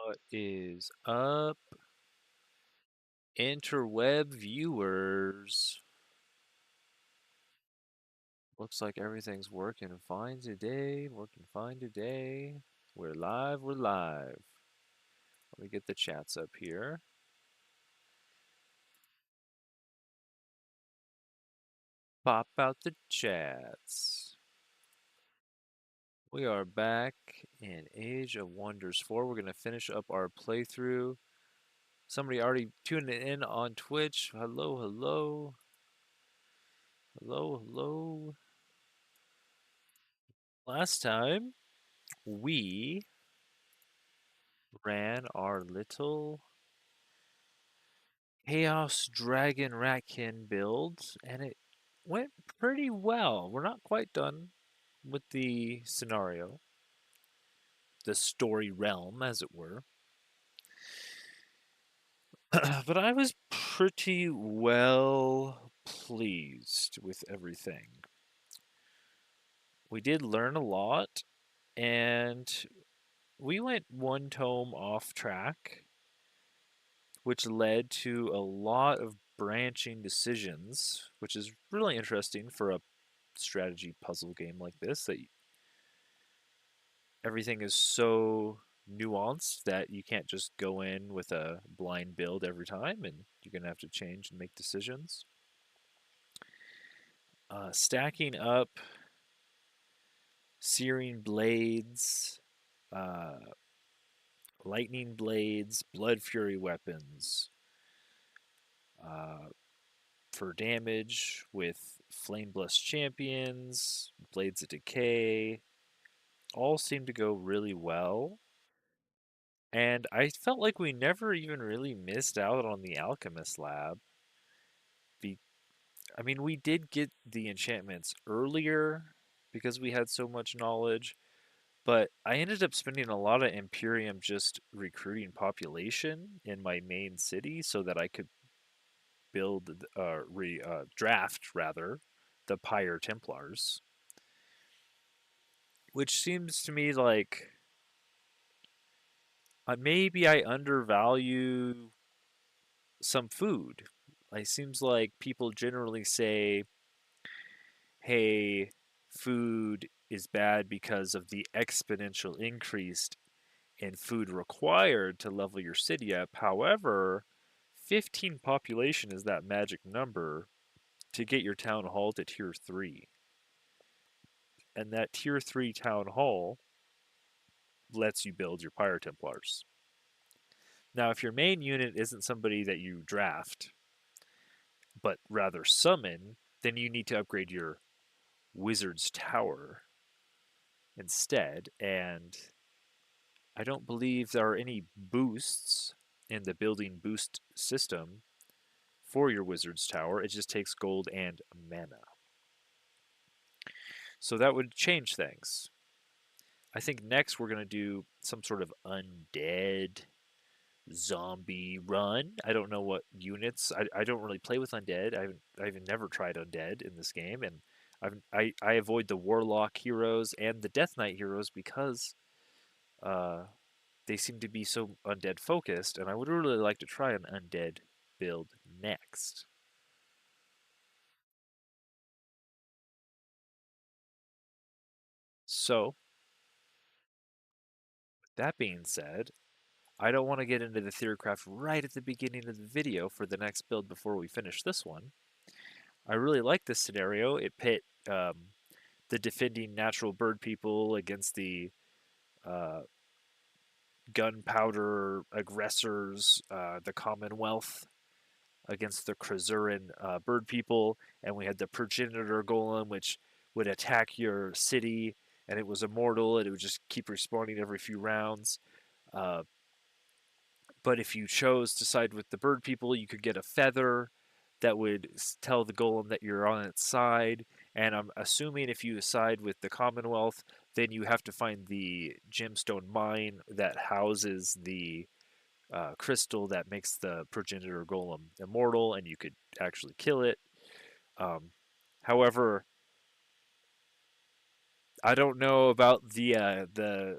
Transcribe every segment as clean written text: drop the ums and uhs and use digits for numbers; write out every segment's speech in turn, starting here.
What is up, interweb viewers? Looks like everything's working fine today. Working fine today. We're live, we're live. Let me get the chats up here. Pop out the chats. We are back in Age of Wonders 4. We're going to finish up our playthrough. Somebody already tuned in on Twitch. Hello, hello. Hello, hello. Last time, we ran our little Chaos Dragon Ratkin build, and it went pretty well. We're not quite done with the scenario, the story realm, as it were. But I was pretty well pleased with everything. We did learn a lot, and we went one tome off track, which led to a lot of branching decisions, which is really interesting for a strategy puzzle game like this, that everything is so nuanced that you can't just go in with a blind build every time, and you're going to have to change and make decisions. Stacking up searing blades, uh, lightning blades, bloodfury weapons, uh, for damage with flameburst champions, blades of decay, all seem to go really well. And I felt like we never even really missed out on the alchemist lab. Be I mean, we did get the enchantments earlier because we had so much knowledge, but I ended up spending a lot of Imperium just recruiting population in my main city so that I could build, draft rather, the Pyre Templars, which seems to me like maybe I undervalue some food. It seems like people generally say, hey, food is bad because of the exponential increase in food required to level your city up. However, 15 population is that magic number to get your town hall to tier 3. And that tier 3 town hall lets you build your Pyre Templars. Now, if your main unit isn't somebody that you draft, but rather summon, then you need to upgrade your Wizard's Tower instead. And I don't believe there are any boosts in the building boost system for your Wizard's Tower. It just takes gold and mana. So that would change things. I think next we're going to do some sort of undead zombie run. I don't know what units. I don't really play with undead. I've never tried undead in this game, and I avoid the warlock heroes and the death knight heroes because uh, they seem to be so undead focused, and I would really like to try an undead build next. So, that being said, I don't want to get into the theorycraft right at the beginning of the video for the next build before we finish this one. I really like this scenario. It pit the defending natural bird people against the uh, gunpowder aggressors, the Commonwealth against the Krazuran bird people, and we had the progenitor golem, which would attack your city, and it was immortal, and it would just keep respawning every few rounds. Uh, but if you chose to side with the bird people, you could get a feather that would tell the golem that you're on its side. And I'm assuming if you side with the Commonwealth, then you have to find the gemstone mine that houses the crystal that makes the progenitor golem immortal, and you could actually kill it. Um, However, I don't know about the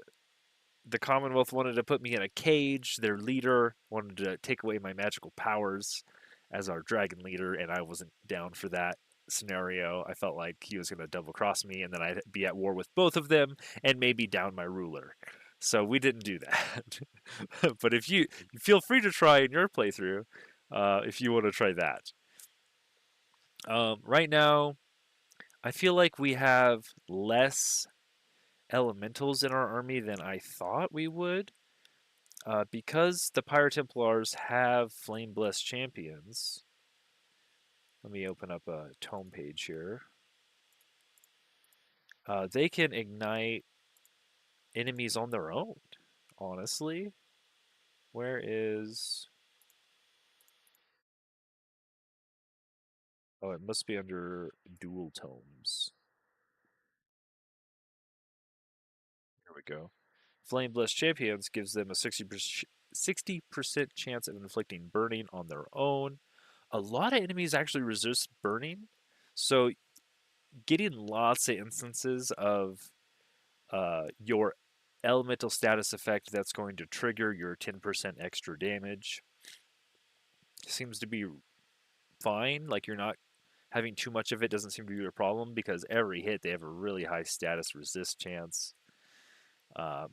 the Commonwealth wanted to put me in a cage. Their leader wanted to take away my magical powers as our dragon leader, and I wasn't down for that scenario. I felt like he was going to double cross me, and then I'd be at war with both of them and maybe down my ruler. So we didn't do that. But if you feel free to try in your playthrough, if you want to try that. Right now, I feel like we have less elementals in our army than I thought we would. Because the Pyre Templars have Flame Blessed champions, let me open up a tome page here. They can ignite enemies on their own, honestly. Where is. Oh, it must be under dual tomes. Here we go. Flame Blessed champions gives them a 60% chance of inflicting burning on their own. A lot of enemies actually resist burning, so getting lots of instances of your elemental status effect that's going to trigger your 10% extra damage seems to be fine. Like you're not having too much of it doesn't seem to be a problem because every hit they have a really high status resist chance. Uh,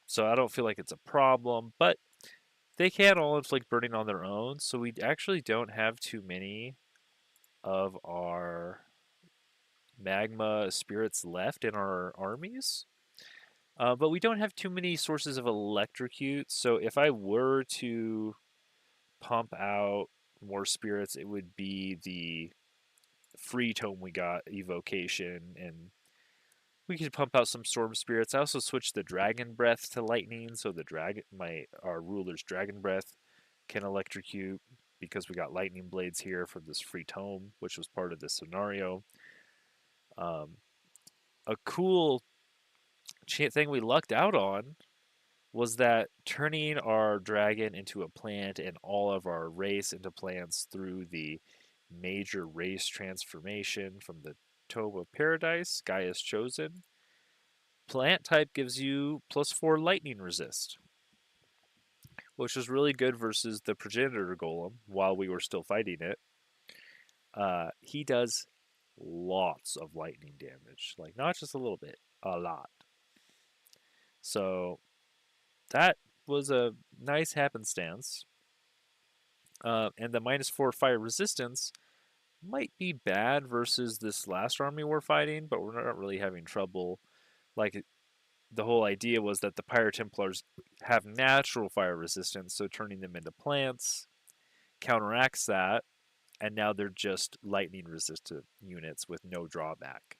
so I don't feel like it's a problem, but they can all inflict burning on their own. So we actually don't have too many of our magma spirits left in our armies. But we don't have too many sources of electrocute, so if I were to pump out more spirits, it would be the free tome we got, Evocation, and we could pump out some storm spirits. I also switched the dragon breath to lightning, so the our ruler's dragon breath can electrocute because we got lightning blades here from this free tome, which was part of this scenario. Um, a cool thing we lucked out on was that turning our dragon into a plant and all of our race into plants through the major race transformation from the Tome of Paradise, Gaia's Chosen. Plant type gives you +4 lightning resist, which was really good versus the progenitor golem while we were still fighting it. He does lots of lightning damage, like not just a little bit, a lot. So that was a nice happenstance. And the -4 fire resistance might be bad versus this last army we're fighting, but we're not really having trouble. Like, the whole idea was that the Pyre Templars have natural fire resistance, so turning them into plants counteracts that, and now they're just lightning resistant units with no drawback.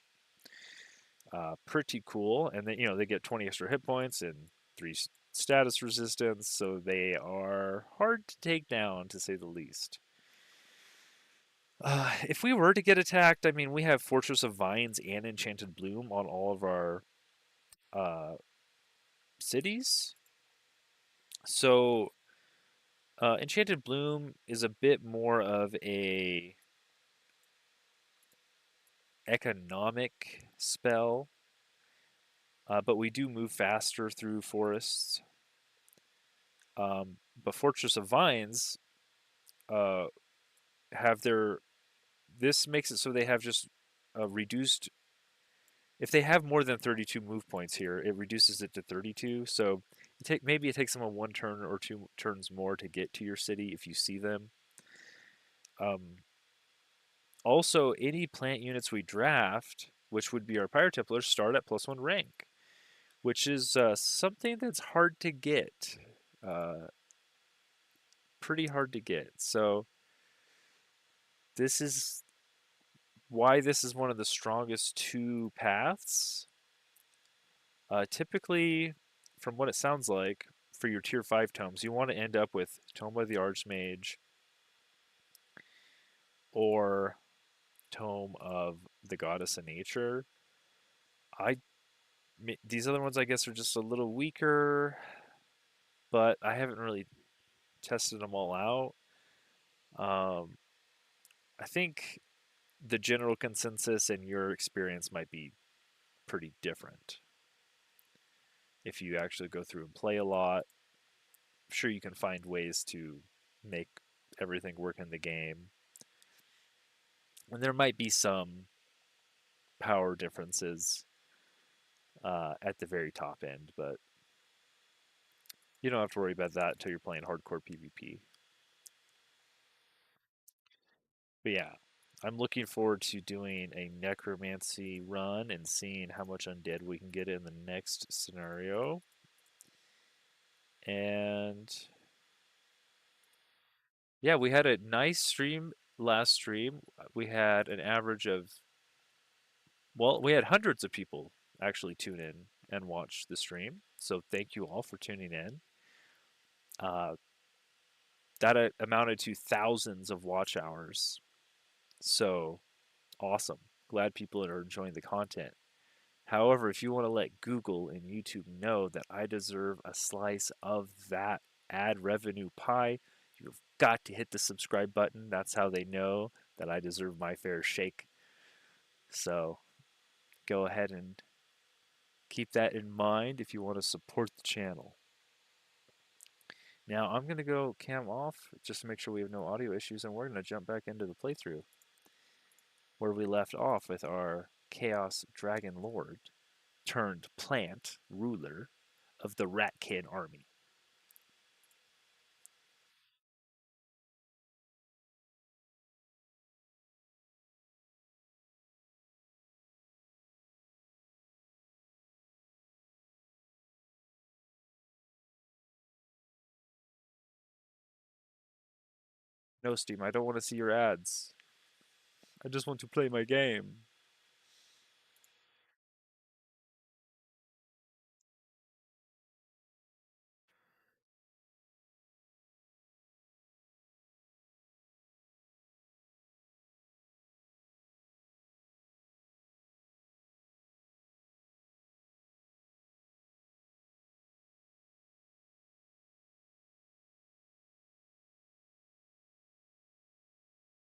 Pretty cool. And then, they get 20 extra hit points and 3 status resistance, so they are hard to take down, to say the least. If we were to get attacked, I mean, we have Fortress of Vines and Enchanted Bloom on all of our cities. So, Enchanted Bloom is a bit more of a economic spell, but we do move faster through forests. But Fortress of Vines uh, have their. This makes it so they have just a reduced. If they have more than 32 move points here, it reduces it to 32. So maybe it takes them a 1 turn or 2 turns more to get to your city if you see them. Also, any plant units we draft, which would be our Pyre Templars, start at +1 rank, which is something that's hard to get. Uh, Pretty hard to get. So this is why this is one of the strongest 2 paths. Typically, from what it sounds like, for your tier 5 tomes, you want to end up with Tome of the Archmage or Tome of the Goddess of Nature. These other ones, I guess, are just a little weaker, but I haven't really tested them all out. I think the general consensus and your experience might be pretty different. if you actually go through and play a lot. I'm sure you can find ways to make everything work in the game. And there might be some power differences at the very top end, but you don't have to worry about that until you're playing hardcore PvP. But yeah, I'm looking forward to doing a necromancy run and seeing how much undead we can get in the next scenario. And yeah, we had a nice stream last stream. We had an average of, well, we had hundreds of people actually tune in and watch the stream. So thank you all for tuning in. That amounted to thousands of watch hours. So awesome. Glad people are enjoying the content. However, if you want to let Google and YouTube know that I deserve a slice of that ad revenue pie, you've got to hit the subscribe button. That's how they know that I deserve my fair shake. So go ahead and keep that in mind if you want to support the channel. Now I'm going to go cam off just to make sure we have no audio issues, and we're going to jump back into the playthrough where we left off with our Chaos Dragon Lord turned plant ruler of the Ratkin army. No, Steam, I don't want to see your ads. I just want to play my game.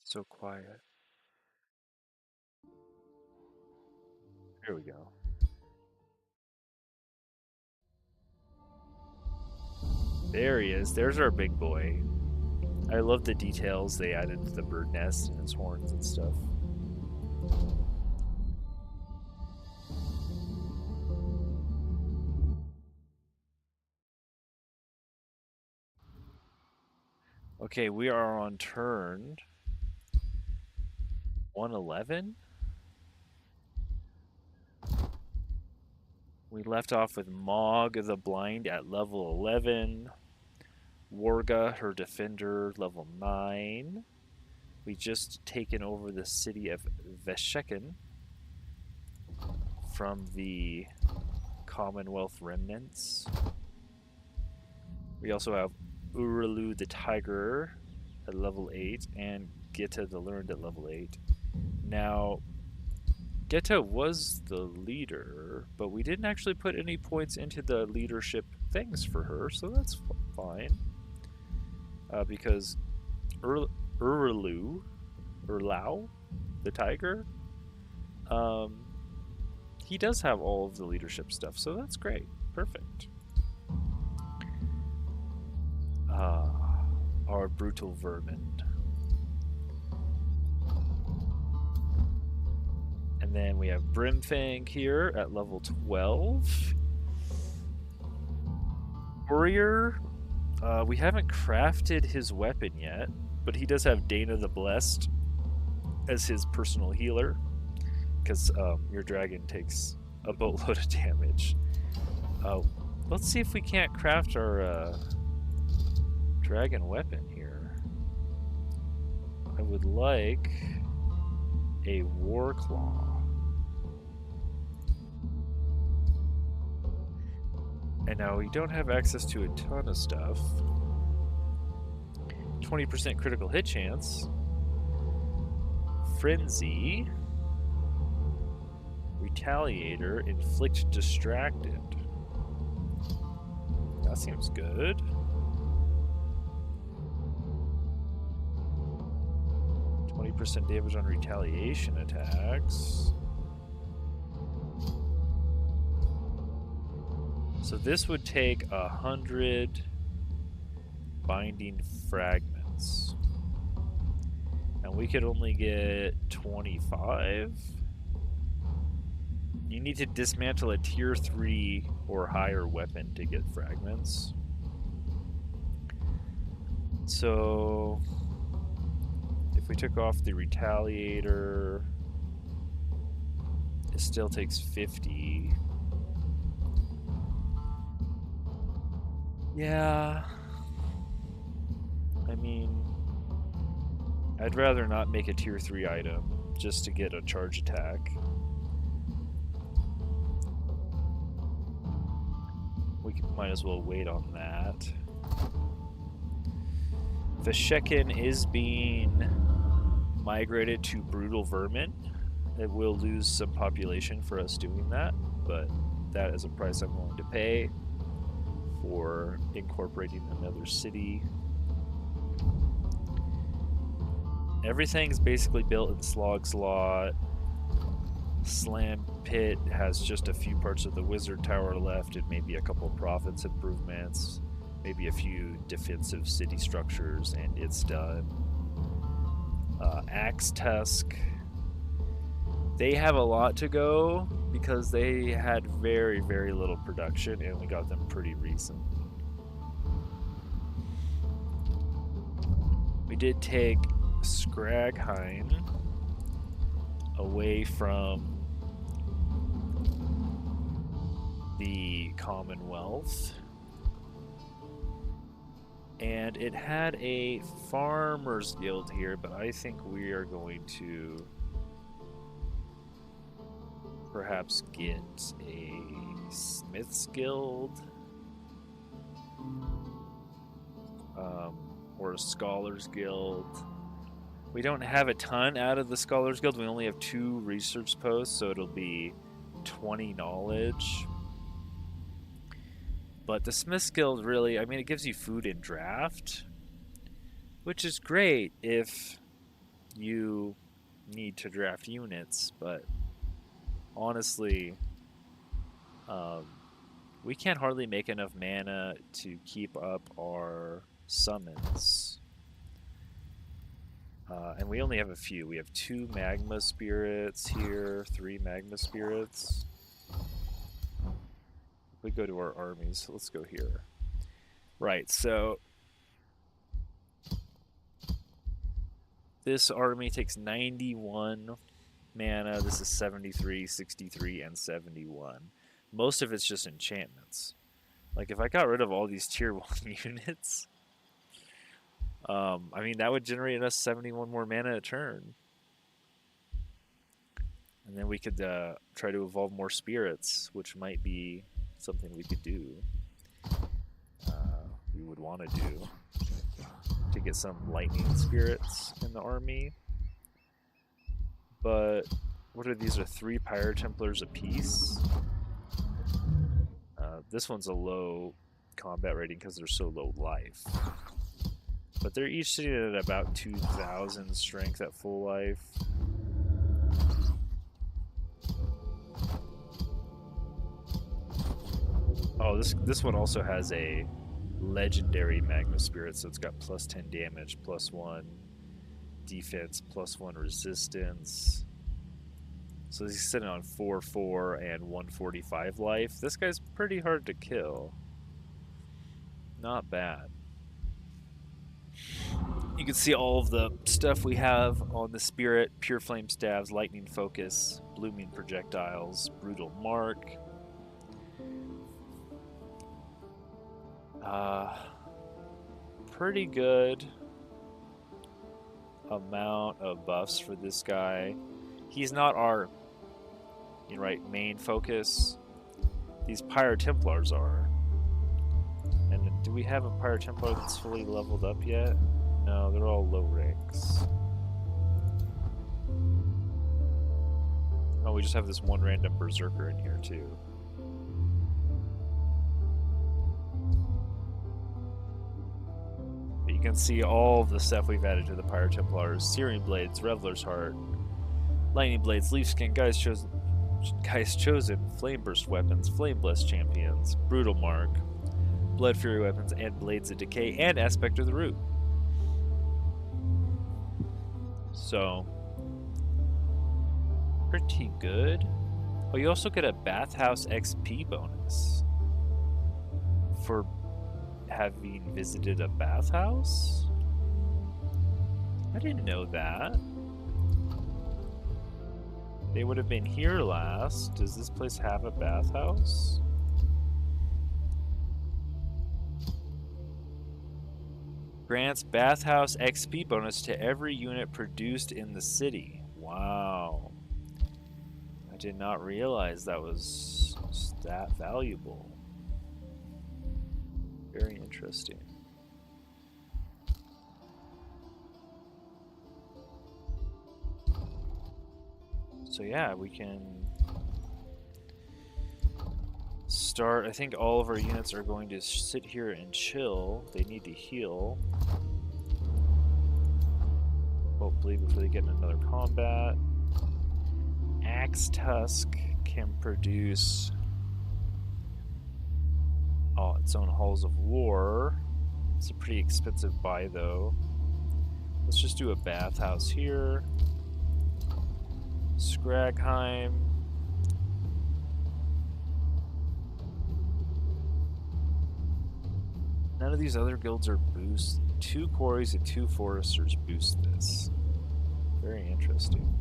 So quiet. Here we go. There he is. There's our big boy. I love the details they added to the bird nest and his horns and stuff. Okay, we are on turn 111. We left off with Mog the Blind at level 11. Warga, her defender, level 9. We just taken over the city of Veshekin from the Commonwealth remnants. We also have Uralu the Tiger at level 8 and Gita the Learned at level 8. Now, Gita was the leader, but we didn't actually put any points into the leadership things for her, so that's fine. Because Urlau, the tiger, he does have all of the leadership stuff, so that's great. Perfect. Our brutal vermin. And then we have Brimfang here at level 12. Warrior, we haven't crafted his weapon yet, but he does have Dana the Blessed as his personal healer, because your dragon takes a boatload of damage. Let's see if we can't craft our dragon weapon here. I would like a war claw. And now we don't have access to a ton of stuff. 20% critical hit chance. Frenzy. Retaliator. Inflict distracted. That seems good. % damage on retaliation attacks. So this would take 100 binding fragments. And we could only get 25. You need to dismantle a tier 3 or higher weapon to get fragments. So if we took off the retaliator, it still takes 50. Yeah. I mean, I'd rather not make a tier 3 item just to get a charge attack. We might as well wait on that. The Shekin is being migrated to Brutal Vermin. It will lose some population for us doing that, but that is a price I'm willing to pay for incorporating another city. Everything's basically built in Slog Slot. Slam Pit has just a few parts of the Wizard Tower left and maybe a couple of Prophets improvements, maybe a few defensive city structures, and it's done. Axe Tusk, they have a lot to go because they had very, very little production and we got them pretty recently. We did take Scragheim away from the Commonwealth, and it had a farmer's guild here, but I think we are going to perhaps get a smith's guild or a scholar's guild. We don't have a ton out of the Scholars Guild. We only have 2 research posts, so it'll be 20 knowledge. But the Smith's Guild really, I mean, it gives you food in draft, which is great if you need to draft units, but honestly, we can't hardly make enough mana to keep up our summons. And we only have a few. We have 2 Magma Spirits here, 3 Magma Spirits. We go to our armies, so let's go here. Right, so this army takes 91 mana. This is 73, 63, and 71. Most of it's just enchantments. Like, if I got rid of all these tier 1 units, I mean, that would generate us 71 more mana a turn. And then we could try to evolve more spirits, which might be something we could do. We would want to do to get some lightning spirits in the army. But what are these? Are 3 Pyre Templars apiece? This one's a low combat rating because they're so low life. But they're each sitting at about 2,000 strength at full life. Oh, this one also has a legendary Magma Spirit, so it's got plus 10 damage, plus 1 defense, plus 1 resistance. So he's sitting on 4/4 and 145 life. This guy's pretty hard to kill. Not bad. You can see all of the stuff we have on the Spirit: Pure Flame Staves, Lightning Focus, Blooming Projectiles, Brutal Mark. Pretty good amount of buffs for this guy. He's not our main focus. These Pyre Templars are. And do we have a Pyre Templar that's fully leveled up yet? No, they're all low ranks. Oh, we just have this one random Berserker in here too. But you can see all of the stuff we've added to the Pyre Templars: Searing Blades, Reveler's Heart, Lightning Blades, Leaf Skin. Guys Guy's chosen flameburst weapons, flame blessed champions, brutal mark, bloodfury weapons, and blades of decay, and aspect of the root. So, pretty good. Oh, you also get a bathhouse XP bonus for having visited a bathhouse? I didn't know that. They would have been here last. Does this place have a bathhouse? Grants bathhouse XP bonus to every unit produced in the city. Wow. I did not realize that was that valuable. Very interesting. So yeah, we can start. I think all of our units are going to sit here and chill. They need to heal. Hopefully before they get in another combat. Axe Tusk can produce its own Halls of War. It's a pretty expensive buy though. Let's just do a bathhouse here. Scragheim. None of these other guilds are boost. 2 quarries and 2 foresters boost this. Very interesting.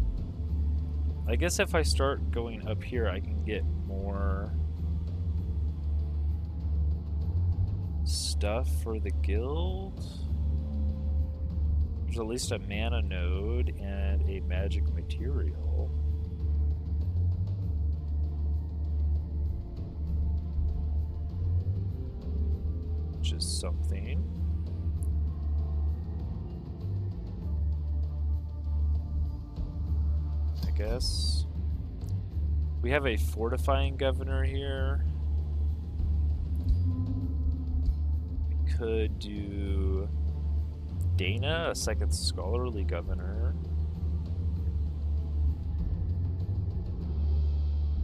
I guess if I start going up here, I can get more stuff for the guild. There's at least a mana node and a magic material. Which is something. I guess. We have a fortifying governor here. We could do Dana, a second scholarly governor.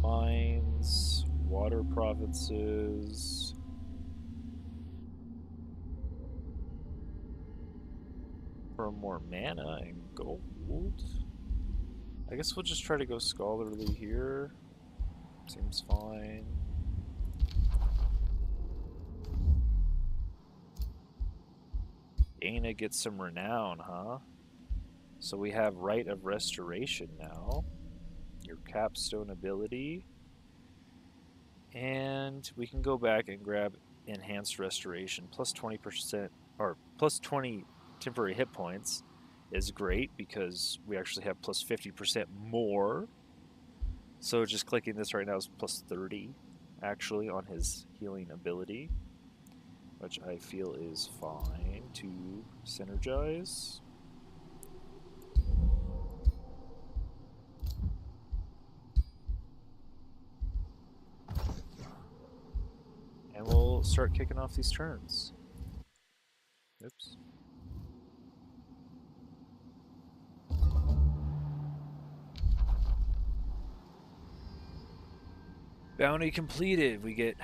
Mines, water provinces. For more mana and gold. I guess we'll just try to go scholarly here. Seems fine. Dana gets some renown, huh? So we have Rite of Restoration now. Your capstone ability. And we can go back and grab Enhanced Restoration. Plus 20%, or plus 20 temporary hit points is great because we actually have plus 50% more. So just clicking this right now is plus 30 actually on his healing ability, which I feel is fine to synergize. And we'll start kicking off these turns. Oops. Bounty completed. We get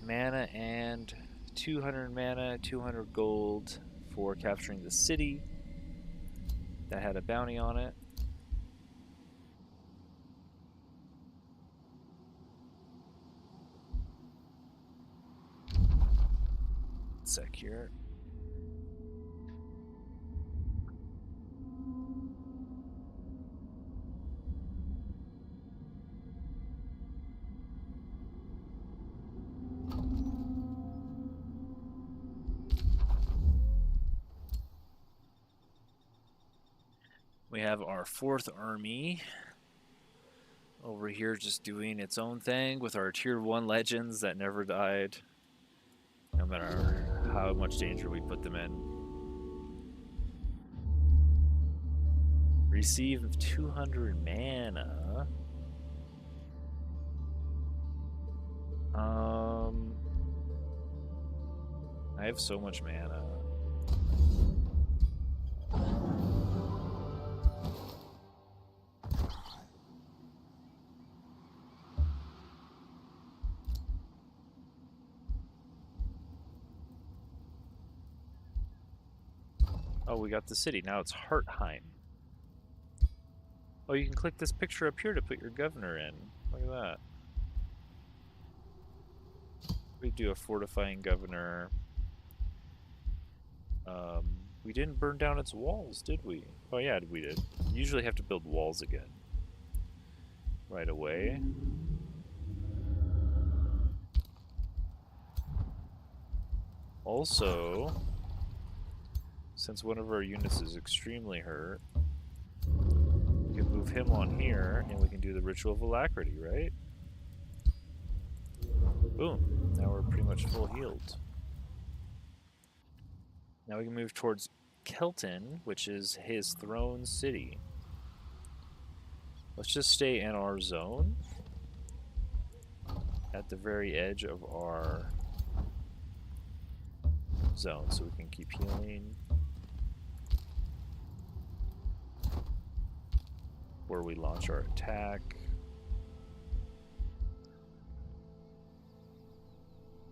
mana and 200 mana, 200 gold for capturing the city that had a bounty on it. Sec here. We have our 4th army over here just doing its own thing with our tier 1 legends that never died, no matter how much danger we put them in. Receive 200 mana. I have so much mana. Oh, we got the city. Now it's Hartheim. Oh, you can click this picture up here to put your governor in. Look at that. We do a fortifying governor. We didn't burn down its walls, did we? Oh yeah, we did. You usually have to build walls again. Right away. Also, since one of our units is extremely hurt, we can move him on here and we can do the Ritual of Alacrity, right? Boom. Now we're pretty much full healed. Now we can move towards Kelton, which is his throne city. Let's just stay in our zone at the very edge of our zone so we can keep healing. Where we launch our attack.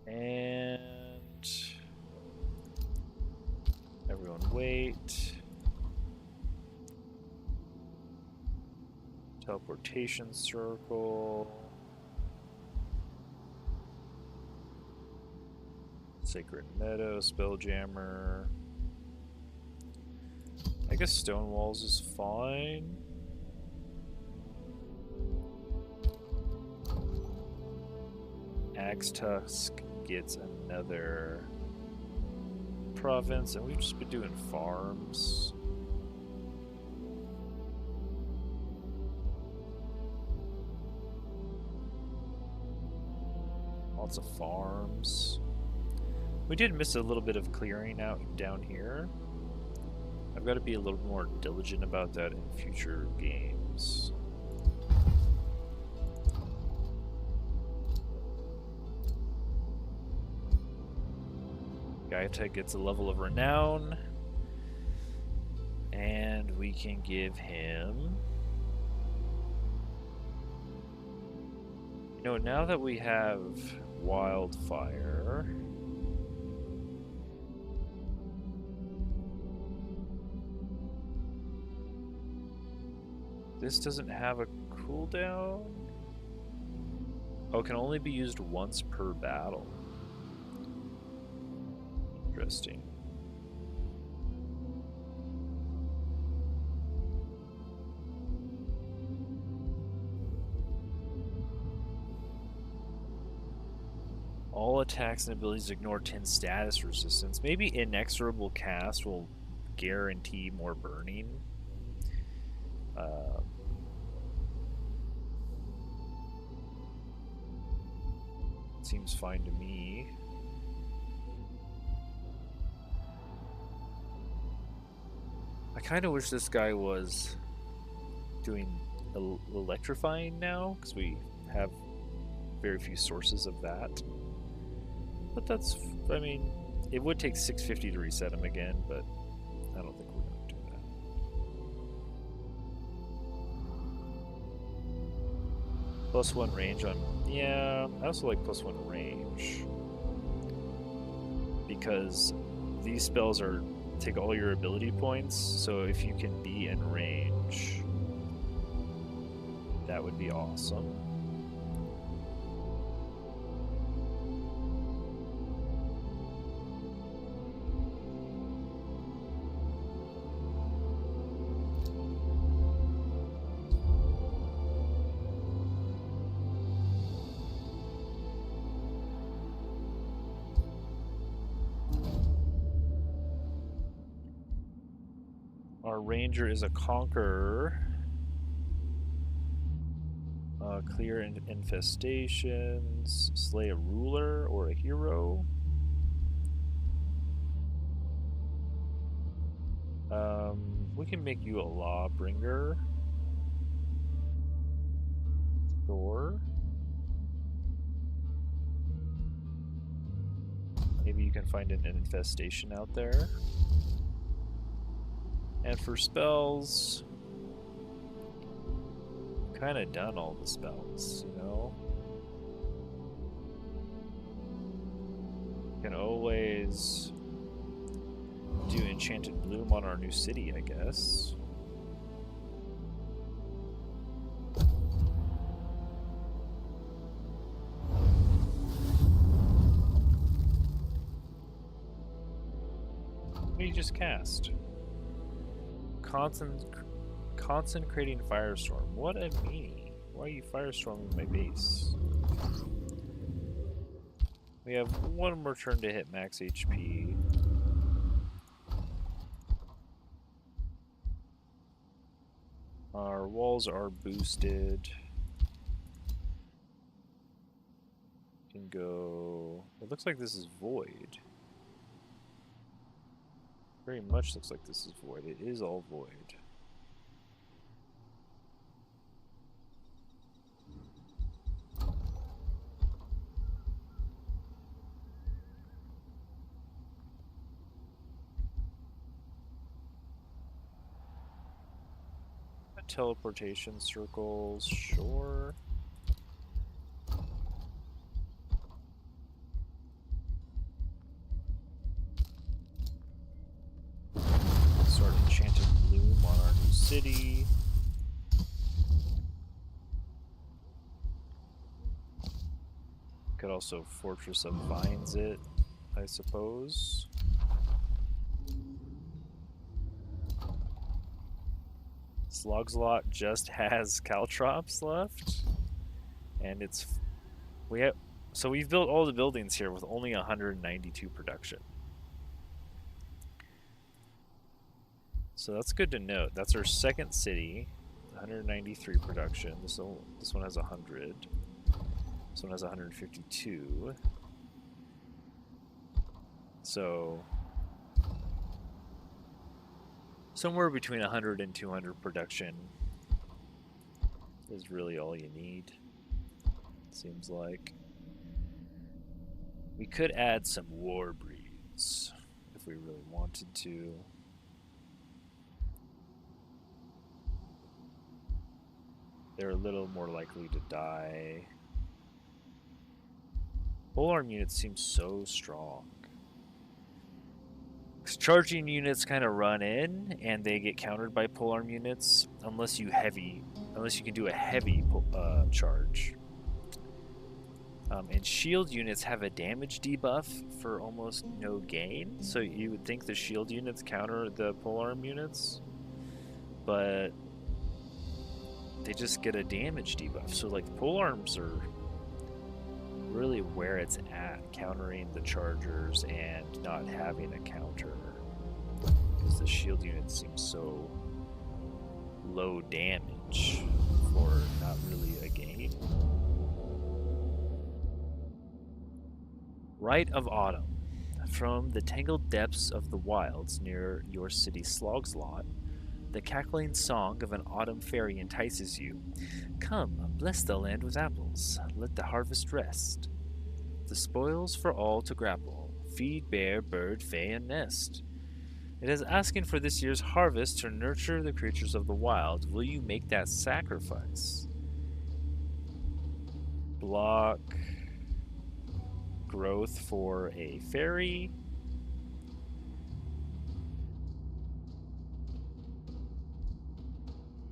And everyone wait. Teleportation circle. Sacred Meadow, Spelljammer. I guess Stone Walls is fine. Axe Tusk gets another province, and we've just been doing farms. Lots of farms. We did miss a little bit of clearing out down here. I've got to be a little more diligent about that in future games. Gaeta gets a level of renown, and we can give him... You know, now that we have Wildfire... This doesn't have a cooldown? Oh, it can only be used once per battle. Interesting. All attacks and abilities ignore 10 status resistance. Maybe Inexorable Cast will guarantee more burning. Seems fine to me. I kind of wish this guy was doing electrifying now, because we have very few sources of that. But that's, I mean, it would take 650 to reset him again, but I don't think we're going to do that. +1 range on, yeah, I also like +1 range. Because these spells are take all your ability points, so if you can be in range, that would be awesome. Our ranger is a conqueror. Clear infestations, slay a ruler or a hero. We can make you a lawbringer. Sure. Maybe you can find an infestation out there. And for spells, kind of done all the spells, you know? You can always Do enchanted bloom on our new city, I guess. What did you just cast? Concentrating firestorm. What a meanie. Why are you firestorming my base? We have one more turn to hit max HP. Our walls are boosted. Can go. It looks like this is void. Very much looks like this is void. It is all void. Teleportation circles, sure. Start enchanted bloom on our new city. Could also Fortress of Vines it, I suppose. Slogslot just has caltrops left, and so we've built all the buildings here with only 192 production. So that's good to note. That's our second city, 193 production. This one has 100. This one has 152. So somewhere between 100 and 200 production is really all you need, seems like. We could add some war breeds if we really wanted to. They're a little more likely to die. Polearm units seem so strong. Charging units kind of run in and they get countered by polearm units unless you can do a heavy charge. And shield units have a damage debuff for almost no gain, so you would think the shield units counter the polearm units, but they just get a damage debuff. So like polearms are really where it's at, countering the chargers and not having a counter, because the shield units seem so low damage for not really a gain. Rite of Autumn. From the tangled depths of the wilds near your city Slogslot, the cackling song of an autumn fairy entices you. Come, bless the land with apples, let the harvest rest. The spoils for all to grapple, feed bear, bird, fay, and nest. It is asking for this year's harvest to nurture the creatures of the wild. Will you make that sacrifice? Block growth for a fairy.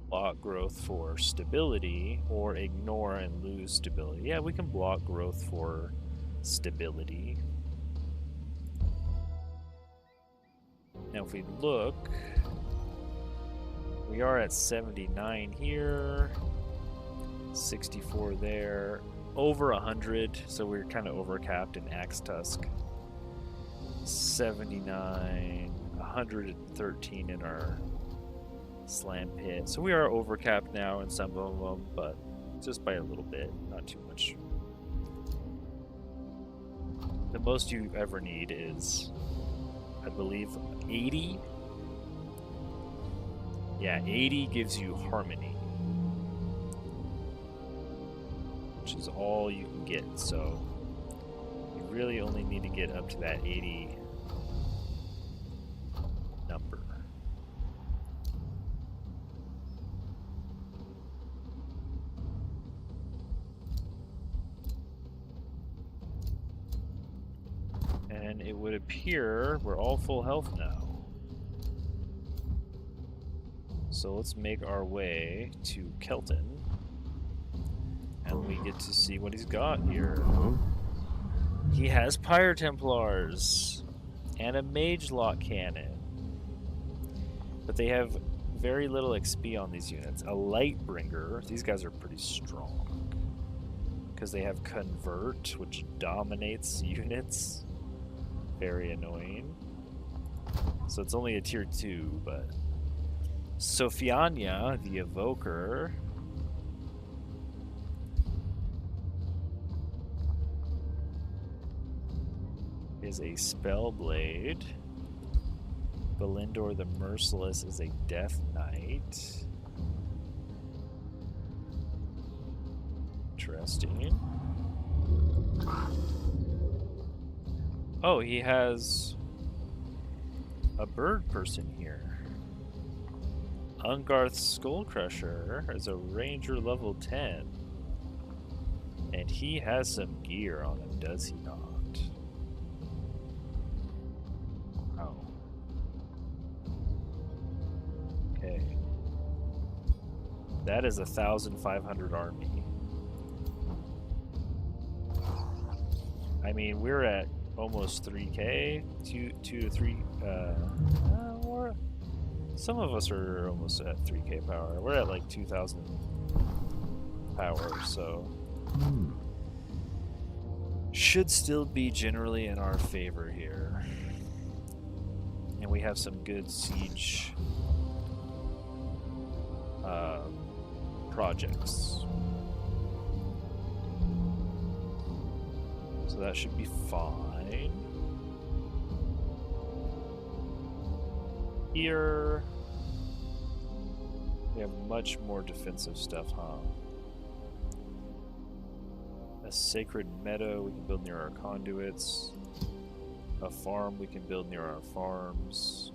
Block growth for stability, or ignore and lose stability. Yeah, we can block growth for stability. Now if we look, we are at 79 here, 64 there, over 100, so we're kind of overcapped in Axe Tusk. 79, 113 in our Slam Pit. So we are overcapped now in some of them, but just by a little bit, not too much. The most you ever need is, I believe, 80. Yeah, 80 gives you Harmony, which is all you can get, so you really only need to get up to that 80 number. And it would appear we're all full health now. So let's make our way to Kelton. And we get to see what he's got here. He has Pyre Templars and a Mage Lock Cannon. But they have very little XP on these units. A Lightbringer, these guys are pretty strong. Because they have Convert, which dominates units. Very annoying. So it's only a tier 2, but... Sophiania, the Evoker... is a Spellblade. Belindor the Merciless is a Death Knight. Interesting. Oh, he has a bird person here. Ungarth Skullcrusher is a Ranger level 10. And he has some gear on him, does he not? Oh. Okay. That is 1,500 army. I mean, we're at almost 3k, 2 to 3, or some of us are almost at 3k power. We're at like 2,000 power, so should still be generally in our favor here. And we have some good siege projects. So that should be fine. Here, we have much more defensive stuff, huh? A sacred meadow we can build near our conduits. A farm we can build near our farms.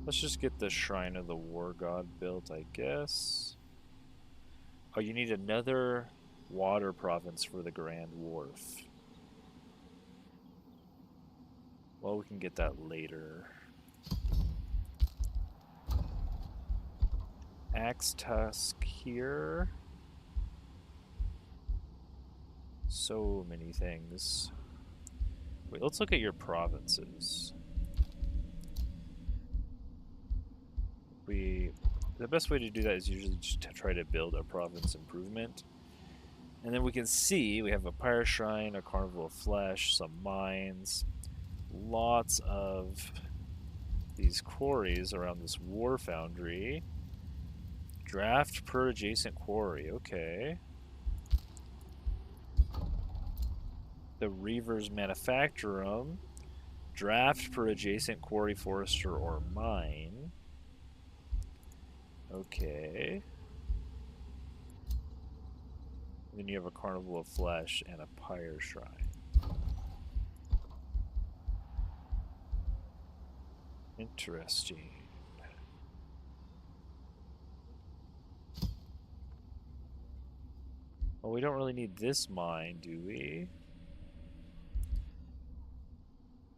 Let's just get the Shrine of the War God built, I guess. Oh, you need another water province for the Grand Wharf. Well, we can get that later. Axe Tusk here. So many things. Wait, let's look at your provinces. The best way to do that is usually just to try to build a province improvement. And then we can see we have a Pyre Shrine, a Carnival of Flesh, some mines, lots of these quarries around this war foundry. Draft per adjacent quarry, okay. The Reavers Manufactorum. Draft per adjacent quarry, forester, or mine. Okay. And then you have a Carnival of Flesh and a Pyre Shrine. Interesting. Well, we don't really need this mine, do we?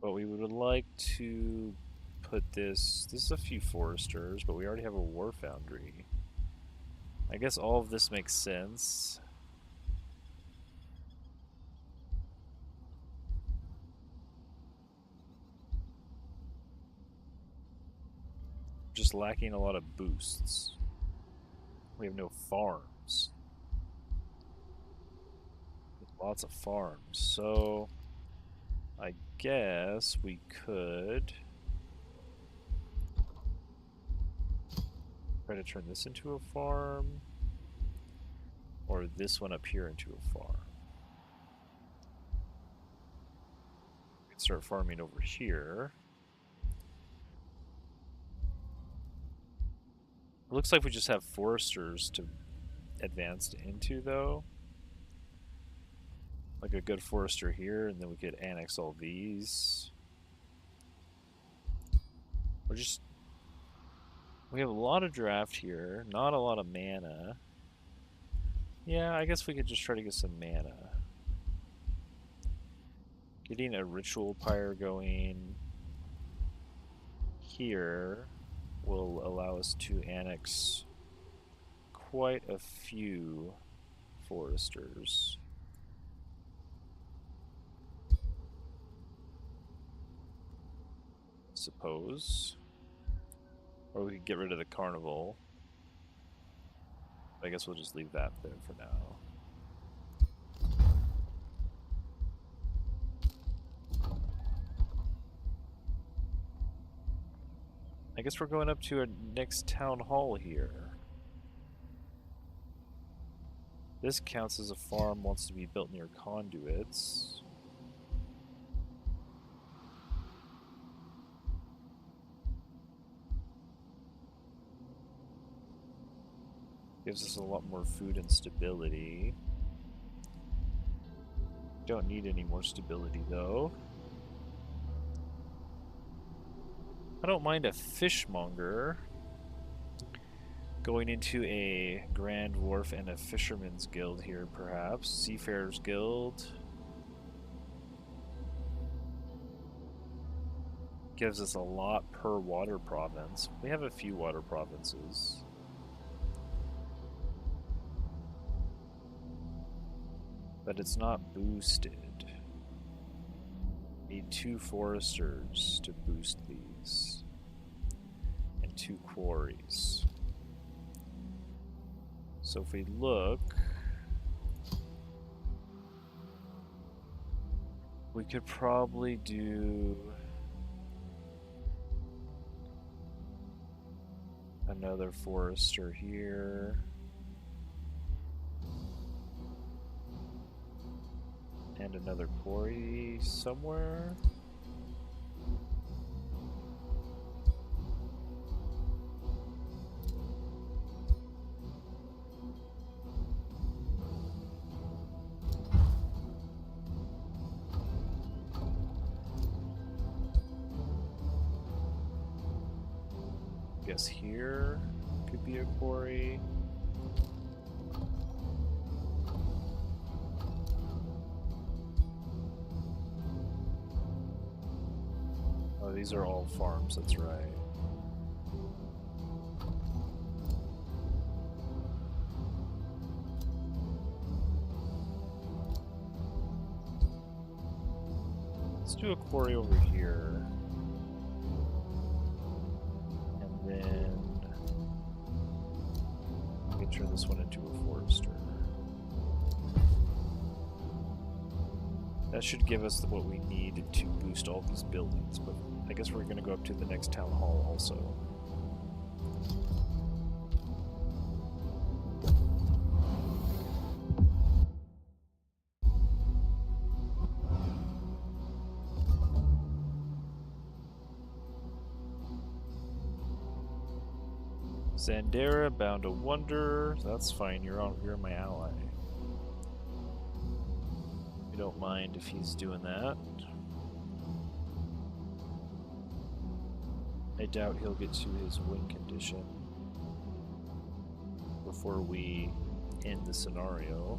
But we would like to put this is a few foresters, but we already have a war foundry. I guess all of this makes sense. Just lacking a lot of boosts. We have no farms. Lots of farms, so I guess we could try to turn this into a farm, or this one up here into a farm. We can start farming over here. It looks like we just have foresters to advance into, though. Like a good forester here, and then we could annex all these. We have a lot of draft here, not a lot of mana. Yeah, I guess we could just try to get some mana. Getting a ritual pyre going here will allow us to annex quite a few foresters. Suppose. Or we could get rid of the carnival. I guess we'll just leave that there for now. I guess we're going up to our next town hall here. This counts as a farm, wants to be built near conduits. Gives us a lot more food and stability. Don't need any more stability though. I don't mind a fishmonger going into a Grand Wharf and a Fisherman's Guild here, perhaps. Seafarers Guild. Gives us a lot per water province. We have a few water provinces. But it's not boosted. Need 2 foresters to boost these. And 2 quarries. So if we look, we could probably do another forester here. And another quarry somewhere. Guess here could be a quarry. Oh, these are all farms, that's right. Let's do a quarry over here. And then we can turn this one into a forester. That should give us what we need to boost all these buildings, but I guess we're going to go up to the next town hall also. Zandera, bound to wonder. That's fine, you're my ally. We don't mind if he's doing that. I doubt he'll get to his win condition before we end the scenario.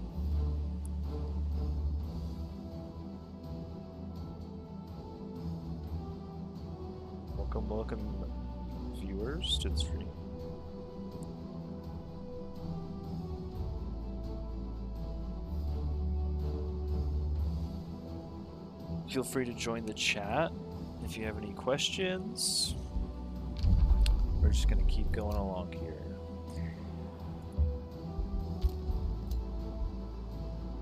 Welcome viewers to the stream. Feel free to join the chat if you have any questions. We're just going to keep going along here.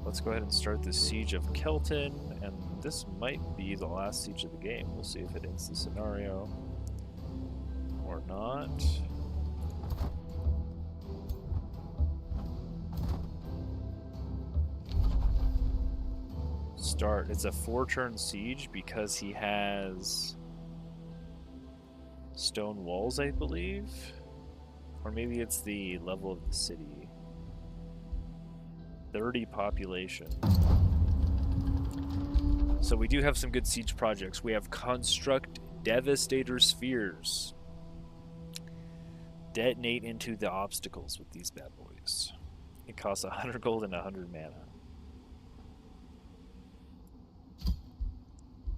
Let's go ahead and start the Siege of Kelton, and this might be the last siege of the game. We'll see if it ends the scenario or not. Start. It's a 4-turn siege because he has stone walls, I believe, or maybe it's the level of the city. 30 population. So we do have some good siege projects. We have construct devastator spheres. Detonate into the obstacles with these bad boys. It costs 100 gold and 100 mana.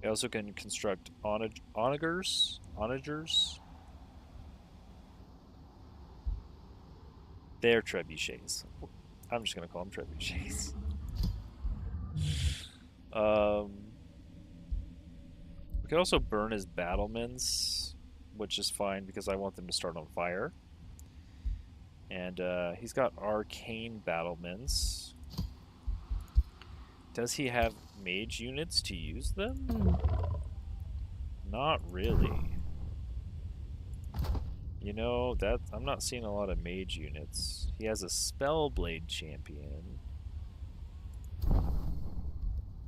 We also can construct onagers. They're trebuchets. I'm just gonna call them trebuchets. We could also burn his battlements, which is fine because I want them to start on fire. And he's got arcane battlements. Does he have mage units to use them? Not really. You know, that I'm not seeing a lot of mage units. He has a Spellblade champion.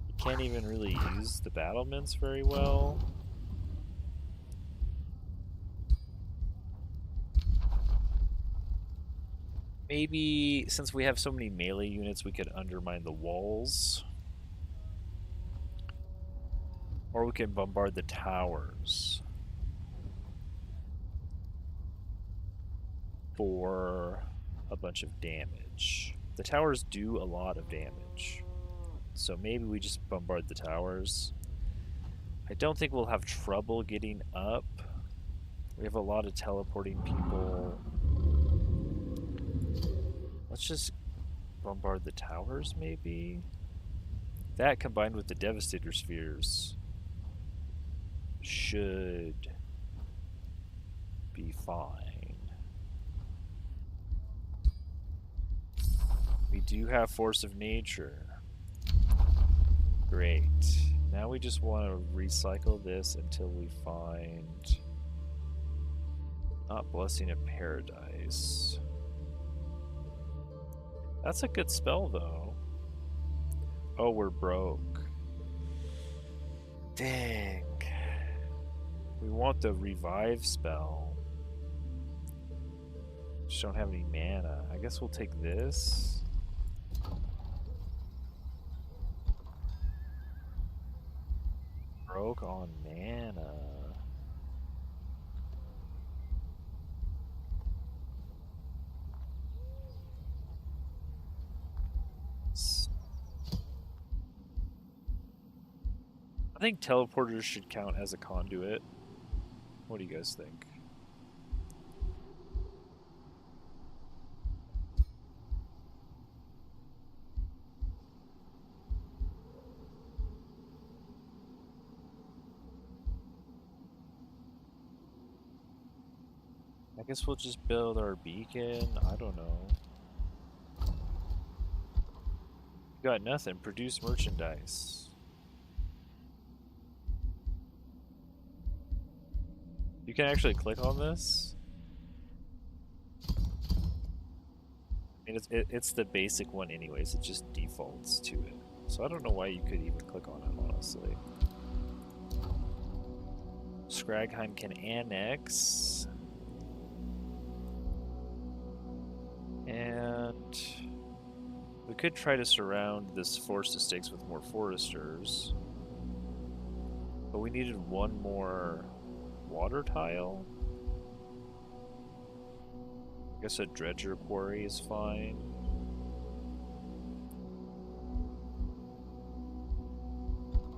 He can't even really use the battlements very well. Maybe, since we have so many melee units, we could undermine the walls. Or we can bombard the towers for a bunch of damage. The towers do a lot of damage. So maybe we just bombard the towers. I don't think we'll have trouble getting up. We have a lot of teleporting people. Let's just bombard the towers, maybe? That combined with the Devastator Spheres should be fine. We do have Force of Nature. Great. Now we just want to recycle this until we find... Not Blessing of Paradise. That's a good spell, though. Oh, we're broke. Dang. We want the revive spell. Just don't have any mana. I guess we'll take this. Broke on mana. I think teleporters should count as a conduit. What do you guys think? I guess we'll just build our beacon. I don't know. Got nothing. Produce merchandise. You can actually click on this. I mean, it's the basic one anyways. It just defaults to it. So I don't know why you could even click on it, honestly. Scragheim can annex. And we could try to surround this forest estates with more foresters. But we needed one more water tile. I guess a dredger quarry is fine.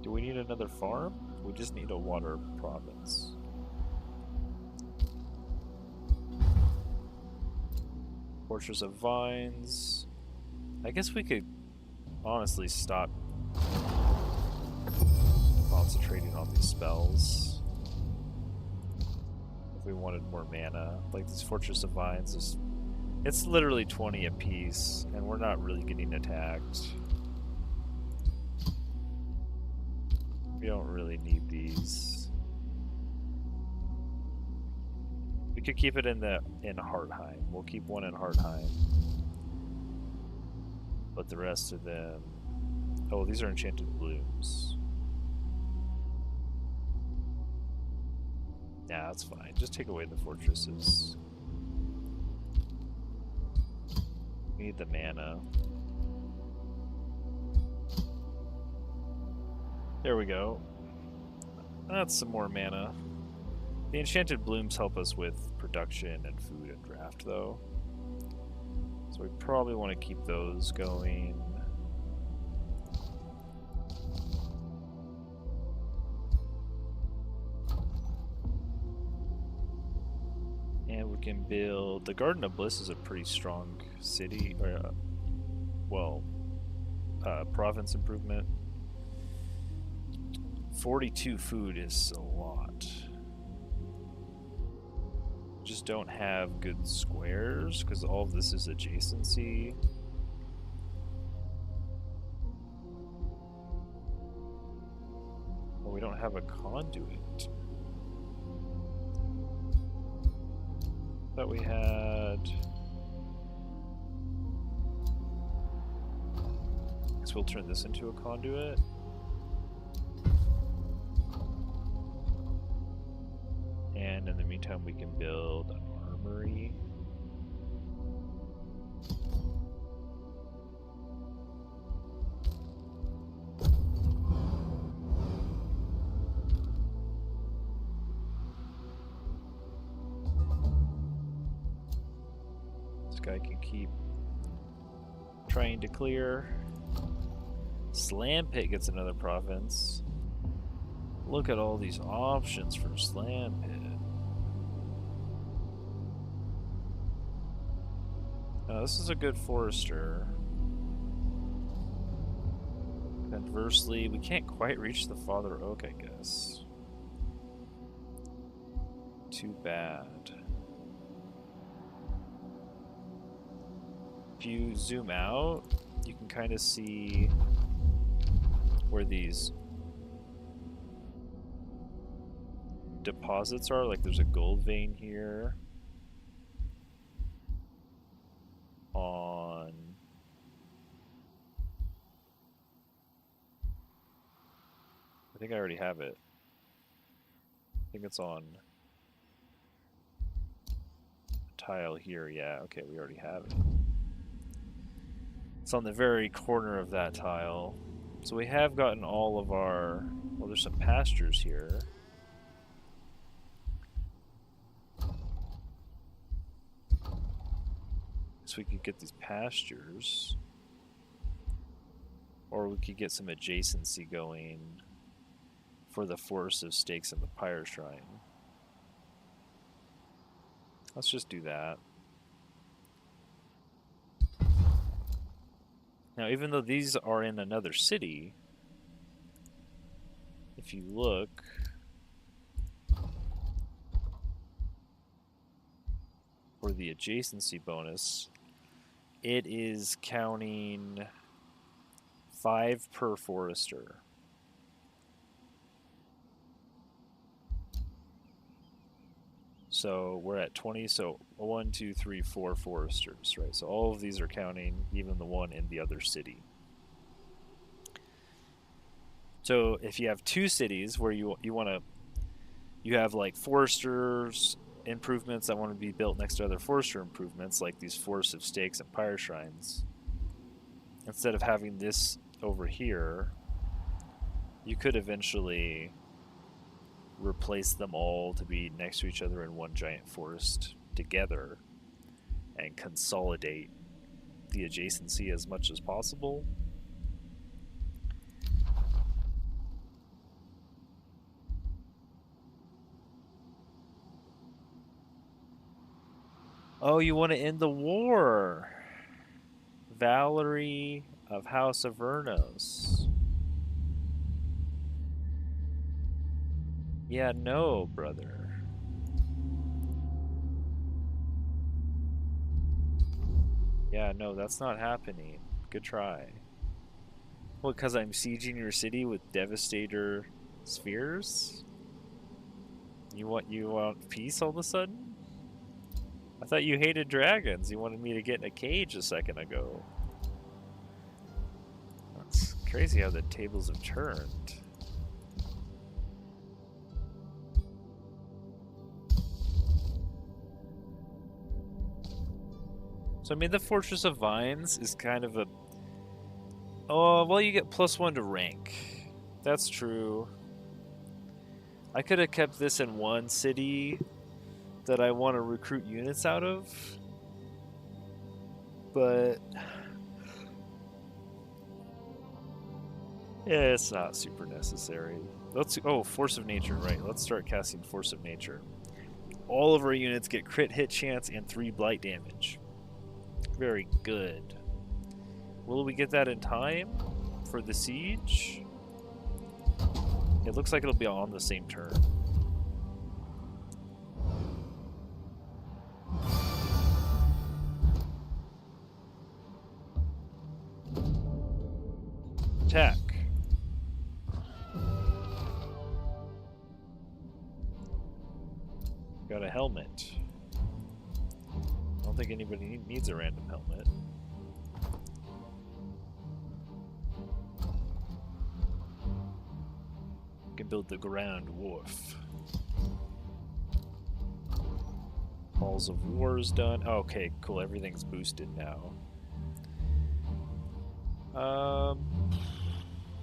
Do we need another farm? We just need a water province. Fortress of Vines. I guess we could honestly stop concentrating on these spells if we wanted more mana. Like this Fortress of Vines is, it's literally 20 apiece, and we're not really getting attacked. We don't really need these. We could keep it in Hartheim. We'll keep one in Hartheim. But the rest of them... Oh, these are enchanted blooms. Yeah, that's fine. Just take away the fortresses. We need the mana. There we go. That's some more mana. The enchanted blooms help us with production and food and draft, though. So we probably want to keep those going. And we'll can build... The Garden of Bliss is a pretty strong city, or, province improvement. 42 food is a lot. Just don't have good squares, because all of this is adjacency. Well, we don't have a conduit. Thought we had... Guess we'll turn this into a conduit. And in the meantime, we can build an armory. This guy can keep trying to clear. Slam Pit gets another province. Look at all these options for Slam Pit. This is a good forester. Conversely, we can't quite reach the Father Oak, I guess. Too bad. If you zoom out, you can kind of see where these deposits are. Like there's a gold vein here. On I think I already have it. I think it's on a tile here. Yeah, okay, we already have it. It's on the very corner of that tile. So we have gotten all of our... Well, there's some pastures here. So we could get these pastures, or we could get some adjacency going for the Forest of Stakes and the Pyre Shrine. Let's just do that. Now, even though these are in another city, if you look, for the adjacency bonus, it is counting 5 per forester. So we're at 20, so 1, 2, 3, 4 foresters, right? So all of these are counting, even the one in the other city. So if you have 2 cities where you have like foresters improvements that want to be built next to other forester improvements, like these Forest of Stakes and Pyre Shrines, instead of having this over here, you could eventually replace them all to be next to each other in one giant forest together and consolidate the adjacency as much as possible. Oh, you want to end the war. Valerie of House of Vernos. Yeah, no, brother. Yeah, no, that's not happening. Good try. What, because I'm sieging your city with Devastator spheres? You want peace all of a sudden? I thought you hated dragons. You wanted me to get in a cage a second ago. That's crazy how the tables have turned. So I mean, the Fortress of Vines is kind of a... Oh, well, you get +1 to rank. That's true. I could have kept this in one city that I want to recruit units out of, but yeah, it's not super necessary. Let's Force of Nature, right? Let's start casting Force of Nature. All of our units get crit hit chance and 3 blight damage. Very good. Will we get that in time for the siege? It looks like it'll be on the same turn. Attack. Got a helmet. I don't think anybody needs a random helmet. Can build the Grand Wharf. Halls of War is done. Oh, okay, cool. Everything's boosted now.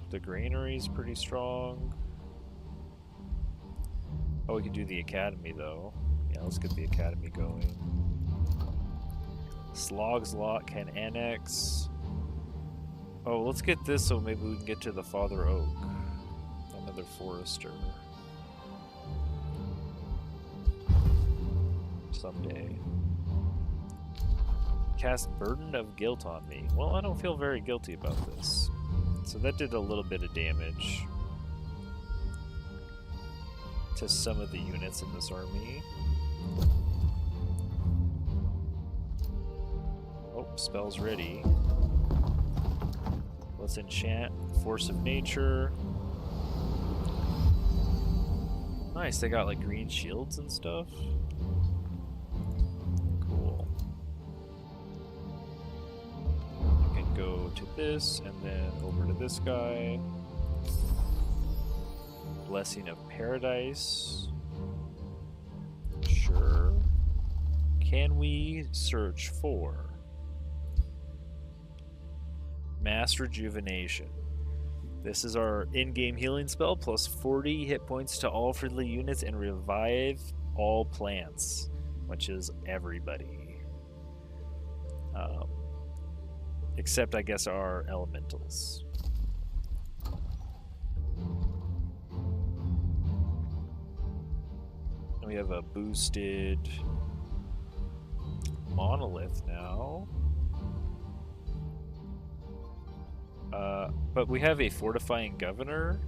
The granary is pretty strong. Oh, we can do the academy though. Yeah, let's get the academy going. Slog's Lot can annex. Oh, let's get this so maybe we can get to the Father Oak. Another forester. Someday. Cast Burden of Guilt on me. Well, I don't feel very guilty about this. So that did a little bit of damage to some of the units in this army. Oh, spell's ready. Let's enchant Force of Nature. Nice, they got like green shields and stuff. Cool. I can go to this and then over to this guy. Blessing of Paradise. Sure. Can we search for Mass Rejuvenation? This is our in-game healing spell, plus 40 hit points to all friendly units and revive all plants, which is everybody. Except, I guess, our elementals. We have a boosted monolith now. But we have a fortifying governor,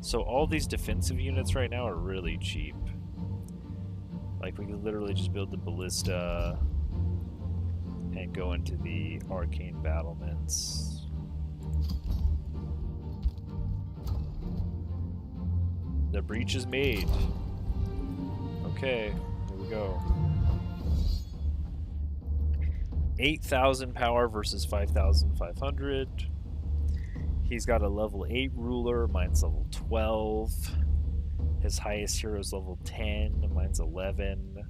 so all these defensive units right now are really cheap. Like, we could literally just build the ballista and go into the arcane battlements. The breach is made. Okay, here we go. 8,000 power versus 5,500. He's got a level 8 ruler, mine's level 12. His highest hero is level 10, mine's 11.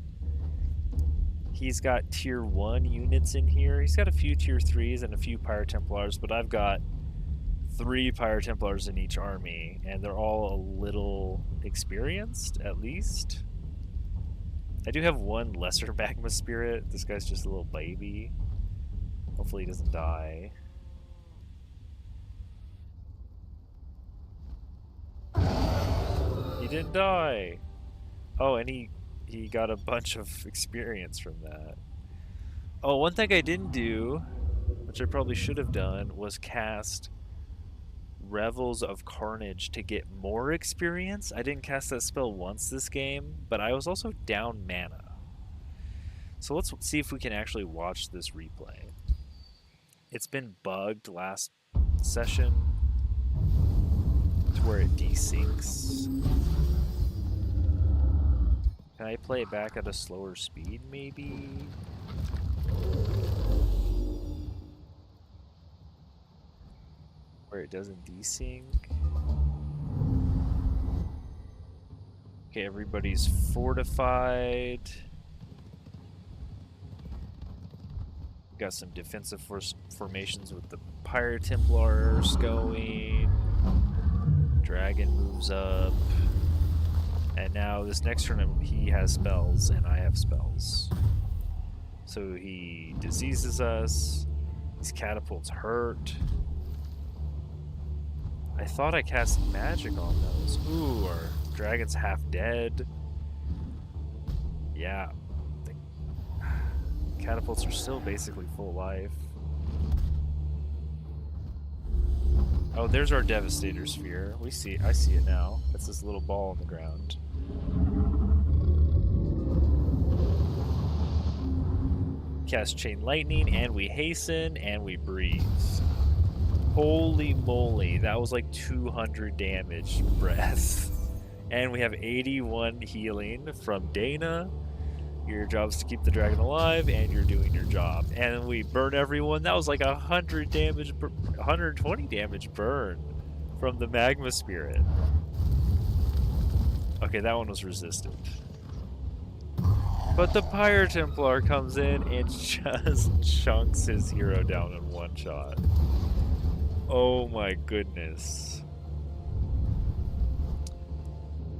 He's got tier 1 units in here. He's got a few tier 3s and a few Pyre Templars, but I've got 3 Pyre Templars in each army, and they're all a little experienced, at least. I do have one lesser Magma Spirit. This guy's just a little baby. Hopefully he doesn't die. He didn't die! Oh, and he got a bunch of experience from that. Oh, one thing I didn't do, which I probably should have done, was cast Revels of Carnage to get more experience. I didn't cast that spell once this game, but I was also down mana. So let's see if we can actually watch this replay. It's been bugged last session to where it desyncs. Can I play it back at a slower speed, maybe? Where it doesn't desync. Okay, everybody's fortified. Got some defensive formations with the Pyre Templars going. Dragon moves up. And now this next turn he has spells and I have spells. So he diseases us. These catapults hurt. I thought I cast magic on those. Ooh, our dragon's half dead. Yeah, the catapults are still basically full life. Oh, there's our Devastator Sphere. I see it now. It's this little ball on the ground. Cast Chain Lightning, and we hasten, and we breathe. Holy moly, that was like 200 damage breath. And we have 81 healing from Dana. Your job is to keep the dragon alive, and you're doing your job. And we burn everyone. That was like 100 damage, 120 damage burn from the Magma Spirit. Okay, that one was resistant. But the Pyre Templar comes in and just chunks his hero down in one shot. Oh my goodness.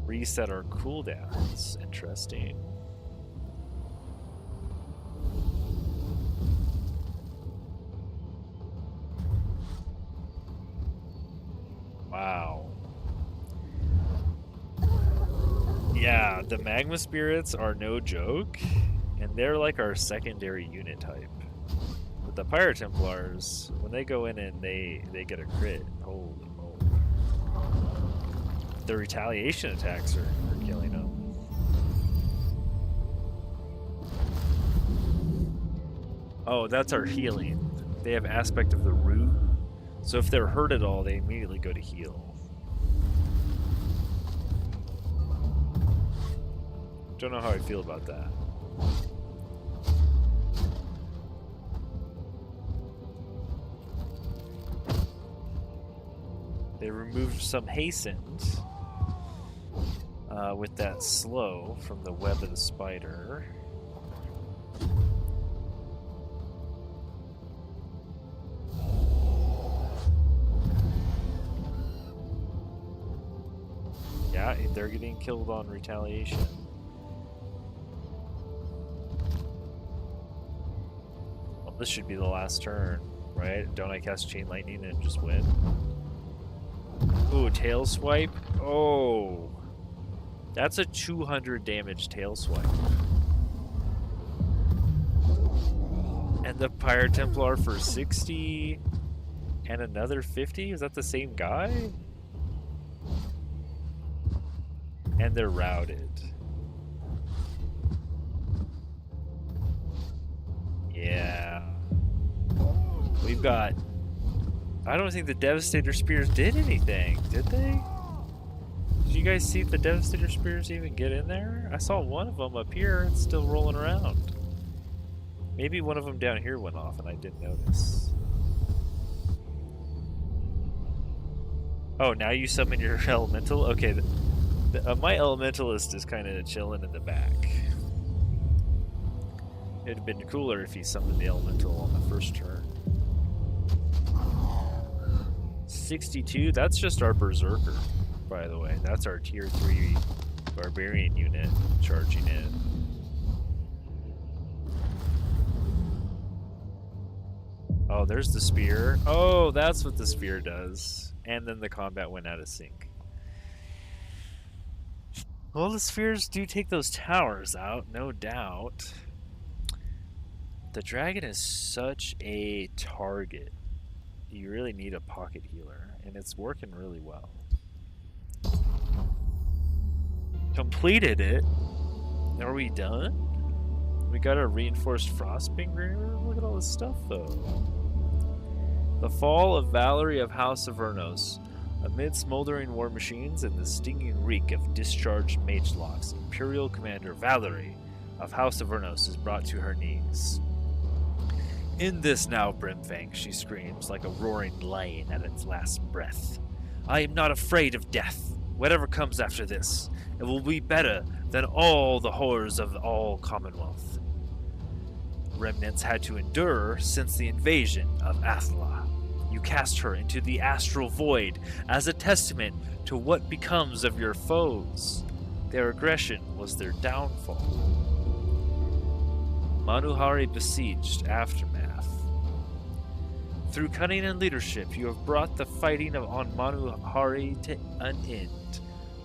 Reset our cooldowns. Interesting. Wow. Yeah, the Magma Spirits are no joke, and they're like our secondary unit type. But the Pyre Templars, when they go in and they get a crit, holy moly. The retaliation attacks are killing them. Oh, that's our healing. They have aspect of the root, so if they're hurt at all, they immediately go to heal. Don't know how I feel about that. They removed some hastened with that slow from the web of the spider. Yeah, they're getting killed on retaliation. Well, this should be the last turn, right? Don't I cast Chain Lightning and just win? Ooh, tail swipe. Oh, that's a 200 damage tail swipe. And the Pyre Templar for 60 and another 50? Is that the same guy? And they're routed. Yeah. We've got... I don't think the Devastator Spears did anything, did they? Did you guys see if the Devastator Spears even get in there? I saw one of them up here. It's still rolling around. Maybe one of them down here went off and I didn't notice. Oh, now you summon your elemental? Okay, my elementalist is kind of chilling in the back. It'd have been cooler if he summoned the elemental on the first turn. 62, that's just our Berserker, by the way. That's our tier 3 barbarian unit charging in. Oh, there's the spear. Oh, that's what the spear does. And then the combat went out of sync. Well, the spheres do take those towers out, no doubt. The dragon is such a target. You really need a pocket healer, and it's working really well. Completed it. Are we done? We got a reinforced frostbringer. Look at all this stuff, though. The fall of Valerie of House of Vernos. Amid smoldering war machines and the stinging reek of discharged magelocks, Imperial Commander Valerie of House of Vernos is brought to her knees. In this now, Brimfang, she screams like a roaring lion at its last breath. I am not afraid of death. Whatever comes after this, it will be better than all the horrors of all Commonwealth. Remnants had to endure since the invasion of Athla. You cast her into the astral void as a testament to what becomes of your foes. Their aggression was their downfall. Manuhari besieged aftermath. Through cunning and leadership, you have brought the fighting on Manuhari to an end.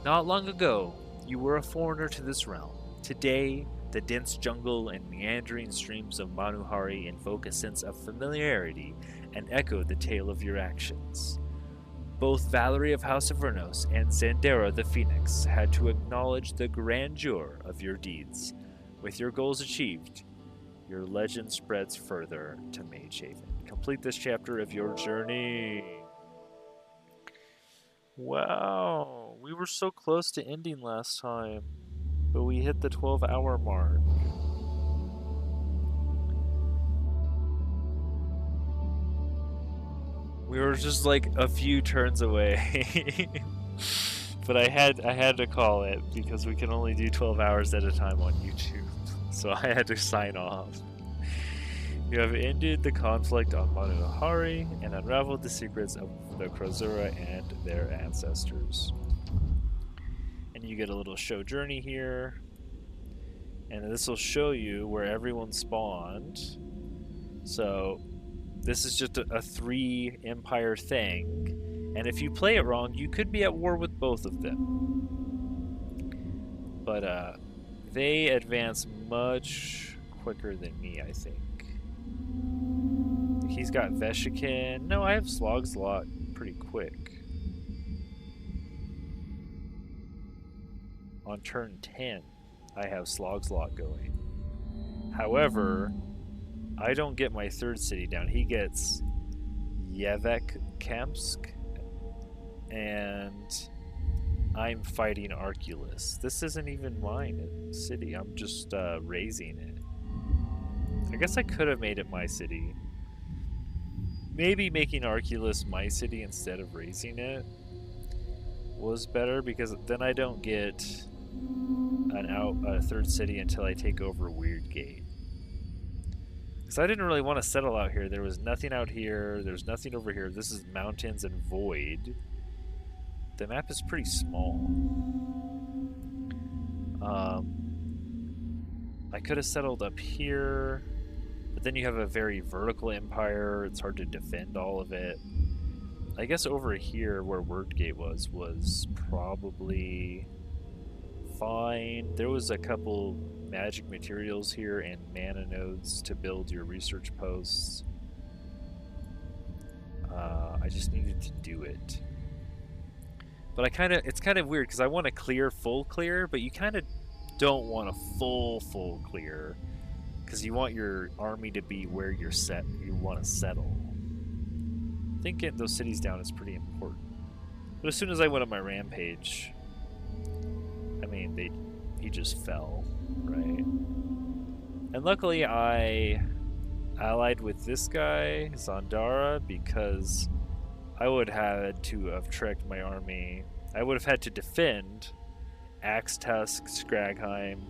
Not long ago, you were a foreigner to this realm. Today, The dense jungle and meandering streams of Manuhari invoke a sense of familiarity and echo the tale of your actions. Both Valerie of House of Vernos and Zandera the Phoenix had to acknowledge the grandeur of your deeds. With your goals achieved, your legend spreads further to Magehaven. Complete this chapter of your journey. Wow, we were so close to ending last time, but we hit the 12-hour mark. We were just like a few turns away. But I had to call it because we can only do 12 hours at a time on YouTube. So I had to sign off. You have ended the conflict on Manuhari and unraveled the secrets of the Krozura and their ancestors. And you get a little show journey here. And this will show you where everyone spawned. So this is just a 3-empire thing. And if you play it wrong, you could be at war with both of them. But they advance much quicker than me, I think. He's got Veshikin. No, I have Slogslot pretty quick. On turn 10, I have Slogslot going. However, I don't get my third city down. He gets Yevekkamsk, and I'm fighting Arculus. This isn't even mine city. I'm just raising it. I guess I could have made it my city. Maybe making Arculus my city instead of raising it was better, because then I don't get a third city until I take over Weirdgate. Because I didn't really want to settle out here. There was nothing out here. There's nothing over here. This is mountains and void. The map is pretty small. I could have settled up here, but then you have a very vertical empire. It's hard to defend all of it. I guess over here where Weirdgate was probably fine. There was a couple magic materials here and mana nodes to build your research posts. I just needed to do it. But it's kind of weird because I want to full clear, but you kind of don't want a full clear because you want your army to be where you want to settle. I think getting those cities down is pretty important. But as soon as I went on my rampage, I mean, he just fell, right? And luckily I allied with this guy, Zandara, because I would have had to have trekked my army. I would have had to defend Axe Tusk, Skragheim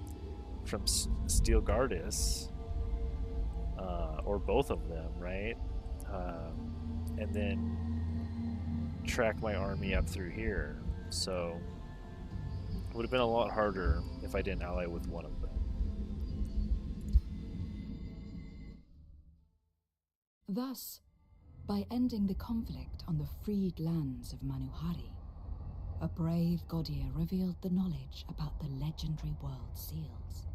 from Stilgardis, or both of them, right? And then track my army up through here. So it would have been a lot harder if I didn't ally with one of them. Thus, by ending the conflict on the freed lands of Manuhari, a brave Godier revealed the knowledge about the legendary world seals.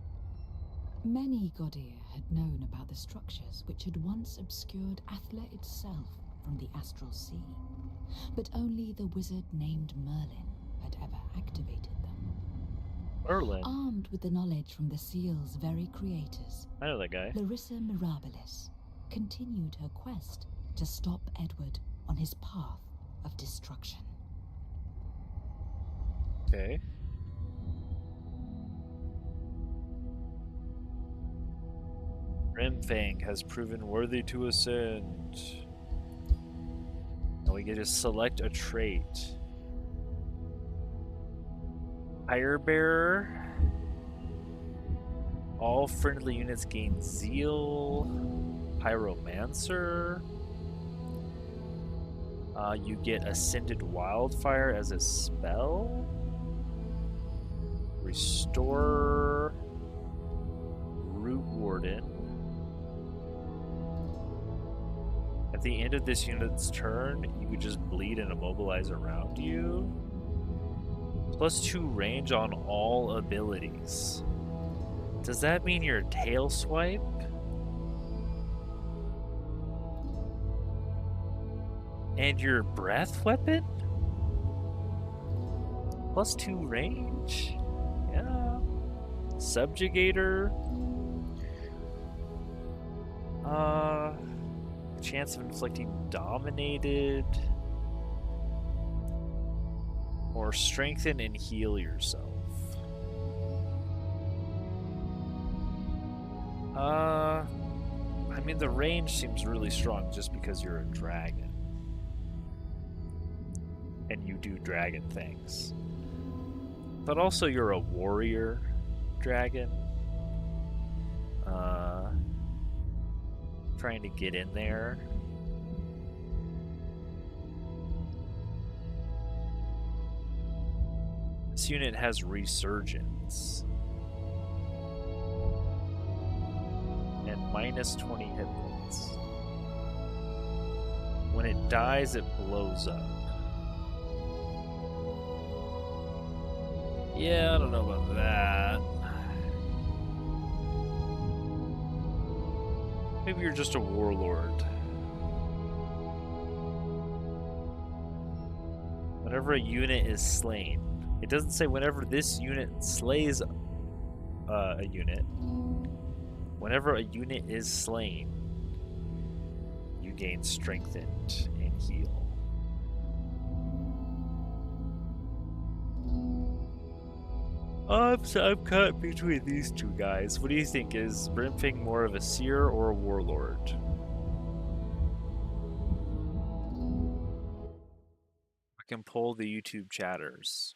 Many Godier had known about the structures which had once obscured Athla itself from the astral sea, but only the wizard named Merlin had ever activated them. Merlin? Armed with the knowledge from the seal's very creators, I know that guy. Larissa Mirabilis continued her quest to stop Edward on his path of destruction. Okay. Rimfang has proven worthy to ascend. And we get to select a trait. Fire Bearer. All friendly units gain zeal. Pyromancer. You get Ascended Wildfire as a spell. Restore. Root Warden. At the end of this unit's turn, you would just bleed and immobilize around you. +2 range on all abilities. Does that mean your tail swipe? And your breath weapon? +2 range? Yeah. Subjugator. Chance of inflicting dominated. Or strengthen and heal yourself. I mean, the range seems really strong just because you're a dragon. And you do dragon things. But also you're a warrior dragon. Trying to get in there. This unit has resurgence. And -20 hit points. When it dies, it blows up. Yeah, I don't know about that. Maybe you're just a warlord. Whenever a unit is slain. It doesn't say whenever this unit slays a unit. Whenever a unit is slain, you gain strengthened and heal. I'm caught between these two guys. What do you think? Is Brimfing more of a seer or a warlord? I can pull the YouTube chatters.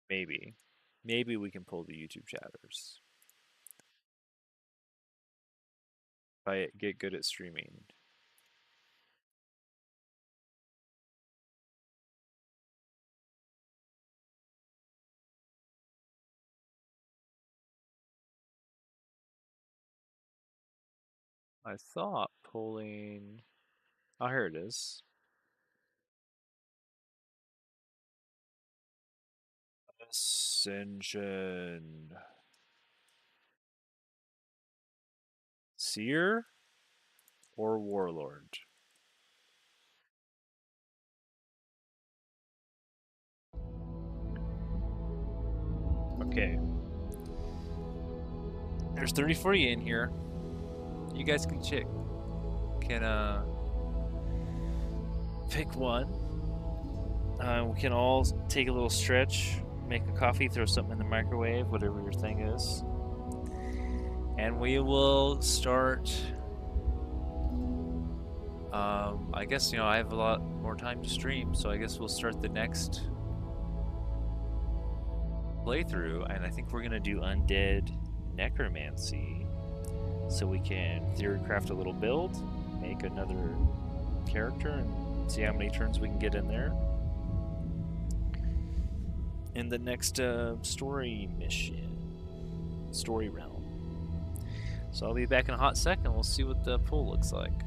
Maybe. Maybe we can pull the YouTube chatters. If I get good at streaming. I thought pulling... Oh, here it is. Ascension. Seer or warlord? Okay. There's 34 in here. You guys can pick one. We can all take a little stretch, make a coffee, throw something in the microwave, whatever your thing is. And we will start. I guess, I have a lot more time to stream, so I guess we'll start the next playthrough. And I think we're going to do undead necromancy. So we can theorycraft a little build, make another character, and see how many turns we can get in there. In the next story realm. So I'll be back in a hot second. We'll see what the pool looks like.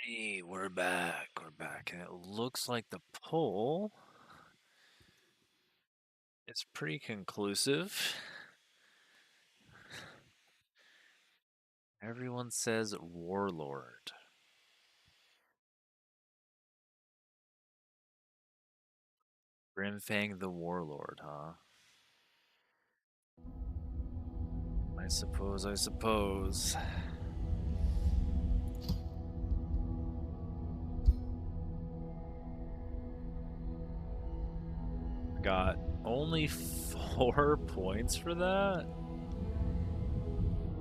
Hey, we're back. We're back. And it looks like the poll is pretty conclusive. Everyone says Warlord. Grimfang the Warlord, huh? I suppose. Got only 4 points for that?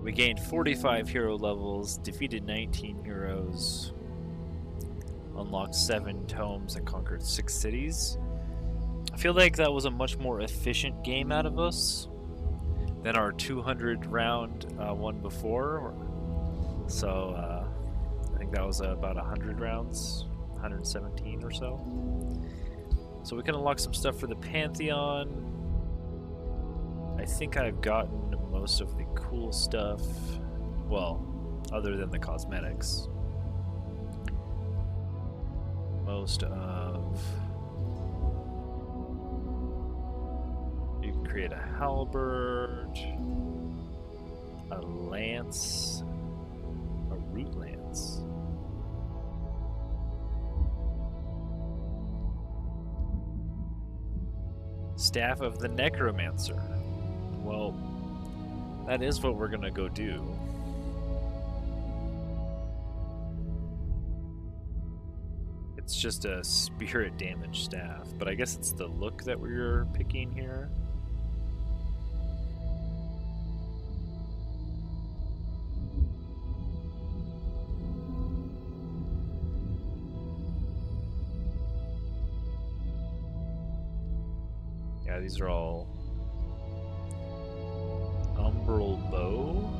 We gained 45 hero levels, defeated 19 heroes, unlocked 7 tomes, and conquered 6 cities. I feel like that was a much more efficient game out of us than our 200 round one before. So I think that was about 100 rounds, 117 or so. So we can unlock some stuff for the Pantheon. I think I've gotten most of the cool stuff. Well, other than the cosmetics. Most of... You can create a halberd, a lance, a root lance. Staff of the Necromancer. Well, that is what we're gonna go do. It's just a spirit damage staff, but I guess it's the look that we're picking here. Yeah, these are all umbral bow.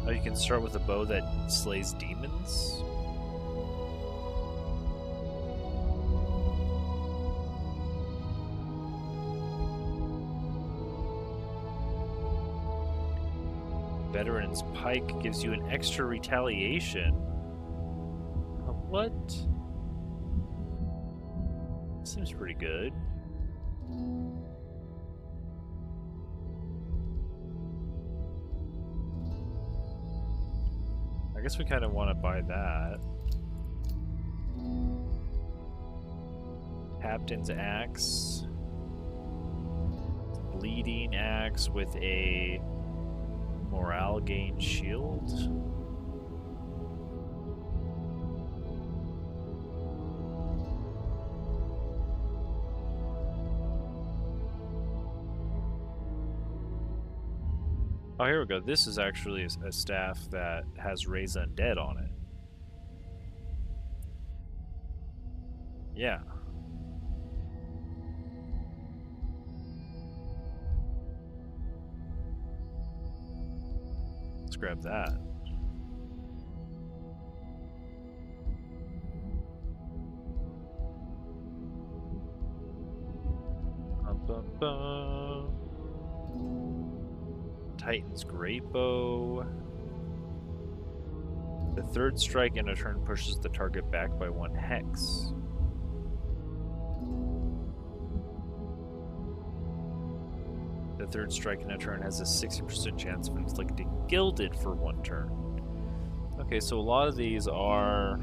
Oh, you can start with a bow that slays demons. Veteran's Pike gives you an extra retaliation. What? Seems pretty good. I guess we kind of want to buy that. Captain's Axe. Bleeding Axe with a morale gain shield. Oh, here we go. This is actually a staff that has Raise Undead on it. Yeah. Let's grab that. Titan's Great Bow. The third strike in a turn pushes the target back by 1 hex. The third strike in a turn has a 60% chance of inflicting Gilded for 1 turn. Okay, so a lot of these are...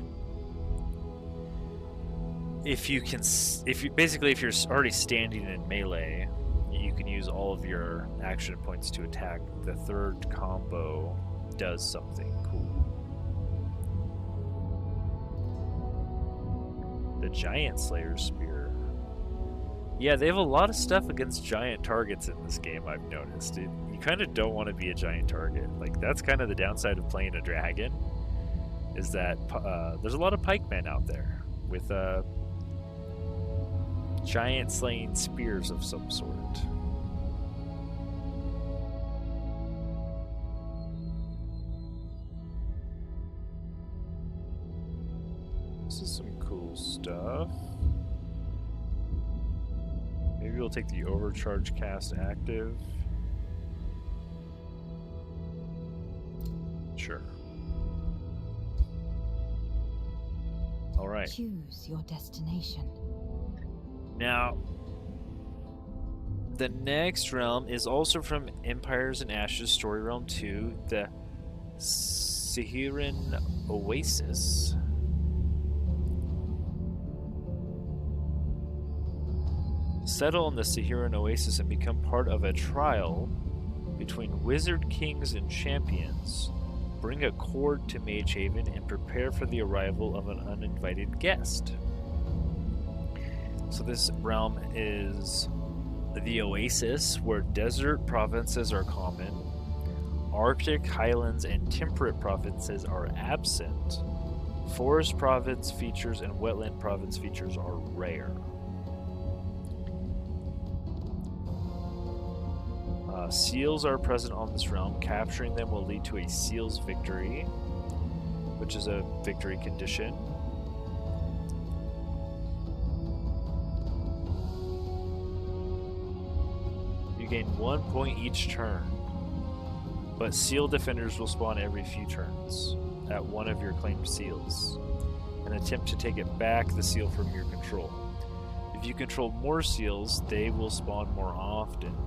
If you're already standing in melee, you can use all of your action points to attack. The third combo does something cool. The Giant Slayer Spear. Yeah, they have a lot of stuff against giant targets in this game, I've noticed. You kind of don't want to be a giant target. Like, that's kind of the downside of playing a dragon, is that there's a lot of pikemen out there with giant slaying spears of some sort. This is some cool stuff. Maybe we'll take the overcharge cast active. Sure. All right. Choose your destination. Now, the next realm is also from Empires and Ashes Story Realm 2, the Sihiran Oasis. Settle in the Sihiran Oasis and become part of a trial between wizard kings and champions. Bring a cord to Mage Haven and prepare for the arrival of an uninvited guest. So this realm is the Oasis, where desert provinces are common, Arctic, highlands, and temperate provinces are absent. Forest province features and wetland province features are rare. Seals are present on this realm. Capturing them will lead to a seals victory, which is a victory condition. You gain 1 point each turn, but seal defenders will spawn every few turns at one of your claimed seals and attempt to take it back the seal from your control. If you control more seals, they will spawn more often.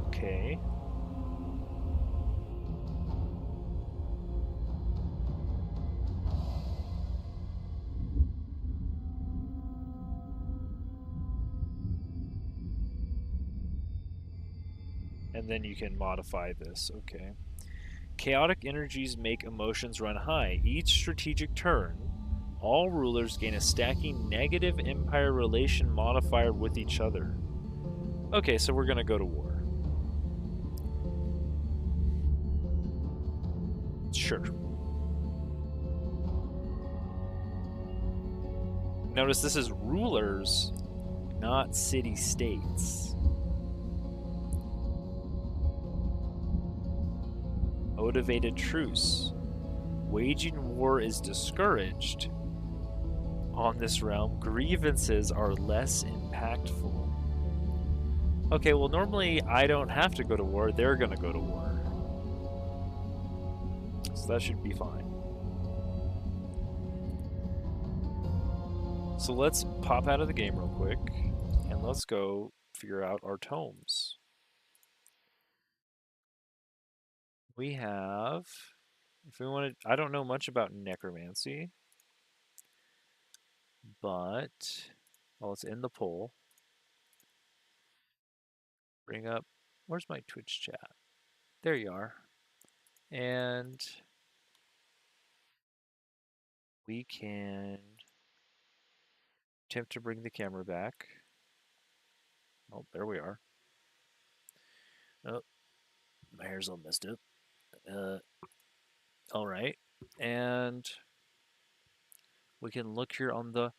Okay. And then you can modify this. Okay. Chaotic energies make emotions run high. Each strategic turn, all rulers gain a stacking negative empire relation modifier with each other. Okay, so we're going to go to war. Sure. Notice this is rulers, not city-states. Motivated truce. Waging war is discouraged. On this realm, grievances are less impactful. Okay, well, normally I don't have to go to war. They're going to go to war. So that should be fine. So let's pop out of the game real quick, and let's go figure out our tomes. We have, if we want to, I don't know much about necromancy, but, well, it's in the poll. Bring up, where's my Twitch chat? There you are. And we can attempt to bring the camera back. Oh, there we are. Oh, my hair's all messed up. All right. And we can look here on the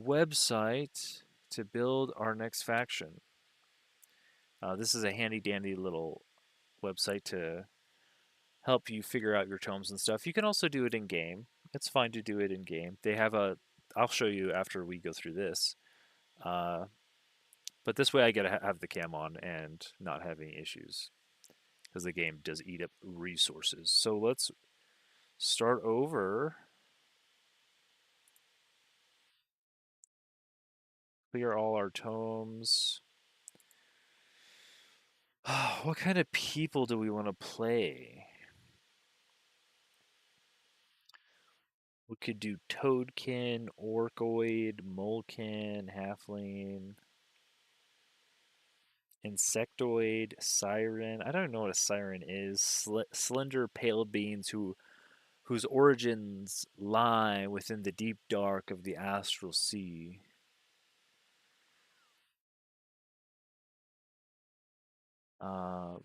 website to build our next faction. This is a handy dandy little website to help you figure out your tomes and stuff. You can also do it in game. It's fine to do it in game. They have a, I'll show you after we go through this. But this way I get to have the cam on and not have any issues, because the game does eat up resources. So let's start over. Clear all our tomes. What kind of people do we want to play? We could do Toadkin, Orcoid, Molcan, Halfling, Insectoid, Siren. I don't know what a Siren is. Slender pale beings whose origins lie within the deep dark of the astral sea. Uh,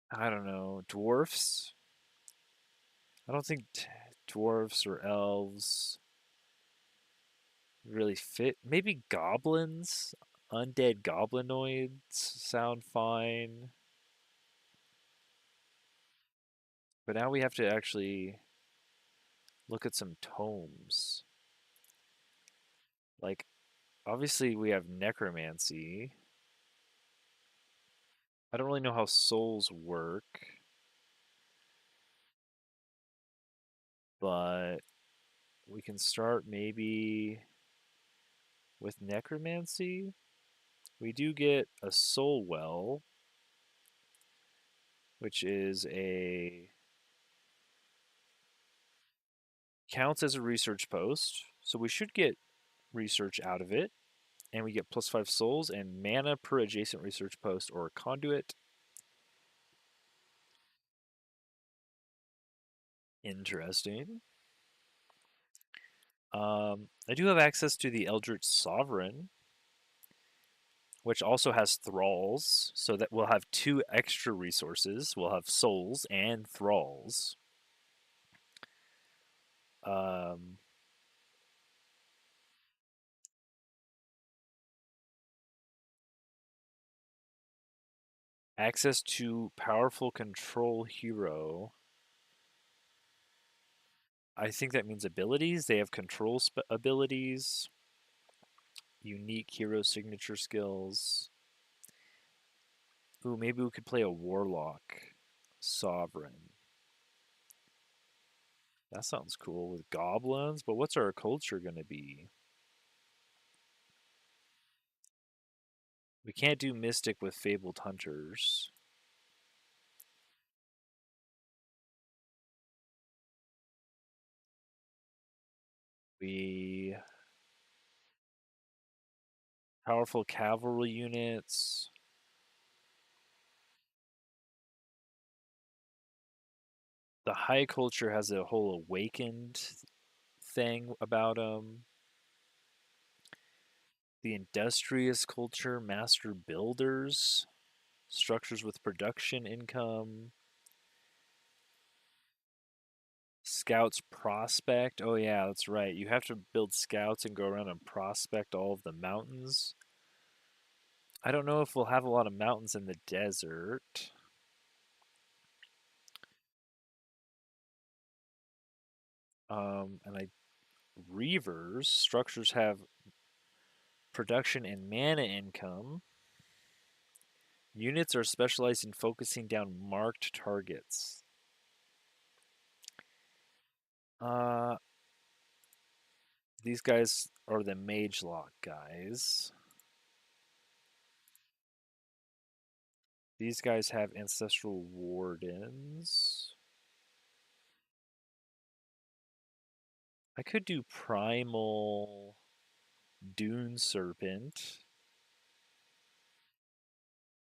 I don't know. Dwarfs? I don't think dwarfs or elves really fit. Maybe goblins? Undead goblinoids sound fine. But now we have to actually look at some tomes. Like, obviously we have necromancy. I don't really know how souls work, but we can start maybe with necromancy. We do get a soul well, which is a counts as a research post. So we should get research out of it. And we get +5 souls and mana per adjacent research post or conduit. Interesting. I do have access to the Eldritch Sovereign, which also has thralls, so that we'll have 2 extra resources. We'll have souls and thralls. Um, access to powerful control hero. I think that means abilities. They have control abilities, unique hero signature skills. Ooh, maybe we could play a warlock sovereign. That sounds cool with goblins, but what's our culture going to be? We can't do mystic with fabled hunters. We powerful cavalry units. The high culture has a whole awakened thing about them. The industrious culture, master builders, structures with production income. Scouts prospect. Oh yeah, that's right. You have to build scouts and go around and prospect all of the mountains. I don't know if we'll have a lot of mountains in the desert. And I Reavers structures have production and mana income. Units are specialized in focusing down marked targets. Uh, these guys are the mage lock guys. These guys have ancestral wardens. I could do primal dune serpent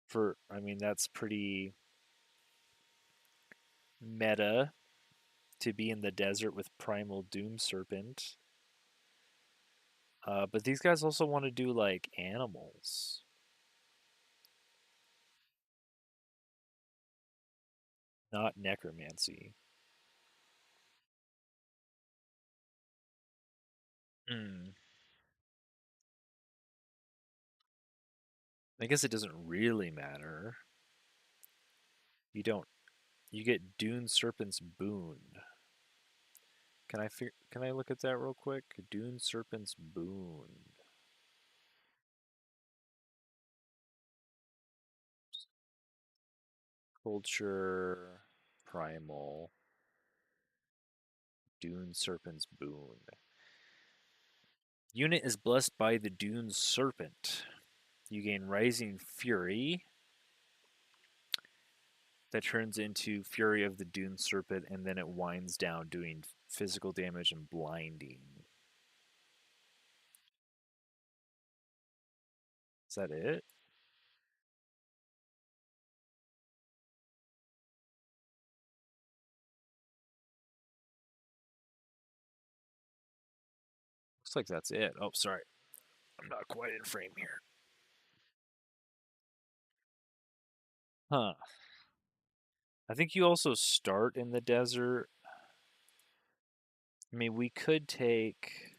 for, I mean, that's pretty meta to be in the desert with primal doom serpent. But these guys also want to do like animals. Not necromancy. Mm. I guess it doesn't really matter. You don't. You get Dune Serpent's boon. Can I look at that real quick? Dune Serpent's boon. Culture primal. Dune Serpent's boon. Unit is blessed by the Dune Serpent. You gain Rising Fury. That turns into Fury of the Dune Serpent, and then it winds down, doing physical damage and blinding. Is that it? Looks like that's it. Oh, sorry. I'm not quite in frame here. Huh. I think you also start in the desert. I mean, we could take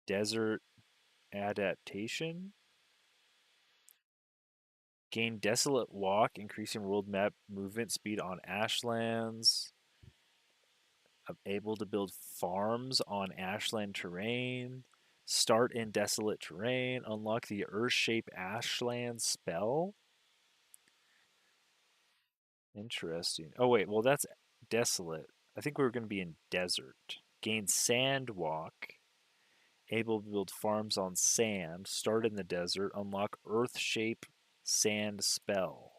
desert adaptation. Gain desolate walk, increasing world map movement speed on ashlands. Able to build farms on ashland terrain. Start in desolate terrain. Unlock the earth shape ashland spell. Interesting. Oh wait, well that's desolate. I think we were going to be in desert. Gain sand walk. Able to build farms on sand. Start in the desert. Unlock earth shape sand spell.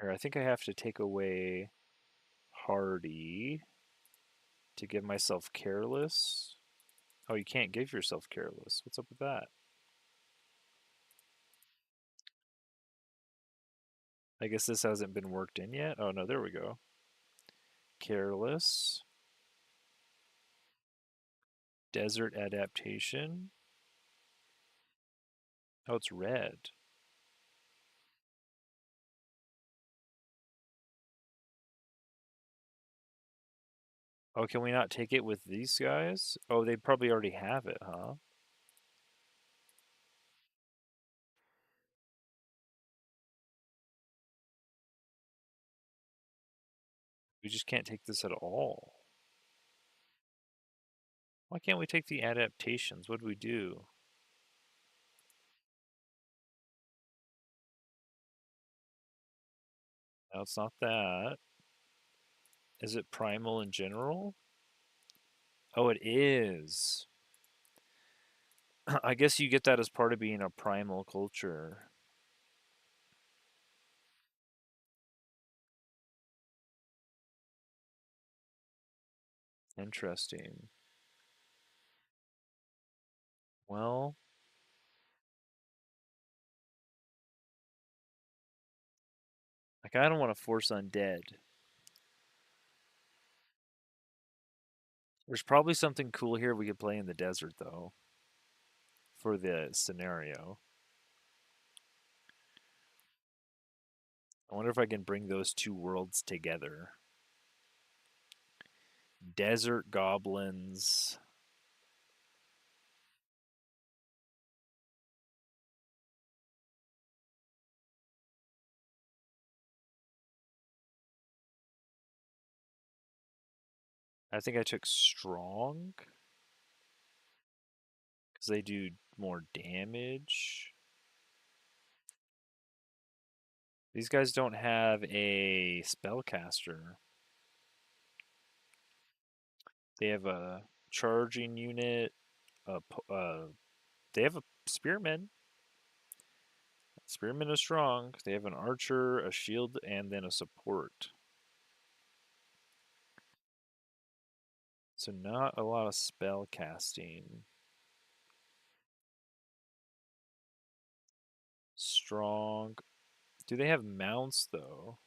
Or I think I have to take away hardy to give myself careless. Oh, you can't give yourself careless. What's up with that? I guess this hasn't been worked in yet. Oh no, there we go. Careless. Desert adaptation. Oh, it's red. Oh, can we not take it with these guys? Oh, they probably already have it, huh? We just can't take this at all. Why can't we take the adaptations? What do we do? No, it's not that. Is it primal in general? Oh, it is. I guess you get that as part of being a primal culture. Interesting. Well, like I don't want to force undead. There's probably something cool here we could play in the desert though for the scenario. I wonder if I can bring those two worlds together. Desert goblins. I think I took strong because they do more damage. These guys don't have a spellcaster. They have a charging unit. They have a spearman. Spearman is strong. They have an archer, a shield, and then a support. So not a lot of spell casting. Strong. Do they have mounts though?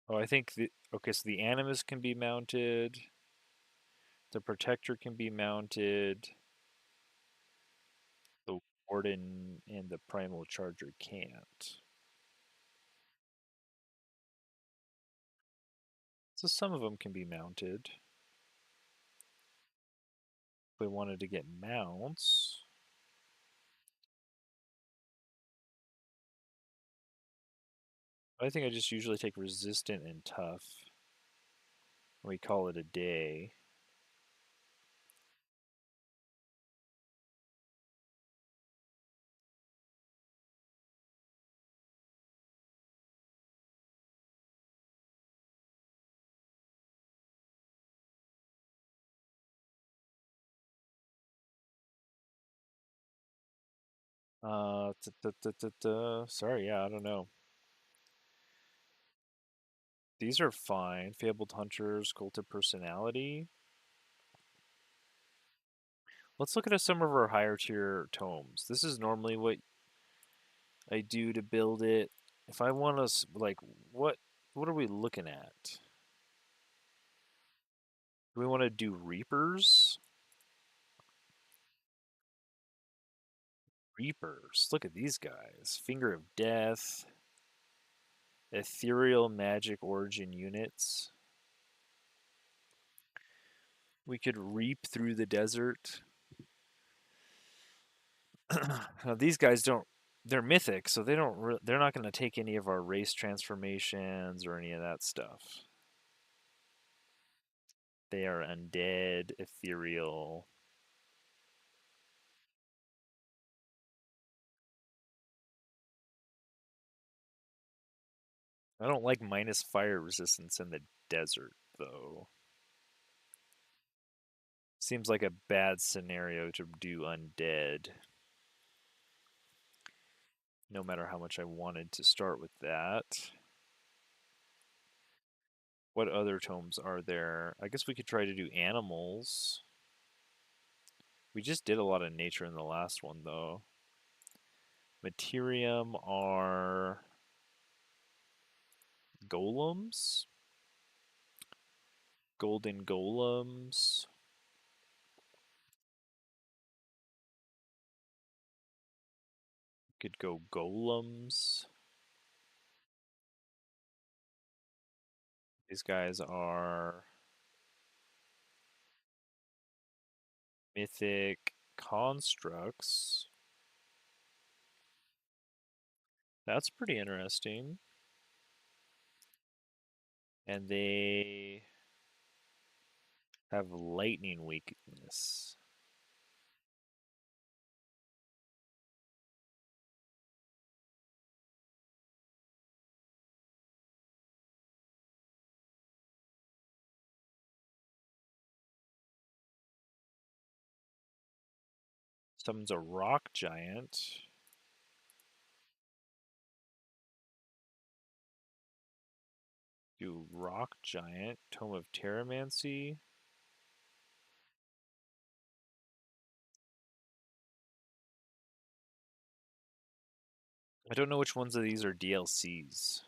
Oh, I think the okay. So the animus can be mounted. The protector can be mounted. The warden and the primal charger can't. So some of them can be mounted. If we wanted to get mounts, I think I just usually take resistant and tough. We call it a day. Sorry, yeah, I don't know. These are fine. Fabled Hunters, Cult of Personality. Let's look at some of our higher tier tomes. This is normally what I do to build it. If I want to, like, what are we looking at? Do we want to do Reapers? Reapers. Look at these guys. Finger of Death. Ethereal Magic Origin units. We could reap through the desert. Now, these guys don't. They're mythic, so they don't. They're not going to take any of our race transformations or any of that stuff. They are undead, ethereal. I don't like minus fire resistance in the desert, though. Seems like a bad scenario to do undead. No matter how much I wanted to start with that. What other tomes are there? I guess we could try to do animals. We just did a lot of nature in the last one, though. Materium are golems? Golden golems. Could go golems. These guys are mythic constructs. That's pretty interesting. And they have lightning weakness. Summons a rock giant. Do rock giant. Tome of Terramancy. I don't know which ones of these are DLCs.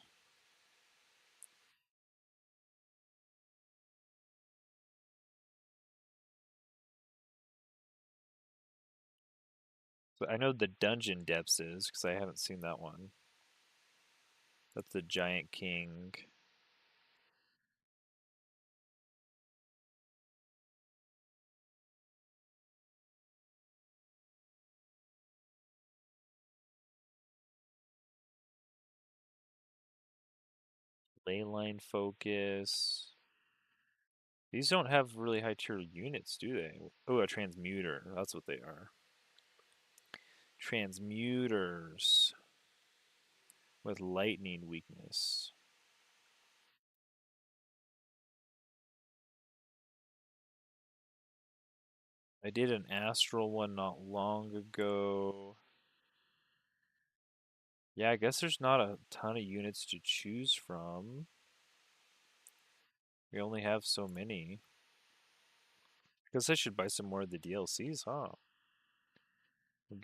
So I know the Dungeon Depths is, because I haven't seen that one. That's the Giant King. Leyline Focus. These don't have really high tier units, do they? Oh, a Transmuter. That's what they are. Transmuters with lightning weakness. I did an astral one not long ago. Yeah, I guess there's not a ton of units to choose from. We only have so many. I guess I should buy some more of the DLCs, huh?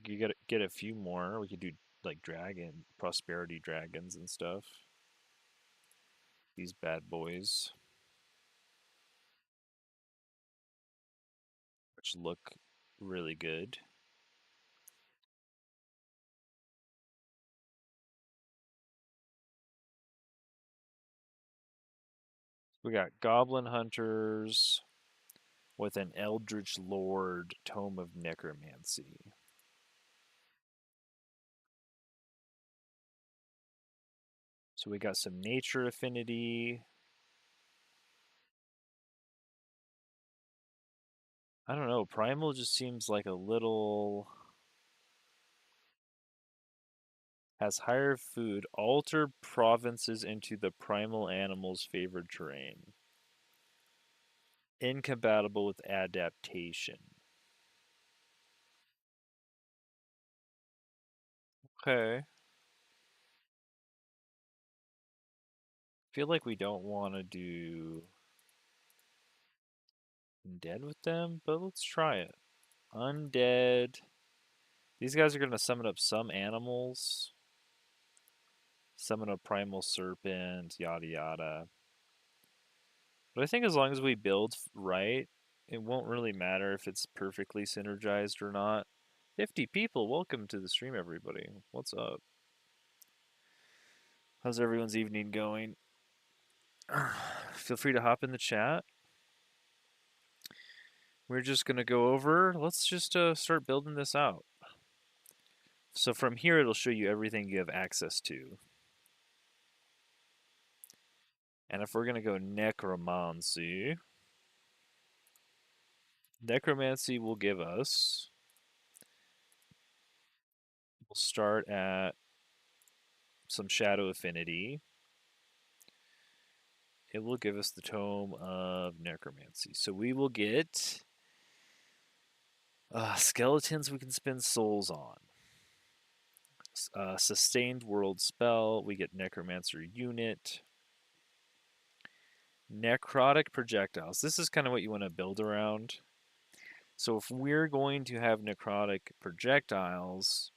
You gotta get a few more. We could do like dragon, prosperity dragons and stuff. These bad boys, which look really good. We got goblin hunters with an eldritch lord tome of necromancy. So we got some nature affinity. I don't know. Primal just seems like a little. Has higher food. Alter provinces into the primal animal's favored terrain. Incompatible with adaptation. Okay. Feel like we don't want to do undead with them, but let's try it. Undead. These guys are going to summon up some animals. Summon a primal serpent, yada yada. But I think as long as we build right, it won't really matter if it's perfectly synergized or not. 50 people, welcome to the stream, everybody. What's up? How's everyone's evening going? Feel free to hop in the chat. We're just going to go over, let's just start building this out. So from here, it'll show you everything you have access to. And if we're going to go necromancy, necromancy will give us. We'll start at some shadow affinity. It will give us the tome of necromancy. So we will get skeletons we can spend souls on. Sustained world spell. We get necromancer unit. Necrotic projectiles. This is kind of what you want to build around. So if we're going to have necrotic projectiles,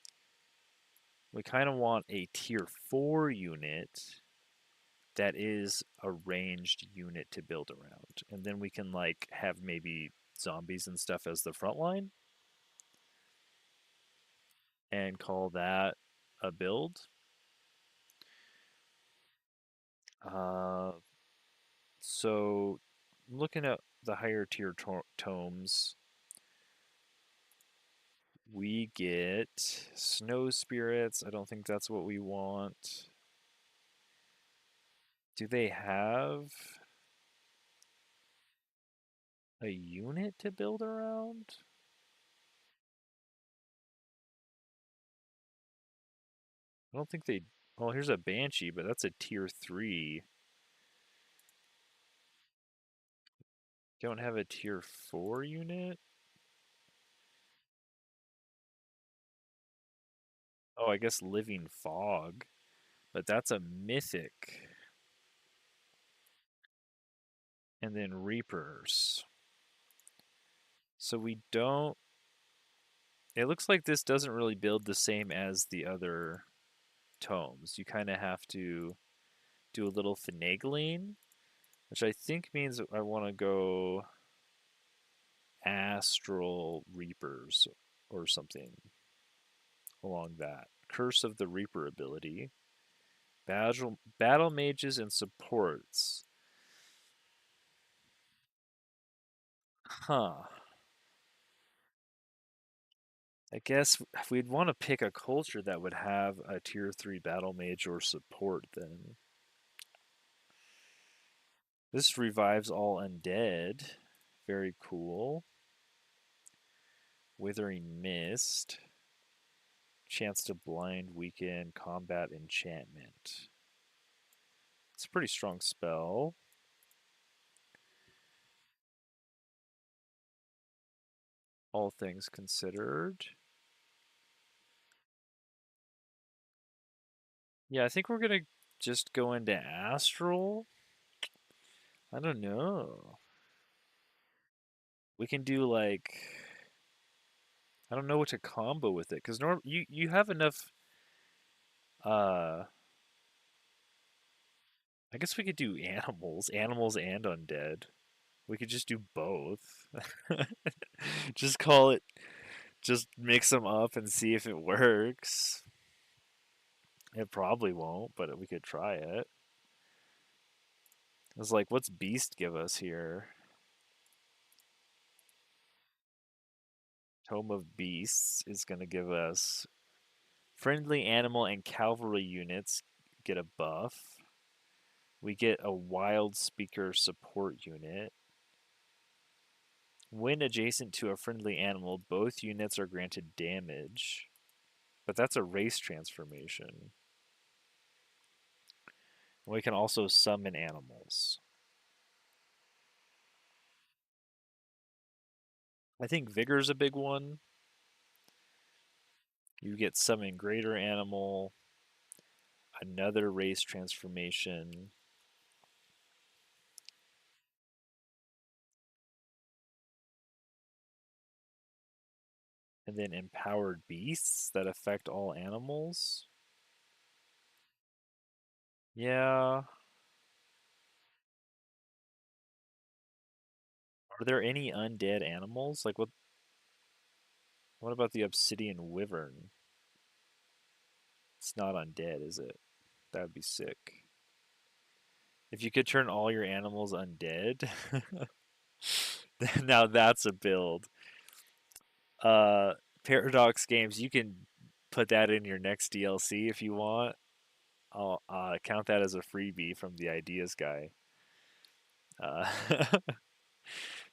we kind of want a tier 4 unit that is a ranged unit to build around. And then we can like have maybe zombies and stuff as the front line and call that a build. Uh, so looking at the higher tier tomes, we get snow spirits. I don't think that's what we want. Do they have a unit to build around? I don't think they. Well, here's a banshee, but that's a tier 3. Don't have a tier 4 unit? Oh, I guess living fog, but that's a mythic. And then reapers. So we don't. It looks like this doesn't really build the same as the other tomes. You kind of have to do a little finagling, which I think means I want to go astral reapers or something along that. Curse of the Reaper ability. Battle mages and supports. Huh. I guess we'd want to pick a culture that would have a tier 3 battle mage or support then. This revives all undead. Very cool. Withering Mist. Chance to blind, weaken, combat, enchantment. It's a pretty strong spell. All things considered. Yeah, I think we're going to just go into Astral. I don't know. We can do like I don't know what to combo with it because you have enough. Uh, I guess we could do animals and undead. We could just do both. Just call it. Just mix them up and see if it works. It probably won't, but we could try it. It's like, what's Beast give us here? Tome of Beasts is going to give us friendly animal and cavalry units get a buff. We get a wild speaker support unit. When adjacent to a friendly animal, both units are granted damage. But that's a race transformation. We can also summon animals. I think Vigor's a big one. You get summon greater animal, another race transformation, and then empowered beasts that affect all animals. Yeah. Are there any undead animals? Like what about the obsidian wyvern? It's not undead, is it? That would be sick. If you could turn all your animals undead, now that's a build. Uh, Paradox Games, you can put that in your next DLC if you want. I'll count that as a freebie from the ideas guy. Uh,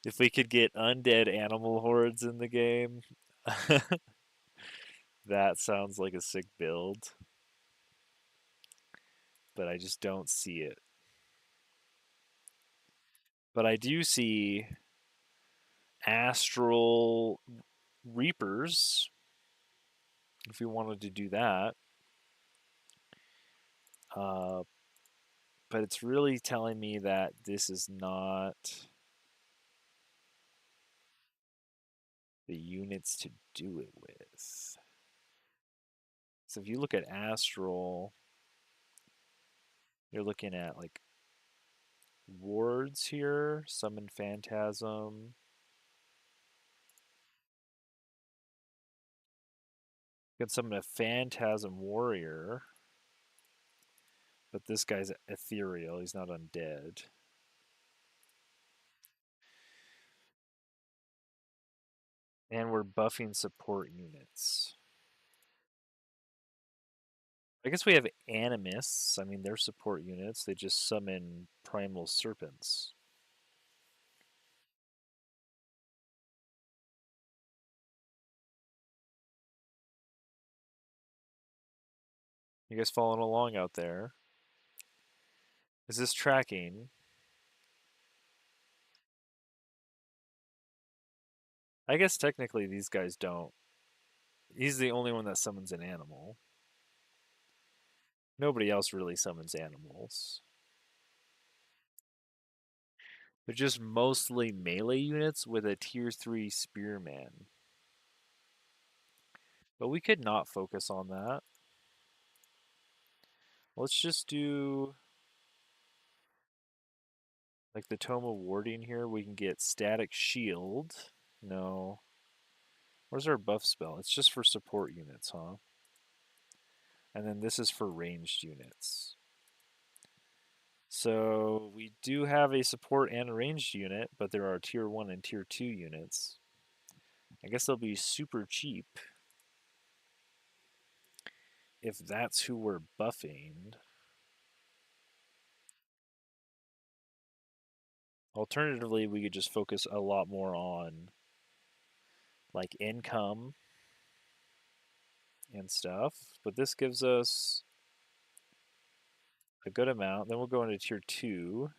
If we could get undead animal hordes in the game, that sounds like a sick build, but I just don't see it. But I do see astral reapers if we wanted to do that. Uh, but it's really telling me that this is not the units to do it with. So if you look at astral, you're looking at like wards here, summon phantasm. You can summon a phantasm warrior, but this guy's ethereal. He's not undead. And we're buffing support units. I guess we have animists. I mean, they're support units. They just summon primal serpents. You guys following along out there? Is this tracking? I guess technically these guys don't. He's the only one that summons an animal. Nobody else really summons animals. They're just mostly melee units with a tier 3 spearman. But we could not focus on that. Let's just do like the Tome of Warding here. We can get static shield. No. Where's our buff spell? It's just for support units, huh? And then this is for ranged units. So we do have a support and a ranged unit, but there are tier 1 and tier 2 units. I guess they'll be super cheap if that's who we're buffing. Alternatively, we could just focus a lot more on like income and stuff, but this gives us a good amount. Then we'll go into tier 2,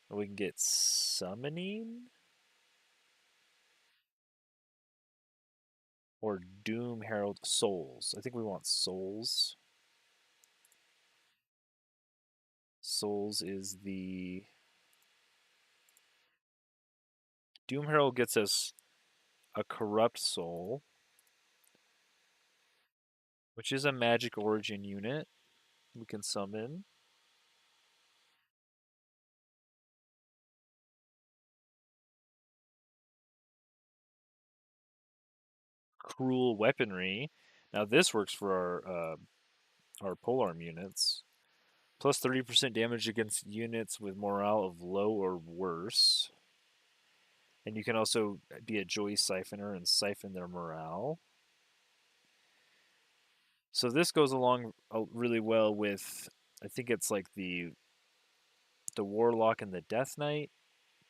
and we can get summoning or Doom Herald souls. I think we want souls. Souls is the Doom Herald gets us a corrupt soul, which is a magic origin unit we can summon. Cruel weaponry. Now this works for our polearm units. Plus 30% damage against units with morale of low or worse. And you can also be a joy siphoner and siphon their morale. So this goes along really well with, I think it's like the Warlock and the Death Knight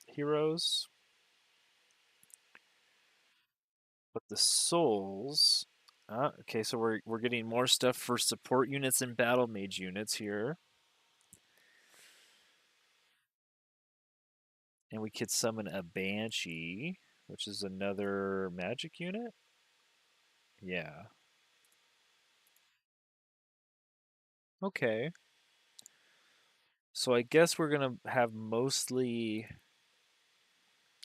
heroes. But the souls, okay, so we're getting more stuff for support units and battle mage units here. And we could summon a Banshee, which is another magic unit. Yeah. Okay. So I guess we're gonna have mostly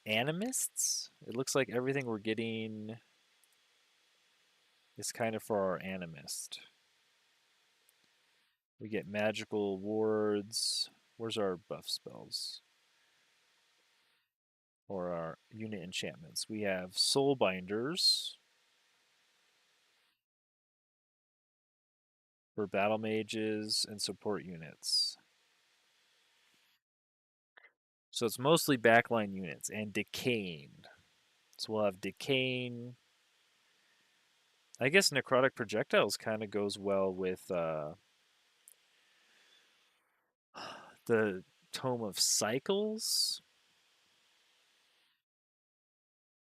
animists. It looks like everything we're getting is kind of for our animist. We get magical wards. Where's our buff spells? Or our unit enchantments. We have soul binders for battle mages and support units. So it's mostly backline units and decaying. So we'll have decaying. I guess necrotic projectiles kind of goes well with the Tome of Cycles.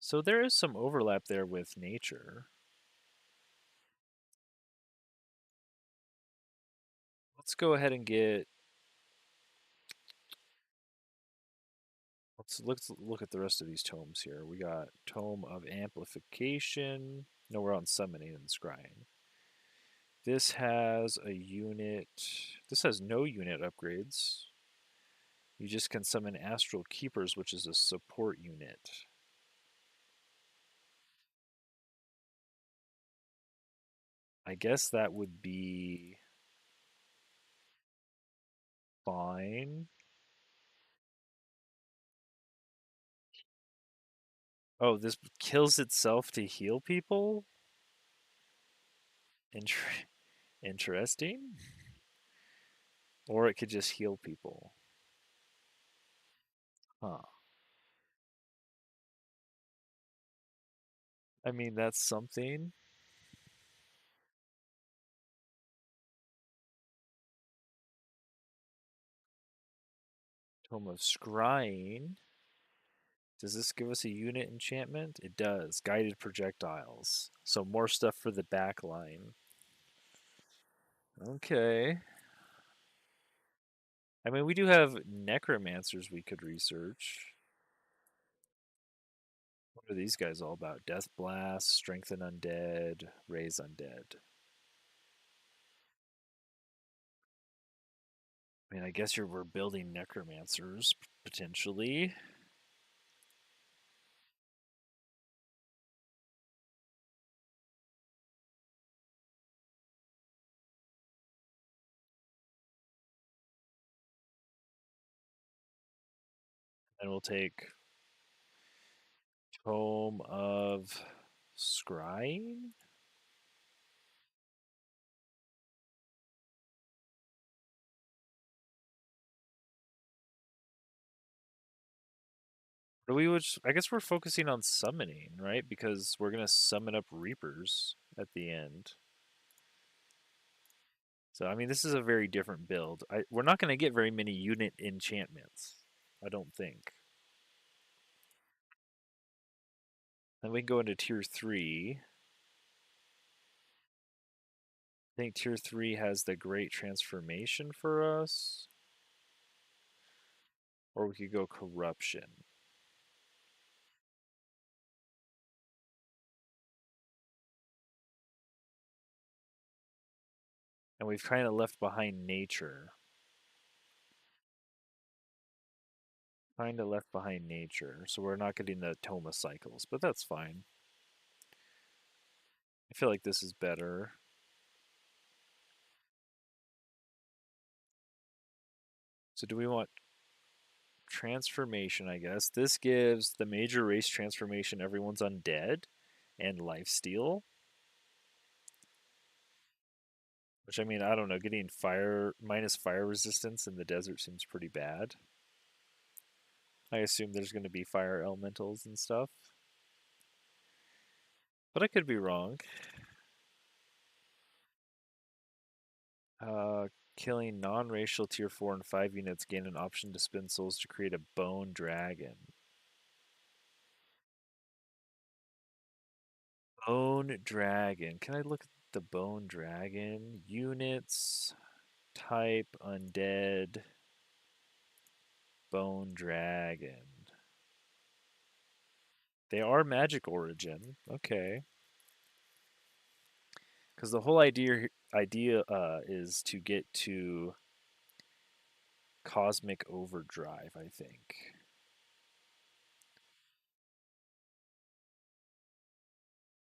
So there is some overlap there with nature. Let's go ahead and get. Let's look at the rest of these tomes here. We got Tome of Amplification. No, we're on Summoning and Scrying. This has a unit. This has no unit upgrades. You just can summon Astral Keepers, which is a support unit. I guess that would be fine. Oh, this kills itself to heal people? Inter- Interesting. Or it could just heal people. Huh. I mean, that's something. Tome of Scrying. Does this give us a unit enchantment? It does. Guided projectiles. So more stuff for the back line. Okay. I mean, we do have necromancers we could research. What are these guys all about? Death Blast, Strengthen Undead, Raise Undead. I mean, I guess we're building necromancers, potentially. And we'll take Tome of Scrying? Or we would, I guess we're focusing on summoning, right? Because we're going to summon up Reapers at the end. So, I mean, this is a very different build. We're not going to get very many unit enchantments, I don't think. Then we can go into Tier 3. I think Tier 3 has the Great Transformation for us. Or we could go Corruption. And we've kind of left behind Nature. Kind of left behind Nature. So we're not getting the Toma cycles, but that's fine. I feel like this is better. So do we want transformation, I guess? This gives the major race transformation everyone's undead and lifesteal. Which, I mean, I don't know, getting minus fire resistance in the desert seems pretty bad. I assume there's going to be fire elementals and stuff. But I could be wrong. Uh, Killing non-racial tier 4 and 5 units gain an option to spend souls to create a bone dragon. Bone dragon. Can I look at the bone dragon? Units, type, undead, bone dragon. They are magic origin. Okay. Because the whole idea is to get to cosmic overdrive, I think.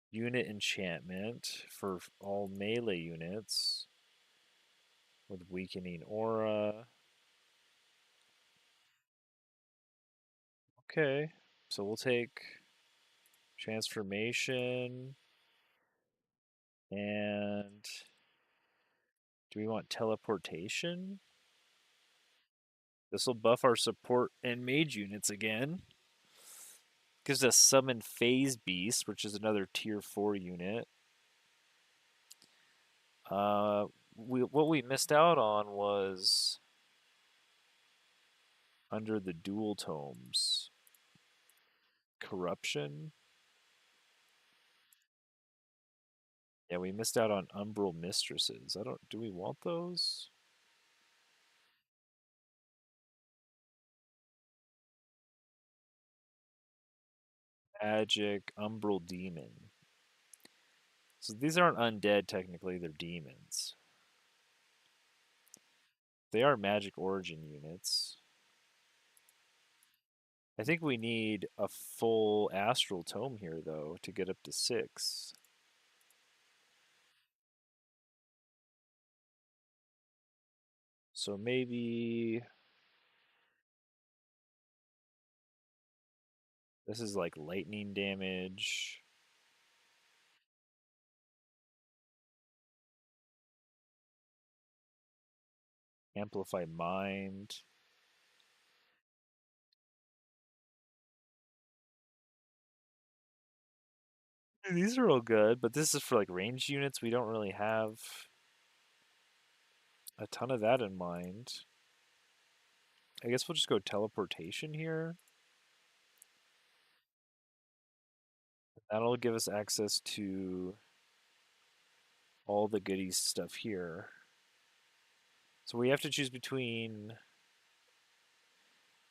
Unit enchantment for all melee units with weakening aura. Okay, so we'll take transformation and do we want teleportation? This will buff our support and mage units again. Gives us summon phase beast, which is another tier 4 unit. What we missed out on was under the dual tomes. Corruption. Yeah, we missed out on Umbral Mistresses. I don't. Do we want those? Magic Umbral Demon. So these aren't undead technically, they're demons. They are magic origin units. I think we need a full astral tome here though to get up to 6. So maybe this is like lightning damage. Amplify mind. These are all good, but this is for like ranged units. We don't really have a ton of that in mind. I guess we'll just go teleportation here. That'll give us access to all the goodies stuff here. So we have to choose between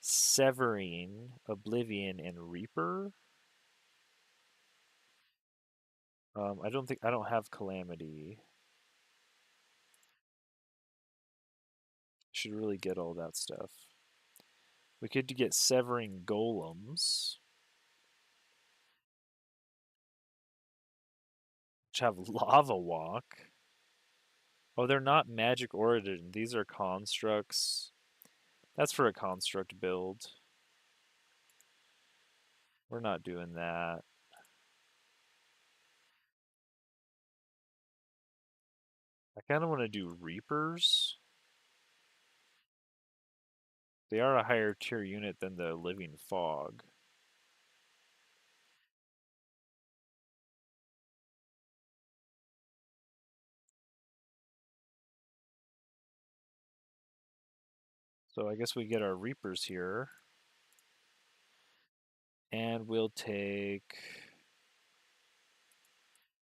Severing, Oblivion, and Reaper. I don't have Calamity. Should really get all that stuff. We could get Severing Golems, which have Lava Walk. Oh, they're not magic origin. These are constructs. That's for a construct build. We're not doing that. I kind of want to do Reapers. They are a higher tier unit than the Living Fog. So I guess we get our Reapers here. And we'll take...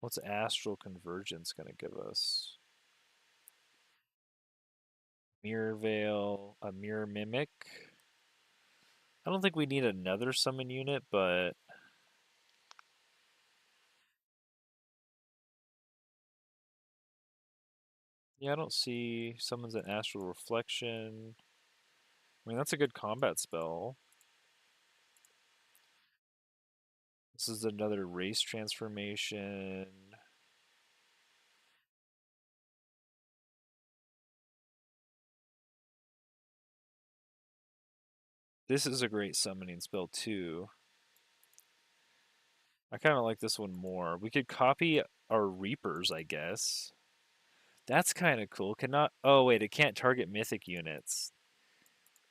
What's Astral Convergence going to give us? Mirror Veil, a Mirror Mimic. I don't think we need another summon unit, but... Yeah, I don't see summons an Astral Reflection. I mean, that's a good combat spell. This is another race transformation. This is a great summoning spell too. I kind of like this one more. We could copy our Reapers, I guess. That's kind of cool. Cannot. Oh wait, it can't target mythic units.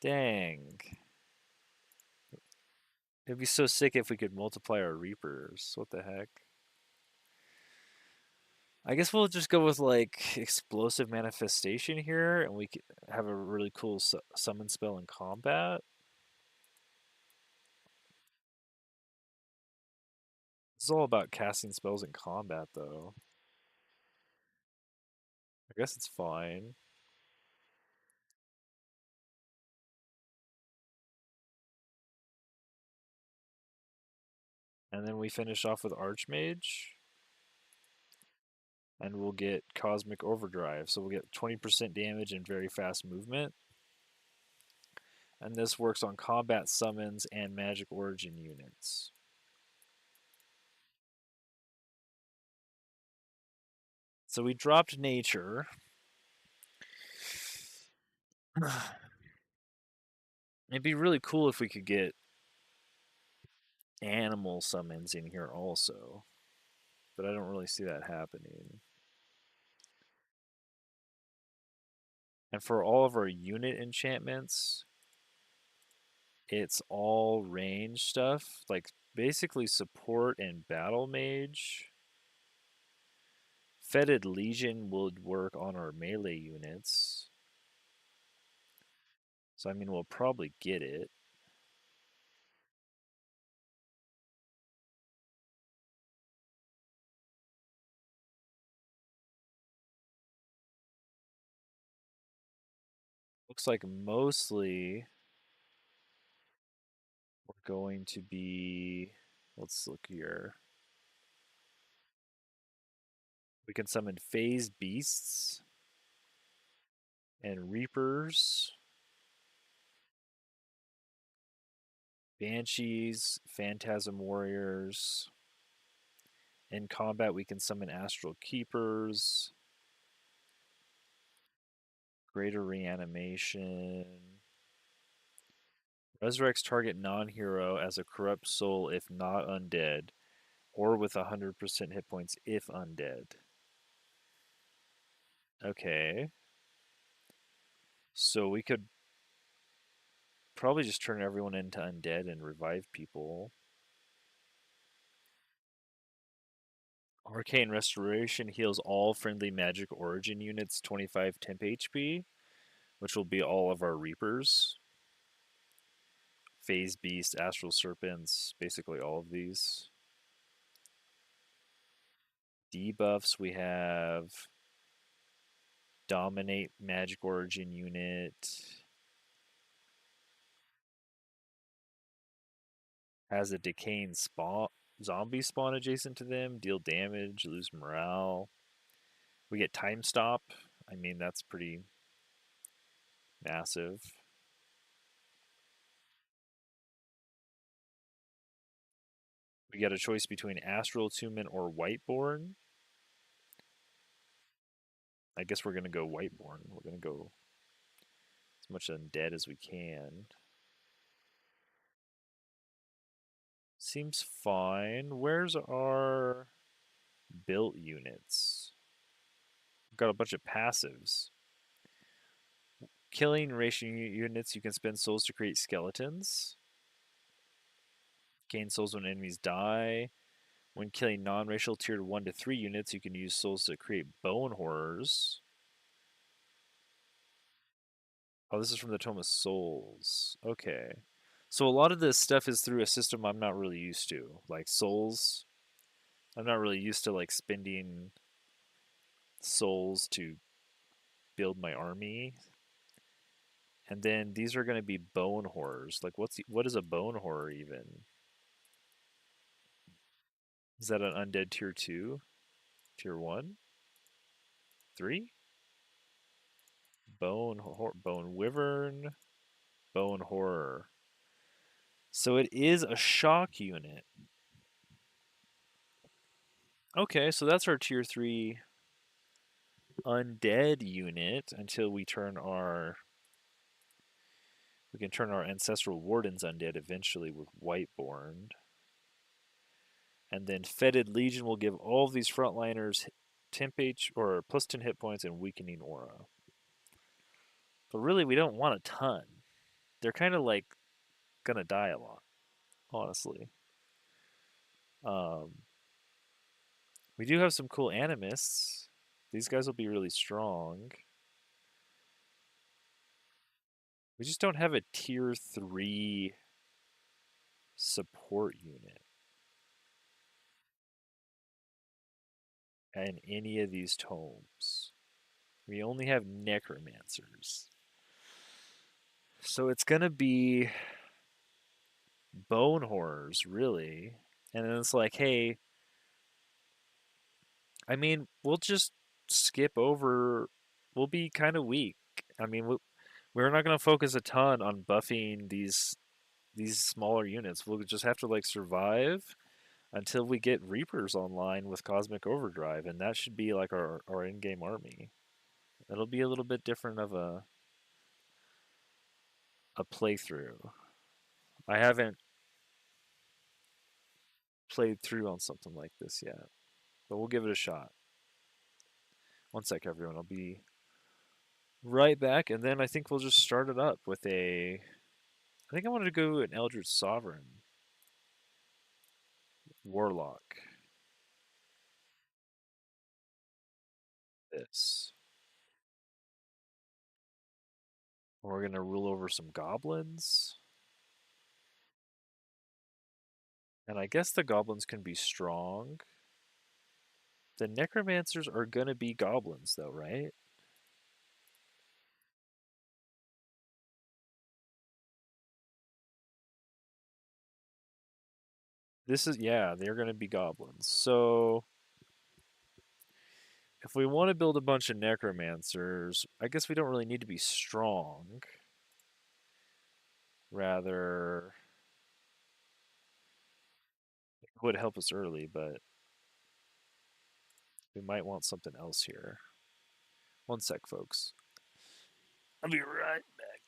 Dang. It'd be so sick if we could multiply our Reapers. What the heck? I guess we'll just go with like explosive manifestation here, and we could have a really cool summon spell in combat. It's all about casting spells in combat, though. I guess it's fine. And then we finish off with Archmage, and we'll get Cosmic Overdrive. So we'll get 20% damage and very fast movement. And this works on combat summons and magic origin units. So we dropped nature. It'd be really cool if we could get animal summons in here also, but I don't really see that happening. And for all of our unit enchantments, it's all range stuff, like basically support and battle mage. Fetid Legion would work on our melee units. So I mean we'll probably get it. Looks like mostly we're going to be. Let's look here. We can summon phase beasts and reapers, banshees, phantasm warriors. In combat, we can summon astral keepers, greater reanimation. Resurrects target non-hero as a corrupt soul if not undead, or with 100% hit points if undead. Okay. So we could probably just turn everyone into undead and revive people. Arcane Restoration heals all friendly magic origin units 25 temp HP, which will be all of our Reapers. Phase Beast, Astral Serpents, basically all of these. Debuffs, we have Dominate Magic Origin Unit. Has a decaying zombie spawn adjacent to them. Deal damage, lose morale. We get Time Stop. I mean, that's pretty massive. We get a choice between Astral Attunement or Whiteborn. I guess we're going to go Whiteborn. We're going to go as much undead as we can. Seems fine. Where's our built units? We've got a bunch of passives. Killing ration units, you can spend souls to create skeletons. Gain souls when enemies die. When killing non-racial tiered 1 to 3 units, you can use souls to create bone horrors. Oh, this is from the Tome of Souls. Okay. So a lot of this stuff is through a system I'm not really used to. Like souls. I'm not really used to like spending souls to build my army. And then these are going to be bone horrors. Like what is a bone horror even? Is that an undead tier 2? Tier 1? 3? Bone wyvern, bone horror. So it is a shock unit. Okay, so that's our tier 3 undead unit until we turn our we can turn our ancestral wardens undead eventually with Whiteborn. And then Fetid Legion will give all of these frontliners temp H or plus 10 hit points and weakening aura. But really we don't want a ton. They're kind of like gonna die a lot, honestly. Um, we do have some cool animists. These guys will be really strong. We just don't have a tier 3 support unit in any of these tomes. We only have necromancers. So it's going to be bone horrors, really. And then it's like, hey, I mean, we'll just skip over. We'll be kind of weak. I mean, we're not going to focus a ton on buffing these smaller units. We'll just have to like survive until we get Reapers online with Cosmic Overdrive, and that should be like our in-game army. It'll be a little bit different of a playthrough. I haven't played through on something like this yet, but we'll give it a shot. One sec, everyone. I'll be right back, and then I think we'll just start it up with a. I think I wanted to go an Eldritch Sovereign Warlock. This. We're gonna rule over some goblins. And I guess the goblins can be strong. The necromancers are gonna be goblins, though, right? This is, yeah, they're going to be goblins. So if we want to build a bunch of necromancers, I guess we don't really need to be strong. Rather, it would help us early, but we might want something else here. One sec, folks. I'll be right back.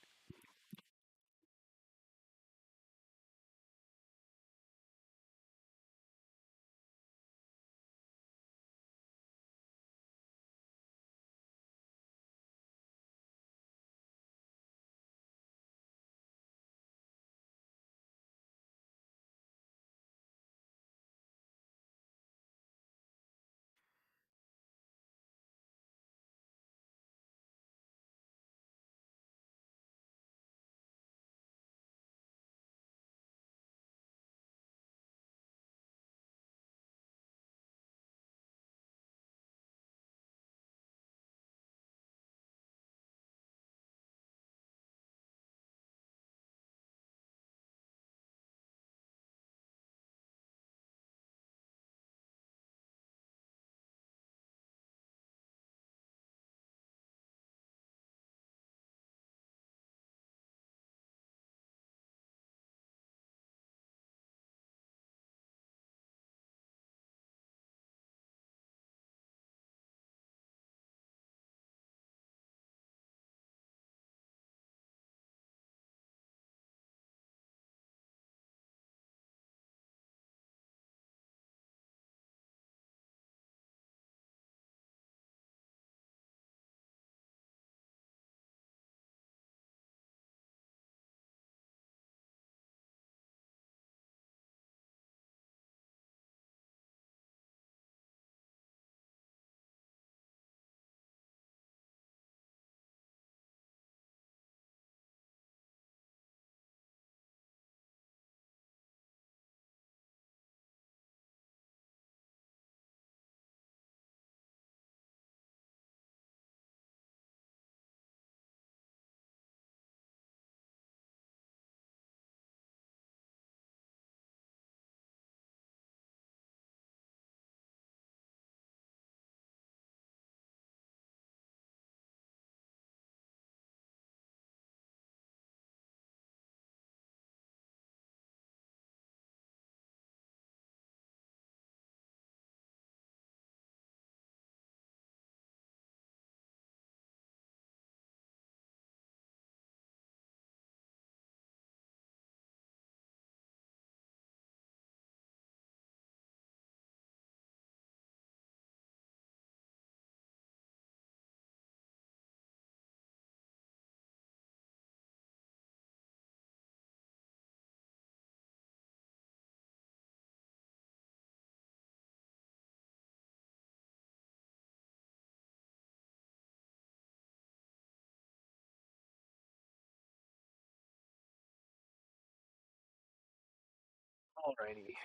Alrighty.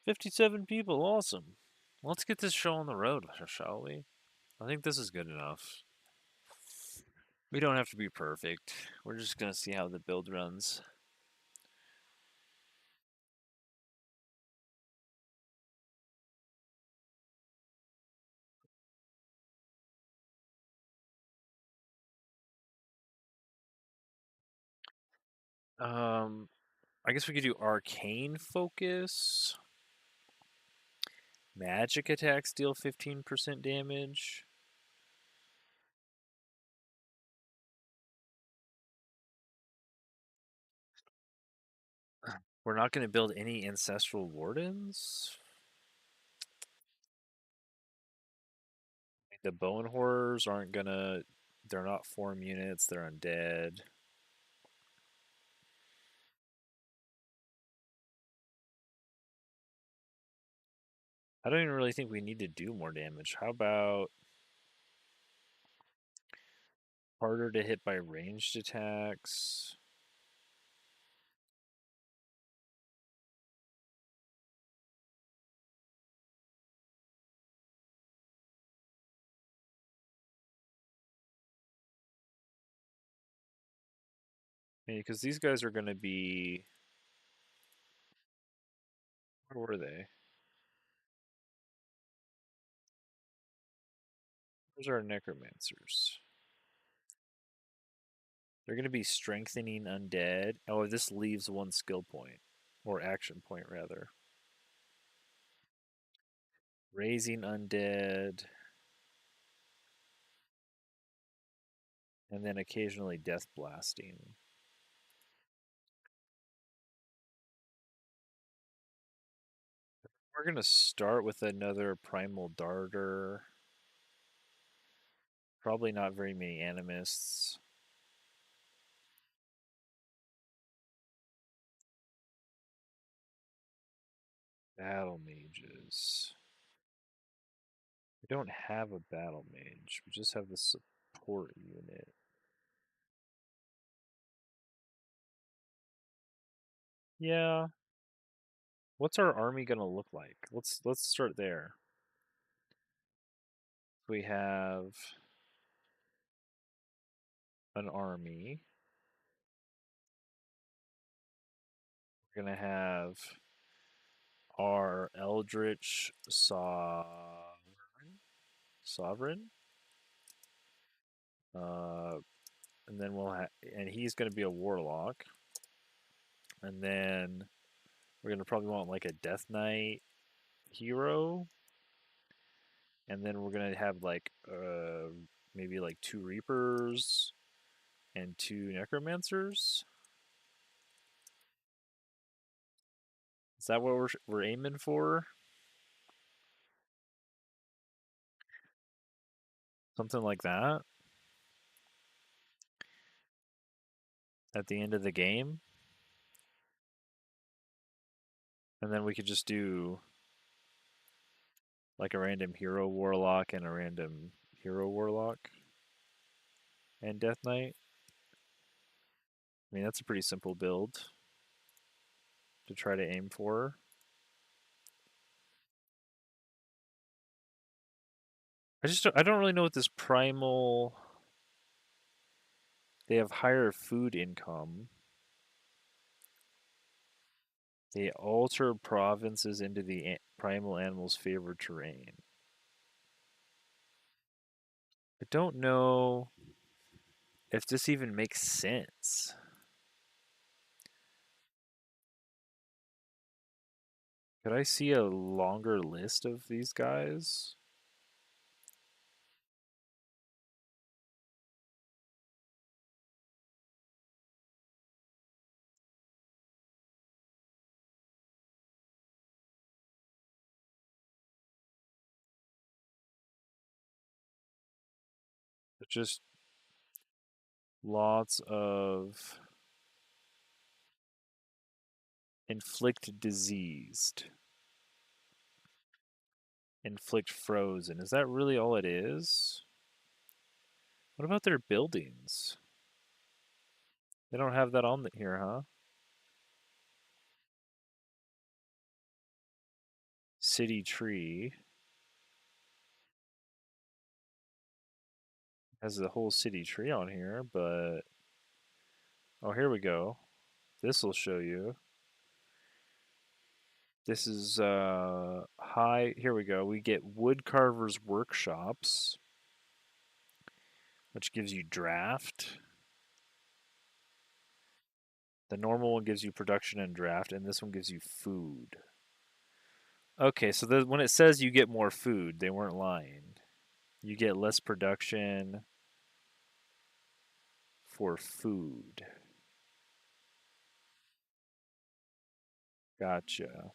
57 people, awesome. Let's get this show on the road, shall we? I think this is good enough. We don't have to be perfect. We're just going to see how the build runs. Um, I guess we could do arcane focus. Magic attacks deal 15% damage. We're not going to build any ancestral wardens. The bone horrors aren't going to. They're not form units, they're undead. I don't even really think we need to do more damage. How about harder to hit by ranged attacks? Because these guys are going to be Where were they? Those are necromancers. They're going to be strengthening undead. Oh, this leaves one skill point. Or action point, rather. Raising undead. And then occasionally death blasting. We're going to start with another primal darter. Probably not very many animists. Battle mages. We don't have a battle mage. We just have the support unit. Yeah. What's our army gonna look like? Let's start there. We have an army. We're gonna have our eldritch sovereign. Uh, and then and he's gonna be a warlock. And then we're gonna probably want like a death knight hero. And then we're gonna have like maybe like 2 reapers and 2 necromancers. Is that what we're aiming for? Something like that at the end of the game, and then we could just do like a random hero warlock and a random hero warlock and death knight. I mean, that's a pretty simple build to try to aim for. I don't really know what this primal. They have higher food income. They alter provinces into the primal animal's favored terrain. I don't know if this even makes sense. Could I see a longer list of these guys? Just lots of inflict diseased, inflict frozen. Is that really all it is? What about their buildings? They don't have that on here, huh? City tree has the whole city tree on here, but oh, here we go. This will show you. This is high. Here we go. We get woodcarvers workshops, which gives you draft. The normal one gives you production and draft, and this one gives you food. Okay, so when it says you get more food, they weren't lying. You get less production for food. Gotcha.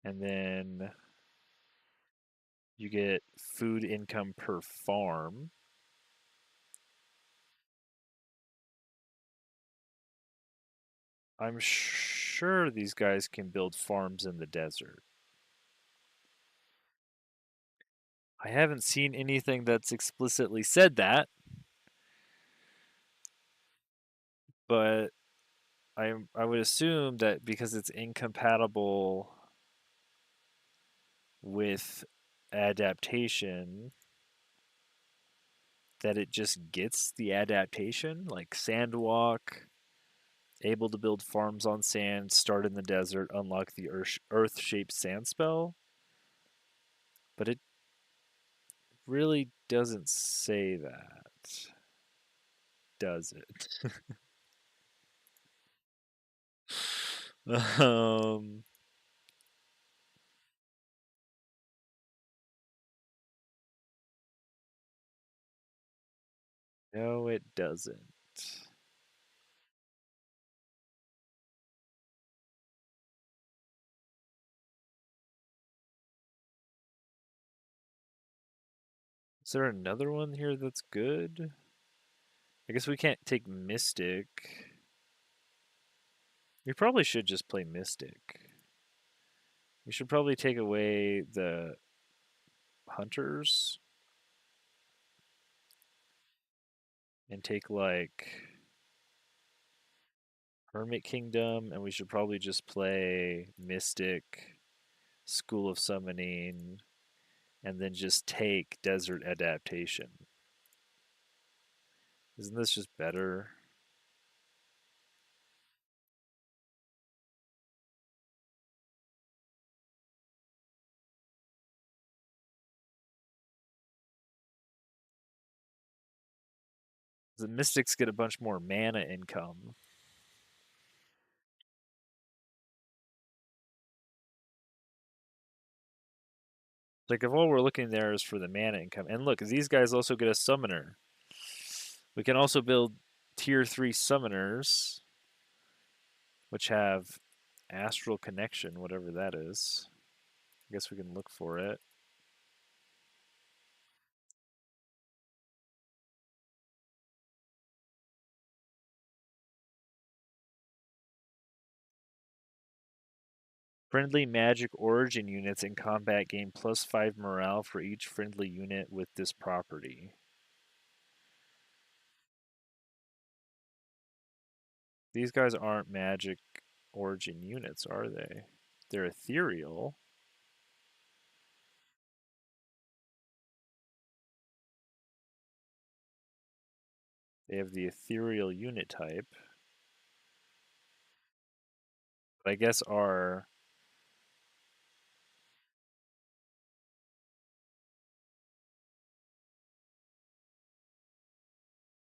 And then you get food income per farm. I'm sure these guys can build farms in the desert. I haven't seen anything that's explicitly said that, but I would assume that because it's incompatible with adaptation, that it just gets the adaptation, like Sandwalk, able to build farms on sand, start in the desert, unlock the earth-shaped sand spell. But it really doesn't say that, does it? um, no, it doesn't. Is there another one here that's good? I guess we can't take Mystic. We probably should just play Mystic. We should probably take away the Hunters and take like Hermit Kingdom, and we should probably just play Mystic, School of Summoning, and then just take Desert Adaptation. Isn't this just better? The Mystics get a bunch more mana income. Like if all we're looking there is for the mana income, and look, these guys also get a summoner. We can also build tier 3 summoners, which have astral connection, whatever that is. I guess we can look for it. Friendly magic origin units in combat gain +5 morale for each friendly unit with this property. These guys aren't magic origin units, are they? They're ethereal. They have the ethereal unit type. But I guess our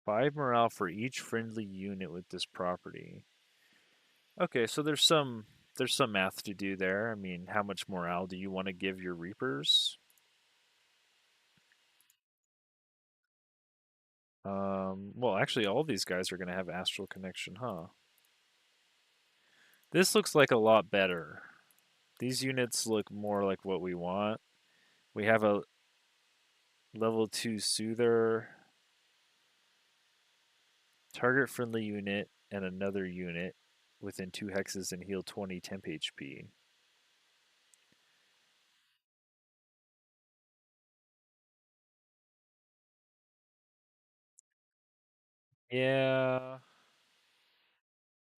5 morale for each friendly unit with this property. Okay, so there's some math to do there. I mean, how much morale do you want to give your Reapers? Well, actually, all these guys are going to have astral connection, huh? This looks like a lot better. These units look more like what we want. We have a level 2 Soother, target friendly unit, and another unit within 2 hexes and heal 20 temp HP. Yeah.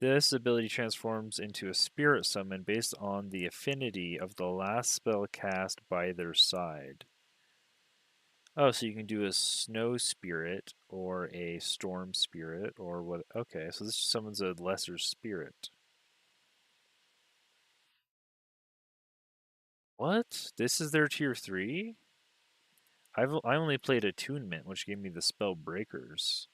This ability transforms into a spirit summon based on the affinity of the last spell cast by their side. Oh, so you can do a snow spirit or a storm spirit or what? Okay, so this summons a lesser spirit. What? This is their tier 3? I only played Attunement, which gave me the spell Breakers.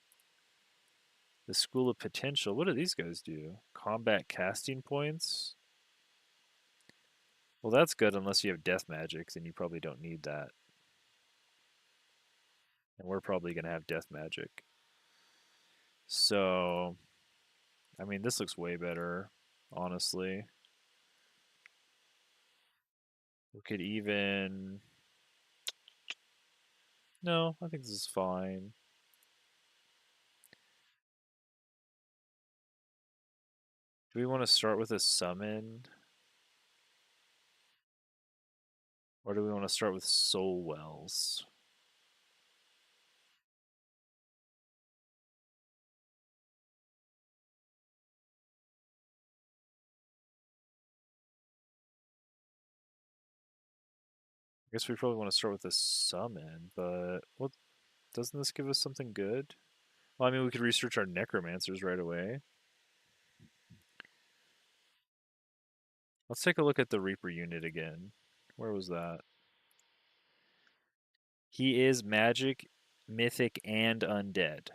The School of Potential. What do these guys do? Combat casting points? Well, that's good unless you have death magic, then you probably don't need that. And we're probably going to have death magic. So, I mean, this looks way better, honestly. We could even. No, I think this is fine. Do we want to start with a summon? Or do we want to start with Soul Wells? I guess we probably want to start with a summon, but what? Doesn't this give us something good? Well, I mean, we could research our necromancers right away. Let's take a look at the Reaper unit again. Where was that? He is magic, mythic, and undead.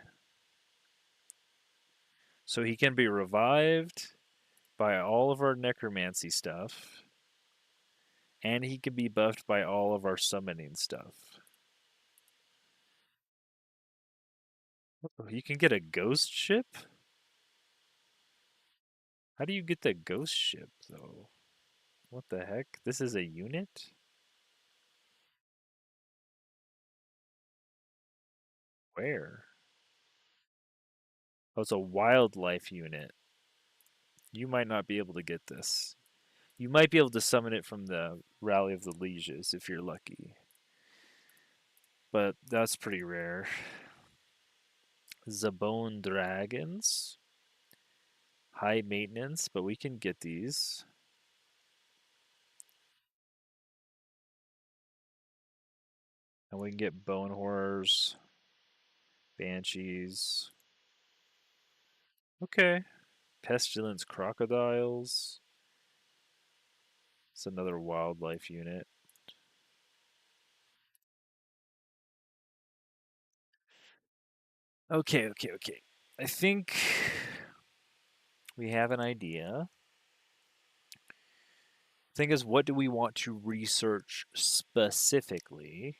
So he can be revived by all of our necromancy stuff, and he can be buffed by all of our summoning stuff. Oh, you can get a ghost ship? How do you get the ghost ship, though? What the heck? This is a unit? Where? Oh, it's a wildlife unit. You might not be able to get this. You might be able to summon it from the Rally of the Lieges if you're lucky. But that's pretty rare. Zabone dragons. High maintenance, but we can get these. And we can get bone horrors, banshees. Okay. Pestilence crocodiles. It's another wildlife unit. Okay. I think we have an idea. Thing is, what do we want to research specifically?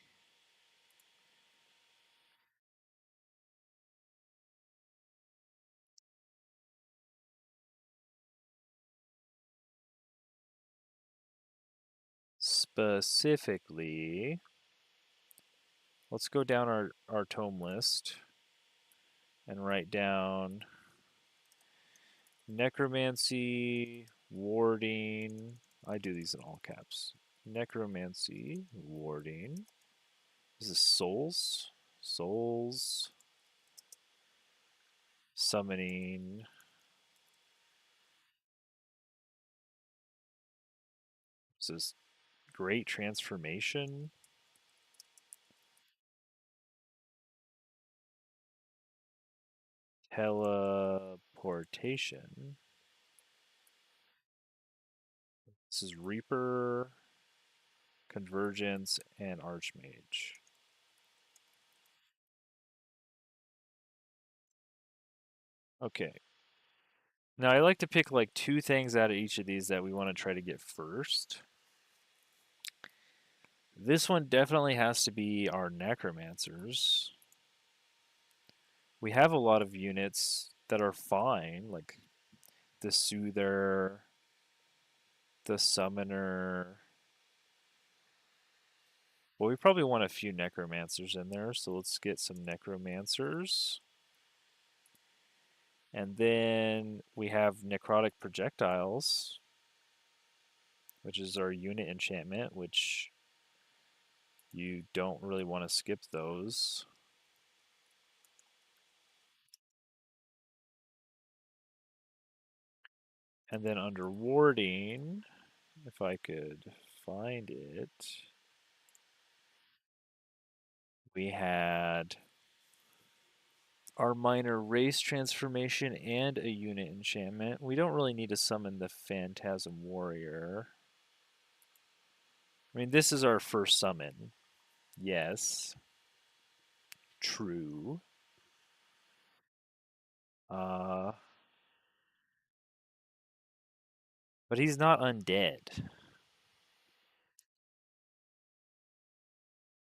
Specifically, let's go down our tome list and write down necromancy, warding. I do these in all caps. Necromancy, warding. Is this souls? Souls. Summoning. This is great transformation. Teleportation. This is Reaper, Convergence, and Archmage. Okay. Now I like to pick like two things out of each of these that we want to try to get first. This one definitely has to be our necromancers. We have a lot of units that are fine, like the soother, the summoner. Well, we probably want a few necromancers in there, so let's get some necromancers. And then we have necrotic projectiles, which is our unit enchantment, which you don't really want to skip those. And then under warding, if I could find it, we had our minor race transformation and a unit enchantment. We don't really need to summon the Phantasm Warrior. I mean, this is our first summon. Yes. True. Uh, but he's not undead.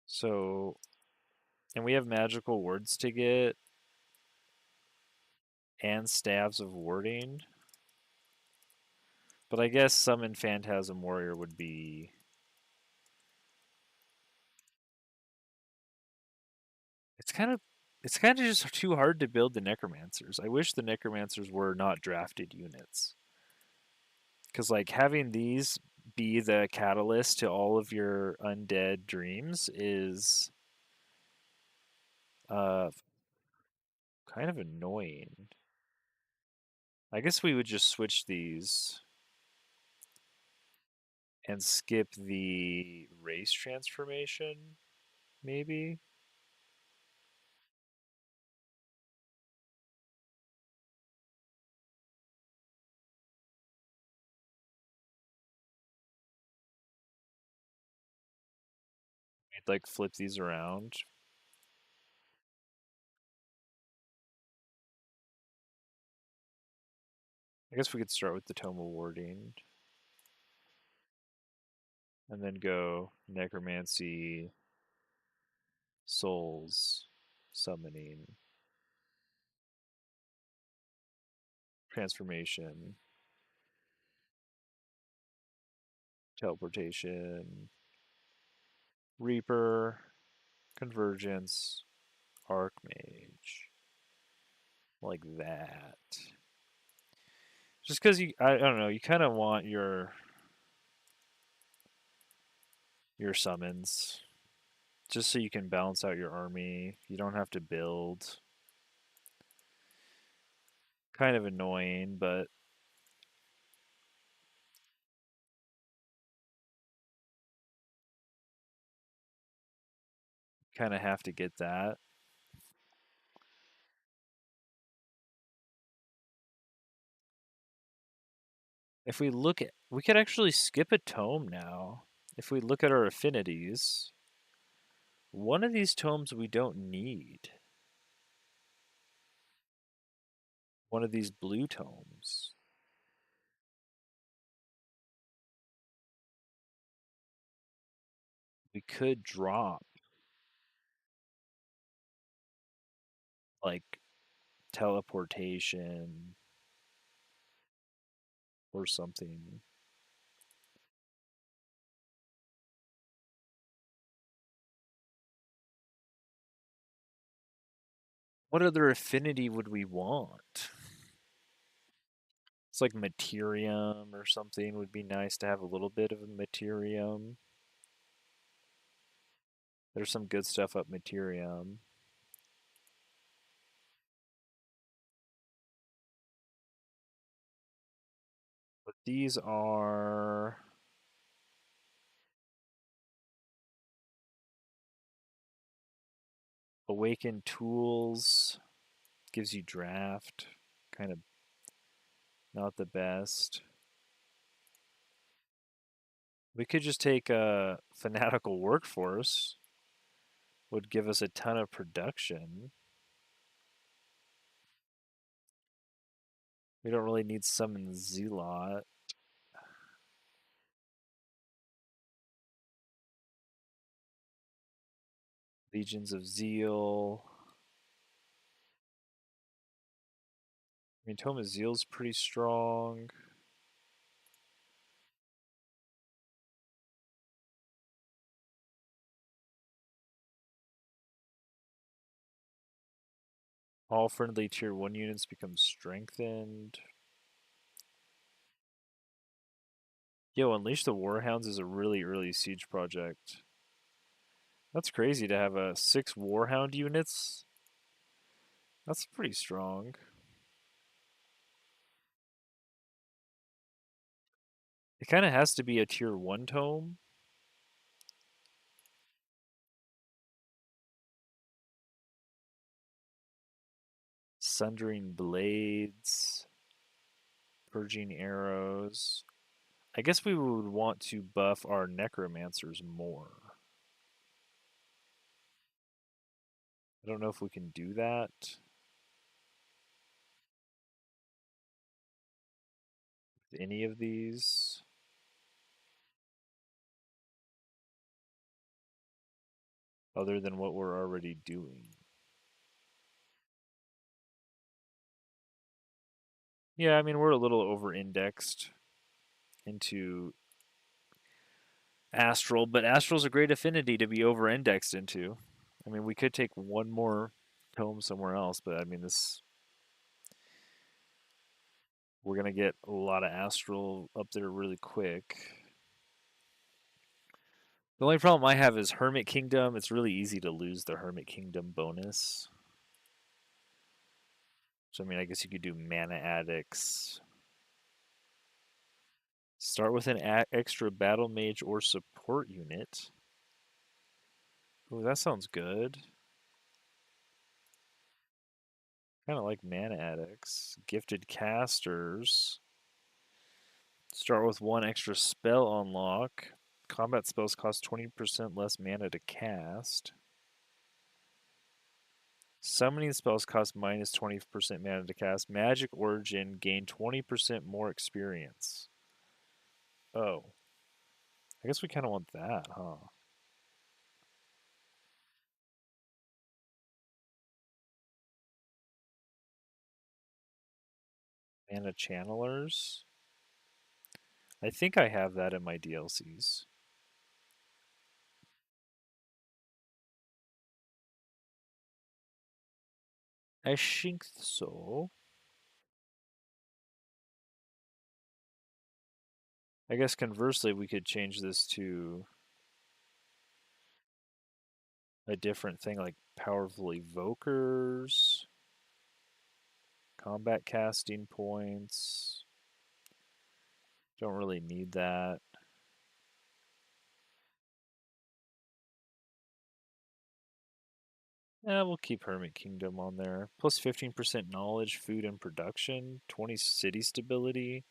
So, and we have magical words to get and staves of warding. But I guess summon Phantasm Warrior would be. It's kind of just too hard to build the necromancers. I wish the necromancers were not drafted units. Cuz like having these be the catalyst to all of your undead dreams is uh kind of annoying. I guess we would just switch these and skip the race transformation maybe. We'd like flip these around. I guess we could start with the Tome of Warding. And then go necromancy, souls, summoning, transformation, teleportation, reaper, convergence, archmage. Like that. Just because I don't know, you kind of want your summons, just so you can balance out your army. You don't have to build. Kind of annoying, but kind of have to get that. If we look at, we could actually skip a tome now. If we look at our affinities, one of these tomes we don't need. One of these blue tomes. We could drop like teleportation or something. What other affinity would we want? It's like Materium or something would be nice to have a little bit of a Materium. There's some good stuff up Materium. But these are Awakened Tools, gives you draft, kind of not the best. We could just take a Fanatical Workforce, would give us a ton of production. We don't really need Summon Zealot. Legions of Zeal. I mean, Tome of Zeal's pretty strong. All friendly tier 1 units become strengthened. Yo, Unleash the Warhounds is a really early siege project. That's crazy to have 6 Warhound units. That's pretty strong. It kind of has to be a tier 1 tome. Sundering Blades. Purging Arrows. I guess we would want to buff our Necromancers more. I don't know if we can do that. With any of these. Other than what we're already doing. Yeah, I mean, we're a little over-indexed into Astral, but Astral's a great affinity to be over-indexed into. I mean, we could take one more tome somewhere else, but I mean, we're gonna get a lot of Astral up there really quick. The only problem I have is Hermit Kingdom. It's really easy to lose the Hermit Kingdom bonus. So, I mean, I guess you could do Mana Addicts. Start with an extra Battle Mage or Support unit. Ooh, that sounds good. Kind of like Mana Addicts. Gifted Casters. Start with one extra spell unlock. Combat spells cost 20% less mana to cast. Summoning spells cost minus 20% mana to cast. Magic Origin gain 20% more experience. Oh. I guess we kind of want that, huh? Mana Channelers. I think I have that in my DLCs. I think so. I guess conversely, we could change this to a different thing like powerful evokers, combat casting points. Don't really need that. Yeah, we'll keep Hermit Kingdom on there. Plus 15% knowledge, food, and production. 20 city stability.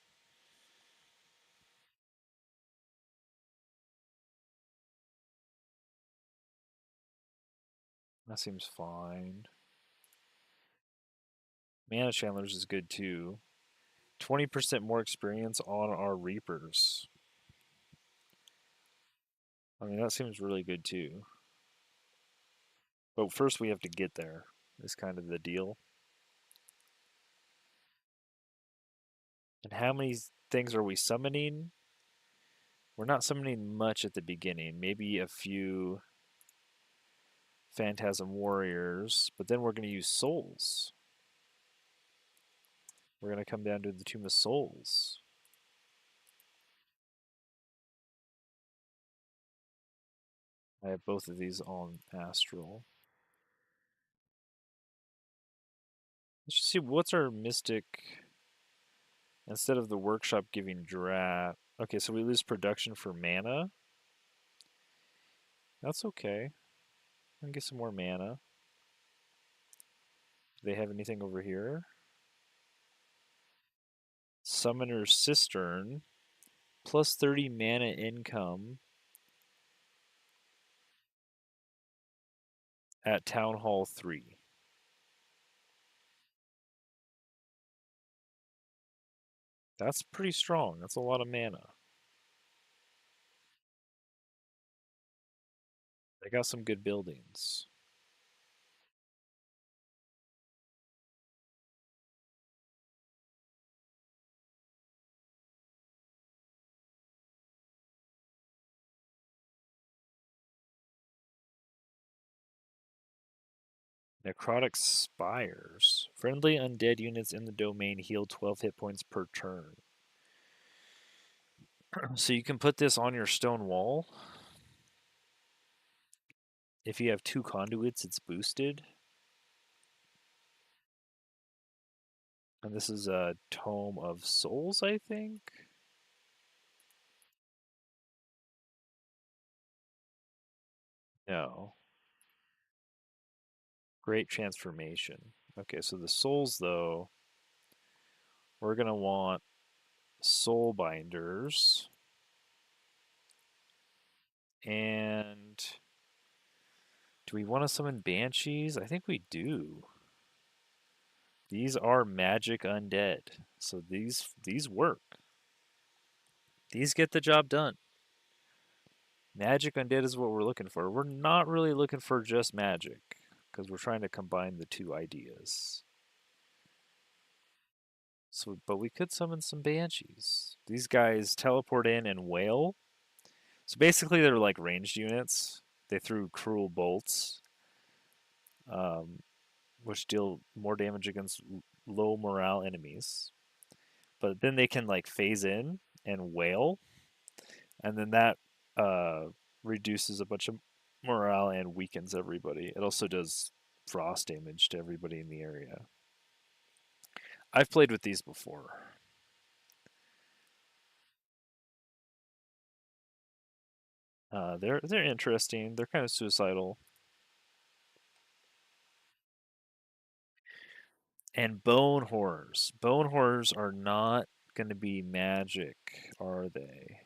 That seems fine. Mana Chandlers is good too. 20% more experience on our Reapers. I mean, that seems really good too. But first we have to get there, is kind of the deal. And how many things are we summoning? We're not summoning much at the beginning. Maybe a few Phantasm Warriors, but then we're going to use Souls. We're going to come down to the Tomb of Souls. I have both of these on Astral. Let's just see, what's our Mystic, instead of the Workshop giving Drat. Okay, so we lose production for mana. That's okay. I can get some more mana. Do they have anything over here? Summoner's Cistern. Plus 30 mana income at Town Hall 3. That's pretty strong. That's a lot of mana. They got some good buildings. Necrotic Spires. Friendly undead units in the domain heal 12 hit points per turn. So you can put this on your stone wall. If you have 2 conduits, it's boosted. And this is a Tome of Souls, I think? No. Great Transformation. Okay, so the souls, though, we're going to want soul binders. And do we want to summon banshees? I think we do. These are magic undead, so these work. These get the job done. Magic undead is what we're looking for. We're not really looking for just magic, because we're trying to combine the two ideas. So, but we could summon some banshees. These guys teleport in and wail. So basically, they're like ranged units. They threw cruel bolts, um, which deal more damage against low morale enemies. But then they can like phase in and wail, and then that uh, reduces a bunch of morale and weakens everybody. It also does frost damage to everybody in the area. I've played with these before. They're interesting. They're kind of suicidal. And bone horrors. Bone horrors are not going to be magic, are they?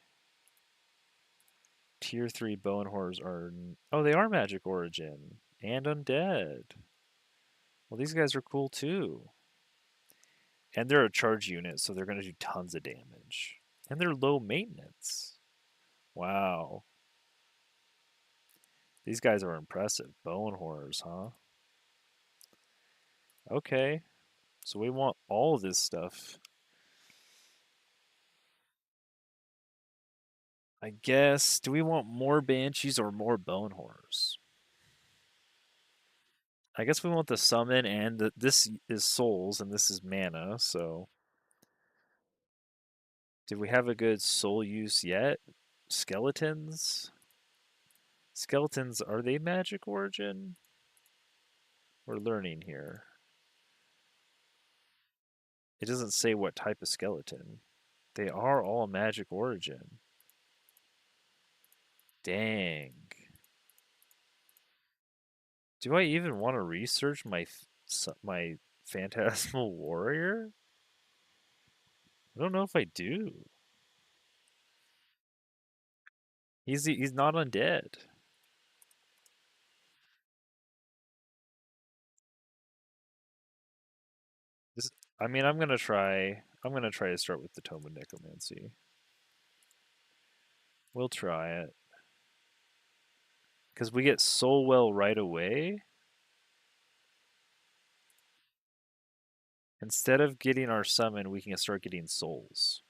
Tier 3 bone horrors are. Oh, they are magic origin. And undead. Well, these guys are cool too. And they're a charge unit, so they're going to do tons of damage. And they're low maintenance. Wow. These guys are impressive. Bone horrors, huh? Okay. So we want all of this stuff. I guess. Do we want more banshees or more bone horrors? I guess we want the summon, and this is souls and this is mana. So, did we have a good soul use yet? Skeletons. Skeletons, are they magic origin? We're learning here. It doesn't say what type of skeleton. They are all magic origin. Dang. Do I even want to research my phantasmal warrior? I don't know if I do. He's not undead. This, I mean, I'm gonna try. I'm gonna try to start with the Tome of Necromancy. We'll try it because we get Soulwell right away. Instead of getting our summon, we can start getting souls,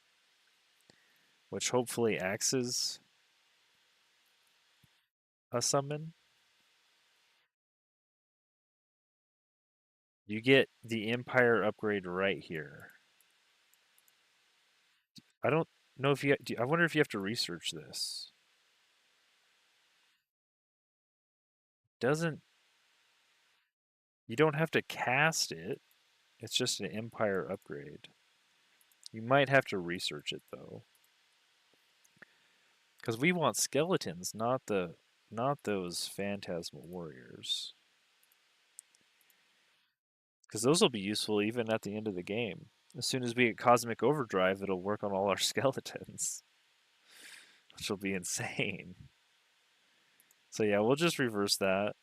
which hopefully axes a summon. You get the Empire upgrade right here. I don't know if I wonder if you have to research this. Doesn't You don't have to cast it. It's just an Empire upgrade. You might have to research it though, because we want skeletons, not those phantasmal warriors. Because those will be useful even at the end of the game. As soon as we get Cosmic Overdrive, it'll work on all our skeletons, which will be insane. So yeah, we'll just reverse that.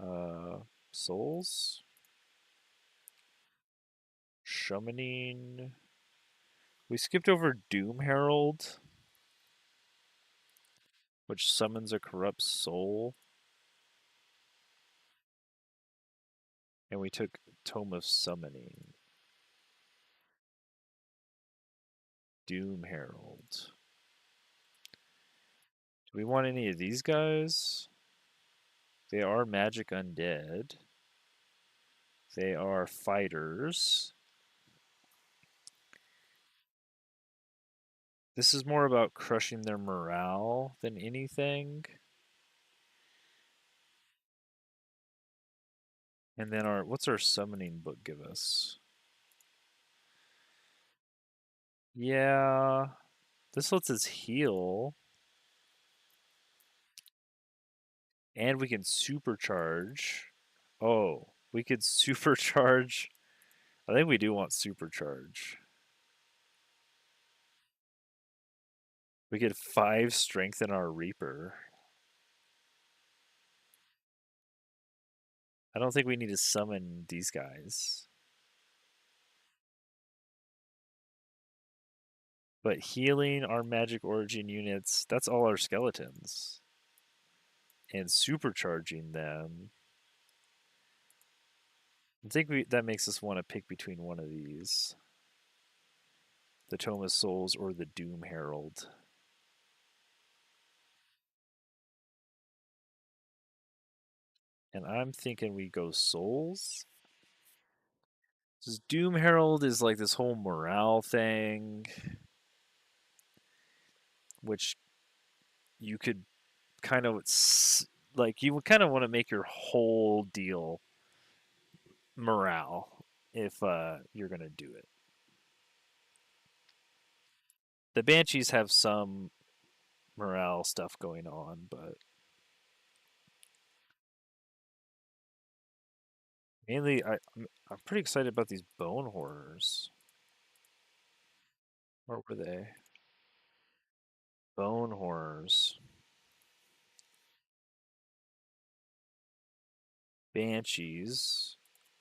Uh, Souls? Summoning. We skipped over Doom Herald, which summons a corrupt soul. And we took Tome of Summoning. Doom Herald. Do we want any of these guys? They are magic undead. They are fighters. This is more about crushing their morale than anything. And then what's our summoning book give us? Yeah, this lets us heal. And we can supercharge. Oh, we could supercharge. I think we do want supercharge. We get 5 strength in our Reaper. I don't think we need to summon these guys. But healing our magic origin units, that's all our skeletons. And supercharging them. I think that makes us want to pick between one of these. The Tome of Souls or the Doom Herald. And I'm thinking we go Souls. This Doom Herald is like this whole morale thing, which you could kind of like you would kind of want to make your whole deal morale if you're gonna do it. The Banshees have some morale stuff going on, but mainly I'm pretty excited about these bone horrors. Where were they? Bone horrors. Banshees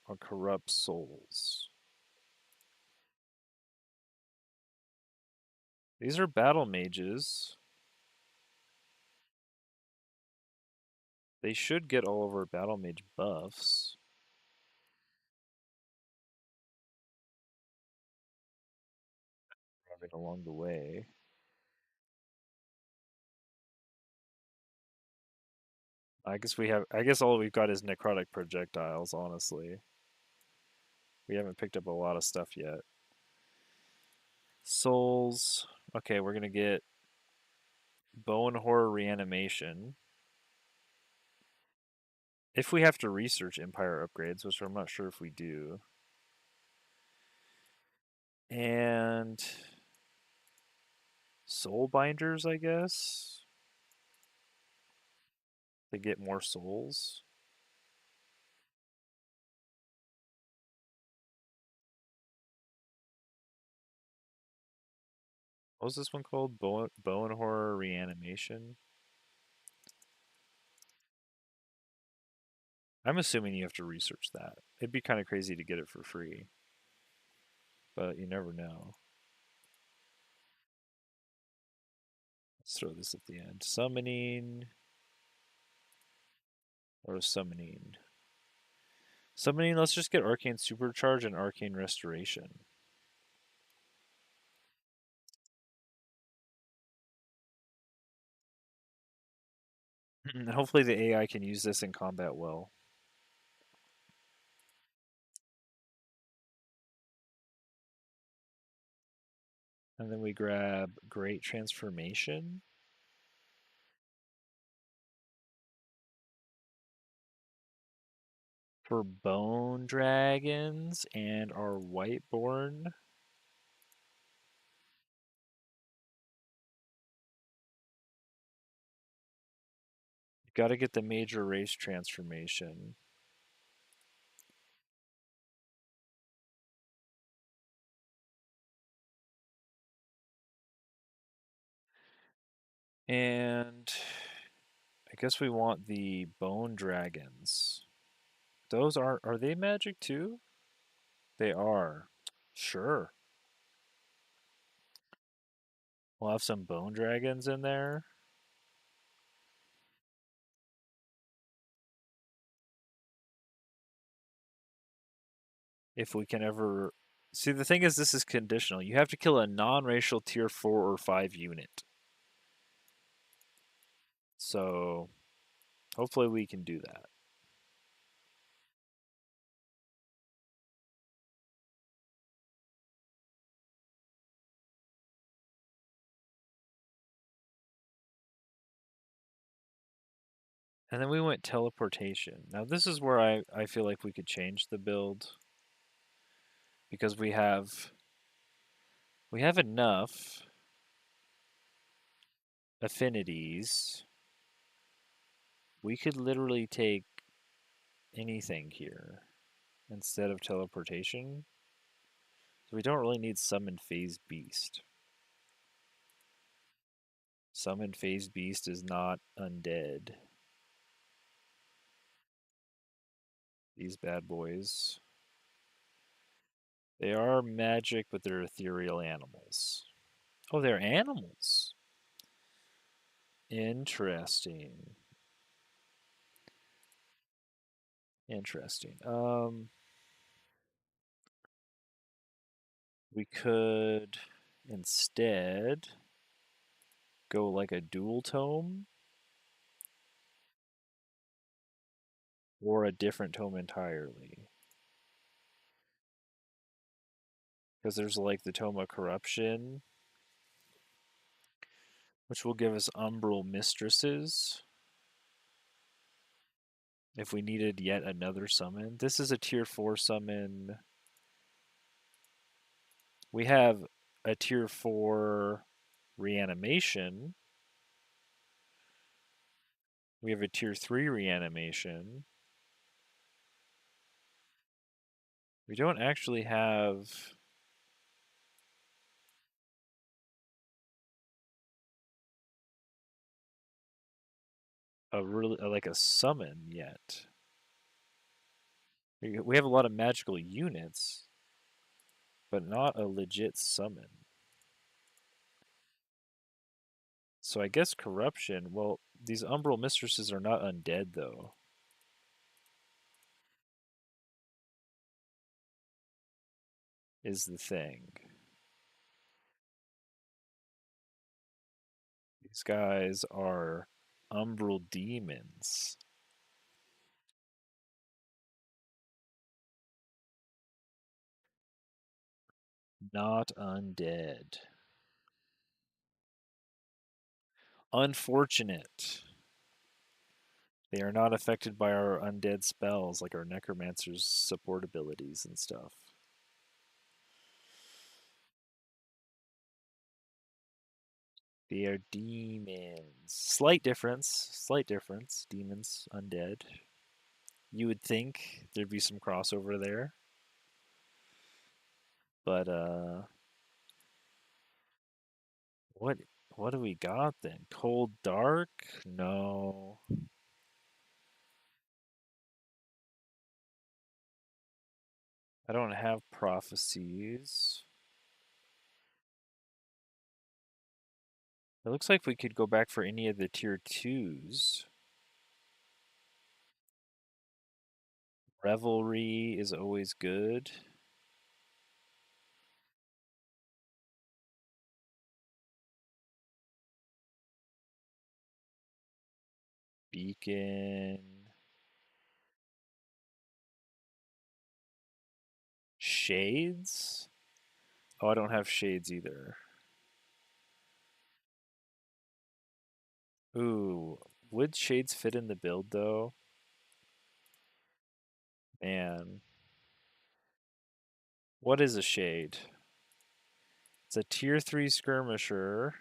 or corrupt souls. These are battle mages. They should get all of our battle mage buffs. Right along the way. I guess all we've got is necrotic projectiles, honestly. We haven't picked up a lot of stuff yet. Souls. Okay, we're gonna get Bone Horror Reanimation. If we have to research Empire upgrades, which I'm not sure if we do. And Soul Binders, I guess. To get more souls. What was this one called? Bone Horror Reanimation? I'm assuming you have to research that. It'd be kind of crazy to get it for free, but you never know. Let's throw this at the end. Summoning or summoning. Summoning, let's just get Arcane Supercharge and Arcane Restoration. Hopefully the AI can use this in combat well. And then we grab Great Transformation. For Bone Dragons and our Whiteborn. Got to get the major race transformation. And I guess we want the Bone Dragons. Those are they magic too? They are. Sure. We'll have some Bone Dragons in there. If we can ever see, the thing is this is conditional. You have to kill a non-racial tier 4 or 5 unit. So hopefully we can do that. And then we went teleportation. Now this is where I feel like we could change the build because we have enough affinities. We could literally take anything here instead of teleportation. So we don't really need summon phase beast. Summon phase beast is not undead. These bad boys. They are magic, but they're ethereal animals. Oh, they're animals. Interesting. Interesting. We could instead go like a dual tome or a different tome entirely. Because there's like the Tome of Corruption, which will give us Umbral Mistresses if we needed yet another summon. This is a tier 4 summon. We have a tier 4 reanimation. We have a tier 3 reanimation. We don't actually have a really like a summon yet. We have a lot of magical units, but not a legit summon. So I guess corruption. Well, these umbral mistresses are not undead though. Is the thing. These guys are umbral demons. Not undead. Unfortunate. They are not affected by our undead spells like our necromancer's support abilities and stuff. They are demons. Slight difference. Slight difference. Demons, undead. You would think there'd be some crossover there. But what what do we got then? Cold Dark? No. I don't have prophecies. It looks like we could go back for any of the tier 2s. Revelry is always good. Beacon. Shades? Oh, I don't have shades either. Ooh, would shades fit in the build though? Man, what is a shade? It's a tier 3 skirmisher.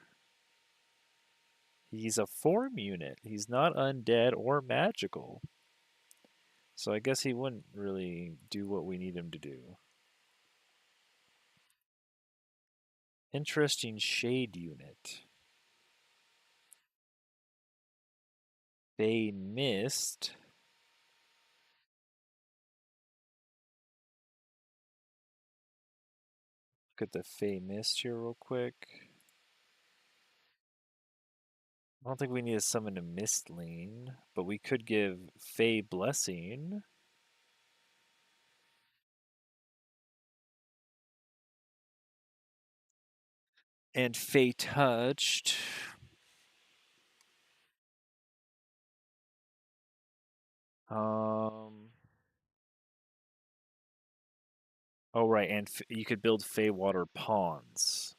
He's a form unit. He's not undead or magical. So I guess he wouldn't really do what we need him to do. Interesting shade unit. They missed. Look at the Fey Mist here real quick. I don't think we need to summon a Mistling, but we could give Fey Blessing. And Fey Touched. Um. Oh, right, and you could build Fey Water Ponds.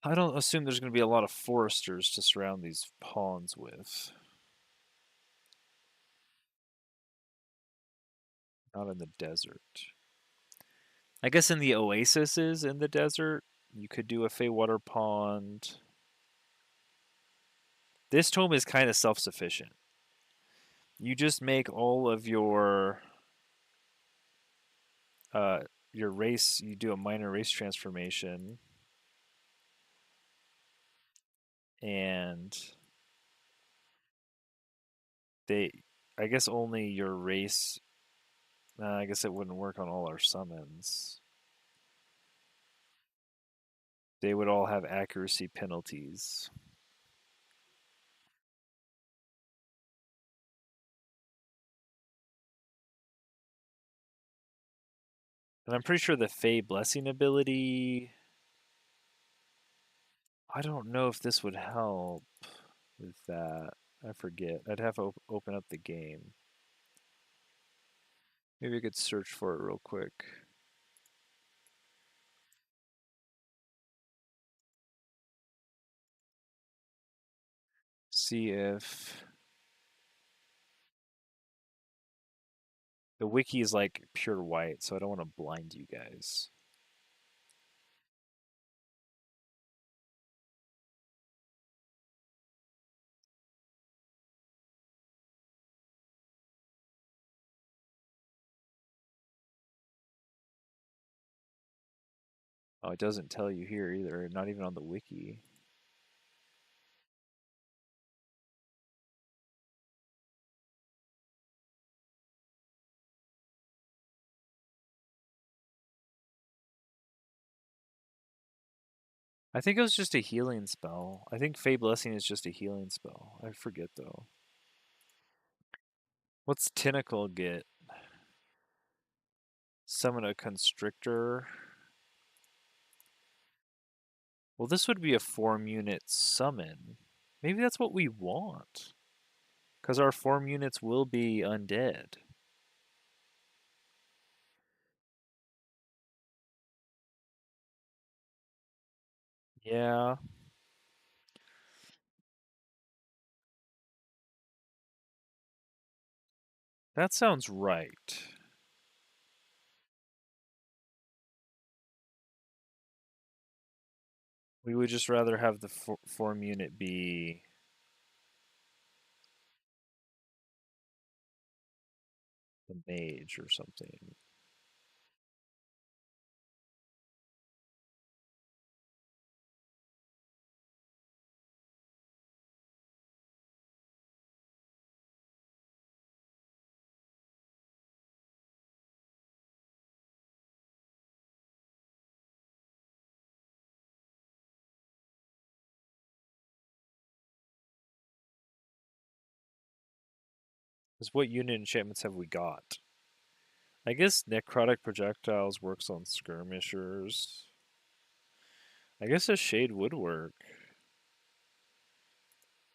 I don't assume there's going to be a lot of foresters to surround these ponds with. Not in the desert. I guess in the oases in the desert, you could do a Fey Water Pond. This tome is kind of self-sufficient. You just make all of uh, your race. You do a minor race transformation, and they. I guess only your race. I guess it wouldn't work on all our summons. They would all have accuracy penalties. And I'm pretty sure the Fey Blessing ability. I don't know if this would help with that. I forget. I'd have to open up the game. Maybe I could search for it real quick. See if the wiki is like pure white, so I don't want to blind you guys. Oh, it doesn't tell you here either, not even on the wiki. I think it was just a healing spell. I think Fey Blessing is just a healing spell. I forget though. What's Tentacle get? Summon a Constrictor. Well, this would be a 4 unit summon. Maybe that's what we want. Because our form units will be undead. Yeah, that sounds right. We would just rather have the form unit be the mage or something. Because what unit enchantments have we got? I guess necrotic projectiles works on skirmishers. I guess a shade would work.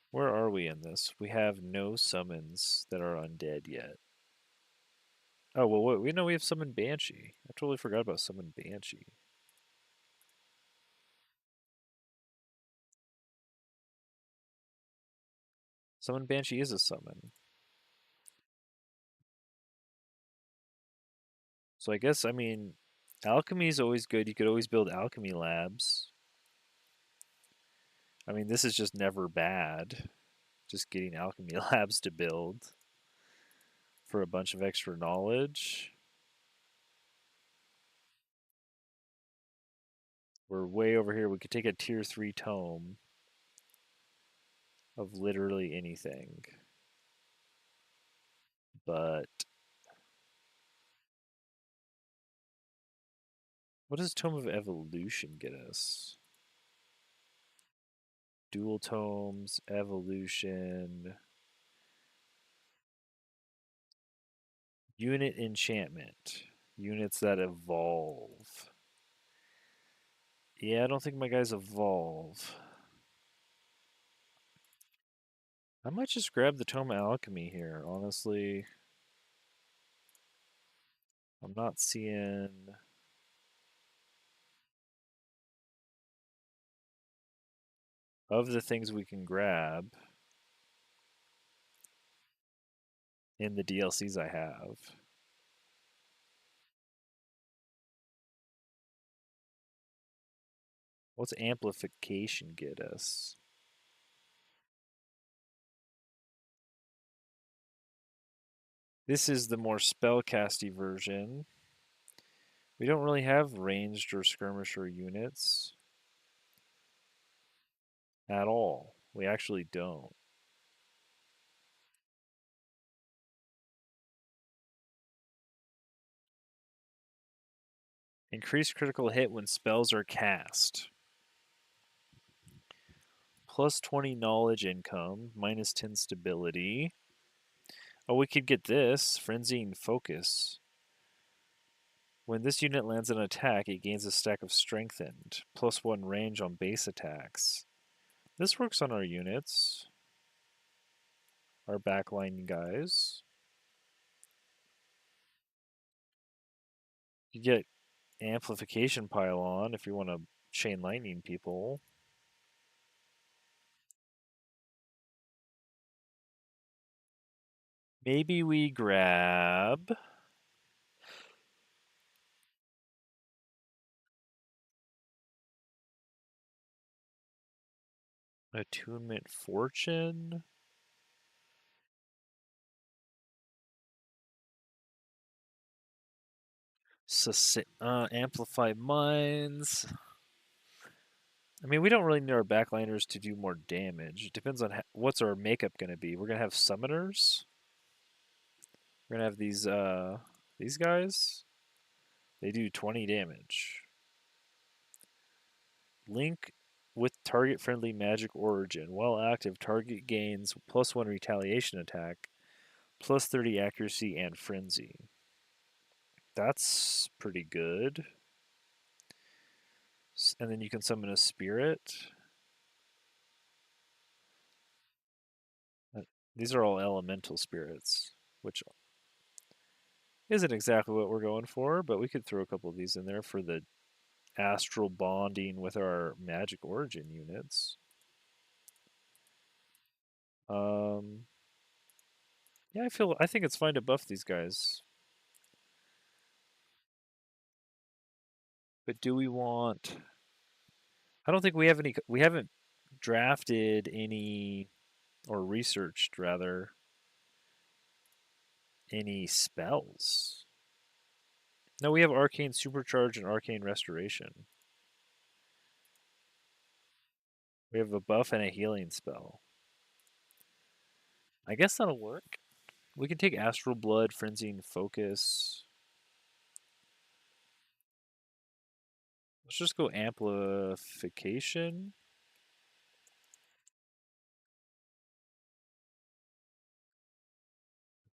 Where are we in this? We have no summons that are undead yet. Oh, well, we know we have summon Banshee. I totally forgot about summon Banshee. Summon Banshee is a summon. So I guess, I mean, alchemy is always good. You could always build alchemy labs. I mean, this is just never bad. Just getting alchemy labs to build for a bunch of extra knowledge. We're way over here. We could take a tier 3 tome of literally anything. But what does Tome of Evolution get us? Dual tomes, evolution, unit enchantment, units that evolve. Yeah, I don't think my guys evolve. I might just grab the Tome of Alchemy here, honestly. I'm not seeing of the things we can grab in the DLCs I have. What's amplification get us? This is the more spellcasty version. We don't really have ranged or skirmisher units at all. We actually don't. Increased critical hit when spells are cast. Plus 20 knowledge income, minus 10 stability. Oh, we could get this, frenzying focus. When this unit lands an attack, it gains a stack of strengthened, plus 1 range on base attacks. This works on our units, our backline guys. You get amplification pylon if you want to chain lightning people. Maybe we grab attunement fortune. Amplify minds. I mean, we don't really need our backliners to do more damage. It depends on what's our makeup going to be. We're going to have summoners. We're going to have these guys. They do 20 damage. Link with target friendly magic origin. While active, target gains +1 retaliation attack, +30 accuracy, and frenzy. That's pretty good. And then you can summon a spirit. These are all elemental spirits, which isn't exactly what we're going for, but we could throw a couple of these in there for the astral bonding with our magic origin units. Um, yeah, I think it's fine to buff these guys. But do we want? I don't think we have any. We haven't drafted any or researched rather any spells. No, we have arcane supercharge and arcane restoration. We have a buff and a healing spell. I guess that'll work. We can take astral blood, frenzying focus. Let's just go amplification.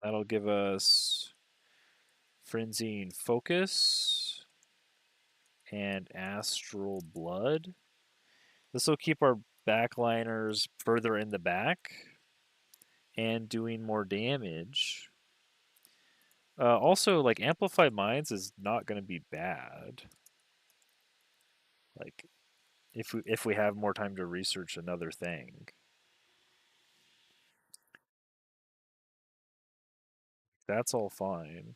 That'll give us frenzying focus and astral blood. This will keep our backliners further in the back and doing more damage. Also, like amplified minds is not going to be bad. Like if we have more time to research another thing, that's all fine.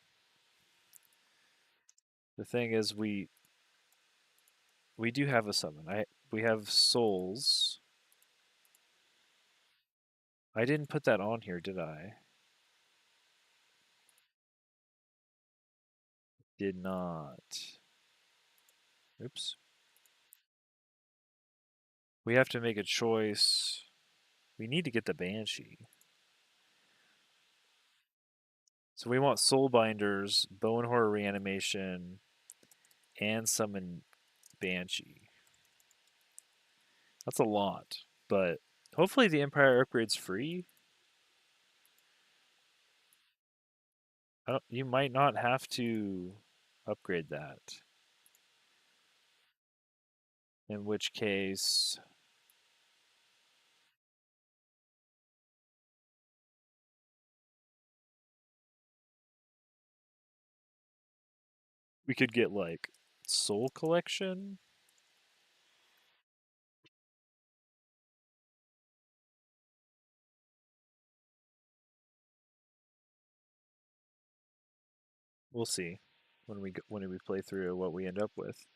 The thing is, we do have a summon. We have souls. I didn't put that on here, did I? Did not. Oops. We have to make a choice. We need to get the Banshee. So we want Soul Binders, Bone Horror Reanimation, and Summon Banshee. That's a lot, but hopefully the Empire upgrade's free. You might not have to upgrade that. In which case, we could get like Soul Collection. We'll see when we play through what we end up with.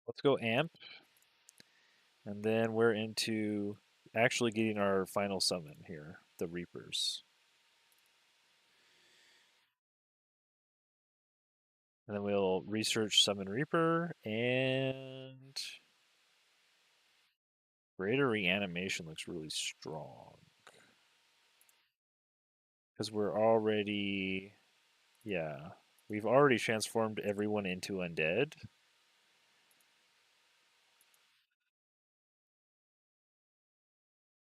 Let's go amp, and then we're into actually getting our final summon here, the Reapers. And then we'll research Summon Reaper and Greater Reanimation looks really strong. Because we're already, yeah, we've already transformed everyone into undead.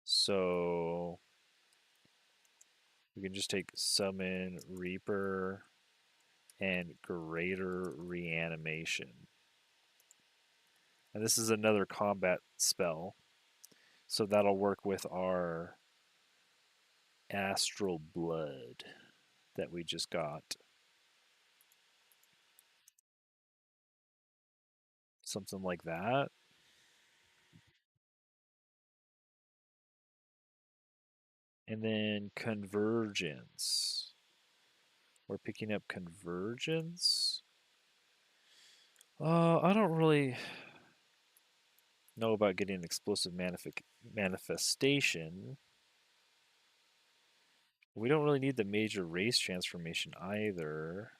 So we can just take Summon Reaper and Greater Reanimation. And this is another combat spell. So that'll work with our Astral Blood that we just got. Something like that. And then Convergence. We're picking up Convergence. I don't really know about getting explosive manifestation. We don't really need the major race transformation either.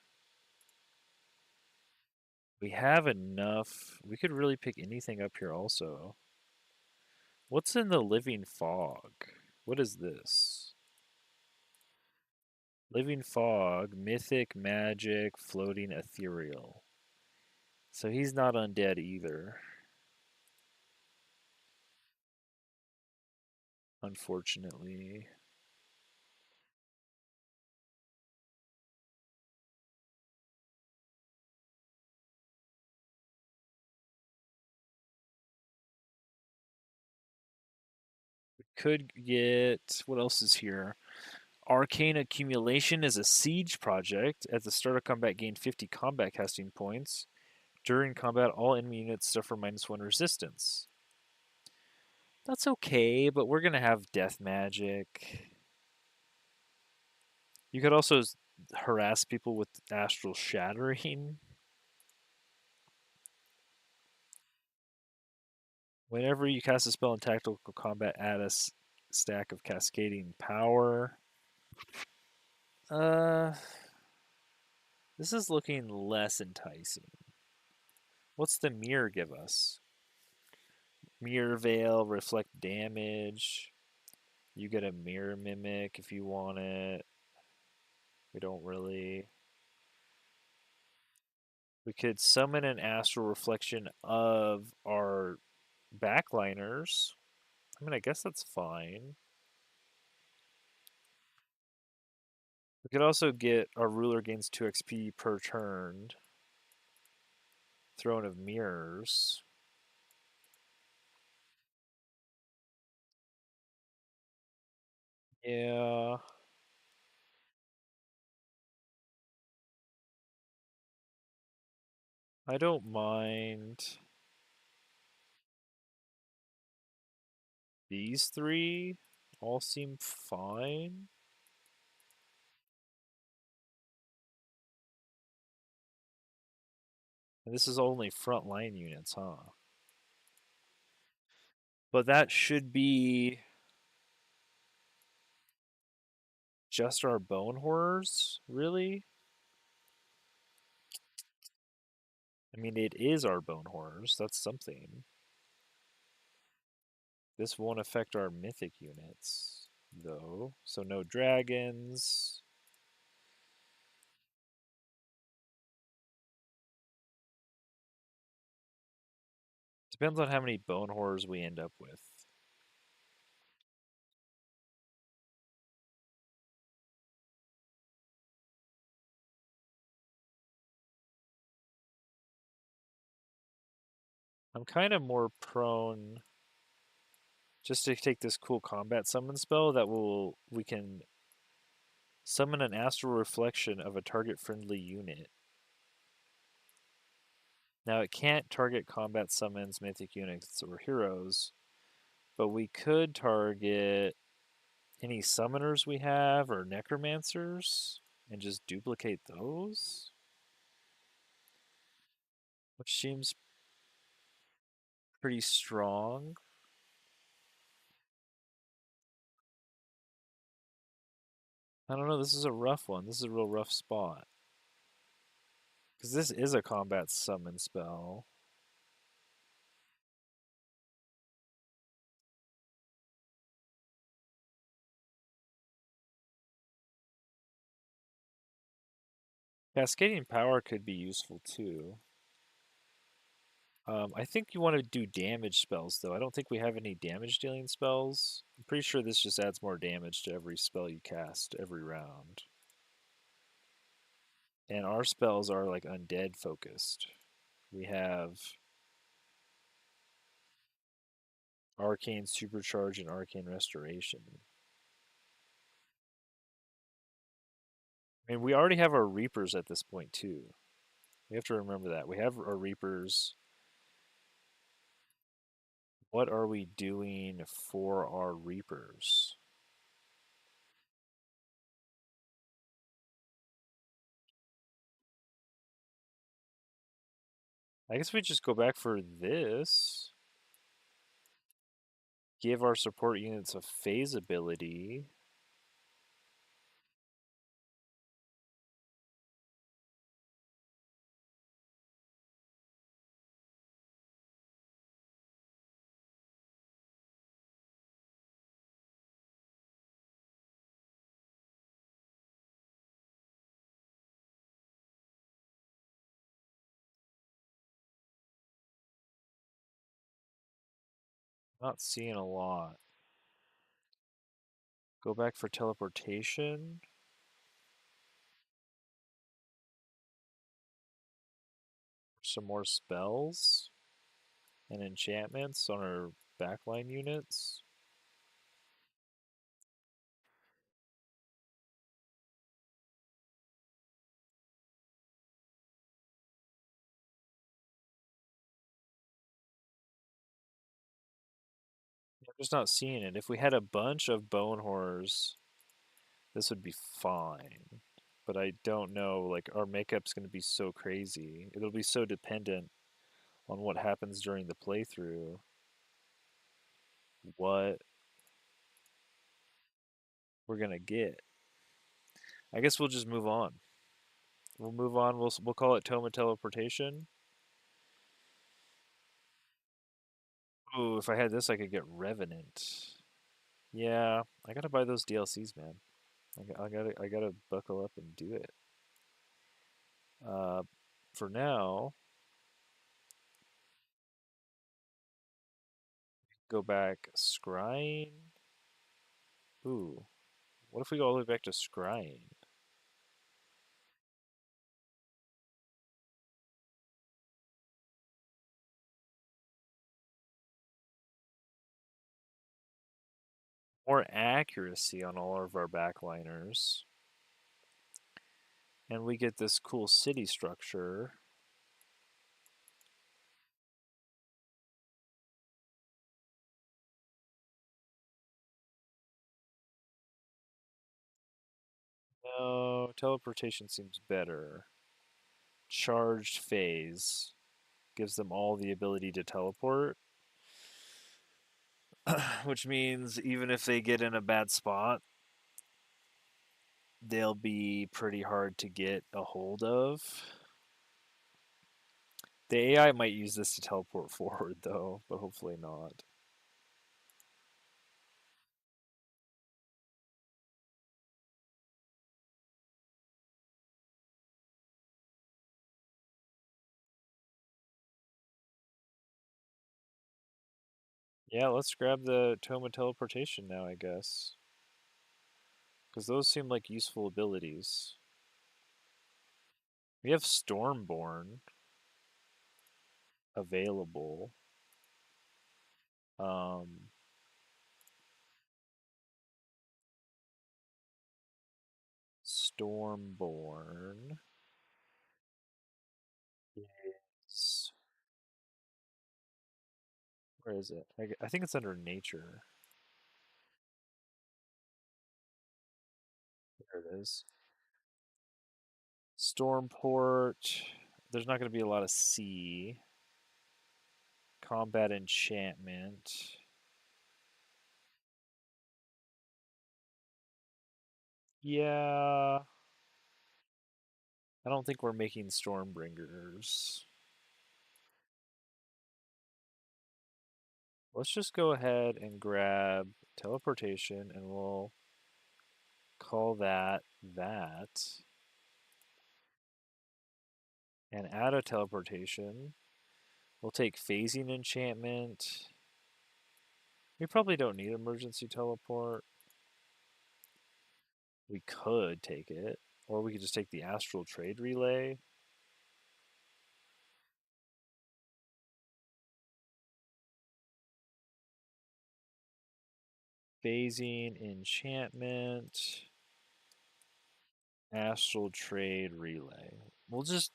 We have enough. We could really pick anything up here also. What's in the living fog? What is this? Living fog, mythic, magic, floating, ethereal. So he's not undead either, unfortunately. Could get, what else is here? Arcane Accumulation is a siege project. At the start of combat, gain 50 combat casting points. During combat, all enemy units suffer -1 resistance. That's okay, but we're going to have death magic. You could also harass people with astral shattering. Whenever you cast a spell in tactical combat, add a stack of cascading power. Uh, this is looking less enticing. What's the mirror give us? Mirror veil, reflect damage. You get a mirror mimic if you want it. We don't really. We could summon an astral reflection of our backliners. I mean, I guess that's fine. We could also get our ruler gains 2 XP per turn. Throne of Mirrors. Yeah, I don't mind these three. All seem fine. And this is only frontline units, huh? But that should be just our bone horrors, really? I mean, it is our bone horrors. That's something. This won't affect our mythic units, though. So no dragons. Depends on how many bone horrors we end up with. I'm kind of more prone just to take this cool combat summon spell that we can summon an astral reflection of a target friendly unit. Now it can't target combat summons, mythic units, or heroes, but we could target any summoners we have or necromancers and just duplicate those, which seems pretty strong. I don't know, this is a rough one. This is a real rough spot. Because this is a combat summon spell. Cascading power could be useful too. I think you want to do damage spells though. I don't think we have any damage dealing spells. I'm pretty sure this just adds more damage to every spell you cast every round. And our spells are like undead focused. We have Arcane Supercharge and Arcane Restoration. I mean, we already have our Reapers at this point too. We have to remember that. We have our Reapers. What are we doing for our Reapers? I guess we just go back for this. Give our support units a phase ability. Not seeing a lot. Go back for teleportation. Some more spells and enchantments on our backline units. I'm just not seeing it. If we had a bunch of bone horrors, this would be fine. But I don't know, like, our makeup's going to be so crazy. It'll be so dependent on what happens during the playthrough. What we're going to get. I guess we'll just move on. We'll move on. We'll call it Toma Teleportation. Ooh, if I had this, I could get Revenant. Yeah, I gotta buy those DLCs, man. I gotta buckle up and do it. Uh, for now, go back scrying. Ooh, what if we go all the way back to scrying? More accuracy on all of our backliners, and we get this cool city structure. No, teleportation seems better. Charged phase gives them all the ability to teleport, which means even if they get in a bad spot, they'll be pretty hard to get a hold of. The AI might use this to teleport forward, though, but hopefully not. Yeah, let's grab the Tome of Teleportation now, I guess. Because those seem like useful abilities. We have Stormborn available. Um, Stormborn is. Where is it? I think it's under Nature. There it is. Stormport. There's not going to be a lot of sea. Combat enchantment. Yeah. I don't think we're making Stormbringers. Let's just go ahead and grab teleportation and we'll call that that. And add a teleportation. We'll take phasing enchantment. We probably don't need emergency teleport. We could take it. Or we could just take the astral trade relay. Phasing enchantment. Astral trade relay. We'll just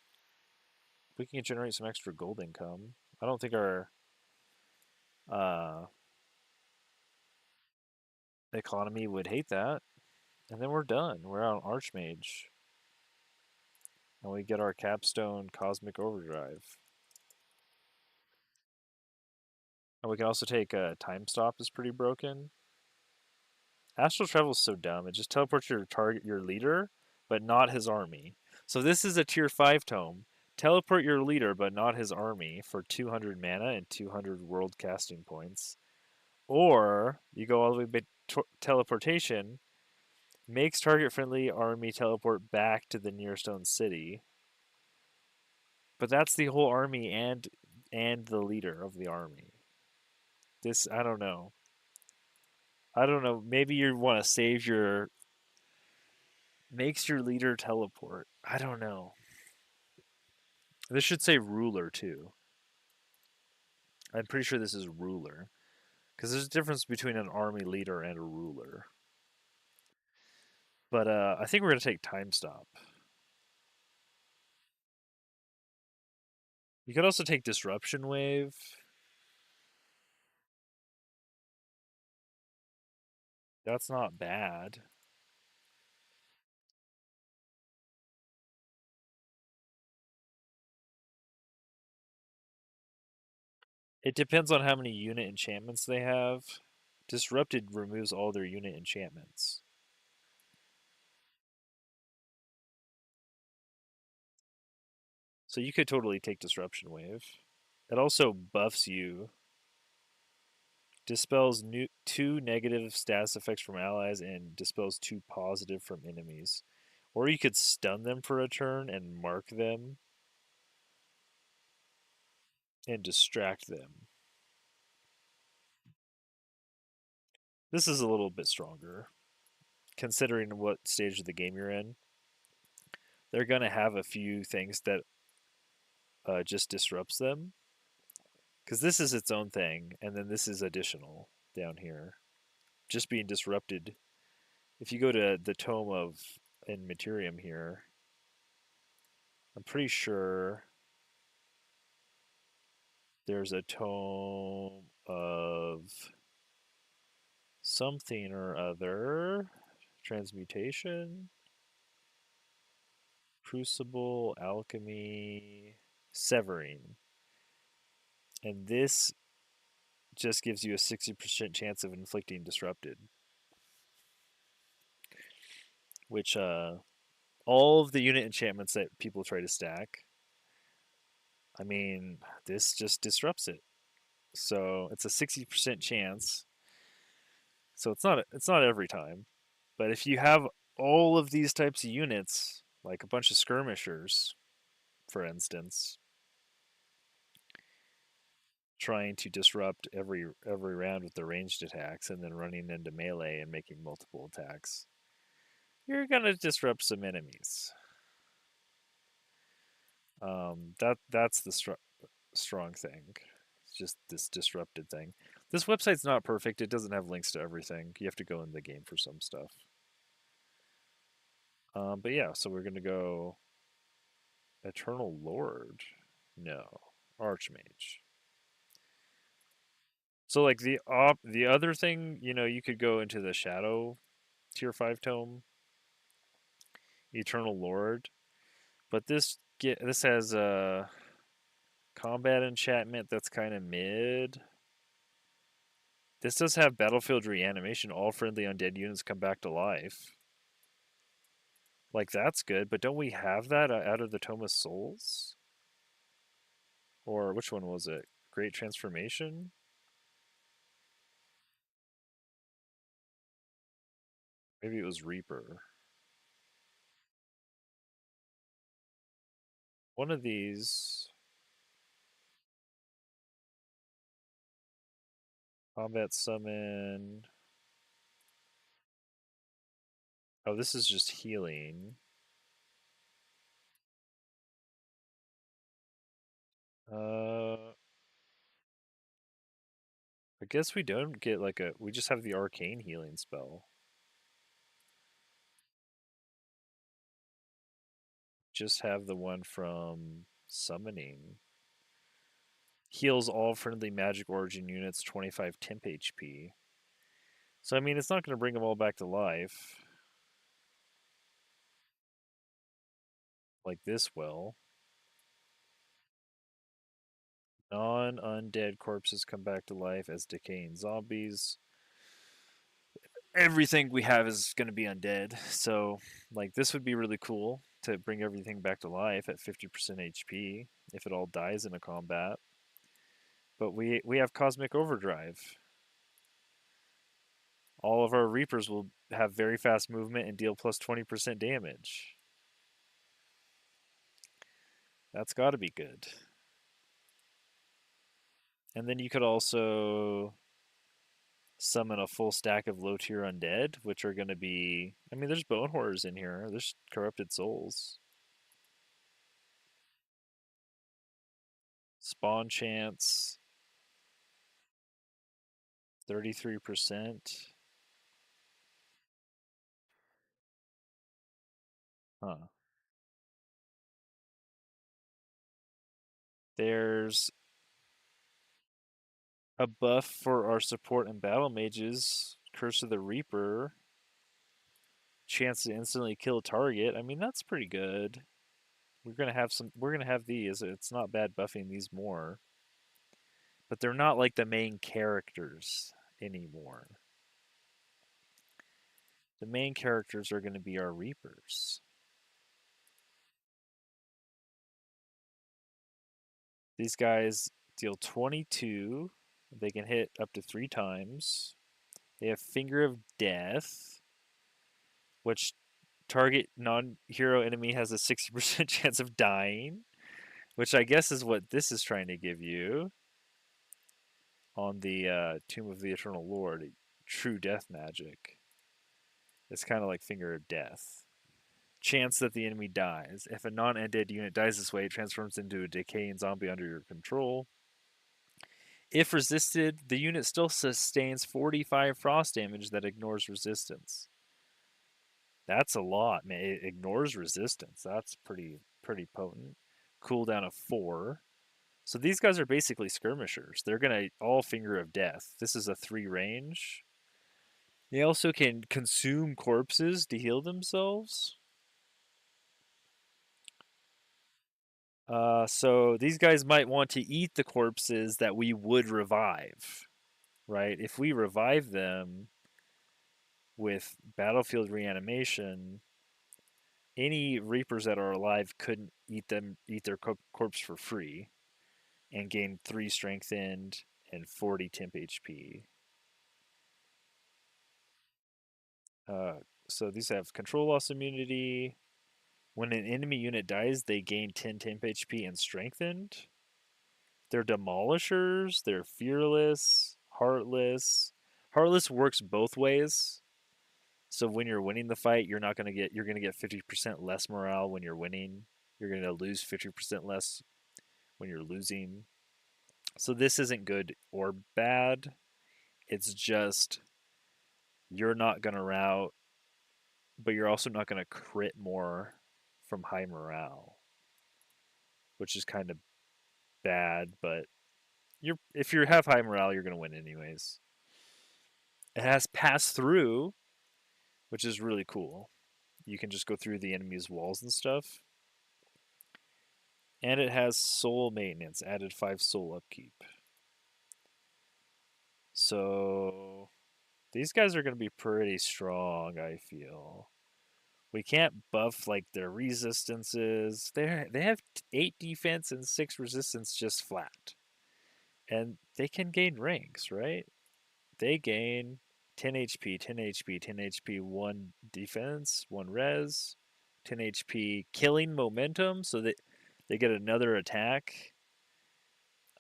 we can generate some extra gold income. I don't think our uh, economy would hate that. And then we're done. We're on Archmage. And we get our capstone Cosmic Overdrive. And we can also take Time Stop is pretty broken. Astral Travel is so dumb. It just teleports your target, your leader, but not his army. So this is a tier 5 tome. Teleport your leader, but not his army for 200 mana and 200 world casting points. Or you go all the way by teleportation, makes target friendly army teleport back to the nearest own city. But that's the whole army and the leader of the army. This, I don't know. I don't know. Maybe you want to save your makes your leader teleport. I don't know. This should say ruler too. I'm pretty sure this is ruler because there's a difference between an army leader and a ruler. But I think we're gonna take time stop. You could also take disruption wave. That's not bad. It depends on how many unit enchantments they have. Disrupted removes all their unit enchantments. So you could totally take Disruption Wave. It also buffs you. Dispels 2 negative status effects from allies and dispels 2 positive from enemies. Or you could stun them for a turn and mark them and distract them. This is a little bit stronger, considering what stage of the game you're in. They're going to have a few things that just disrupts them. Because this is its own thing, and then this is additional down here. Just being disrupted. If you go to the Tome of in Materium here, I'm pretty sure there's a Tome of something or other. Transmutation, Crucible, Alchemy, Severing. And this just gives you a 60% chance of inflicting disrupted. Which, all of the unit enchantments that people try to stack, I mean, this just disrupts it. So it's a 60% chance. So it's not every time. But if you have all of these types of units, like a bunch of skirmishers, for instance, trying to disrupt every round with the ranged attacks and then running into melee and making multiple attacks, you're gonna disrupt some enemies. That's the strong thing. It's just this disrupted thing. This website's not perfect. It doesn't have links to everything. You have to go in the game for some stuff. But yeah, so we're gonna go Eternal Lord. No, Archmage. So like the other thing, you could go into the Shadow tier 5 tome, Eternal Lord, but this has a combat enchantment that's kind of mid. This does have battlefield reanimation. All friendly undead units come back to life. Like, that's good, but don't we have that out of the Tome of Souls? Or which one was it? Great Transformation? Maybe it was Reaper. One of these. Combat Summon. Oh, this is just healing. I guess we don't get we just have the arcane healing spell. Just have the one from summoning. Heals all friendly magic origin units 25 temp HP. So, I mean, it's not going to bring them all back to life. Like this will. Non-undead corpses come back to life as decaying zombies. Everything we have is going to be undead. So, like, this would be really cool to bring everything back to life at 50% HP if it all dies in a combat. But we have Cosmic Overdrive. All of our Reapers will have very fast movement and deal plus 20% damage. That's got to be good. And then you could also summon a full stack of low tier undead, which are going to be. I mean, there's bone horrors in here. There's corrupted souls. Spawn chance 33%. Huh. There's a buff for our support and battle mages. Curse of the Reaper. Chance to instantly kill a target. I mean, that's pretty good. We're gonna have some. We're gonna have these. It's not bad buffing these more, but they're not like the main characters anymore. The main characters are going to be our Reapers. These guys deal 22. They can hit up to 3 times. They have Finger of Death, which target non-hero enemy has a 60% chance of dying, which I guess is what this is trying to give you on the Tomb of the Eternal Lord. True death magic. It's kind of like Finger of Death. Chance that the enemy dies. If a non-undead unit dies this way, it transforms into a decaying zombie under your control. If resisted, the unit still sustains 45 frost damage that ignores resistance. That's a lot, man. It ignores resistance. That's pretty potent. Cooldown of 4. So these guys are basically skirmishers. They're gonna all Finger of Death. This is a 3 range. They also can consume corpses to heal themselves. So these guys might want to eat the corpses that we would revive, right? If we revive them with battlefield reanimation, any Reapers that are alive couldn't eat their corpse for free, and gain 3 strengthened and 40 temp HP. So these have control loss immunity. When an enemy unit dies, they gain 10 temp HP and strengthened. They're demolishers. They're fearless, heartless. Heartless works both ways. So when you're winning the fight, you're going to get 50% less morale when you're winning. You're going to lose 50% less when you're losing. So this isn't good or bad. It's just you're not going to rout, but you're also not going to crit more from high morale, which is kind of bad, but if you have high morale, you're going to win anyways. It has pass through, which is really cool. You can just go through the enemy's walls and stuff. And it has soul maintenance, added 5 soul upkeep. So these guys are going to be pretty strong, I feel. We can't buff like their resistances. They have 8 defense and 6 resistance just flat. And they can gain ranks, right? They gain 10 HP, 10 HP, 10 HP, 1 defense, 1 res, 10 HP, killing momentum, so that they get another attack,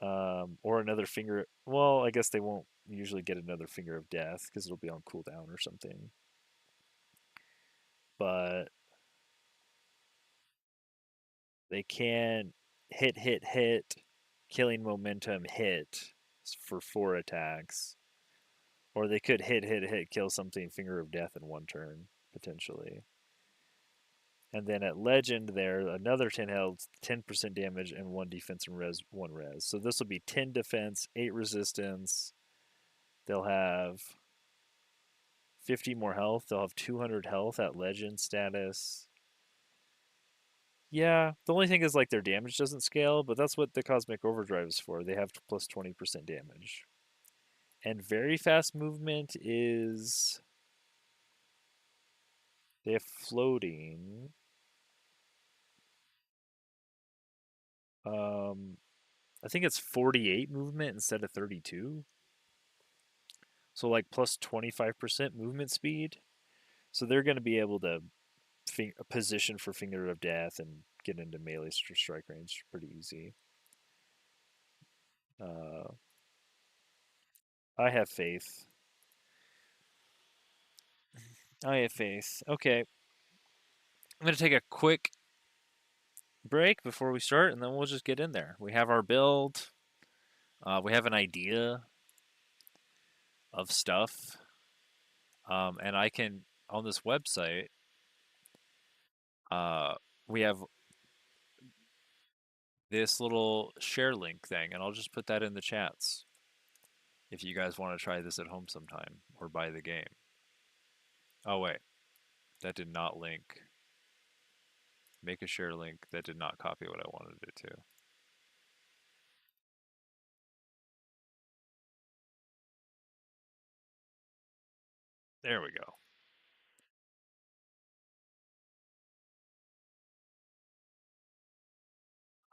or another finger. Well, I guess they won't usually get another Finger of Death because it'll be on cooldown or something. But they can hit, killing momentum hit for 4 attacks. Or they could hit, kill something Finger of Death in 1 turn, potentially. And then at Legend there, another 10 health, 10% damage, and 1 defense and 1 res. So this will be 10 defense, 8 resistance. They'll have 50 more health. They'll have 200 health at Legend status. Yeah, the only thing is like their damage doesn't scale, but that's what the Cosmic Overdrive is for. They have plus 20% damage. And very fast movement is... They have floating. I think it's 48 movement instead of 32. So like plus 25% movement speed. So they're going to be able to position for Finger of Death and get into melee strike range pretty easy. I have faith. I have faith. Okay, I'm gonna take a quick break before we start, and then we'll just get in there. We have our build. We have an idea of stuff, and I can on this website. Uh, we have this little share link thing, and I'll just put that in the chats if you guys want to try this at home sometime or buy the game. Oh wait, that did not link. Make a share link that did not copy what I wanted it to. There we go.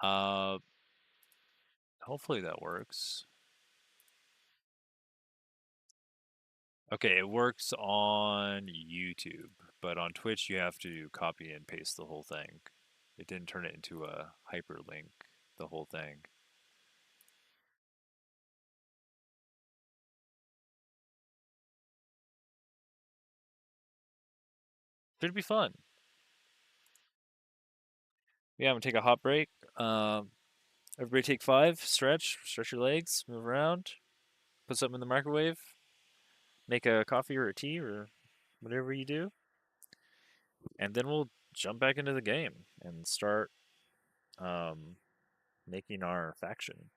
Uh, Hopefully that works. Okay, it works on YouTube, but on Twitch you have to copy and paste the whole thing. It didn't turn it into a hyperlink, the whole thing. Should be fun. Yeah, I'm gonna take a hot break. Everybody take 5, stretch your legs, move around, put something in the microwave, make a coffee or a tea or whatever you do, and then we'll jump back into the game and start um, making our faction.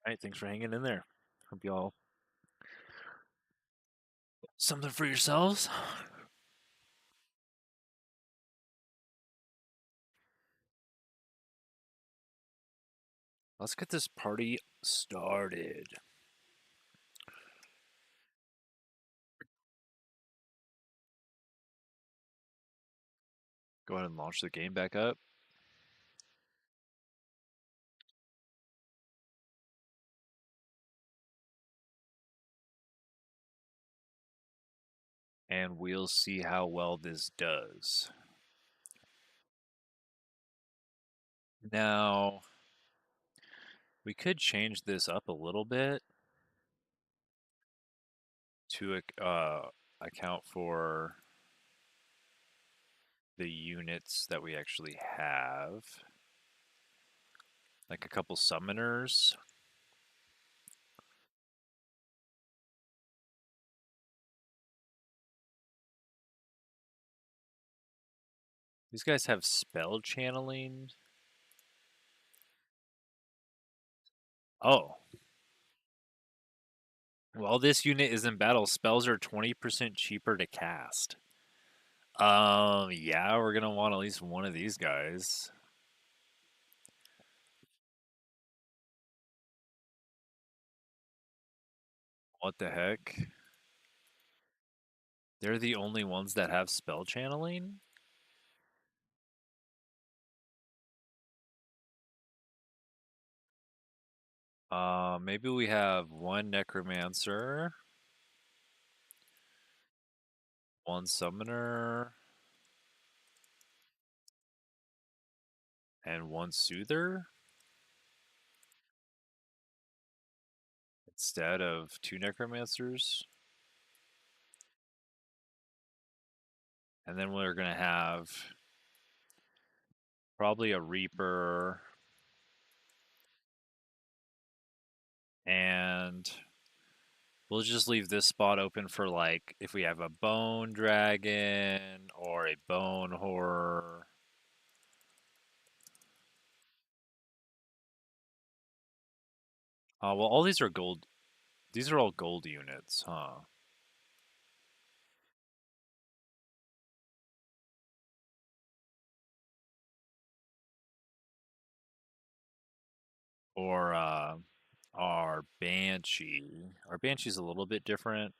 All right, thanks for hanging in there. Hope y'all something for yourselves. Let's get this party started. Go ahead and launch the game back up. And we'll see how well this does. Now, we could change this up a little bit to account for the units that we actually have. Like a couple summoners. These guys have spell channeling. Oh. While this unit is in battle, spells are 20% cheaper to cast. Yeah, we're gonna want at least one of these guys. What the heck? They're the only ones that have spell channeling? Maybe we have one necromancer, one summoner, and one soother instead of two necromancers. And then we're gonna have probably a reaper and we'll just leave this spot open for like if we have a bone dragon or a bone horror. Well, all these are gold. These are all gold units, huh? Or our banshee. Our banshee's a little bit different.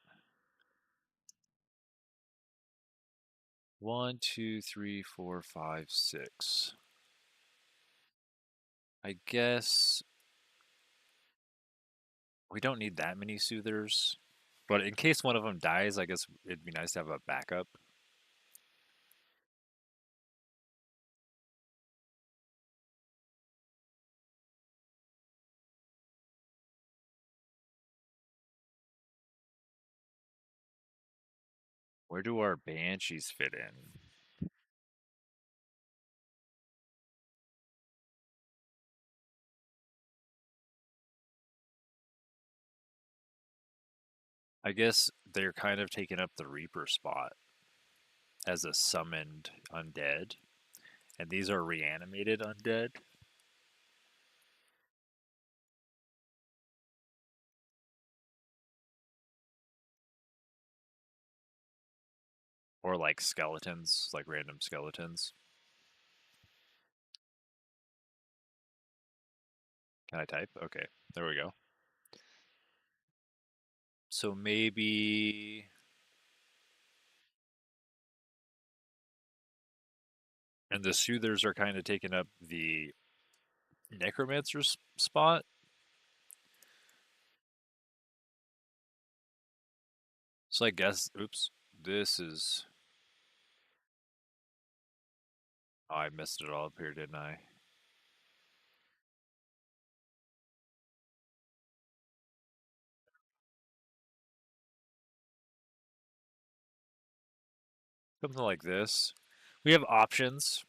1, 2, 3, 4, 5, 6. I guess we don't need that many soothers. But in case one of them dies, I guess it'd be nice to have a backup. Where do our banshees fit in? I guess they're kind of taking up the Reaper spot as a summoned undead. And these are reanimated undead. Or like skeletons, like random skeletons. Can I type? Okay, there we go. So maybe. And the soothers are kind of taking up the necromancer's spot. So I guess, oops, this is. Oh, I messed it all up here, didn't I? Something like this. We have options.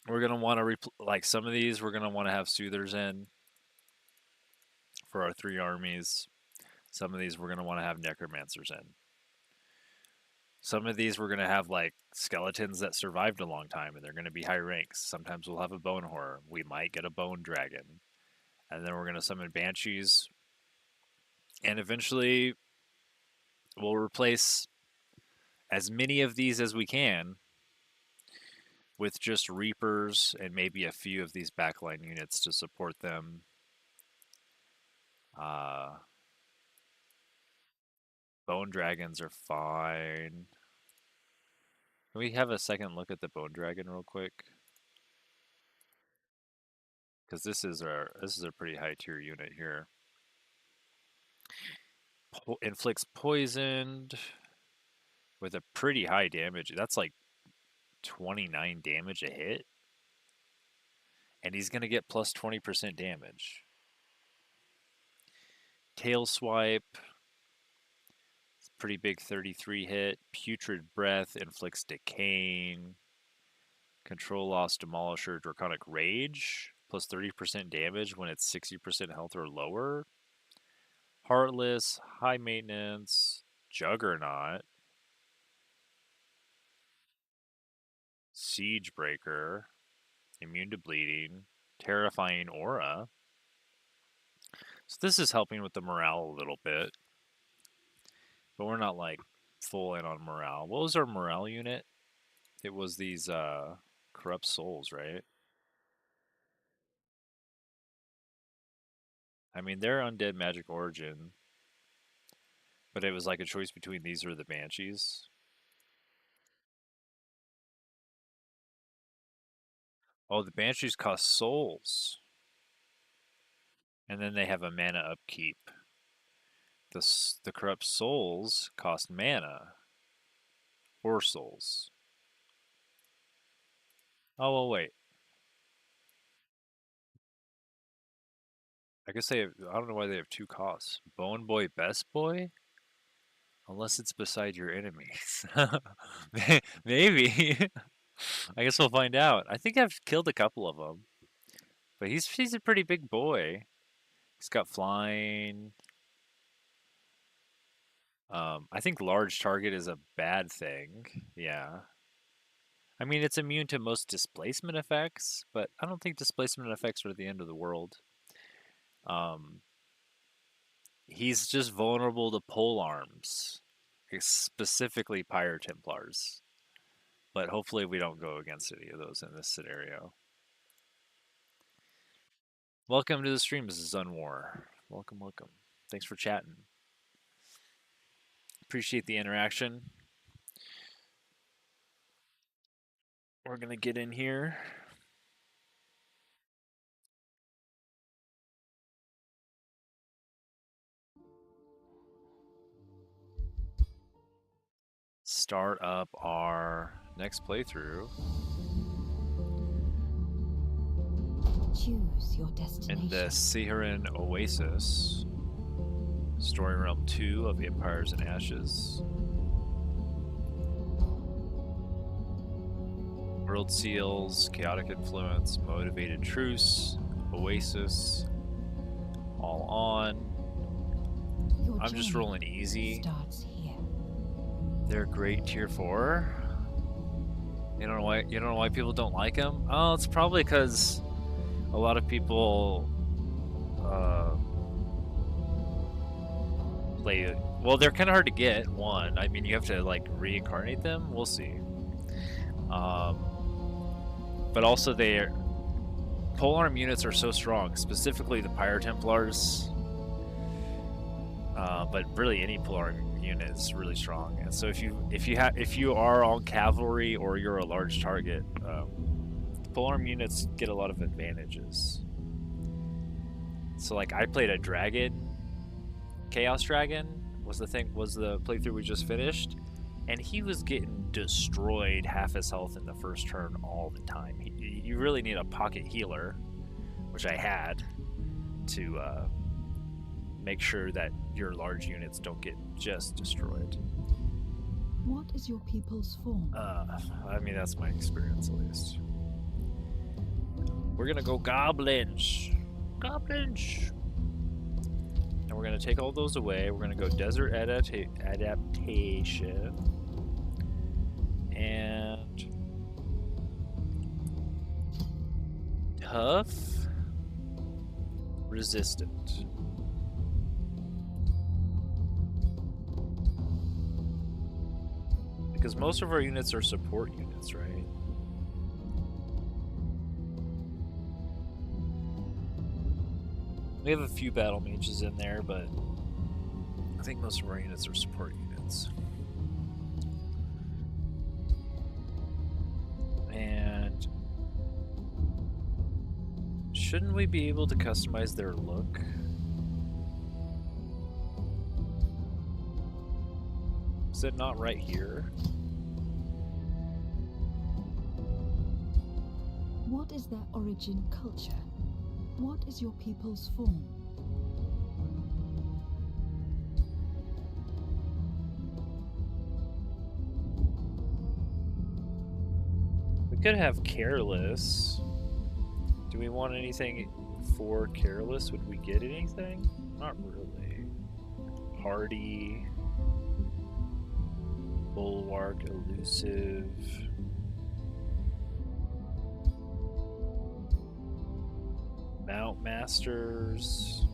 We're gonna want to like some of these. We're gonna want to have soothers in for our 3 armies. Some of these we're gonna want to have necromancers in. Some of these we're gonna have like skeletons that survived a long time, and they're gonna be high ranks. Sometimes we'll have a bone horror. We might get a bone dragon. And then we're going to summon banshees. And eventually we'll replace as many of these as we can with just reapers and maybe a few of these backline units to support them. Bone dragons are fine. Can we have a second look at the bone dragon real quick? Because this is a pretty high tier unit here. Inflicts poisoned with a pretty high damage. That's like 29 damage a hit. And he's going to get plus 20% damage. Tail swipe. It's a pretty big 33 hit. Putrid breath inflicts decaying. Control loss, demolisher, draconic rage. Plus 30% damage when it's 60% health or lower. Heartless, high maintenance, juggernaut. Siege breaker. Immune to bleeding. Terrifying aura. So this is helping with the morale a little bit. But we're not like full in on morale. What was our morale unit? It was these corrupt souls, right? I mean, they're undead magic origin. But it was like a choice between these or the banshees. Oh, the banshees cost souls. And then they have a mana upkeep. The corrupt souls cost mana. Or souls. Oh, well, wait. I guess they have, I don't know why they have two costs. Bone Boy, Best Boy? Unless it's beside your enemies. Maybe. I guess we'll find out. I think I've killed a couple of them. But he's a pretty big boy. He's got flying. I think large target is a bad thing. Yeah. I mean, it's immune to most displacement effects, but I don't think displacement effects are the end of the world. He's just vulnerable to pole arms, specifically Pyre Templars. But hopefully we don't go against any of those in this scenario. Welcome to the stream, Mrs. Unwar. Welcome, welcome. Thanks for chatting. Appreciate the interaction. We're going to get in here. Start up our next playthrough. Choose your destination. In the Sihirin Oasis. Story Realm 2 of Empires and Ashes. World Seals, Chaotic Influence, Motivated Truce, Oasis, all on. I'm just rolling easy. Starts here. They're great tier 4. You don't know why people don't like them? Oh, it's probably because a lot of people play. Well, they're kind of hard to get. One, I mean, you have to like reincarnate them. We'll see. But also, their polearm units are so strong. Specifically, the Pyre Templars. But really, any polearm unit is really strong. And so, if you are on cavalry or you're a large target, polearm units get a lot of advantages. So, like, I played a dragon. Chaos Dragon was the playthrough we just finished, and he was getting destroyed half his health in the first turn all the time. You really need a pocket healer, which I had, to make sure that your large units don't get just destroyed. What is your people's form? I mean, that's my experience at least. We're gonna go goblins. Goblins! And we're gonna take all those away. We're gonna go desert adaptation. And tough. resistant. Because most of our units are support units, right? We have a few battle mages in there, but I think most of our units are support units. And shouldn't we be able to customize their look? Is it not right here? What is their origin culture? What is your people's form? We could have careless. Do we want anything for careless? Would we get anything? Not really. Hardy. Bulwark, elusive. Mount Masters.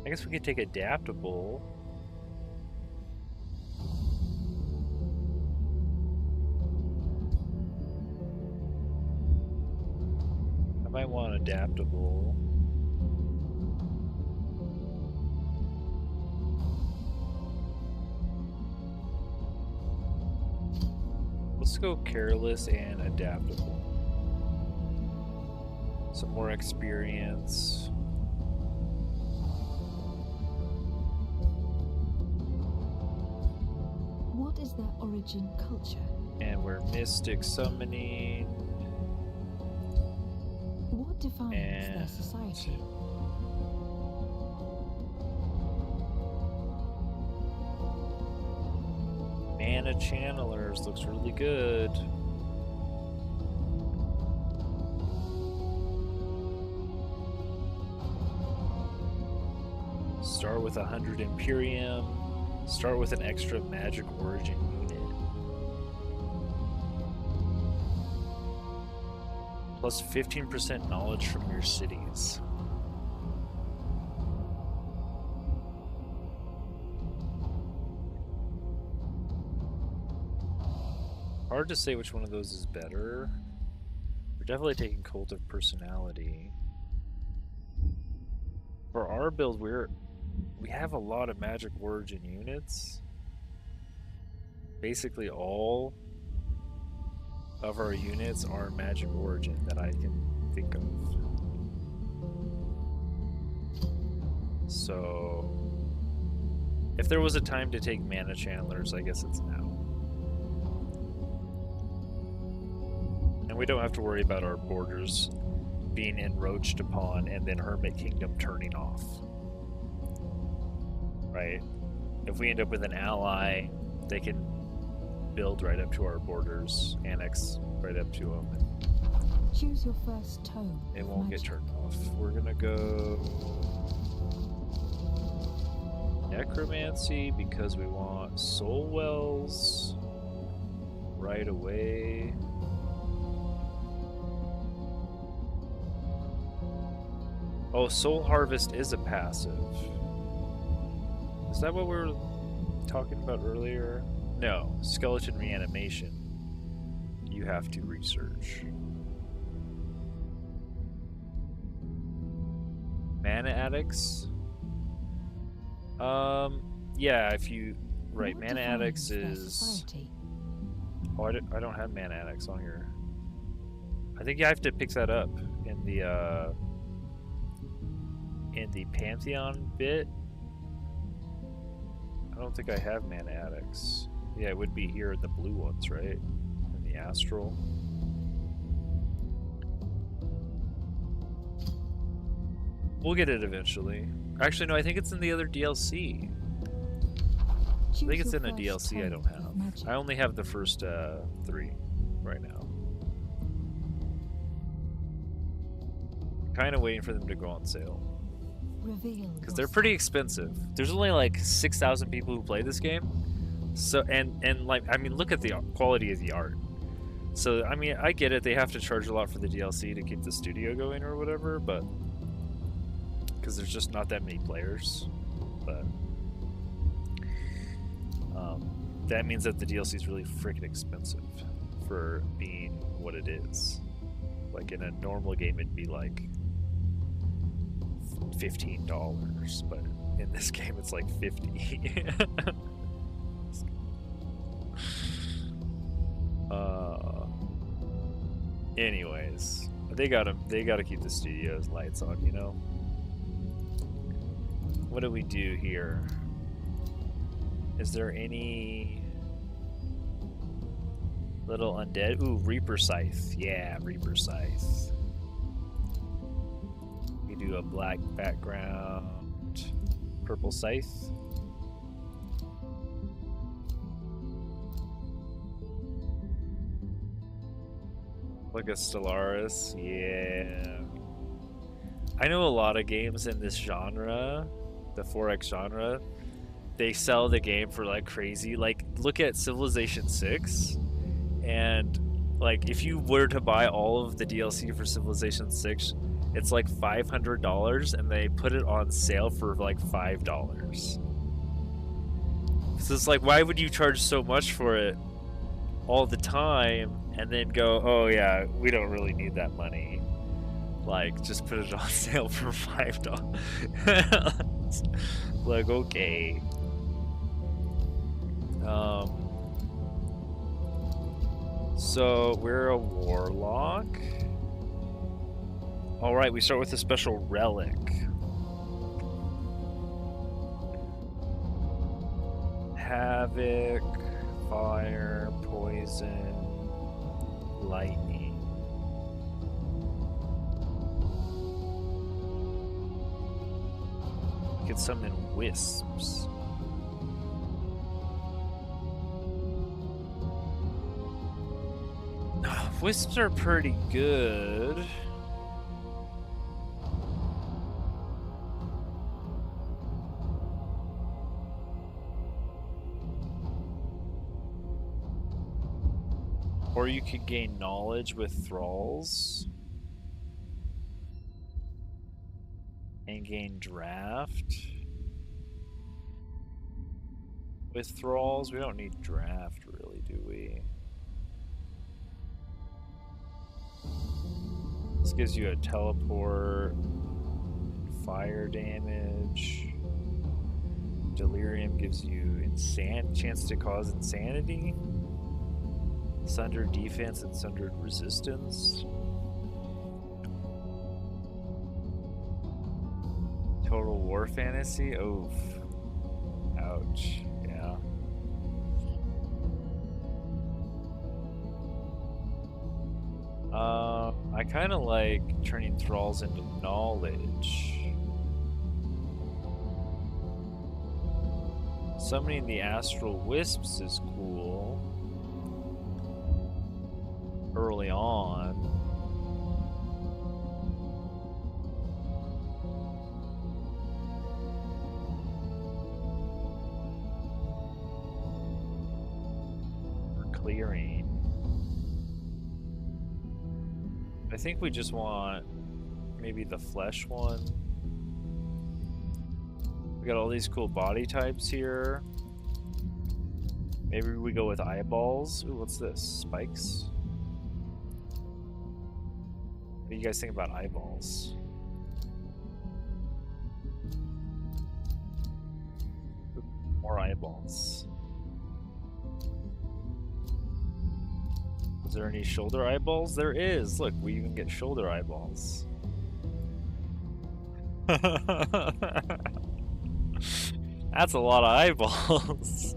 I guess we could take adaptable. I might want adaptable. Let's go careless and adaptable. Some more experience. What is their origin culture? And we're mystic summoning. What defines their society? Mana channelers looks really good. Start with 100 Imperium. Start with an extra magic origin unit. Plus 15% knowledge from your cities. Hard to say which one of those is better. We're definitely taking Cult of Personality. For our build, we have a lot of magic origin units. Basically all of our units are magic origin that I can think of. So if there was a time to take mana channelers, I guess it's now. And we don't have to worry about our borders being encroached upon and then Hermit Kingdom turning off. Right? If we end up with an ally, they can build right up to our borders, annex right up to them. Choose your first tome. It won't get turned off. We're gonna go necromancy because we want soul wells right away. Oh, soul harvest is a passive. Is that what we were talking about earlier? No, skeleton reanimation. You have to research. Mana addicts? Yeah, if you... Right, mana addicts is... Oh, I don't have mana addicts on here. I think you have to pick that up in the Pantheon bit. I don't think I have mana addicts. Yeah, it would be here in the blue ones, right? In the astral. We'll get it eventually. Actually, no, I think it's in the other DLC. I think it's in a DLC I don't have. I only have the first 3 right now. Kind of waiting for them to go on sale. Because they're pretty expensive. There's only like 6,000 people who play this game. So, and like, I mean, look at the quality of the art. So, I mean, I get it. They have to charge a lot for the DLC to keep the studio going or whatever, but because there's just not that many players. But that means that the DLC is really freaking expensive for being what it is. Like in a normal game, it'd be like $15, but in this game, it's like 50. Anyways, they gotta keep the studio's lights on, you know. What do we do here? Is there any little undead? Ooh, Reaper Scythe. Yeah, Reaper Scythe. We do a black background, purple scythe. Like a Stellaris, yeah. I know a lot of games in this genre, the 4X genre, they sell the game for like crazy. Like, look at Civilization 6, and like if you were to buy all of the DLC for Civilization 6, it's like $500, and they put it on sale for like $5. So it's like, why would you charge so much for it all the time and then go, oh yeah, we don't really need that money, like just put it on sale for $5? Like, okay. So we're a warlock. All right, we start with a special relic. Havoc, fire, poison, lightning. You can summon wisps. Wisps are pretty good. Or you could gain knowledge with thralls and gain draft with thralls. We don't need draft really, do we? This gives you a teleport, fire damage. Delirium gives you chance to cause insanity. Sundered defense and sundered resistance. Total war fantasy. Oof. Ouch. Yeah. I kind of like turning thralls into knowledge. Summoning the astral wisps is cool. Early on. For clearing. I think we just want maybe the flesh one. We got all these cool body types here. Maybe we go with eyeballs. Ooh, what's this? Spikes? What do you guys think about eyeballs? More eyeballs. Is there any shoulder eyeballs? There is! Look, we even get shoulder eyeballs. That's a lot of eyeballs.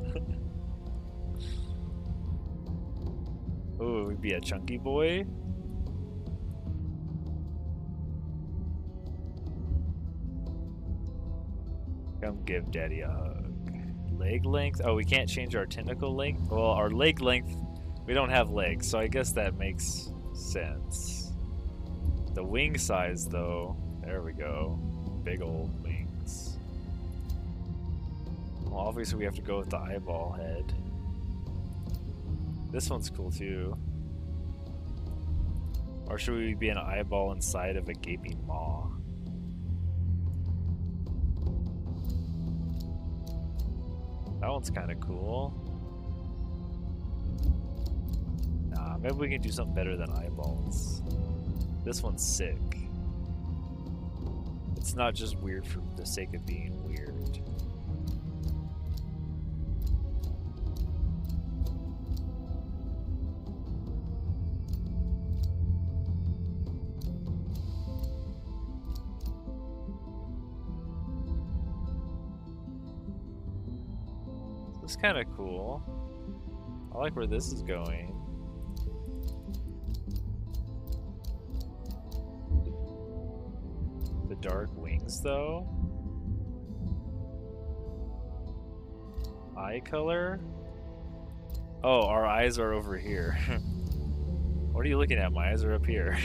Ooh, we'd be a chunky boy. Come give daddy a hug. Leg length? Oh, we can't change our tentacle length? Well, our leg length, we don't have legs, so I guess that makes sense. The wing size, though, there we go. Big old wings. Well, obviously we have to go with the eyeball head. This one's cool, too. Or should we be an eyeball inside of a gaping maw? That one's kind of cool. Nah, maybe we can do something better than eyeballs. This one's sick. It's not just weird for the sake of being weird. This is kind of cool. I like where this is going. The dark wings, though. Eye color? Oh, our eyes are over here. What are you looking at? My eyes are up here.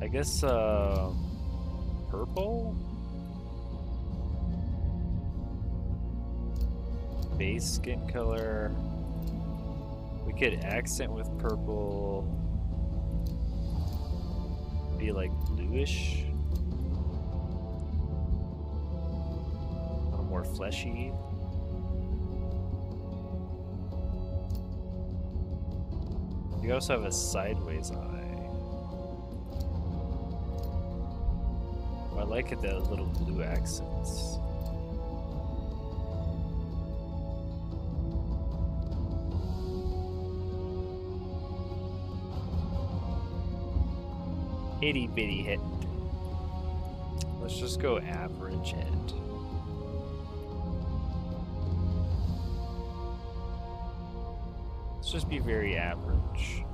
I guess, purple? Base skin color. We could accent with purple. Be like bluish. A little more fleshy. You also have a sideways eye. I like the little blue accents. Itty bitty head. Let's just go average head. Let's just be very average.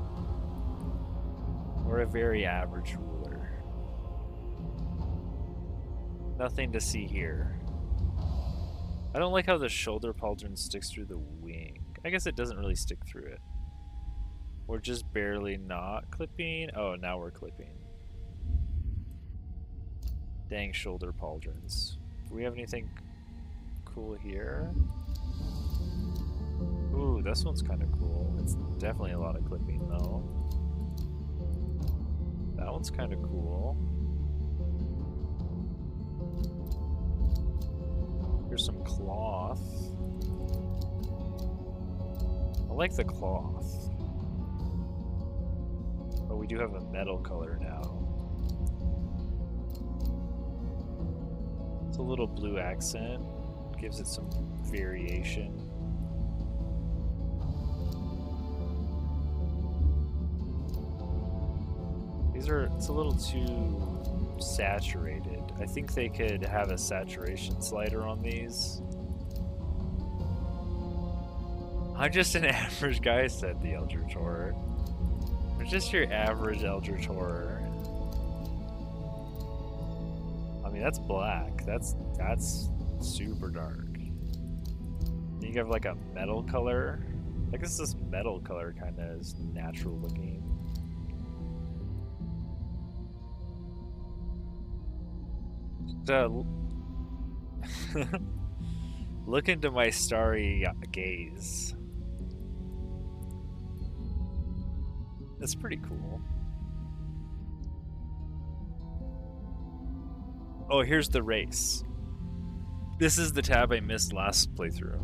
We're a very average ruler. Nothing to see here. I don't like how the shoulder pauldron sticks through the wing. I guess it doesn't really stick through it. We're just barely not clipping. Oh, now we're clipping. Dang shoulder pauldrons. Do we have anything cool here? Ooh, this one's kind of cool. It's definitely a lot of clipping though. That one's kind of cool. Here's some cloth. I like the cloth. But we do have a metal color now. It's a little blue accent. Gives it some variation. It's a little too saturated. I think they could have a saturation slider on these. I'm just an average guy, said the Eldritch Horror. I'm just your average Eldritch Horror. I mean, that's black. That's super dark. You have like a metal color. I guess this metal color kind of is natural looking. Look into my starry gaze. That's pretty cool. Oh, here's the race. This is the tab I missed last playthrough.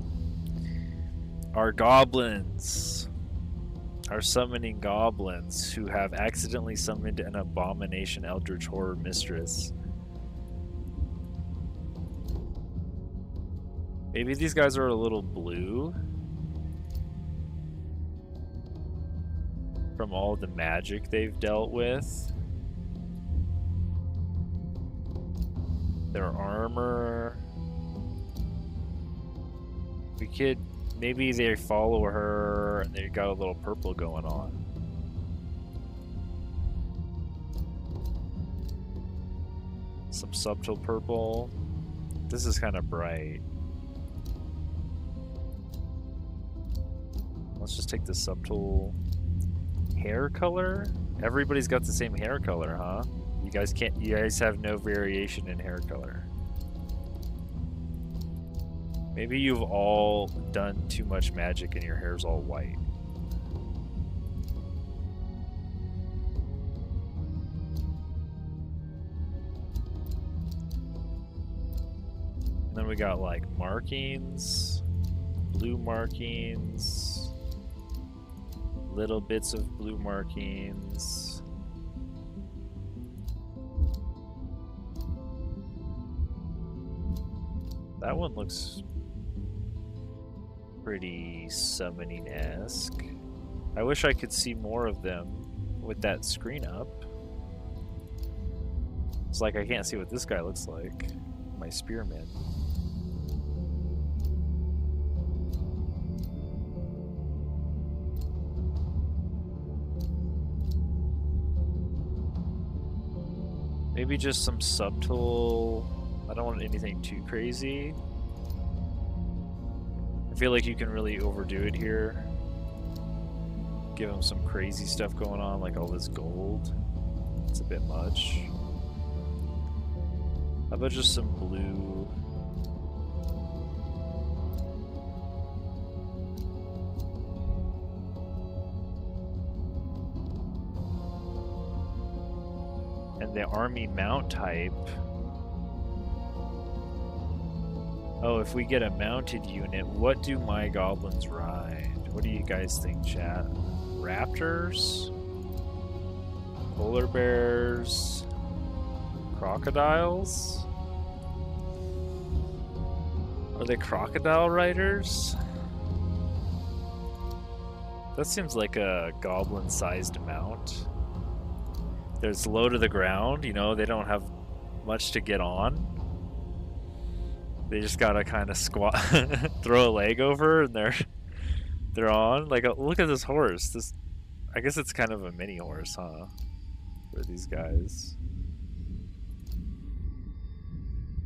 Our goblins. Our summoning goblins who have accidentally summoned an abomination eldritch horror mistress. Maybe these guys are a little blue from all the magic they've dealt with. Their armor. We could, maybe they follow her and they got a little purple going on. Some subtle purple. This is kind of bright. Let's just take the subtle hair color. Everybody's got the same hair color, huh? You guys have no variation in hair color. Maybe you've all done too much magic and your hair's all white. then we got like markings, blue markings, little bits of blue markings. That one looks pretty summoning-esque. I wish I could see more of them with that screen up. It's like I can't see what this guy looks like. My spearman. Maybe just some subtle... I don't want anything too crazy. I feel like you can really overdo it here. Give him some crazy stuff going on, like all this gold. It's a bit much. How about just some blue? And the army mount type. Oh, if we get a mounted unit, what do my goblins ride? What do you guys think, chat? Raptors? Polar bears? Crocodiles? Are they crocodile riders? That seems like a goblin-sized mount. There's low to the ground, you know, they don't have much to get on. They just gotta kind of squat, throw a leg over, and they're on. Like, look at this horse. This, I guess it's kind of a mini horse, huh? For these guys.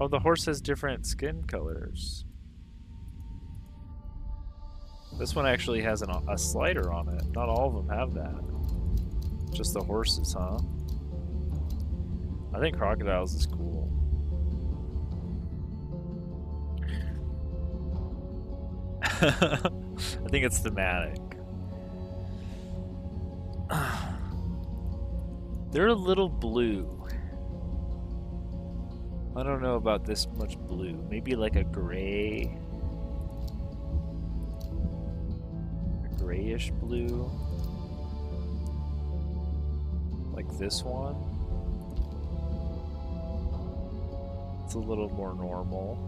Oh, the horse has different skin colors. This one actually has a slider on it. Not all of them have that. Just the horses, huh? I think crocodiles is cool. I think it's thematic. They're a little blue. I don't know about this much blue. Maybe like a gray. A grayish blue. Like this one. It's a little more normal.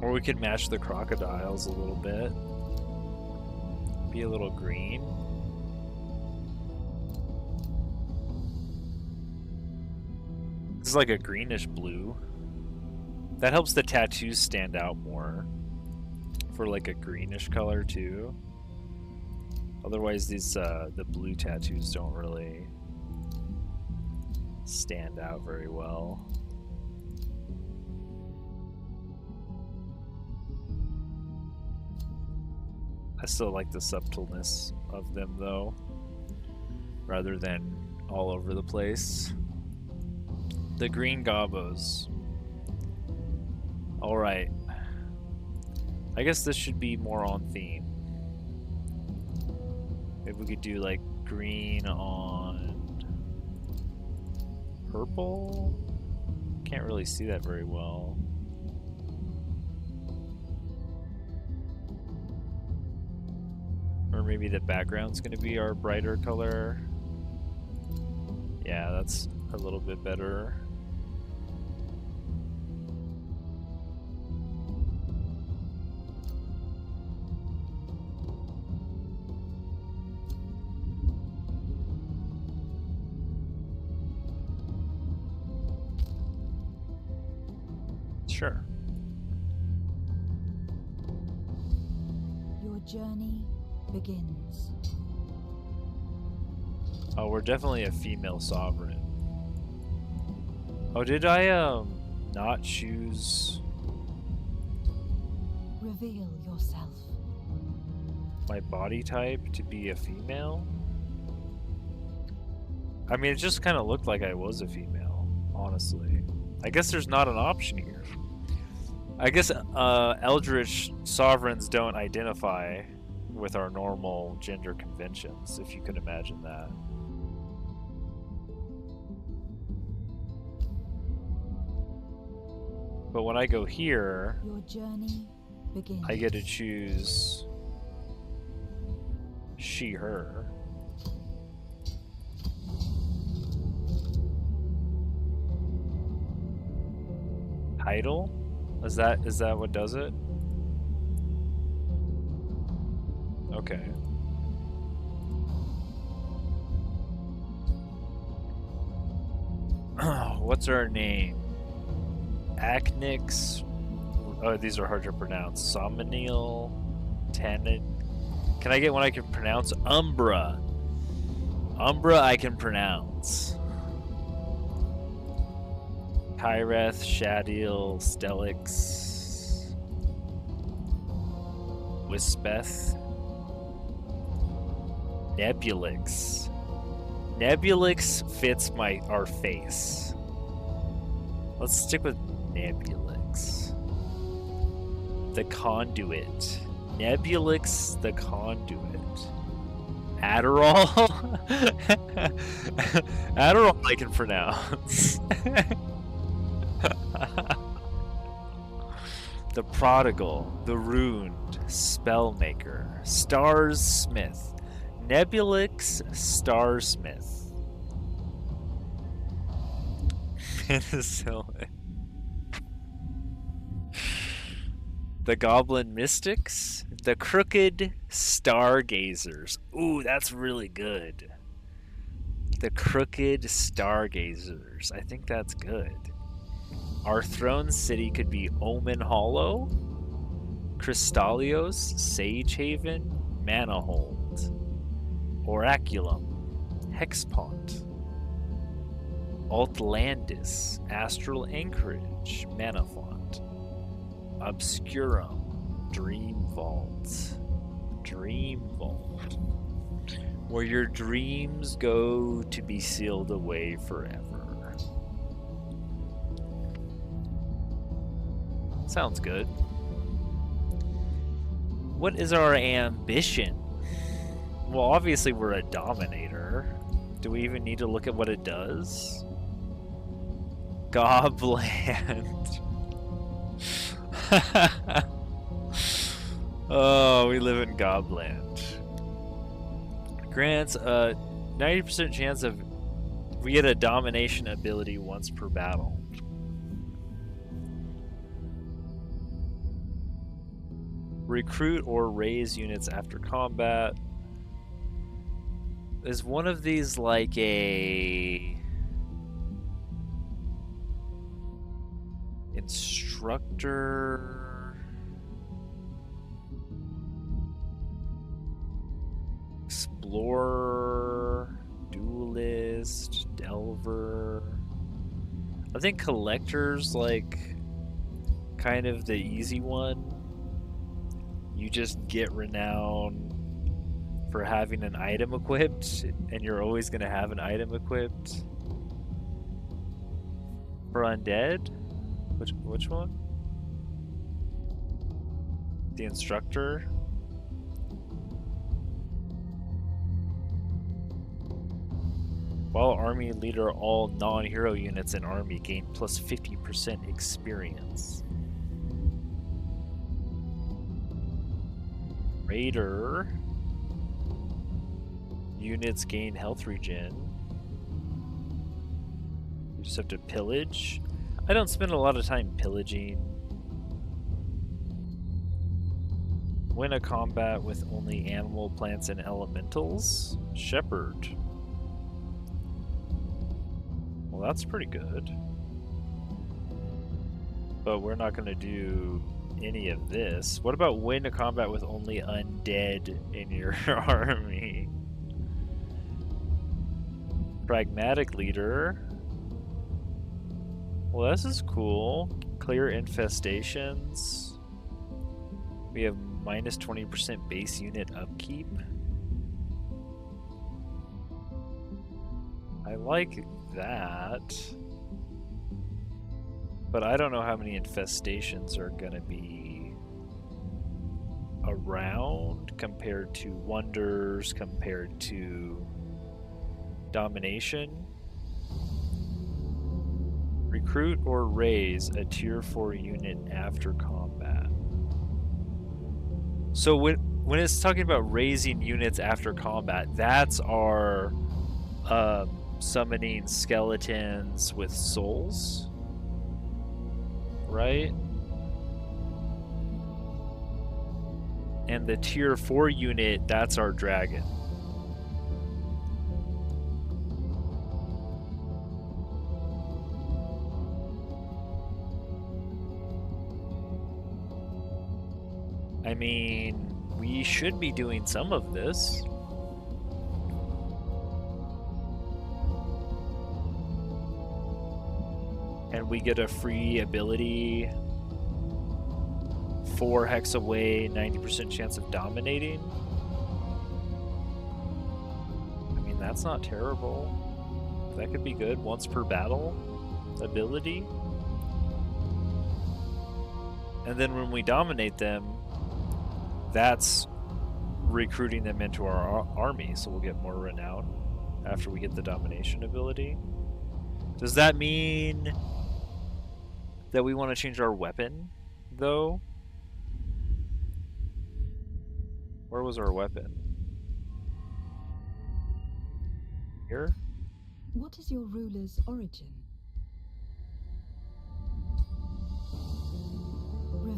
Or we could match the crocodiles a little bit. Be a little green. This is like a greenish blue. That helps the tattoos stand out more. For like a greenish color too. Otherwise these the blue tattoos don't really stand out very well. I still like the subtleness of them though, rather than all over the place. The green gobbos. Alright. I guess this should be more on theme. Maybe we could do like green on purple? Can't really see that very well. Or maybe the background's going to be our brighter color. Yeah, that's a little bit better. Sure. Your journey begins. Oh, we're definitely a female sovereign. Oh, did I not choose Reveal yourself. my body type to be a female? I mean, it just kind of looked like I was a female, honestly. I guess there's not an option here. I guess Eldritch sovereigns don't identify with our normal gender conventions, if you could imagine that. But when I go here, Your journey begins. I get to choose she, her. Title? Is that what does it? Okay. What's our name? Acnix. Oh, these are hard to pronounce. Somniel. Tanit. Can I get one I can pronounce? Umbra. Umbra I can pronounce. Kyreth, Shadil, Stelix, Wispeth, Nebulix. Nebulix fits our face. Let's stick with Nebulix. The Conduit. Nebulix the Conduit. Adderall? Adderall I can pronounce. The Prodigal, the Ruined, Spellmaker, Stars Smith, Nebulix Starsmith, Penicillin, the Goblin Mystics, the Crooked Stargazers. Ooh, that's really good. The Crooked Stargazers. I think that's good. Our throne city could be Omen Hollow, Crystallios, Sagehaven, Manahold, Oraculum, Hexpont, Altlandis, Astral Anchorage, Manafont, Obscurum, Dream Vault, where your dreams go to be sealed away forever. Sounds good. What is our ambition? Well, obviously we're a dominator. Do we even need to look at what it does? Gobland. Oh, we live in Gobland. Grants a 90% chance of we get a domination ability once per battle. Recruit or raise units after combat. Is one of these like a instructor? Explorer, duelist, delver. I think collector's like kind of the easy one. You just get renown for having an item equipped, and you're always going to have an item equipped. For undead? Which one? The instructor? While army leader, all non-hero units in army gain plus 50% experience. Raider. Units gain health regen. You just have to pillage. I don't spend a lot of time pillaging. Win a combat with only animal, plants, and elementals. Shepherd. Well, that's pretty good. But we're not going to do any of this. What about win a combat with only undead in your army? Pragmatic leader. Well, this is cool. Clear infestations. We have minus 20% base unit upkeep. I like that. But I don't know how many infestations are going to be around compared to wonders, compared to domination. Recruit or raise a tier 4 unit after combat. So when it's talking about raising units after combat, that's our summoning skeletons with souls, right? And the tier 4 unit, that's our dragon. I mean, we should be doing some of this. And we get a free ability, 4 hex away, 90% chance of dominating. I mean, that's not terrible. That could be good. Once per battle ability. And then when we dominate them, that's recruiting them into our army, so we'll get more renown after we get the domination ability. Does that mean that we want to change our weapon, though? Where was our weapon? Here? What is your ruler's origin?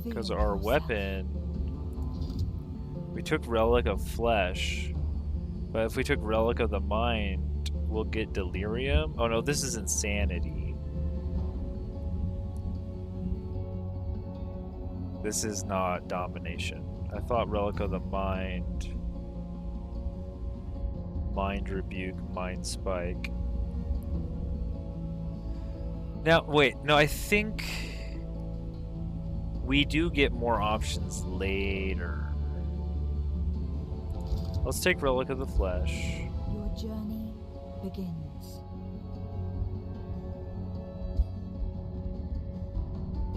Because our weapon, we took Relic of Flesh, but if we took Relic of the Mind, we'll get Delirium. Oh no, this is Insanity. This is not Domination. I thought Relic of the Mind, Mind Rebuke, Mind Spike. Now, wait, no, I think we do get more options later. Let's take Relic of the Flesh. Your journey begins.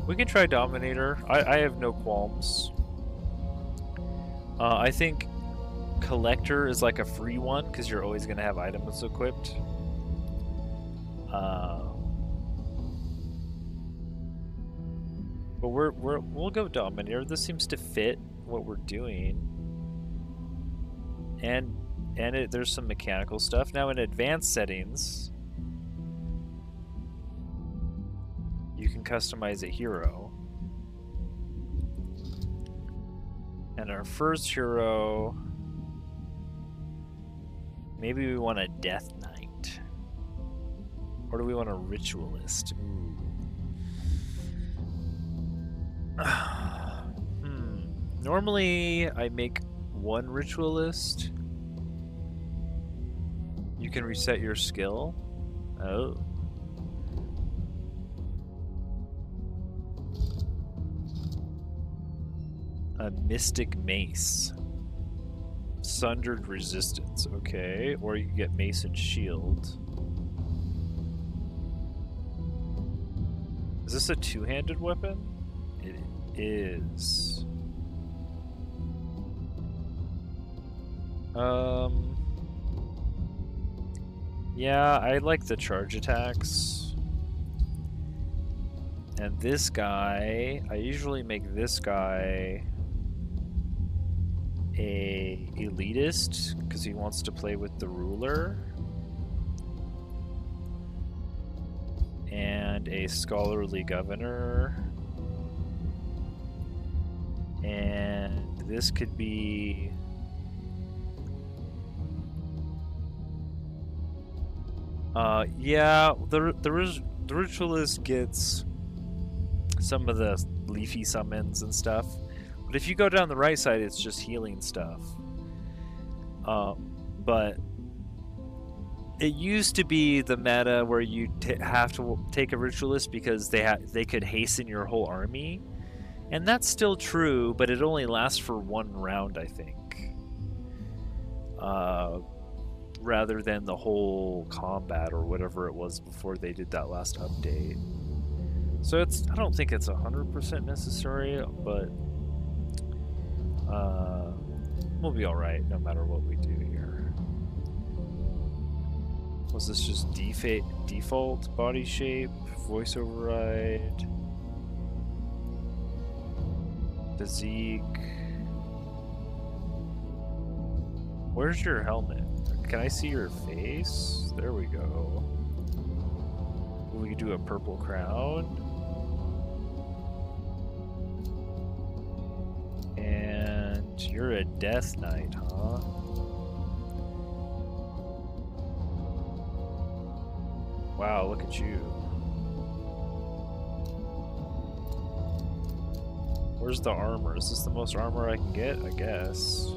We can try Dominator. I have no qualms. I think Collector is like a free one because you're always going to have items equipped. But we'll go Dominator. This seems to fit what we're doing. And there's some mechanical stuff. Now in advanced settings, you can customize a hero. And our first hero, maybe we want a Death Knight. Or do we want a Ritualist? Ooh. Normally, I make one Ritualist. You can reset your skill. Oh. A Mystic Mace. Sundered Resistance. Okay. Or you can get Mace and Shield. Is this a two-handed weapon? It is. Yeah, I like the charge attacks. And this guy, I usually make this guy a elitist because he wants to play with the ruler. And a scholarly governor. And this could be yeah, the ritualist gets some of the leafy summons and stuff, but if you go down the right side, it's just healing stuff. But it used to be the meta where you have to take a ritualist because they could hasten your whole army, and that's still true, but it only lasts for one round, I think. Rather than the whole combat or whatever it was before they did that last update. So I don't think it's 100% necessary, but we'll be alright no matter what we do here. Was this just default body shape? Voice override? Physique? Where's your helmet? Can I see your face? There we go. We could do a purple crown. And you're a death knight, huh? Wow, look at you. Where's the armor? Is this the most armor I can get? I guess.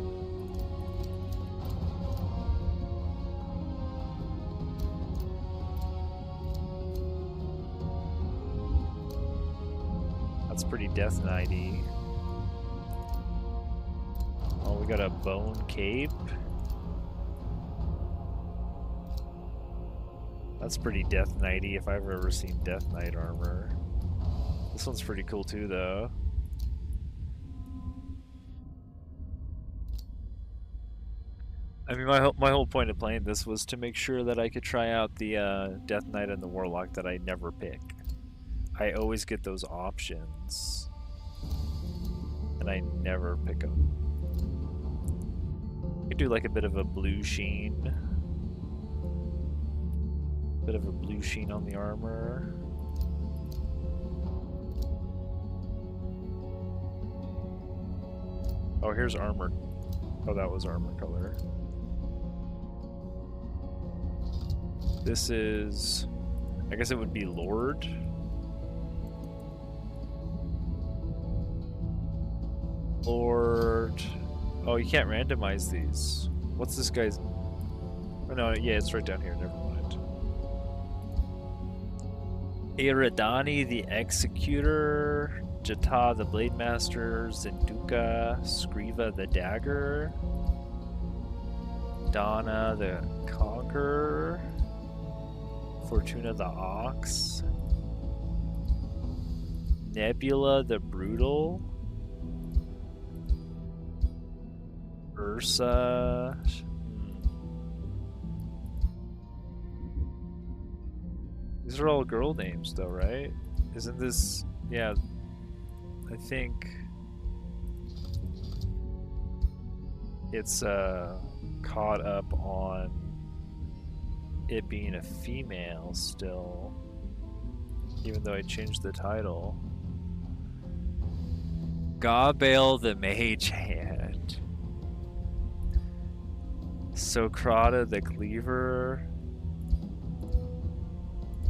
That's pretty Death Knight-y. Oh, we got a bone cape. That's pretty Death Knight-y if I've ever seen Death Knight armor. This one's pretty cool too, though. I mean, my whole point of playing this was to make sure that I could try out the Death Knight and the Warlock that I never pick. I always get those options, and I never pick them. You could do like a bit of a blue sheen. Bit of a blue sheen on the armor. Oh, here's armor. Oh, that was armor color. This is, I guess it would be Lord. Lord. Oh, you can't randomize these. What's this guy's? Oh, no, yeah, it's right down here. Never mind. Eridani the Executor, Jata the Blade Master, Zinduka, Skriva the Dagger, Donna the Conqueror, Fortuna the Ox, Nebula the Brutal, Ursa. These are all girl names though, right? Isn't this, yeah, I think it's caught up on it being a female still, even though I changed the title. Gabale the Mage Hand, Socrata the Cleaver,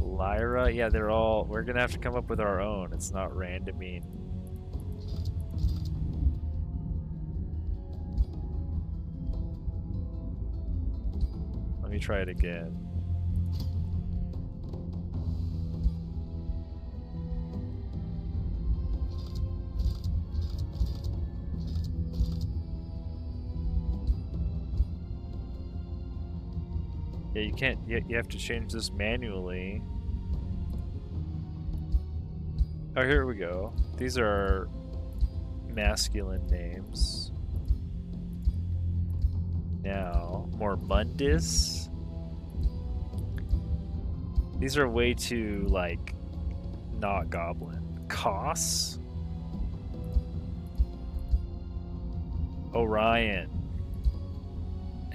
Lyra, yeah, they're all, we're gonna have to come up with our own. It's not randoming. Let me try it again. Yeah, you can't, you have to change this manually. Oh, here we go. These are masculine names. Now, more Mundus. These are way too, like, not goblin. Koss. Orion.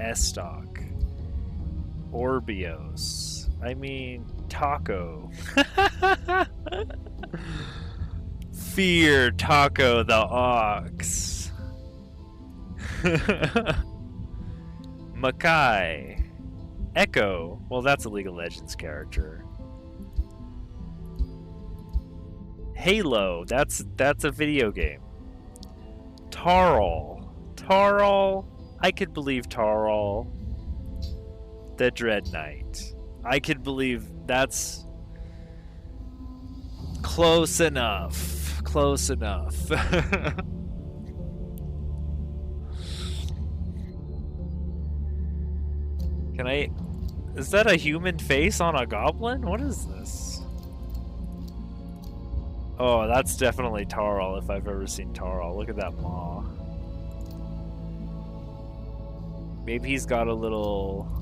Estoc. Orbios. I mean, Taco. Fear Taco the Ox. Makai. Echo. Well, that's a League of Legends character. Halo. That's a video game. Tarl. Tarl. I could believe Tarl. The Dread Knight. I could believe that's close enough. Close enough. Can I... Is that a human face on a goblin? What is this? Oh, that's definitely Tarl if I've ever seen Tarl. Look at that maw. Maybe he's got a little...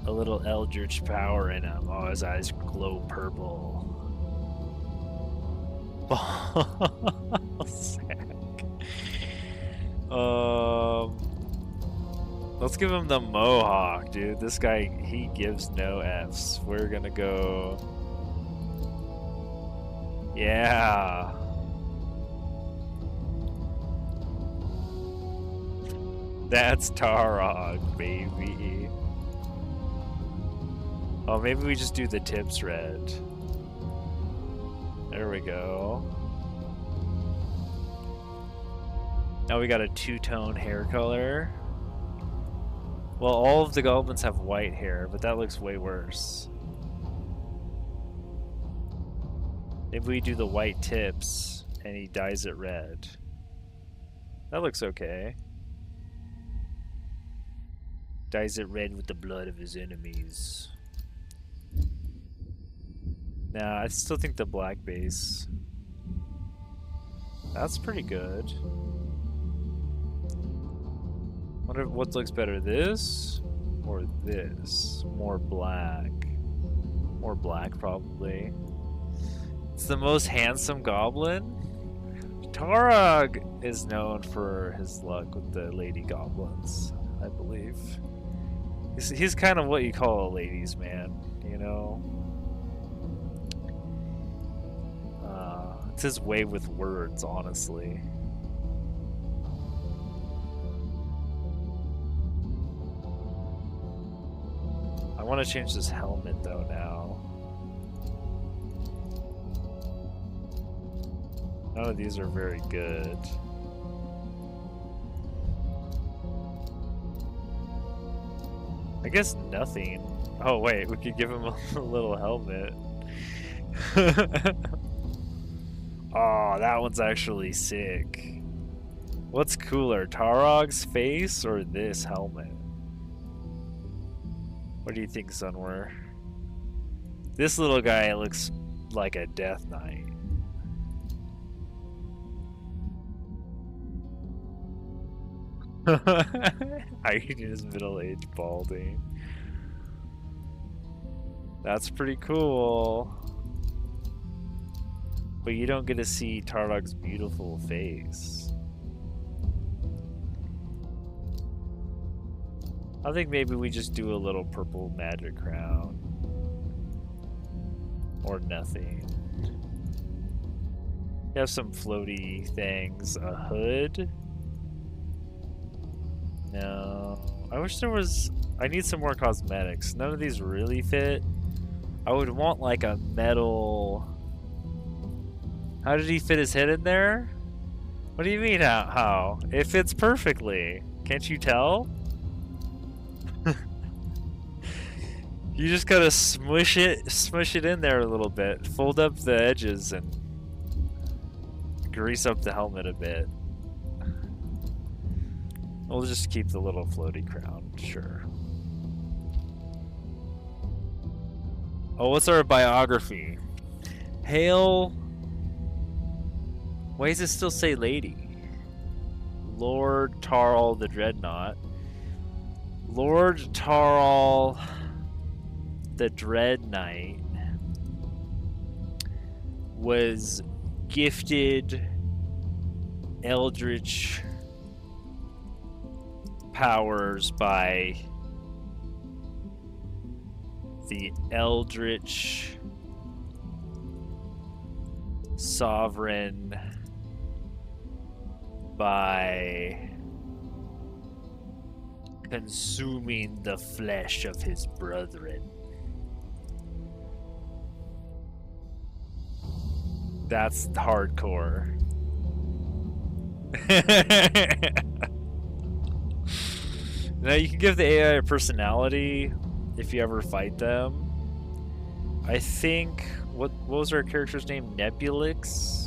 a little eldritch power in him. Oh, his eyes glow purple. Sack. Let's give him the mohawk, dude. This guy, he gives no Fs. We're gonna go. Yeah. That's Tarog, baby. Oh, maybe we just do the tips red. There we go. Now we got a two-tone hair color. Well, all of the goblins have white hair, but that looks way worse. Maybe we do the white tips and he dyes it red. That looks okay. Dyes it red with the blood of his enemies. Nah, I still think the black base. That's pretty good. Wonder what looks better, this or this? More black. More black, probably. It's the most handsome goblin. Tarog is known for his luck with the lady goblins, I believe. He's kind of what you call a ladies' man, you know? It's his way with words, honestly. I want to change this helmet, though, now. None of these are very good. I guess nothing. Oh wait, we could give him a little helmet. Oh, that one's actually sick. What's cooler, Tarog's face or this helmet? What do you think, Sunwar? This little guy looks like a Death Knight. Hiding his middle-aged balding. That's pretty cool. But you don't get to see Tarog's beautiful face. I think maybe we just do a little purple magic crown. Or nothing. You have some floaty things. A hood? No. I wish there was... I need some more cosmetics. None of these really fit. I would want like a metal... How did he fit his head in there? What do you mean how? It fits perfectly. Can't you tell? You just gotta smush it in there a little bit. Fold up the edges and grease up the helmet a bit. We'll just keep the little floaty crown, sure. Oh, what's our biography? Hail. Why does it still say lady? Lord Tarl the Dreadnought. Lord Tarl the Dread Knight was gifted eldritch powers by the eldritch sovereign by consuming the flesh of his brethren. That's hardcore. Now you can give the AI a personality if you ever fight them. I think what was our character's name? Nebulix.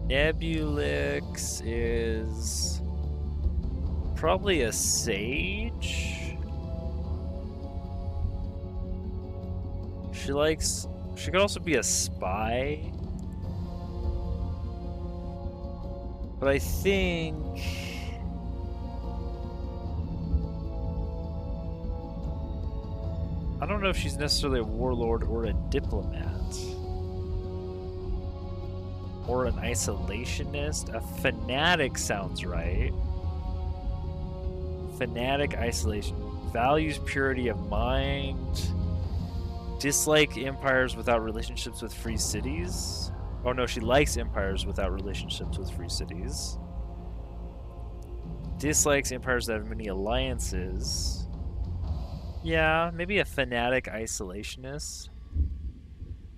Nebulix is probably a sage. She could also be a spy. But I think... I don't know if she's necessarily a warlord or a diplomat. Or an isolationist. A fanatic sounds right. Fanatic isolation. Values purity of mind. Dislike empires without relationships with free cities. Oh no, she likes empires without relationships with free cities. Dislikes empires that have many alliances. Yeah, maybe a fanatic isolationist.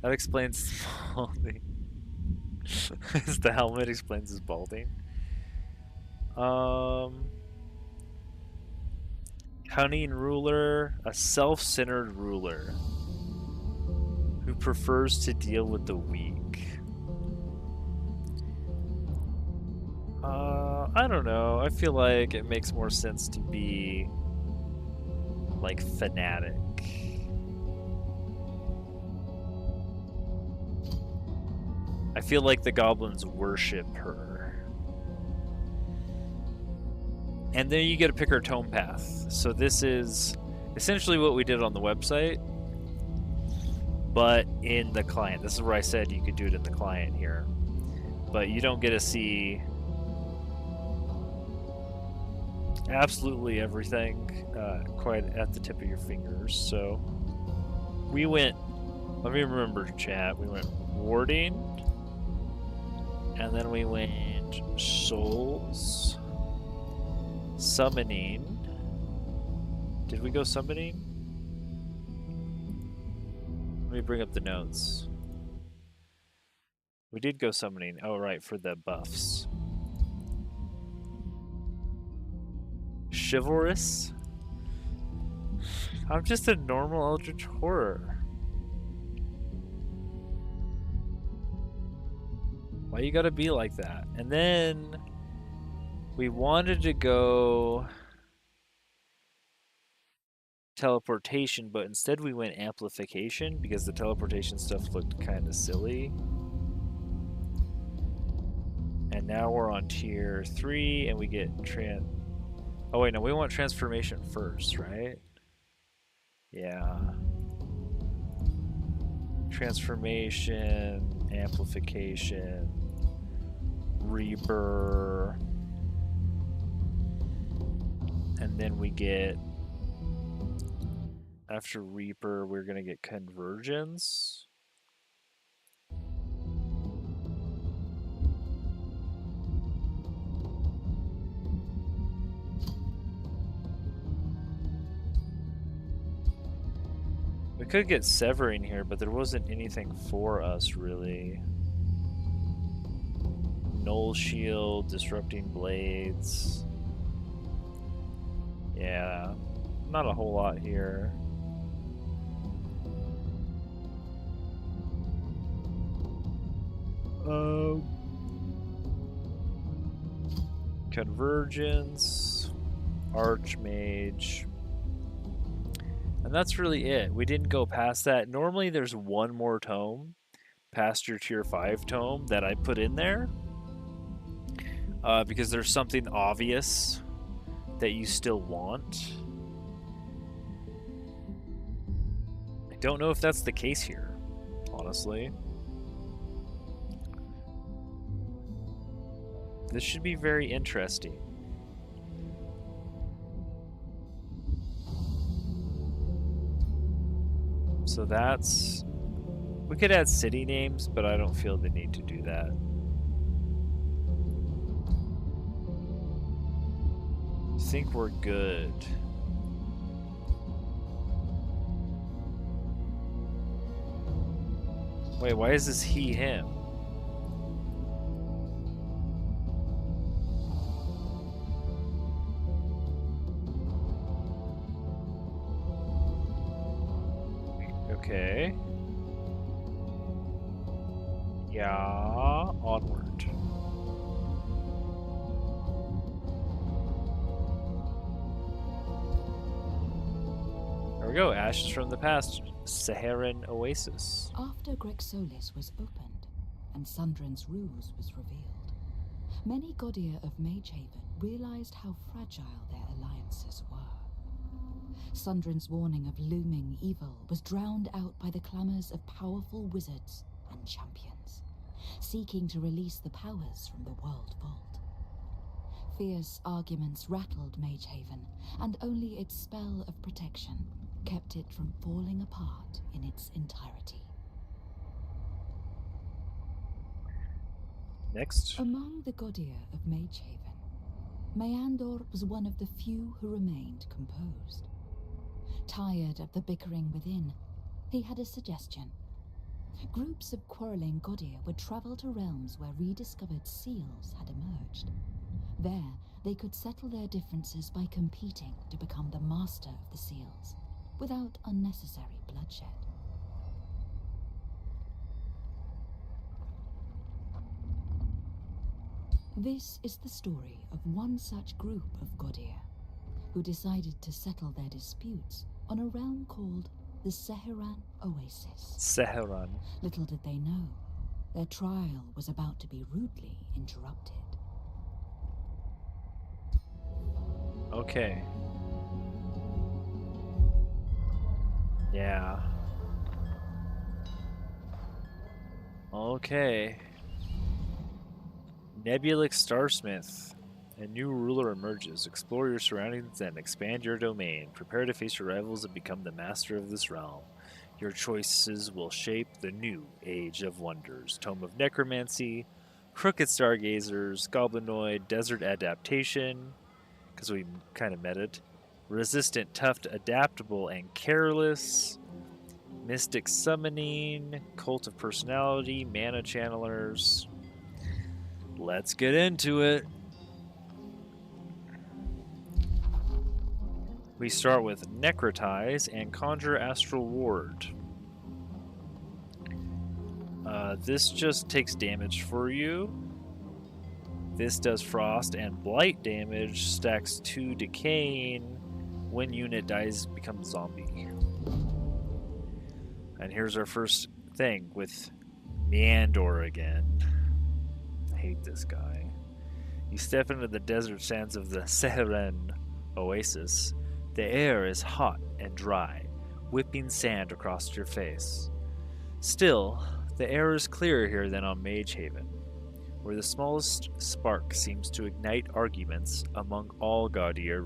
That explains balding. The helmet explains his balding. Cunning ruler, a self-centered ruler who prefers to deal with the weak. I don't know. I feel like it makes more sense to be like fanatic. I feel like the goblins worship her. And then you get to pick her tome path. So this is essentially what we did on the website, but in the client. This is where I said you could do it in the client here. But you don't get to see absolutely everything quite at the tip of your fingers. So we went, let me remember, chat, we went warding, and then we went souls, summoning. Did we go summoning? Let me bring up the notes. We did go summoning. Oh, right, for the buffs. Chivalrous? I'm just a normal Eldritch Horror. Why you gotta be like that? And then we wanted to go teleportation, but instead we went amplification because the teleportation stuff looked kind of silly. And now we're on tier 3 and we get oh wait, no, we want transformation first, right? Yeah. Transformation, amplification, Reaper. And then we get, after Reaper, we're gonna get Convergence. We could get Severing here, but there wasn't anything for us, really. Null Shield, Disrupting Blades. Yeah, not a whole lot here. Convergence, Archmage. And that's really it. We didn't go past that. Normally there's one more tome past your tier 5 tome that I put in there. Because there's something obvious that you still want. I don't know if that's the case here, honestly. This should be very interesting. So that's... we could add city names, but I don't feel the need to do that. I think we're good. Wait, why is this he, him? Okay. Yeah, onward. There we go, Ashes from the Past, Saharan Oasis. After Grexolis was opened and Sundren's ruse was revealed, Many Godir of Magehaven realized how fragile their alliances were. Sundrin's warning of looming evil was drowned out by the clamors of powerful wizards and champions, seeking to release the powers from the World Vault. Fierce arguments rattled Magehaven, and only its spell of protection kept it from falling apart in its entirety. Next. Among the Godir of Magehaven, Meandor was one of the few who remained composed. Tired of the bickering within, he had a suggestion. Groups of quarreling Godir would travel to realms where rediscovered seals had emerged. There, they could settle their differences by competing to become the master of the seals, without unnecessary bloodshed. This is the story of one such group of Godir, who decided to settle their disputes on a realm called the Seheran Oasis. Seheran. Little did they know, their trial was about to be rudely interrupted. Okay. Yeah. Okay. Nebulic Starsmith. A new ruler emerges. Explore your surroundings and expand your domain. Prepare to face your rivals and become the master of this realm. Your choices will shape the new Age of Wonders. Tome of Necromancy, Crooked Stargazers, Goblinoid, Desert Adaptation, because we kind of met it. Resistant, Tough, Adaptable, and Careless. Mystic Summoning, Cult of Personality, Mana Channelers. Let's get into it. We start with Necrotize and Conjure Astral Ward. This just takes damage for you. This does Frost and Blight damage, stacks 2 Decaying. When unit dies, becomes zombie. And here's our first thing with Meandor again. I hate this guy. You step into the desert sands of the Seheran Oasis. The air is hot and dry, whipping sand across your face. Still, the air is clearer here than on Magehaven, where the smallest spark seems to ignite arguments among all Godir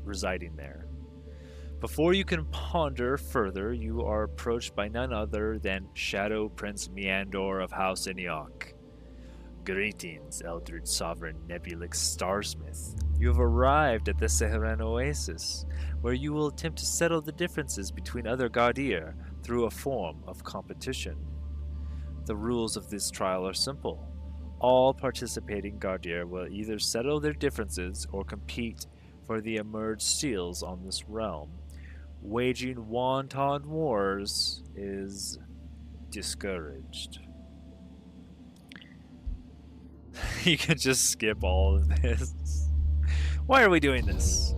residing there. Before you can ponder further, you are approached by none other than Shadow Prince Meandor of House Eniok. Greetings, Eldritch Sovereign Nebulic Starsmith. You have arrived at the Seheran Oasis, where you will attempt to settle the differences between other Godir through a form of competition. The rules of this trial are simple. All participating Godir will either settle their differences or compete for the emerged seals on this realm. Waging wanton wars is discouraged. You can just skip all of this. Why are we doing this?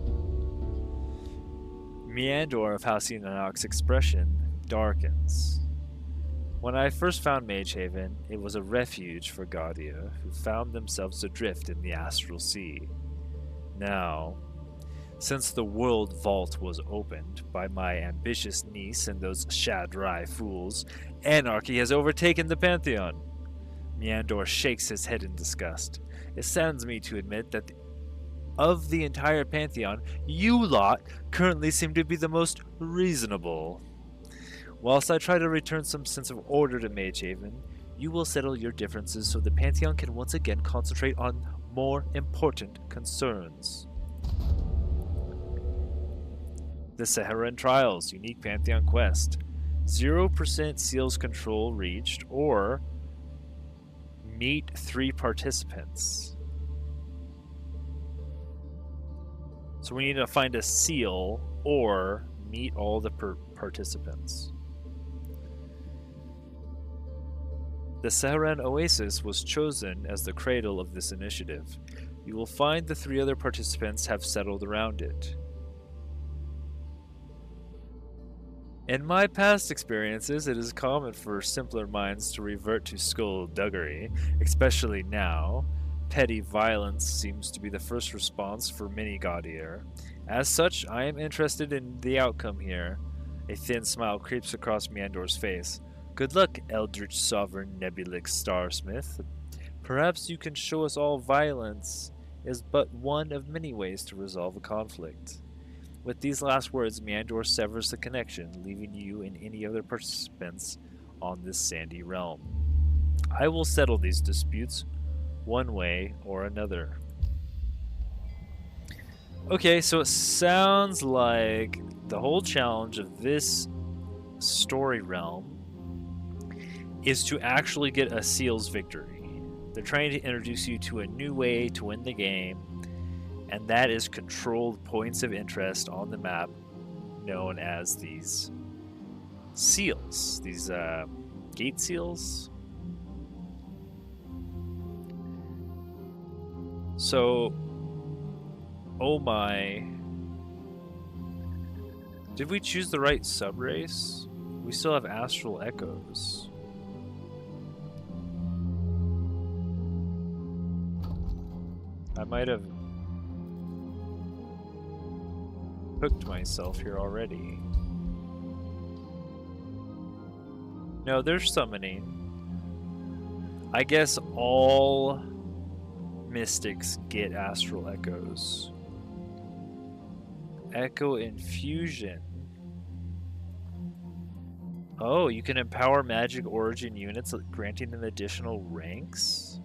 Meandor of House Enoch's expression darkens. When I first found Magehaven, it was a refuge for Godir who found themselves adrift in the astral sea. Now, since the World Vault was opened by my ambitious niece and those Shadrai fools, anarchy has overtaken the Pantheon. Meandor shakes his head in disgust. It saddens me to admit that of the entire Pantheon, you lot currently seem to be the most reasonable. Whilst I try to return some sense of order to Magehaven, you will settle your differences so the Pantheon can once again concentrate on more important concerns. The Seheran Trials, unique Pantheon quest. 0% seals control reached, or meet 3 participants. So we need to find a seal or meet all the participants. The Seheran Oasis was chosen as the cradle of this initiative. You will find the 3 other participants have settled around it. In my past experiences, it is common for simpler minds to revert to skullduggery, especially now. Petty violence seems to be the first response for many Gaudier. As such, I am interested in the outcome here. A thin smile creeps across Meandor's face. Good luck, Eldritch Sovereign Nebulix Starsmith. Perhaps you can show us all violence is but one of many ways to resolve a conflict. With these last words, Meandor severs the connection, leaving you and any other participants on this sandy realm. I will settle these disputes one way or another. Okay, so it sounds like the whole challenge of this story realm is to actually get a seal's victory. They're trying to introduce you to a new way to win the game, and that is controlled points of interest on the map known as these seals, these gate seals. So, oh my, did we choose the right subrace? We still have astral echoes. I might have hooked myself here already. No, they're summoning. I guess all mystics get astral echoes. Echo infusion. Oh, you can empower magic origin units, granting them additional ranks.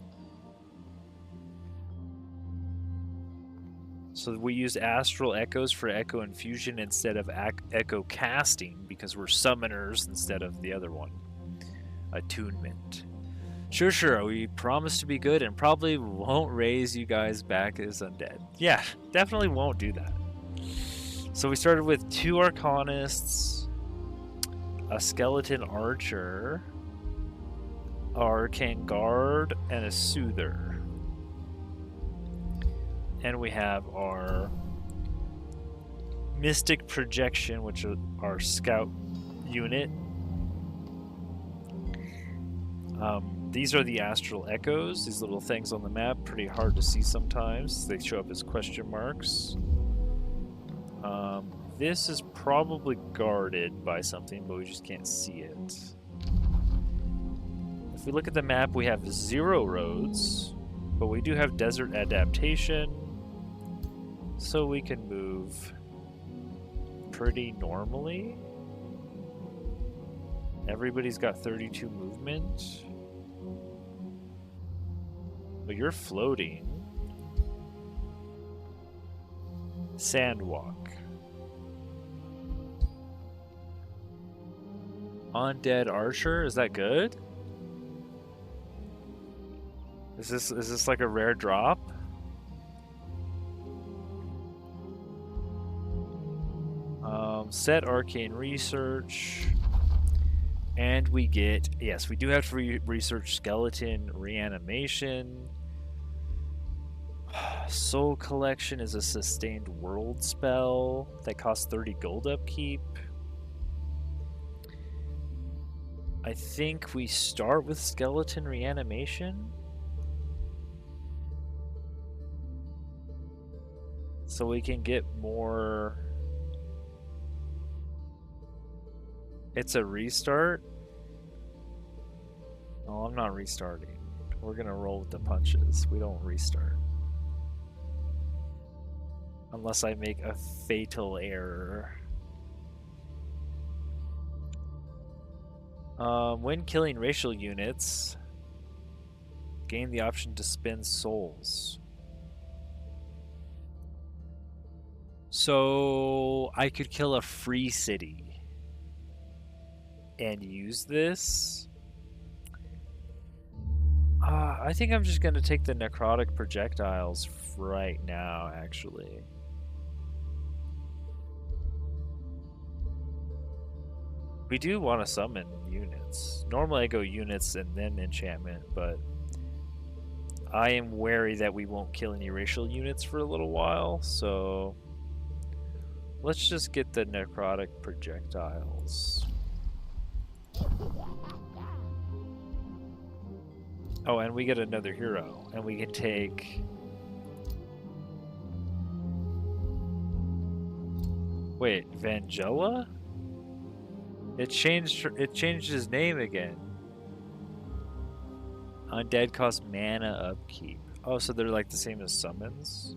So we use astral echoes for echo infusion instead of echo casting because we're summoners instead of the other one. Attunement. Sure, we promise to be good and probably won't raise you guys back as undead. Yeah, definitely won't do that. So we started with 2 Arcanists, a Skeleton Archer, a Arcane Guard, and a Soother. And we have our Mystic Projection, which is our Scout unit. These are the Astral Echoes, these little things on the map, pretty hard to see sometimes. They show up as question marks. This is probably guarded by something, but we just can't see it. If we look at the map, we have 0 roads, but we do have desert adaptation, so we can move pretty normally. Everybody's got 32 movement. But you're floating. Sandwalk. Undead Archer, is that good? Is this like a rare drop? Set Arcane Research. And we get, yes, we do have to research Skeleton Reanimation. Soul Collection is a sustained world spell that costs 30 gold upkeep. I think we start with Skeleton Reanimation. So we can get more. It's a restart? Oh, I'm not restarting. We're gonna roll with the punches. We don't restart. Unless I make a fatal error. When killing racial units, gain the option to spend souls. So I could kill a free city and use this. I think I'm just going to take the necrotic projectiles right now, actually. We do want to summon units. Normally I go units and then enchantment, but I am wary that we won't kill any racial units for a little while, so let's just get the necrotic projectiles. Oh, and we get another hero, and we can take. Wait, Vangela? It changed. It changed his name again. Undead cost mana upkeep. Oh, so they're like the same as summons.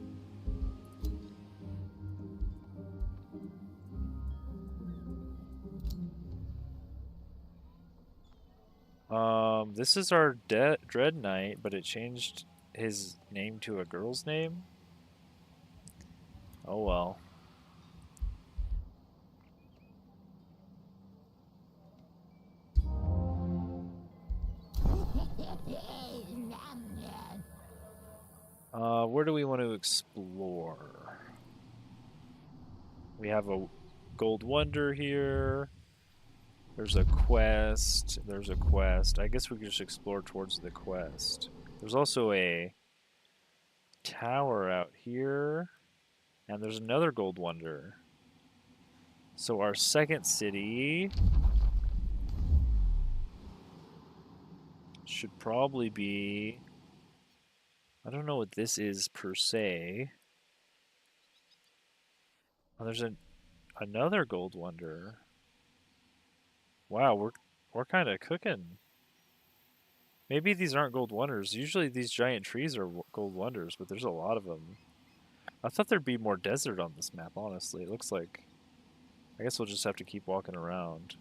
This is our Dread Knight, but it changed his name to a girl's name. Oh well. Where do we want to explore? We have a Gold Wonder here. There's a quest. There's a quest. I guess we could just explore towards the quest. There's also a tower out here. And there's another Gold Wonder. So our second city should probably be... I don't know what this is per se. Oh, there's another Gold Wonder. Wow, we're kind of cooking. Maybe these aren't Gold Wonders. Usually these giant trees are Gold Wonders, but there's a lot of them. I thought there'd be more desert on this map, honestly. It looks like... I guess we'll just have to keep walking around.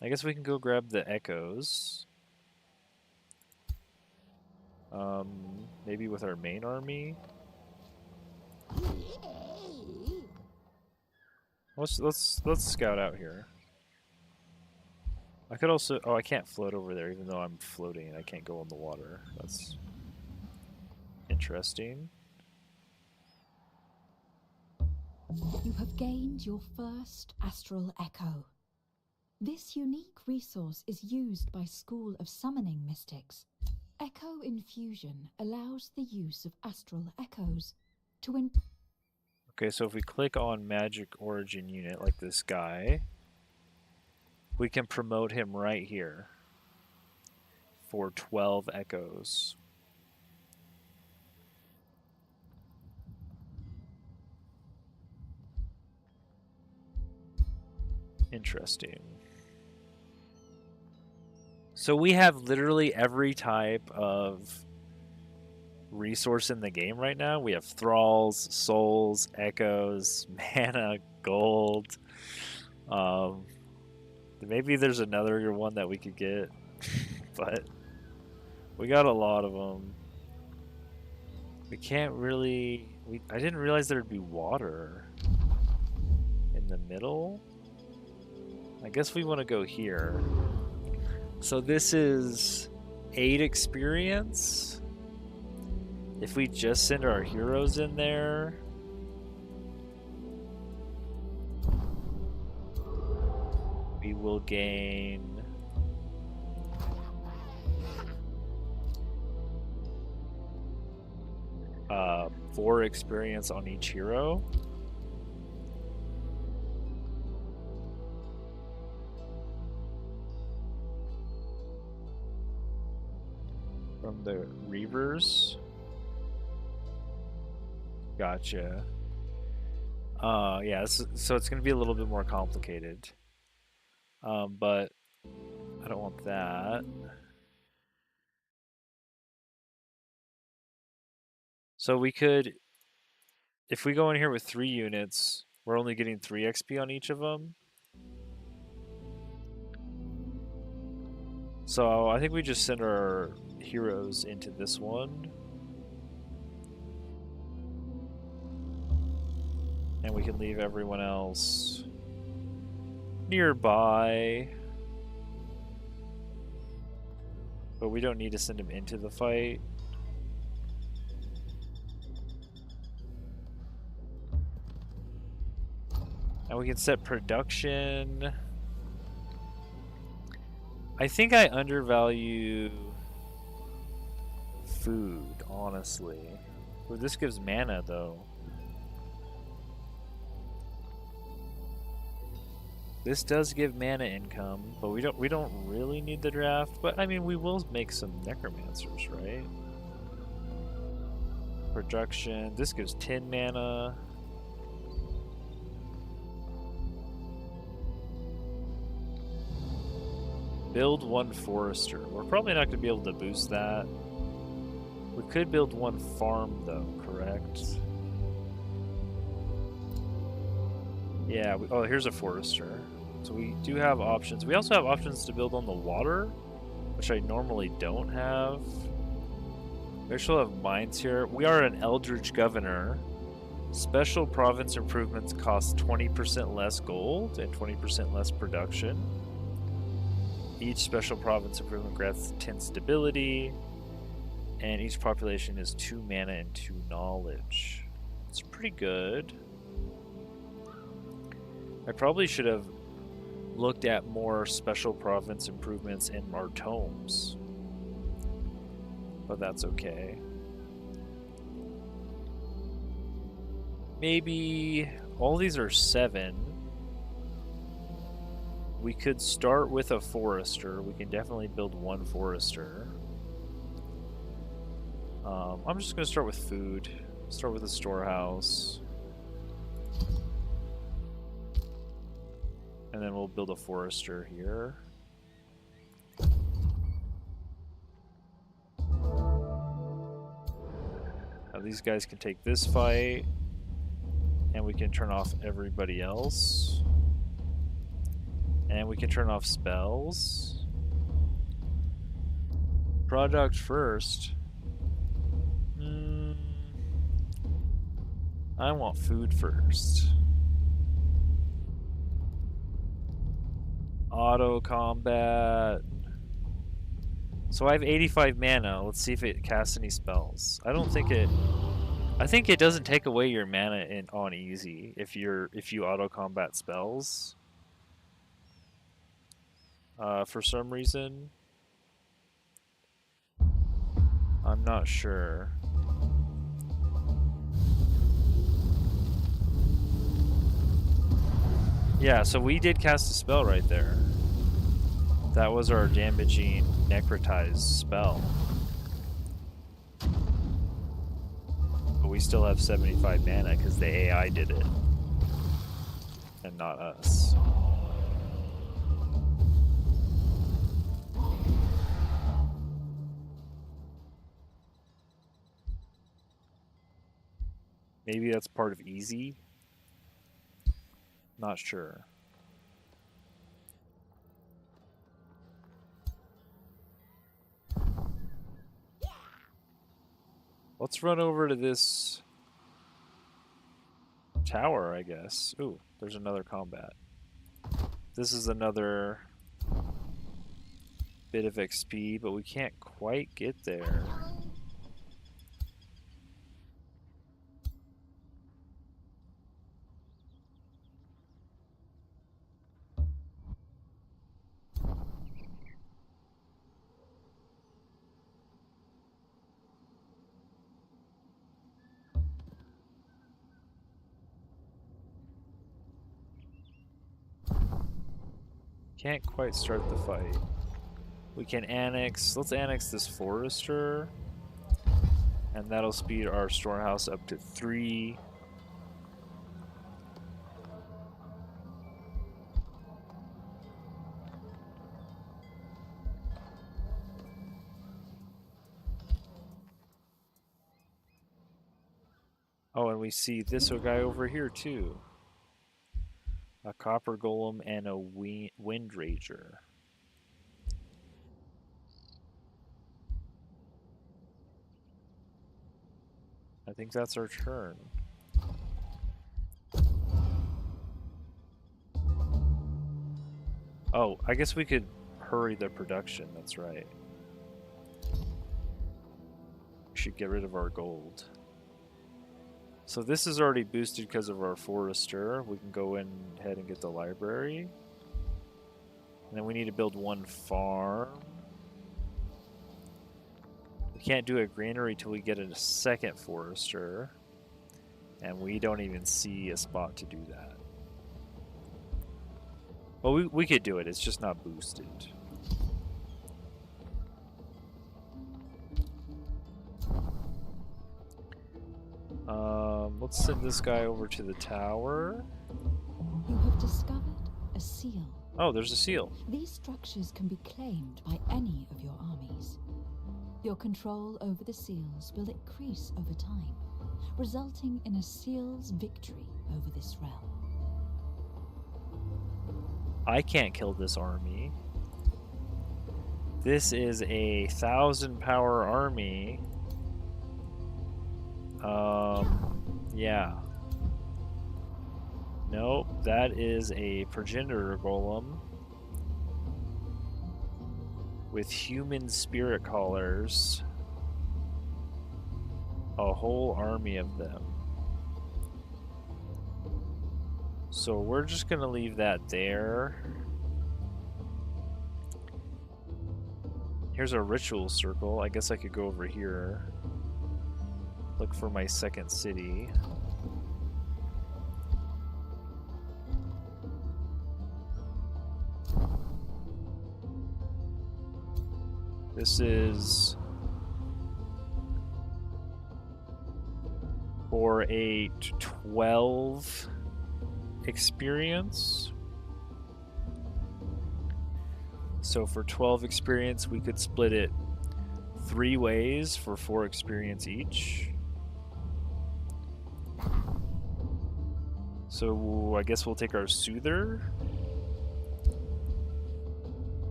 I guess we can go grab the echoes. Maybe with our main army. Let's scout out here. I could also... Oh, I can't float over there, even though I'm floating and I can't go in the water. That's interesting. You have gained your first astral echo. This unique resource is used by School of Summoning Mystics. Echo infusion allows the use of astral echoes to... Okay, so if we click on Magic Origin Unit, like this guy, we can promote him right here for 12 echoes. Interesting. So we have literally every type of resource in the game right now. We have thralls, souls, echoes, mana, gold. Maybe there's another one that we could get, but we got a lot of them. We can't really... I didn't realize there'd be water in the middle. I guess we want to go here. So this is 8 experience. If we just send our heroes in there... we will gain... 4 experience on each hero. From the Reavers. Gotcha. Yeah, so it's going to be a little bit more complicated. But I don't want that. So we could, if we go in here with 3 units, we're only getting 3 XP on each of them. So I think we just send our heroes into this one. And we can leave everyone else nearby. But we don't need to send them into the fight. And we can set production. I think I undervalue food, honestly. Ooh, this gives mana, though. This does give mana income, but we don't really need the draft. But I mean, we will make some necromancers, right? Production. This gives 10 mana. Build one forester. We're probably not going to be able to boost that. We could build one farm though, correct? Yeah, oh, here's a forester. So we do have options. We also have options to build on the water, which I normally don't have. We actually have mines here. We are an Eldritch Governor. Special province improvements cost 20% less gold and 20% less production. Each special province improvement grants 10 stability, and each population is 2 mana and 2 knowledge. It's pretty good. I probably should have looked at more special province improvements in our tomes, but that's okay. Maybe all these are 7. We could start with a forester. We can definitely build one forester. I'm just going to start with food. Start with a storehouse. And then we'll build a forester here. Now these guys can take this fight. And we can turn off everybody else. And we can turn off spells. Product first. I want food first. Auto combat. So I have 85 mana. Let's see if it casts any spells. I don't think it. I think it doesn't take away your mana on easy if you auto combat spells. For some reason, I'm not sure. Yeah, so we did cast a spell right there. That was our damaging necrotize spell. But we still have 75 mana because the AI did it. And not us. Maybe that's part of easy. Not sure. Let's run over to this tower, I guess. Ooh, there's another combat. This is another bit of XP, but we can't quite get there. Can't quite start the fight. We can annex. Let's annex this forester. And that'll speed our storehouse up to 3. Oh, and we see this guy over here too. A copper golem and a wind rager. I think that's our turn. Oh, I guess we could hurry the production, that's right. We should get rid of our gold. So this is already boosted because of our forester. We can go in ahead and get the library. And then we need to build one farm. We can't do a granary till we get a second forester. And we don't even see a spot to do that. Well, we could do it. It's just not boosted. Let's send this guy over to the tower. You have discovered a seal. Oh, there's a seal. These structures can be claimed by any of your armies. Your control over the seals will increase over time, resulting in a seal's victory over this realm. I can't kill this army. This is a 1,000 power army. Yeah. Nope, that is a progenitor golem with human spirit callers. A whole army of them. So we're just gonna leave that there. Here's a ritual circle. I guess I could go over here. Look for my second city. This is for a 12 experience. So for 12 experience, we could split it 3 ways for 4 experience each. So I guess we'll take our Soother.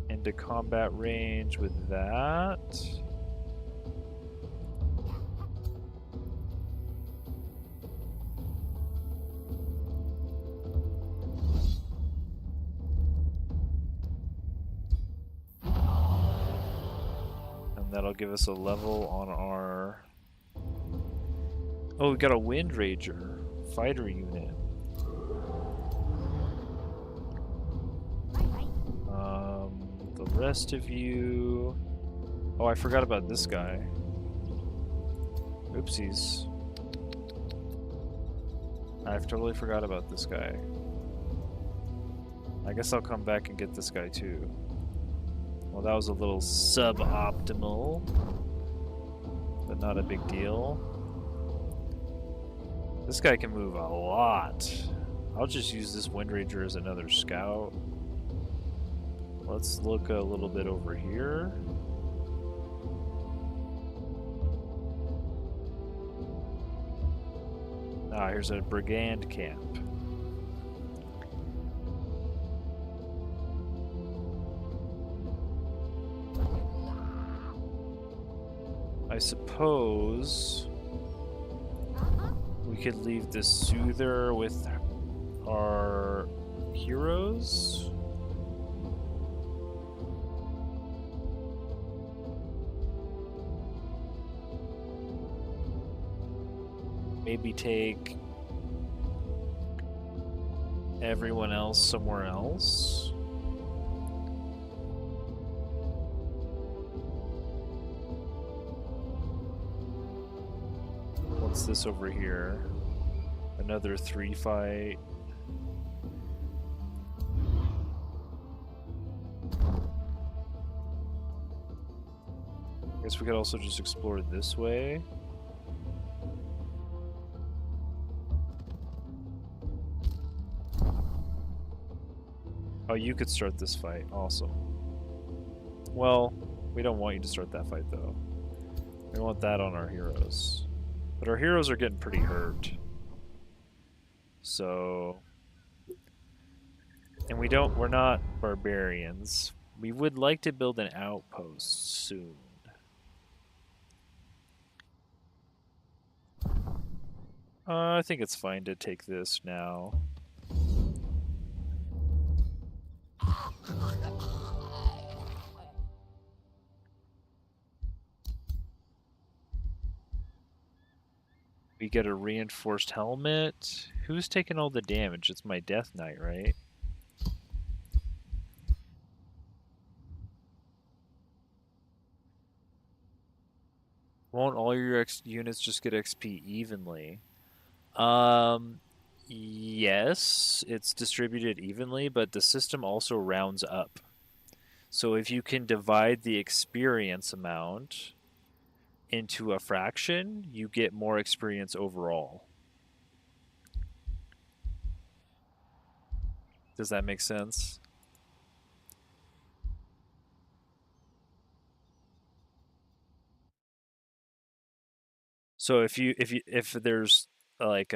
Into combat range with that. And that'll give us a level on our... Oh, we got a Wind Rager fighter unit. The rest of you... Oh, I forgot about this guy. Oopsies. I've totally forgot about this guy. I guess I'll come back and get this guy too. Well, that was a little suboptimal, but not a big deal. This guy can move a lot. I'll just use this Wind Rager as another scout. Let's look a little bit over here. Ah, here's a brigand camp. I suppose we could leave the Soother with our heroes. Maybe take everyone else somewhere else. What's this over here? Another 3 fight. Guess we could also just explore this way. Oh, you could start this fight. Awesome. Well, we don't want you to start that fight, though. We want that on our heroes. But our heroes are getting pretty hurt. So... And we're not barbarians. We would like to build an outpost soon. I think it's fine to take this now. We get a reinforced helmet. Who's taking all the damage? It's my Death Knight, right? Won't all your units just get XP evenly? Yes, it's distributed evenly, but the system also rounds up. So if you can divide the experience amount into a fraction, you get more experience overall. Does that make sense? So if there's like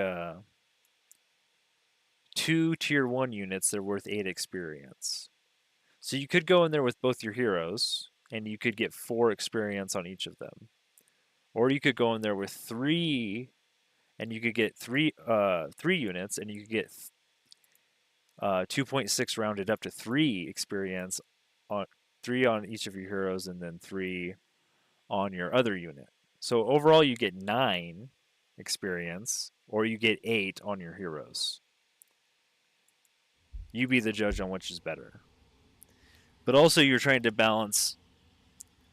two tier 1 units, they're worth 8 experience. So you could go in there with both your heroes and you could get 4 experience on each of them. Or you could go in there with 3 and you could get 3 units and you could get 2.6 rounded up to 3 experience on 3 on each of your heroes and then 3 on your other unit. So overall you get 9 experience or you get 8 on your heroes. You be the judge on which is better. But also you're trying to balance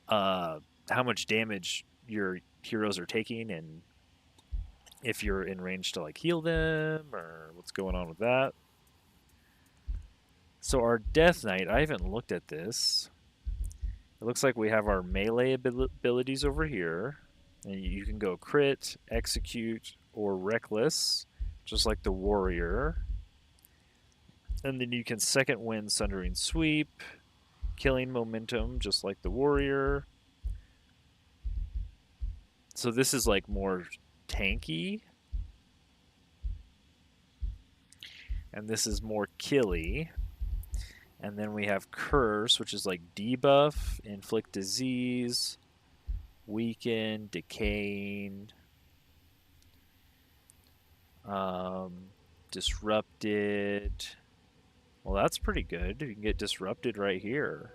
how much damage your heroes are taking and if you're in range to like heal them or what's going on with that. So our Death Knight, I haven't looked at this. It looks like we have our melee abilities over here. And you can go crit, execute, or reckless, just like the warrior. And then you can second wind Sundering Sweep, killing momentum, just like the warrior. So this is like more tanky. And this is more killy. And then we have curse, which is like debuff, inflict disease, weaken, decaying, disrupted. Well, that's pretty good. You can get disrupted right here.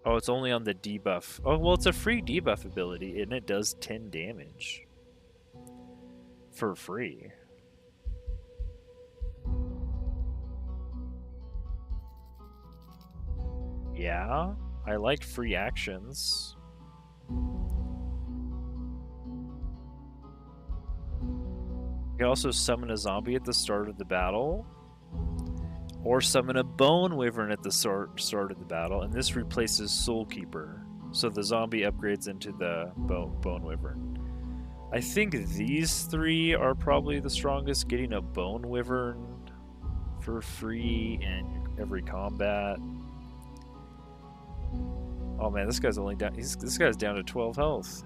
Oh, it's only on the debuff. Oh, well, it's a free debuff ability, and it does 10 damage. For free. Yeah, I like free actions. You can also summon a zombie at the start of the battle. Or summon a bone wyvern at the start of the battle, and this replaces Soul Keeper. So the zombie upgrades into the bone wyvern. I think these 3 are probably the strongest. Getting a bone wyvern for free in every combat. Oh man, this guy's only down. This guy's down to 12 health.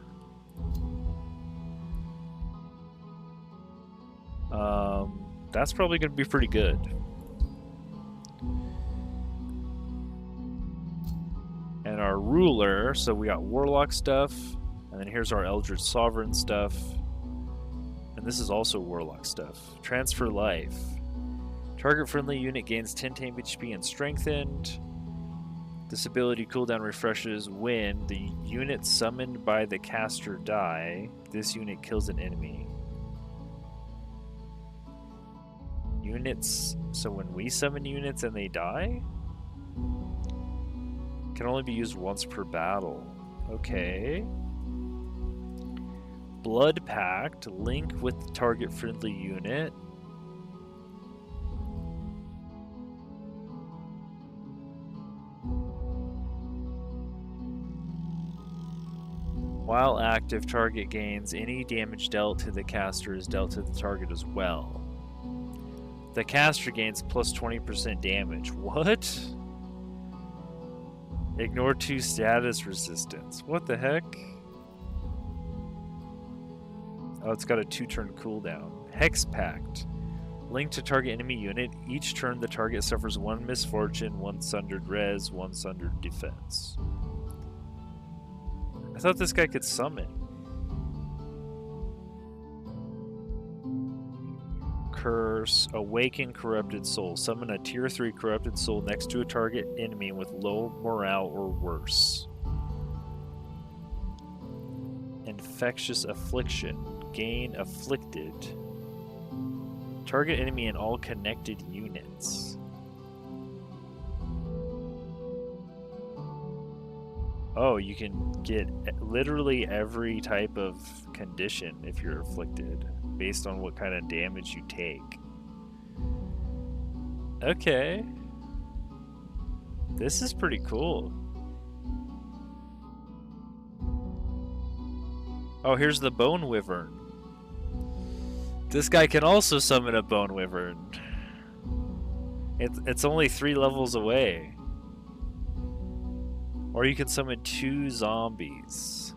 That's probably going to be pretty good. And our ruler, so we got warlock stuff, and then here's our eldritch sovereign stuff, and this is also warlock stuff. Transfer life. Target friendly unit gains 10 tame HP and strengthened. This ability cooldown refreshes when the unit summoned by the caster die. This unit kills an enemy. Units, so when we summon units and they die? Can only be used once per battle. Okay. Blood Pact, link with the target friendly unit. While active, target gains any damage dealt to the caster is dealt to the target as well. The caster gains plus 20% damage. What? Ignore 2 status resistance. What the heck? Oh, it's got a 2-turn cooldown. Hex Pact. Link to target enemy unit. Each turn the target suffers 1 misfortune, 1 sundered res, 1 sundered defense. I thought this guy could summon. Curse. Awaken Corrupted Soul. Summon a tier 3 Corrupted Soul next to a target enemy with low morale or worse. Infectious Affliction. Gain Afflicted. Target enemy and all connected units. Oh, you can get literally every type of condition if you're afflicted, based on what kind of damage you take. Okay. This is pretty cool. Oh, here's the Bone Wyvern. This guy can also summon a Bone Wyvern. It's only 3 levels away. Or you can summon 2 zombies.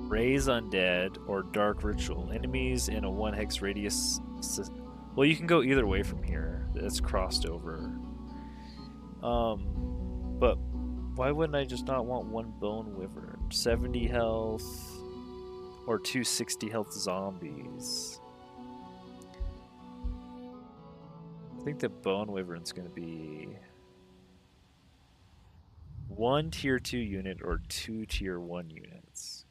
Raise Undead or Dark Ritual. Enemies in a 1 hex radius. Well, you can go either way from here. It's crossed over. But why wouldn't I just not want 1 Bone Wyvern? 70 health or 2 60 health zombies. I think the Bone Wyvern's going to be 1 tier 2 unit or 2 tier 1 units.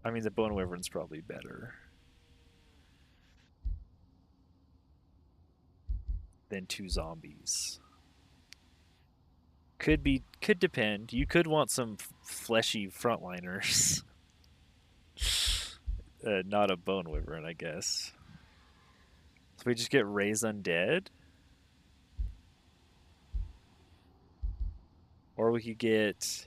I mean, the Bone Wyvern's probably better than 2 zombies. Could depend. You could want some fleshy frontliners. Not a Bone Wyvern, I guess. So we just get Raise Undead? Or we could get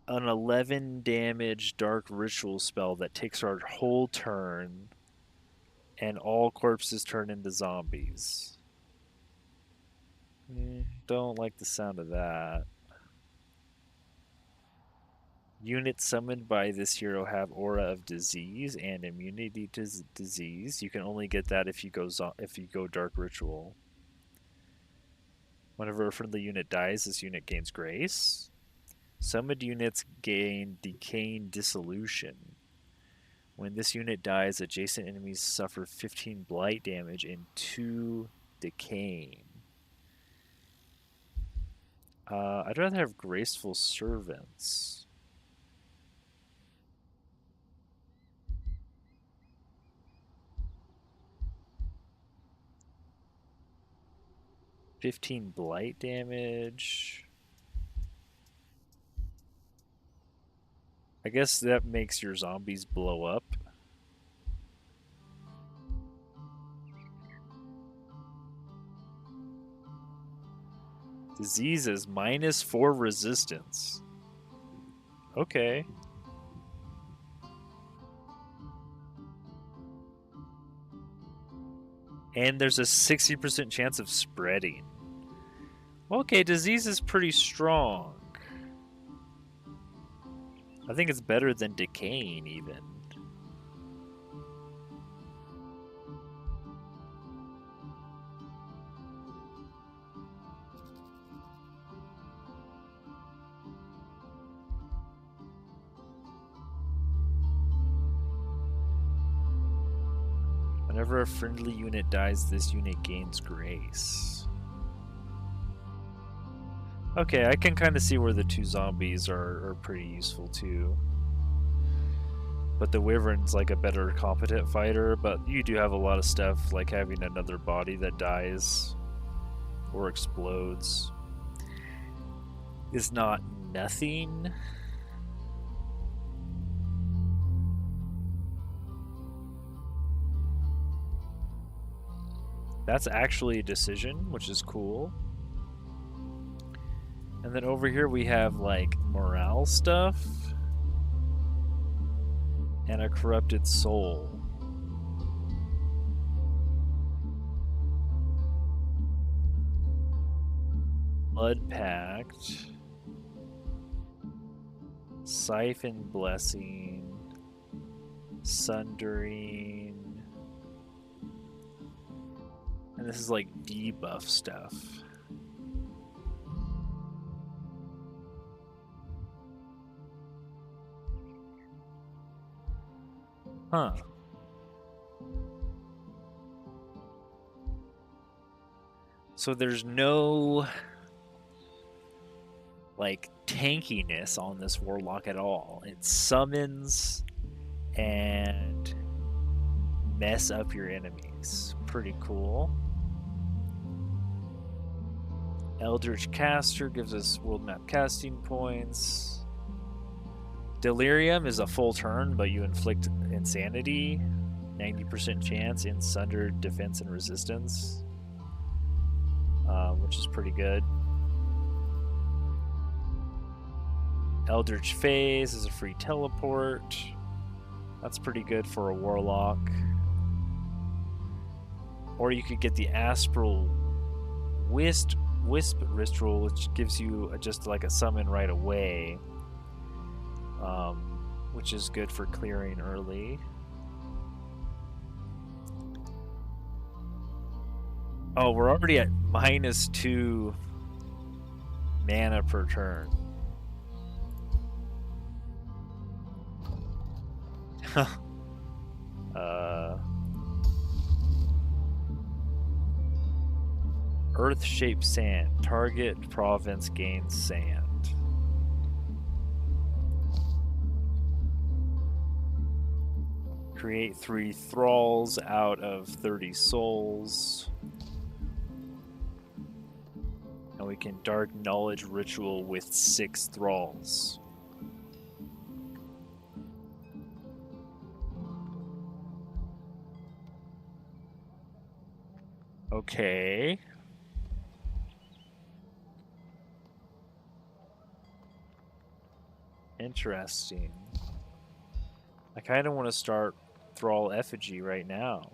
an 11 damage Dark Ritual spell that takes our whole turn and all corpses turn into zombies. Don't like the sound of that. Units summoned by this hero have Aura of Disease and Immunity to Disease. You can only get that if you go Dark Ritual. Whenever a friendly unit dies, this unit gains Grace. Summoned units gain Decaying Dissolution. When this unit dies, adjacent enemies suffer 15 blight damage and 2 decaying. I'd rather have Graceful Servants. $15 blight damage. I guess that makes your zombies blow up. Diseases -4 resistance. Okay. And there's a 60% chance of spreading. Okay, disease is pretty strong. I think it's better than decaying, even. Whenever a friendly unit dies, this unit gains grace. Okay, I can kind of see where the 2 zombies are pretty useful too. But the Wyvern's like a better competent fighter, but you do have a lot of stuff like having another body that dies or explodes is not nothing. That's actually a decision, which is cool. And then over here we have like morale stuff and a corrupted soul. Blood Pact, Siphon Blessing, Sundering, and this is like debuff stuff. Huh. So there's no like tankiness on this warlock at all. It summons and mess up your enemies. Pretty cool. Eldritch Caster gives us world map casting points. Delirium is a full turn, but you inflict insanity. 90% chance in sundered defense and resistance, which is pretty good. Eldritch Phase is a free teleport. That's pretty good for a warlock. Or you could get the Astral Wisp ritual, which gives you just like a summon right away, which is good for clearing early. Oh, we're already at -2 mana per turn. Earth-shaped sand. Target province gains sand. Create 3 thralls out of 30 souls. And we can dark knowledge ritual with 6 thralls. Okay. Interesting. I kind of want to start Thrall Effigy right now.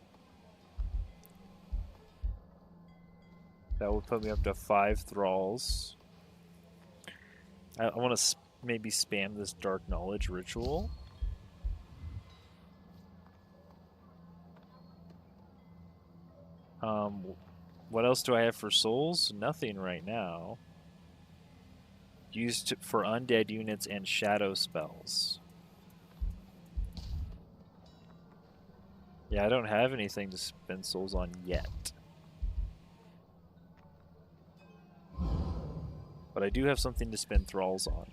That would put me up to 5 Thralls. I want to maybe spam this Dark Knowledge ritual. What else do I have for souls? Nothing right now. Used for undead units and shadow spells. Yeah, I don't have anything to spend souls on yet. But I do have something to spend thralls on.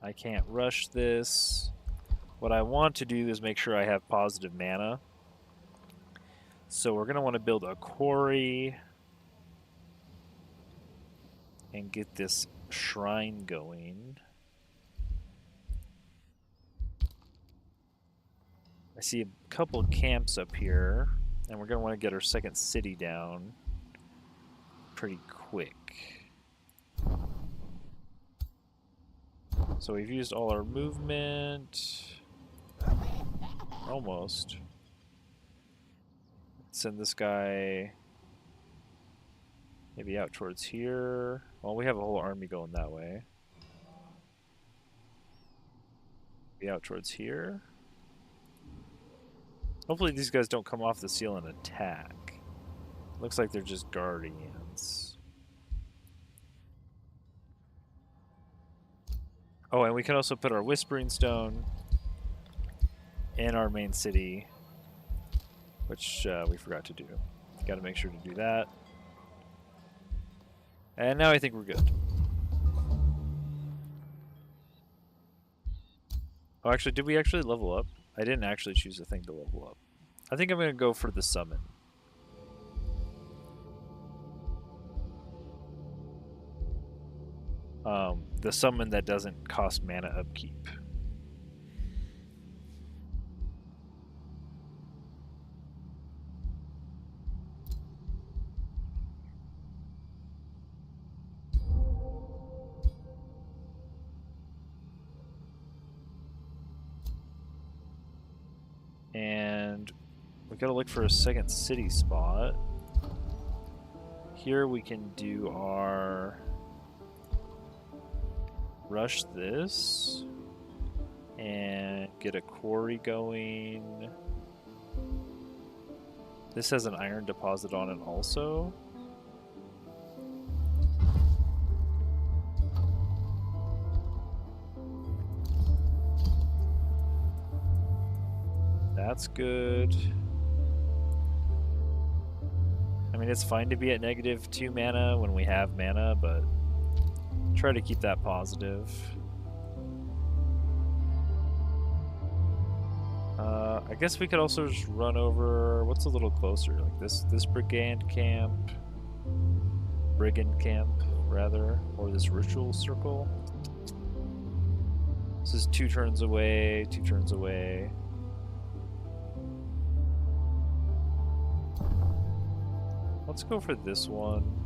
I can't rush this. What I want to do is make sure I have positive mana. So we're going to want to build a quarry and get this shrine going. I see a couple camps up here, and we're going to want to get our second city down pretty quick. So we've used all our movement. Almost. Send this guy maybe out towards here. Well, we have a whole army going that way. Be out towards here. Hopefully these guys don't come off the seal and attack. Looks like they're just guardians. Oh, and we can also put our Whispering Stone in our main city, which we forgot to do. Got to make sure to do that. And now I think we're good. Oh, actually, did we actually level up? I didn't actually choose a thing to level up. I think I'm going to go for the summon. The summon that doesn't cost mana upkeep. And we gotta look for a second city spot. Here we can do our rush this and get a quarry going. This has an iron deposit on it also. That's good. I mean, it's fine to be at -2 mana when we have mana, but try to keep that positive. I guess we could also just run over. What's a little closer? Like this brigand camp, brigand camp, rather, or this ritual circle. This is 2 turns away. 2 turns away. Let's go for this one.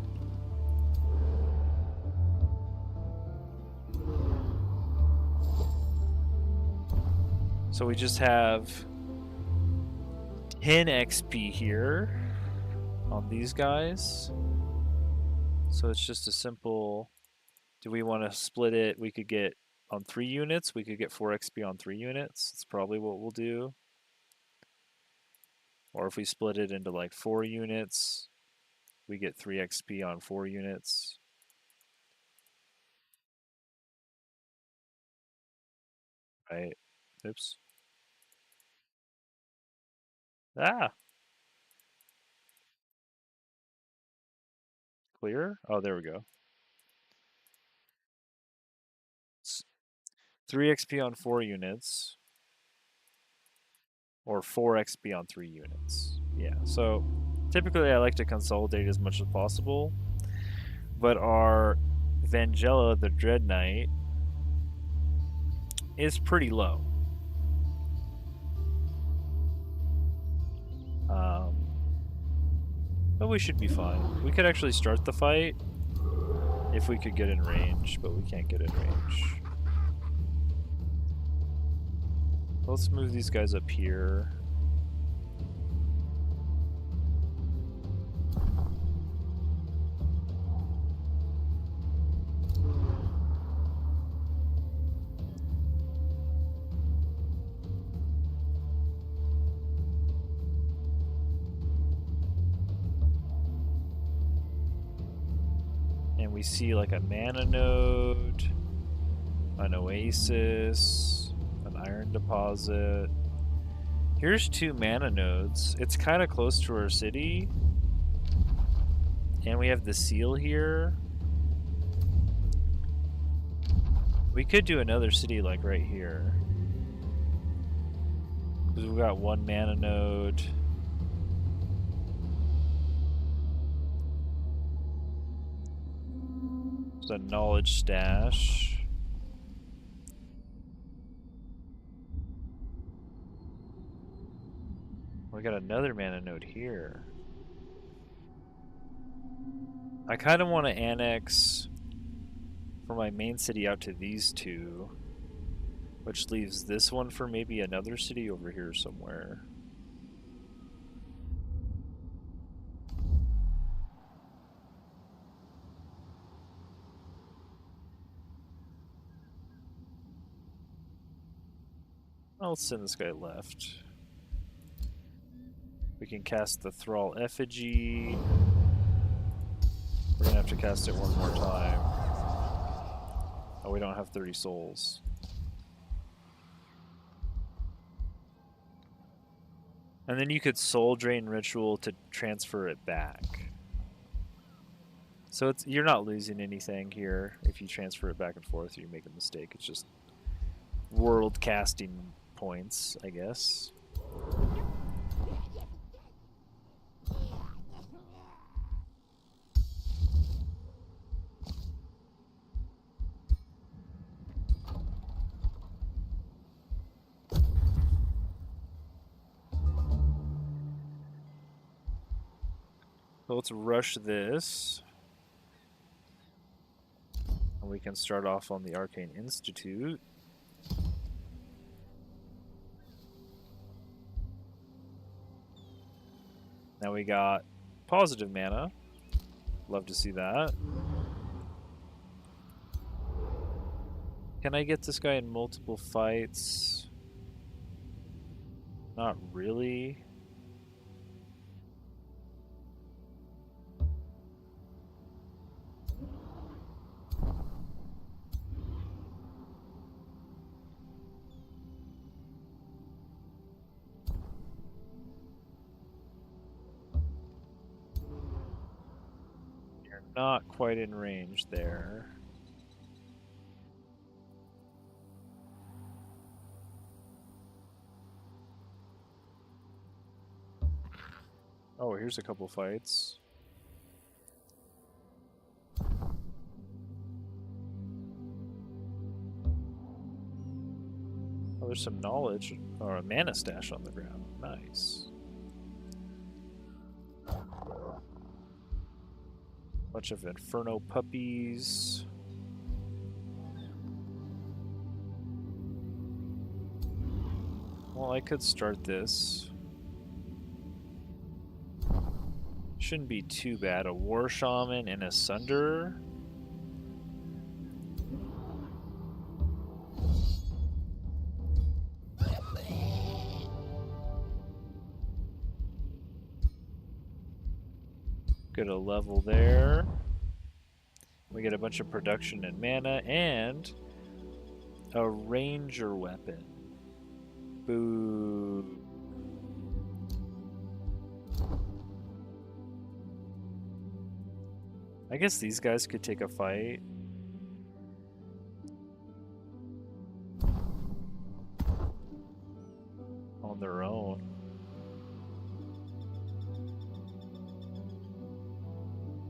So we just have 10 XP here on these guys. So it's just a simple, do we want to split it? We could get on 3 units, we could get 4 XP on 3 units. That's probably what we'll do. Or if we split it into like 4 units, we get 3 XP on 4 units. Right. Oops. Ah! Clear? Oh, there we go. 3 XP on 4 units. Or 4 XP on 3 units. Yeah, so typically I like to consolidate as much as possible. But our Vangela, the Dread Knight, is pretty low. But we should be fine. We could actually start the fight if we could get in range, but we can't get in range. Let's move these guys up here. And we see like a mana node, an oasis, an iron deposit. Here's 2 mana nodes. It's kind of close to our city. And we have the seal here. We could do another city like right here. Because we've got 1 mana node. There's a knowledge stash. We got another mana node here. I kind of want to annex from my main city out to these 2, which leaves this one for maybe another city over here somewhere. I'll send this guy left. We can cast the Thrall Effigy. We're gonna have to cast it one more time. Oh, we don't have 30 souls. And then you could soul drain ritual to transfer it back. So you're not losing anything here if you transfer it back and forth or you make a mistake. It's just world casting points, I guess. So let's rush this. And we can start off on the Arcane Institute. Now we got positive mana. Love to see that. Can I get this guy in multiple fights? Not really. You're not quite in range there. Oh, here's a couple fights. Oh, there's some knowledge or a mana stash on the ground. Nice. Bunch of inferno puppies. Well, I could start this. Shouldn't be too bad. A war shaman and a sunderer. Get a level there. We get a bunch of production and mana and a ranger weapon. Boo. I guess these guys could take a fight. On their own.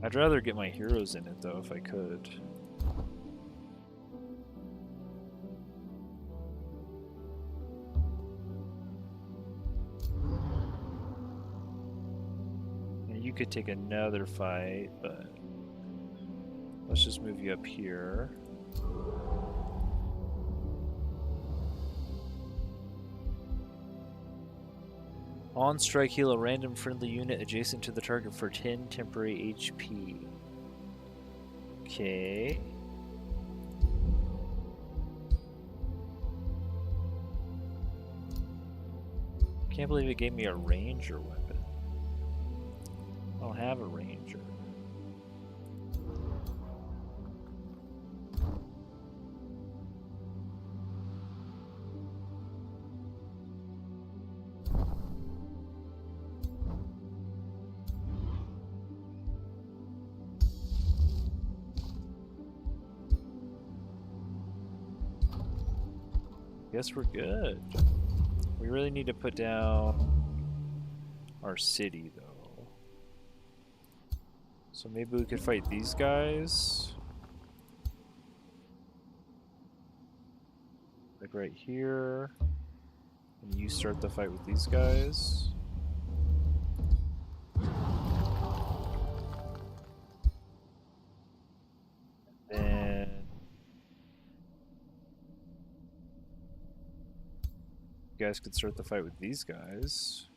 I'd rather get my heroes in it though if I could. And you could take another fight, but let's just move you up here. On strike, heal a random friendly unit adjacent to the target for 10 temporary HP. Okay. Can't believe it gave me a ranger weapon. I don't have a ranger. Guess we're good. We really need to put down our city, though. So maybe we could fight these guys. Like right here. And you start the fight with these guys. And you guys could start the fight with these guys.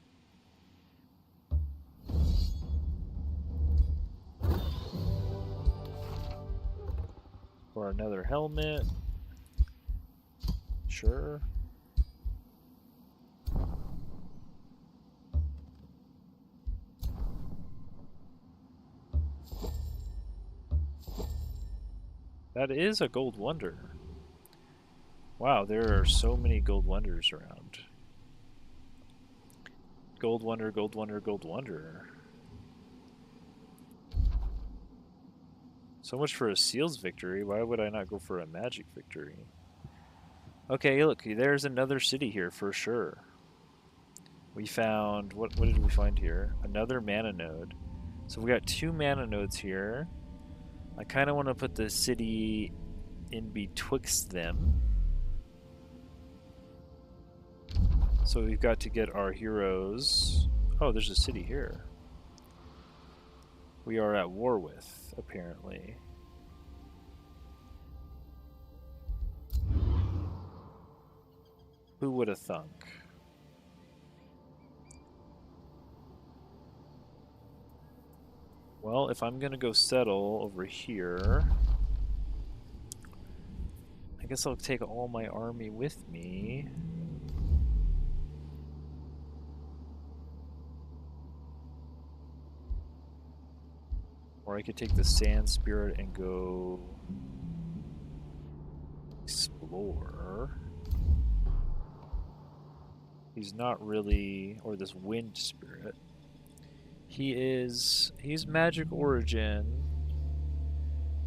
Or another helmet. Sure. That is a gold wonder. Wow, there are so many gold wonders around. Gold wonder, gold wonder, gold wonder. So much for a seals victory. Why would I not go for a magic victory? Okay, look, there's another city here for sure. We found, what did we find here? Another mana node. So we got 2 mana nodes here. I kind of want to put the city in betwixt them. So we've got to get our heroes. Oh, there's a city here. We are at war with, apparently. Who would have thunk? Well, if I'm gonna go settle over here, I guess I'll take all my army with me. Or I could take the sand spirit and go explore. He's not really, or this wind spirit. He's magic origin,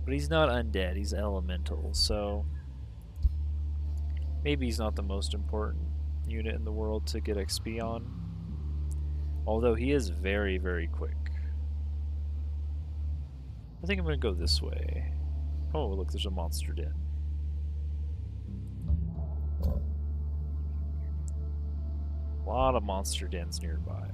but he's not undead, he's elemental, so maybe he's not the most important unit in the world to get XP on. Although he is very, very quick. I think I'm going to go this way. Oh, look, there's a monster den. A lot of monster dens nearby.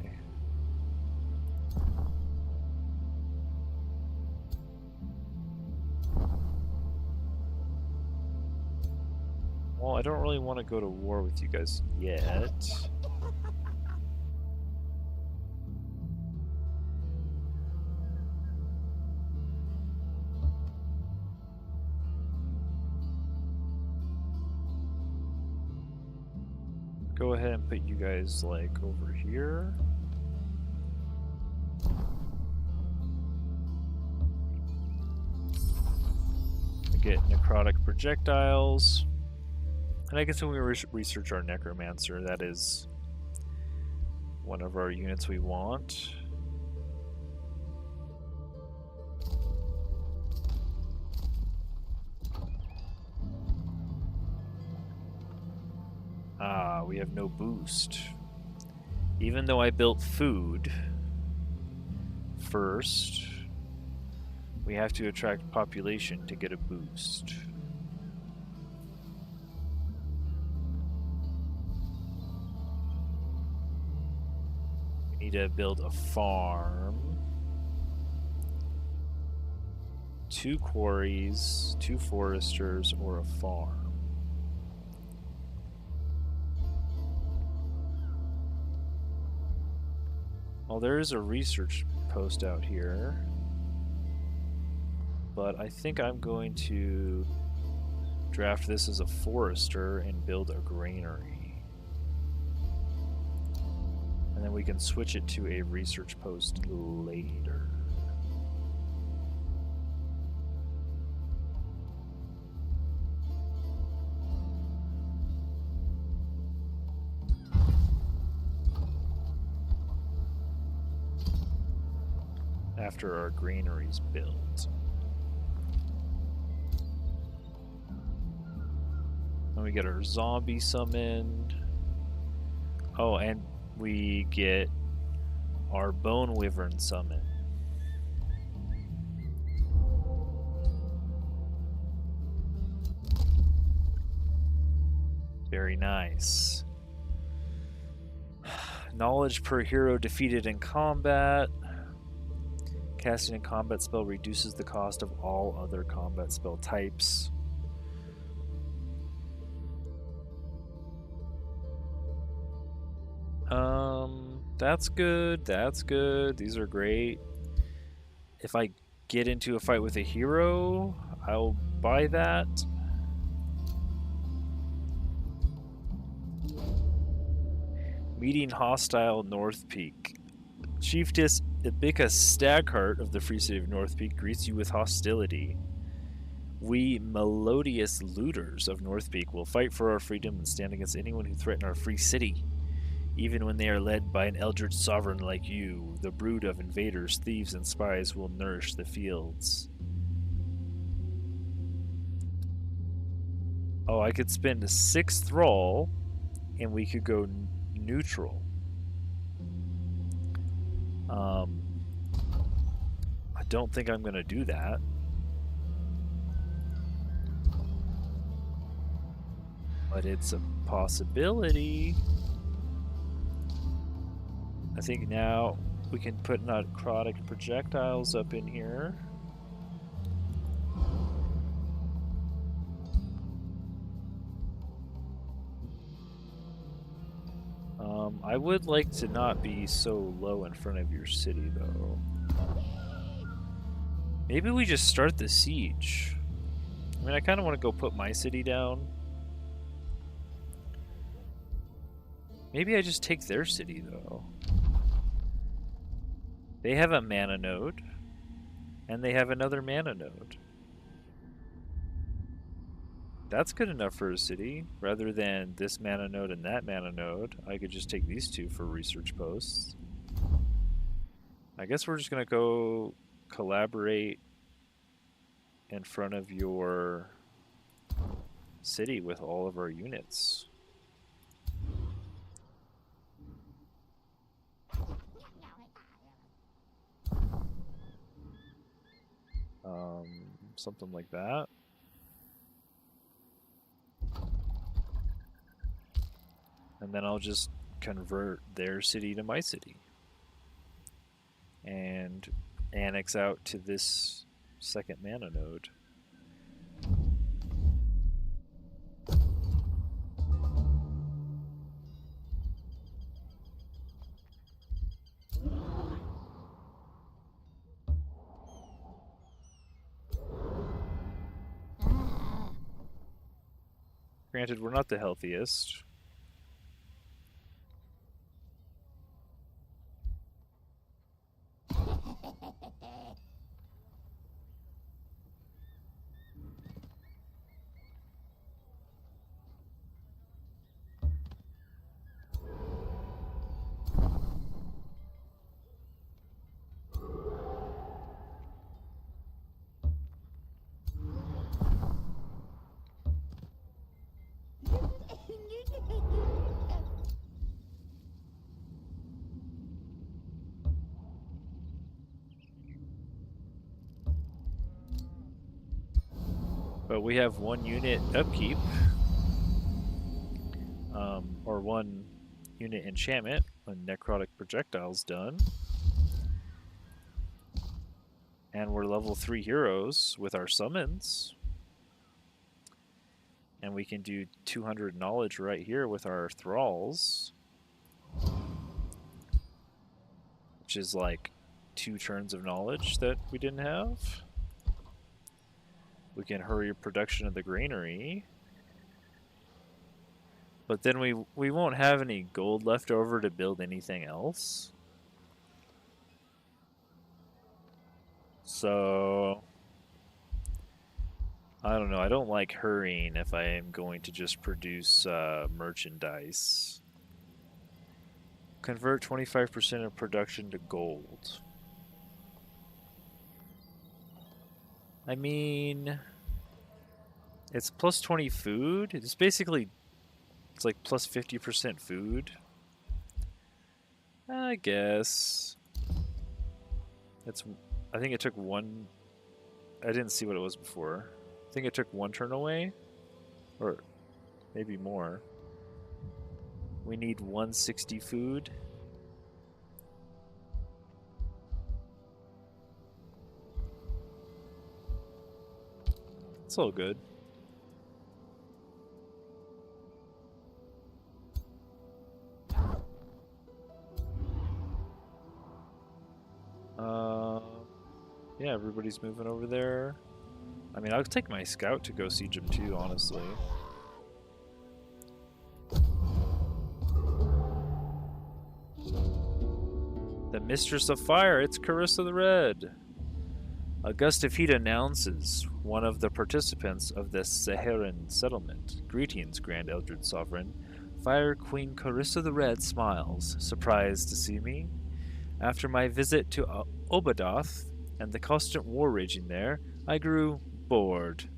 Well, I don't really want to go to war with you guys yet. Go ahead and put you guys, like, over here. Get necrotic projectiles. And I guess when we research our necromancer, that is one of our units we want. Ah, we have no boost. Even though I built food first, we have to attract population to get a boost. We need to build a farm. 2 quarries, 2 foresters, or a farm. Well, there is a research post out here, but I think I'm going to draft this as a forester and build a granary. And then we can switch it to a research post later. After our granary's built. Then we get our zombie summoned. Oh, and we get our bone wyvern summoned. Very nice. Knowledge per hero defeated in combat. Casting a combat spell reduces the cost of all other combat spell types. That's good, that's good. These are great. If I get into a fight with a hero, I'll buy that. Meeting hostile North Peak. Chiefess Ibika Stagheart of the Free City of North Peak greets you with hostility. We melodious looters of North Peak will fight for our freedom and stand against anyone who threaten our free city. Even when they are led by an eldritch sovereign like you, the brood of invaders, thieves, and spies will nourish the fields. Oh, I could spend a 6th thrall, and we could go neutral. I don't think I'm going to do that. But it's a possibility. I think now we can put necrotic projectiles up in here. I would like to not be so low in front of your city, though. Maybe we just start the siege. I mean, I kind of want to go put my city down. Maybe I just take their city, though. They have a mana node, and they have another mana node. That's good enough for a city. Rather than this mana node and that mana node, I could just take these 2 for research posts. I guess we're just going to go collaborate in front of your city with all of our units. Something like that. And then I'll just convert their city to my city. And annex out to this second mana node. Granted, we're not the healthiest. But we have one unit upkeep, or one unit enchantment when necrotic projectile's done. And we're level 3 heroes with our summons. And we can do 200 knowledge right here with our thralls. Which is like 2 turns of knowledge that we didn't have. We can hurry production of the granary. But then we won't have any gold left over to build anything else. So I don't know. I don't like hurrying if I am going to just produce merchandise. Convert 25% of production to gold. I mean, it's plus 20 food. It's basically, it's like plus 50% food. I guess. I think it took one. I didn't see what it was before. I think it took 1 turn away, or maybe more. We need 160 food. It's all good. Yeah, everybody's moving over there. I mean, I'll take my scout to go siege him too, honestly. The Mistress of Fire, it's Carissa the Red. A gust of heat announces one of the participants of the Saharan settlement. Greetings, Grand Eldred Sovereign. Fire Queen Carissa the Red smiles, surprised to see me. After my visit to Obadoth and the constant war raging there, I grew bored.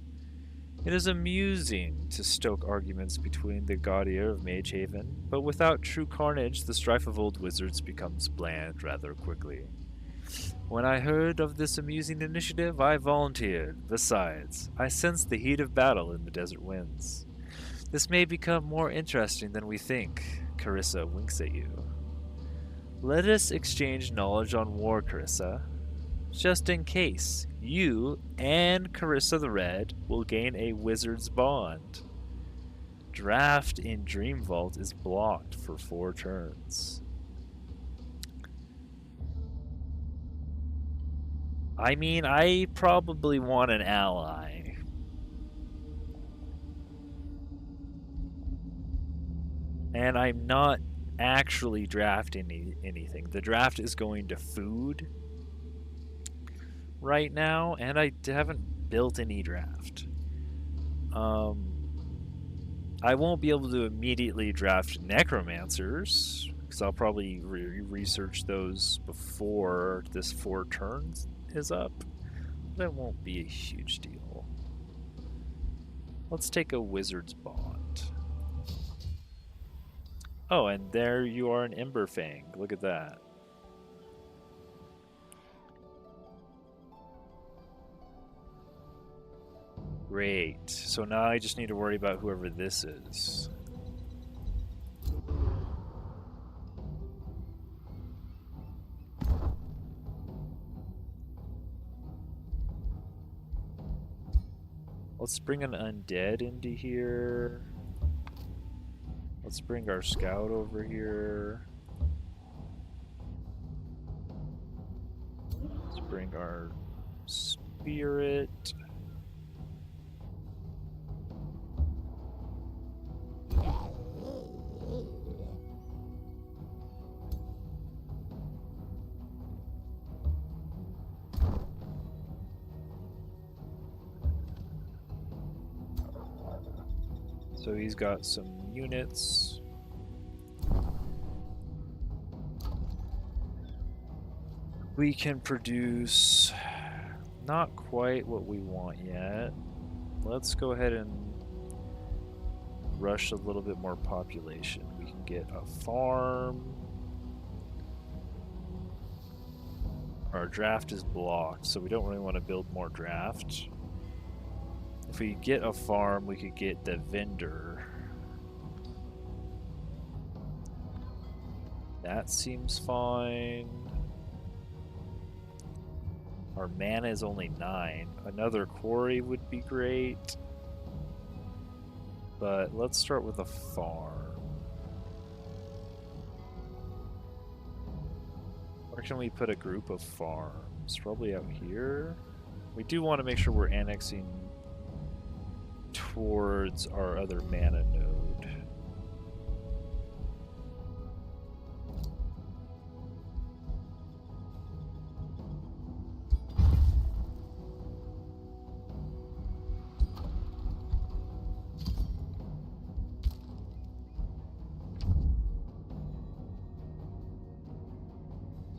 It is amusing to stoke arguments between the Gaudier of Magehaven, but without true carnage, the strife of old wizards becomes bland rather quickly. When I heard of this amusing initiative, I volunteered. Besides, I sense the heat of battle in the desert winds. This may become more interesting than we think. Carissa winks at you. Let us exchange knowledge on war, Carissa. Just in case, you and Carissa the Red will gain a wizard's bond. Draft in Dream Vault is blocked for 4 turns. I mean, I probably want an ally. And I'm not actually drafting anything. The draft is going to food right now, and I haven't built any draft. I won't be able to immediately draft necromancers, because I'll probably research those before this 4 turns is up. That won't be a huge deal. Let's take a wizard's bond. Oh, and there you are an Emberfang. Look at that. Great. So now I just need to worry about whoever this is. Let's bring an undead into here. Let's bring our scout over here. Let's bring our spirit. So he's got some units. We can produce not quite what we want yet. Let's go ahead and rush a little bit more population. We can get a farm. Our draft is blocked, so we don't really want to build more draft. If we get a farm, we could get the vendor. That seems fine. Our mana is only 9. Another quarry would be great. But let's start with a farm. Where can we put a group of farms? Probably out here. We do want to make sure we're annexing towards our other mana node.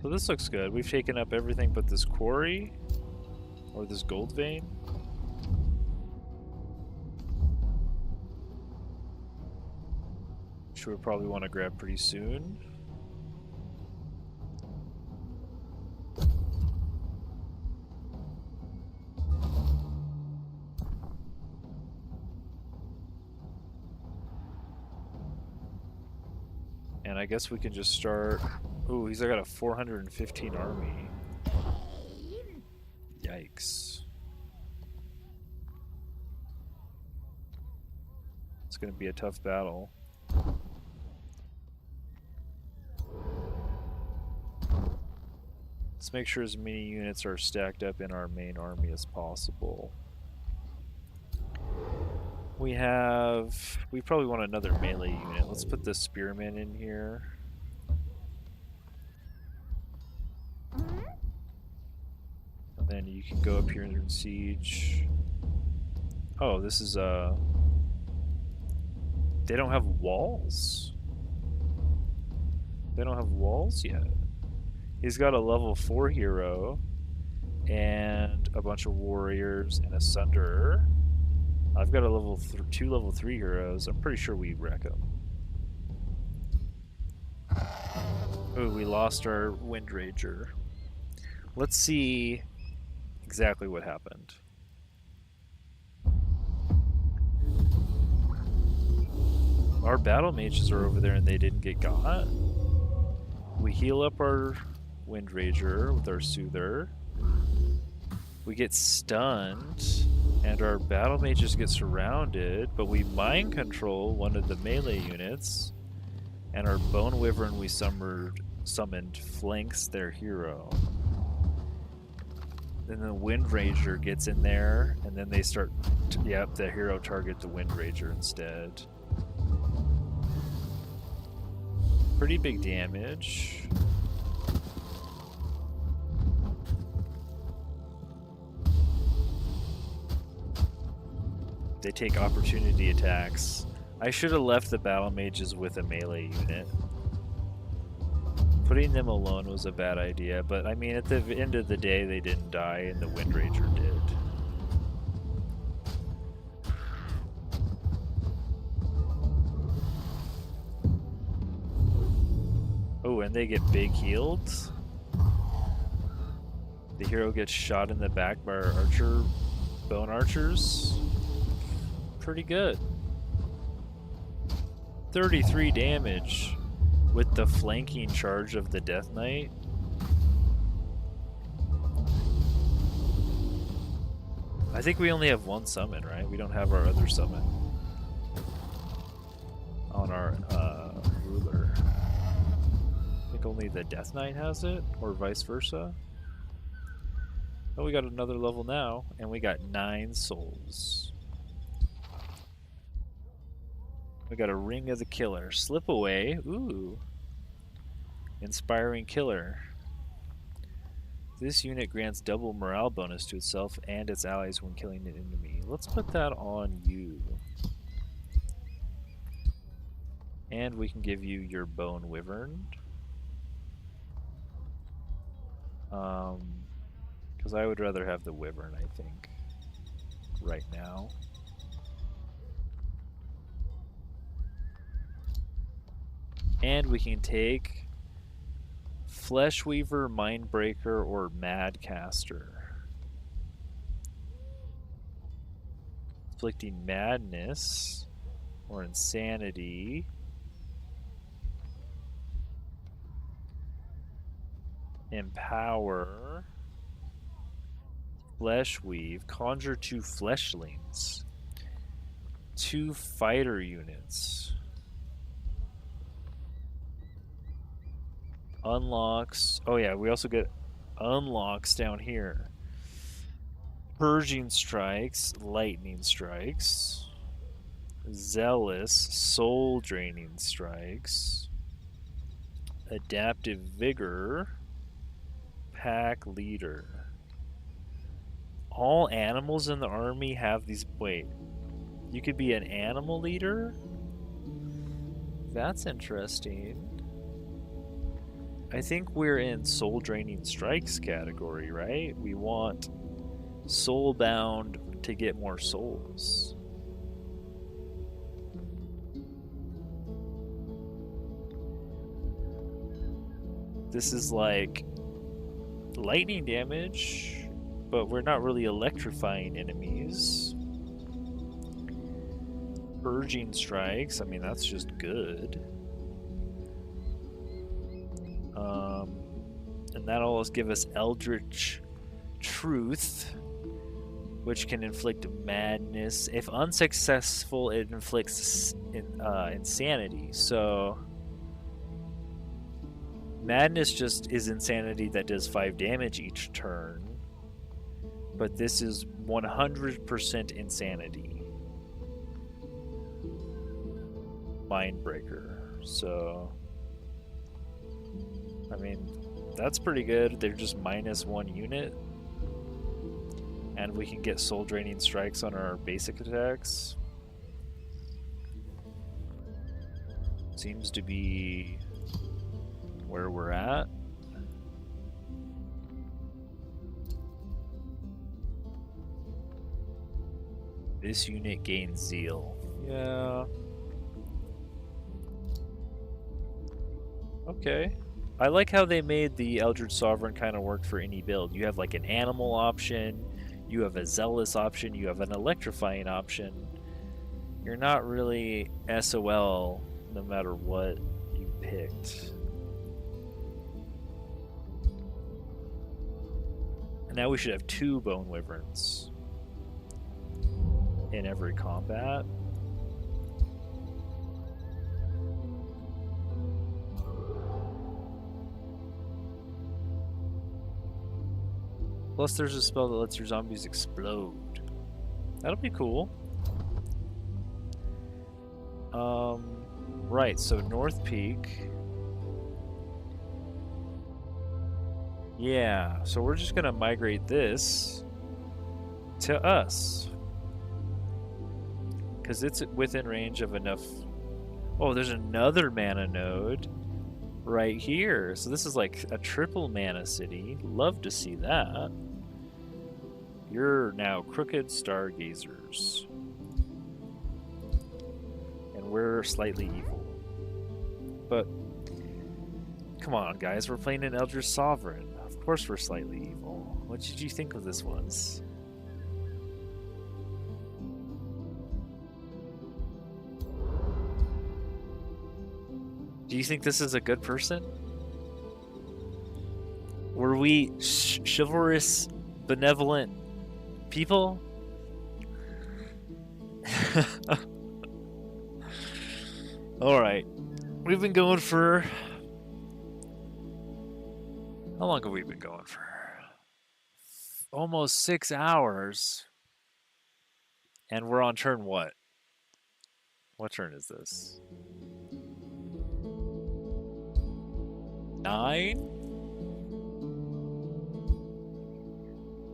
So this looks good. We've taken up everything but this quarry, or this gold vein. Which we'll probably want to grab pretty soon. And I guess we can just start. Ooh, he's got a 415 army. Yikes. It's going to be a tough battle. Let's make sure as many units are stacked up in our main army as possible. We probably want another melee unit. Let's put the spearmen in here. And then you can go up here and siege. Oh, this is they don't have walls? They don't have walls yet. He's got a level 4 hero and a bunch of warriors and a sunderer. I've got a level 2 level 3 heroes. I'm pretty sure we wreck them. Oh, we lost our Wind Rager. Let's see exactly what happened. Our battle mages are over there and they didn't get got. We heal up our Wind Rager with our Soother. We get stunned, and our battle mages get surrounded, but we mind control one of the melee units, and our Bone Wyvern we summoned flanks their hero. Then the Wind Rager gets in there, and then they start, yep, the hero target the Wind Rager instead. Pretty big damage. They take opportunity attacks. I should have left the battle mages with a melee unit. Putting them alone was a bad idea, but I mean, at the end of the day, they didn't die, and the Wind Rager did. Oh, and they get big healed. The hero gets shot in the back by our bone archers. pretty good. 33 damage with the flanking charge of the Death Knight. I think we only have one summon, right? We don't have our other summon on our ruler. I think only the Death Knight has it, or vice versa. Oh, we got another level now, and we got 9 souls. We got a Ring of the Killer. Slip away. Ooh. Inspiring Killer. This unit grants double morale bonus to itself and its allies when killing an enemy. Let's put that on you. And we can give you your Bone Wyvern. Because I would rather have the Wyvern, I think, right now. And we can take Fleshweaver, Mindbreaker, or Madcaster. Inflicting Madness or Insanity. Empower. Fleshweave. Conjure 2 Fleshlings. 2 fighter units. Unlocks. Oh yeah, we also get unlocks down here. Purging Strikes, Lightning Strikes, Zealous, Soul Draining Strikes, Adaptive Vigor, Pack Leader. All animals in the army have these. Wait, you could be an animal leader? That's interesting. I think we're in Soul Draining Strikes category, right? We want Soulbound to get more souls. This is like lightning damage, but we're not really electrifying enemies. Purging Strikes, I mean, that's just good. And that'll also give us Eldritch Truth, which can inflict madness. If unsuccessful, it inflicts insanity. So madness just is insanity that does 5 damage each turn. But this is 100% insanity. Mindbreaker. So, I mean, that's pretty good. They're just -1 unit. And we can get Soul Draining Strikes on our basic attacks. Seems to be where we're at. This unit gains Zeal. Yeah. Okay. I like how they made the Eldritch Sovereign kind of work for any build. You have like an animal option, you have a zealous option, you have an electrifying option. You're not really SOL no matter what you picked. And now we should have 2 Bone Wyverns in every combat. Plus there's a spell that lets your zombies explode. That'll be cool. Right, so North Peak. Yeah, so we're just gonna migrate this to us. Because it's within range of enough. Oh, there's another mana node right here. So this is like a triple mana city. Love to see that. You're now Crooked Stargazers. And we're slightly evil. But, come on guys, we're playing an Eldritch Sovereign. Of course we're slightly evil. What did you think of this was? Do you think this is a good person? Were we chivalrous, benevolent people? All right. We've been going for. How long have we been going for? Almost 6 hours. And we're on turn what? What turn is this? 9?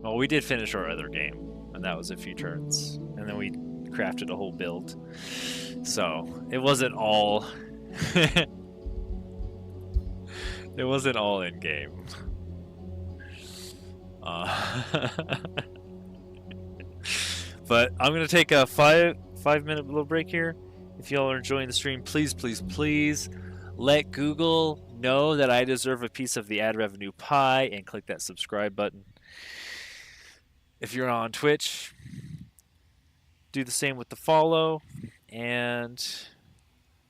Well, we did finish our other game, and that was a few turns. And then we crafted a whole build. So, it wasn't all. It wasn't all in game. But I'm gonna take a 5 minute little break here. If y'all are enjoying the stream, please, please, please let Google know that I deserve a piece of the ad revenue pie and click that subscribe button. If you're on Twitch, do the same with the follow and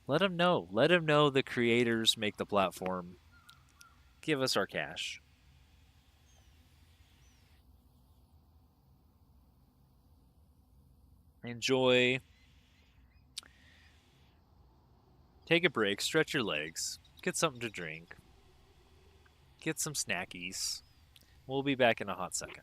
let them know. Let them know the creators make the platform. Give us our cash. Enjoy. Take a break, stretch your legs, get something to drink, get some snackies. We'll be back in a hot second.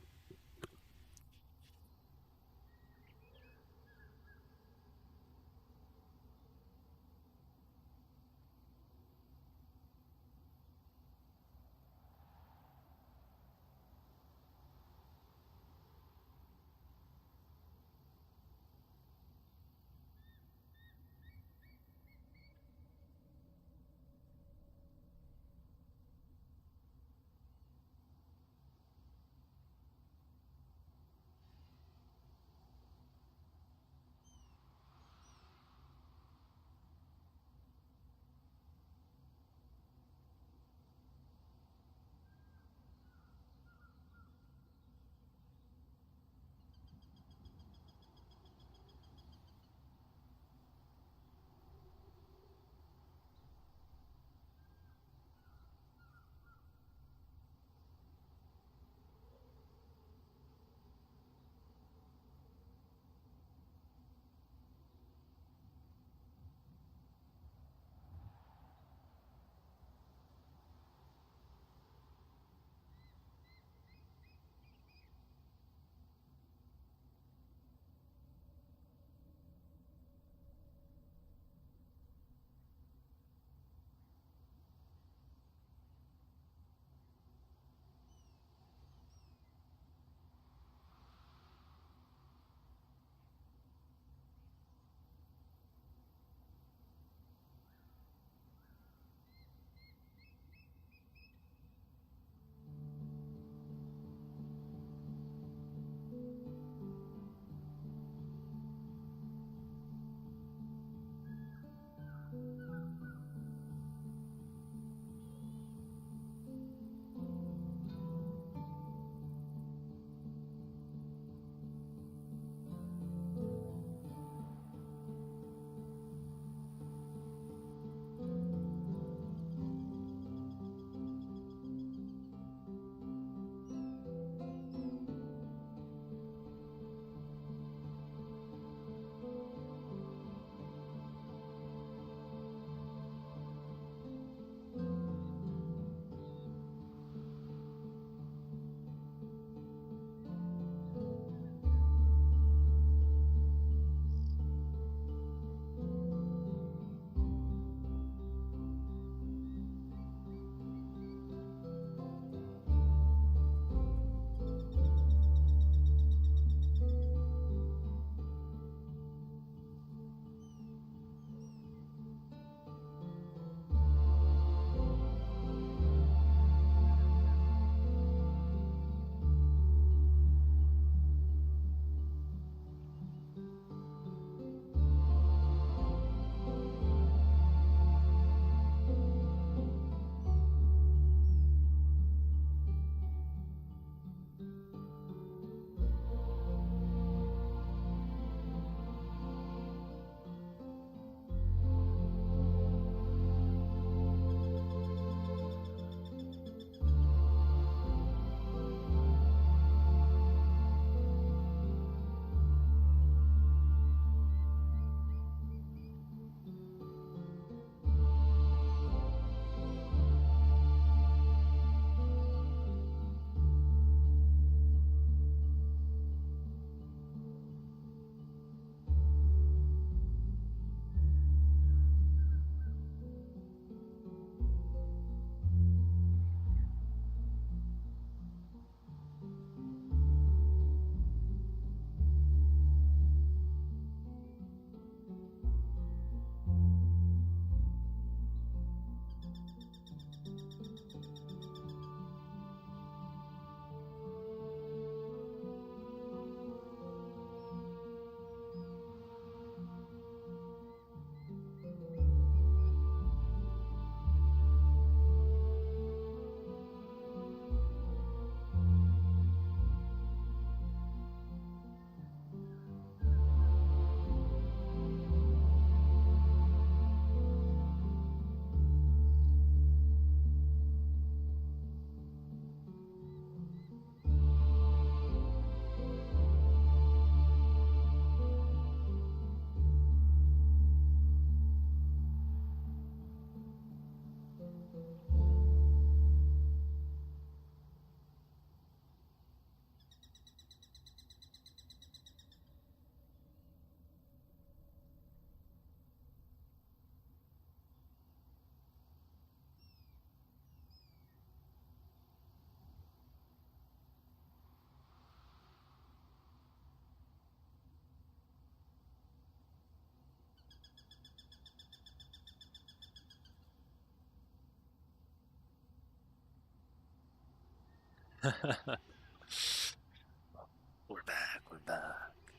We're back. We're back.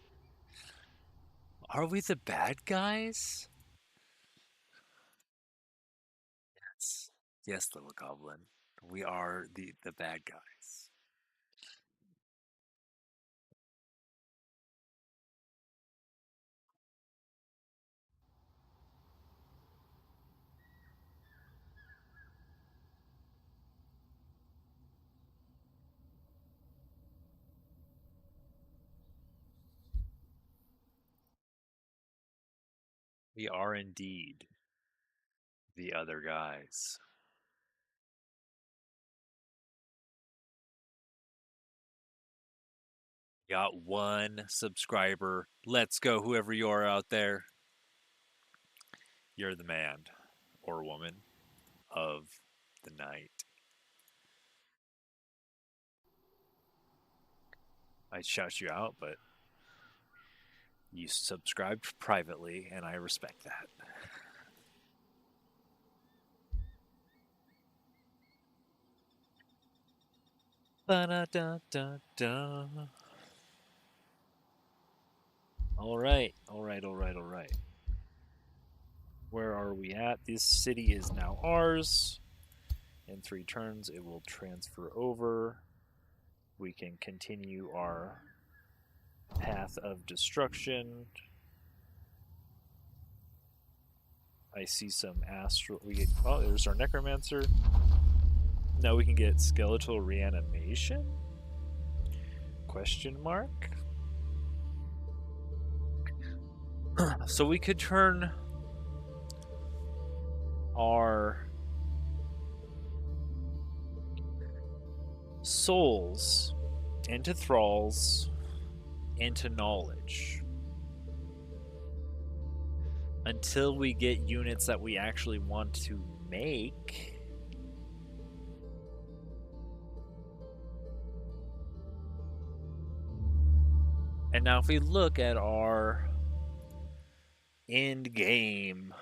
Are we the bad guys? Yes. Yes, little goblin. We are the bad guys. We are indeed the other guys. Got one subscriber. Let's go, whoever you are out there. You're the man or woman of the night. I'd shout you out, but you subscribed privately, and I respect that. Ba-da-da-da-da. All right, all right, all right, all right. Where are we at? This city is now ours. In 3 turns, it will transfer over. We can continue our path of destruction. I see some astral. We get. Oh, there's our necromancer. Now we can get skeletal reanimation? Question mark. So we could turn our souls into thralls into knowledge until we get units that we actually want to make. And now if we look at our end game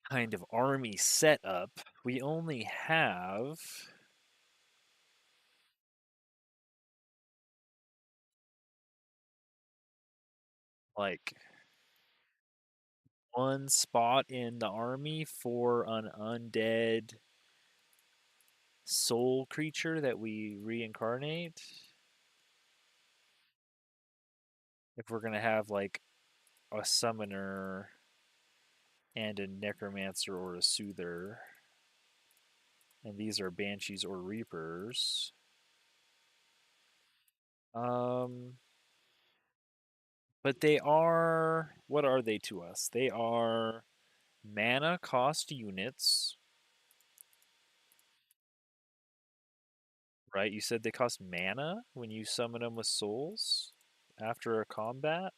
kind of army setup, we only have like one spot in the army for an undead soul creature that we reincarnate. If we're gonna have like a summoner and a necromancer or a soother, and these are banshees or reapers. Um, but they are, what are they to us? They are mana cost units, right? You said they cost mana when you summon them with souls after a combat.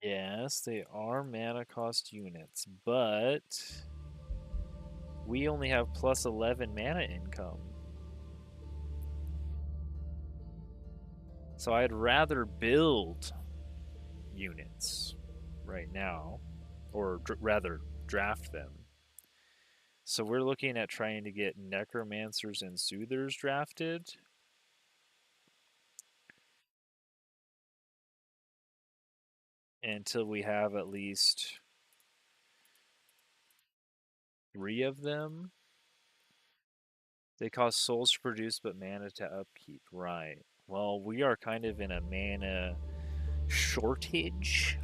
Yes, they are mana cost units, but we only have plus 11 mana income. So I'd rather build units right now, or rather draft them. So we're looking at trying to get necromancers and soothers drafted. Until we have at least 3 of them. They cost souls to produce but mana to upkeep. Right. Well, we are kind of in a mana shortage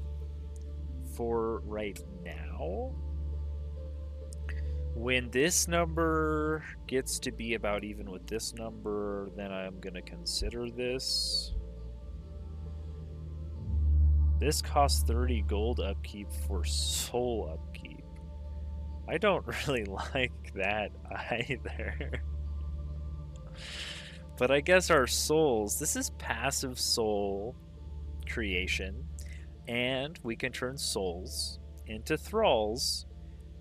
for right now. When this number gets to be about even with this number, then I'm going to consider this. This costs 30 gold upkeep for soul upkeep. I don't really like that either. But I guess our souls, this is passive soul creation, and we can turn souls into thralls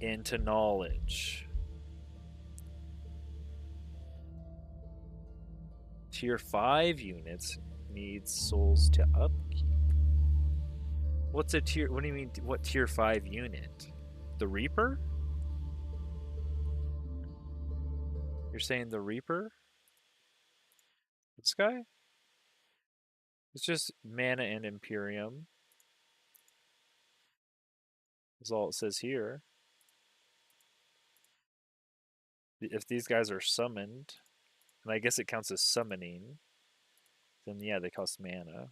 into knowledge. Tier 5 units need souls to upkeep. What's a tier? What do you mean? What tier 5 unit? The Reaper? You're saying the Reaper? This guy? It's just mana and Imperium. Is all it says here. If these guys are summoned, and I guess it counts as summoning, then yeah, they cost mana.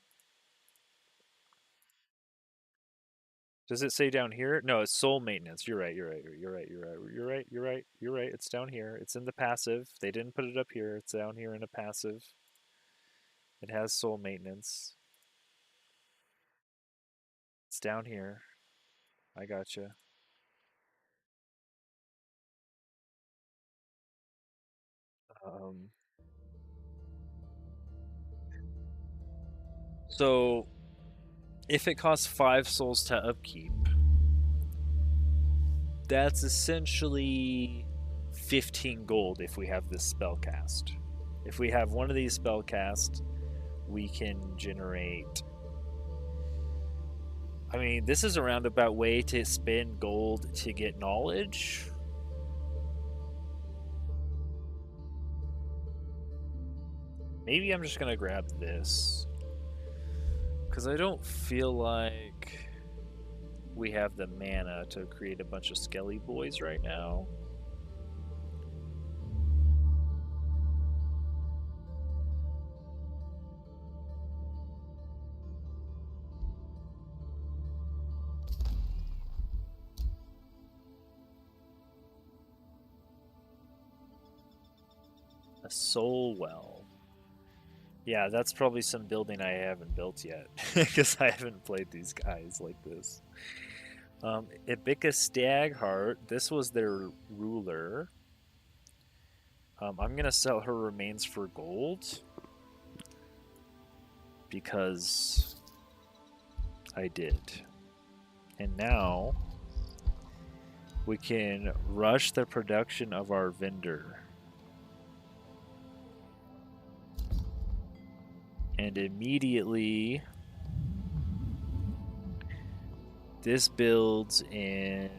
Does it say down here? No, it's soul maintenance. You're right. You're right. You're right. You're right. You're right. You're right. You're right. It's down here. It's in the passive. They didn't put it up here. It's down here in a passive. It has soul maintenance. It's down here. I gotcha. Um, so if it costs 5 souls to upkeep, that's essentially 15 gold if we have this spell cast. If we have one of these spell cast, we can generate. I mean, this is a roundabout way to spend gold to get knowledge. Maybe I'm just gonna grab this, because I don't feel like we have the mana to create a bunch of skelly boys right now. A soul well. Yeah, that's probably some building I haven't built yet, because I haven't played these guys like this. Ibika Stagheart, this was their ruler. I'm going to sell her remains for gold, because I did. And now we can rush the production of our vendor. And immediately this builds in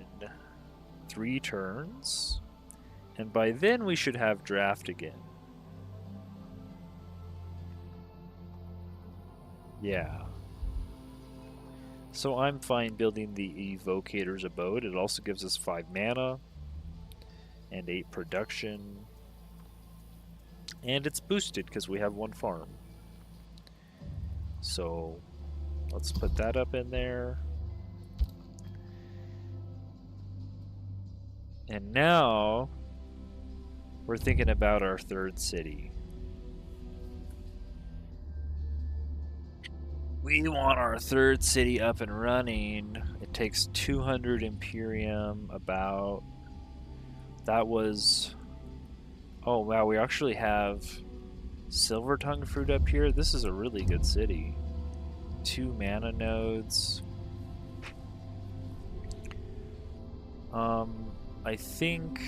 3 turns, and by then we should have draft again. Yeah. So I'm fine building the Evocator's Abode. It also gives us 5 mana and 8 production, and it's boosted because we have 1 farm. So let's put that up in there. And now we're thinking about our 3rd city. We want our 3rd city up and running. It takes 200 Imperium about. That was. Oh wow, we actually have Silver Tongue Fruit up here. This is a really good city. 2 mana nodes. I think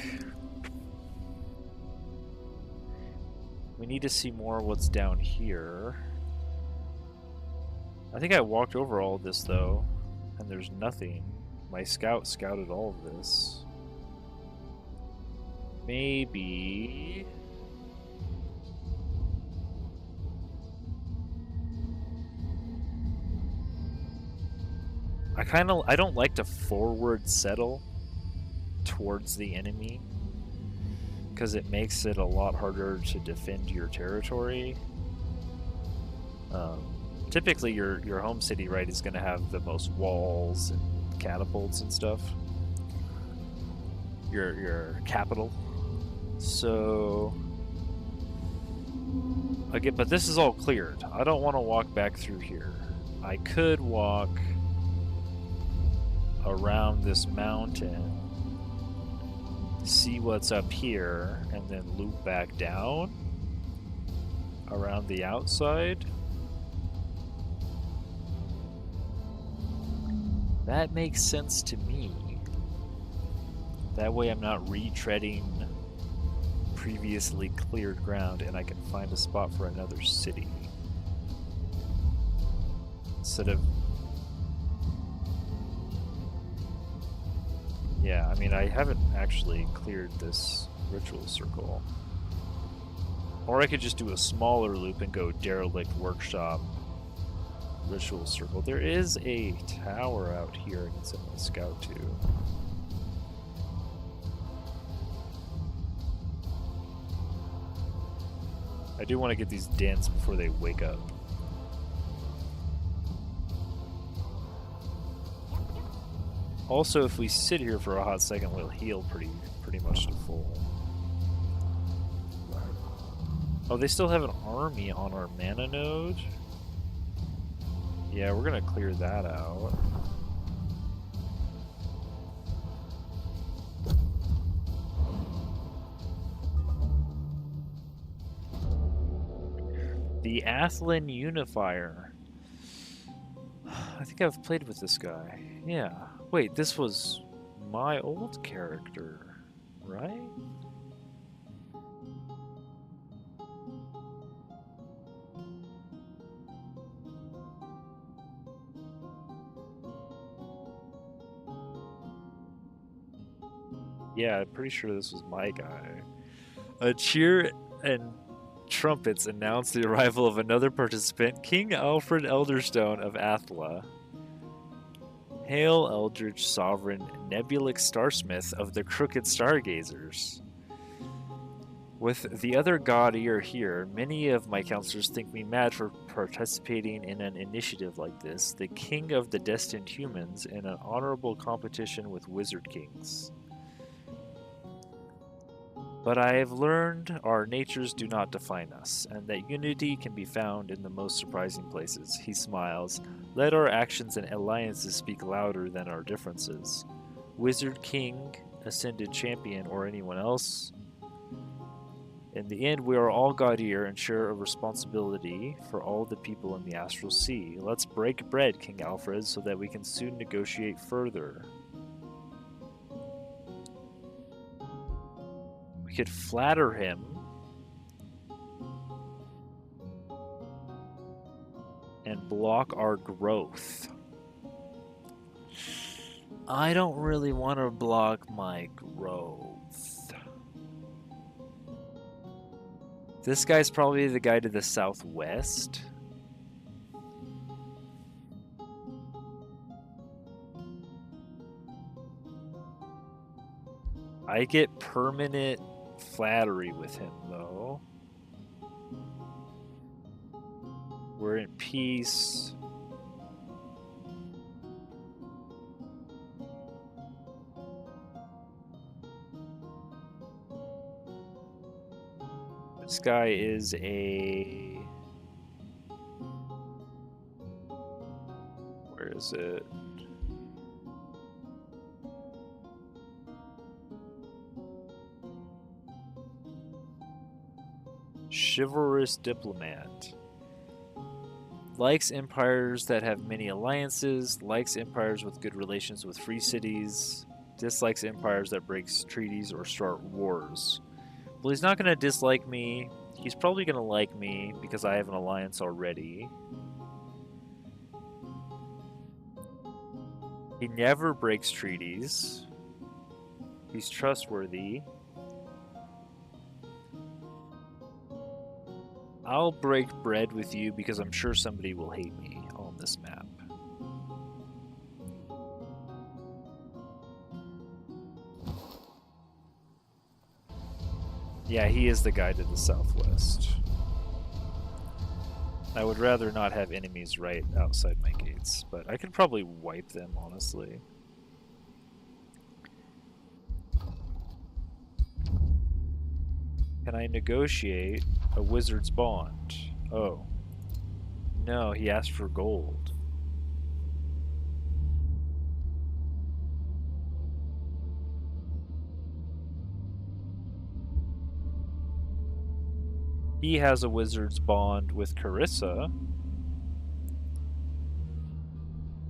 we need to see more what's down here. I think I walked over all of this though, and there's nothing. My scout scouted all of this. Maybe. I don't like to forward settle towards the enemy, because it makes it a lot harder to defend your territory. Typically your home city, right, is going to have the most walls and catapults and stuff. Your capital. So again, but this is all cleared. I don't want to walk back through here. I could walk around this mountain, see what's up here, and then loop back down around the outside. That makes sense to me. That way I'm not retreading previously cleared ground, and I can find a spot for another city. Instead of... Yeah, I mean, I haven't actually cleared this ritual circle. Or I could just do a smaller loop and go derelict workshop, ritual circle. There is a tower out here I can send my scout to. I do want to get these dents before they wake up. Also, if we sit here for a hot second, we'll heal pretty much to full. Oh, they still have an army on our mana node? Yeah, we're gonna clear that out. The Athlan Unifier. I think I've played with this guy. Yeah. Wait, this was my old character, right? Yeah, I'm pretty sure this was my guy. A cheer and trumpets announced the arrival of another participant, King Alfred Elderstone of Athla. Hail, Eldritch Sovereign Nebulic Starsmith of the Crooked Stargazers. With the other god ear here, many of my counselors think me mad for participating in an initiative like this, the king of the destined humans, in an honorable competition with wizard kings. But I have learned our natures do not define us, and that unity can be found in the most surprising places. He smiles. Let our actions and alliances speak louder than our differences. Wizard King, Ascended Champion, or anyone else. In the end, we are all God-ear and share a responsibility for all the people in the Astral Sea. Let's break bread, King Alfred, so that we can soon negotiate further. We could flatter him. And block our growth. I don't really want to block my growth. This guy's probably the guy to the southwest. I get permanent flattery with him, though. We're in peace. This guy is a... Where is it? Chivalrous diplomat. Likes empires that have many alliances. Likes empires with good relations with free cities. Dislikes empires that break treaties or start wars. Well, he's not going to dislike me. He's probably going to like me because I have an alliance already. He never breaks treaties. He's trustworthy. I'll break bread with you because I'm sure somebody will hate me on this map. Yeah, he is the guy to the southwest. I would rather not have enemies right outside my gates, but I could probably wipe them, honestly. Can I negotiate a wizard's bond? Oh. No, he asked for gold. He has a wizard's bond with Carissa,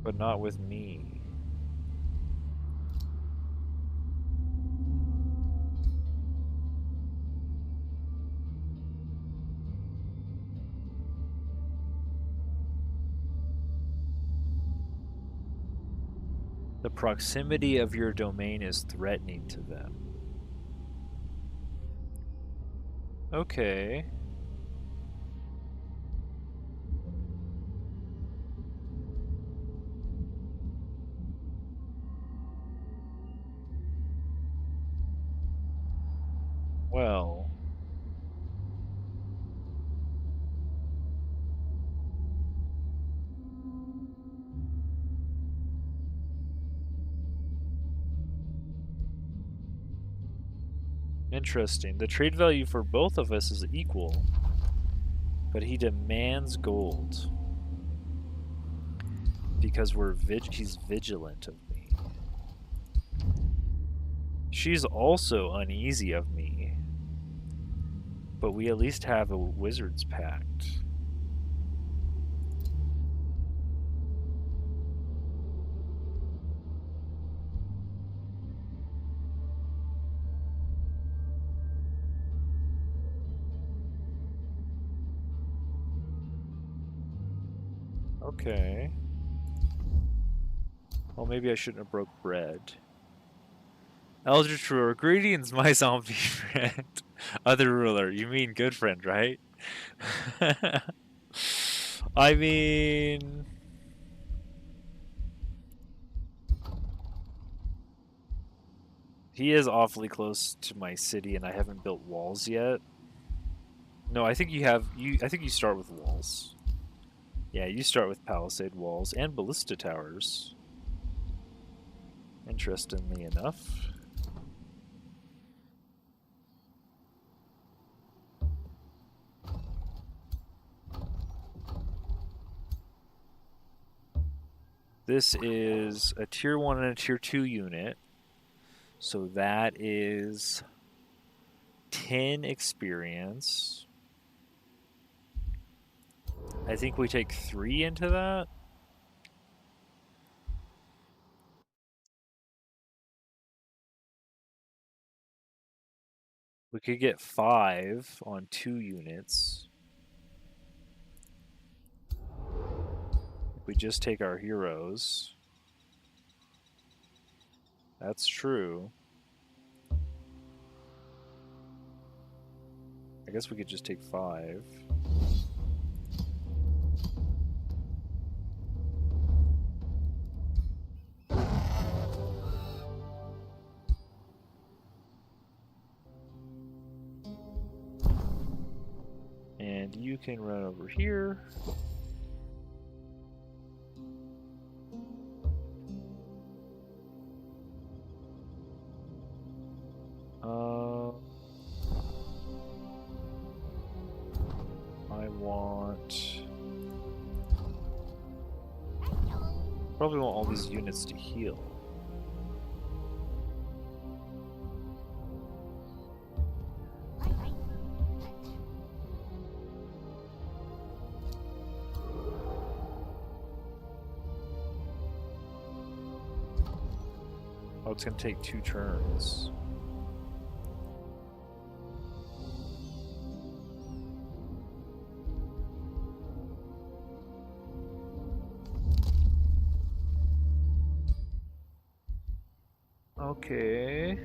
but not with me. The proximity of your domain is threatening to them. Okay. Well. Interesting. The trade value for both of us is equal, but he demands gold because he's vigilant of me. She's also uneasy of me, but we at least have a wizard's pact. Okay. Well, maybe I shouldn't have broke bread. Elder Truer, greetings, my zombie friend. Other ruler, you mean good friend, right? I mean... He is awfully close to my city, and I haven't built walls yet. No, I think you have... I think you start with walls. Yeah, you start with palisade walls and ballista towers. Interestingly enough. This is a tier 1 and a tier 2 unit. So that is 10 experience. I think we take 3 into that. We could get 5 on 2 units. If we just take our heroes. That's true. I guess we could just take 5. And you can run over here. I want... Probably want all these units to heal. Oh, it's gonna take 2 turns. Okay.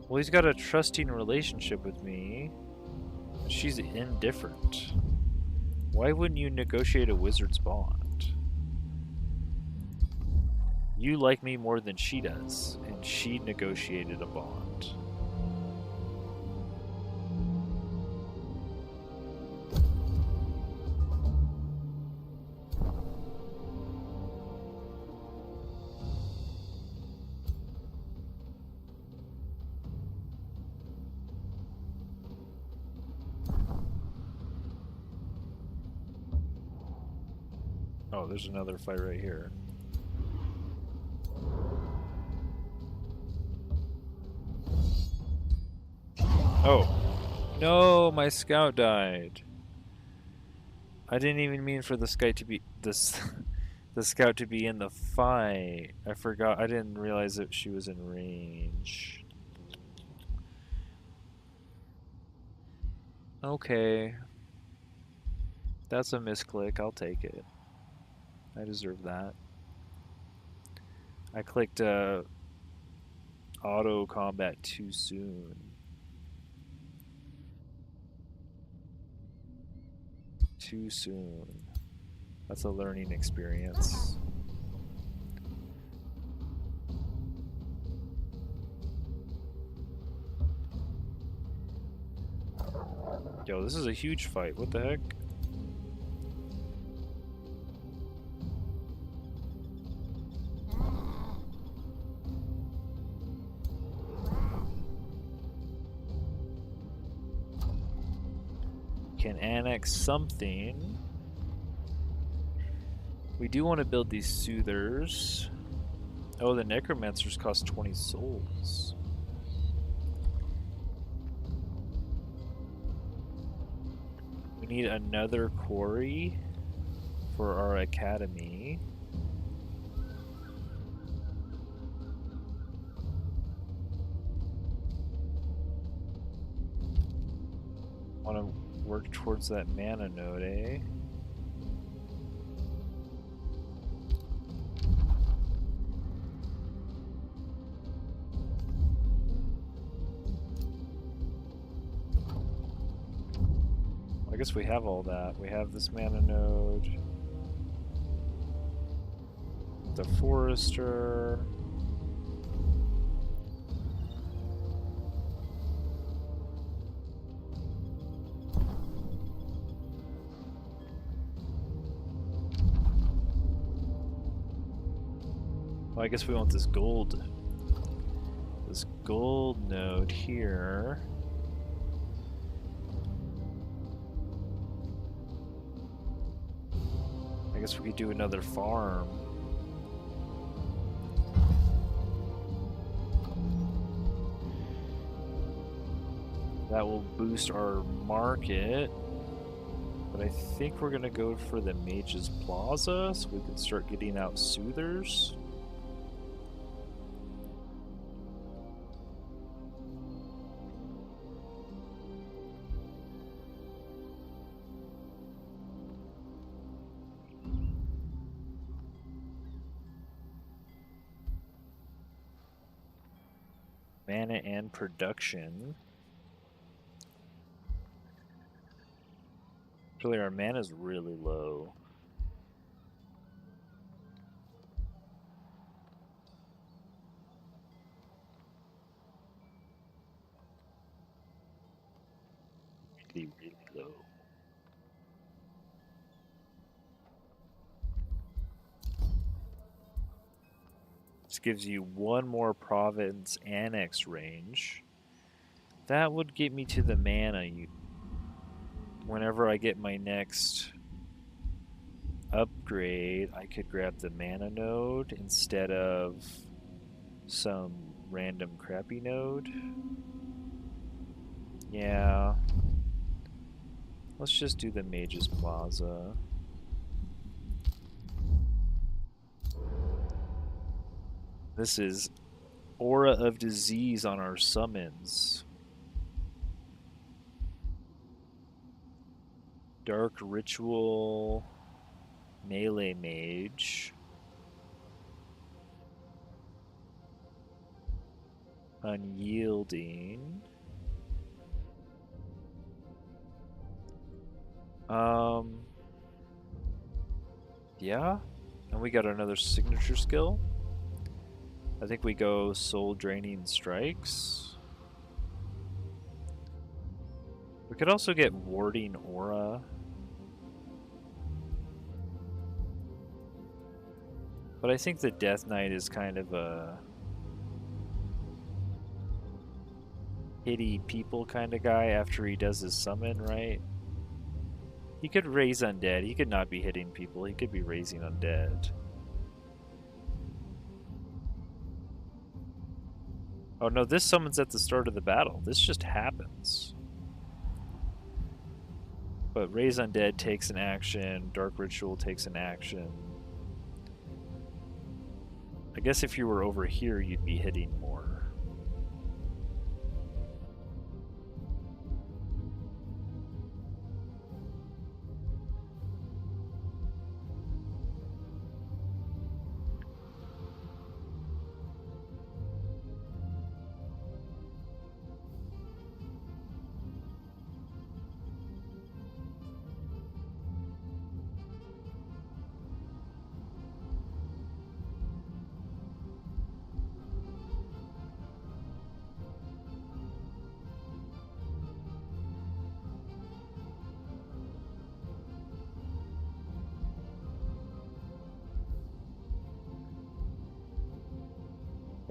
Well, he's got a trusting relationship with me. She's indifferent. Why wouldn't you negotiate a wizard's bond? You like me more than she does, and she negotiated a bond. Oh, there's another fight right here. Oh. No, my scout died. I didn't even mean for the scout to be the scout to be in the fight. I forgot. I didn't realize that she was in range. Okay. That's a misclick. I'll take it. I deserve that. I clicked auto combat too soon. Too soon. That's a learning experience. Yo, this is a huge fight. What the heck? Can annex something. We do want to build these soothers. Oh, the necromancers cost 20 souls. We need another quarry for our academy. Want to work towards that mana node, eh? I guess we have all that. We have this mana node. The forester. Well, I guess we want this gold. This gold node here. I guess we could do another farm. That will boost our market. But I think we're going to go for the Mage's Plaza so we can start getting out soothers. Mana and production. Actually, our mana is really low. Really, really low. This gives you one more province annex range. That would get me to the mana. Whenever I get my next upgrade, I could grab the mana node instead of some random crappy node. Yeah. Let's just do the Mage's Plaza. This is Aura of Disease on our summons. Dark Ritual, Melee Mage, Unyielding. Yeah, and we got another signature skill. I think we go Soul Draining Strikes. We could also get Warding Aura. But I think the Death Knight is kind of a hitty people kind of guy after he does his summon, right? He could raise undead. He could not be hitting people. He could be raising undead. Oh no, this summons at the start of the battle. This just happens. But raise undead takes an action. Dark Ritual takes an action. I guess if you were over here, you'd be hitting more.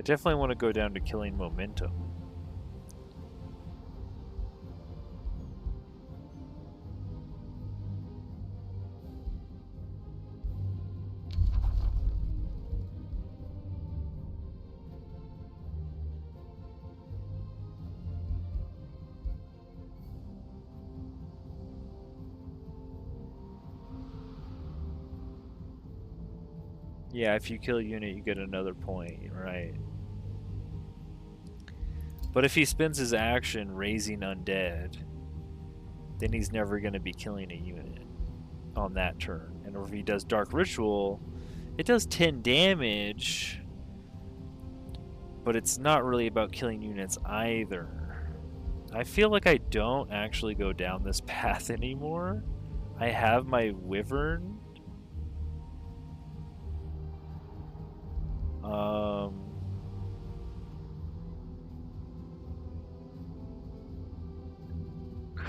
I definitely want to go down to killing momentum. Yeah, if you kill a unit, you get another point, right? But if he spends his action raising undead, then he's never going to be killing a unit on that turn. And if he does Dark Ritual, it does 10 damage, but it's not really about killing units either. I feel like I don't actually go down this path anymore. I have my Wyvern.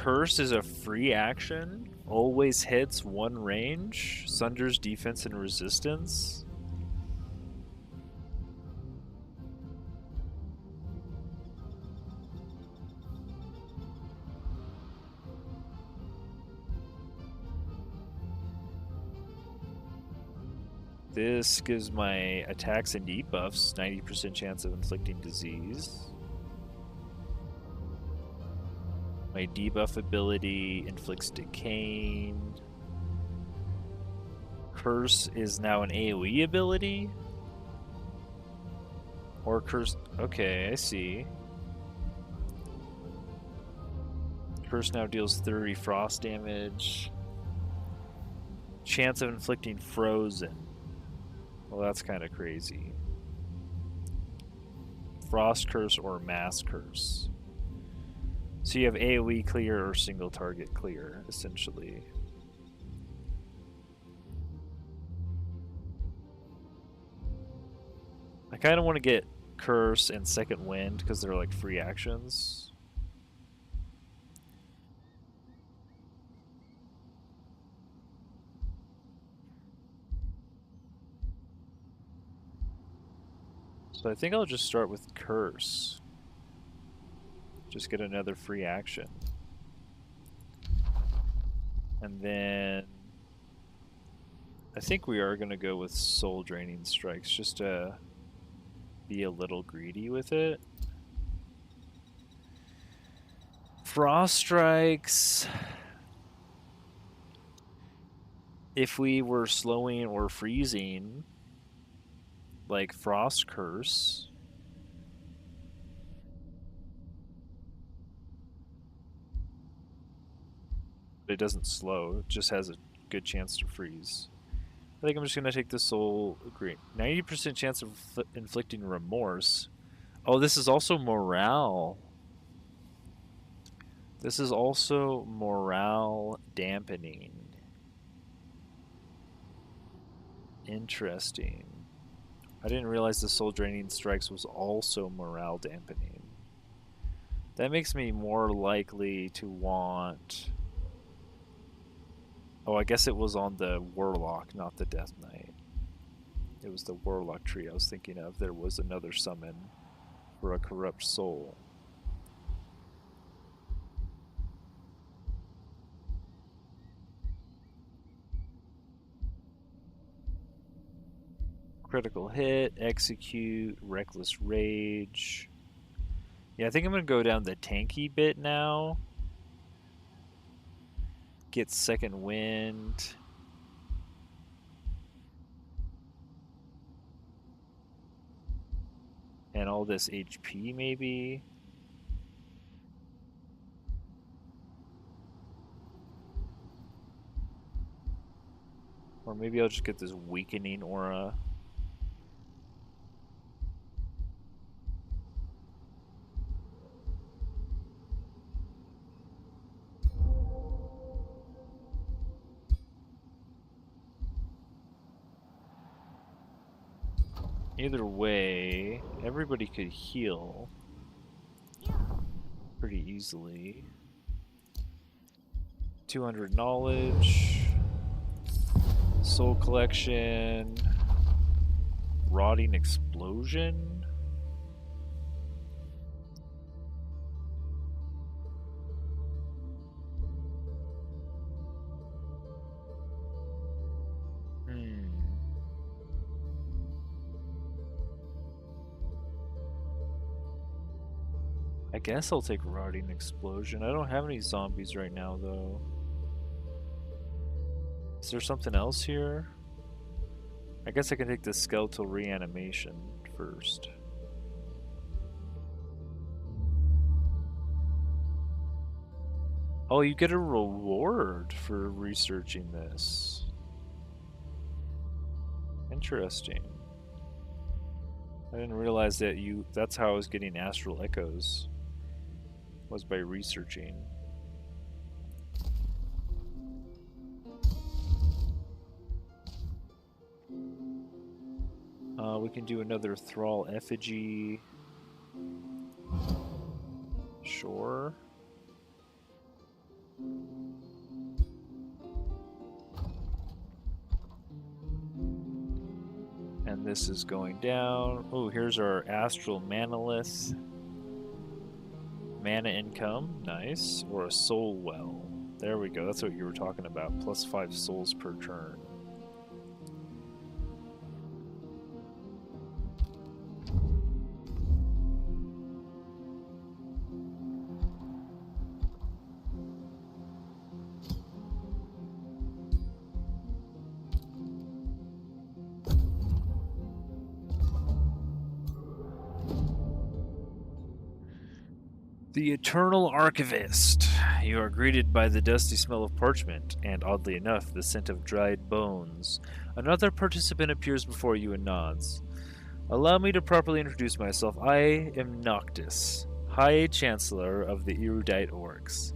Curse is a free action. Always hits one range. Sunders defense and resistance. This gives my attacks and debuffs 90% chance of inflicting disease. My debuff ability inflicts decaying. Curse is now an AoE ability? Or curse... Okay, I see. Curse now deals 30 frost damage. Chance of inflicting frozen. Well, that's kind of crazy. Frost curse or mass curse. So you have AoE clear or single target clear, essentially. I kind of want to get curse and second wind because they're like free actions. So I think I'll just start with curse. Just get another free action. And then I think we are going to go with soul draining strikes just to be a little greedy with it. Frost strikes. If we were slowing or freezing, like frost curse. But it doesn't slow, it just has a good chance to freeze. I think I'm just going to take the soul green. 90% chance of inflicting remorse. Oh, this is also morale. This is also morale dampening. Interesting. I didn't realize the soul draining strikes was also morale dampening. That makes me more likely to want... Oh, I guess it was on the Warlock, not the Death Knight. It was the Warlock tree I was thinking of. There was another summon for a Corrupt Soul. Critical hit, execute, reckless rage. Yeah, I think I'm going to go down the tanky bit now. Get second wind. And all this HP maybe. Or maybe I'll just get this weakening aura. Either way, everybody could heal pretty easily. 200 knowledge, soul collection, rotting explosion. guess I'll take Rotting Explosion. I don't have any zombies right now, though. Is there something else here? I guess I can take the Skeletal Reanimation first. Oh, you get a reward for researching this. Interesting. I didn't realize that that's how I was getting astral echoes. Was by researching. We can do another Thrall effigy. Sure. And this is going down. Oh, here's our astral manalith. Mana income, nice. Or a soul well. There we go, that's what you were talking about. Plus 5 souls per turn. The Eternal Archivist. You are greeted by the dusty smell of parchment, and oddly enough, the scent of dried bones. Another participant appears before you and nods. Allow me to properly introduce myself. I am Noctis, High Chancellor of the Erudite Orcs.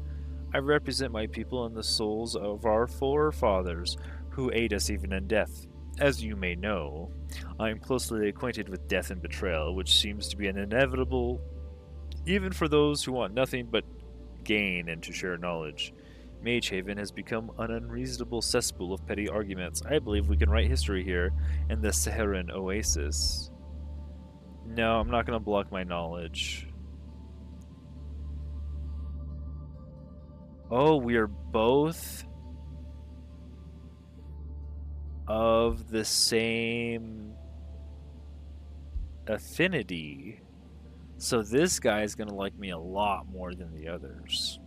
I represent my people and the souls of our forefathers, who aid us even in death. As you may know, I am closely acquainted with death and betrayal, which seems to be an inevitable even for those who want nothing but gain and to share knowledge. Magehaven has become an unreasonable cesspool of petty arguments. I believe we can write history here in the Saharan Oasis. No, I'm not going to block my knowledge. Oh, we are both of the same affinity. So this guy is going to like me a lot more than the others.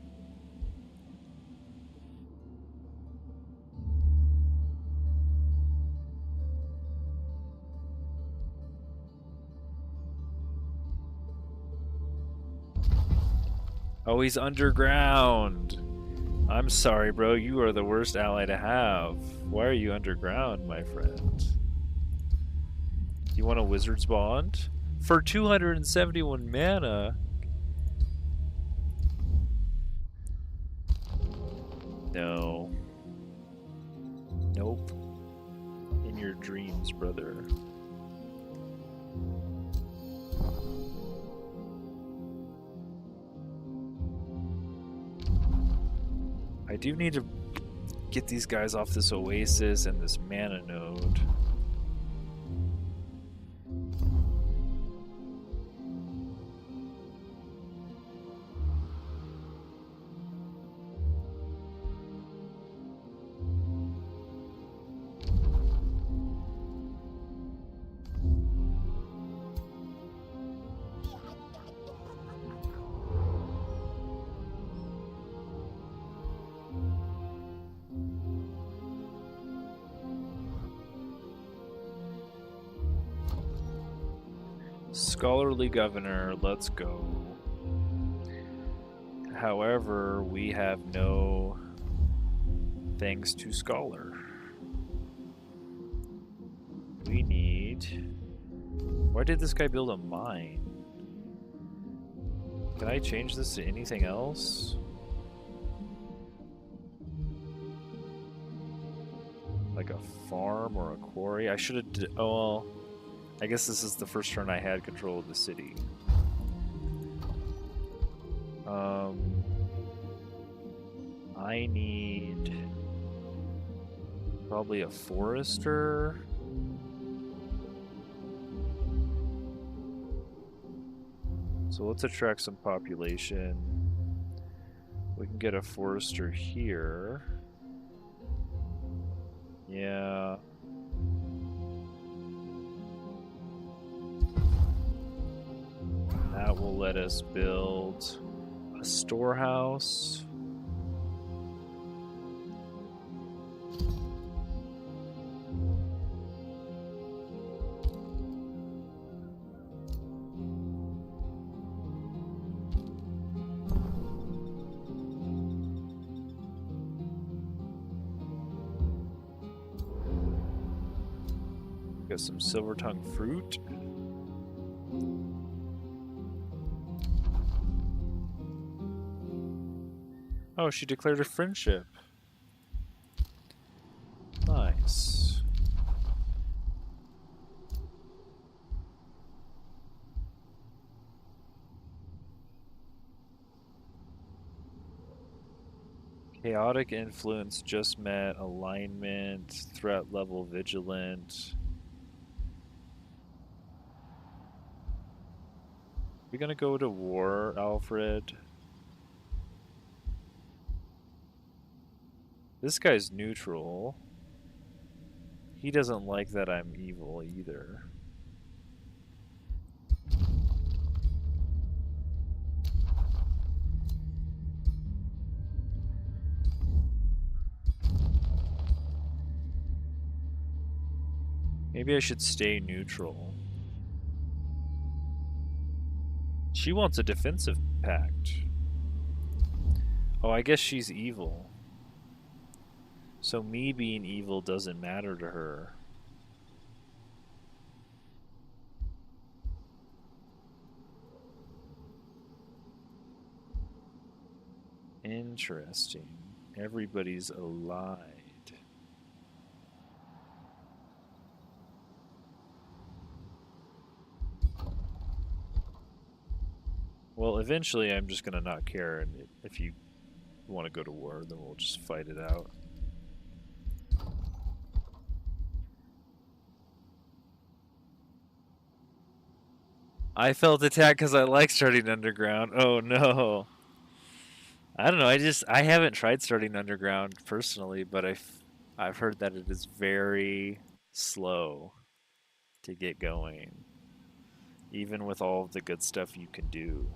Oh, he's underground. I'm sorry, bro. You are the worst ally to have. Why are you underground, my friend? You want a wizard's bond? For 271 mana? No. Nope. In your dreams, brother. I do need to get these guys off this oasis and this mana node. Scholarly governor, let's go. However, we have no things to scholar. We need... Why did this guy build a mine? Can I change this to anything else? Like a farm or a quarry? I should have... Oh, well... I guess this is the first turn I had control of the city. I need probably a forester. So let's attract some population. We can get a forester here. Yeah. That will let us build a storehouse. Got some silver tongue fruit. Oh, she declared a friendship. Nice. Chaotic influence just met. Alignment. Threat level vigilant. We gonna go to war, Alfred? This guy's neutral. He doesn't like that I'm evil either. Maybe I should stay neutral. She wants a defensive pact. Oh, I guess she's evil. So me being evil doesn't matter to her. Interesting. Everybody's allied. Well, eventually I'm just gonna not care, and if you want to go to war, then we'll just fight it out. I felt attacked because I like starting underground. Oh no. I don't know. I haven't tried starting underground personally, but I've heard that it is very slow to get going, even with all of the good stuff you can do.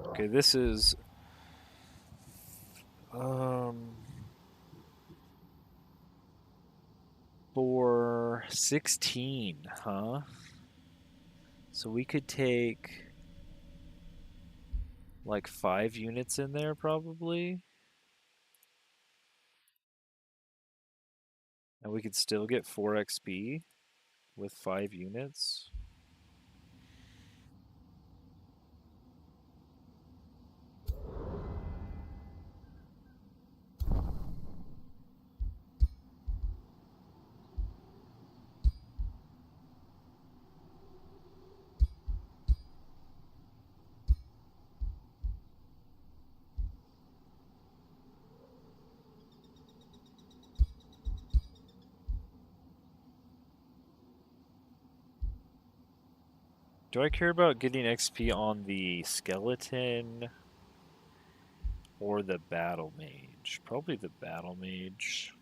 Okay, this is for 16, huh? So we could take like 5 units in there probably. And we could still get 4 XP with 5 units. Do I care about getting XP on the skeleton or the battle mage? Probably the battle mage.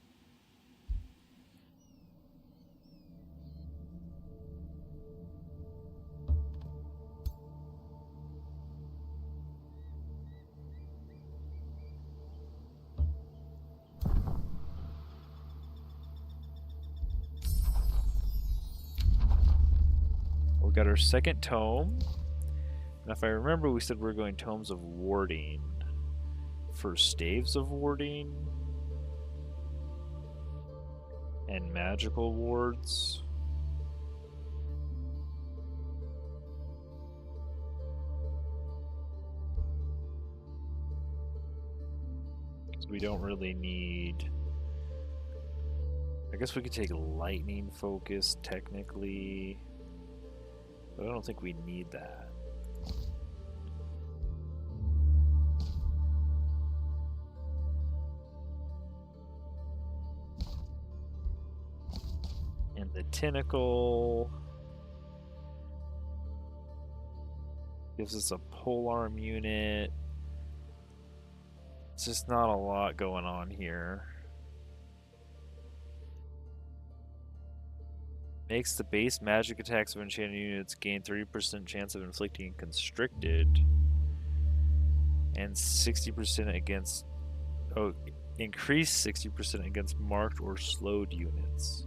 We got our second tome. And if I remember, we said we were going tomes of warding for staves of warding and magical wards. So we don't really need. I guess we could take lightning focus technically, but I don't think we need that. And the tentacle. Gives us a polearm unit. It's just not a lot going on here. Makes the base magic attacks of enchanted units gain 30% chance of inflicting constricted. And 60% against... Oh, increase 60% against marked or slowed units.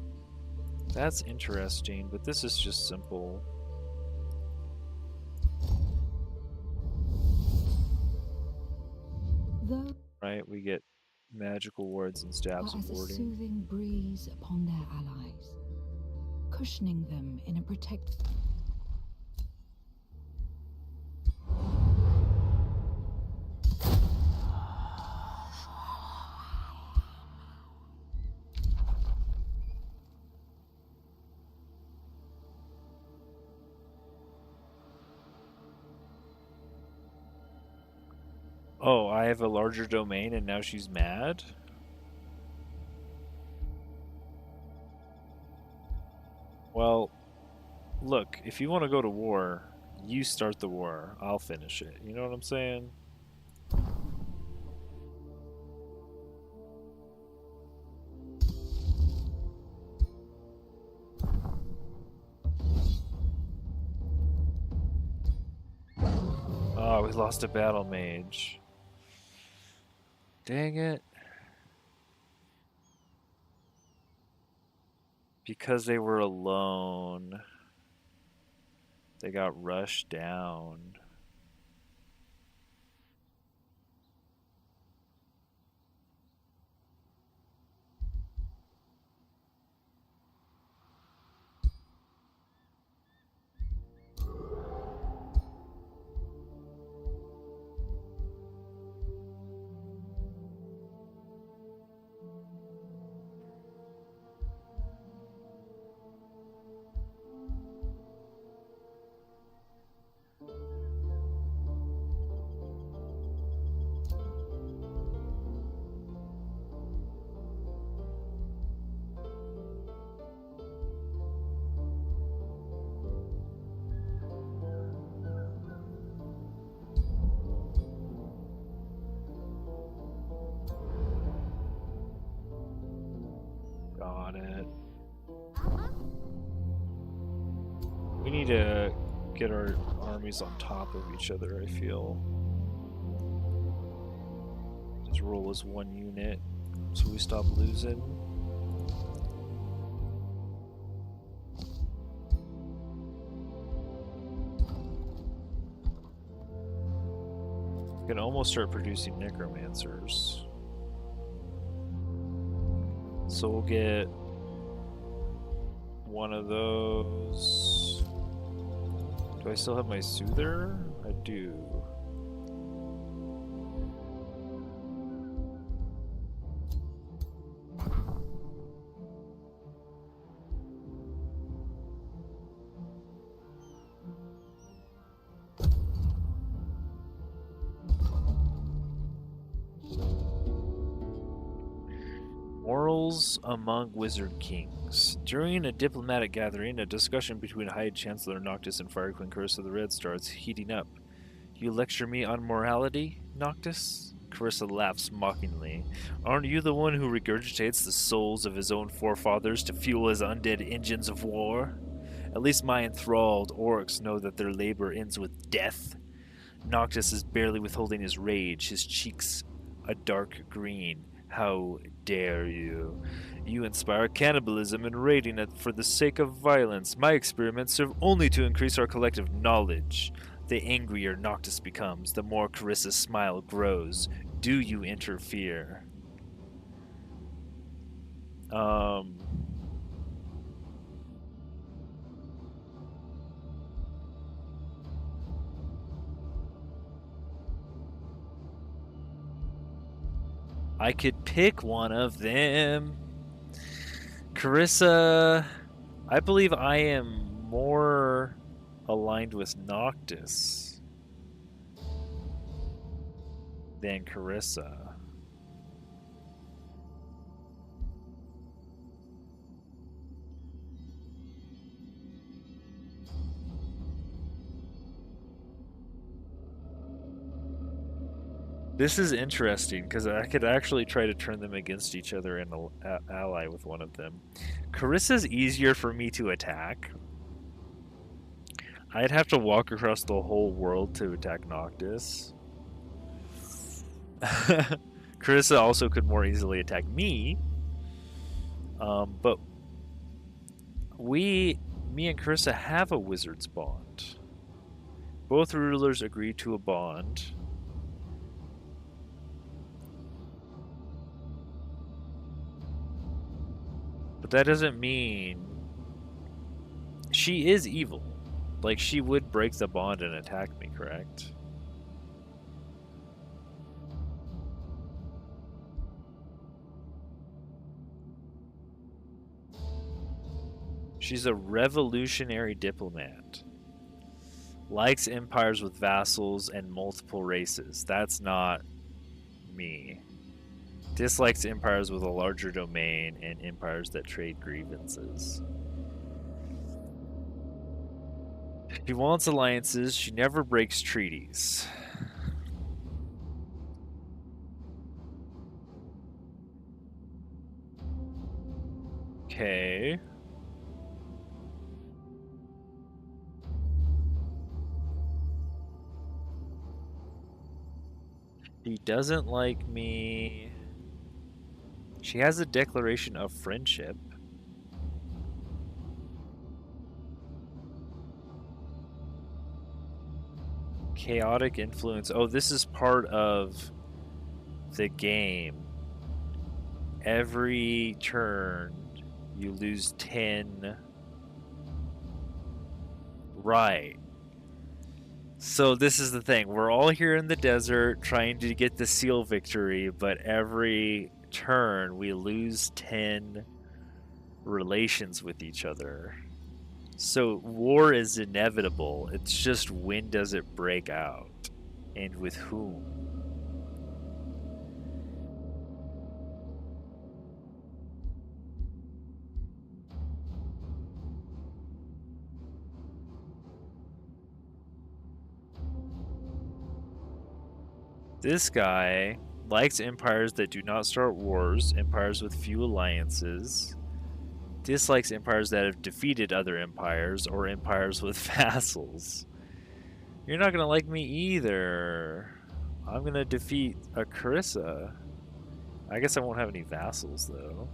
That's interesting, but this is just simple. Right, we get magical wards and stabs of as a warding. soothing breeze upon their allies, cushioning them in a protected... Oh, I have a larger domain and now she's mad? Well, look, if you want to go to war, you start the war. I'll finish it. You know what I'm saying? Oh, we lost a battle mage. Dang it. Because they were alone, they got rushed down. Got it. We need to get our armies on top of each other, I feel. Just roll as one unit so we stop losing. We can almost start producing necromancers. So we'll get one of those. Do I still have my soother? I do. Morals among wizard kings. During a diplomatic gathering, a discussion between High Chancellor Noctis and Fire Queen Carissa the Red starts heating up. You lecture me on morality, Noctis? Carissa laughs mockingly. Aren't you the one who regurgitates the souls of his own forefathers to fuel his undead engines of war? At least my enthralled orcs know that their labor ends with death. Noctis is barely withholding his rage, his cheeks a dark green. How dare you? You inspire cannibalism and raiding for the sake of violence. My experiments serve only to increase our collective knowledge. The angrier Noctis becomes, the more Carissa's smile grows. Do you interfere? I could pick one of them. Carissa, I believe I am more aligned with Noctis than Carissa. This is interesting because I could actually try to turn them against each other and ally with one of them. Carissa's easier for me to attack. I'd have to walk across the whole world to attack Noctis. Carissa also could more easily attack me. But me and Carissa have a wizard's bond. Both rulers agreed to a bond. But that doesn't mean she is evil. Like, she would break the bond and attack me, correct? She's a revolutionary diplomat. Likes empires with vassals and multiple races. That's not me. Dislikes empires with a larger domain and empires that trade grievances. She wants alliances. She never breaks treaties. Okay. She doesn't like me. She has a declaration of friendship. Chaotic influence. Oh, this is part of the game. Every turn, you lose 10. Right. So this is the thing. We're all here in the desert trying to get the seal victory, but every turn we lose 10 relations with each other. So war is inevitable. It's just when does it break out and with whom? This guy likes empires that do not start wars, empires with few alliances. Dislikes empires that have defeated other empires or empires with vassals. You're not going to like me either. I'm going to defeat a Carissa. I guess I won't have any vassals, though.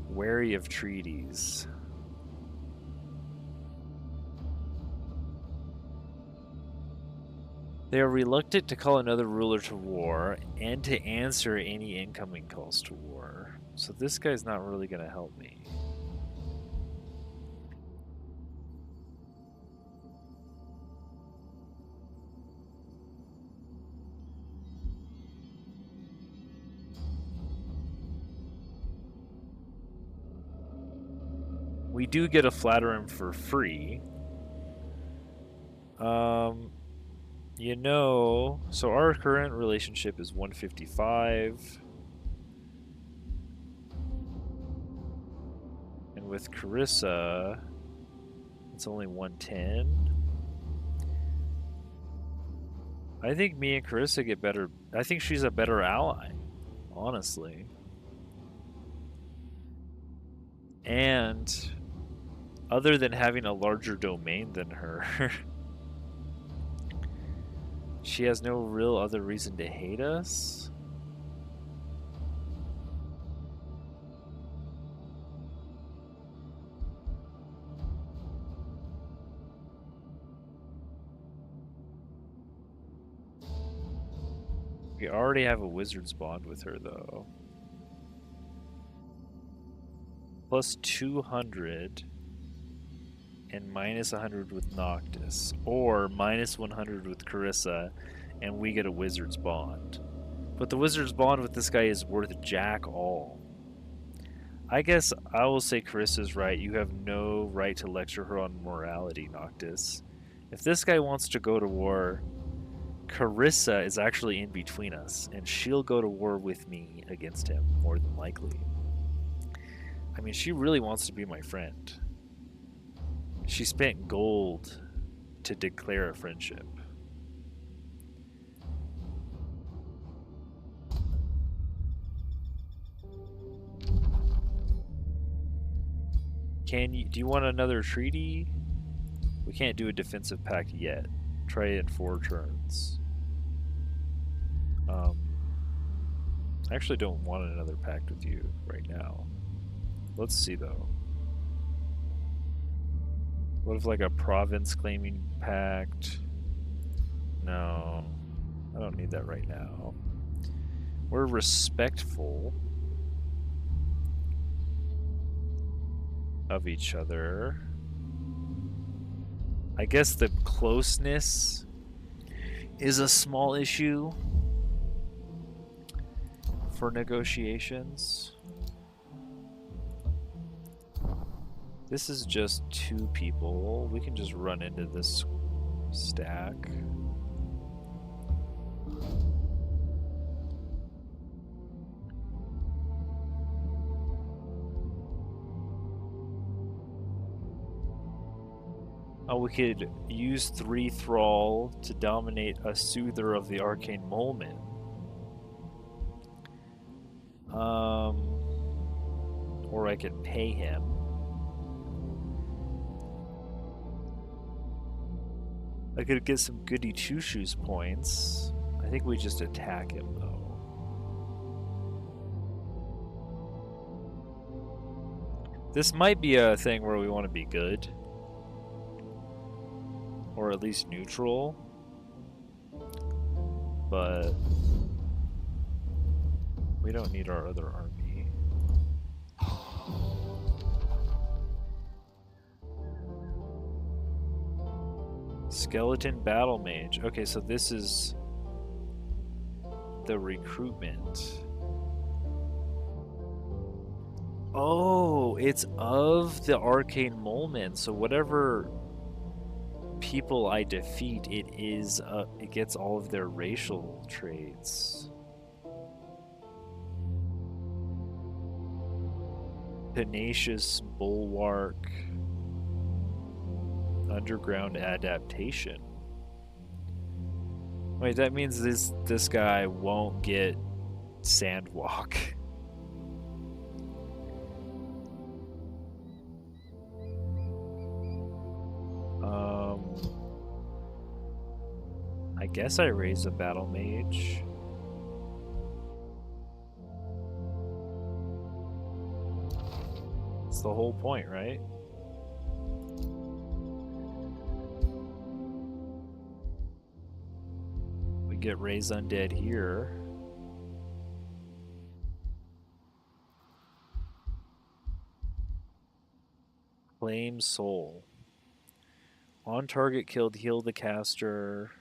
Wary of treaties. They are reluctant to call another ruler to war and to answer any incoming calls to war. So this guy's not really going to help me. We do get a Flatterer for free. You know, so our current relationship is 155. And with Carissa, it's only 110. I think me and Carissa get better. I think she's a better ally, honestly. And other than having a larger domain than her, she has no real other reason to hate us. We already have a wizard's bond with her, though. Plus 200 and minus 100 with Noctis, or minus 100 with Carissa, and we get a wizard's bond. But the wizard's bond with this guy is worth jack all. I guess I will say Carissa's right. You have no right to lecture her on morality, Noctis. If this guy wants to go to war, Carissa is actually in between us, and she'll go to war with me against him, more than likely. I mean, she really wants to be my friend. She spent gold to declare a friendship. Do you want another treaty? We can't do a defensive pact yet. Try it in 4 turns. I actually don't want another pact with you right now. Let's see though. What if like a province claiming pact? No, I don't need that right now. We're respectful of each other. I guess the closeness is a small issue for negotiations. This is just 2 people. We can just run into this stack. Oh, we could use 3 Thrall to dominate a Soother of the Arcane Molmen. Or I could pay him. I could get some goody two-shoes points. I think we just attack him though. This might be a thing where we want to be good. Or at least neutral. But we don't need our other army. Skeleton Battle Mage. Okay, so this is the recruitment. Oh, it's of the Arcane Molmen. So whatever people I defeat, it gets all of their racial traits. Tenacious Bulwark. Underground adaptation. Wait, that means this guy won't get Sandwalk. I guess I raise a battle mage. That's the whole point, right? We get raise undead here. Claim soul. On target killed, heal the caster.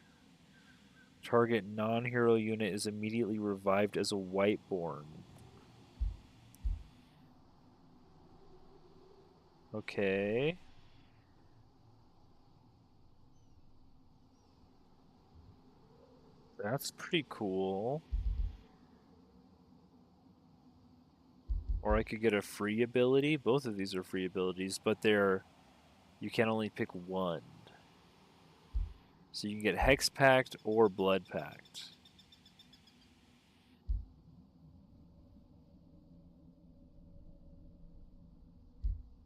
Target non-hero unit is immediately revived as a Whiteborn. Okay. That's pretty cool. Or I could get a free ability. Both of these are free abilities, but you can only pick one. So you can get Hex Pact or Blood Pact.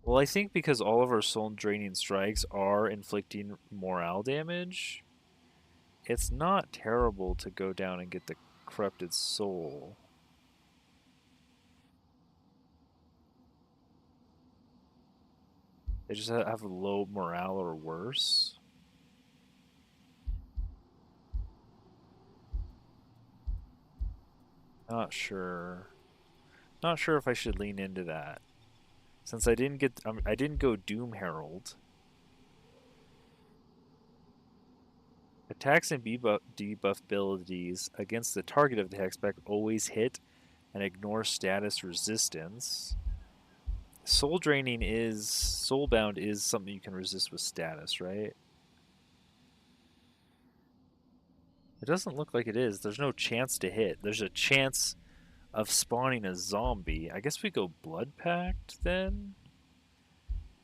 Well, I think because all of our soul draining strikes are inflicting morale damage, it's not terrible to go down and get the corrupted soul. They just have low morale or worse. Not sure. Not sure if I should lean into that. Since I didn't go Doom Herald. Attacks and debuff abilities against the target of the hexpack always hit and ignore status resistance. Soulbound is something you can resist with status, right? It doesn't look like it is. There's no chance to hit. There's a chance of spawning a zombie. I guess we go Blood Pact then?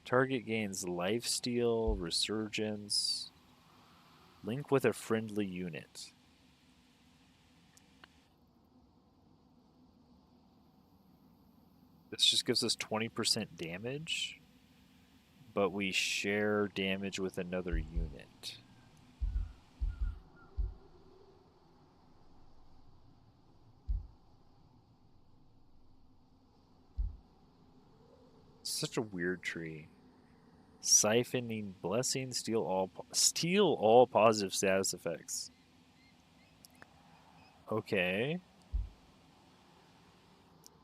Target gains lifesteal, resurgence. Link with a friendly unit. This just gives us 20% damage. but we share damage with another unit. Such a weird tree. Siphoning blessings, steal all positive status effects. Okay.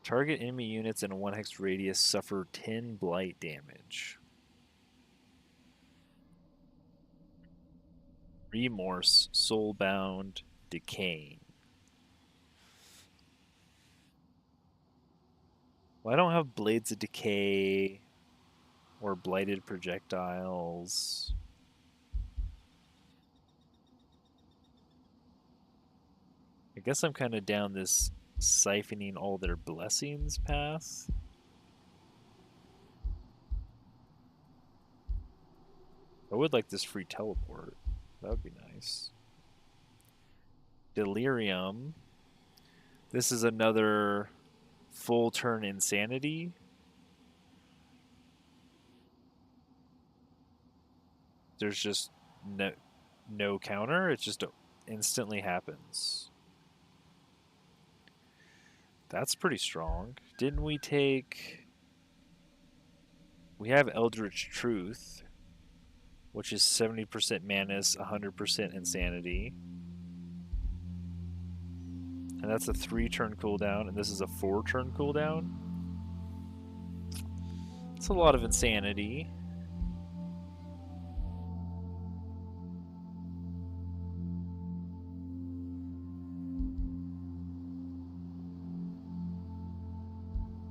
Target enemy units in a 1 hex radius suffer 10 blight damage. Remorse, soulbound, decaying. Well, I don't have blades of decay or blighted projectiles. I guess I'm kind of down this siphoning all their blessings path. I would like this free teleport. That would be nice. Delirium. This is another full turn insanity. There's just no counter. It just instantly happens. That's pretty strong. Didn't we take... We have Eldritch Truth, which is 70% Manus, 100% Insanity. And that's a 3-turn cooldown, and this is a 4-turn cooldown. It's a lot of Insanity.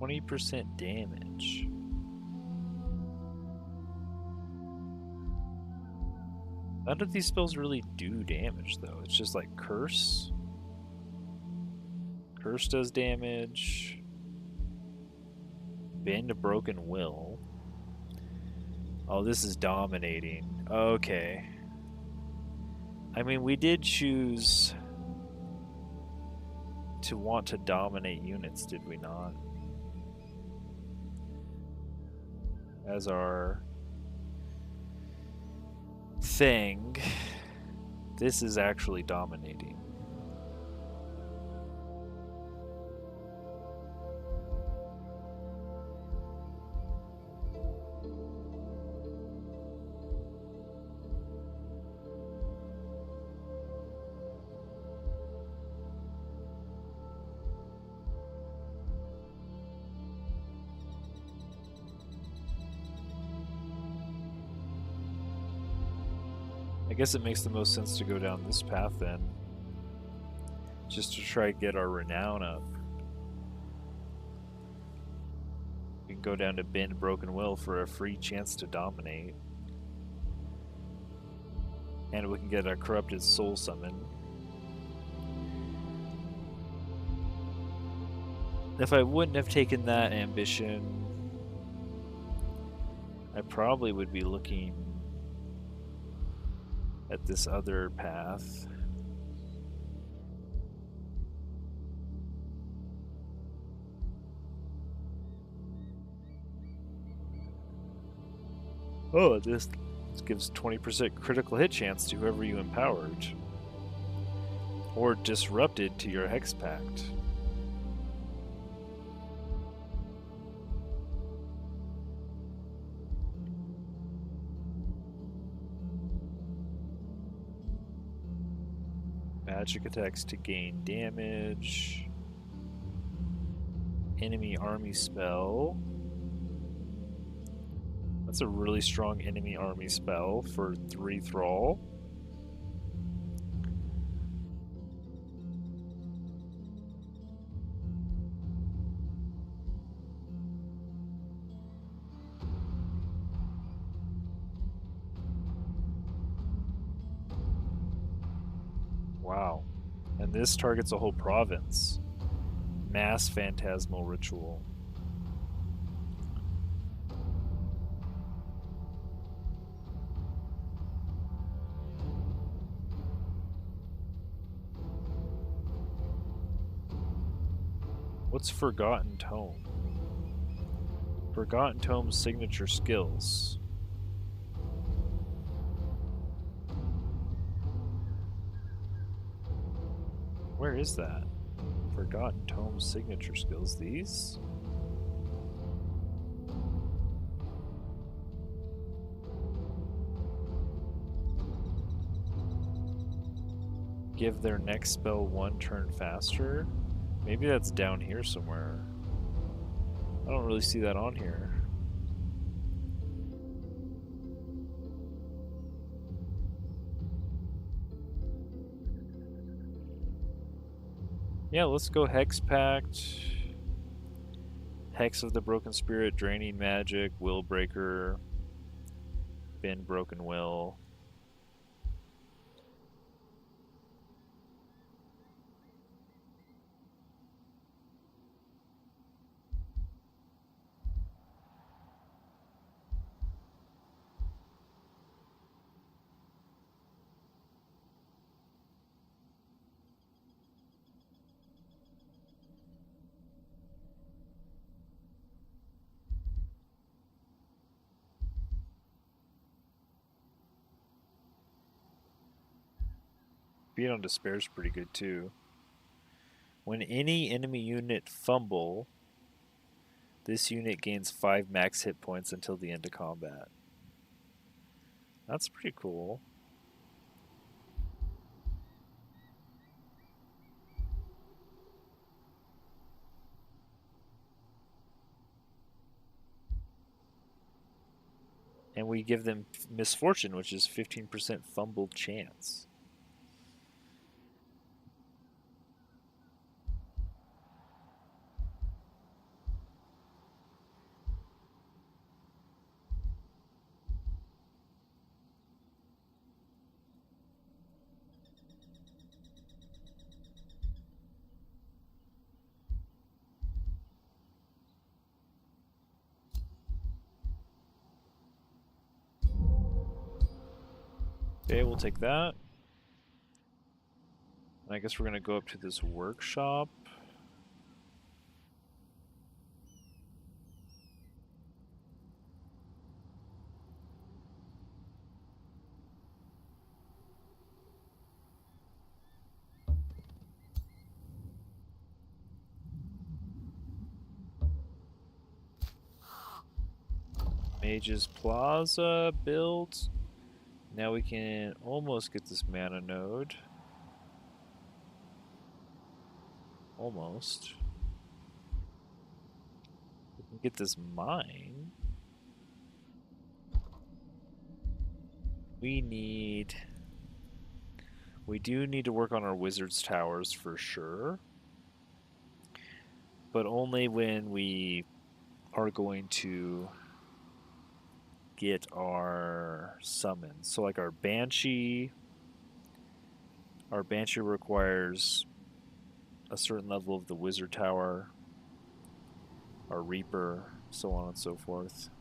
%20 damage. None of these spells really do damage, though. It's just like Curse. Curse does damage. Bend a Broken Will. Oh, this is dominating. Okay. I mean, we did choose to want to dominate units, did we not? As our thing, this is actually dominating. I guess it makes the most sense to go down this path then. Just to try to get our renown up. We can go down to Bend Broken Will for a free chance to dominate. And we can get a Corrupted Soul Summon. If I wouldn't have taken that ambition, I probably would be looking at this other path. Oh, this gives 20% critical hit chance to whoever you empowered. Or disrupted to your Hex Pact. Magic attacks to gain damage. Enemy army spell. That's a really strong enemy army spell for 3 thrall. Wow. And this targets a whole province. Mass Phantasmal Ritual. What's Forgotten Tome? Forgotten Tome's signature skills. Where is that? Forgotten Tome signature skills. These? Give their next spell 1 turn faster? Maybe that's down here somewhere. I don't really see that on here. Yeah, let's go Hex Pact. Hex of the Broken Spirit, Draining Magic, Will Breaker, Bend Broken Will. Beat on Despair is pretty good too. When any enemy unit fumble, this unit gains 5 max hit points until the end of combat. That's pretty cool. And we give them Misfortune, which is 15% fumble chance. Okay, we'll take that. And I guess we're going to go up to this workshop. Mage's Plaza build. Now we can almost get this mana node. Almost. We can get this mine. We do need to work on our wizard's towers for sure. But only when we are going to get our summons. So like our Banshee requires a certain level of the wizard tower, our Reaper, so on and so forth.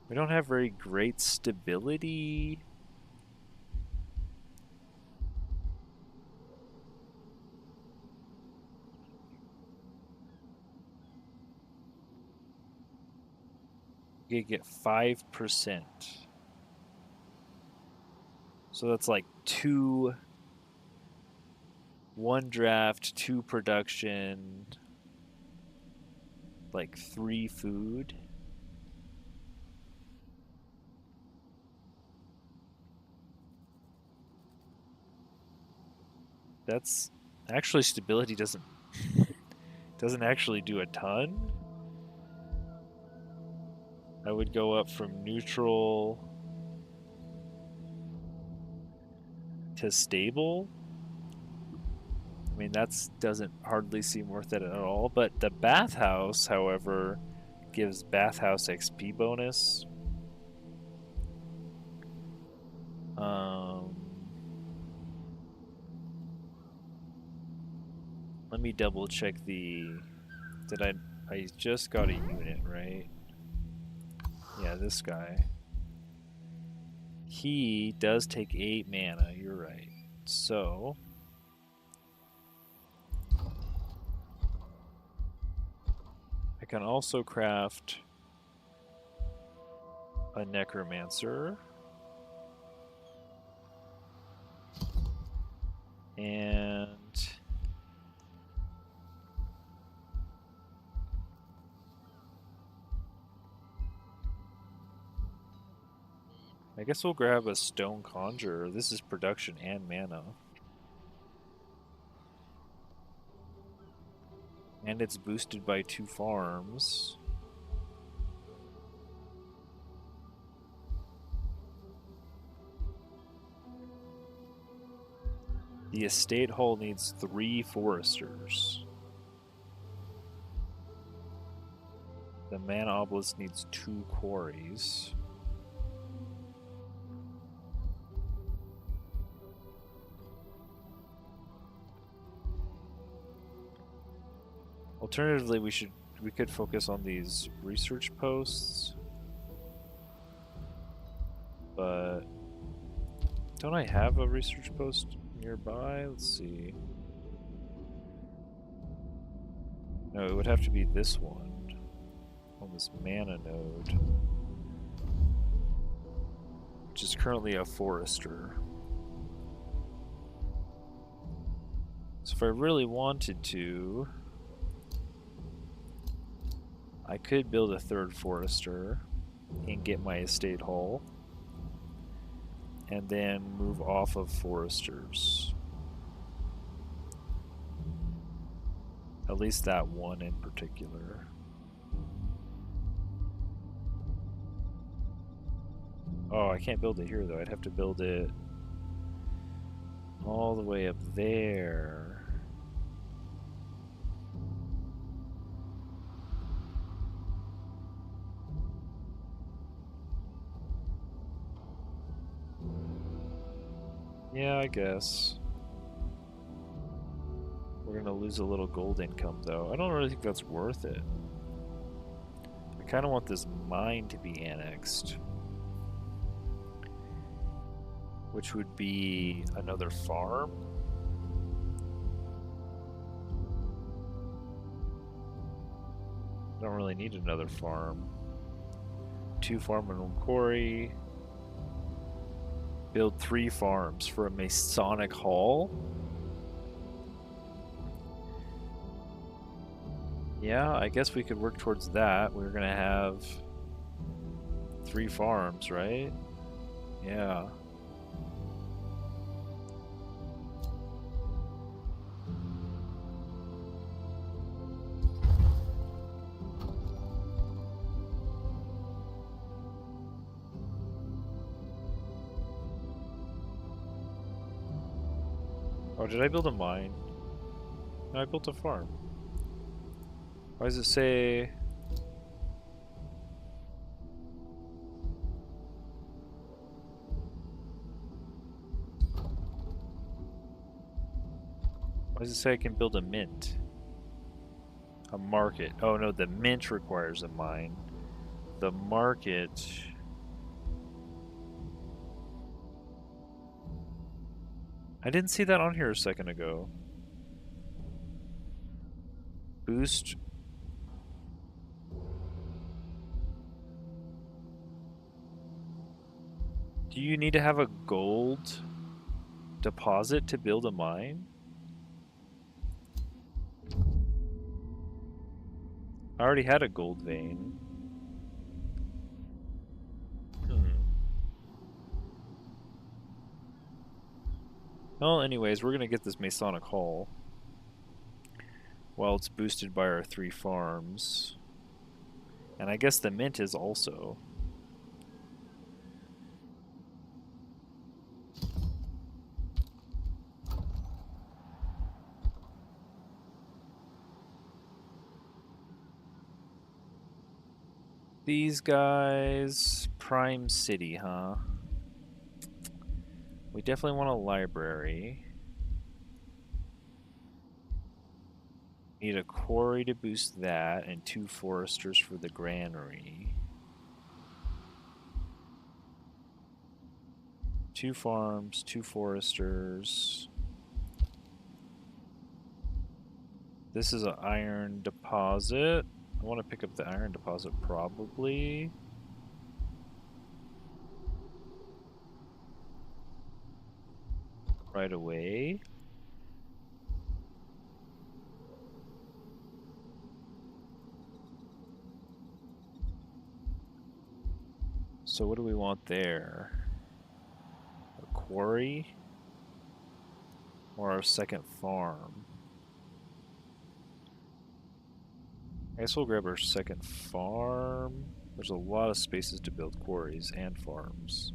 We don't have very great stability. You get 5%. So that's like 1 draft, 2 production, like 3 food. That's actually stability doesn't actually do a ton. I would go up from neutral to stable. I mean, that doesn't hardly seem worth it at all. But the bathhouse, however, gives bathhouse XP bonus. Let me double check the. I just got a unit, right? Yeah, this guy. He does take 8 mana, you're right. So I can also craft a necromancer. And I guess we'll grab a stone conjurer. This is production and mana. And it's boosted by 2 farms. The estate hall needs 3 foresters. The mana obelisk needs 2 quarries. Alternatively, we could focus on these research posts. But don't I have a research post nearby? Let's see. No, it would have to be this one on this mana node, which is currently a forester. So if I really wanted to, I could build a 3rd forester and get my estate hall, and then move off of foresters. At least that one in particular. Oh, I can't build it here though. I'd have to build it all the way up there. Yeah, I guess. We're gonna lose a little gold income though. I don't really think that's worth it. I kind of want this mine to be annexed, which would be another farm. I don't really need another farm. 2 farm and 1 quarry. Build 3 farms for a Masonic Hall. Yeah, I guess we could work towards that. We're gonna have 3 farms, right? Yeah. Oh, did I build a mine? No, I built a farm. Why does it say... Why does it say I can build a mint? A market. Oh no, the mint requires a mine. The market... I didn't see that on here a second ago. Boost. Do you need to have a gold deposit to build a mine? I already had a gold vein. Well, anyways, we're gonna get this Masonic Hall. Well, it's boosted by our 3 farms. And I guess the mint is also. These guys, Prime City, huh? We definitely want a library. Need a quarry to boost that, and 2 foresters for the granary. 2 farms, 2 foresters. This is an iron deposit. I want to pick up the iron deposit probably. Right away. So what do we want there? A quarry? Or our second farm? I guess we'll grab our second farm. There's a lot of spaces to build quarries and farms.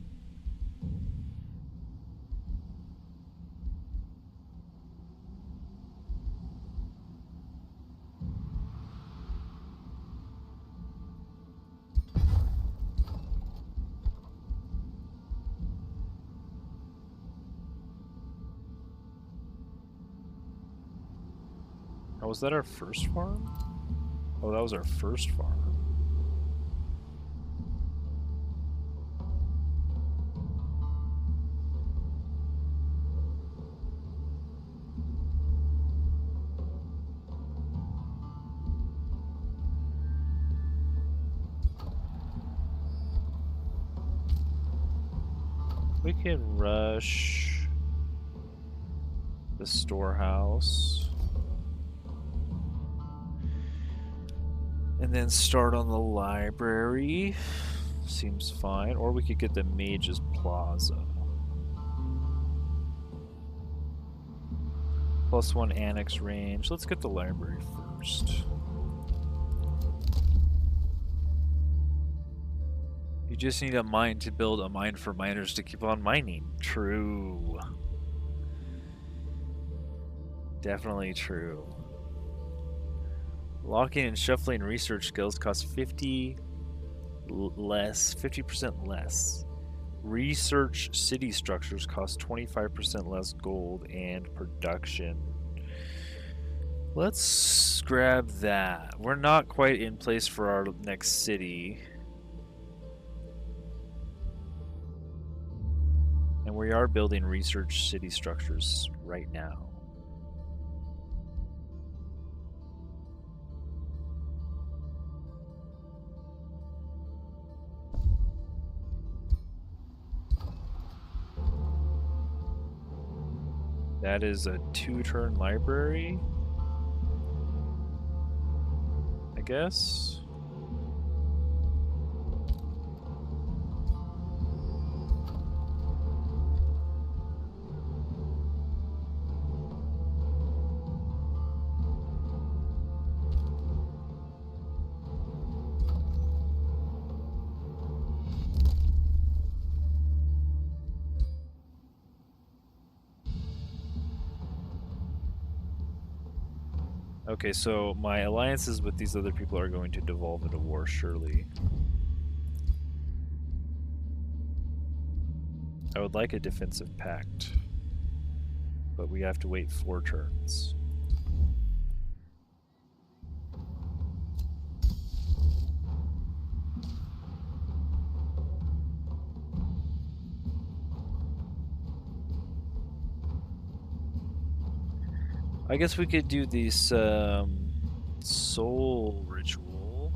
Oh, was that our first farm? Oh, that was our first farm. We can rush the storehouse. And then start on the library. Seems fine. Or we could get the Mage's Plaza. +1 annex range. Let's get the library first. You just need a mine to build a mine for miners to keep on mining. True. Definitely true. Locking and shuffling research skills cost 50% less. Research city structures cost 25% less gold and production. Let's grab that. We're not quite in place for our next city. And we are building research city structures right now. That is a 2-turn library, I guess. Okay, so my alliances with these other people are going to devolve into war, surely. I would like a defensive pact, but we have to wait 4 turns. I guess we could do this soul ritual.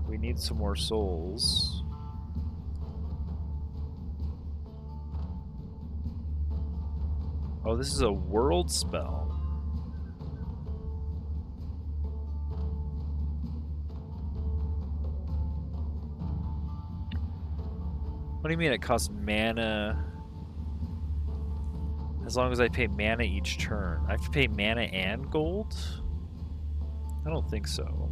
We need some more souls. Oh, this is a world spell. What do you mean it costs mana? As long as I pay mana each turn. I have to pay mana and gold? I don't think so.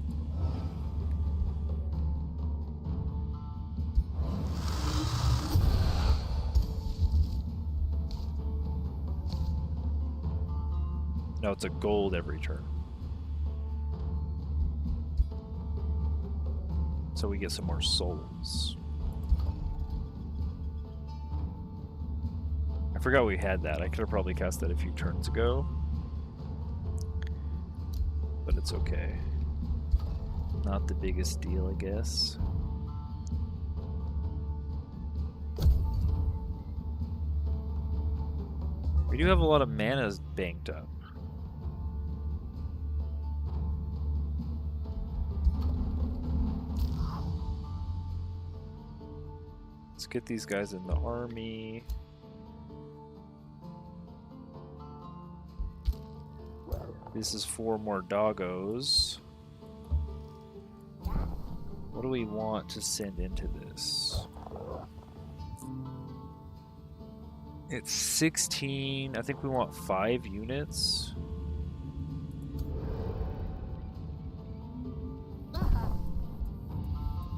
No, it's a gold every turn. So we get some more souls. I forgot we had that. I could have probably cast that a few turns ago. But it's okay. Not the biggest deal, I guess. We do have a lot of mana banked up. Let's get these guys in the army. This is 4 more doggos. What do we want to send into this? It's 16. I think we want 5 units.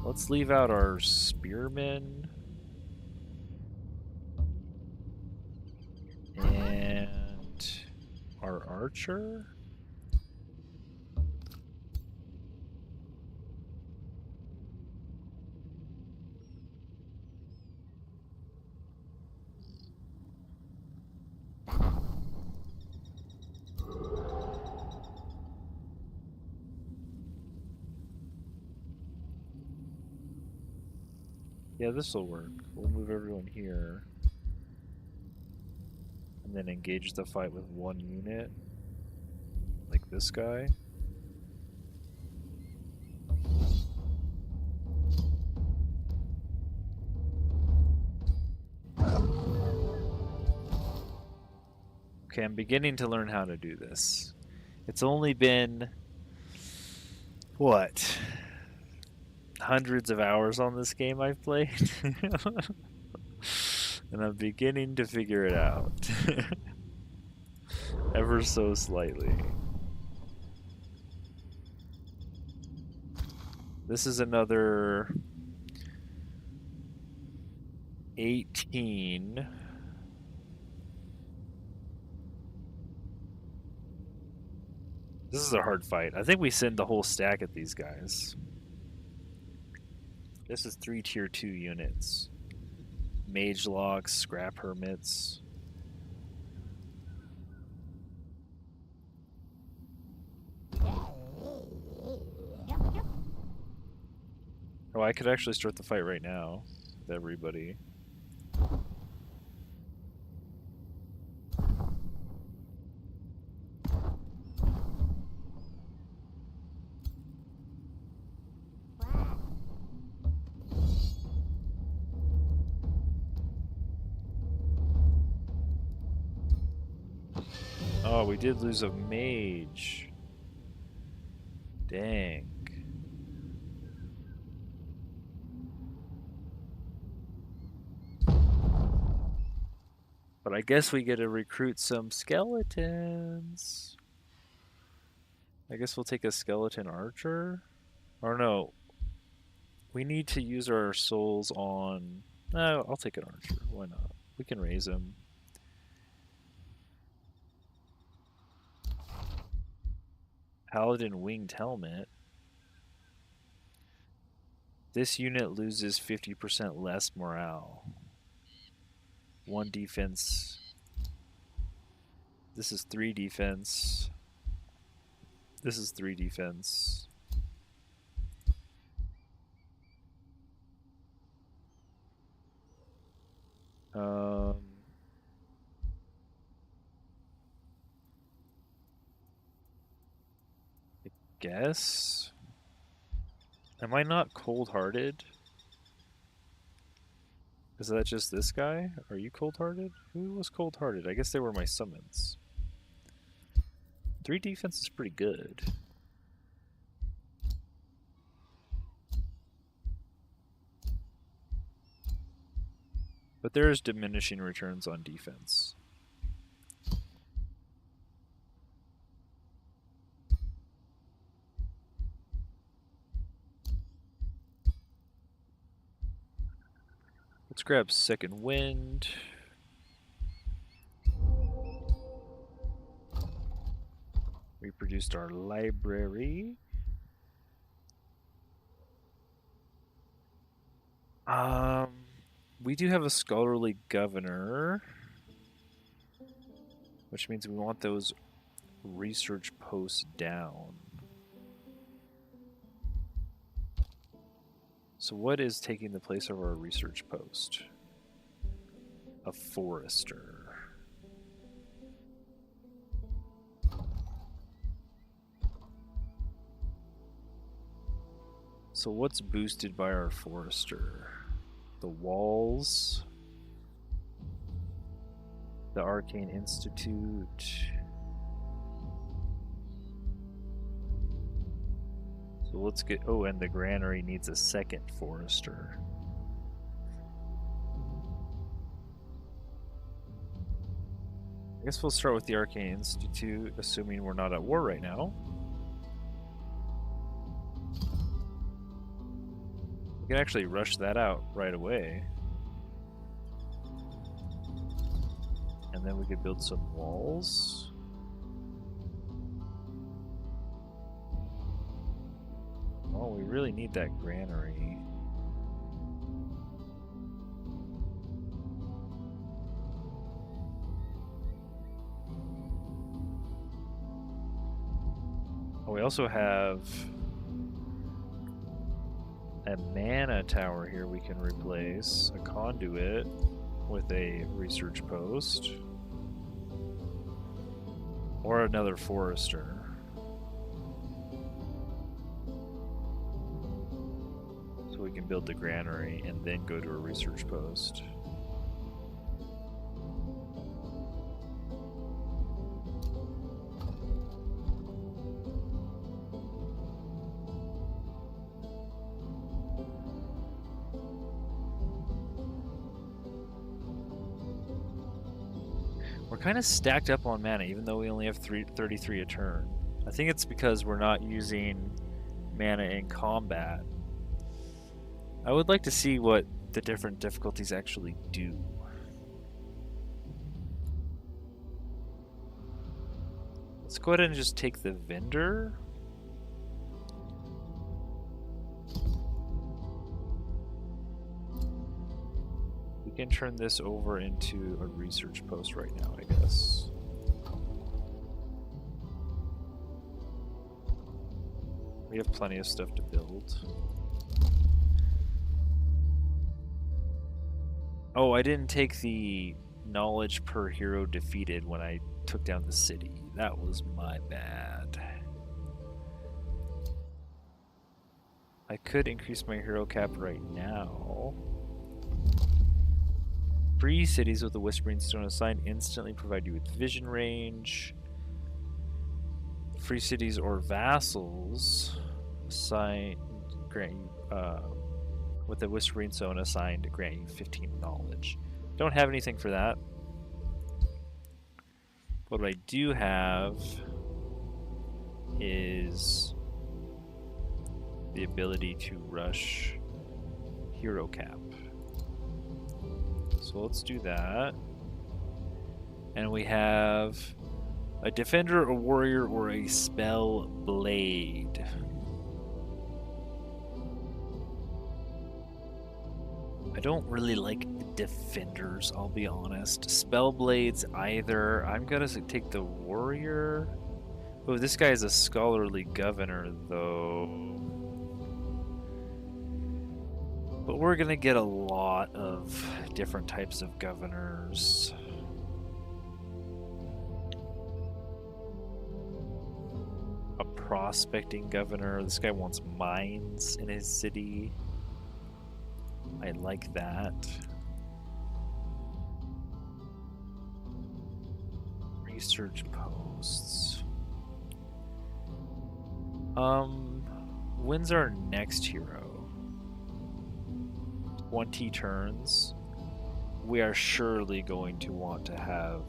Let's leave out our spearmen. And our archer. Yeah, this will work. We'll move everyone here. And then engage the fight with 1 unit. Like this guy. Okay, I'm beginning to learn how to do this. It's only been, what, hundreds of hours on this game I've played? And I'm beginning to figure it out. Ever so slightly. This is another 18. This is a hard fight. I think we send the whole stack at these guys. This is 3 tier 2 units. Mage locks, scrap hermits. Oh, I could actually start the fight right now with everybody. Oh, we did lose a mage. Dang. But I guess we get to recruit some skeletons. I guess we'll take a skeleton archer. Or no. We need to use our souls on... No, I'll take an archer. Why not? We can raise him. Paladin winged helmet. This unit loses 50% less morale. 1 defense. This is 3 defense. This is 3 defense. I guess. Am I not cold-hearted? Is that just this guy? Are you cold-hearted? Who was cold-hearted? I guess they were my summons. 3 defense is pretty good. But there is diminishing returns on defense. Let's grab second wind. We produced our library. We do have a scholarly governor, which means we want those research posts down. So what is taking the place of our research post? A forester. So what's boosted by our forester? The walls, the Arcane Institute. So let's get. Oh, and the granary needs a second forester. I guess we'll start with the Arcane Institute, assuming we're not at war right now. We can actually rush that out right away. And then we could build some walls. Oh, we really need that granary. Oh, we also have a mana tower here we can replace, a conduit with a research post, or another forester. So we can build the granary and then go to a research post. We're kind of stacked up on mana, even though we only have 33 a turn. I think it's because we're not using mana in combat. I would like to see what the different difficulties actually do. Let's go ahead and just take the vendor. We can turn this over into a research post right now, I guess. We have plenty of stuff to build. Oh, I didn't take the knowledge per hero defeated when I took down the city. That was my bad. I could increase my hero cap right now. Free cities with the Whispering Stone assigned instantly provide you with vision range. Free cities or vassals assigned grant you with the Whispering Stone assigned grant you 15 knowledge. Don't have anything for that. What I do have is the ability to rush hero cap. So let's do that. And we have a defender, a warrior, or a spell blade. I don't really like defenders, I'll be honest. Spell blades either. I'm gonna take the warrior. Oh, this guy is a scholarly governor though. But we're gonna get a lot of different types of governors. A prospecting governor. This guy wants mines in his city. I like that. Research posts. When's our next hero? 20 turns. We are surely going to want to have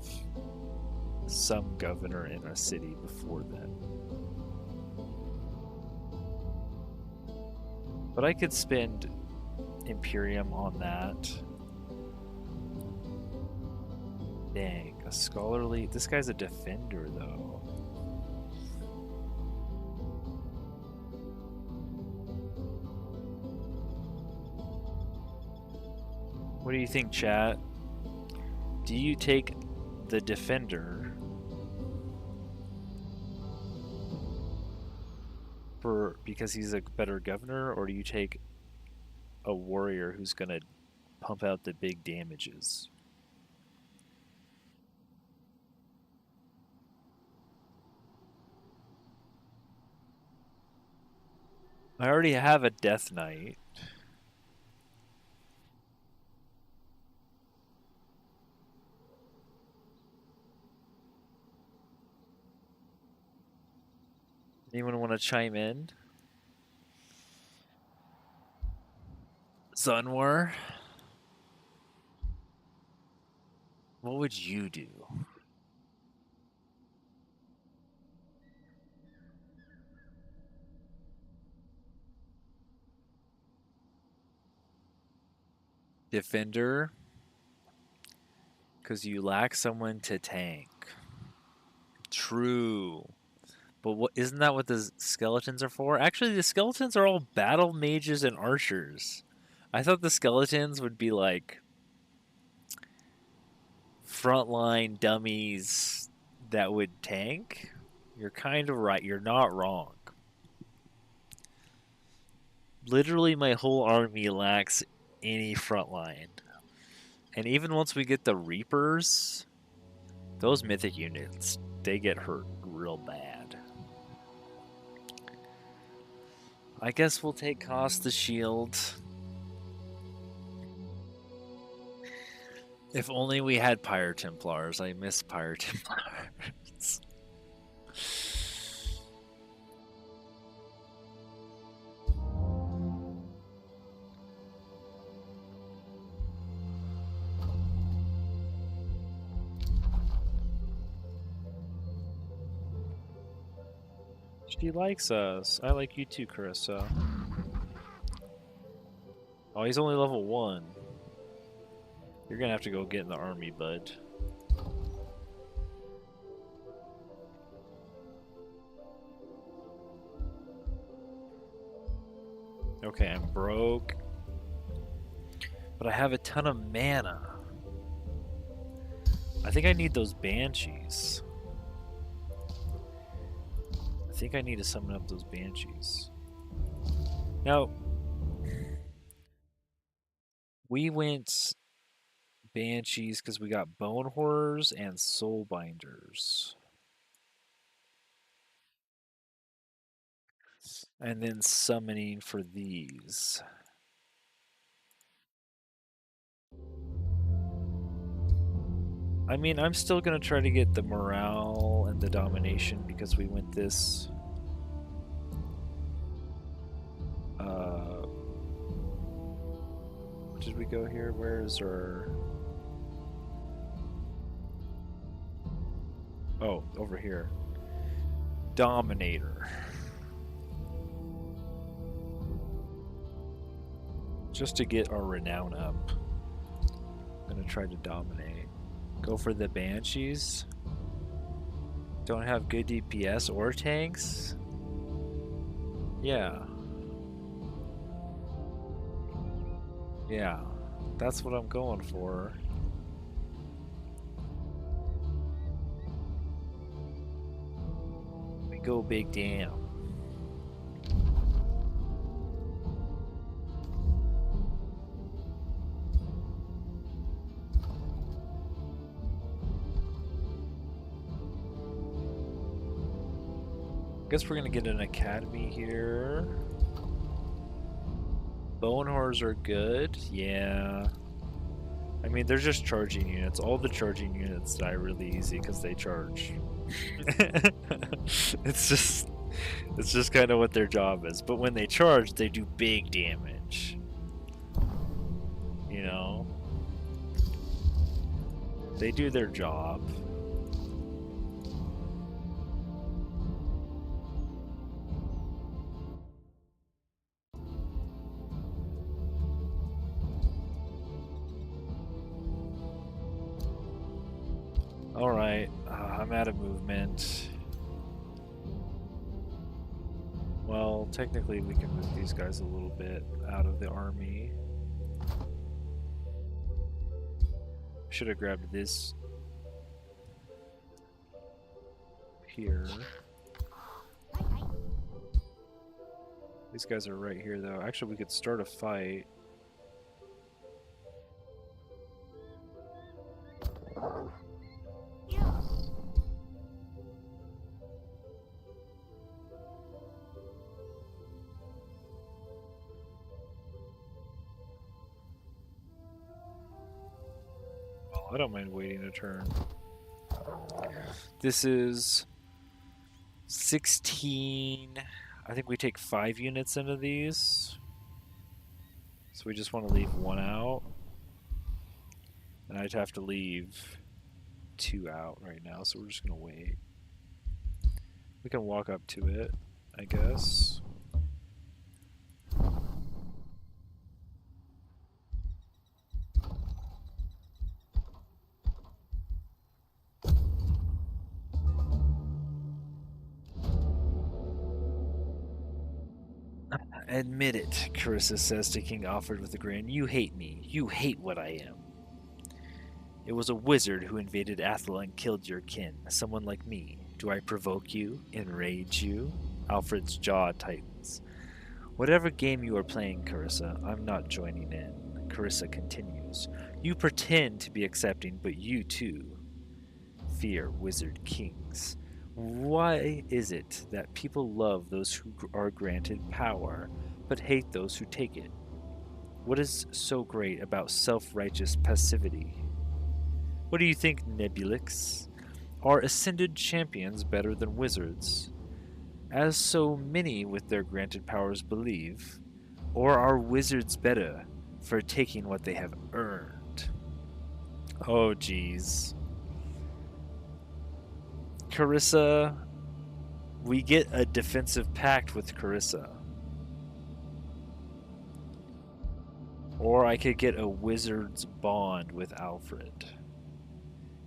some governor in a city before then. But I could spend Imperium on that. Dang, a scholarly... This guy's a defender, though. What do you think, chat? Do you take the defender because he's a better governor, or do you take a warrior who's gonna pump out the big damages? I already have a Death Knight. Anyone want to chime in? Sunwar, what would you do? Defender, because you lack someone to tank. True. But what isn't that what the skeletons are for? Actually, the skeletons are all battle mages and archers. I thought the skeletons would be like frontline dummies that would tank. You're kind of right. You're not wrong. Literally, my whole army lacks any frontline. And even once we get the Reapers, those mythic units, they get hurt real bad. I guess we'll take Cost the Shield. If only we had Pyre Templars. I miss Pyre Templars. She likes us. I like you too, Carissa. Oh, he's only level 1. You're gonna have to go get in the army, bud. Okay, I'm broke. But I have a ton of mana. I think I need those banshees. I think I need to summon up those banshees. Now, we went banshees because we got bone horrors and soul binders. And then summoning for these. I mean, I'm still going to try to get the morale and the domination because we went this. Did we go here? Where is our... Oh, over here. Dominator. Just to get our renown up. I'm going to try to dominate. Go for the banshees. Don't have good DPS or tanks. Yeah. Yeah, that's what I'm going for. We go big damn. Guess we're gonna get an academy here. Bone horrors are good, yeah. I mean, they're just charging units. All the charging units die really easy because they charge. it's just kind of what their job is. But when they charge, they do big damage. You know, they do their job. Alright, I'm out of movement. Well, technically we can move these guys a little bit out of the army. Should have grabbed this here. These guys are right here though. Actually, we could start a fight. I don't mind waiting a turn. This is 16. I think we take 5 units into these. So we just want to leave one out. And I'd have to leave two out right now, so we're just going to wait. We can walk up to it, I guess. Admit it, Carissa says to King Alfred with a grin. You hate me. You hate what I am. It was a wizard who invaded Athla and killed your kin. Someone like me. Do I provoke you? Enrage you? Alfred's jaw tightens. Whatever game you are playing, Carissa, I'm not joining in. Carissa continues. You pretend to be accepting, but you too fear wizard kings. Why is it that people love those who are granted power, but hate those who take it? What is so great about self-righteous passivity? What do you think, Nebulix? Are ascended champions better than wizards, as so many with their granted powers believe? Or are wizards better for taking what they have earned? Oh, geez. Carissa, we get a defensive pact with Carissa. Or I could get a wizard's bond with Alfred.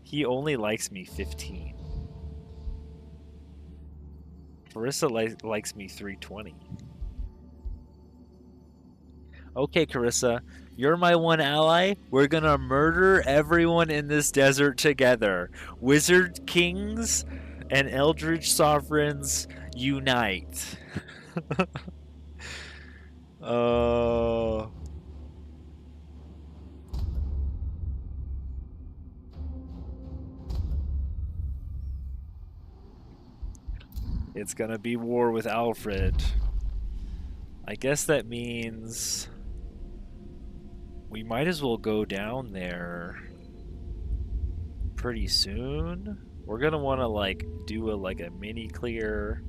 He only likes me 15. Carissa likes me 320. Okay, Carissa, you're my one ally. We're gonna murder everyone in this desert together. Wizard kings and eldritch sovereigns unite. It's gonna be war with Alfred. I guess that means we might as well go down there pretty soon. We're gonna want to like do a mini clear,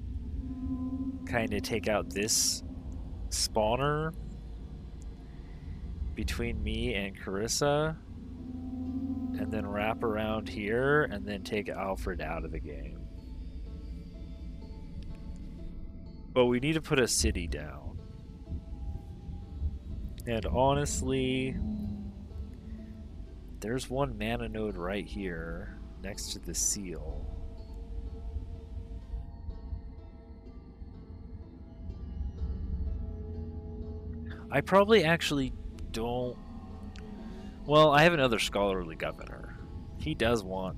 kind of take out this spawner between me and Carissa, and then wrap around here and then take Alfred out of the game. But we need to put a city down. And honestly, there's one mana node right here next to the seal. I probably actually don't... Well, I have another scholarly governor. He does want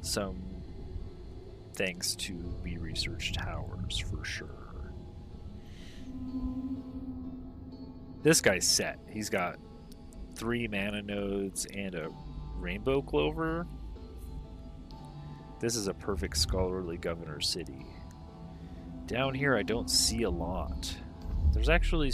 some things to be researched towers for sure. This guy's set. He's got 3 mana nodes and a rainbow clover. This is a perfect scholarly governor city. Down here I don't see a lot. There's actually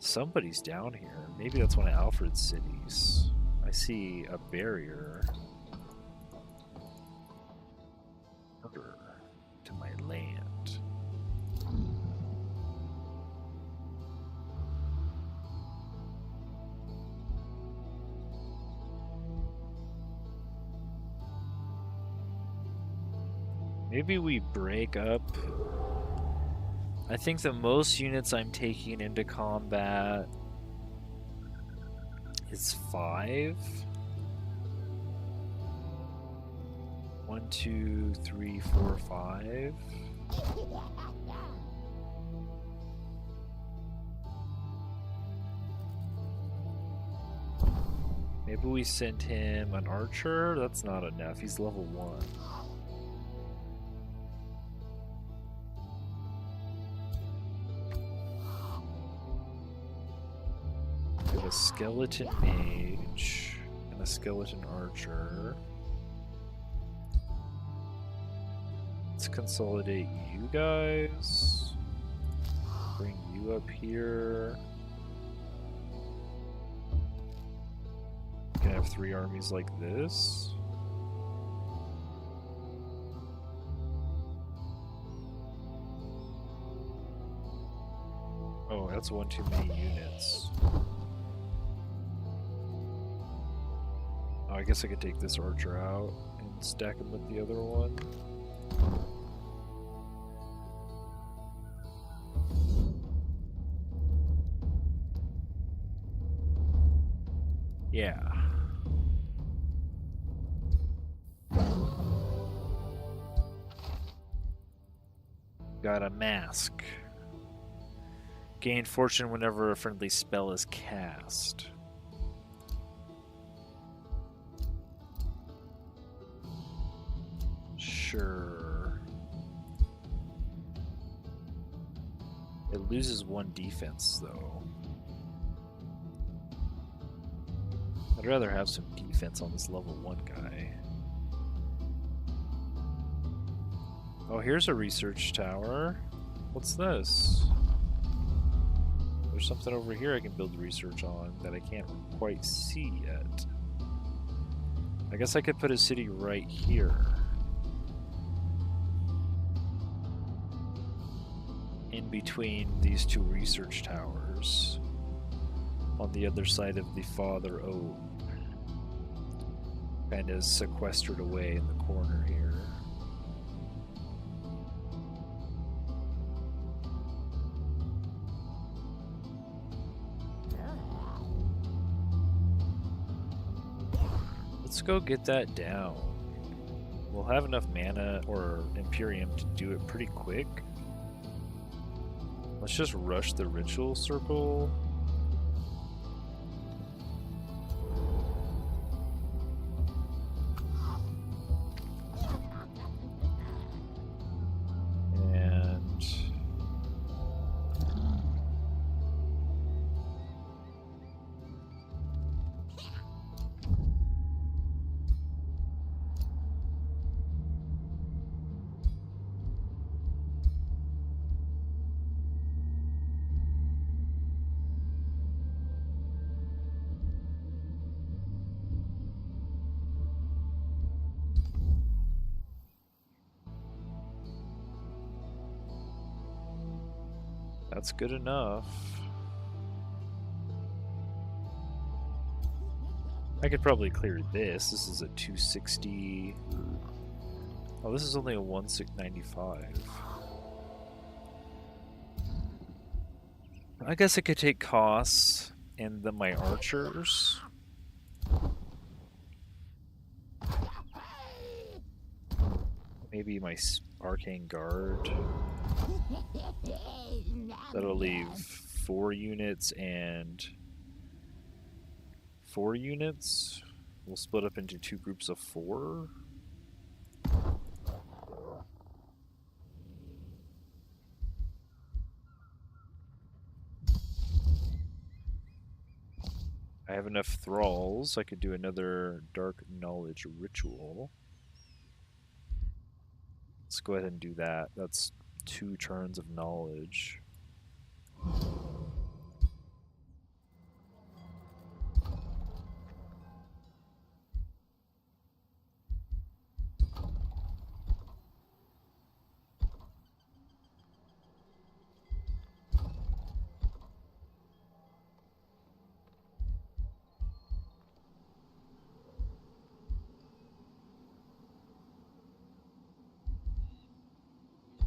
somebody's down here. Maybe that's one of Alfred's cities. I see a barrier to my land. Maybe we break up. I think the most units I'm taking into combat is 5. 1, 2, 3, 4, 5. Maybe we send him an archer? That's not enough. He's level 1. We have a skeleton mage and a skeleton archer. Let's consolidate you guys. Bring you up here. Can I have 3 armies like this? That's one too many units. Oh, I guess I could take this archer out and stack him with the other one. Yeah. Got a mask. Gain fortune whenever a friendly spell is cast. Sure. It loses 1 defense, though. I'd rather have some defense on this level 1 guy. Oh, here's a research tower. What's this? There's something over here I can build research on that I can't quite see yet. I guess I could put a city right here. In between these 2 research towers. On the other side of the Father Oak. Kind of sequestered away in the corner here. Let's go get that down. We'll have enough mana or Imperium to do it pretty quick. Let's just rush the ritual circle. That's good enough. I could probably clear this. This is a 260. Oh, this is only a 1695. I guess I could take costs and then my archers. Maybe my arcane guard. That'll leave 4 units and 4 units. We'll split up into 2 groups of 4. I have enough thralls. I could do another dark knowledge ritual. Let's go ahead and do that. That's 2 turns of knowledge.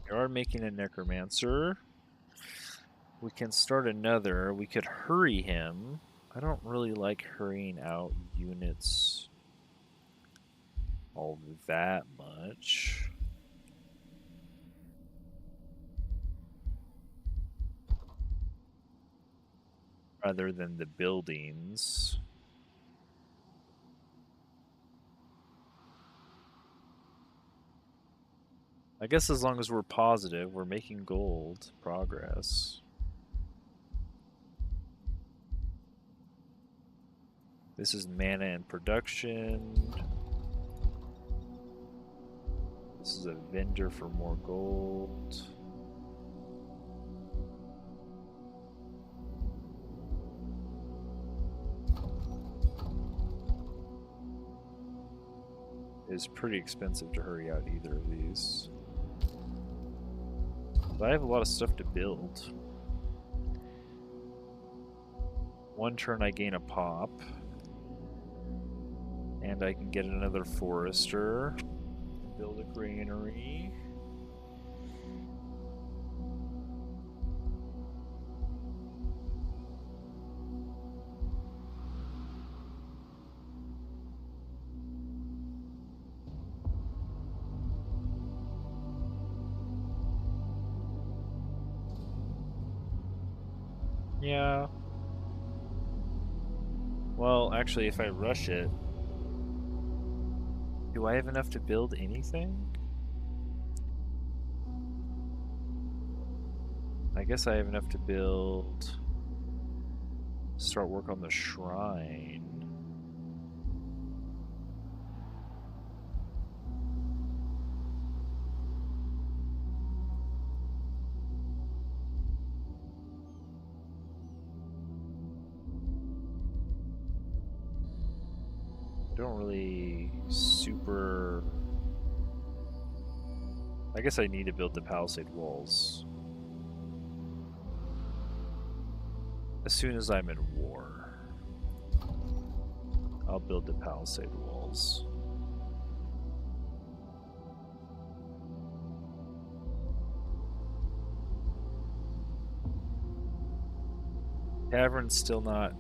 We are making a necromancer. We can start another. We could hurry him. I don't really like hurrying out units all that much. Rather than the buildings. I guess as long as we're positive, we're making gold progress. This is mana and production. This is a vendor for more gold. It's pretty expensive to hurry out either of these. But I have a lot of stuff to build. 1 turn I gain a pop. And I can get another forester. Build a granary. Yeah. Well, actually, if I rush it, do I have enough to build anything? I guess I have enough to build... Start work on the shrine. I don't really super... I guess I need to build the palisade walls. As soon as I'm in war, I'll build the palisade walls. Tavern's still not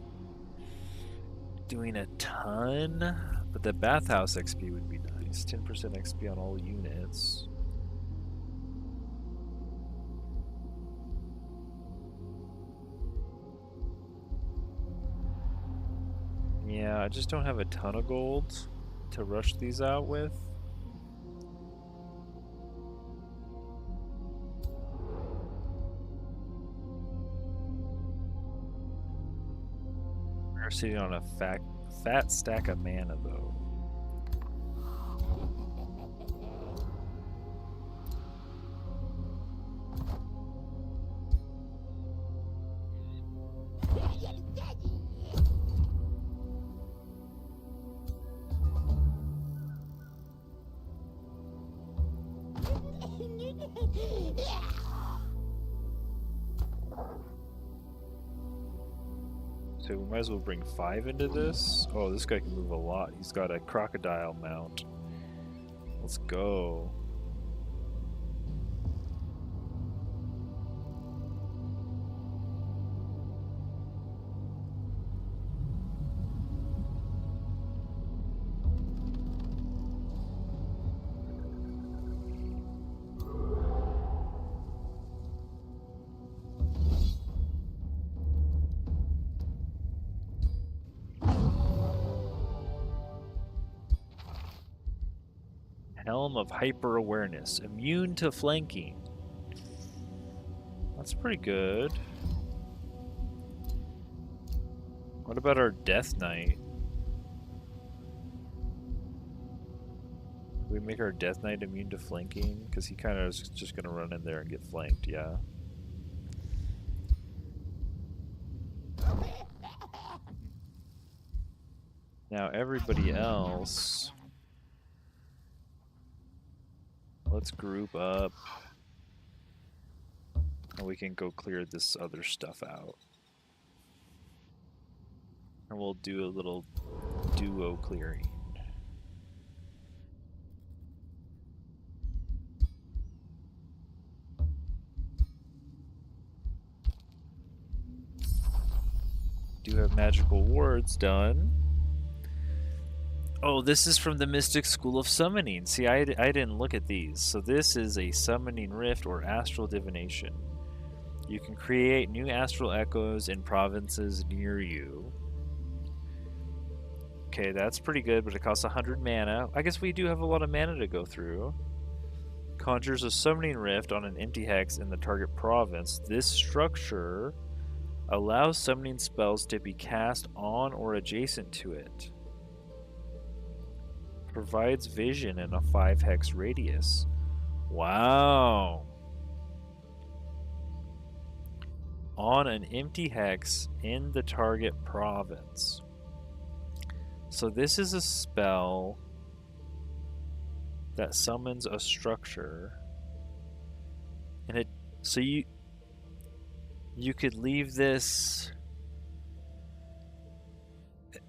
doing a ton, but the bathhouse XP would be nice. 10% XP on all units. Yeah, I just don't have a ton of gold to rush these out with. We're sitting on a fat stack of mana, though. So we might as well bring 5 into this. Oh, this guy can move a lot. He's got a crocodile mount. Let's go. Helm of Hyper Awareness. Immune to flanking. That's pretty good. What about our Death Knight? Do we make our Death Knight immune to flanking? Because he kind of is just going to run in there and get flanked, yeah. Now everybody else... Let's group up. And we can go clear this other stuff out. And we'll do a little duo clearing. Do have magical wards done. Oh, this is from the Mystic School of Summoning. See, I didn't look at these. So this is a Summoning Rift or Astral Divination. You can create new astral echoes in provinces near you. Okay, that's pretty good, but it costs 100 mana. I guess we do have a lot of mana to go through. Conjures a Summoning Rift on an empty hex in the target province. This structure allows summoning spells to be cast on or adjacent to it. Provides vision in a 5 hex radius. Wow. On an empty hex in the target province. So this is a spell that summons a structure. And it, so you could leave this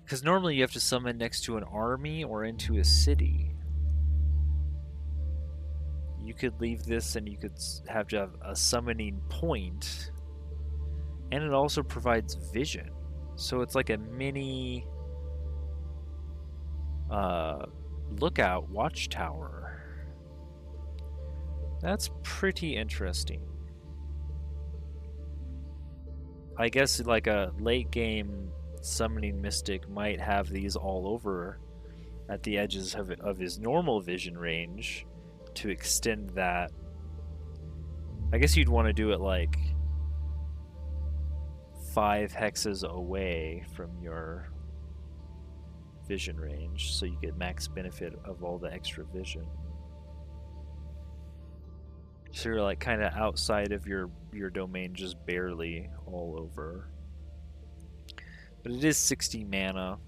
Because normally you have to summon next to an army or into a city. You could leave this and you could have to have a summoning point. And it also provides vision. So it's like a mini lookout watchtower. That's pretty interesting. I guess like a late game summoning mystic might have these all over at the edges of his normal vision range to extend that. I guess you'd want to do it like 5 hexes away from your vision range so you get max benefit of all the extra vision. So you're like kind of outside of your domain, just barely all over. But it is 60 mana.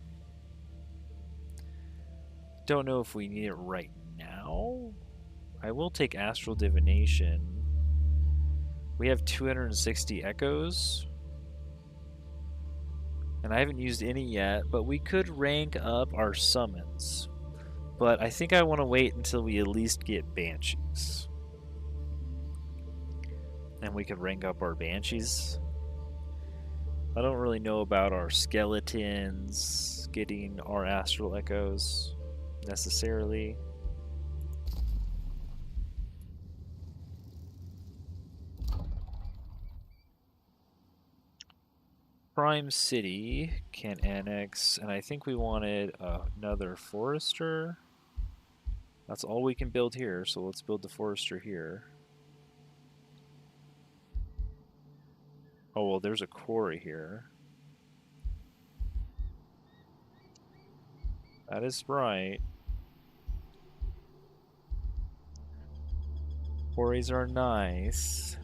Don't know if we need it right now. I will take Astral Divination. We have 260 echoes. And I haven't used any yet, but we could rank up our summons. But I think I want to wait until we at least get Banshees. And we could rank up our Banshees. I don't really know about our skeletons getting our Astral Echoes necessarily. Prime City can annex, and I think we wanted another Forester. That's all we can build here, so let's build the Forester here. Oh, well, there's a quarry here. That is right. Quarries are nice.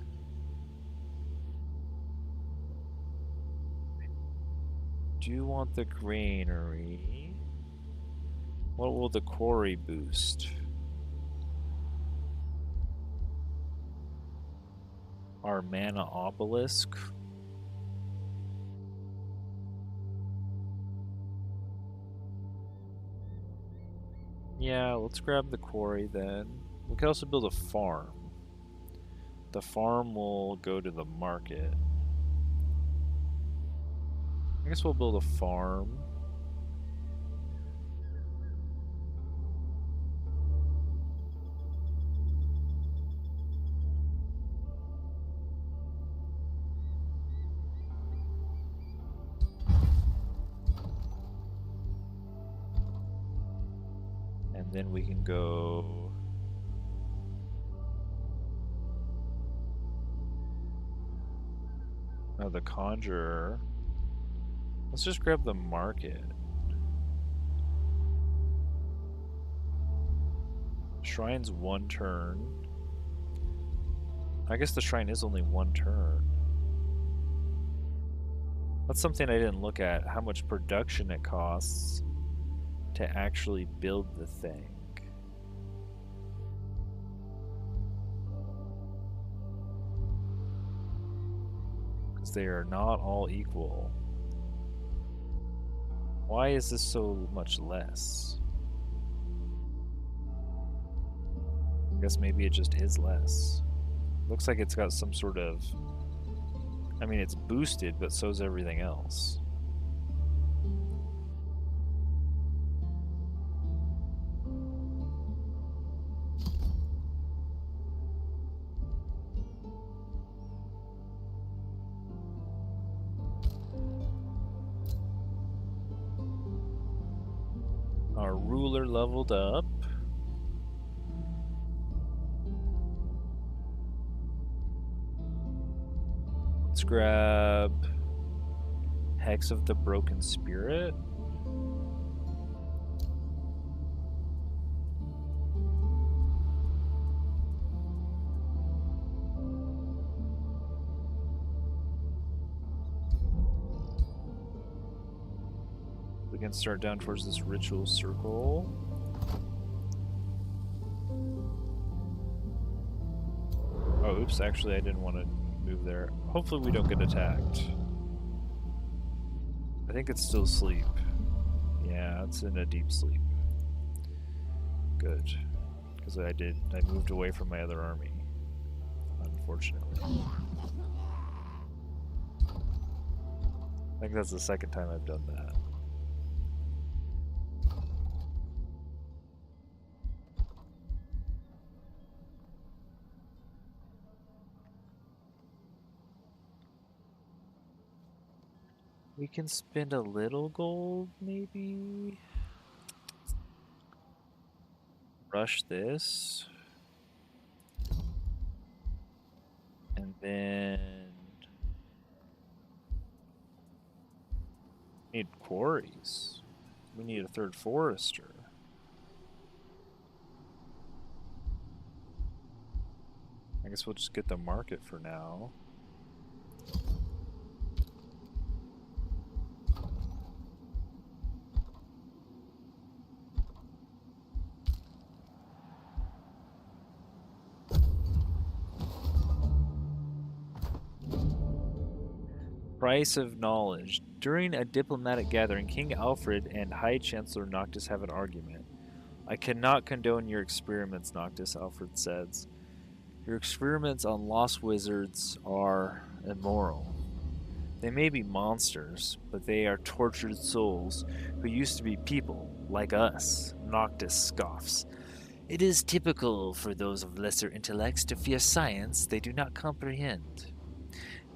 Do you want the granary? What will the quarry boost? Our mana obelisk. Yeah, let's grab the quarry then. We could also build a farm. The farm will go to the market. I guess we'll build a farm. And then we can go... Oh, the conjurer. Let's just grab the market. Shrine's 1 turn. I guess the shrine is only 1 turn. That's something I didn't look at, how much production it costs to actually build the thing. Because they are not all equal. Why is this so much less? I guess maybe it just is less. Looks like it's got some sort of... I mean, it's boosted, but so's everything else. Our ruler leveled up. Let's grab Hex of the Broken Spirit. We can start down towards this ritual circle. Oh, oops, actually I didn't want to move there. Hopefully we don't get attacked. I think it's still asleep. Yeah, it's in a deep sleep. Good. Because I moved away from my other army. Unfortunately. I think that's the second time I've done that. We can spend a little gold, maybe? Rush this. And then... need quarries. We need a third forester. I guess we'll just get the market for now. Price of knowledge. During a diplomatic gathering, King Alfred and High Chancellor Noctis have an argument. I cannot condone your experiments, Noctis, Alfred says. Your experiments on lost wizards are immoral. They may be monsters, but they are tortured souls who used to be people, like us, Noctis scoffs. It is typical for those of lesser intellects to fear science they do not comprehend.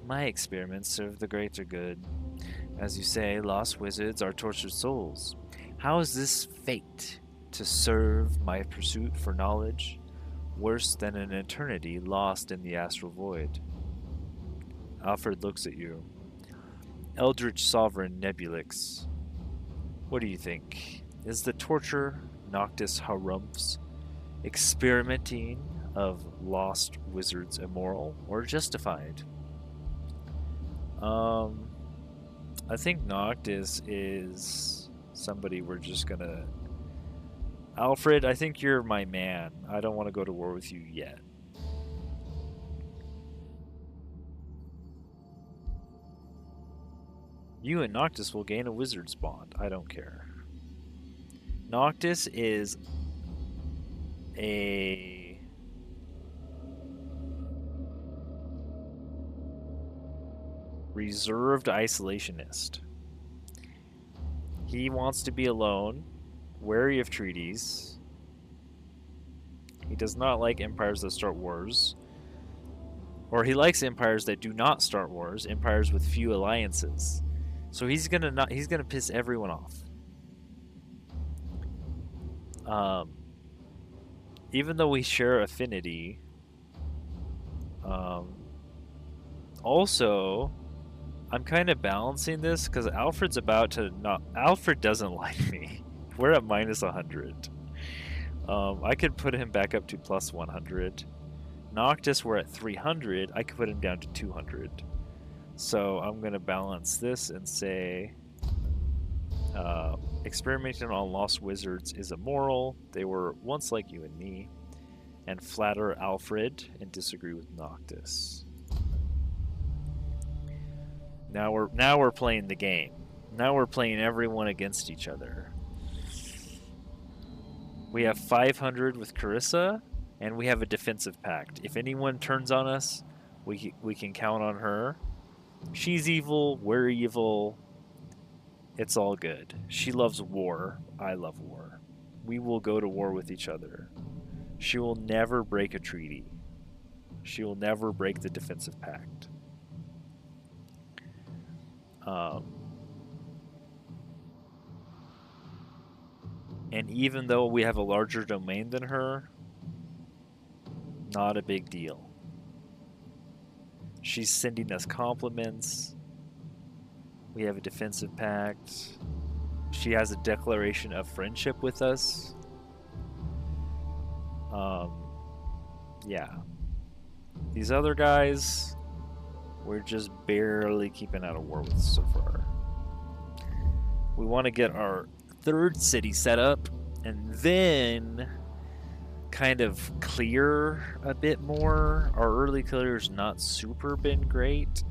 My experiments serve the greater good. As you say, lost wizards are tortured souls. How is this fate to serve my pursuit for knowledge worse than an eternity lost in the astral void? Alfred looks at you. Eldritch Sovereign Nebulix, what do you think? Is the torture Noctis harumphs experimenting of lost wizards immoral or justified? I think Noctis is somebody we're just gonna... Alfred, I think you're my man. I don't want to go to war with you yet. You and Noctis will gain a wizard's bond. I don't care. Noctis is a... reserved isolationist. He wants to be alone, wary of treaties. He does not like empires that start wars. Or he likes empires that do not start wars, empires with few alliances. So he's gonna piss everyone off. Even though we share affinity, also I'm kind of balancing this because Alfred's about to not. Alfred doesn't like me. We're at minus 100. I could put him back up to plus 100. Noctis, we're at 300. I could put him down to 200. So I'm going to balance this and say experimenting on lost wizards is immoral. They were once like you and me. And flatter Alfred and disagree with Noctis. Now we're playing the game. Now we're playing everyone against each other. We have 500 with Carissa, and we have a defensive pact. If anyone turns on us, we can count on her. She's evil, we're evil. It's all good. She loves war. I love war. We will go to war with each other. She will never break a treaty. She will never break the defensive pact. And even though we have a larger domain than her, not a big deal. She's sending us compliments. We have a defensive pact. She has a declaration of friendship with us. Yeah. These other guys, we're just barely keeping out of war with so far. We want to get our third city set up and then kind of clear a bit more. Our early clear's not super been great.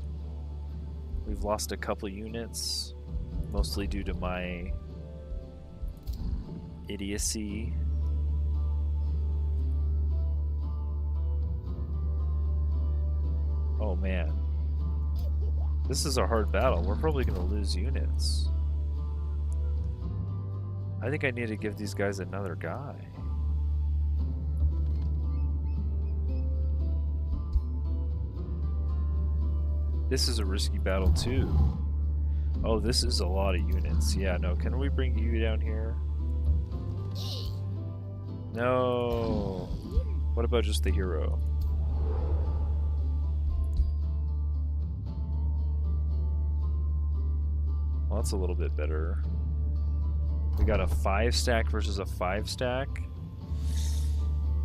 We've lost a couple units, mostly due to my idiocy. Oh man. This is a hard battle. We're probably going to lose units. I think I need to give these guys another guy. This is a risky battle too. Oh, this is a lot of units. Yeah, no, can we bring you down here? No. What about just the hero? Well, that's a little bit better. We got a 5-stack versus a 5-stack.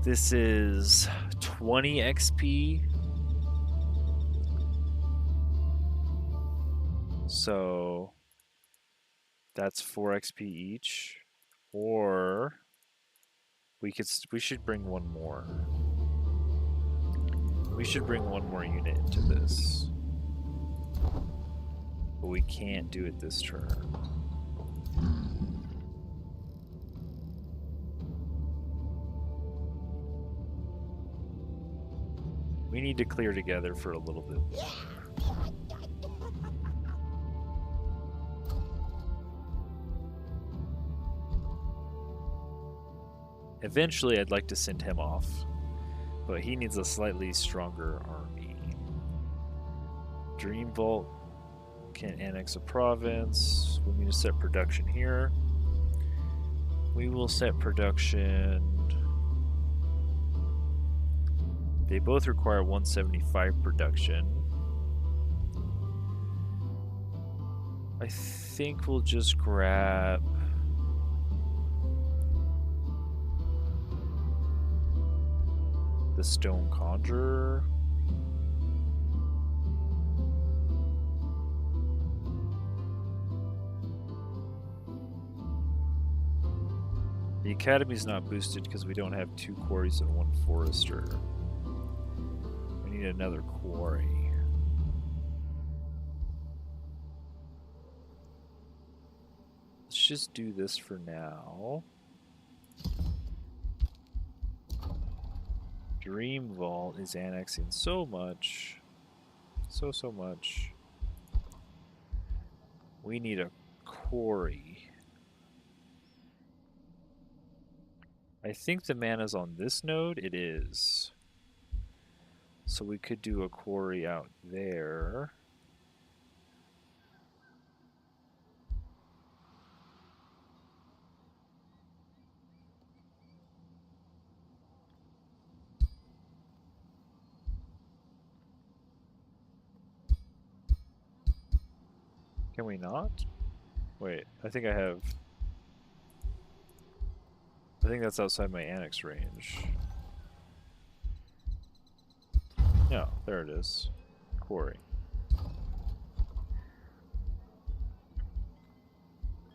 This is 20 XP. So that's 4 XP each. Or we should bring one more. We should bring one more unit into this. But we can't do it this turn. We need to clear together for a little bit more. Eventually, I'd like to send him off, but he needs a slightly stronger army. Dream Vault can annex a province. We need to set production here. We will set production. They both require 175 production. I think we'll just grab the Stone Conjurer. The Academy's not boosted because we don't have 2 quarries and 1 forester. We need another quarry. Let's just do this for now. Dream Vault is annexing so much. So much. We need a quarry. I think the mana's on this node. It is. So we could do a quarry out there. Can we not? Wait, I think that's outside my annex range. No, there it is. Quarry.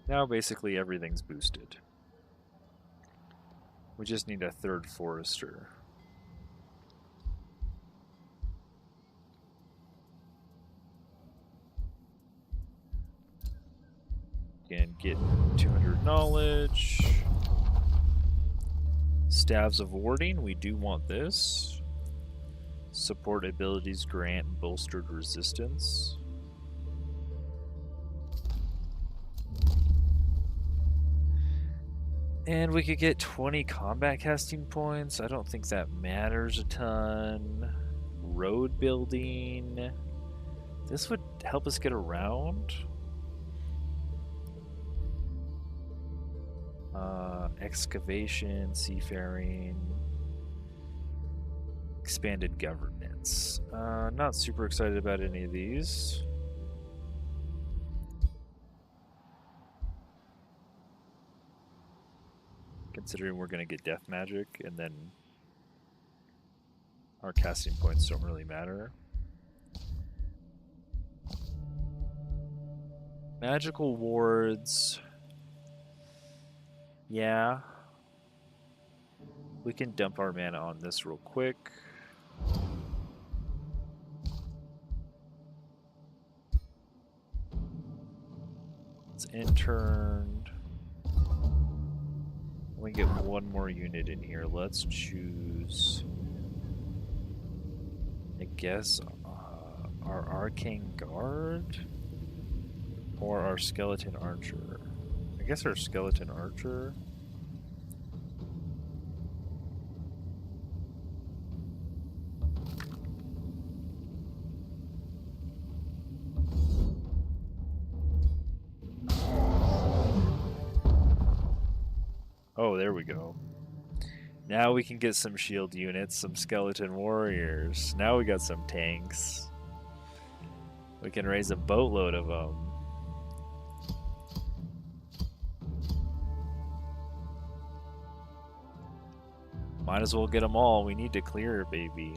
Now basically everything's boosted. We just need a 3rd forester. And get 200 knowledge. Staves of Warding, we do want this. Support abilities grant bolstered resistance. And we could get 20 combat casting points. I don't think that matters a ton. Road building. This would help us get around. Excavation, seafaring, expanded governance. Not super excited about any of these. Considering we're going to get death magic and then our casting points don't really matter. Magical wards. Yeah. We can dump our mana on this real quick. It's interned. We get one more unit in here. Let's choose, I guess, our arcane guard or our skeleton archer. I guess our skeleton archer. Oh, there we go. Now we can get some shield units, some skeleton warriors. Now we got some tanks. We can raise a boatload of them. Might as well get them all. We need to clear it, baby.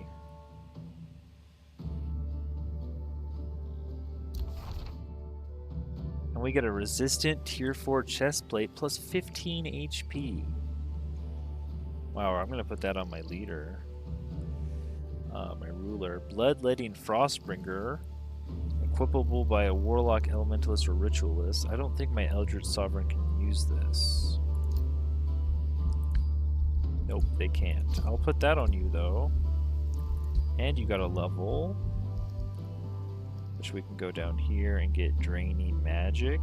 And we get a resistant tier 4 chest plate plus 15 HP. Wow, I'm going to put that on my leader. My ruler. Bloodletting Frostbringer. Equipable by a Warlock, Elementalist, or Ritualist. I don't think my Eldritch Sovereign can use this. Nope, they can't. I'll put that on you, though. And you got a level. Which we can go down here and get Draining Magic.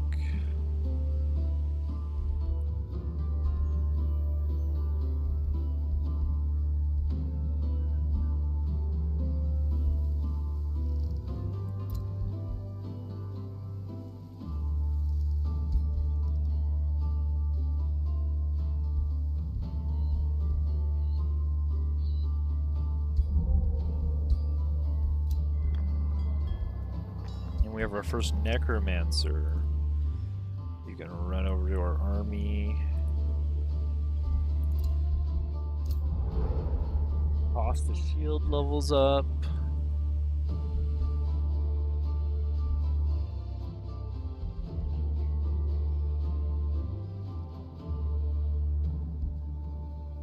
We have our first necromancer. You can run over to our army. Toss the shield levels up.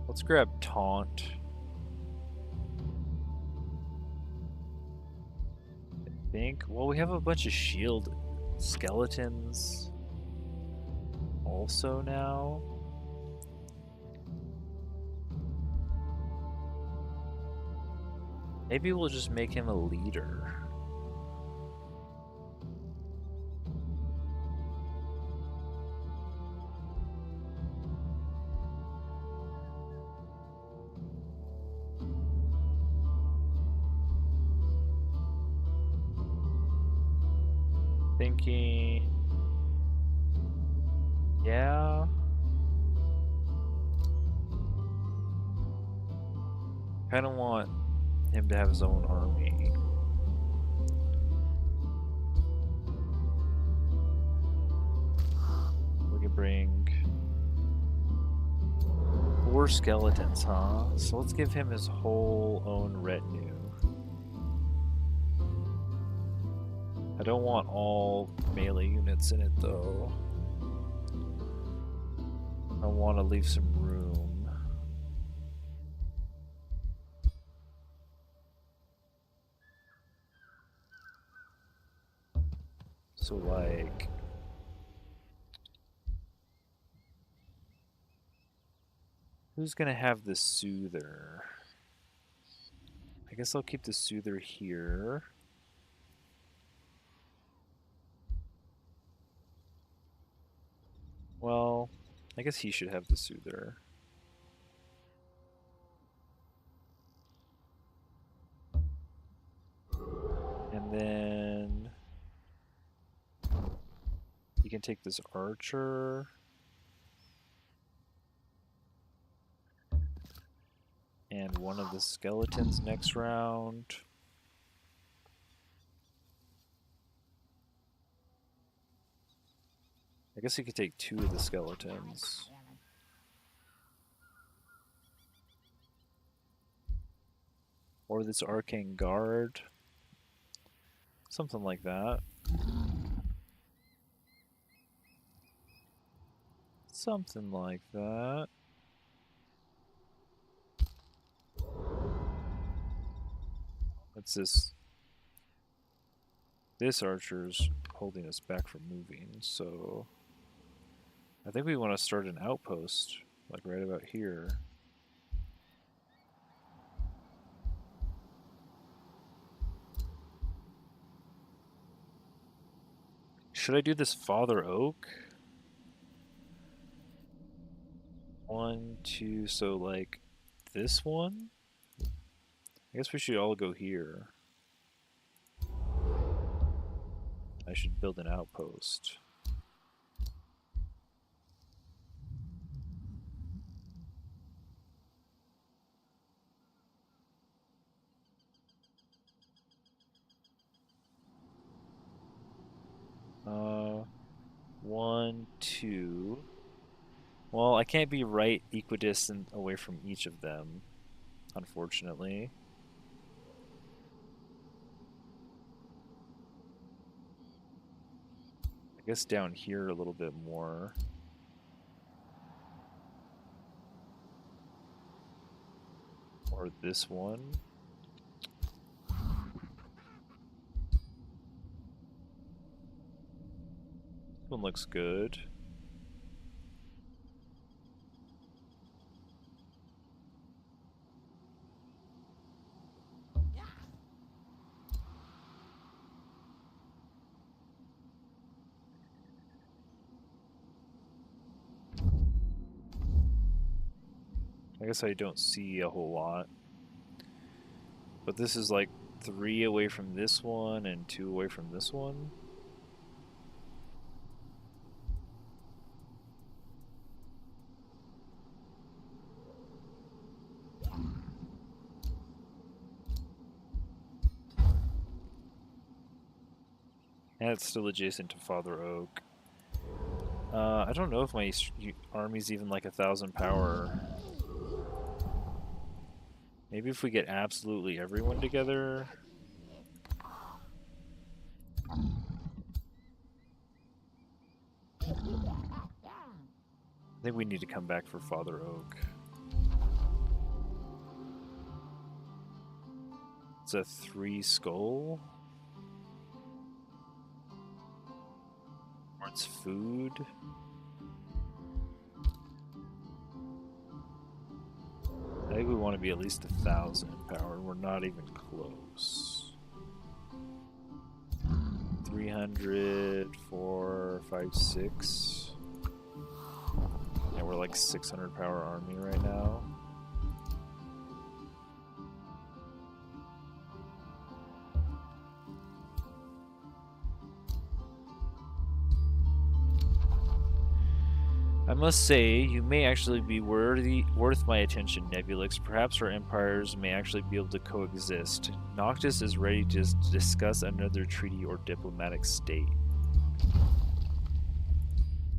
Let's grab Taunt. Well, we have a bunch of shield skeletons also now. Maybe we'll just make him a leader. Thinking, yeah. Kind of want him to have his own army. We can bring 4 skeletons, huh? So let's give him his whole own retinue. I don't want all melee units in it, though. I want to leave some room. So, like... who's gonna have the Soother? I guess I'll keep the Soother here. Well, I guess he should have the Soother. And then you can take this Archer. And one of the skeletons next round. I guess he could take 2 of the skeletons. Or this arcane guard. Something like that. Something like that. What's this? This archer's holding us back from moving, so I think we want to start an outpost. like right about here. Should I do this Father Oak? 1, 2, so like this one? I guess we should all go here. I should build an outpost. Uh, 1, 2. Well, I can't be right equidistant away from each of them, unfortunately. I guess down here a little bit more. Or this one. This one looks good. I guess I don't see a whole lot. But this is like 3 away from this one and 2 away from this one. And it's still adjacent to Father Oak. I don't know if my army's even like 1,000 power. Maybe if we get absolutely everyone together. I think we need to come back for Father Oak. It's a 3 skull. Or it's food. I think we want to be at least 1,000 power. We're not even close. 300, 4, 5, 6. Yeah, we're like 600 power army right now. I must say, you may actually be worth my attention, Nebulix. Perhaps our empires may actually be able to coexist. Noctis is ready to discuss another treaty or diplomatic state.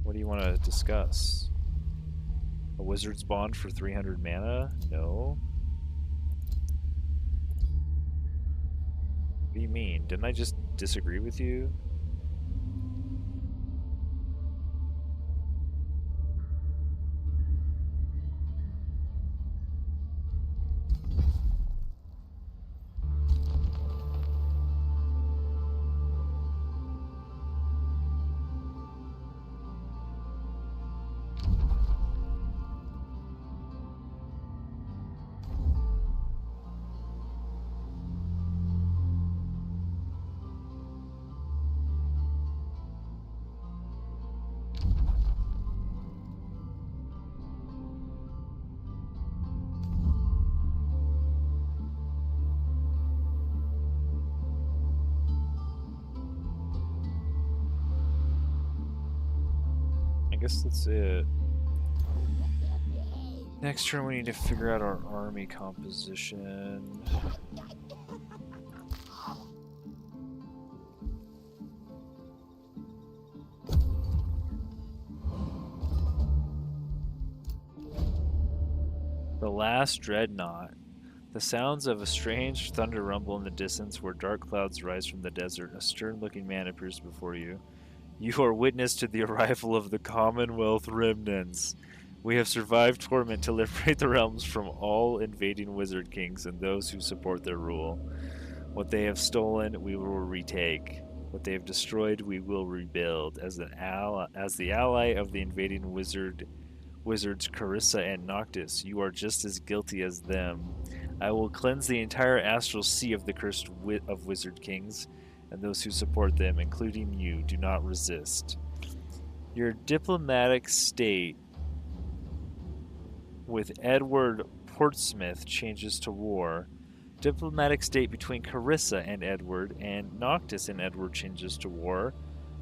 What do you want to discuss? A wizard's bond for 300 mana? No. What do you mean? Didn't I just disagree with you? I guess that's it. Next turn we need to figure out our army composition. The last dreadnought. The sounds of a strange thunder rumble in the distance where dark clouds rise from the desert. A stern-looking man appears before you. You are witness to the arrival of the Commonwealth remnants. We have survived torment to liberate the realms from all invading wizard kings and those who support their rule. What they have stolen, we will retake. What they have destroyed, we will rebuild. As the ally of the invading wizard, wizards Carissa and Noctis. You are just as guilty as them. I will cleanse the entire astral sea of the cursed of wizard kings, and those who support them, including you, do not resist. Your diplomatic state with Edward Portsmouth changes to war. Diplomatic state between Carissa and Edward, and Noctis and Edward changes to war.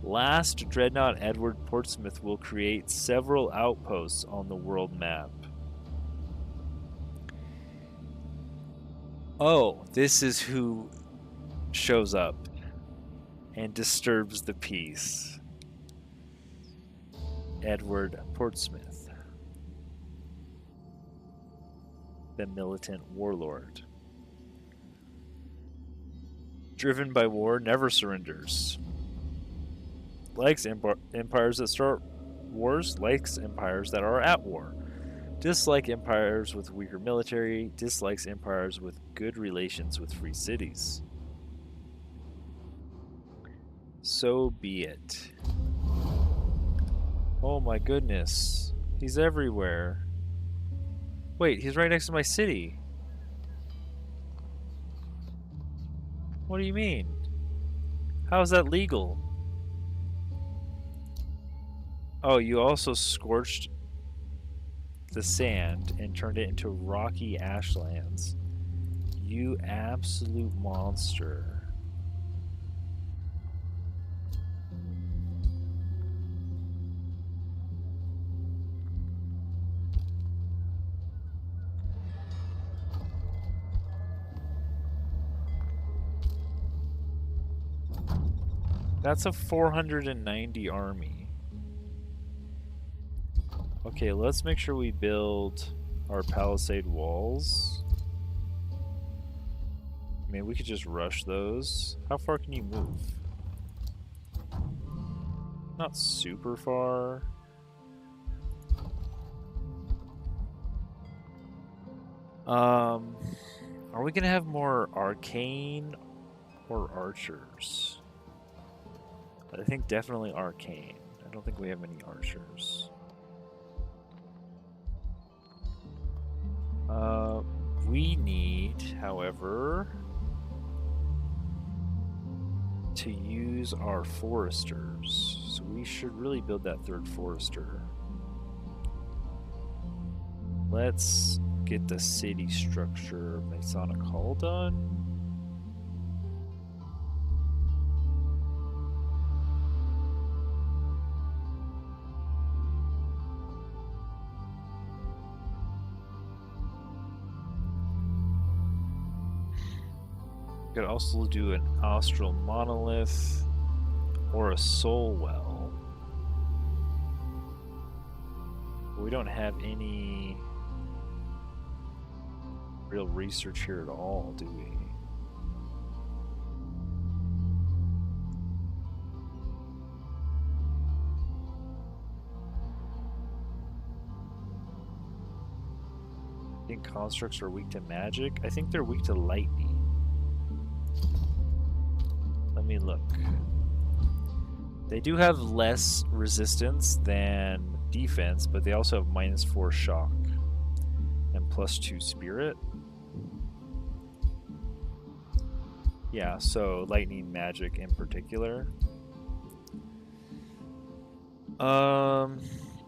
Last Dreadnought Edward Portsmouth will create several outposts on the world map. Oh, this is who shows up and disturbs the peace. Edward Portsmouth, the militant warlord. Driven by war, never surrenders. Likes empires that start wars, likes empires that are at war. Dislike empires with weaker military, dislikes empires with good relations with free cities. So be it. Oh my goodness. He's everywhere. Wait, he's right next to my city. What do you mean? How is that legal? Oh, you also scorched the sand and turned it into rocky ashlands. You absolute monster. That's a 490 army. Okay, let's make sure we build our palisade walls. I mean, we could just rush those. How far can you move? Not super far. Are we gonna have more arcane or archers? I think definitely arcane. I don't think we have any archers. We need, however, to use our foresters. So we should really build that third forester. Let's get the city structure Masonic Hall done. Could also do an Austral Monolith or a Soul Well. We don't have any real research here at all, do we? I think constructs are weak to magic. I think they're weak to lightning. Let me look. They do have less resistance than defense, but they also have -4 shock and +2 spirit. Yeah, so lightning magic in particular.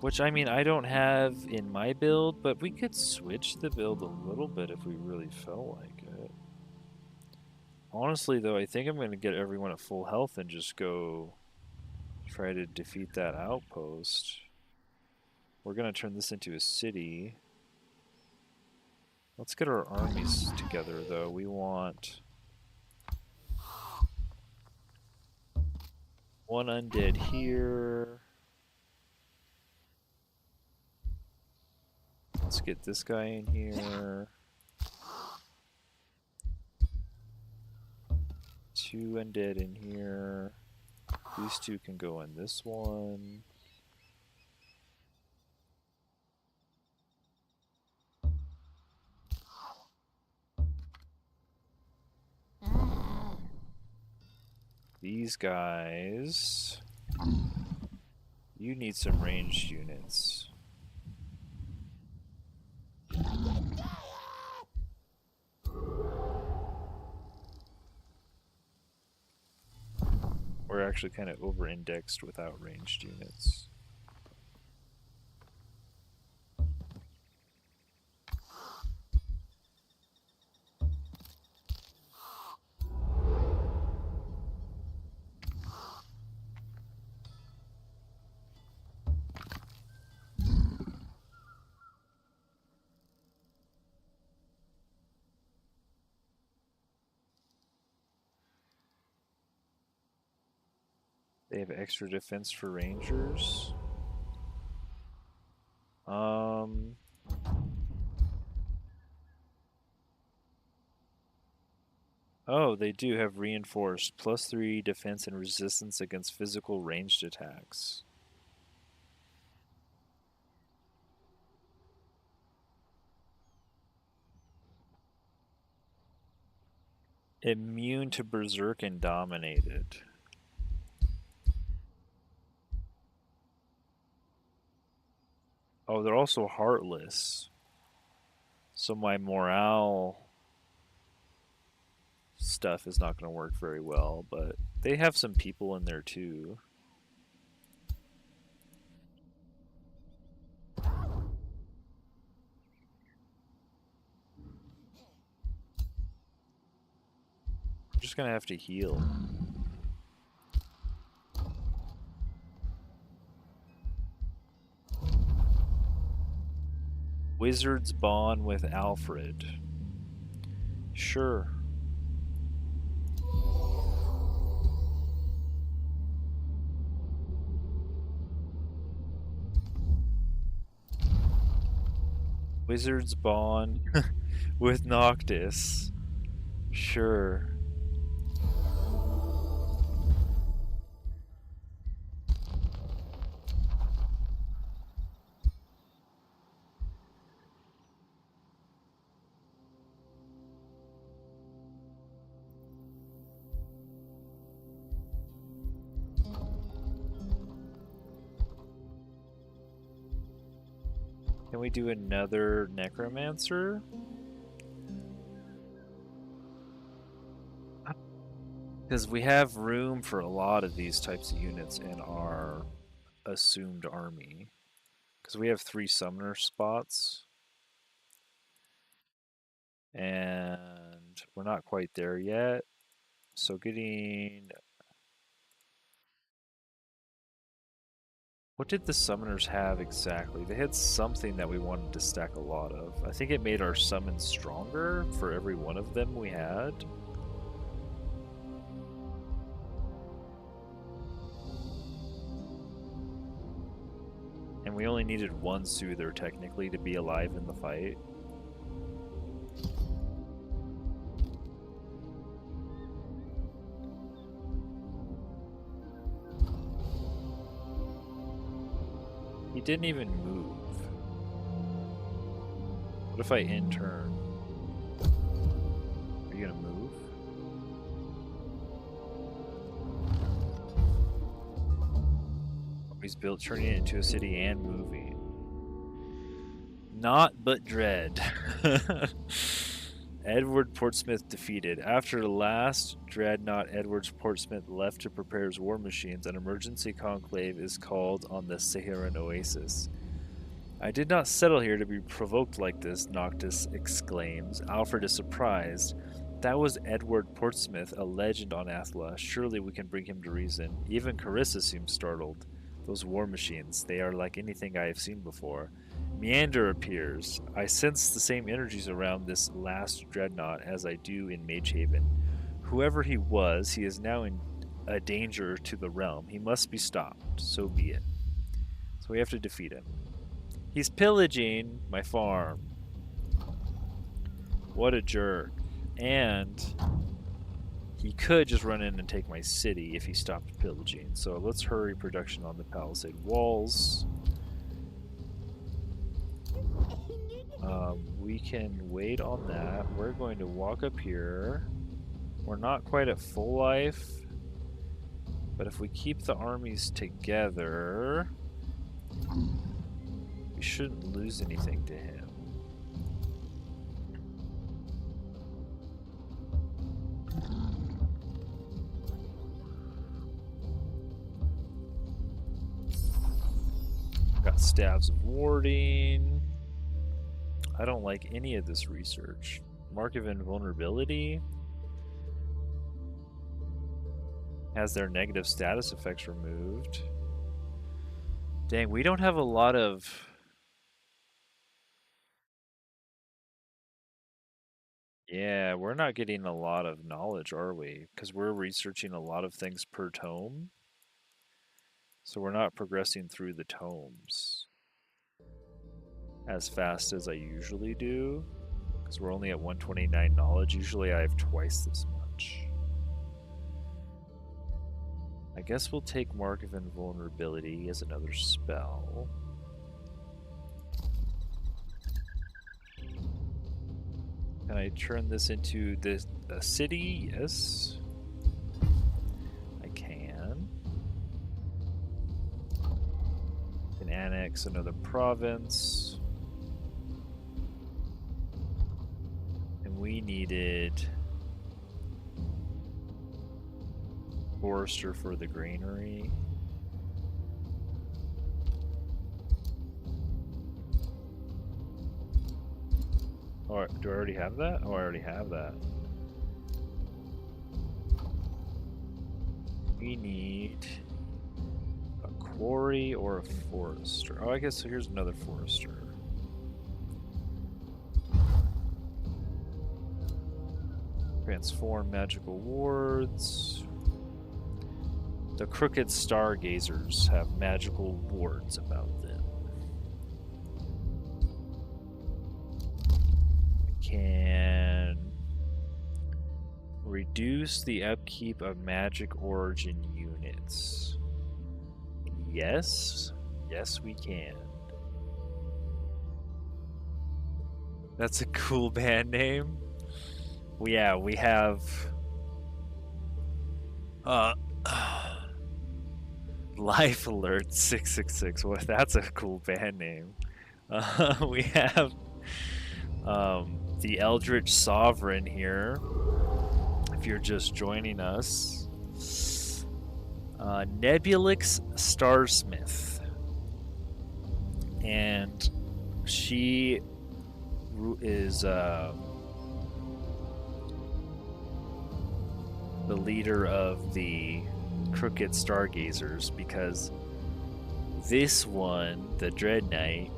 Which I mean I don't have in my build, but we could switch the build a little bit if we really felt like it. Honestly though, I think I'm going to get everyone at full health and just go try to defeat that outpost. We're going to turn this into a city. Let's get our armies together though. We want one undead here. Let's get this guy in here. 2 undead in here. These 2 can go in this one. These guys, you need some ranged units. actually kind of over-indexed without ranged units. They have extra defense for rangers. Oh, they do have reinforced +3 defense and resistance against physical ranged attacks. Immune to berserk and dominated. Oh, they're also heartless. So my morale stuff is not going to work very well, but they have some people in there too. I'm just going to have to heal. Wizards bond with Alfred. Sure. Wizards bond with Noctis. Sure. Can we do another necromancer? Because we have room for a lot of these types of units in our assumed army. Because we have 3 summoner spots. And we're not quite there yet. So getting... What did the summoners have exactly? They had something that we wanted to stack a lot of. I think it made our summons stronger for every one of them we had. And we only needed 1 soother technically to be alive in the fight. He didn't even move. What if I end turn? Are you gonna move? Oh, he's built turning it into a city and moving. Not but dread. Edward Portsmouth defeated. After the last dreadnought Edward Portsmouth left to prepare his war machines, an emergency conclave is called on the Saharan oasis. I did not settle here to be provoked like this, Noctis exclaims. Alfred is surprised. That was Edward Portsmouth, a legend on Athla. Surely we can bring him to reason. Even Carissa seems startled. Those war machines, they are like anything I have seen before. Meander appears. I sense the same energies around this last dreadnought as I do in Magehaven. Whoever he was, he is now in a danger to the realm. He must be stopped. So be it. So we have to defeat him. He's pillaging my farm. What a jerk. And he could just run in and take my city if he stopped pillaging. So let's hurry production on the palisade walls. We can wait on that. We're going to walk up here. We're not quite at full life, but if we keep the armies together, we shouldn't lose anything to him. Staves of warding. I don't like any of this research. Mark of invulnerability has their negative status effects removed. Dang, we don't have a lot of... Yeah, we're not getting a lot of knowledge, are we? Because we're researching a lot of things per tome. So we're not progressing through the tomes as fast as I usually do. Because we're only at 129 knowledge. Usually I have twice this much. I guess we'll take Mark of Invulnerability as another spell. Can I turn this into a city? Yes. I can. Can annex another province. And we needed forester for the granary. Oh, do I already have that? Oh, I already have that. We need a quarry or a forester. Oh, I guess so. Here's another forester. Transform magical wards. The crooked stargazers have magical wards about them. Can reduce the upkeep of magic origin units. Yes. Yes, we can. That's a cool band name. Well, yeah, we have Life Alert 666. Well, that's a cool band name. We have the Eldritch Sovereign here. If you're just joining us, Nebulix Starsmith, and she is the leader of the Crooked Stargazers, because this one, the Dread Knight,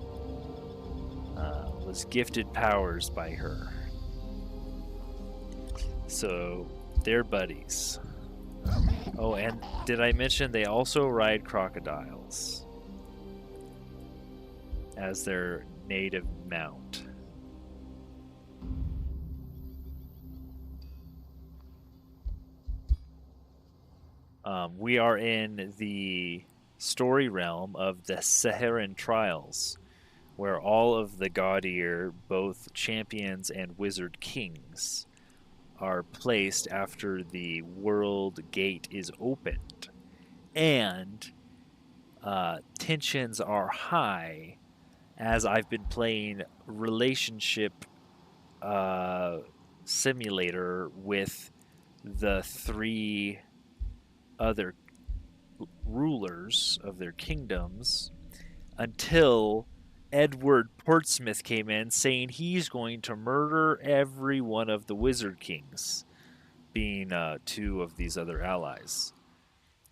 was gifted powers by her. So they're buddies. Oh, and did I mention they also ride crocodiles as their native mount? We are in the story realm of the Saharan Trials, where all of the Gaudier, both champions and wizard kings, are placed after the world gate is opened. And tensions are high as I've been playing relationship simulator with the three other rulers of their kingdoms until Edward Portsmouth came in saying he's going to murder every one of the wizard kings, being two of these other allies.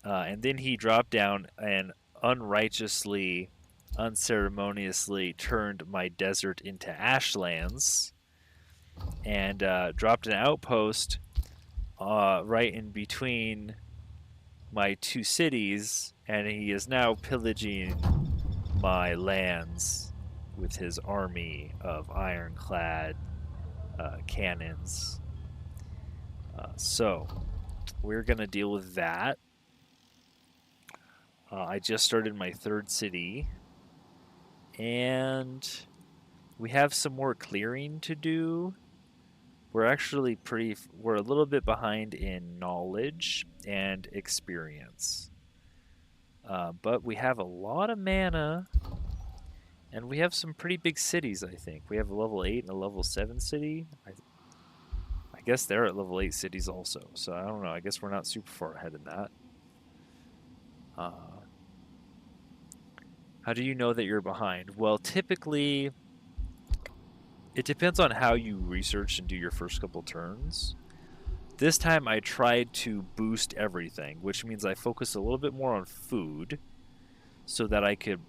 And then he dropped down and unrighteously, unceremoniously turned my desert into ashlands and dropped an outpost right in between my two cities, and he is now pillaging my lands with his army of ironclad cannons. So we're going to deal with that. I just started my third city, and we have some more clearing to do. We're actually we're a little bit behind in knowledge and experience. But we have a lot of mana, and we have some pretty big cities, I think. We have a level 8 and a level 7 city. I guess they're at level 8 cities also, so I don't know. I guess we're not super far ahead in that. How do you know that you're behind? Well, typically, it depends on how you research and do your first couple turns. This time I tried to boost everything, which means I focused a little bit more on food so that I could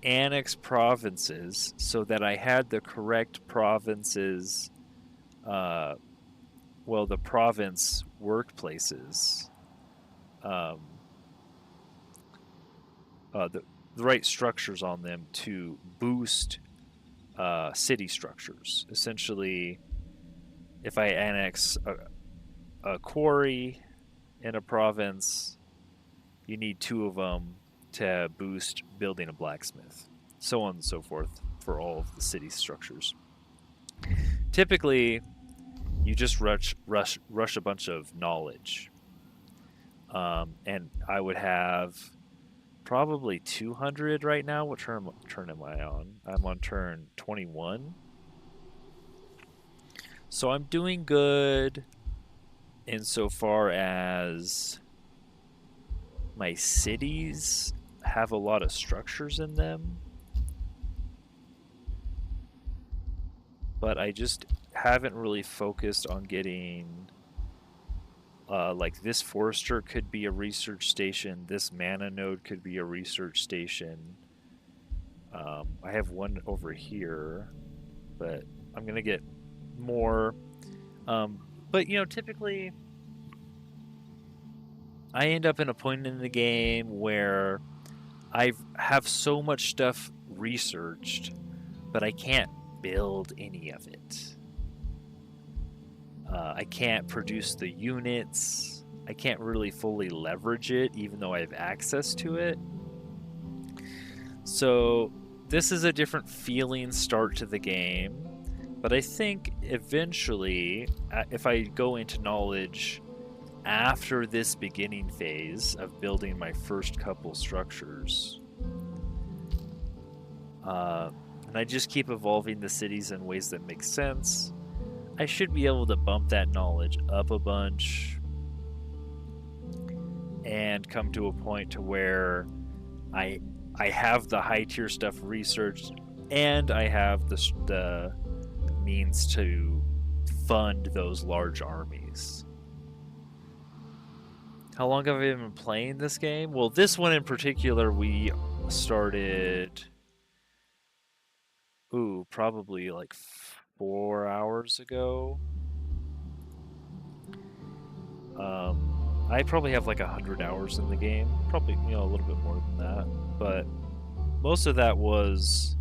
annex provinces so that I had the correct provinces, uh, well, the province workplaces, um, the right structures on them to boost city structures. Essentially, if I annex a quarry in a province, you need two of them to boost building a blacksmith, so on and so forth for all of the city structures. Typically, you just rush a bunch of knowledge, and I would have probably 200 right now. What turn am I on? I'm on turn 21. So I'm doing good insofar as my cities have a lot of structures in them, but I just haven't really focused on getting like this forester could be a research station, this mana node could be a research station. I have one over here, but I'm gonna get more. But you know, typically I end up in a point in the game where I have so much stuff researched, but I can't build any of it. I can't produce the units. I can't really fully leverage it, even though I have access to it. So this is a different feeling start to the game, but I think eventually, if I go into knowledge after this beginning phase of building my first couple structures, and I just keep evolving the cities in ways that make sense, I should be able to bump that knowledge up a bunch and come to a point to where I have the high tier stuff researched and I have the means to fund those large armies. How long have I been playing this game? Well, this one in particular we started, probably like 4 hours ago. I probably have like 100 hours in the game, probably, you know, a little bit more than that, but most of that was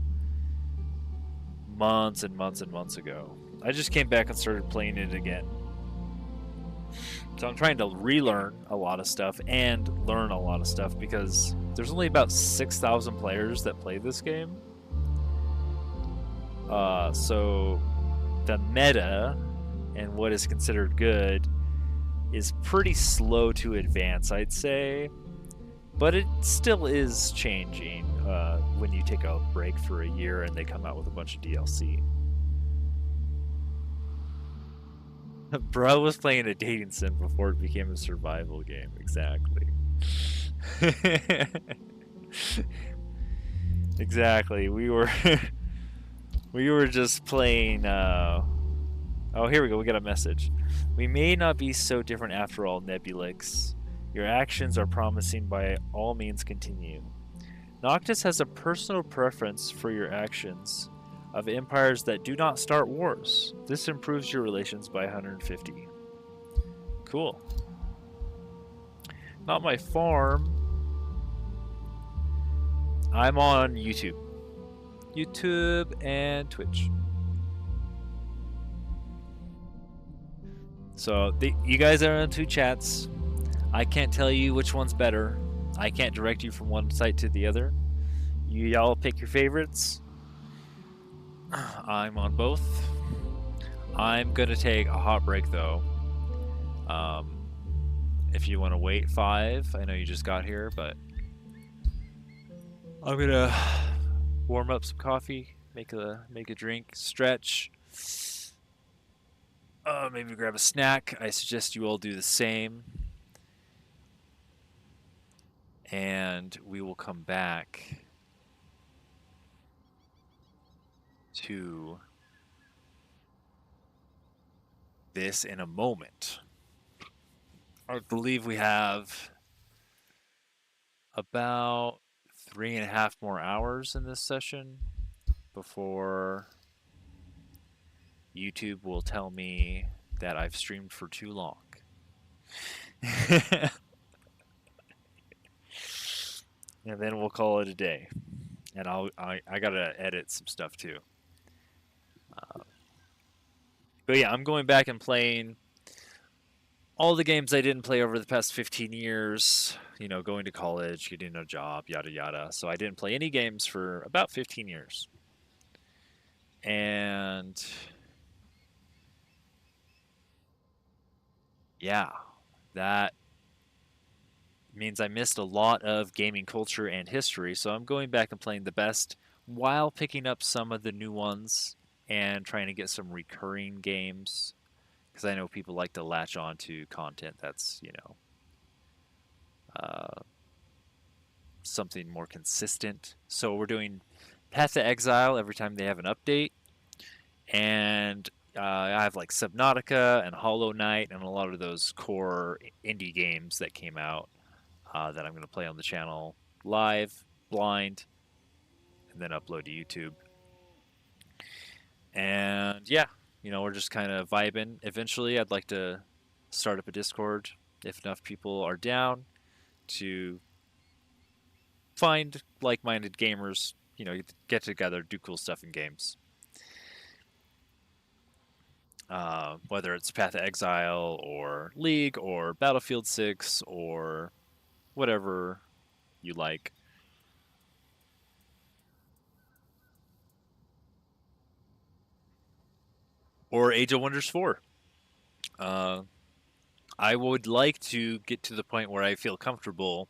months and months and months ago. I just came back and started playing it again. So I'm trying to relearn a lot of stuff and learn a lot of stuff because there's only about 6,000 players that play this game. So the meta and what is considered good is pretty slow to advance, I'd say. But it still is changing when you take a break for a year and they come out with a bunch of DLC. Bro was playing a dating sim before it became a survival game. Exactly. Exactly. We were we were just playing. Oh, here we go. We got a message. We may not be so different after all, Nebulix. Your actions are promising. By all means, continue. Noctis has a personal preference for your actions of empires that do not start wars. This improves your relations by 150. Cool. Not my farm. I'm on YouTube. YouTube and Twitch. So you guys are on two chats. I can't tell you which one's better. I can't direct you from one site to the other. Y'all pick your favorites. I'm on both. I'm gonna take a hot break though. If you want to wait 5, I know you just got here, but I'm gonna warm up some coffee, make a drink, stretch. Maybe grab a snack. I suggest you all do the same. And we will come back to this in a moment. I believe we have about 3.5 more hours in this session before YouTube will tell me that I've streamed for too long. And then we'll call it a day. And I gotta edit some stuff too. But yeah, I'm going back and playing all the games I didn't play over the past 15 years. You know, going to college, getting a job, yada yada. So I didn't play any games for about 15 years. And yeah, that means I missed a lot of gaming culture and history. So I'm going back and playing the best while picking up some of the new ones and trying to get some recurring games because I know people like to latch on to content that's, uh, something more consistent. So we're doing Path to Exile every time they have an update, and I have like Subnautica and Hollow Knight and a lot of those core indie games that came out that I'm going to play on the channel live, blind, and then upload to YouTube. And yeah, we're just kind of vibing. Eventually, I'd like to start up a Discord if enough people are down to find like-minded gamers, get together, do cool stuff in games. Whether it's Path of Exile or League or Battlefield 6 or whatever you like. Or Age of Wonders 4. Uh, I would like to get to the point where I feel comfortable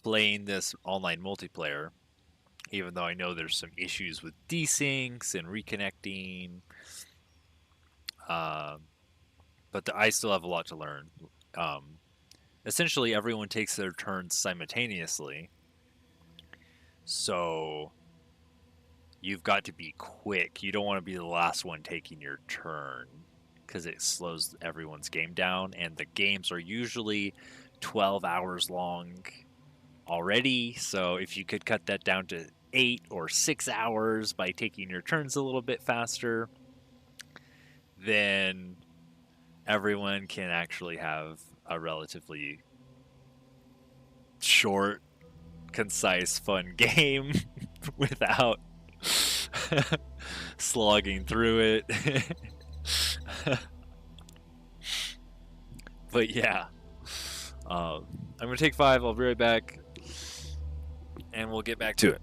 playing this online multiplayer, even though I know there's some issues with desyncs and reconnecting. Um, but I still have a lot to learn. Um, Essentially, everyone takes their turns simultaneously, so you've got to be quick. You don't want to be the last one taking your turn because it slows everyone's game down, and the games are usually 12 hours long already. So if you could cut that down to 8 or 6 hours by taking your turns a little bit faster, then everyone can actually have a relatively short, concise, fun game without slogging through it. But yeah, I'm gonna take 5. I'll be right back, and we'll get back to it.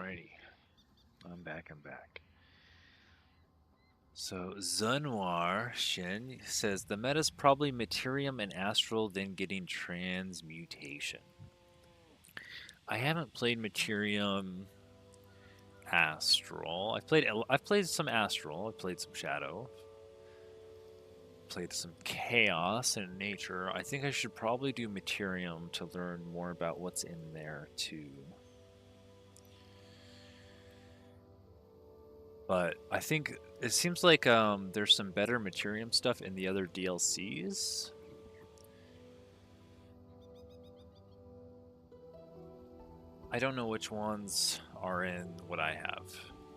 Alrighty. I'm back. So Zunwar Shin says the meta's probably Materium and Astral, then getting Transmutation. I haven't played Materium Astral. I've played some Astral. I've played some Shadow. Played some Chaos and Nature. I think I should probably do Materium to learn more about what's in there too. But I think it seems like there's some better Materium stuff in the other DLCs. I don't know which ones are in what I have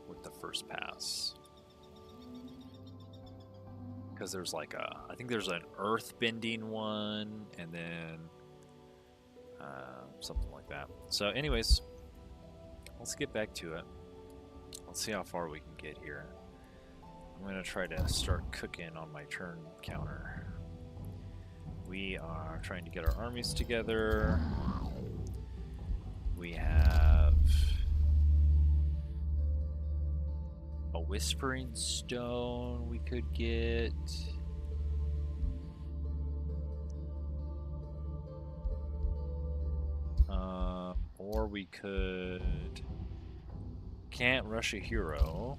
with the first pass. Because there's like I think there's an earth bending one, and then something like that. So anyways, let's get back to it. Let's see how far we can get here. I'm going to try to start cooking on my turn counter. We are trying to get our armies together. We have a Whispering Stone we could get. Or we could... Can't rush a hero.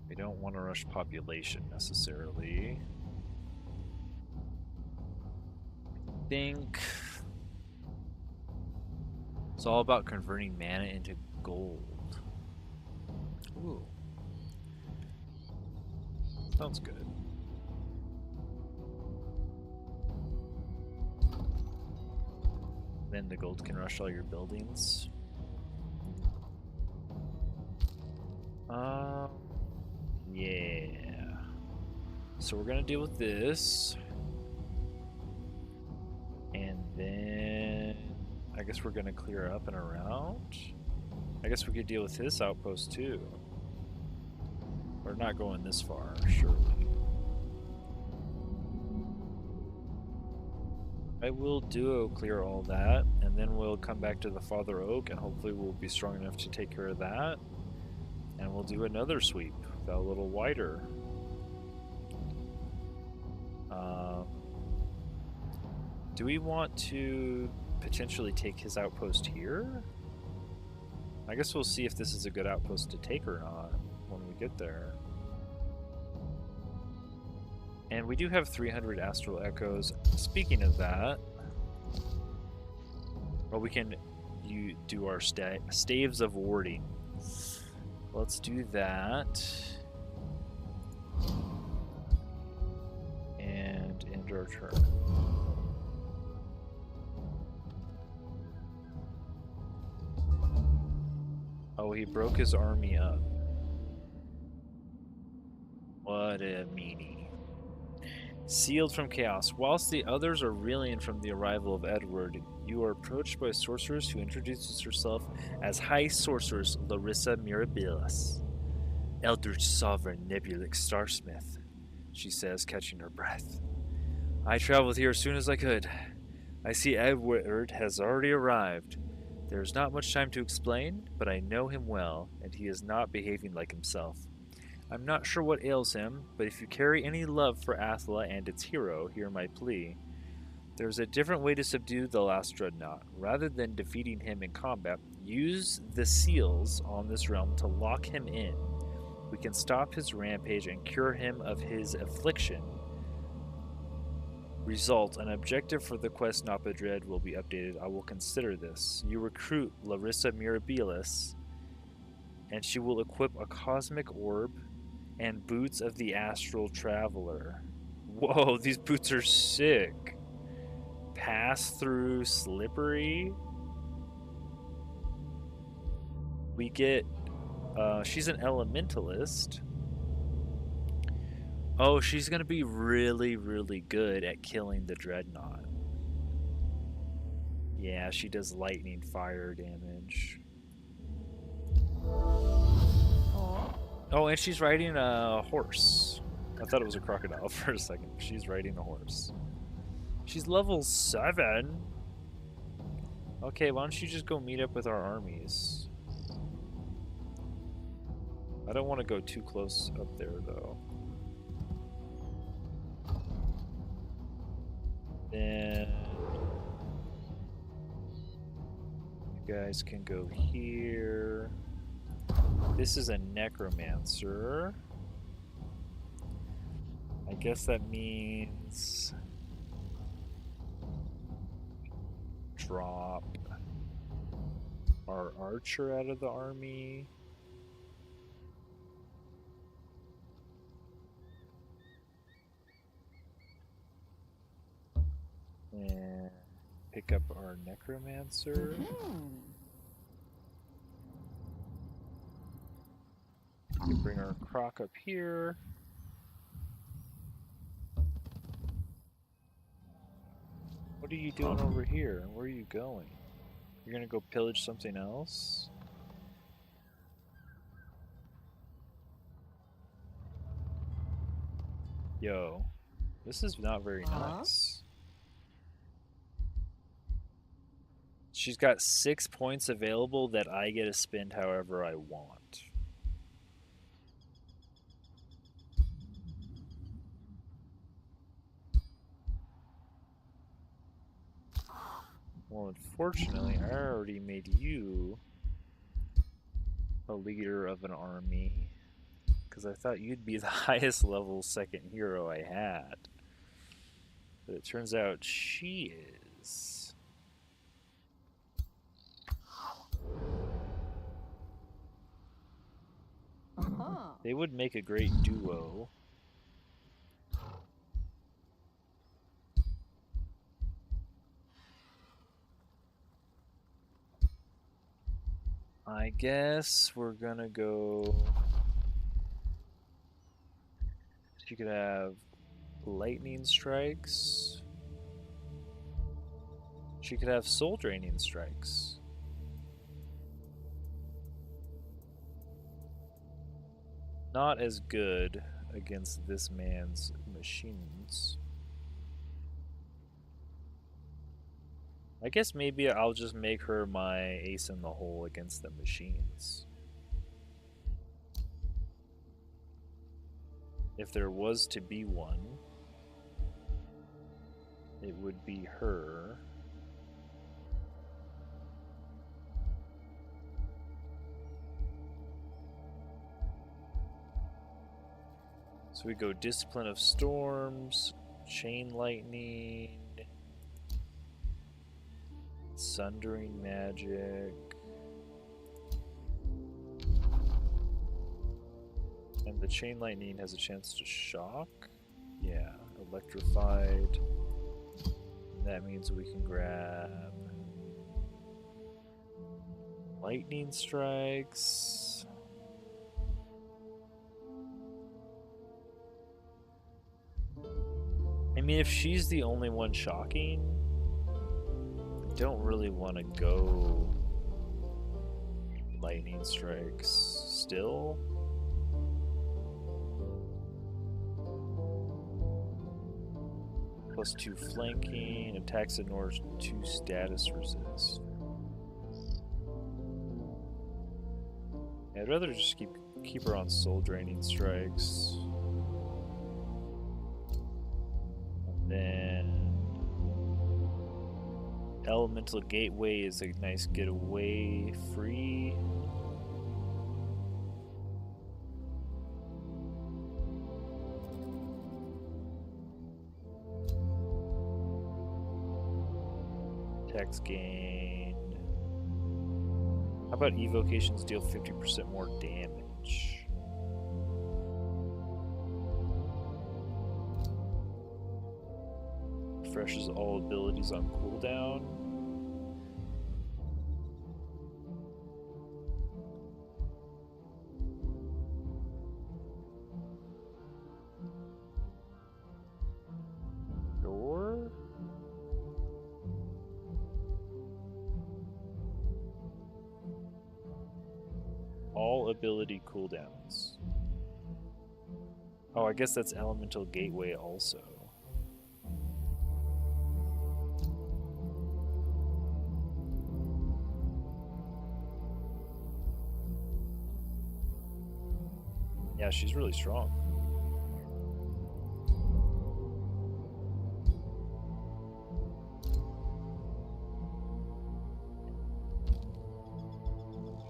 We don't want to rush population necessarily. I think it's all about converting mana into gold. Ooh. Sounds good. Then the gold can rush all your buildings. Yeah. So we're gonna deal with this. And then I guess we're gonna clear up and around. I guess we could deal with his outpost too. We're not going this far, surely. I will duo clear all that, and then we'll come back to the Father Oak, and hopefully we'll be strong enough to take care of that. And we'll do another sweep, that a little wider. Do we want to potentially take his outpost here? I guess we'll see if this is a good outpost to take or not when we get there. And we do have 300 Astral Echoes. Speaking of that, well, we can do our Staves of Warding. Let's do that. And end our turn. Oh, he broke his army up. What a meanie. Sealed from chaos. Whilst the others are reeling from the arrival of Edward, you are approached by a sorceress who introduces herself as High Sorceress Larissa Mirabilis. Eldritch Sovereign Nebulic Starsmith, she says, catching her breath. I traveled here as soon as I could. I see Edward has already arrived. There is not much time to explain, but I know him well, and he is not behaving like himself. I'm not sure what ails him, but if you carry any love for Athla and its hero, hear my plea. There's a different way to subdue the last dreadnought. Rather than defeating him in combat, use the seals on this realm to lock him in. We can stop his rampage and cure him of his affliction. Result, an objective for the quest Napadred will be updated. I will consider this. You recruit Larissa Mirabilis, and she will equip a cosmic orb and boots of the astral traveler. Whoa, these boots are sick. Pass through slippery. We get, she's an elementalist. Oh, she's gonna be really, really good at killing the dreadnought. Yeah, she does lightning fire damage. Oh, and she's riding a horse. I thought it was a crocodile for a second. She's riding a horse. She's level 7. Okay, why don't you just go meet up with our armies? I don't want to go too close up there, though. Then you guys can go here. This is a necromancer. I guess that means drop our archer out of the army. And pick up our necromancer. We can bring our croc up here. What are you doing over here? Where are you going? You're gonna go pillage something else? Yo, this is not very nice. She's got 6 points available that I get to spend however I want. Well, unfortunately, I already made you a leader of an army because I thought you'd be the highest level second hero I had. But it turns out she is. They would make a great duo. I guess we're gonna go. She could have lightning strikes. She could have soul draining strikes. Not as good against this man's machines. I guess maybe I'll just make her my ace in the hole against the machines. If there was to be one, it would be her. So we go Discipline of Storms, Chain Lightning, Sundering Magic, and the Chain Lightning has a chance to shock. Yeah, Electrified. That means we can grab Lightning Strikes. I mean, if she's the only one shocking, I don't really want to go lightning strikes still. +2 flanking, attacks ignores 2 status resist. I'd rather just keep her on soul draining strikes. Then Elemental Gateway is a nice getaway free. Tax gain. How about evocations deal 50% more damage? Refreshes all abilities on cooldown. Sure. All ability cooldowns. Oh, I guess that's Elemental Gateway also. Yeah, she's really strong.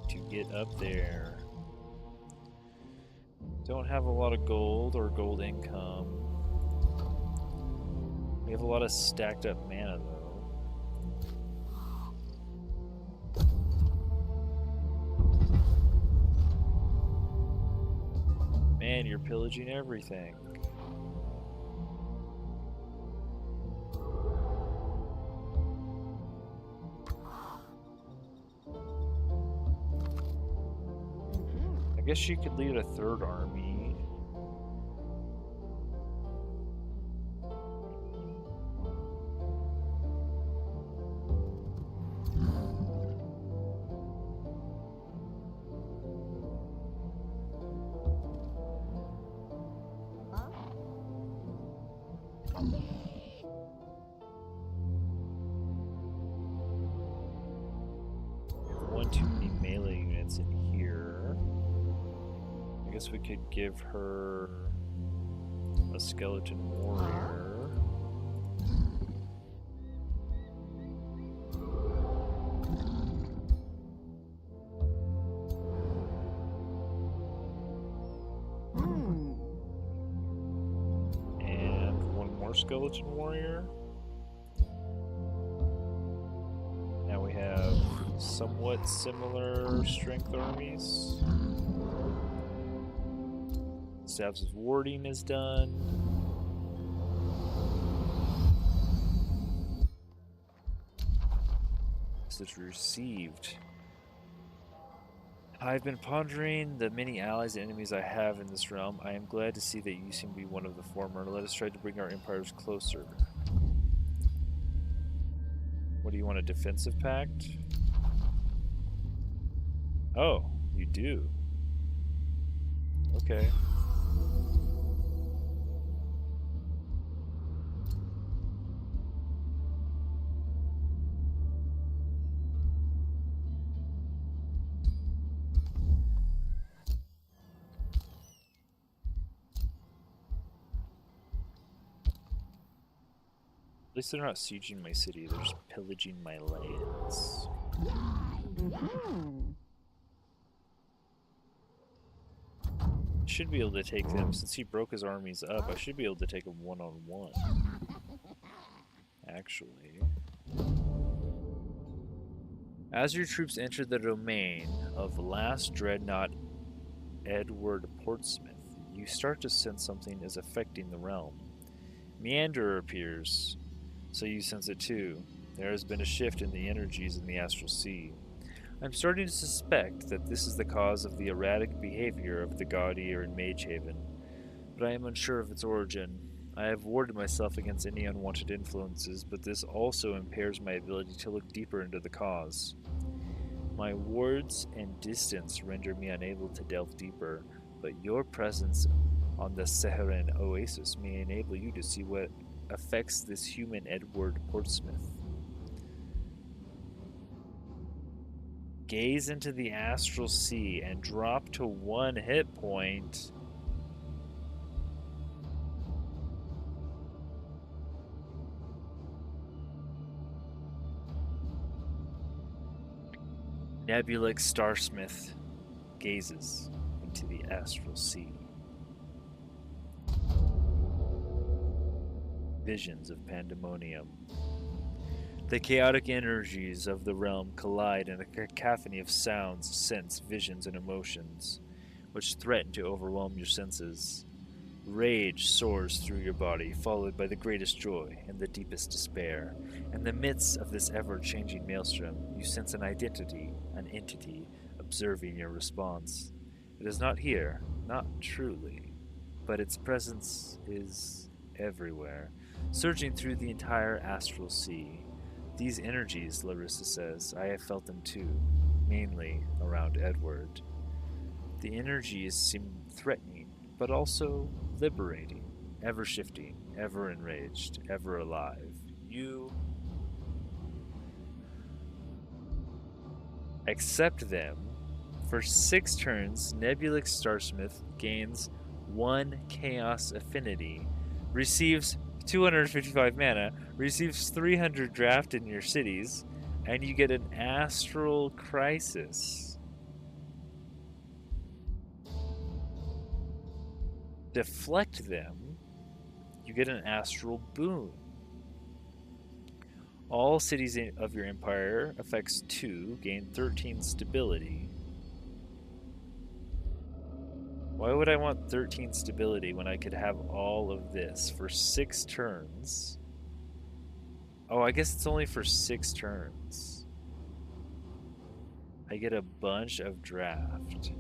To get up there. Don't have a lot of gold or gold income. We have a lot of stacked up mana though. Man, you're pillaging everything. I guess she could lead a third army. One too many melee units in here. I guess we could give her a skeleton warrior. And one more skeleton warrior. Now we have somewhat similar strength armies. Staves of Warding is done. Message received. I've been pondering the many allies and enemies I have in this realm. I am glad to see that you seem to be one of the former. Let us try to bring our empires closer. What do you want, a defensive pact? Oh, you do. Okay. At least they're not sieging my city, they're just pillaging my lands. Should be able to take them, since he broke his armies up, I should be able to take them one-on-one. Actually. As your troops enter the domain of last dreadnought Edward Portsmouth, you start to sense something is affecting the realm. Meander appears, so you sense it too. There has been a shift in the energies in the astral sea. I'm starting to suspect that this is the cause of the erratic behavior of the Gaudier in Magehaven, but I am unsure of its origin. I have warded myself against any unwanted influences, but this also impairs my ability to look deeper into the cause. My wards and distance render me unable to delve deeper, but your presence on the Saharan oasis may enable you to see what affects this human Edward Portsmouth. Gaze into the astral sea and drop to 1 hit point. Nebulix Starsmith gazes into the astral sea. Visions of pandemonium. The chaotic energies of the realm collide in a cacophony of sounds, scents, visions, and emotions, which threaten to overwhelm your senses. Rage soars through your body, followed by the greatest joy and the deepest despair. In the midst of this ever-changing maelstrom, you sense an identity, an entity, observing your response. It is not here, not truly, but its presence is everywhere, surging through the entire astral sea. These energies, Larissa says, I have felt them too, mainly around Edward. The energies seem threatening, but also liberating, ever shifting, ever enraged, ever alive. You accept them, For 6 turns, Nebulic Starsmith gains 1 Chaos Affinity, receives 255 mana, receives 300 draft in your cities, and you get an Astral Crisis. Deflect them, you get an Astral Boon. All cities of your empire, affects 2, gain 13 stability. Why would I want 13 stability when I could have all of this for 6 turns? Oh, I guess it's only for 6 turns. I get a bunch of draft.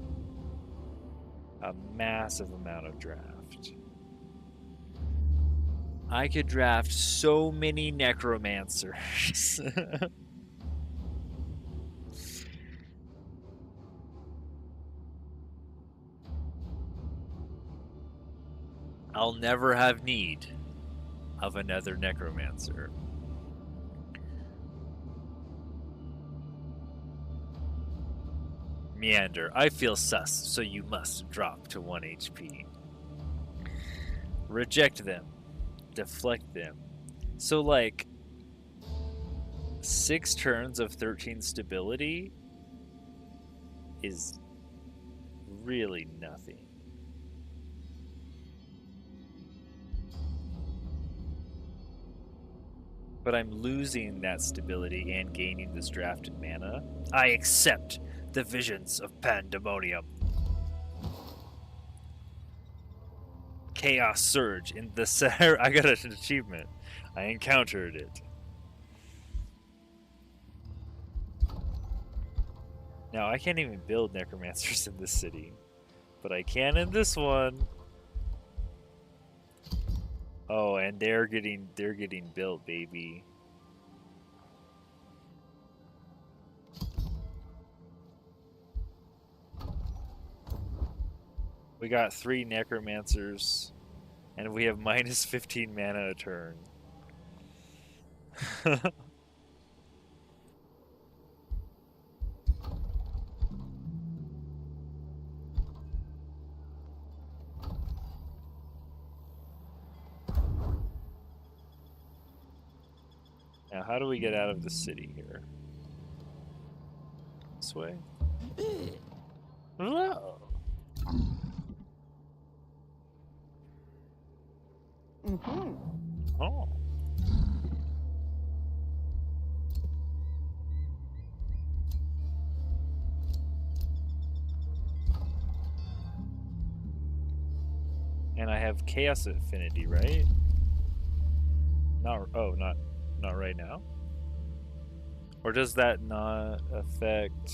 A massive amount of draft. I could draft so many necromancers. I'll never have need of another necromancer. Meander, I feel sus, so you must drop to 1 HP. Reject them. Deflect them. So, like, 6 turns of 13 stability is really nothing. But I'm losing that stability and gaining this drafted mana. I accept the visions of pandemonium. Chaos Surge in the center. I got an achievement. I encountered it. Now, I can't even build necromancers in this city, but I can in this one. Oh, and they're getting built, baby. We got 3 necromancers, and we have minus 15 mana a turn. Now, how do we get out of the city here? This way? Hello. Oh. And I have chaos affinity, right? Not right now. Or does that not affect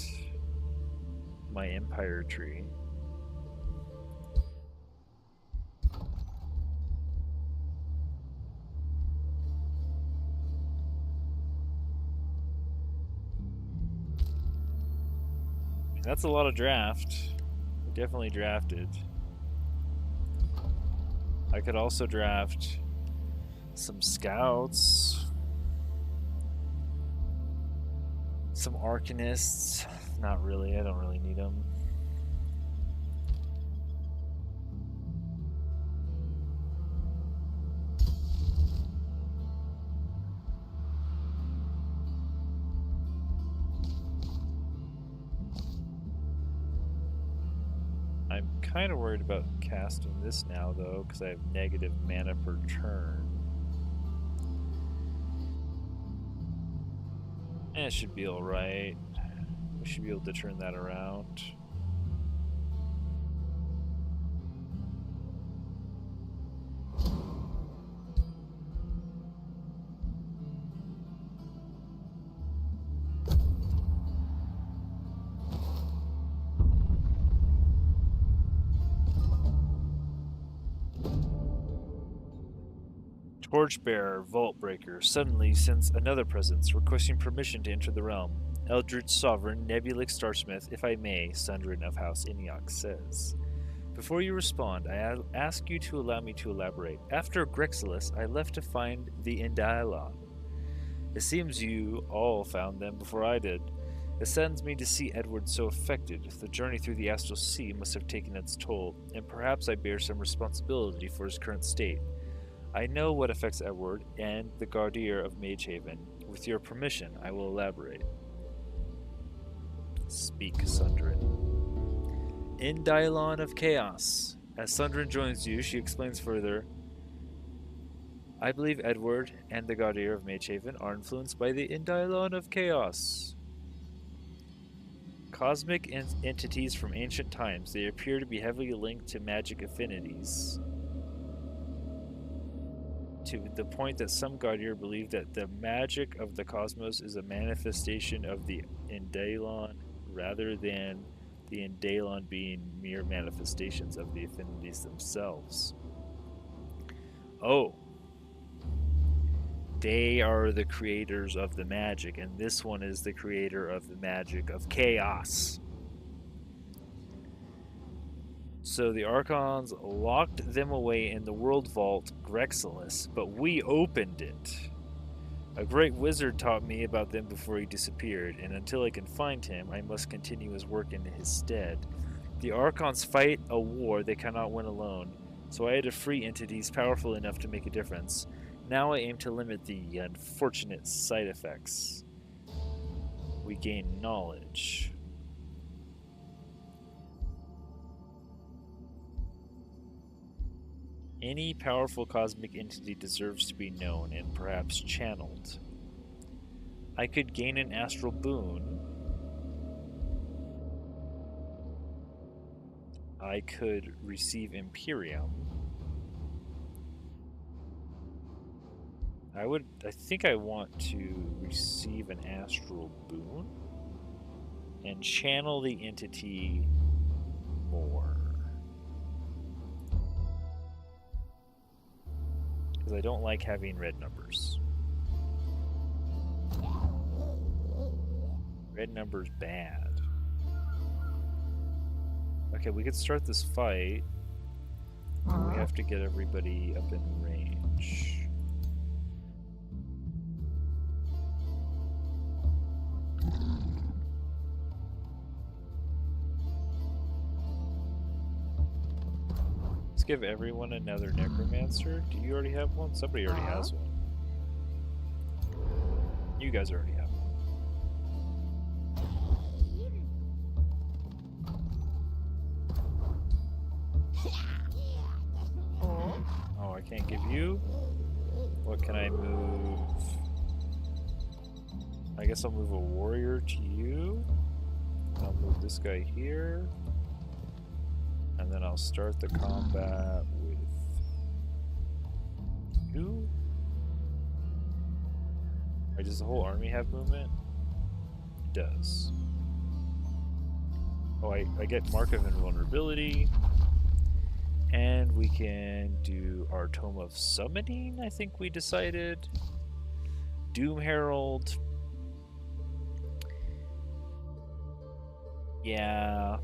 my empire tree? That's a lot of draft. We definitely drafted. I could also draft some scouts, some arcanists. Not really, I don't really need them. I'm kind of worried about casting this now, though, because I have negative mana per turn. And it should be alright. We should be able to turn that around. Torchbearer, Vault Breaker, suddenly sends another presence, requesting permission to enter the realm. Eldritch Sovereign, Nebulic Starsmith, if I may, Sundrin of House Iniok says. Before you respond, I ask you to allow me to elaborate. After Grexilus, I left to find the Indialon. It seems you all found them before I did. It saddens me to see Edward so affected. The journey through the astral sea must have taken its toll, and perhaps I bear some responsibility for his current state. I know what affects Edward and the Gardier of Magehaven. With your permission, I will elaborate. Speak, Sundrin. In Dylon of Chaos. As Sundrin joins you, she explains further. I believe Edward and the Gardier of Magehaven are influenced by the Indylon of Chaos. Cosmic entities from ancient times, they appear to be heavily linked to magic affinities. To the point that some Gardier believe that the magic of the cosmos is a manifestation of the Indylon rather than the Indylon being mere manifestations of the affinities themselves. Oh. They are the creators of the magic, and this one is the creator of the magic of chaos. So the Archons locked them away in the World Vault, Grexilus, but we opened it. A great wizard taught me about them before he disappeared, and until I can find him, I must continue his work in his stead. The Archons fight a war they cannot win alone, so I had to free entities powerful enough to make a difference. Now I aim to limit the unfortunate side effects. We gain knowledge. Any powerful cosmic entity deserves to be known and perhaps channeled. I could gain an astral boon. I could receive Imperium. I think I want to receive an astral boon and channel the entity more. Because I don't like having red numbers. Red numbers bad. Okay, we could start this fight. But we have to get everybody up in range. Let's give everyone another necromancer. Do you already have one? Somebody already has one. You guys already have one. Oh, I can't give you? What can I move? I guess I'll move a warrior to you. I'll move this guy here. And then I'll start the combat with you. Wait, does the whole army have movement? It does. Oh, I get Mark of Invulnerability. And we can do our Tome of Summoning, I think we decided. Doom Herald. Yeah.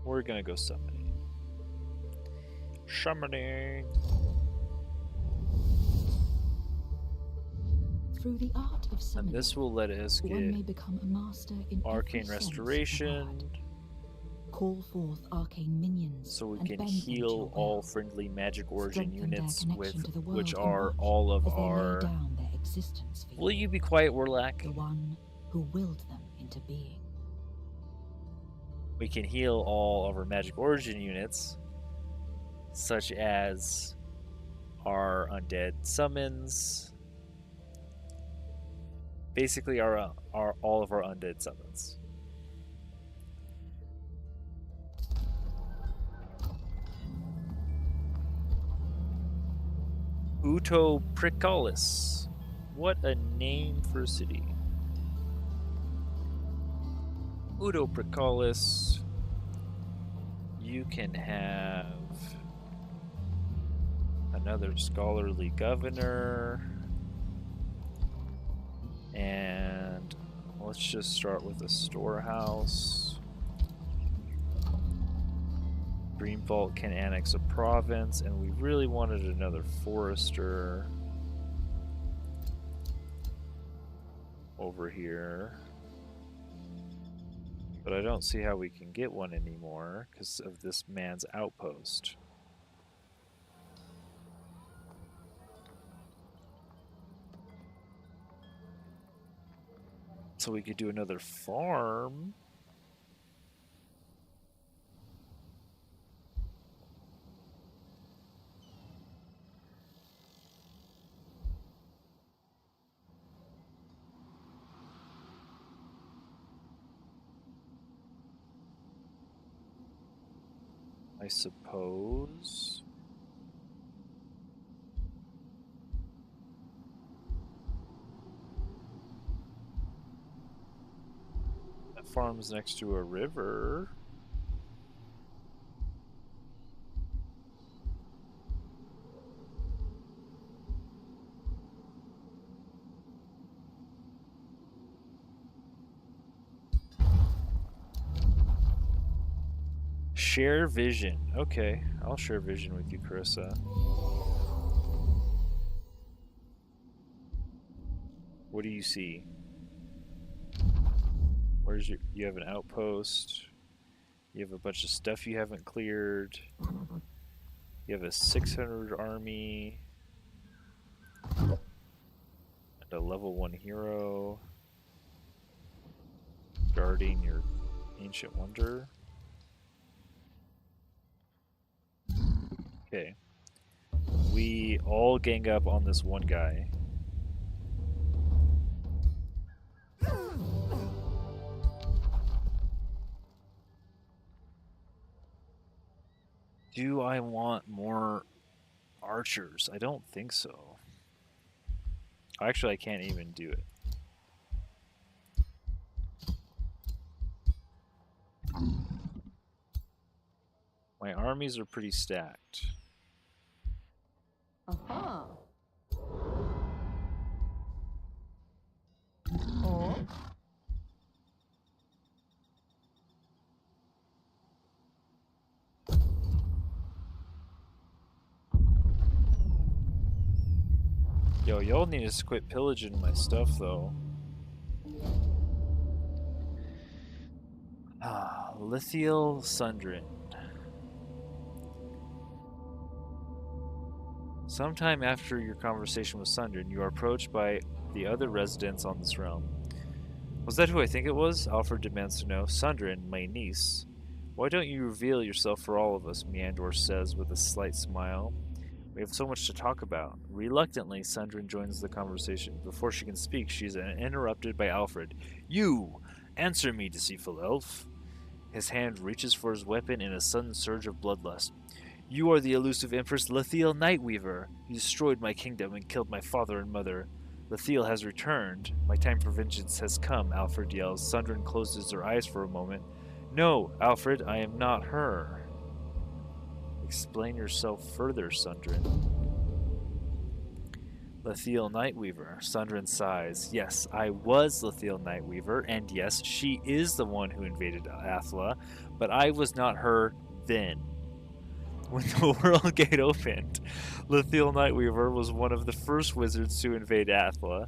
We're gonna go summoning. Summoning. Through the art of summoning, And this will let us one get may become a master in Arcane every sense of the Restoration. word. Call forth arcane minions, So we and can bend them to heal your all will. friendly magic origin Strengthen their units connection with to the world which and are watch all of as they lay our. down their existence for Will you be quiet, Warlock? the one who willed them into being. We can heal all of our magic origin units, such as our undead summons. Basically, our all of our undead summons. Utopricalis. What a name for a city. Utopricalis. You can have another scholarly governor. And let's just start with a storehouse. Green Vault can annex a province, and we really wanted another forester over here. But I don't see how we can get one anymore because of this man's outpost. So we could do another farm. I suppose. That farm's next to a river. Share vision. Okay, I'll share vision with you, Carissa. What do you see? Where's your... You have an outpost. You have a bunch of stuff you haven't cleared. You have a 600 army. And a level 1 hero. Guarding your ancient wonder. Okay. We all gang up on this one guy. Do I want more archers? I don't think so. Actually, I can't even do it. My armies are pretty stacked. Aha. Oh. Yo, y'all need to quit pillaging my stuff, though. Lithial Sundrin. Sometime after your conversation with Sundrin, you are approached by the other residents on this realm. Was that who I think it was? Alfred demands to know. Sundrin, my niece. Why don't you reveal yourself for all of us? Meandor says with a slight smile. We have so much to talk about. Reluctantly, Sundrin joins the conversation. Before she can speak, she is interrupted by Alfred. You! Answer me, deceitful elf. His hand reaches for his weapon in a sudden surge of bloodlust. You are the elusive Empress Lithial Nightweaver. You destroyed my kingdom and killed my father and mother. Lithial has returned. My time for vengeance has come, Alfred yells. Sundrin closes her eyes for a moment. No, Alfred, I am not her. Explain yourself further, Sundrin. Lithial Nightweaver. Sundrin sighs. Yes, I was Lithial Nightweaver, and yes, she is the one who invaded Athla, but I was not her then. When the World Gate opened, Lithial Nightweaver was one of the first wizards to invade Athla.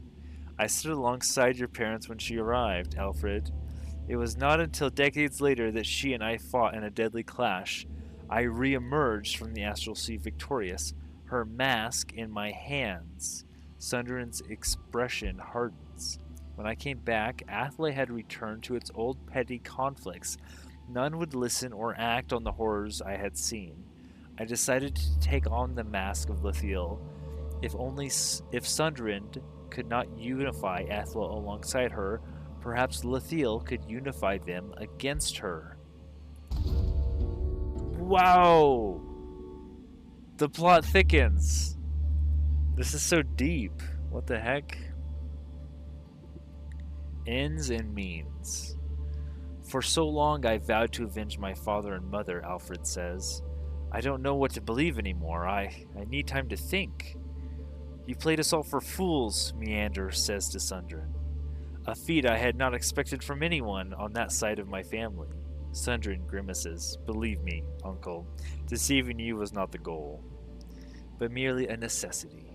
I stood alongside your parents when she arrived, Alfred. It was not until decades later that she and I fought in a deadly clash. I re-emerged from the Astral Sea victorious, her mask in my hands. Sundrin's expression hardens. When I came back, Athla had returned to its old petty conflicts. None would listen or act on the horrors I had seen. I decided to take on the mask of Lithial. If Sundrin could not unify Athla alongside her, perhaps Lithial could unify them against her. Wow! The plot thickens. This is so deep. What the heck? Ends and means. For so long I vowed to avenge my father and mother, Alfred says. I don't know what to believe anymore. I need time to think. You played us all for fools, Meander says to Sundrin. A feat I had not expected from anyone on that side of my family. Sundrin grimaces. Believe me, uncle, deceiving you was not the goal, but merely a necessity.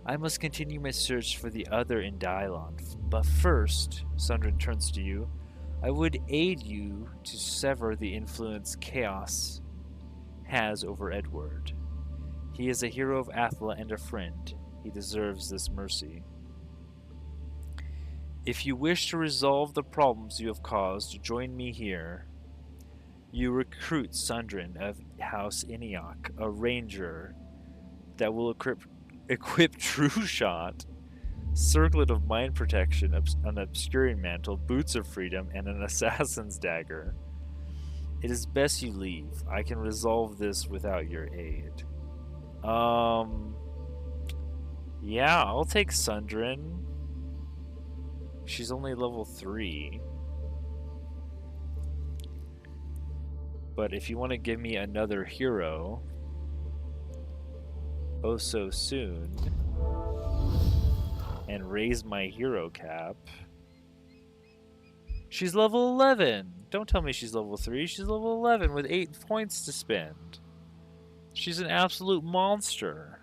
I must continue my search for the other in Dylon. But first, Sundrin turns to you, I would aid you to sever the influence chaos has over Edward. He is a hero of Athla and a friend. He deserves this mercy. If you wish to resolve the problems you have caused, join me here. You recruit Sundrin of House Iniok, a ranger that will equip True Shot, Circlet of Mind Protection, an Obscuring Mantle, Boots of Freedom, and an Assassin's Dagger. It is best you leave. I can resolve this without your aid. Yeah, I'll take Sundrin. She's only level 3. But if you want to give me another hero, oh so soon, and raise my hero cap. She's level 11! Don't tell me she's level 3. She's level 11 with 8 points to spend. She's an absolute monster.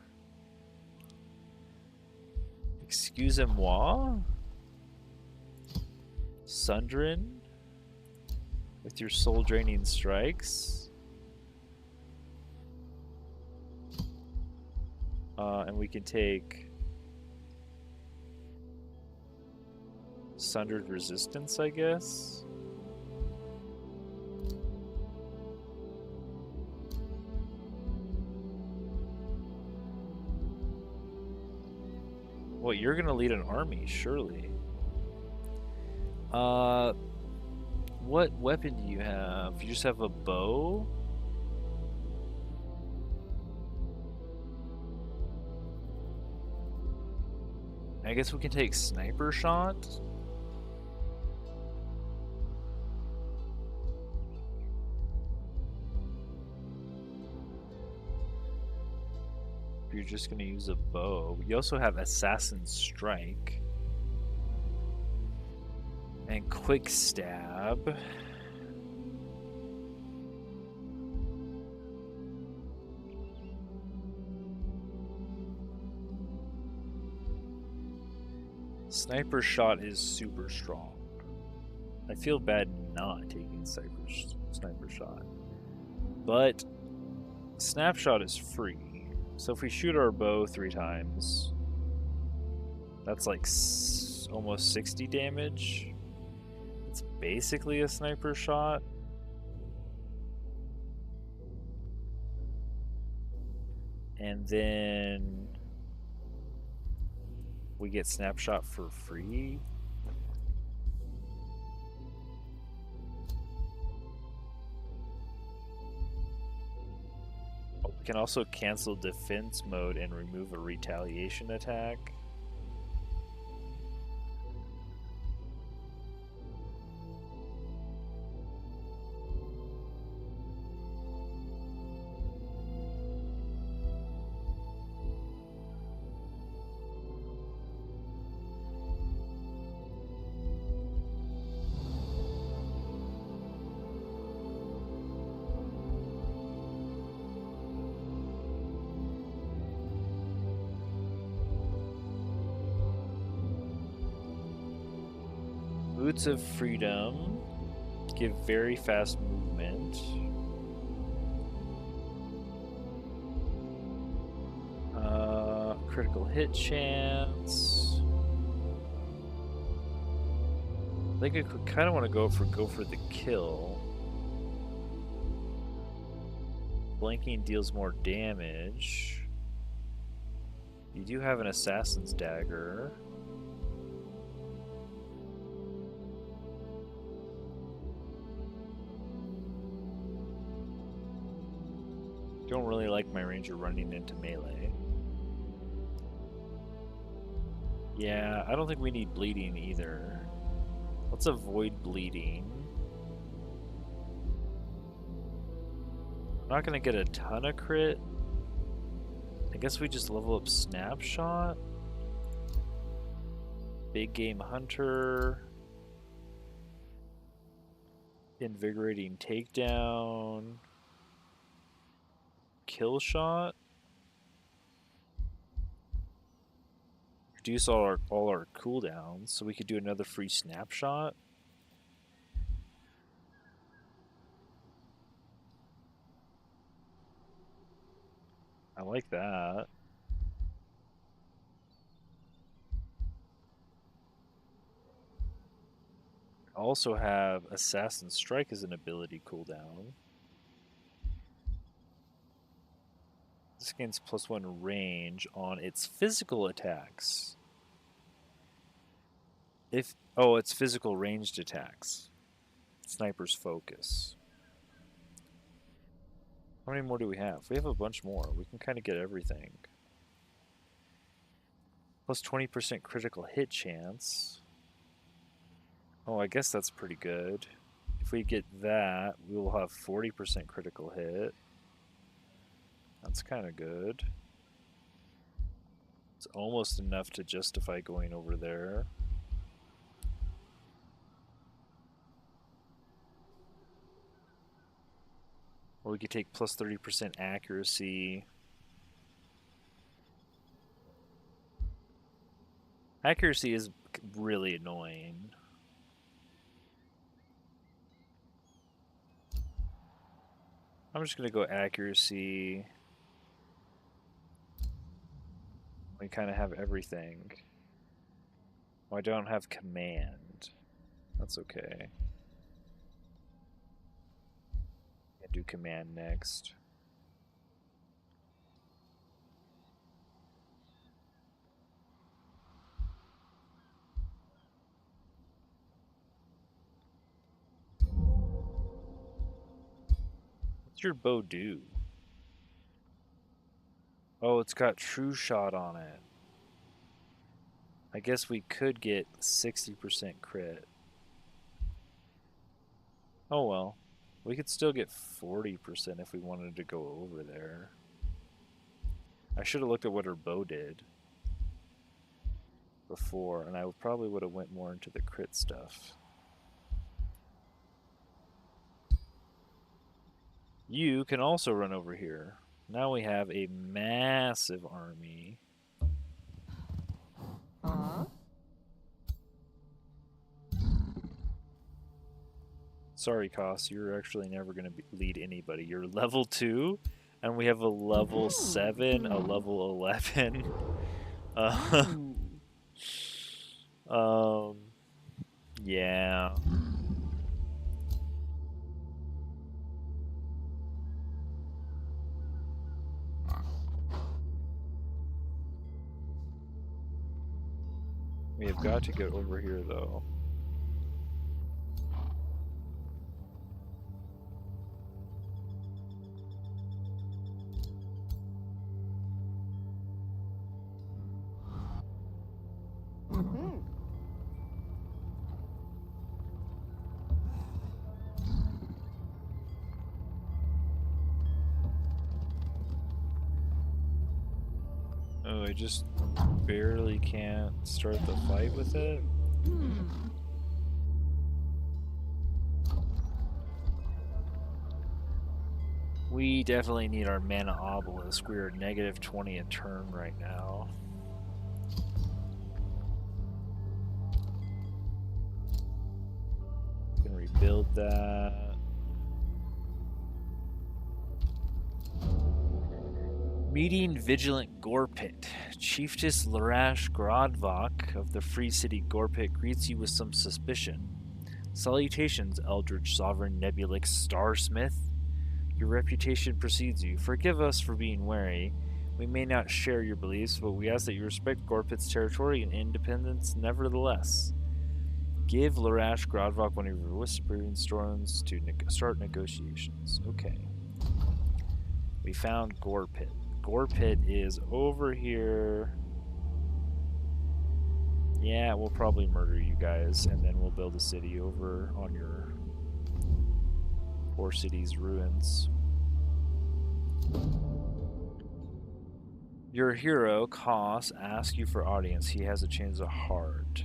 Excusez-moi? Sundrin? With your soul-draining strikes. And we can take Sundered Resistance, I guess. Well, you're gonna lead an army, surely. What weapon do you have? You just have a bow? I guess we can take sniper shot. You're just gonna use a bow. You also have Assassin's Strike. And Quick Stab. Sniper Shot is super strong. I feel bad not taking Sniper Shot. But Snapshot is free. So if we shoot our bow 3 times, that's like almost 60 damage. It's basically a sniper shot. And then we get snapshot for free. We can also cancel defense mode and remove a retaliation attack. Boots of Freedom give very fast movement. Critical hit chance. I think I kind of want to go for the kill. Blanking deals more damage. You do have an Assassin's Dagger. Don't really like my ranger running into melee. Yeah, I don't think we need bleeding either. Let's avoid bleeding. I'm not gonna get a ton of crit. I guess we just level up Snapshot. Big Game Hunter. Invigorating Takedown. Kill Shot. Reduce all our cooldowns, so we could do another free snapshot. I like that. Also have Assassin Strike as an ability cooldown. This gains +1 range on its physical attacks. It's physical ranged attacks. Sniper's Focus. How many more do we have? We have a bunch more. We can kind of get everything. Plus 20% critical hit chance. Oh, I guess that's pretty good. If we get that, we will have 40% critical hit. That's kind of good. It's almost enough to justify going over there. Or we could take plus 30% accuracy. Accuracy is really annoying. I'm just going to go accuracy. We kind of have everything. Oh, I don't have command. That's okay. I'll do command next. What's your bow do? Oh, it's got true shot on it. I guess we could get 60% crit. Oh well. We could still get 40% if we wanted to go over there. I should have looked at what her bow did before, and I probably would have went more into the crit stuff. You can also run over here. Now we have a massive army. Sorry, Koss, you're actually never going to lead anybody. You're level 2, and we have a level 7, a level 11. Yeah. We have got to get over here, though. Oh, I just barely can't start the fight with it. We definitely need our mana obelisk. We are -20 a turn right now. We can rebuild that. Meeting Vigilant Gorpit. Chiefess Larash Grodvok of the Free City Gorpit greets you with some suspicion. Salutations, Eldritch Sovereign Nebulix Starsmith. Your reputation precedes you. Forgive us for being wary. We may not share your beliefs, but we ask that you respect Gorpit's territory and independence nevertheless. Give Larash Grodvok one of your Whispering Storms to start negotiations. Okay. We found Gorpit. Gorpit is over here. Yeah, we'll probably murder you guys, and then we'll build a city over on your poor city's ruins. Your hero, Koss, asks you for audience. He has a change of heart.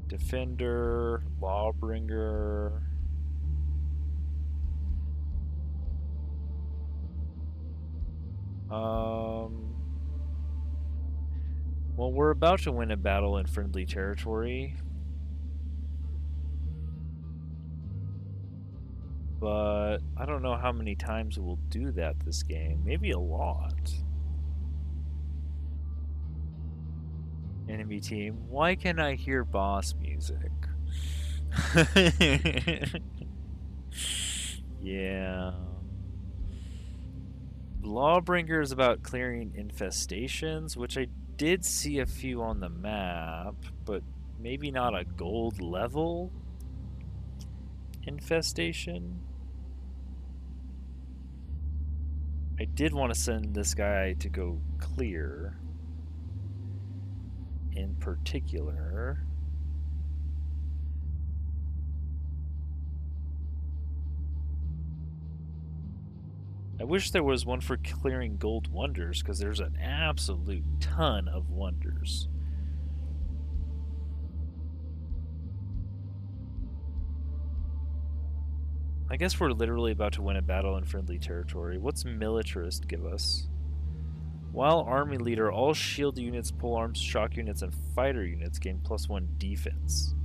Defender, Lawbringer. Well, we're about to win a battle in friendly territory. But I don't know how many times we'll do that this game. Maybe a lot. Enemy team. Why can I hear boss music? Yeah. Lawbringer is about clearing infestations, which I did see a few on the map, but maybe not a gold level infestation. I did want to send this guy to go clear in particular. I wish there was one for clearing gold wonders, because there's an absolute ton of wonders. I guess we're literally about to win a battle in friendly territory. What's militarist give us? While army leader, all shield units, polearms, shock units, and fighter units gain +1 defense.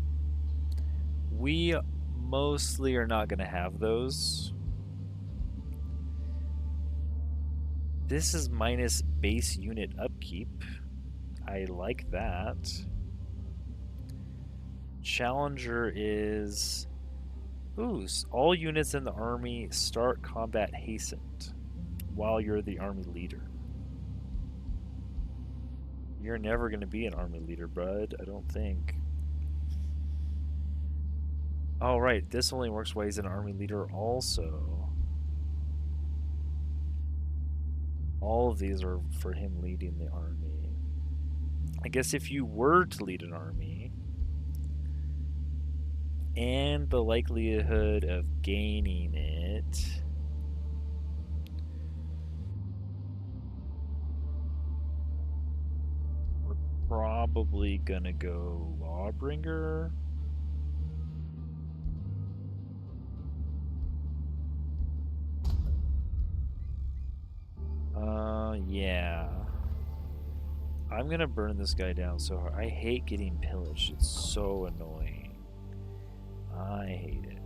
We mostly are not going to have those. This is minus base unit upkeep. I like that. Challenger is... Ooh, all units in the army start combat hastened while you're the army leader. You're never going to be an army leader, bud, I don't think. Oh, right, this only works while he's an army leader also. All of these are for him leading the army. I guess if you were to lead an army, and the likelihood of gaining it, we're probably gonna go Lawbringer. Yeah. I'm gonna burn this guy down so hard. I hate getting pillaged. It's so annoying. I hate it.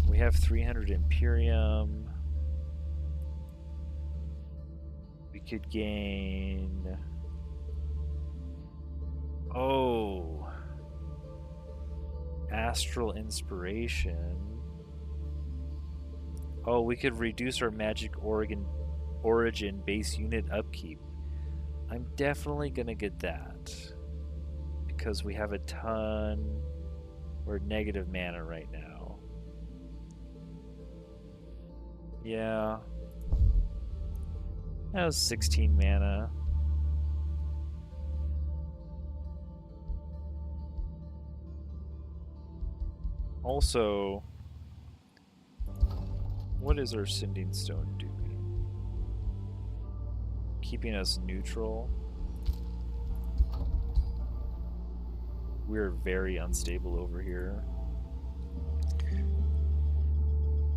We have 300 Imperium. We could gain... Oh! Astral Inspiration. Oh, we could reduce our magic origin base unit upkeep. I'm definitely gonna get that. Because we have a ton... We're negative mana right now. Yeah. That was 16 mana. Also, what is our Sending Stone doing? Keeping us neutral. We're very unstable over here.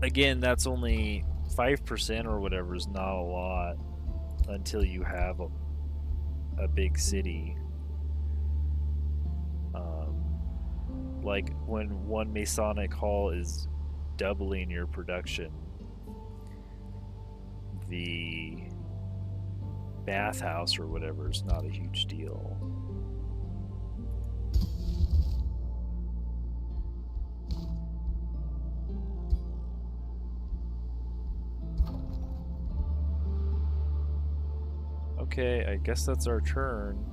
Again, that's only 5% or whatever, is not a lot until you have a big city. Like when one Masonic Hall is doubling your production, the bathhouse or whatever is not a huge deal. Okay, I guess that's our turn.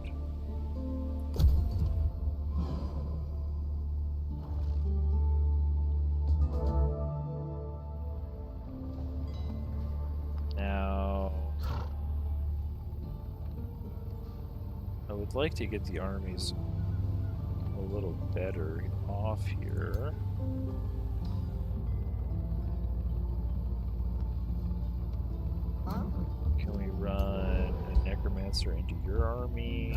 Now, I would like to get the armies a little better off here. Can we run a necromancer into your army?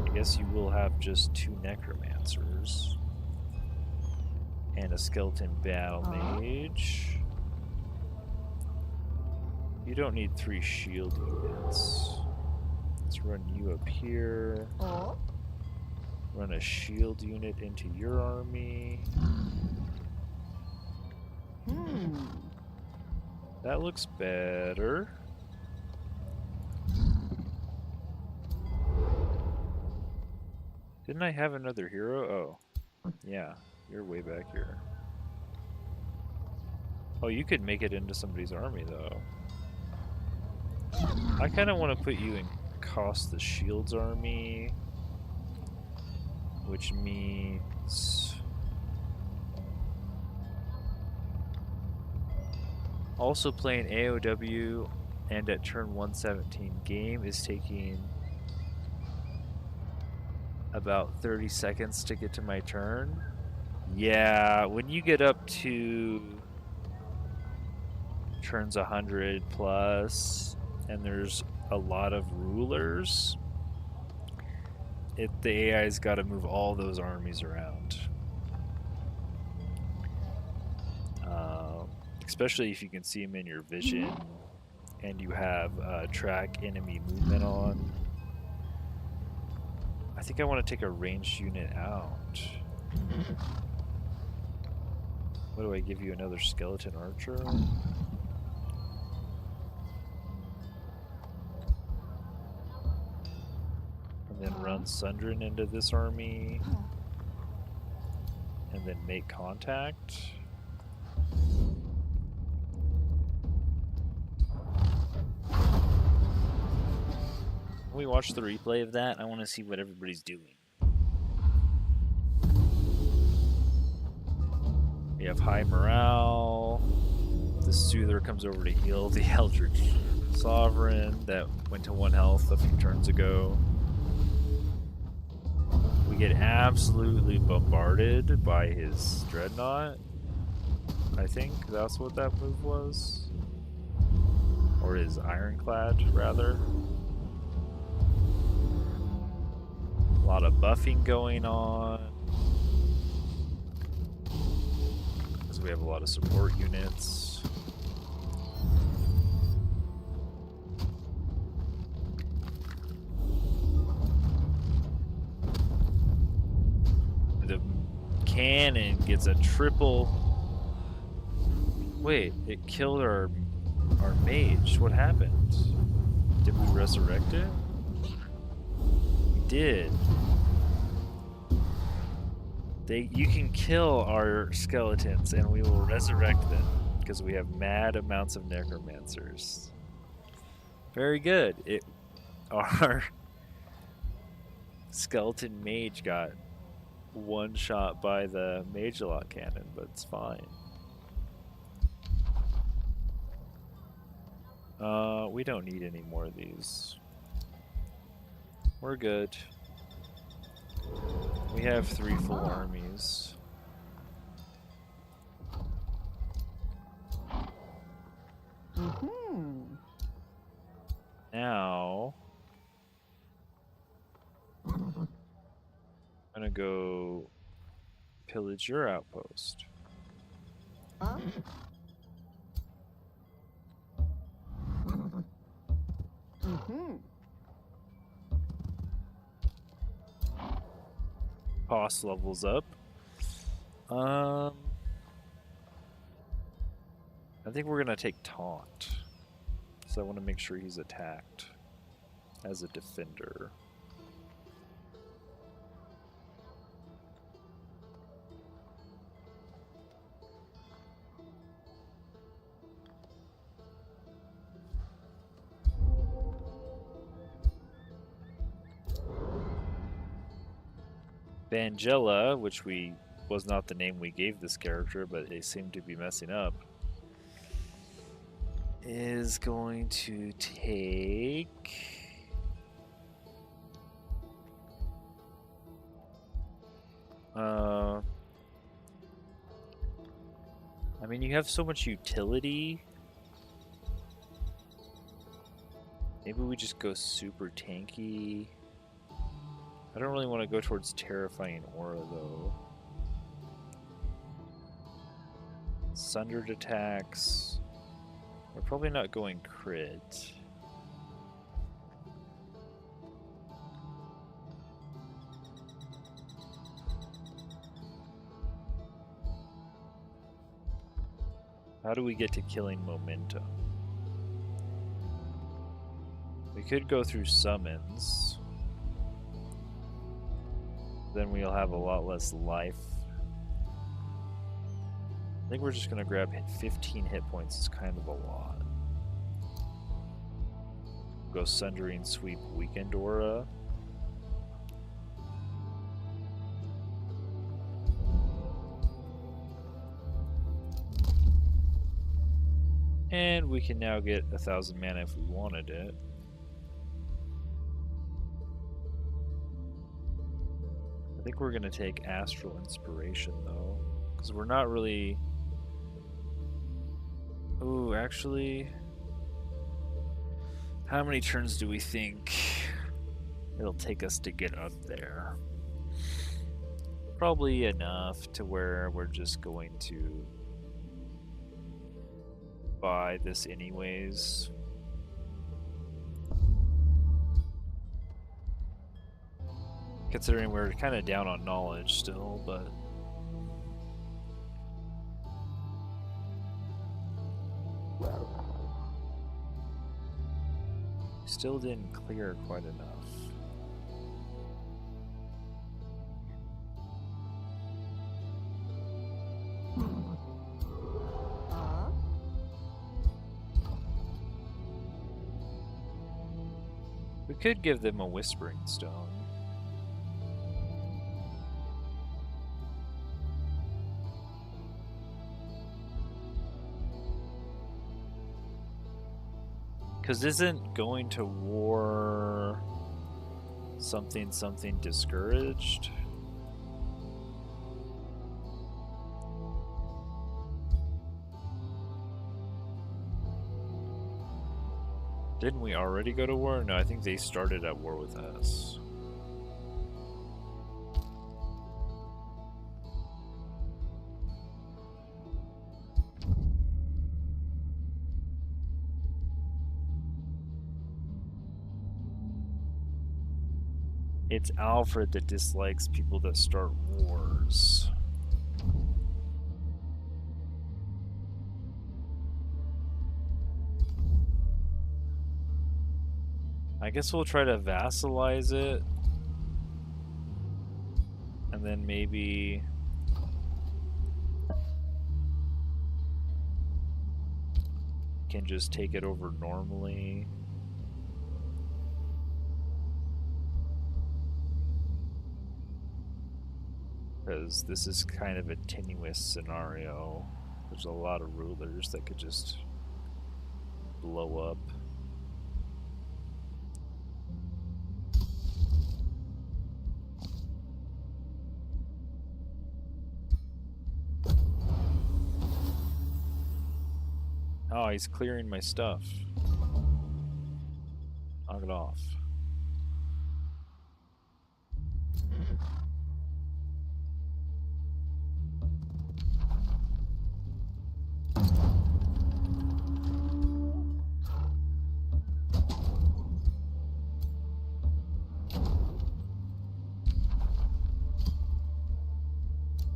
I guess you will have just 2 necromancers and a skeleton battle mage. You don't need 3 shield units. Let's run you up here. Run a shield unit into your army. That looks better. Didn't I have another hero? Oh, yeah, you're way back here. Oh, you could make it into somebody's army, though. I kind of want to put you in Cost the Shield's army, which means... Also playing AOW and at turn 117. Game is taking about 30 seconds to get to my turn. Yeah, when you get up to turns 100 plus and there's a lot of rulers, the AI's got to move all those armies around. Especially if you can see them in your vision and you have track enemy movement on. I think I want to take a ranged unit out. What do I give you? Another skeleton archer? And then run Sundrin into this army. And then make contact. When we watch the replay of that, I want to see what everybody's doing. We have high morale. The Soother comes over to heal the Eldritch Sovereign that went to 1 health a few turns ago. We get absolutely bombarded by his Dreadnought. I think that's what that move was. Or his Ironclad, rather. A lot of buffing going on. Because we have a lot of support units. The cannon gets a triple. Wait, it killed our mage. What happened? Did we resurrect it? We did. You can kill our skeletons and we will resurrect them because we have mad amounts of necromancers. Very good. Our skeleton mage got one shot by the mage lock cannon, but it's fine. We don't need any more of these. We're good. We have 3 full armies. Now, I'm gonna go pillage your outpost. Boss levels up. I think we're gonna take taunt. So I want to make sure he's attacked as a defender. Vangela, which was not the name we gave this character, but they seem to be messing up, is going to take... I mean, you have so much utility. Maybe we just go super tanky. I don't really want to go towards Terrifying Aura, though. Sundered attacks. We're probably not going crit. How do we get to killing momentum? We could go through summons. Then we'll have a lot less life. I think we're just going to grab 15 hit points. It's kind of a lot. Go Sundering Sweep Weekend Aura. And we can now get 1,000 mana if we wanted it. I think we're going to take Astral Inspiration though, because we're not really... Ooh, actually... How many turns do we think it'll take us to get up there? Probably enough to where we're just going to buy this anyways. Considering we're kind of down on knowledge still, but... Still didn't clear quite enough. We could give them a Whispering Stone. Because isn't going to war something discouraged? Didn't we already go to war? No, I think they started at war with us. It's Alfred that dislikes people that start wars. I guess we'll try to vassalize it. And then maybe... can just take it over normally. Because this is kind of a tenuous scenario. There's a lot of rulers that could just blow up. Oh, he's clearing my stuff. Knock it off.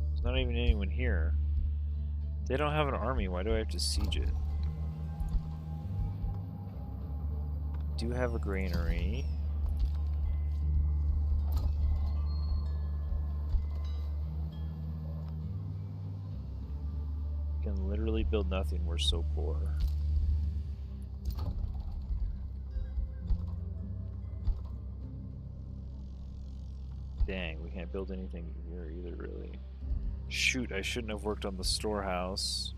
There's not even anyone here. They don't have an army, why do I have to siege it? Do have a granary. Can literally build nothing, we're so poor. Dang, we can't build anything here either, really. Shoot, I shouldn't have worked on the storehouse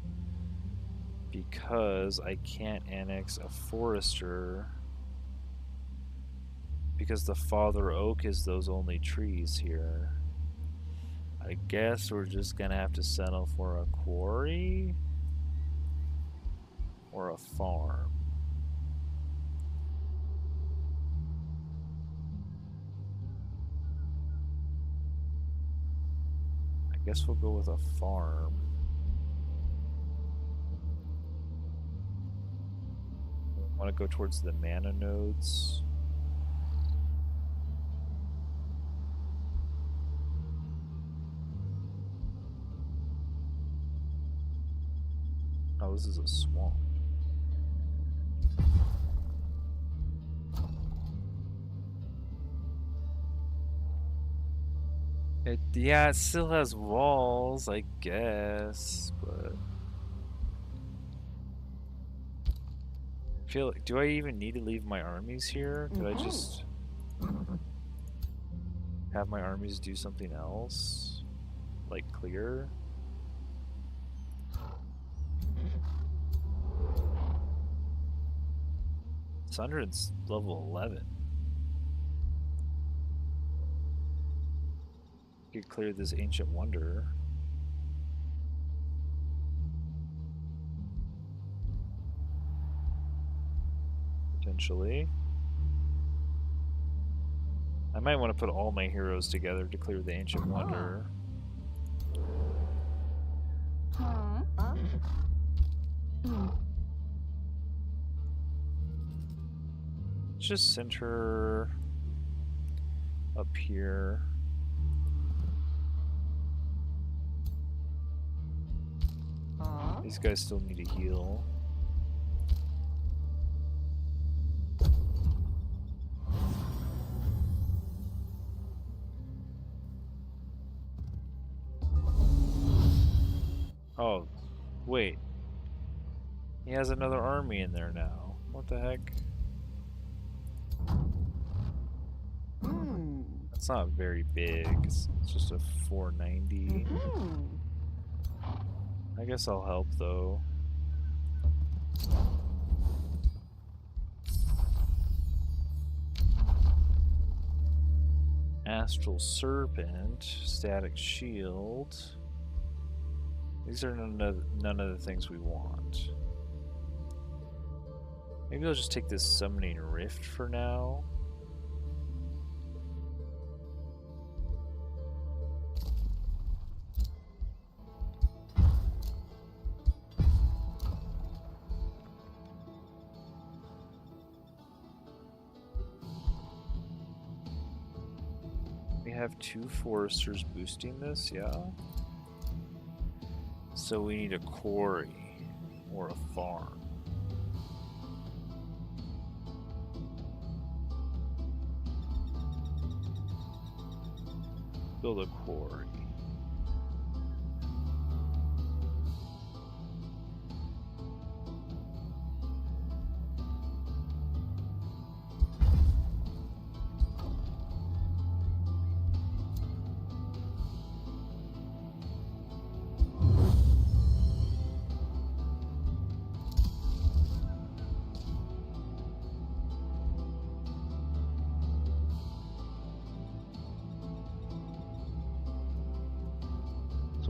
because I can't annex a forester because the father oak is those only trees here. I guess we're just gonna have to settle for a quarry or a farm. I guess we'll go with a farm. Want to go towards the mana nodes. Oh, this is a swamp. Yeah, it still has walls, I guess, but I feel like, do I even need to leave my armies here? Could I just have my armies do something else? Like clear? It's under level 11. Could clear this ancient wonder. Potentially. I might want to put all my heroes together to clear the ancient wonder. Just center up here. These guys still need to heal. Oh, wait. He has another army in there now. What the heck? That's not very big. It's just a 490. I guess I'll help though. Astral Serpent, Static Shield. These are none of the things we want. Maybe I'll just take this Summoning Rift for now. We have 2 foresters boosting this, yeah? So we need a quarry or a farm. Build a quarry.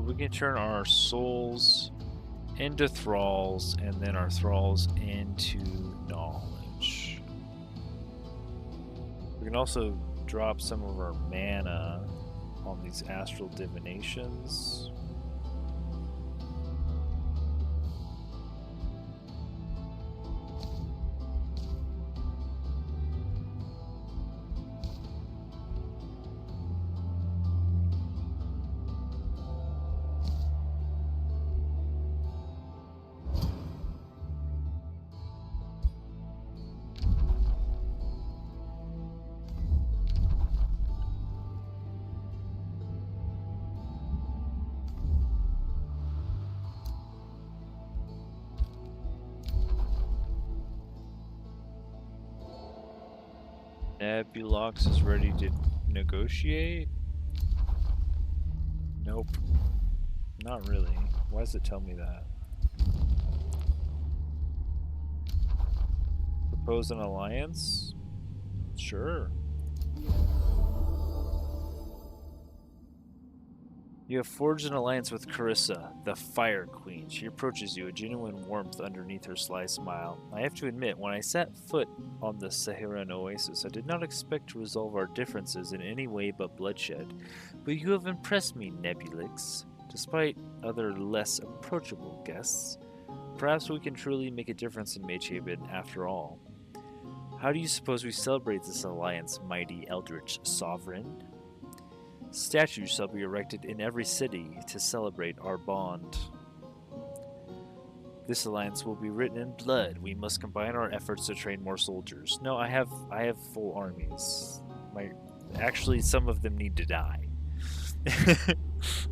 We can turn our souls into thralls and then our thralls into knowledge. We can also drop some of our mana on these astral divinations. Nebulox is ready to negotiate? Nope. Not really. Why does it tell me that? Propose an alliance? Sure. You have forged an alliance with Carissa, the Fire Queen. She approaches you, a genuine warmth underneath her sly smile. I have to admit, when I set foot on the Saharan oasis, I did not expect to resolve our differences in any way but bloodshed. But you have impressed me, Nebulix. Despite other less approachable guests, perhaps we can truly make a difference in Magehaven after all. How do you suppose we celebrate this alliance, mighty Eldritch Sovereign? Statues shall be erected in every city to celebrate our bond. This alliance will be written in blood. We must combine our efforts to train more soldiers. No, I have full armies. Actually, some of them need to die.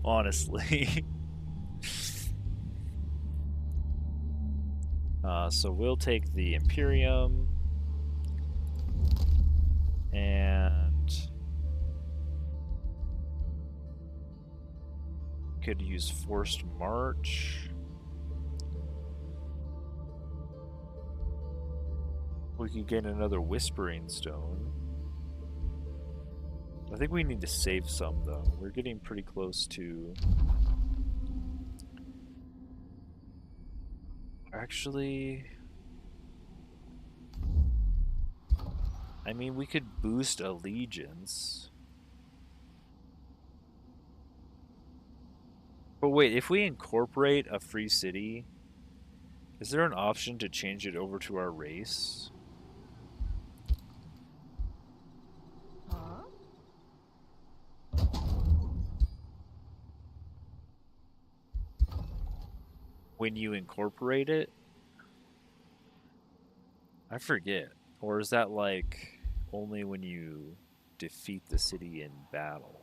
Honestly. So we'll take the Imperium and could use forced march. We could get another whispering stone. I think we need to save some though. We're getting pretty close to... Actually... I mean, we could boost allegiance. But wait, if we incorporate a free city, is there an option to change it over to our race? When you incorporate it? I forget. Or is that like only when you defeat the city in battle?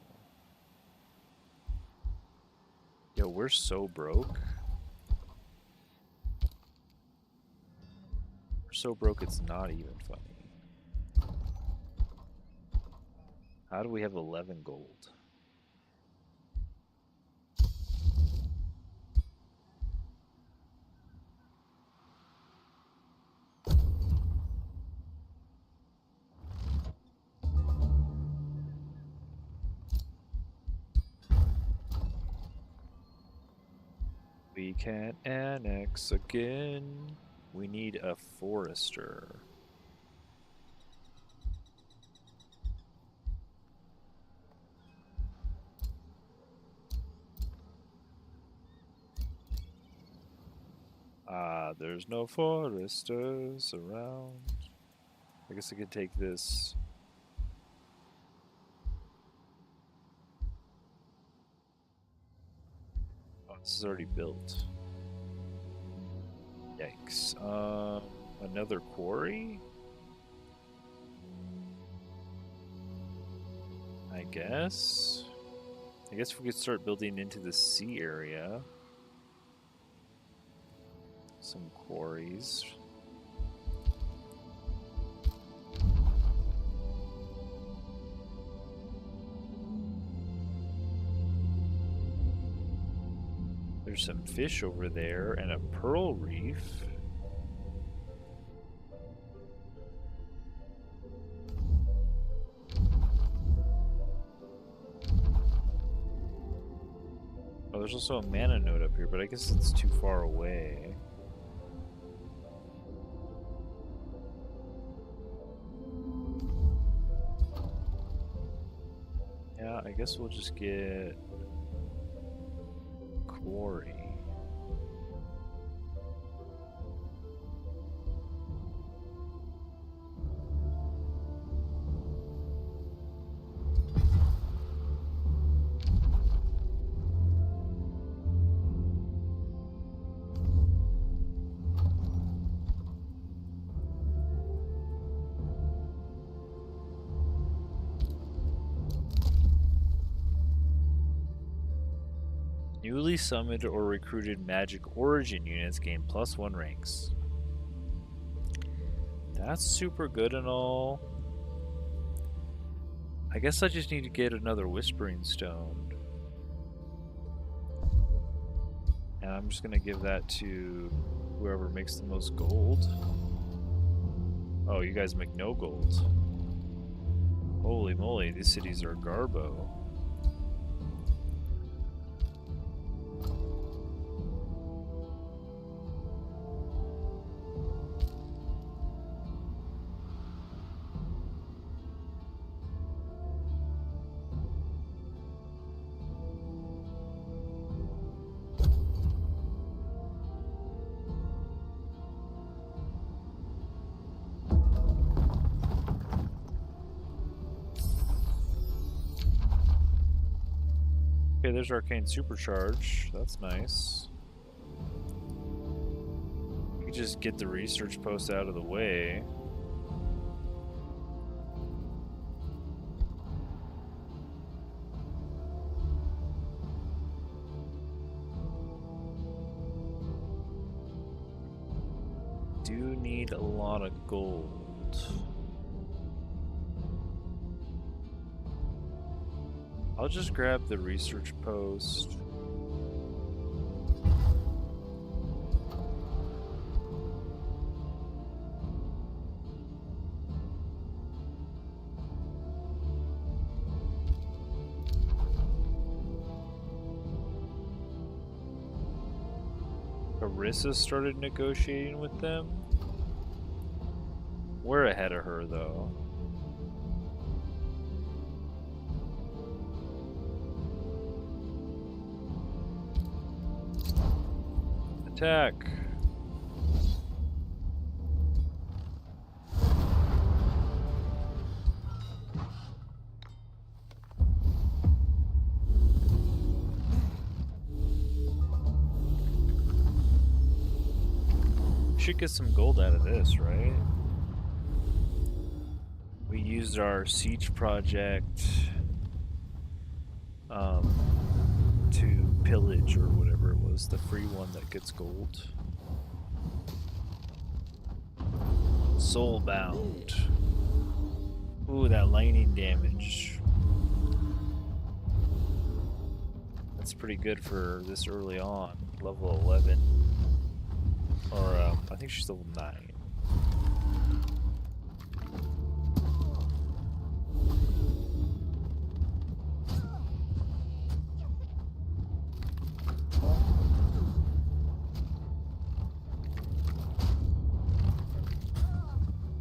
Yo, we're so broke. We're so broke it's not even funny. How do we have 11 gold? We can't annex again. We need a forester. There's no foresters around. I guess I could take this. Oh, this is already built. Yikes. Another quarry? I guess we could start building into the sea area. Some quarries. There's some fish over there and a pearl reef. Oh, there's also a mana node up here, but I guess it's too far away. Yeah, I guess we'll just get quarry. Newly summoned or recruited magic origin units gain +1 ranks. That's super good and all. I guess I just need to get another whispering stone. And I'm just gonna give that to whoever makes the most gold. Oh, you guys make no gold. Holy moly, these cities are garbo. Okay, there's Arcane Supercharge. That's nice. just get the research post out of the way. Do need a lot of gold. I'll just grab the research post. Carissa started negotiating with them. We're ahead of her, though. Attack! Should get some gold out of this, right? We used our siege project to pillage or whatever it was, the free one that gets gold. Soulbound. Ooh, that lightning damage. That's pretty good for this early on. Level 11. Or, I think she's level 9.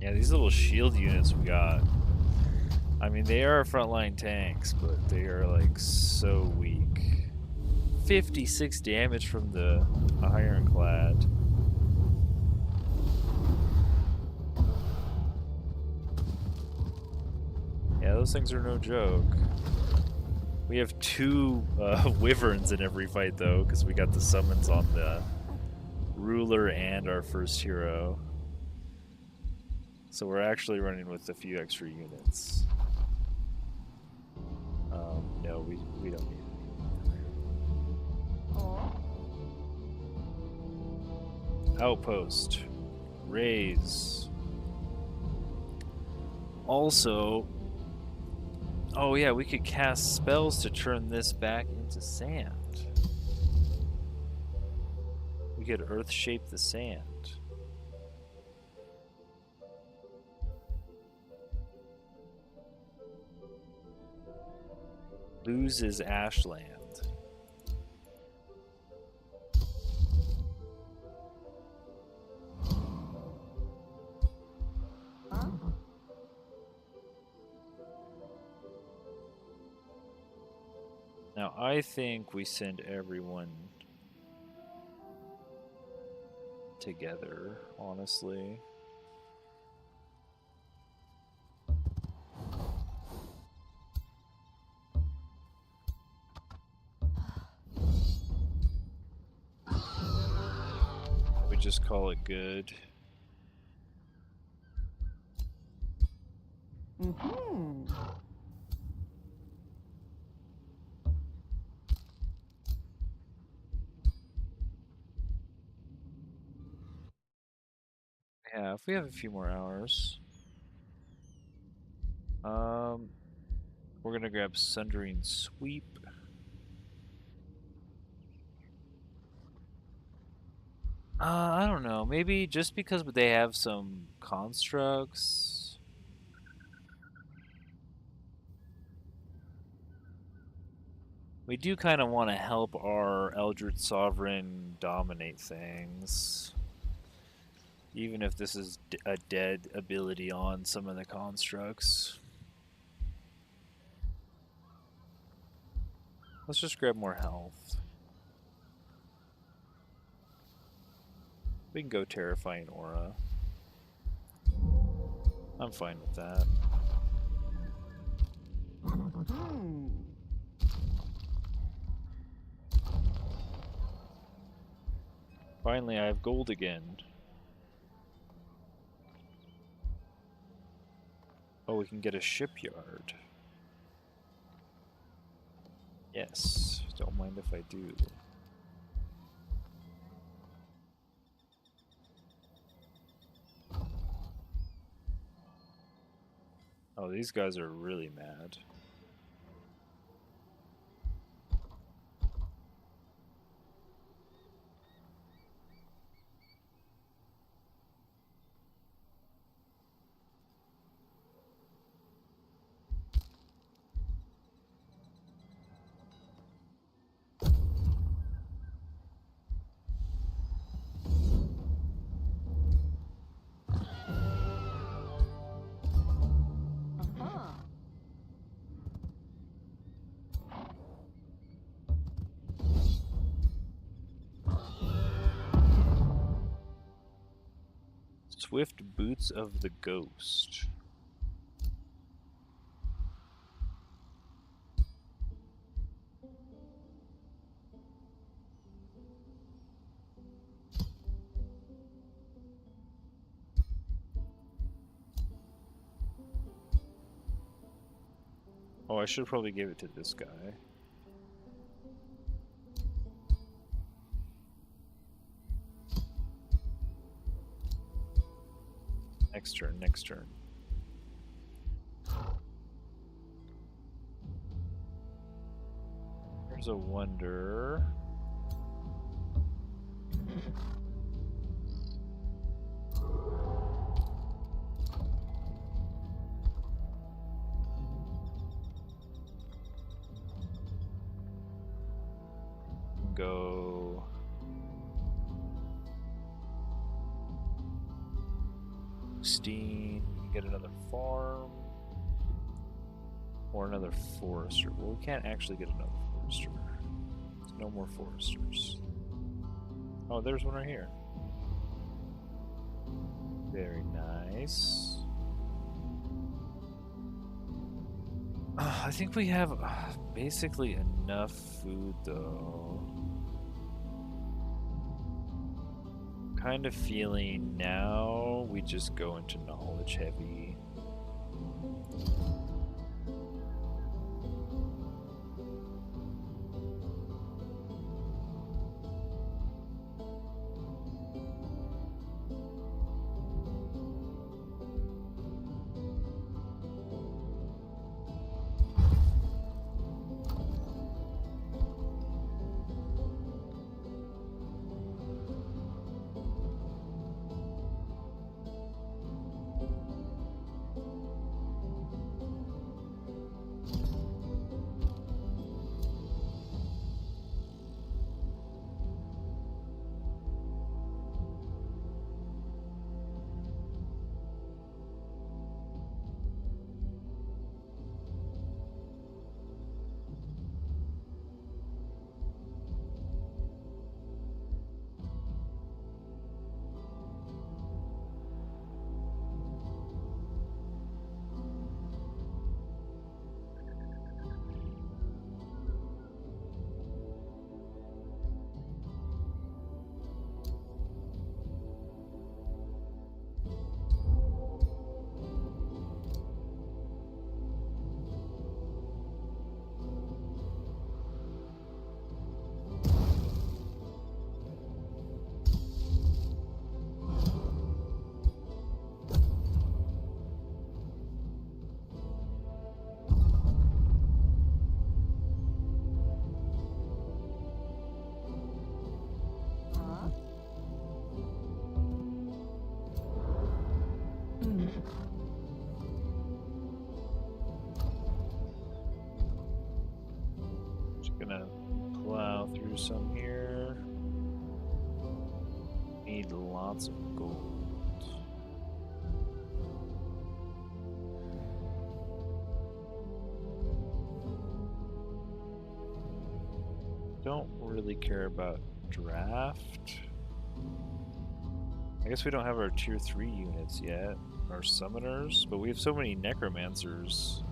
Yeah, these little shield units we got. I mean, they are frontline tanks, but they are, like, so weak. 56 damage from the ironclad. Yeah, those things are no joke. We have 2 wyverns in every fight, though, because we got the summons on the ruler and our first hero. So we're actually running with a few extra units. No, we don't need it. Outpost. Raise. Also, oh yeah, we could cast spells to turn this back into sand. We could earth shape the sand. Loses ashland. Now I think we send everyone together, honestly. We just call it good. Yeah, if we have a few more hours. We're gonna grab Sundering Sweep. I don't know. Maybe just because they have some constructs. We do kind of want to help our Eldritch Sovereign dominate things. Even if this is a dead ability on some of the constructs. Let's just grab more health. We can go Terrifying Aura. I'm fine with that. Finally, I have gold again. Oh, we can get a shipyard. Yes, don't mind if I do. Oh, these guys are really mad. Swift Boots of the Ghost. Oh, I should probably give it to this guy. Next turn, next turn. There's a wonder. Go. Steen, get another farm. Or another forester. Well, we can't actually get another forester. There's no more foresters. Oh, there's one right here. Very nice. I think we have basically enough food, though. Kind of feeling now we just go into knowledge heavy. Gonna plow through some here. Need lots of gold. Don't really care about draft. I guess we don't have our tier 3 units yet, our summoners, but we have so many necromancers.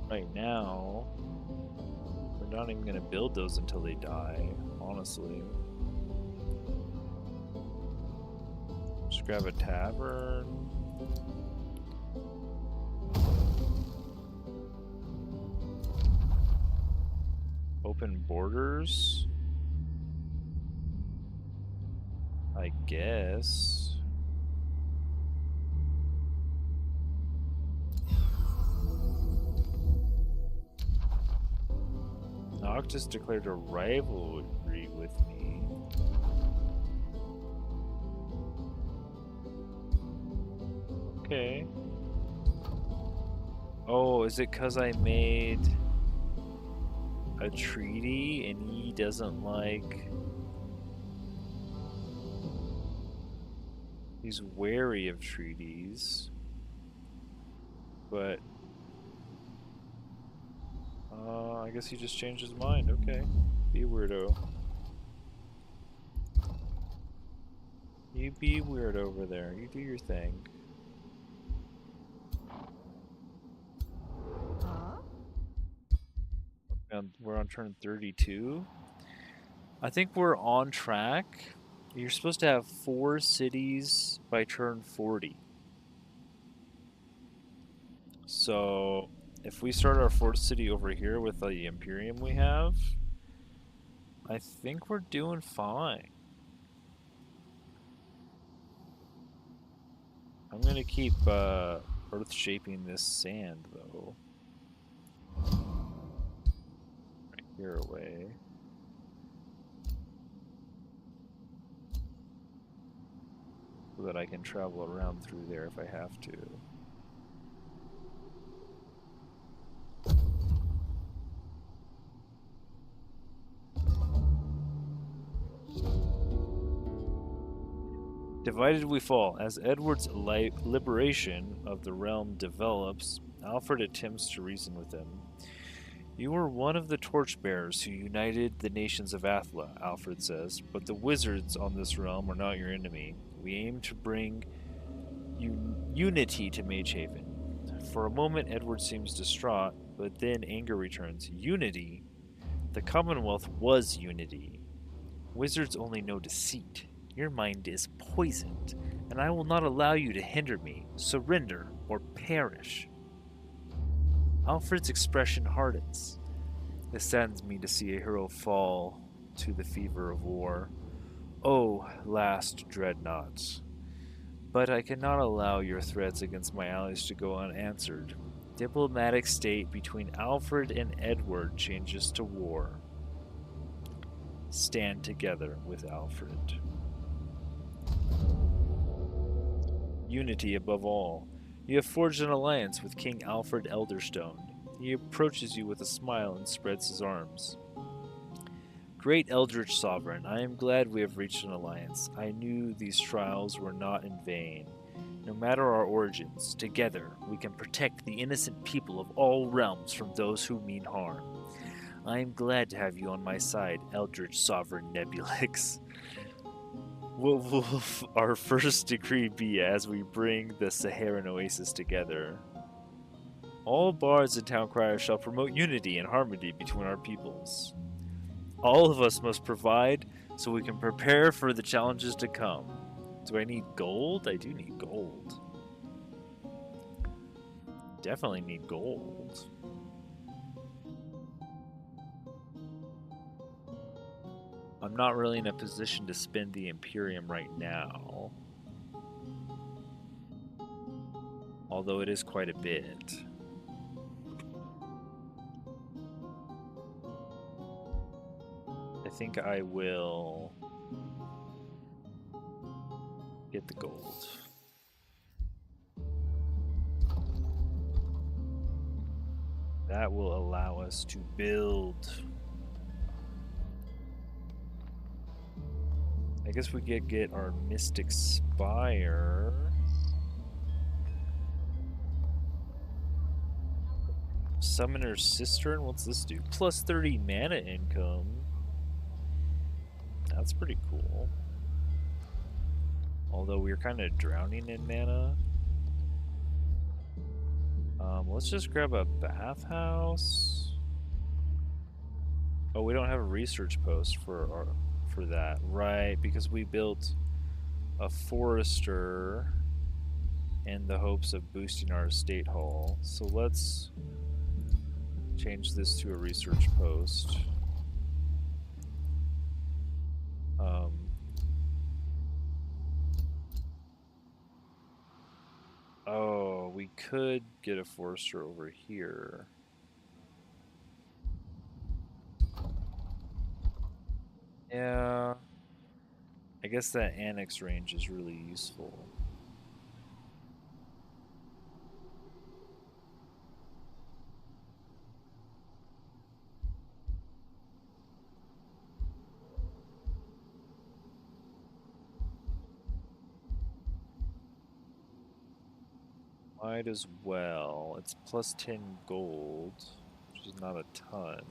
Right now, we're not even gonna build those until they die, honestly. Just grab a tavern. Open borders? I guess. Noctis declared a rivalry with me. Okay. Oh, is it because I made a treaty and he doesn't like... He's wary of treaties. But... I guess he just changed his mind. Okay. Be a weirdo. You be weird over there. You do your thing. We're on turn 32. I think we're on track. You're supposed to have 4 cities by turn 40. So, if we start our 4th city over here with the Imperium we have, I think we're doing fine. I'm gonna keep earth shaping this sand though. Right here away. So that I can travel around through there if I have to. Divided we fall. As Edward's liberation of the realm develops, Alfred attempts to reason with him. You were one of the torchbearers who united the nations of Athla, Alfred says, but the wizards on this realm are not your enemy. We aim to bring unity to Magehaven. For a moment, Edward seems distraught, but then anger returns. Unity? The Commonwealth was unity. Wizards only know deceit. Your mind is poisoned, and I will not allow you to hinder me. Surrender or perish. Alfred's expression hardens. It saddens me to see a hero fall to the fever of war. Oh, last dreadnought. But I cannot allow your threats against my allies to go unanswered. Diplomatic state between Alfred and Edward changes to war. Stand together with Alfred. Unity above all. You have forged an alliance with King Alfred Elderstone. He approaches you with a smile and spreads his arms. Great Eldritch Sovereign, I am glad we have reached an alliance. I knew these trials were not in vain. No matter our origins, together we can protect the innocent people of all realms from those who mean harm. I am glad to have you on my side, Eldritch Sovereign Nebulix. What will our first decree be as we bring the Saharan oasis together? All bards and town criers shall promote unity and harmony between our peoples. All of us must provide so we can prepare for the challenges to come. Do I need gold? I do need gold. Definitely need gold. I'm not really in a position to spend the Imperium right now. Although it is quite a bit. I think I will get the gold. That will allow us to build. I guess we could get our Mystic Spire. Summoner's Cistern, what's this do? Plus 30 mana income. That's pretty cool. Although we're kind of drowning in mana. Let's just grab a bathhouse. Oh, we don't have a research post for that, right? Because we built a forester in the hopes of boosting our estate hall. So let's change this to a research post. Oh, we could get a forester over here. Yeah. I guess that annex range is really useful. Might as well. It's plus 10 gold, which is not a ton.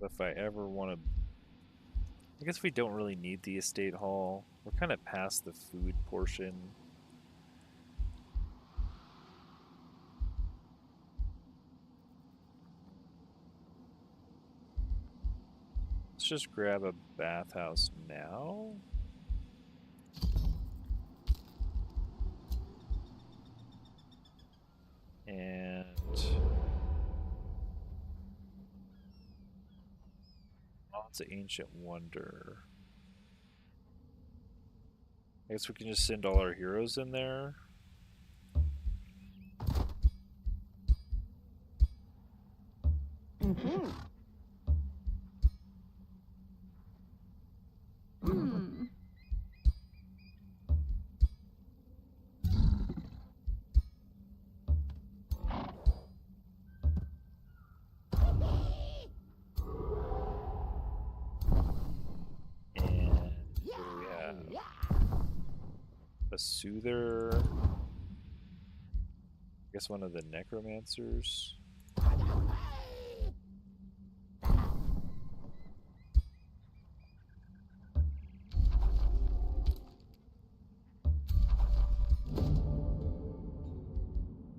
But if I ever want to... I guess we don't really need the estate hall. We're kind of past the food portion. Let's just grab a bathhouse now. And... oh, it's an ancient wonder. I guess we can just send all our heroes in there. Mm-hmm. And what do we have? A soother. I guess one of the necromancers.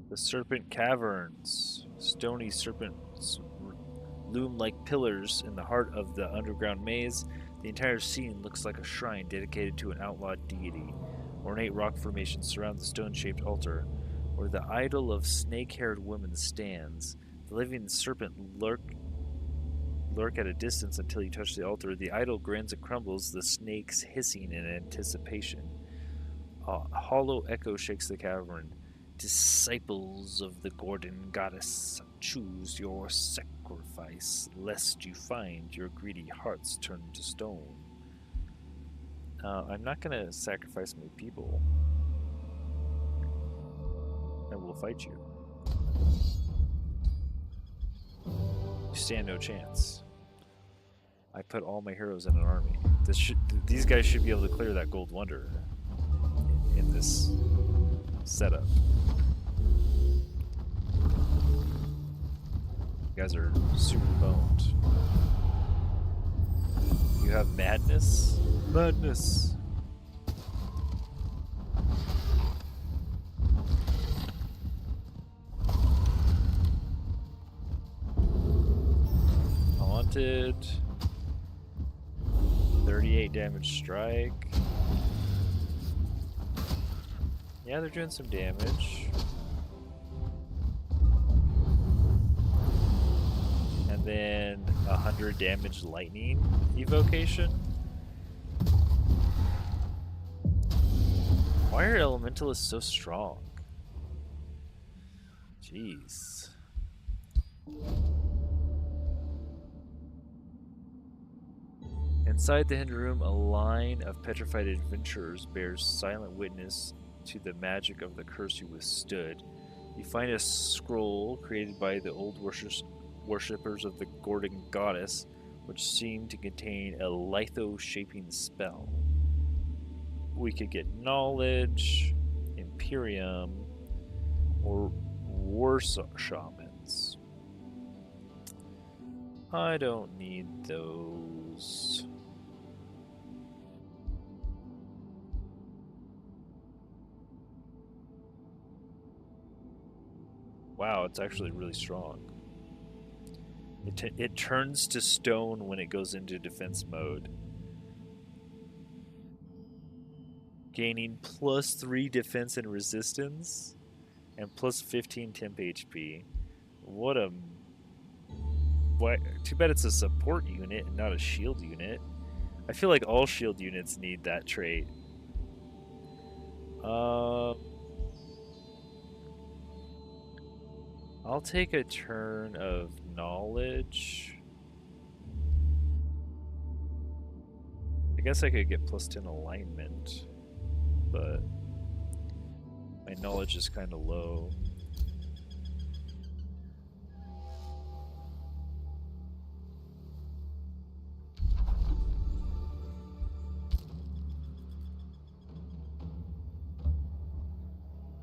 The Serpent Caverns. Stony serpents loom like pillars in the heart of the underground maze. The entire scene looks like a shrine dedicated to an outlawed deity. Ornate rock formations surround the stone-shaped altar, where the idol of snake-haired woman stands. The living serpent lurk at a distance until you touch the altar. The idol grins and crumbles, the snakes hissing in anticipation. A hollow echo shakes the cavern. Disciples of the Gorgon goddess, choose your sacrifice, lest you find your greedy hearts turned to stone. I'm not going to sacrifice my people. I will fight you. You stand no chance. I put all my heroes in an army. These guys should be able to clear that gold wonder in this setup. You guys are super boned. You have madness? Madness! Haunted. 38 damage strike. Yeah, they're doing some damage. And then 100 damage lightning evocation. Why are elementalists so strong? Jeez. Inside the hidden room, a line of petrified adventurers bears silent witness to the magic of the curse you withstood. You find a scroll created by the old worshippers of the Gorgon goddess, which seemed to contain a litho-shaping spell. We could get knowledge, Imperium, or war shamans. I don't need those. Wow, it's actually really strong. It turns to stone when it goes into defense mode. Gaining +3 defense and resistance, and +15 temp HP. What a... Why, too bad it's a support unit and not a shield unit. I feel like all shield units need that trait. I'll take a turn of knowledge. I guess I could get +10 alignment, but my knowledge is kind of low.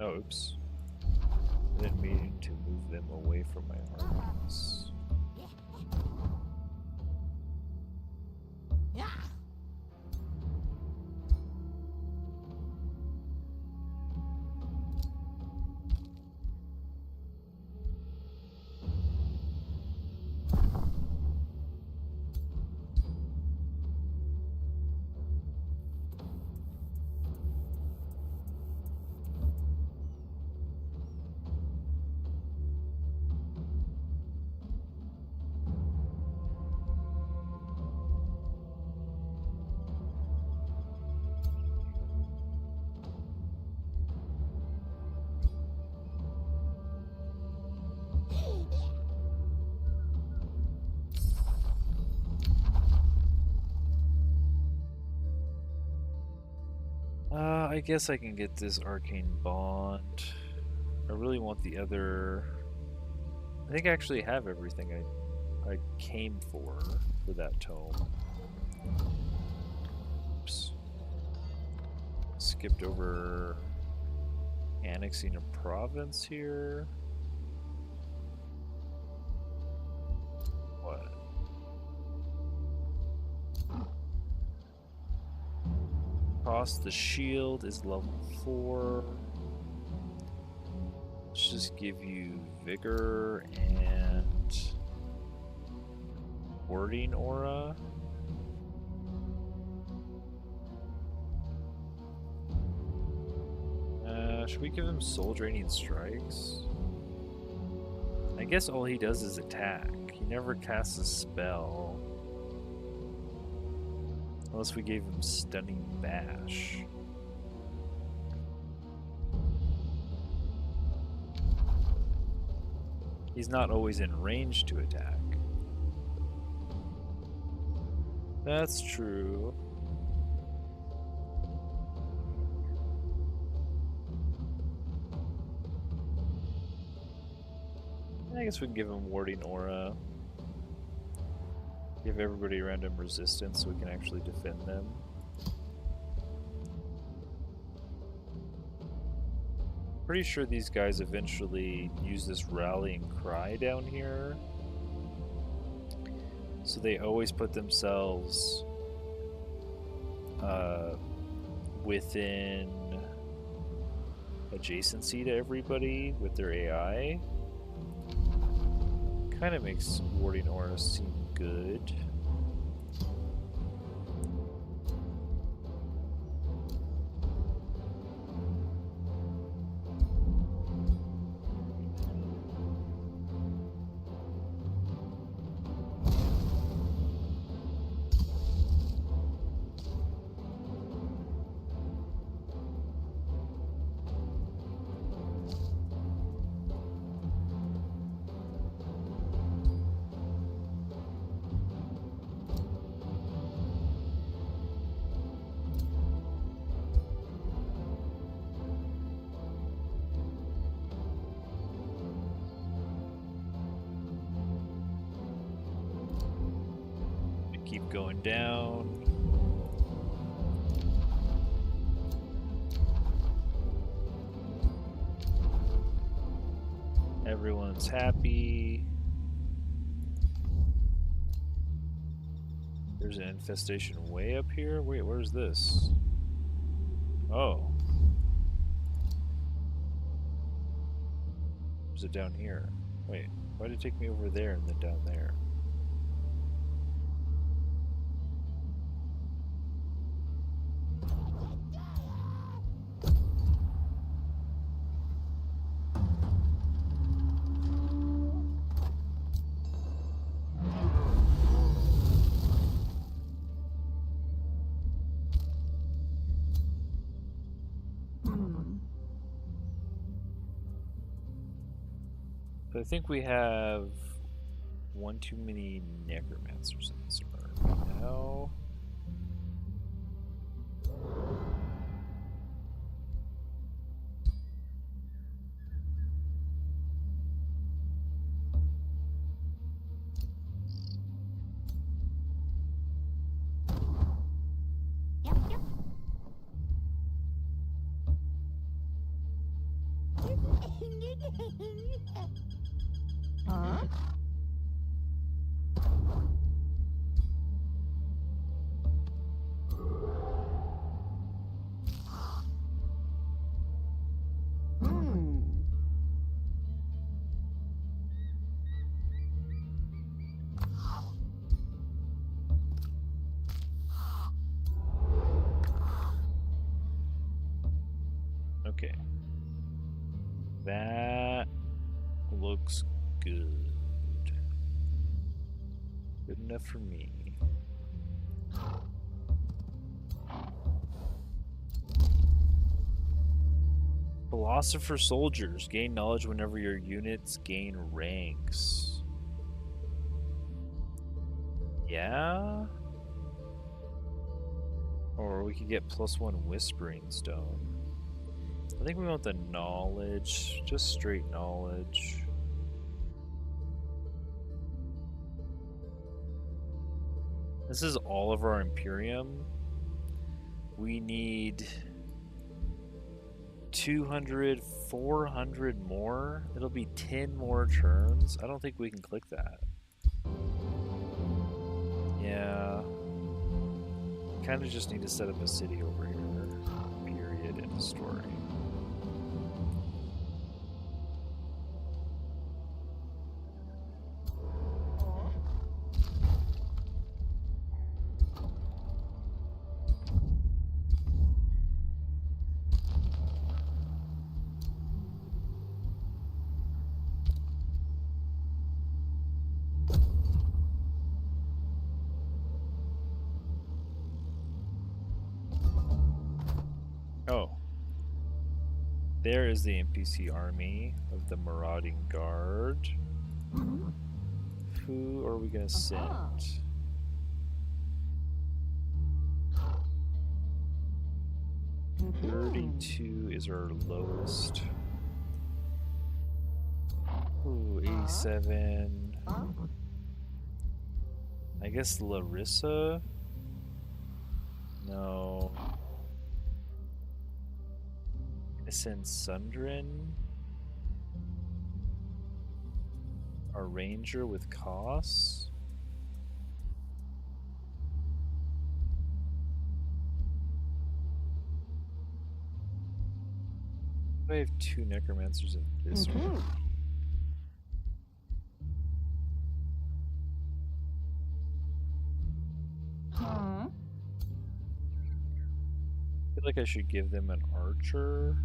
Oh, oops. I didn't mean to move them away from my armies. I guess I can get this arcane bond. I really want the other... I think I actually have everything I came for that tome. Oops. Skipped over annexing a province here. What? Cost the shield is level 4. Let's just give you vigor and warding aura. Should we give him soul draining strikes? I guess all he does is attack. He never casts a spell. Unless we gave him stunning bash. He's not always in range to attack. That's true. I guess we can give him warding aura. Give everybody around him resistance so we can actually defend them. Pretty sure these guys eventually use this rallying cry down here. So they always put themselves within adjacency to everybody with their AI. Kind of makes warding aura seem good. Keep going down. Everyone's happy. There's an infestation way up here. Wait, where's this? Oh. Is it down here? Wait, why did it take me over there and then down there? So I think we have one too many necromancers in this army now. Huh? Okay. That looks good. Good enough for me. Philosopher soldiers. Gain knowledge whenever your units gain ranks. Yeah? Or we could get +1 whispering stone. I think we want the knowledge. Just straight knowledge. This is all of our Imperium. We need 200, 400 more. It'll be 10 more turns. I don't think we can click that. Yeah. Kind of just need to set up a city over here. Period. End of story. Oh. There is the NPC army of the Marauding Guard. Who are we going to send? Mm-hmm. 32 is our lowest. Ooh, 87. I guess Larissa? No. I send Sundrin. Our ranger with Koss. I have 2 necromancers in this one. Huh? I feel like I should give them an archer.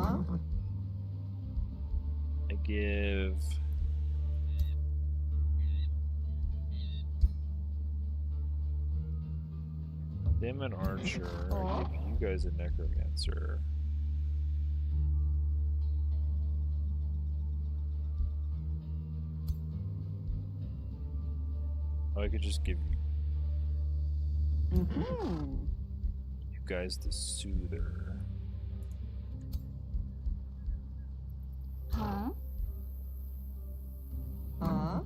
Huh? I give them an archer. I give you guys a necromancer. Oh, I could just give you guys the soother. Huh? Huh?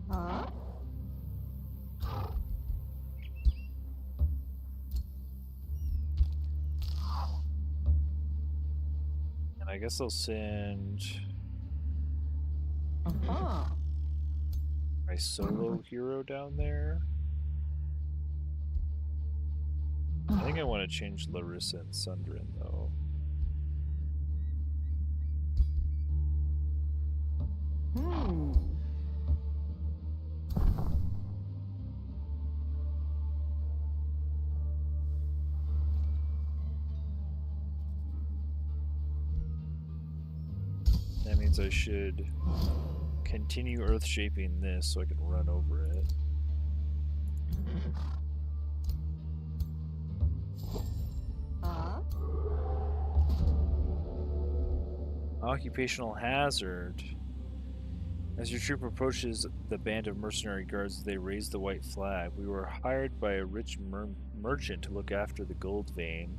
Huh? And I guess I'll send my solo hero down there. I think I want to change Larissa and Sundrin, though. That means I should continue earth shaping this so I can run over it. Occupational hazard. As your troop approaches the band of mercenary guards, they raise the white flag. We were hired by a rich merchant to look after the gold vein.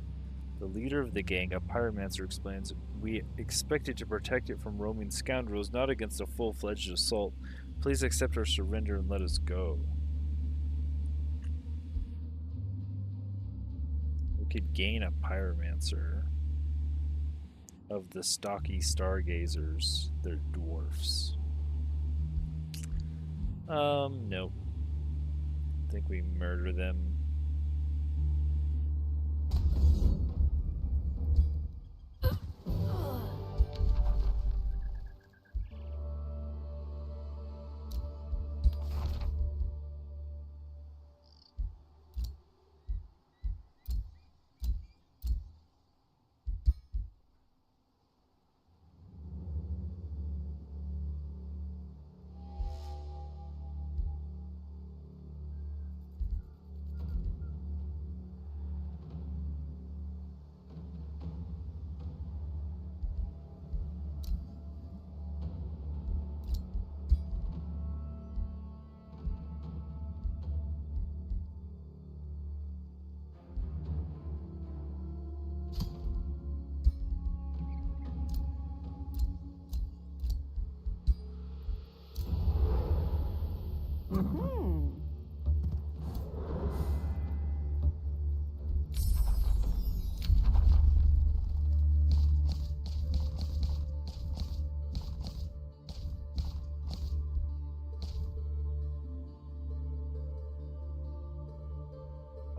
The leader of the gang, a pyromancer, explains, we expected to protect it from roaming scoundrels, not against a full-fledged assault. Please accept our surrender and let us go. We could gain a pyromancer of the stocky stargazers. They're dwarfs. Nope. I think we murder them.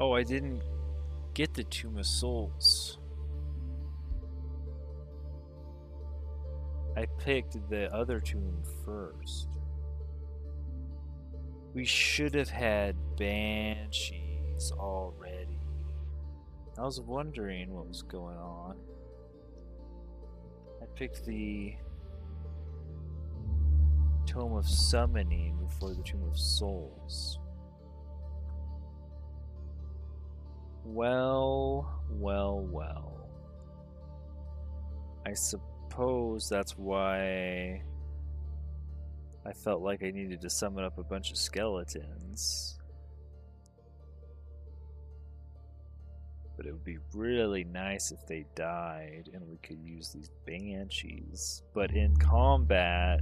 Oh, I didn't get the Tomb of Souls. I picked the other tomb first. We should have had banshees already. I was wondering what was going on. I picked the Tome of Summoning before the Tomb of Souls. Well, well, well. I suppose that's why I felt like I needed to summon up a bunch of skeletons. But it would be really nice if they died and we could use these banshees. But in combat,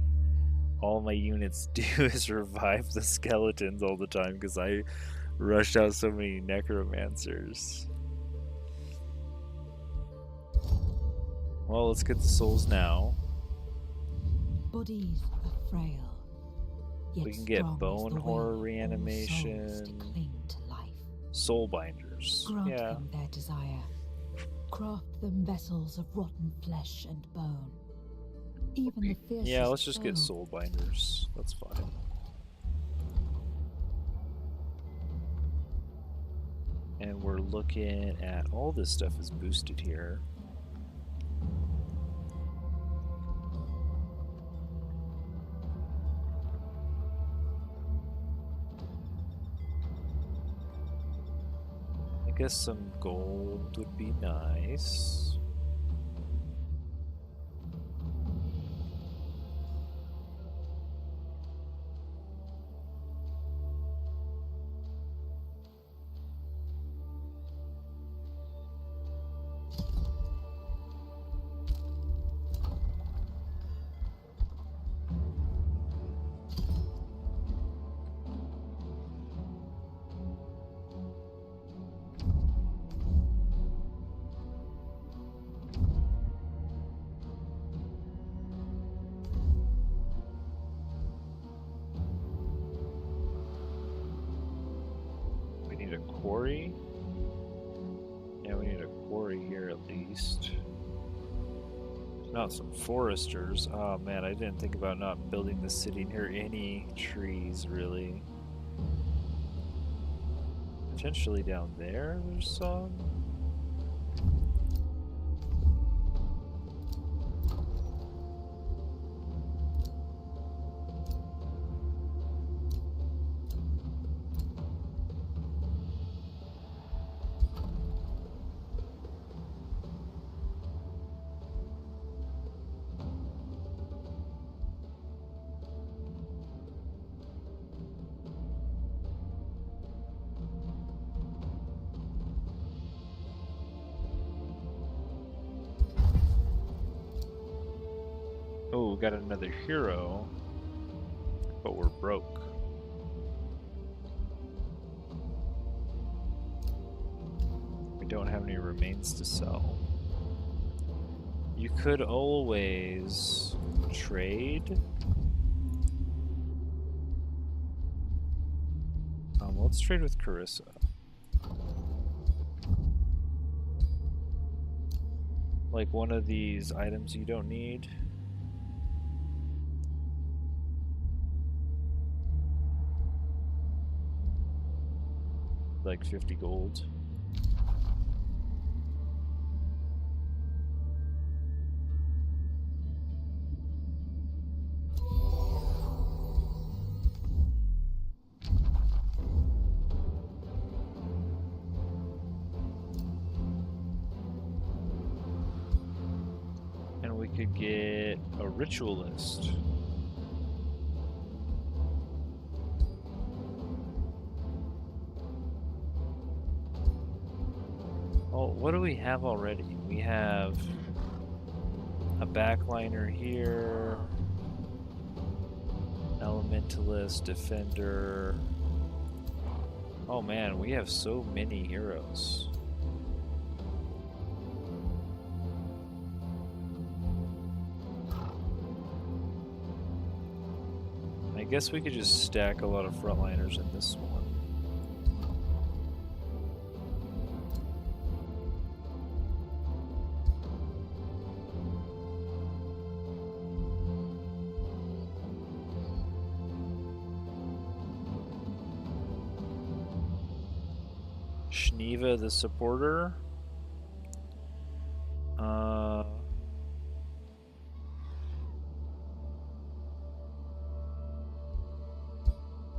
all my units do is revive the skeletons all the time because I rushed out so many necromancers. Well, let's get the souls now. Bodies are frail. Yet We can get strong is bone the horror will of all reanimation. souls to cling to life. Soul binders. Grant Yeah. them their desire. Craft them vessels of rotten flesh and bone. Even the fiercest Yeah, let's just get foe soul binders. That's fine. And we're looking at all this stuff is boosted here. I guess some gold would be nice. We need a quarry. east. Not some foresters. Oh man, I didn't think about not building the city near any trees, really. Potentially down there, there's some. Oh, we got another hero, but we're broke. We don't have any remains to sell. You could always trade. Let's trade with Carissa. Like one of these items you don't need. Like 50 gold. And we could get a ritualist. Oh, what do we have already? We have a backliner here, elementalist, defender. Oh man, we have so many heroes. I guess we could just stack a lot of frontliners in this one. Shniva the supporter.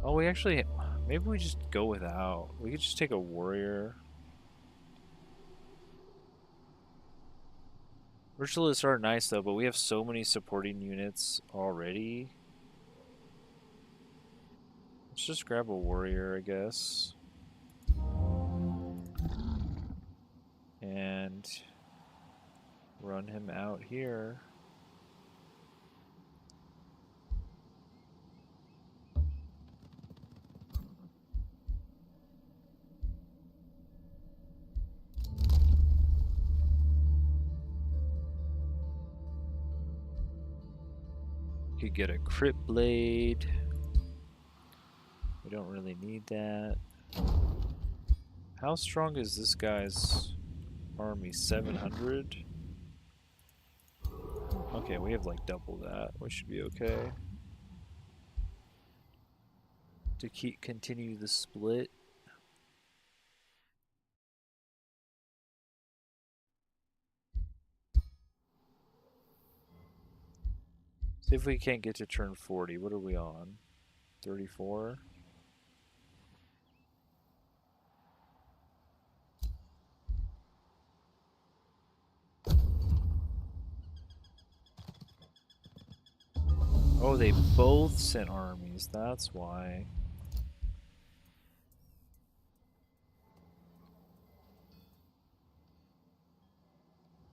Oh, we actually, maybe we just go without. We could just take a warrior. Ritualists are nice though, but we have so many supporting units already. Let's just grab a warrior, I guess. And run him out here. Could get a crit blade. We don't really need that. How strong is this guy's army? 700? Okay, we have like double that. We should be okay. To continue the split. See if we can't get to turn 40. What are we on? 34? Oh, they both sent armies. That's why.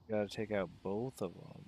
Gotta take out both of them.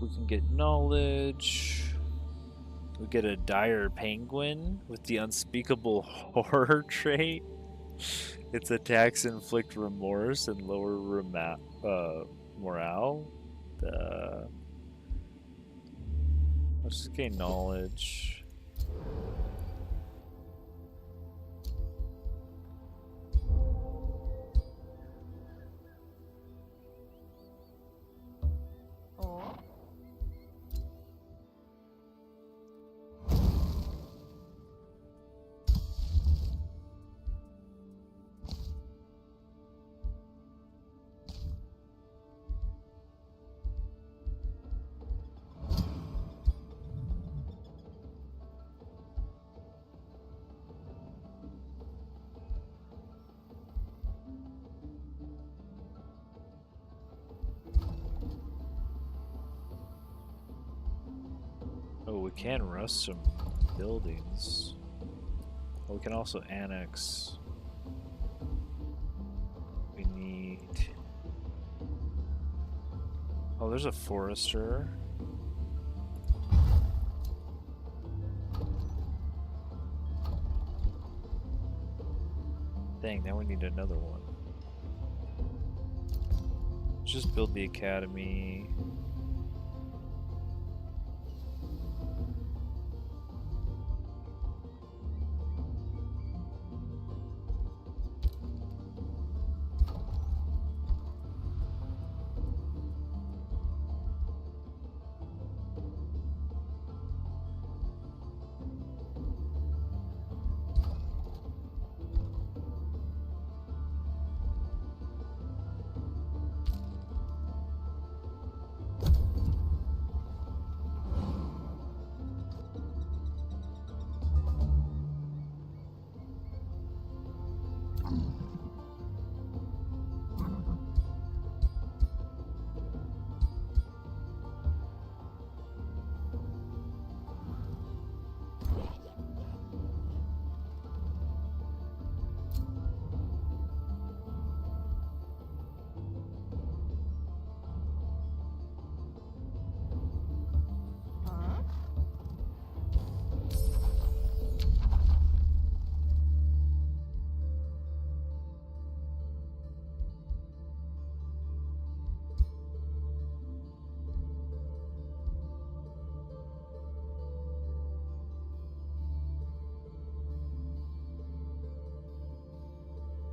We can get knowledge. We get a dire penguin with the unspeakable horror trait. Its attacks inflict remorse and lower morale. Let's just gain knowledge. Oh, we can rust some buildings. Oh, we can also annex. We need... Oh, there's a forester. Dang, now we need another one. Let's just build the academy.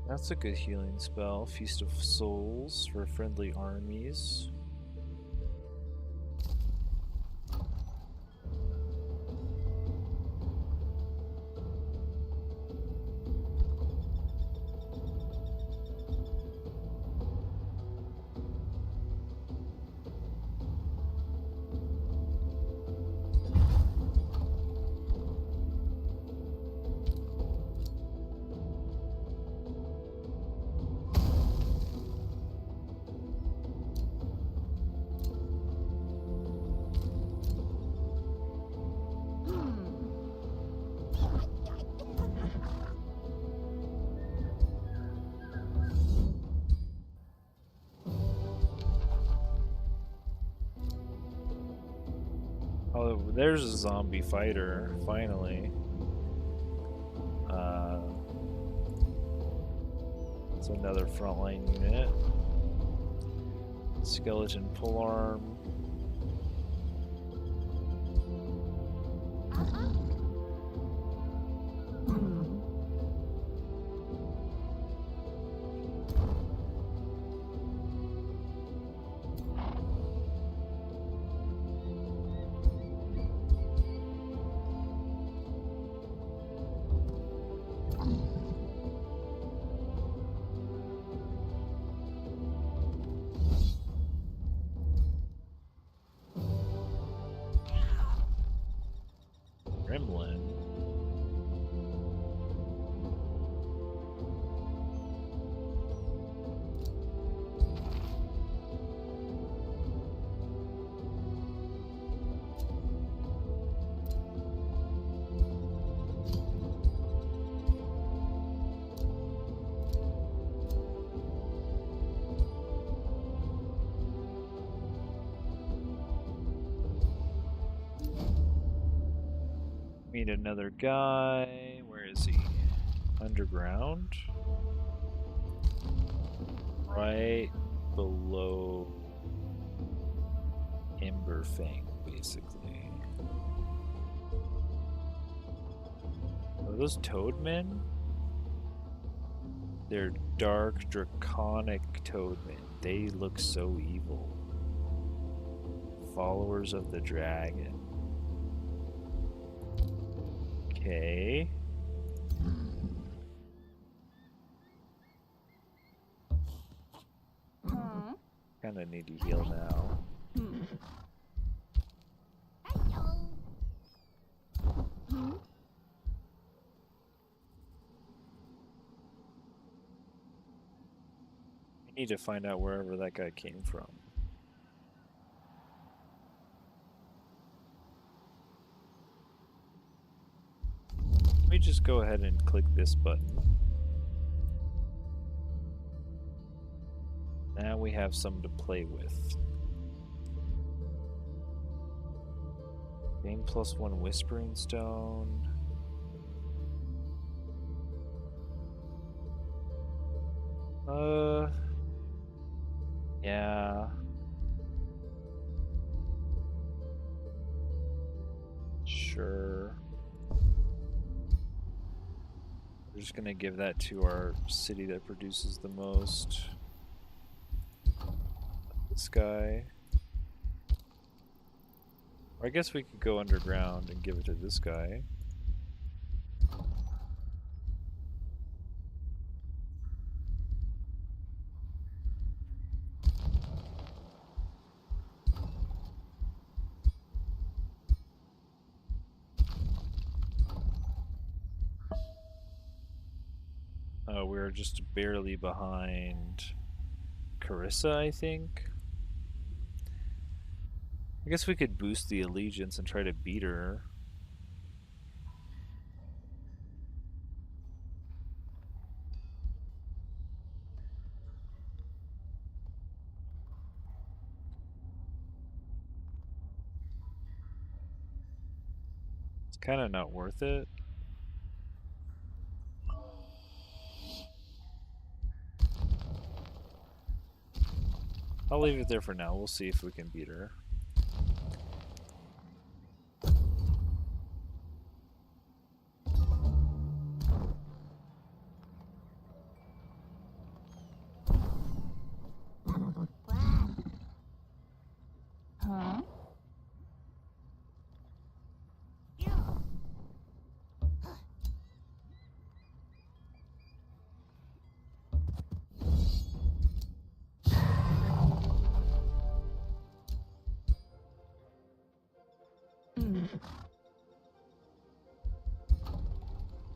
That's a good healing spell. Feast of Souls for friendly armies. Oh, there's a zombie fighter, finally. It's another frontline unit. Skeleton polearm. Meet another guy. Where is he? Underground? Right below Emberfang, basically. Are those toadmen? They're dark, draconic toadmen. They look so evil. Followers of the dragon. Okay. Kinda need to heal now. I need to find out wherever that guy came from. Let me just go ahead and click this button. Now we have some to play with. Gain +1 Whispering Stone. Yeah. Sure. We're just gonna give that to our city that produces the most. This guy. Or I guess we could go underground and give it to this guy. Oh, we're just barely behind Carissa, I think. I guess we could boost the allegiance and try to beat her. It's kind of not worth it. I'll leave it there for now. We'll see if we can beat her.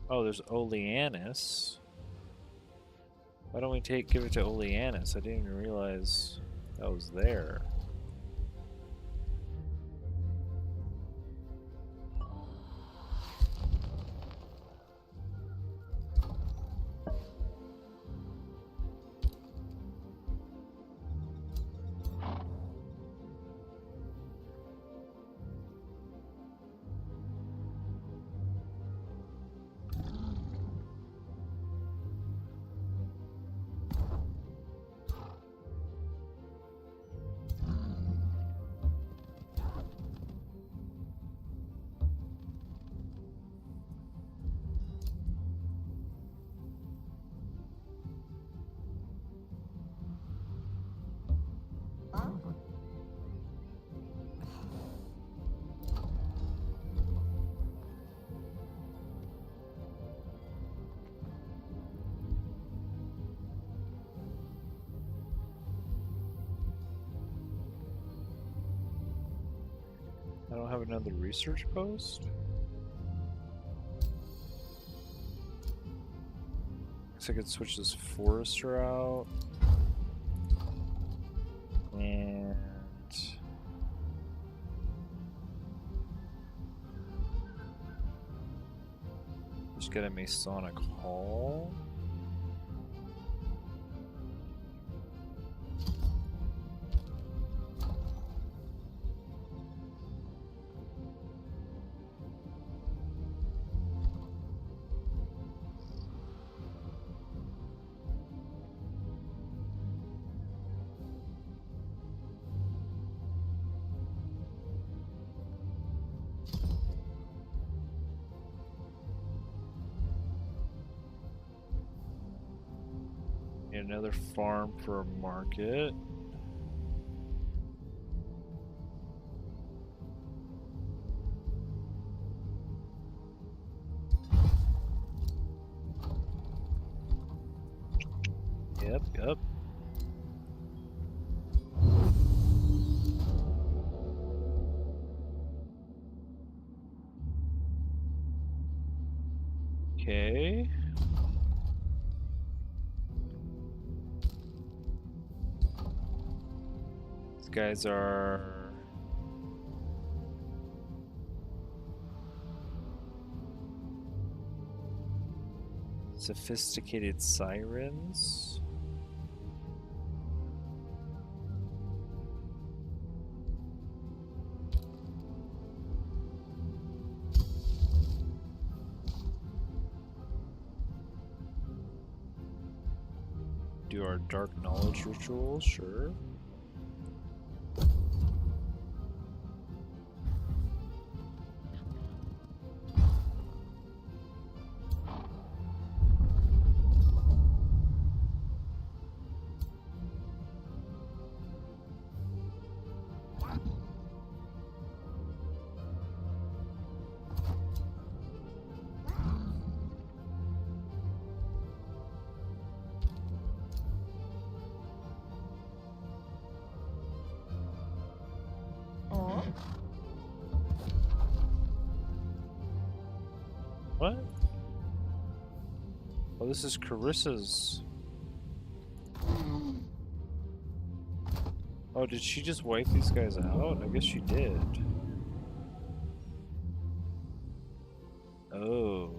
Oh, there's Oleanus. Why don't we give it to Oleanus? I didn't even realize that was there. I don't have another research post? Guess I could switch this forester out. And just get a Masonic Hall. Another farm for a market. Yep. Okay. These guys are sophisticated sirens. Do our dark knowledge rituals, sure. What? Oh, this is Carissa's. Oh, did she just wipe these guys out? I guess she did. Oh.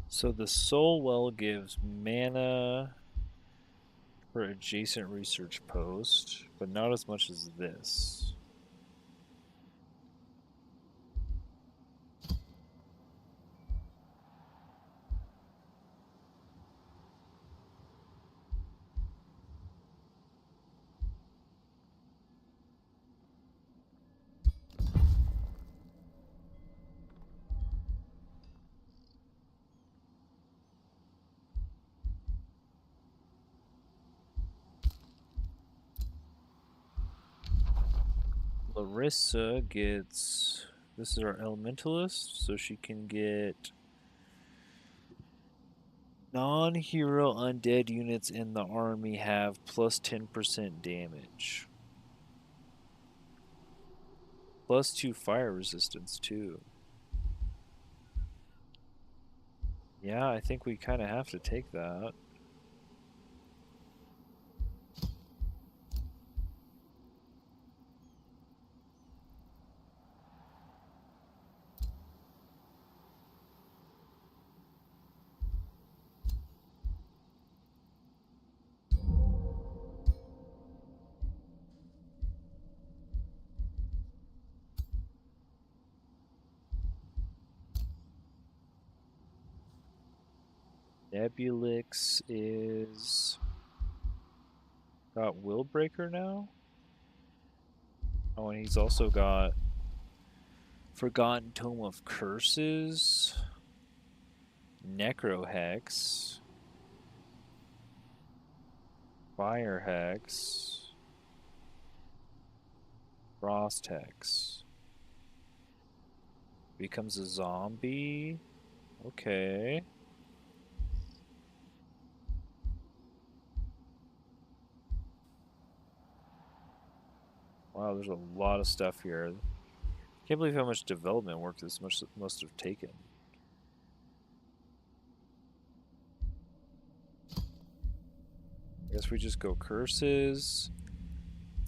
So the soul well gives mana for adjacent research post, but not as much as this. Larissa gets, this is our elementalist, so she can get non-hero undead units in the army have plus 10% damage. Plus 2 fire resistance too. Yeah, I think we kind of have to take that. Nebulix is got Willbreaker now. Oh, and he's also got Forgotten Tome of Curses, Necrohex, Fire Hex, Frost Hex. Becomes a zombie. Okay. Wow, there's a lot of stuff here. Can't believe how much development work this must have taken. I guess we just go curses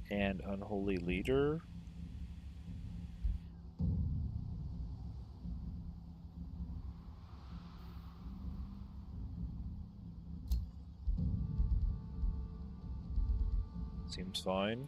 and unholy leader. Seems fine.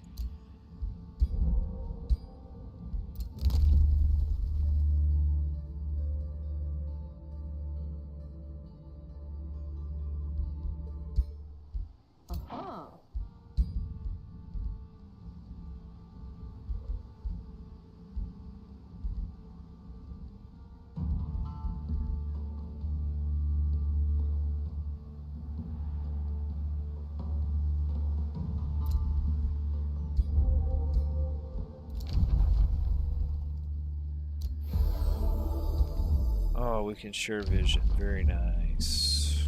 Oh, we can share vision. Very nice.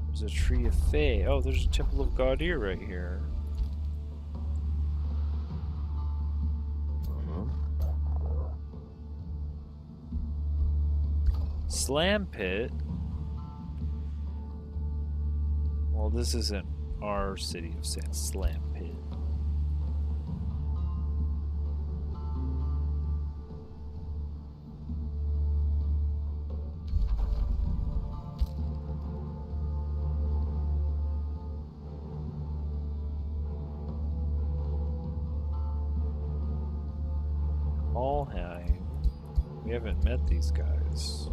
There's a tree of Fae. Oh, there's a temple of Gaudir right here. Slam pit. Well, this isn't our city of Slam pit. We haven't met these guys.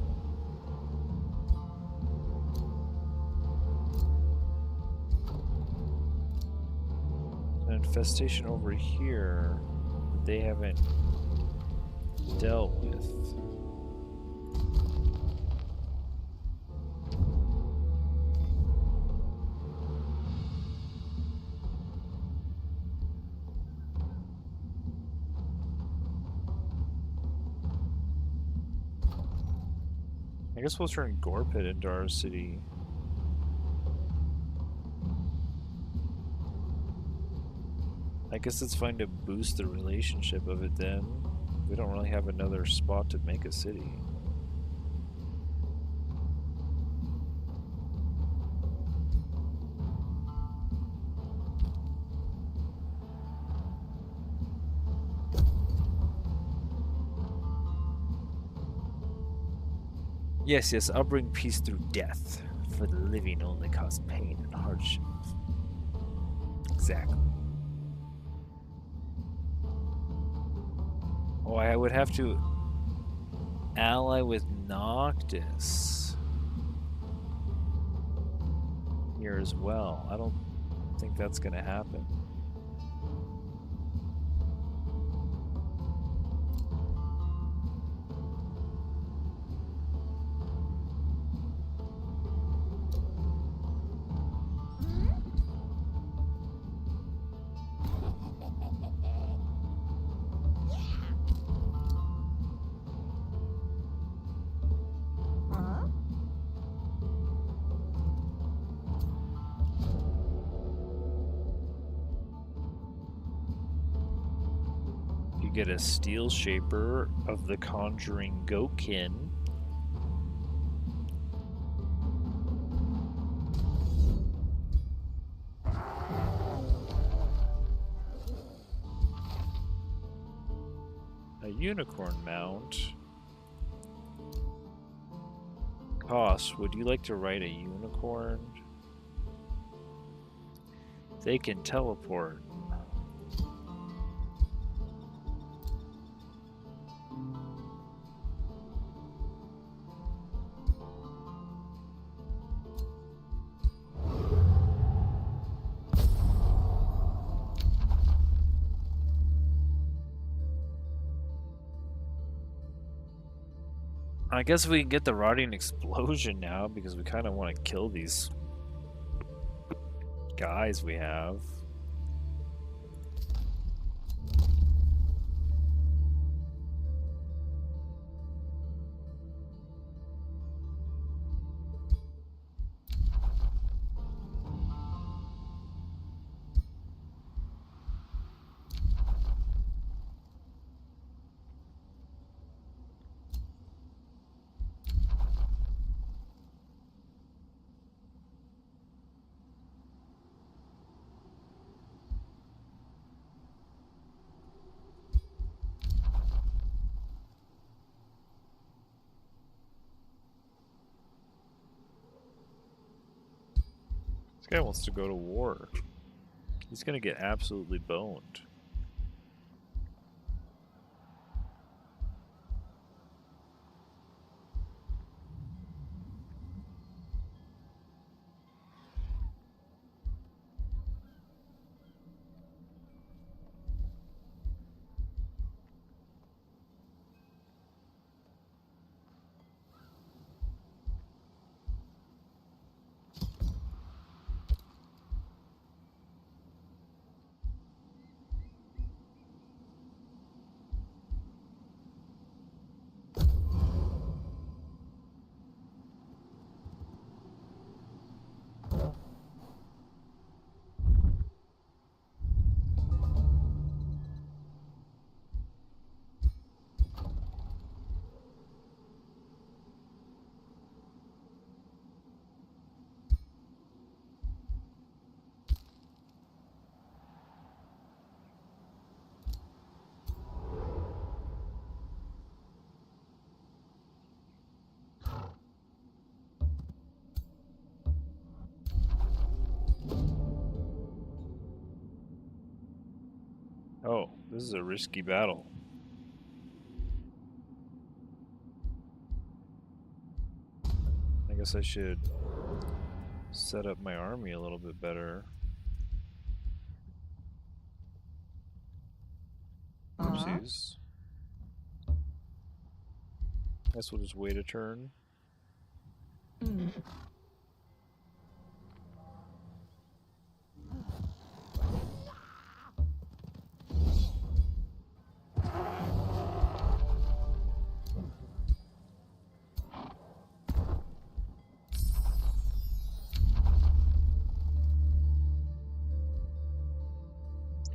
An infestation over here that they haven't dealt with. I guess we'll turn Gorpit into our city. I guess it's fine to boost the relationship of it then. We don't really have another spot to make a city. Yes, I'll bring peace through death, for the living only cause pain and hardship. Exactly. Oh, I would have to ally with Noctis here as well. I don't think that's going to happen. Get a steel shaper of the conjuring Gokin. A unicorn mount. Cost, would you like to ride a unicorn? They can teleport. I guess we can get the rotting explosion now because we kind of want to kill these guys we have. Guy wants to go to war. He's gonna get absolutely boned. Oh, this is a risky battle. I guess I should set up my army a little bit better. Oopsies. Guess we'll just wait a turn.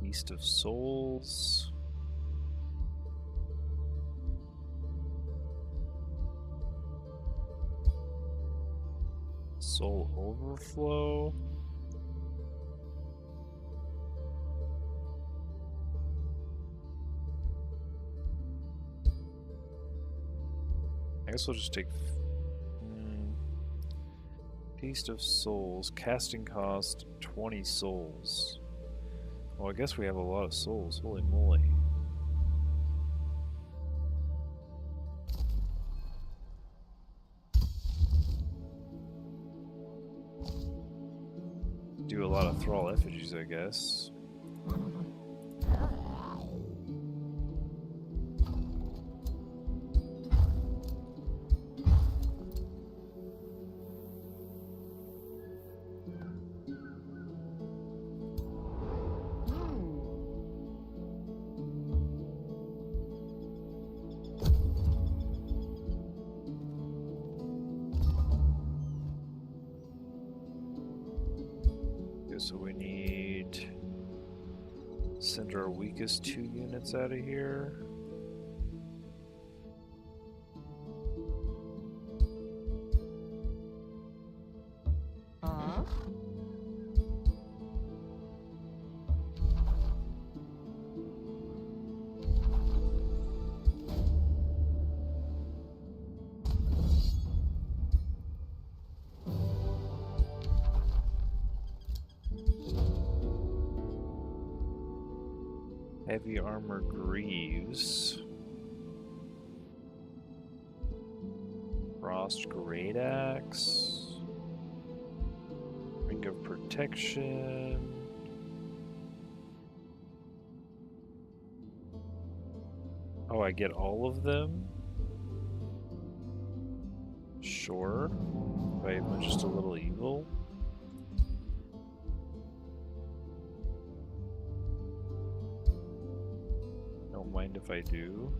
Feast of Souls. Soul Overflow. I guess we'll just take Feast of Souls. Casting cost 20 souls. Well, I guess we have a lot of souls. Holy moly. Do a lot of thrall effigies, I guess. So we need send our weakest 2 units out of here. Heavy armor greaves. Frost great axe. Ring of protection. Oh, I get all of them? Sure. But I'm just a little evil. Don't mind if I do.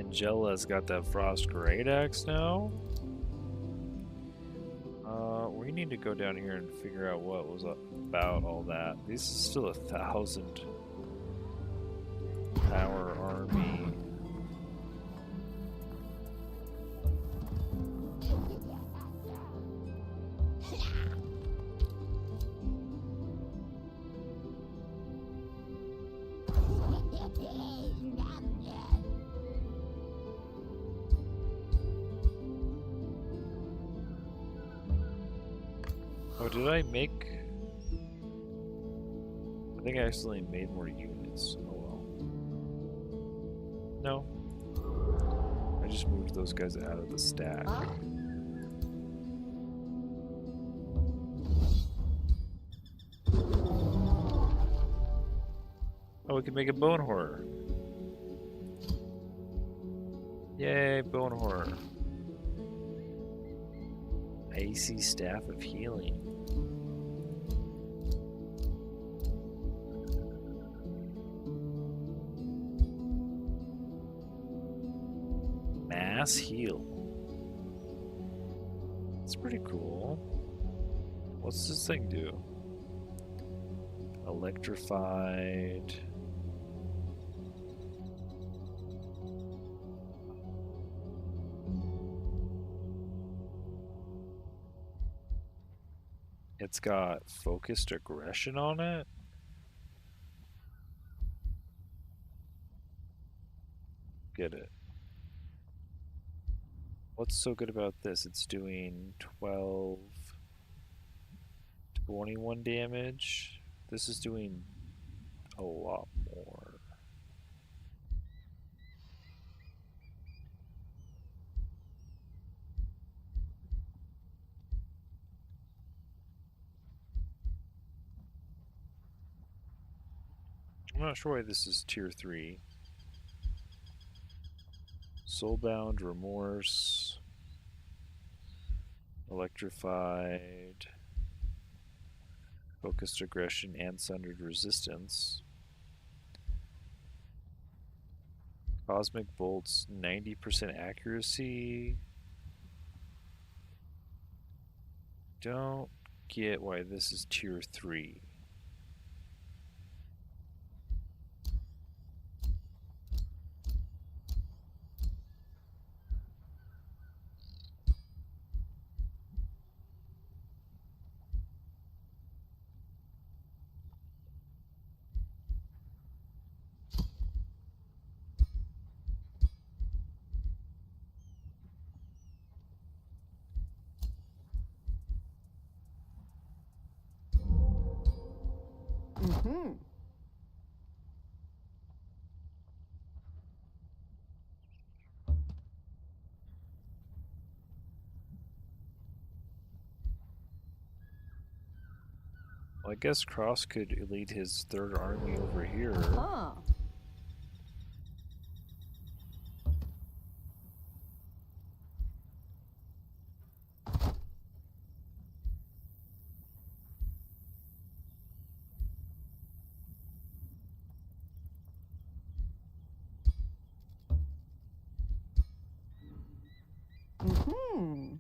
Angela's got that frost great axe now. We need to go down here and figure out what was about all that. This is still 1,000 power army. Oh, did I make... I think I accidentally made more units. Oh well. No. I just moved those guys out of the stack. Oh, we can make a bone horror. Yay, bone horror. Icy staff of healing. Mass heal. It's pretty cool. What's this thing do? Electrified. It's got focused aggression on it. Get it. What's so good about this? It's doing 12, 21 damage. This is doing a lot more. I'm not sure why this is tier 3. Soulbound, remorse, electrified, focused aggression, and sundered resistance. Cosmic bolts, 90% accuracy. Don't get why this is tier 3. Mm-hmm. Well, I guess Cross could lead his third army over here. Huh. Mm-hmm.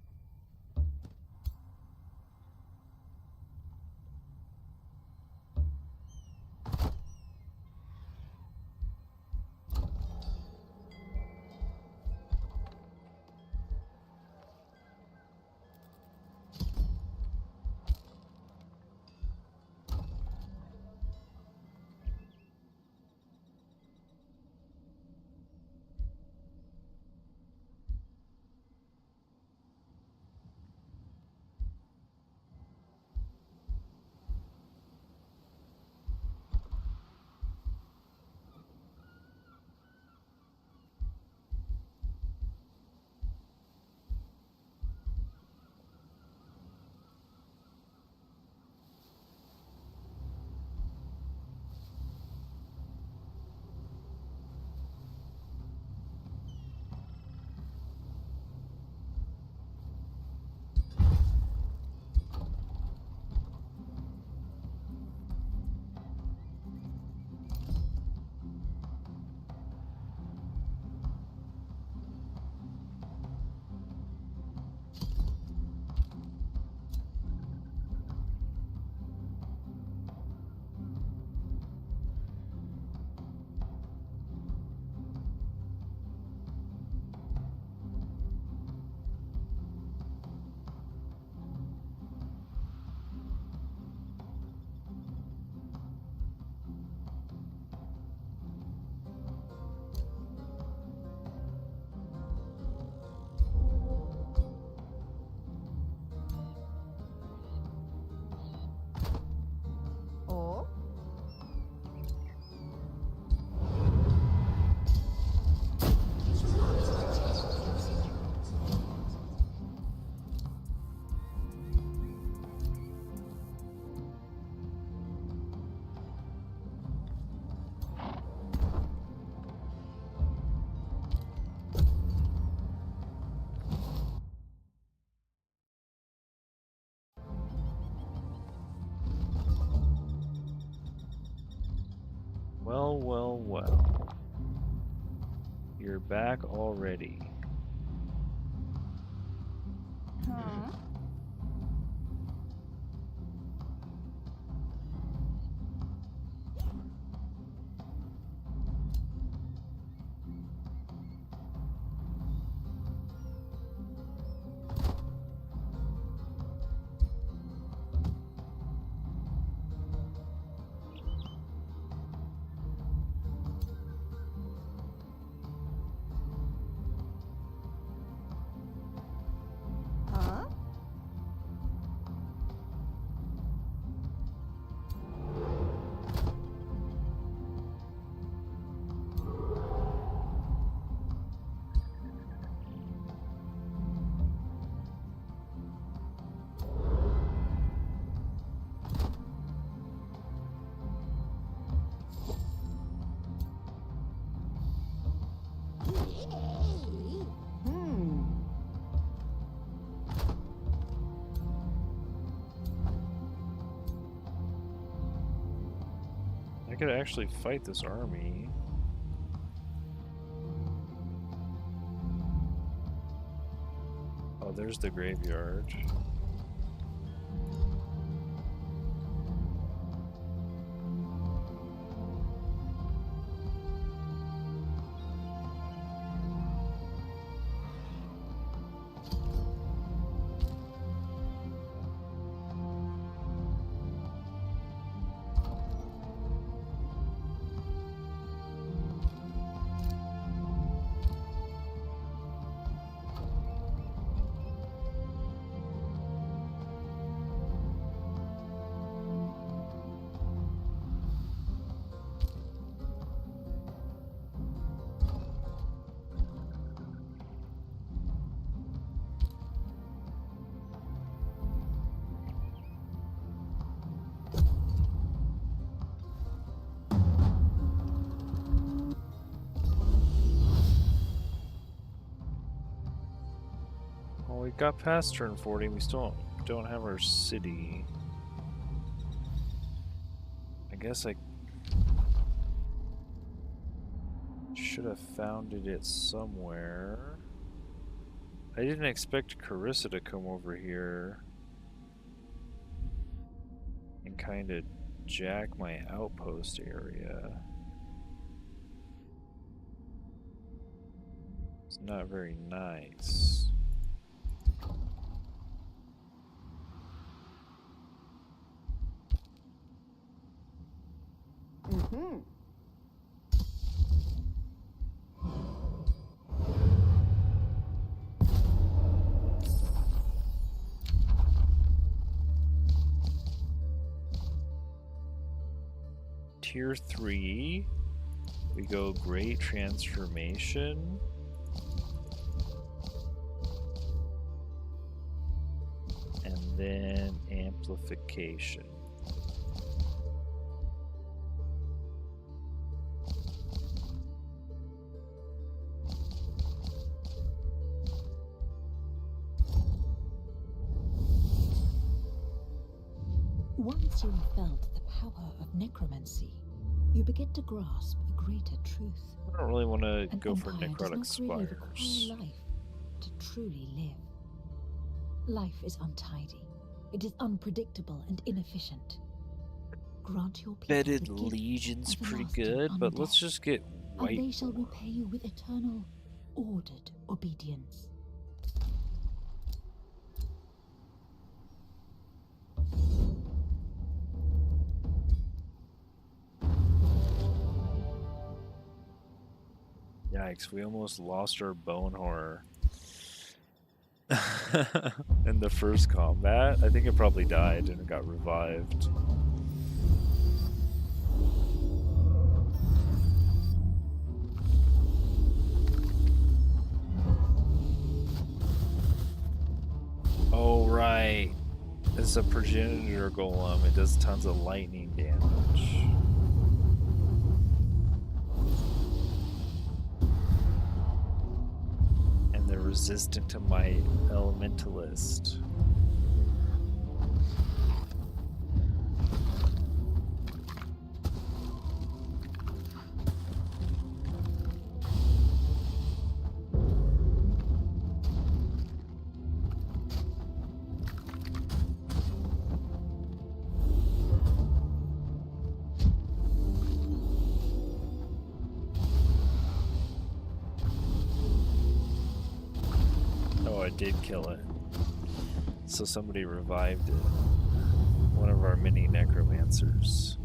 Well, well, well. You're back already. Huh? Huh? Hmm. I could actually fight this army. Oh, there's the graveyard. Well, we got past turn 40. We still don't have our city. I guess I should have founded it somewhere. I didn't expect Carissa to come over here and kind of jack my outpost area. It's not very nice. Mm-hmm. Tier 3, we go Great Transformation. And then Amplification. Once you have felt the power of necromancy, you begin to grasp a greater truth. I don't really want to An go for empire Necrotic does not really Spires. require life to truly live. Life is untidy. It is unpredictable and inefficient. Grant your people Bedded the gift Legion's of pretty lasting good, but let's undeath, just get and White. they shall repay you with eternal, ordered obedience. Yikes, we almost lost our bone horror in the first combat. I think it probably died and it got revived. Oh, right. It's a progenitor golem. It does tons of lightning damage. And they're resistant to my elementalist. did kill it. So somebody revived it. One of our mini necromancers.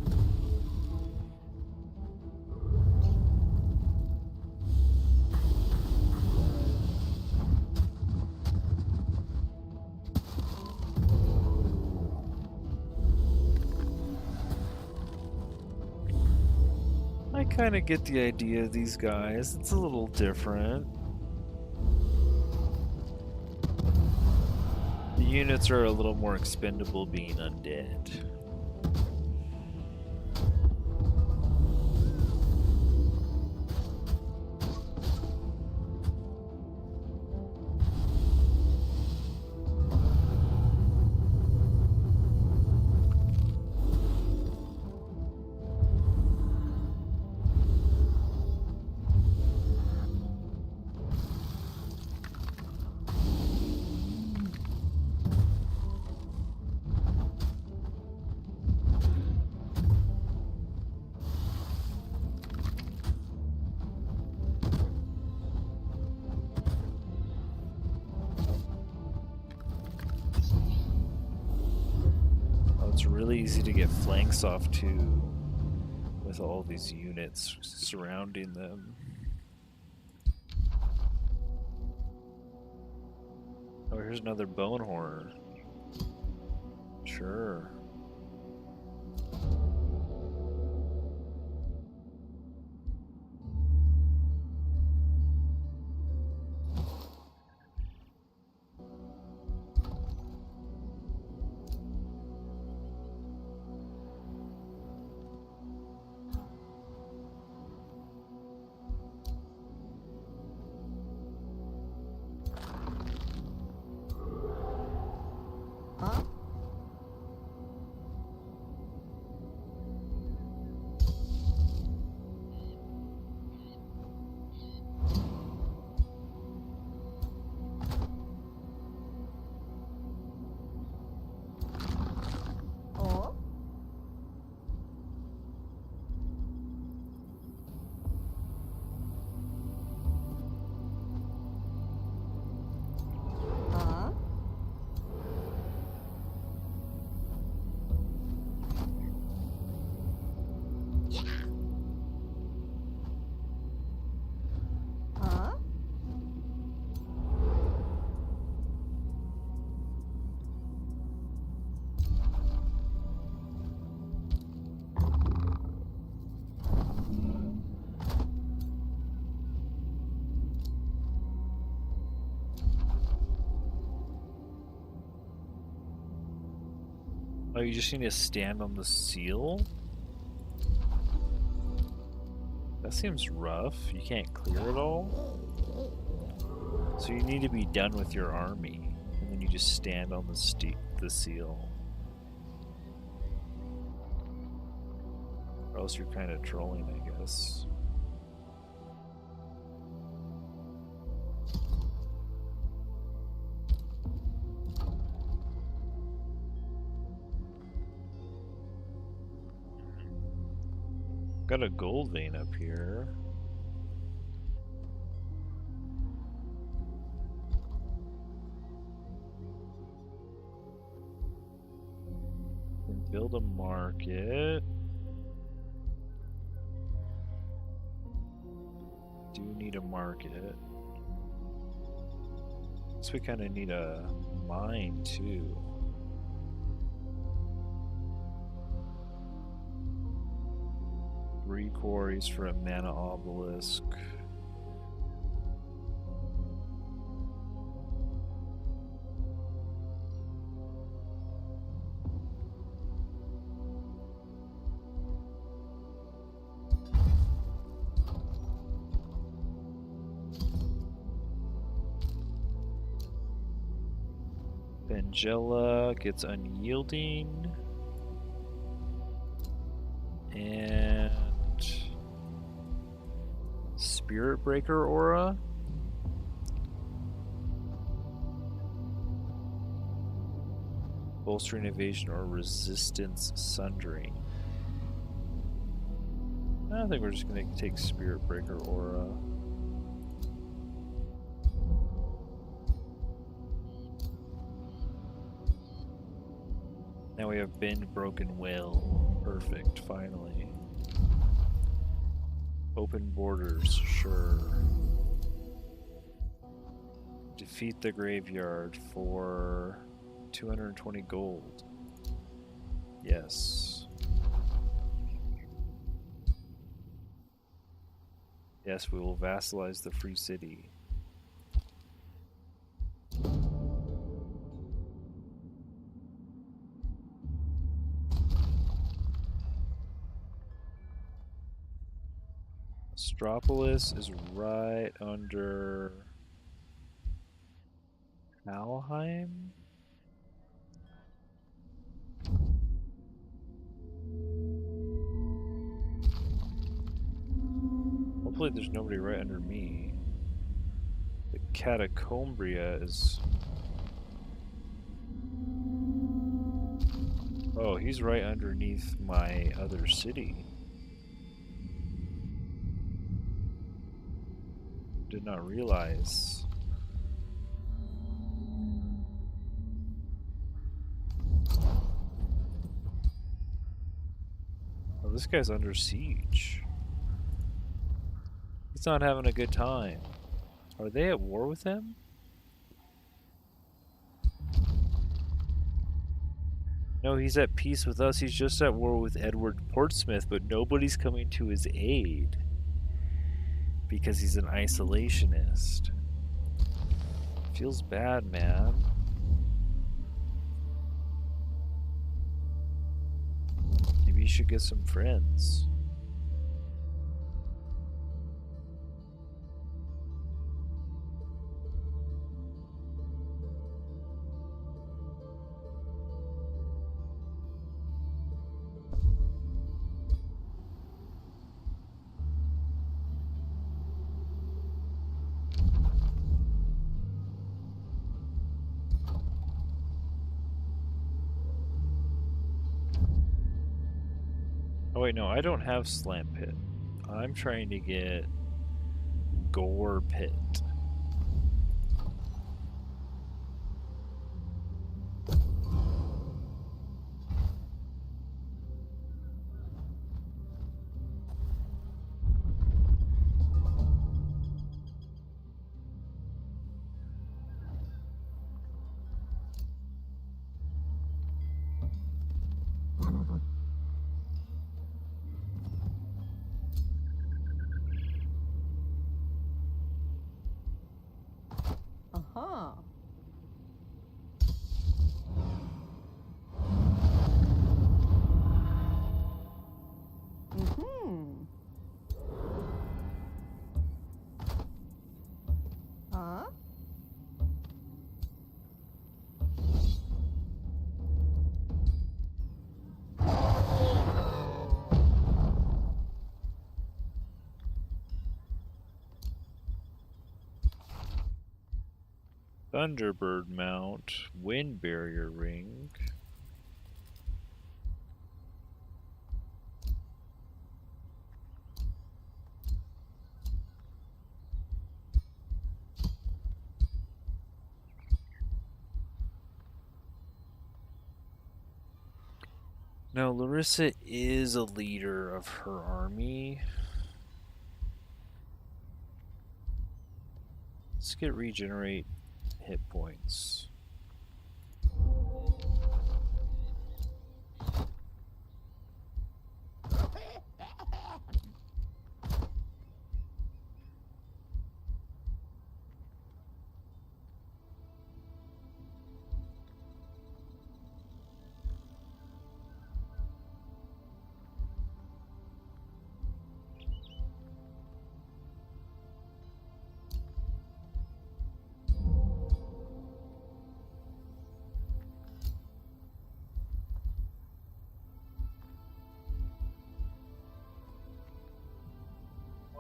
I kind of get the idea of these guys. It's a little different. The units are a little more expendable being undead. It's really easy to get flanks off too, with all these units surrounding them. Oh, here's another bone horror. Sure. Huh? Oh? Huh? Huh? Oh, you just need to stand on the seal? That seems rough. You can't clear it all? So you need to be done with your army, and then you just stand on the seal. Or else you're kind of trolling, I guess. Got a gold vein up here. Can build a market. Do need a market. So we kind of need a mine too. Three quarries for a mana obelisk. Angela gets unyielding. And Spirit Breaker aura. Bolstering evasion or resistance sundering. I think we're just going to take Spirit Breaker aura. Now we have Bend Broken Will. Perfect, finally. Open borders, sure. Defeat the graveyard for 220 gold. Yes. Yes, we will vassalize the free city. Astropolis is right under Valheim? Hopefully there's nobody right under me. The Catacombria is... Oh, he's right underneath my other city. Did not realize. Oh, this guy's under siege. He's not having a good time. Are they at war with him? No, he's at peace with us. He's just at war with Edward Portsmouth, but nobody's coming to his aid because he's an isolationist. Feels bad, man. Maybe you should get some friends. Oh wait, no, I don't have Slam Pit. I'm trying to get Gore Pit. Uh-huh. Mm-hmm. Huh? Thunderbird Mount, Wind Barrier Ring. No, Larissa is a leader of her army. Let's get regenerate hit points.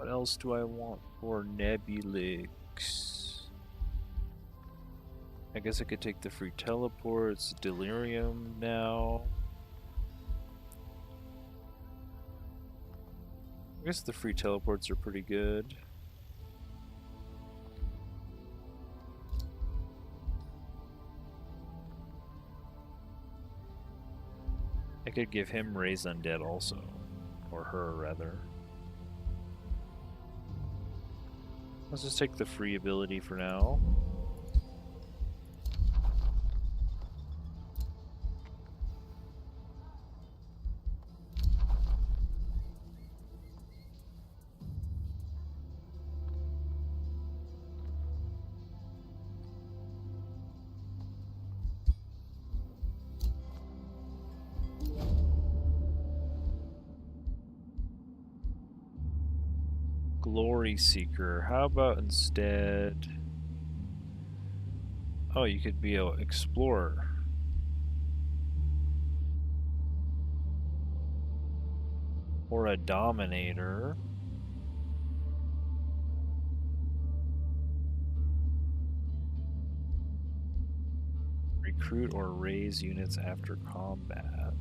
What else do I want for Nebulix? I guess I could take the free teleports, Delirium now. I guess the free teleports are pretty good. I could give him Raise Undead also. Or her, rather. Let's just take the free ability for now. Glory Seeker. How about instead... Oh, you could be an explorer. Or a dominator. Recruit or raise units after combat.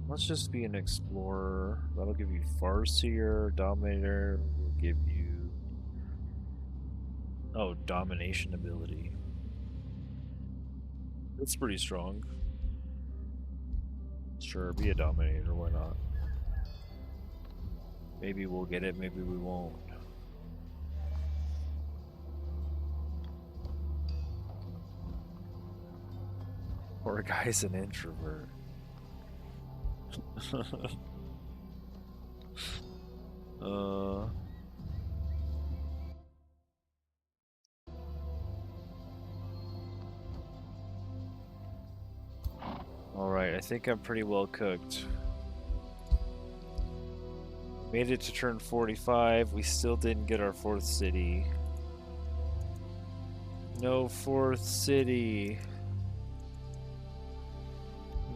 Let's just be an explorer. That'll give you Farseer. Dominator will give you... Oh, domination ability. That's pretty strong. Sure, be a dominator, why not? Maybe we'll get it, maybe we won't. Poor guy's an introvert. Alright, I think I'm pretty well cooked. Made it to turn 45. We still didn't get our 4th city. No 4th city.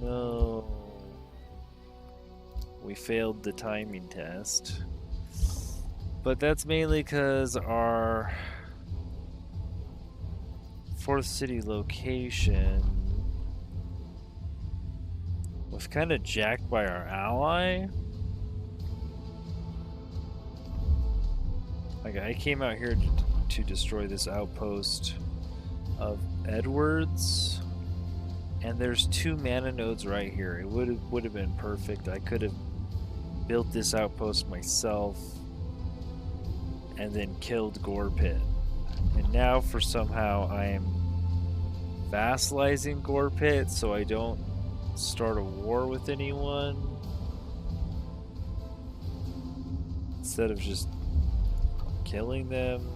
No. We failed the timing test. But that's mainly because our 4th city location was kind of jacked by our ally. Like, I came out here to destroy this outpost of Edwards, and there's 2 mana nodes right here. It would have been perfect. I could have built this outpost myself and then killed Gore Pit. And now for somehow I am vassalizing Gore Pit so I don't start a war with anyone instead of just killing them.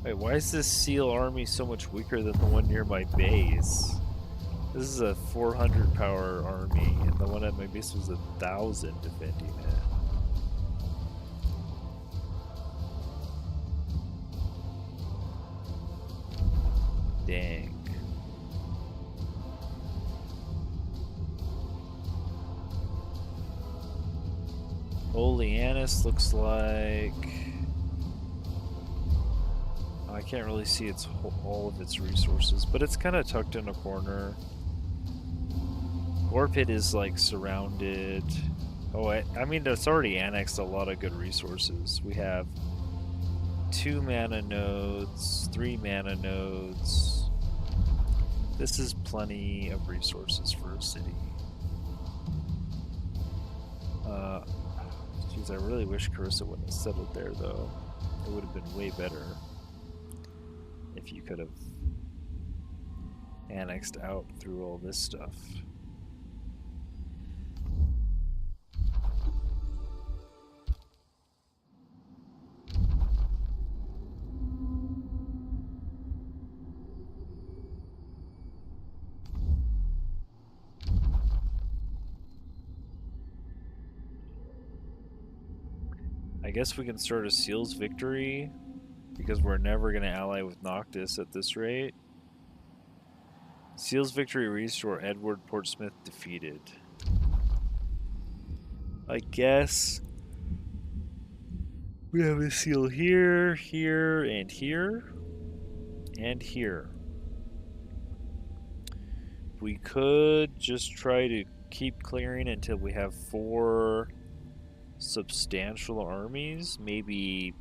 Wait, why is this seal army so much weaker than the one near my base? This is a 400 power army, and the one at my base was 1,000 defending it. Dang. Oleanus looks like... I can't really see its all of its resources, but it's kind of tucked in a corner. Gore Pit is like surrounded. Oh, I mean, it's already annexed a lot of good resources. We have 2 mana nodes, 3 mana nodes. This is plenty of resources for a city. Geez, I really wish Carissa wouldn't have settled there, though. It would have been way better if you could have annexed out through all this stuff. I guess we can start a Seal's Victory, because we're never going to ally with Noctis at this rate. Seal's Victory restore Edward Portsmouth defeated. I guess We have a seal here, here, and here, and here. We could just try to keep clearing until we have 4 substantial armies, maybe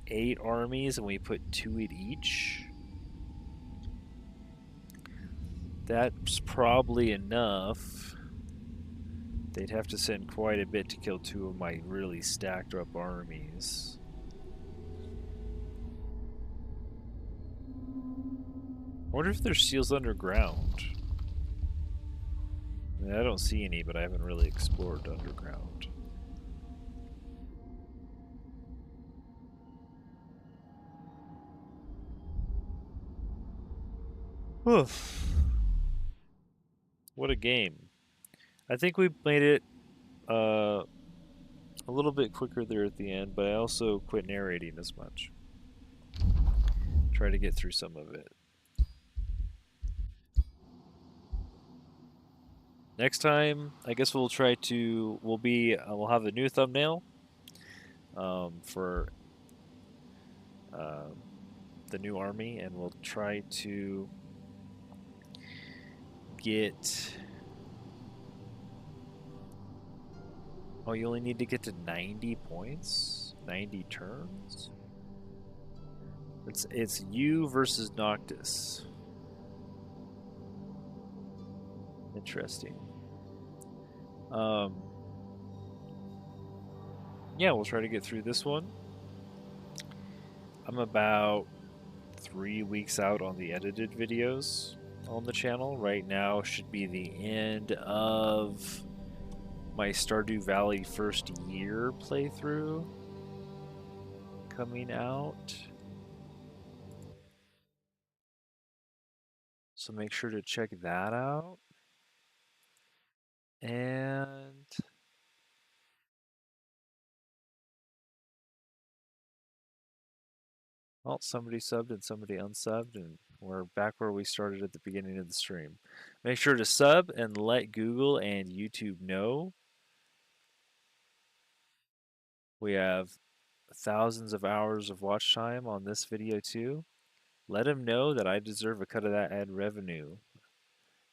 8 armies, and we put 2 at each. That's probably enough. They'd have to send quite a bit to kill 2 of my really stacked up armies. I wonder if there's seals underground. I don't see any, but I haven't really explored underground. Oof. What a game. I think we made it a little bit quicker there at the end, but I also quit narrating as much. Try to get through some of it. Next time, I guess we'll try to, we'll have a new thumbnail for the new army, and we'll try to get, oh, you only need to get to 90 points? 90 turns? It's you versus Noctis. Interesting. Yeah, we'll try to get through this one. I'm about 3 weeks out on the edited videos on the channel. Right now should be the end of my Stardew Valley first year playthrough coming out. So make sure to check that out. And well, somebody subbed and somebody unsubbed, and we're back where we started at the beginning of the stream. Make sure to sub and let Google and YouTube know. We have thousands of hours of watch time on this video too. Let them know that I deserve a cut of that ad revenue.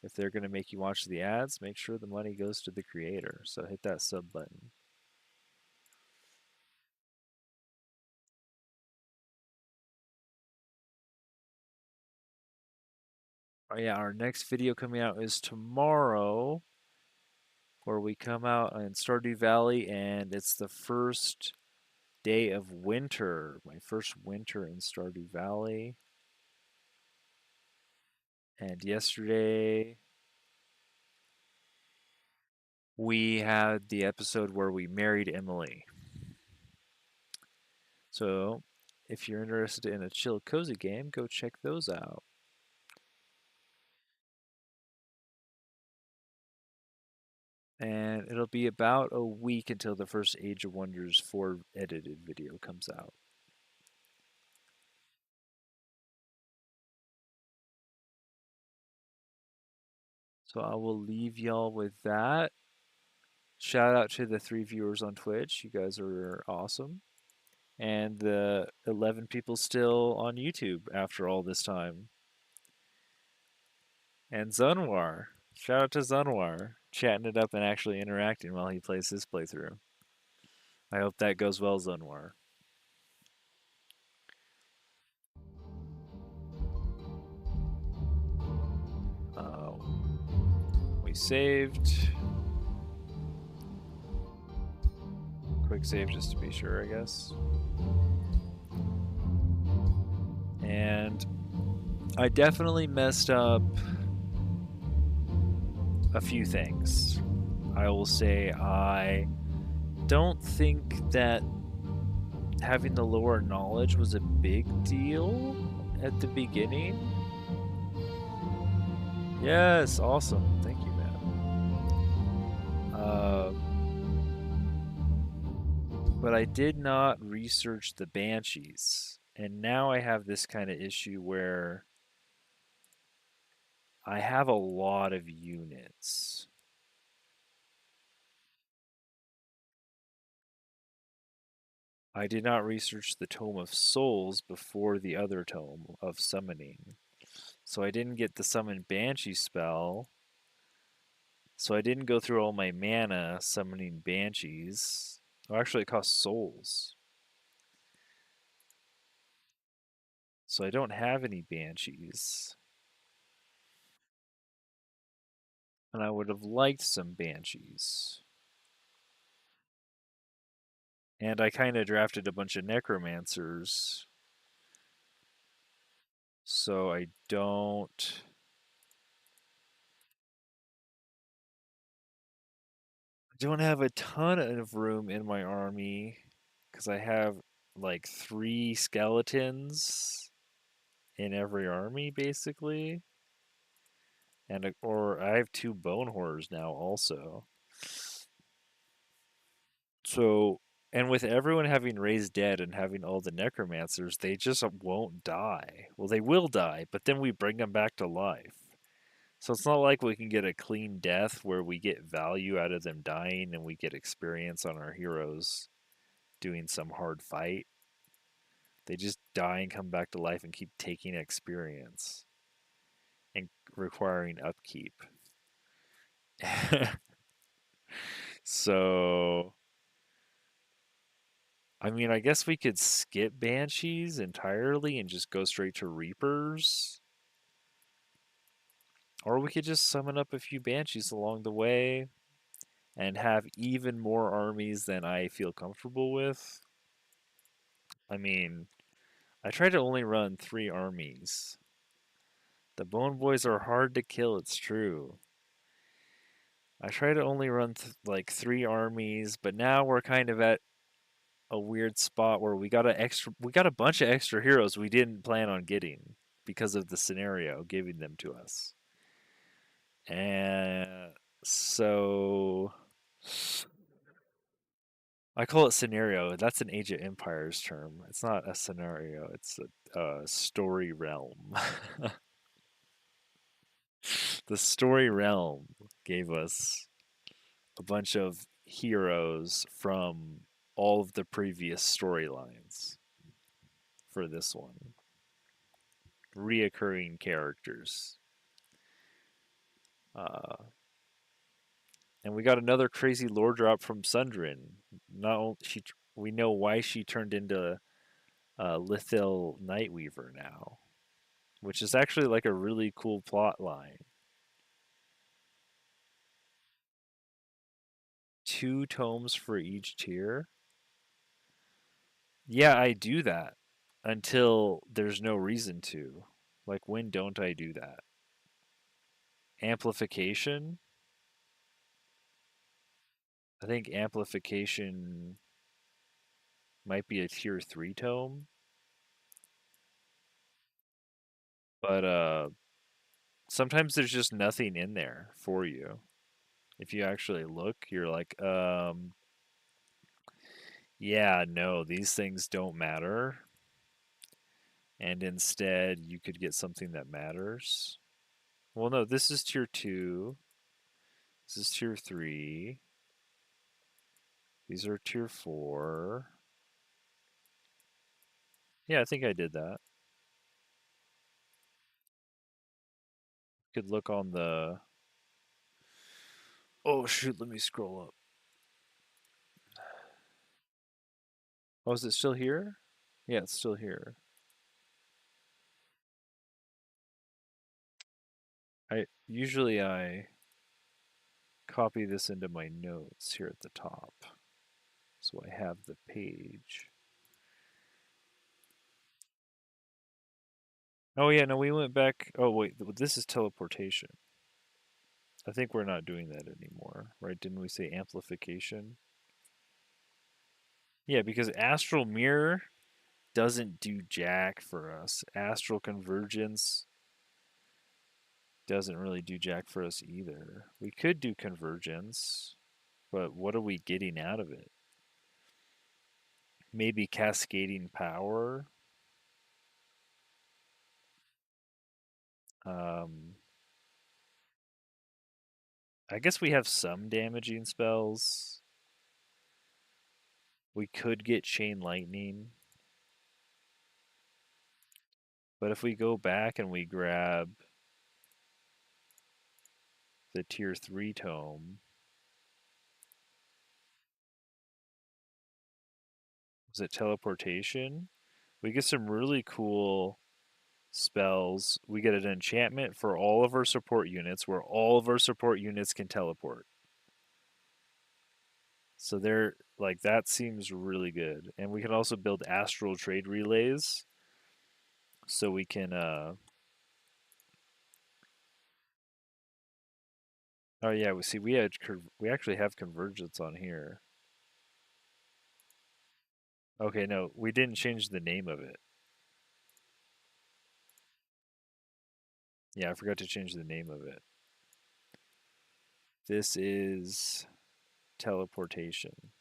If they're going to make you watch the ads, make sure the money goes to the creator. So hit that sub button. Oh yeah, our next video coming out is tomorrow, where we come out in Stardew Valley, and it's the first day of winter. My first winter in Stardew Valley. And yesterday we had the episode where we married Emily. So if you're interested in a chill, cozy game, go check those out. And it'll be about a week until the first Age of Wonders 4 edited video comes out. So I will leave y'all with that. Shout out to the 3 viewers on Twitch. You guys are awesome. And the 11 people still on YouTube after all this time. And Zunwar. Shout out to Zunwar. Chatting it up and actually interacting while he plays his playthrough. I hope that goes well, Zunwar. We saved. Quick save just to be sure, I guess. And I definitely messed up a few things. I will say I don't think that having the lower knowledge was a big deal at the beginning. Yes, awesome. Thank you, man. But I did not research the banshees. And now I have this kind of issue where I have a lot of units. I did not research the Tome of Souls before the other tome of summoning. So I didn't get the summon Banshee spell. So I didn't go through all my mana summoning Banshees. Oh, actually, it costs souls. So I don't have any Banshees. And I would have liked some Banshees. And I kind of drafted a bunch of Necromancers. So I don't have a ton of room in my army because I have like 3 skeletons in every army basically, and or I have 2 bone horrors now also. So, and with everyone having raised dead and having all the necromancers, they just won't die. Well, they will die, but then we bring them back to life. So it's not like we can get a clean death where we get value out of them dying and we get experience on our heroes doing some hard fight. They just die and come back to life and keep taking experience and requiring upkeep. So, I mean, I guess we could skip Banshees entirely and just go straight to Reapers. Or we could just summon up a few Banshees along the way and have even more armies than I feel comfortable with. I mean, I try to only run 3 armies. The Bone Boys are hard to kill, it's true. I try to only run like 3 armies, but now we're kind of at a weird spot where we got a bunch of extra heroes we didn't plan on getting because of the scenario giving them to us. And so I call it scenario. That's an Age of Empires term. It's not a scenario, it's a story realm. The story realm gave us a bunch of heroes from all of the previous storylines for this one. Reoccurring characters. Uh, and we got another crazy lore drop from Sundrin. Not she, we know why she turned into Lithil Nightweaver now, which is actually like a really cool plot line. 2 tomes for each tier. Yeah, I do that until there's no reason to. Like, when don't I do that? Amplification. I think amplification might be a tier 3 tome, but sometimes there's just nothing in there for you. If you actually look, you're like, yeah, no, these things don't matter. And instead, you could get something that matters. Well, no, this is tier 2. This is tier 3. These are tier 4. Yeah, I think I did that. Could look on the. Oh, shoot, let me scroll up. Oh, is it still here? Yeah, it's still here. I copy this into my notes here at the top. So I have the page. Oh yeah, no, we went back. Oh wait, this is teleportation. I think we're not doing that anymore, right? Didn't we say amplification? Yeah, because astral mirror doesn't do jack for us. Astral convergence doesn't really do jack for us either. We could do convergence, but what are we getting out of it? Maybe cascading power. Um, I guess we have some damaging spells. We could get chain lightning, but if we go back and we grab the tier 3 tome, was it teleportation? We get some really cool spells. We get an enchantment for all of our support units where all of our support units can teleport. So they're like that seems really good. And we can also build astral trade relays so we can oh yeah, we see we actually have convergence on here. Okay, no, we didn't change the name of it. Yeah, I forgot to change the name of it. This is teleportation.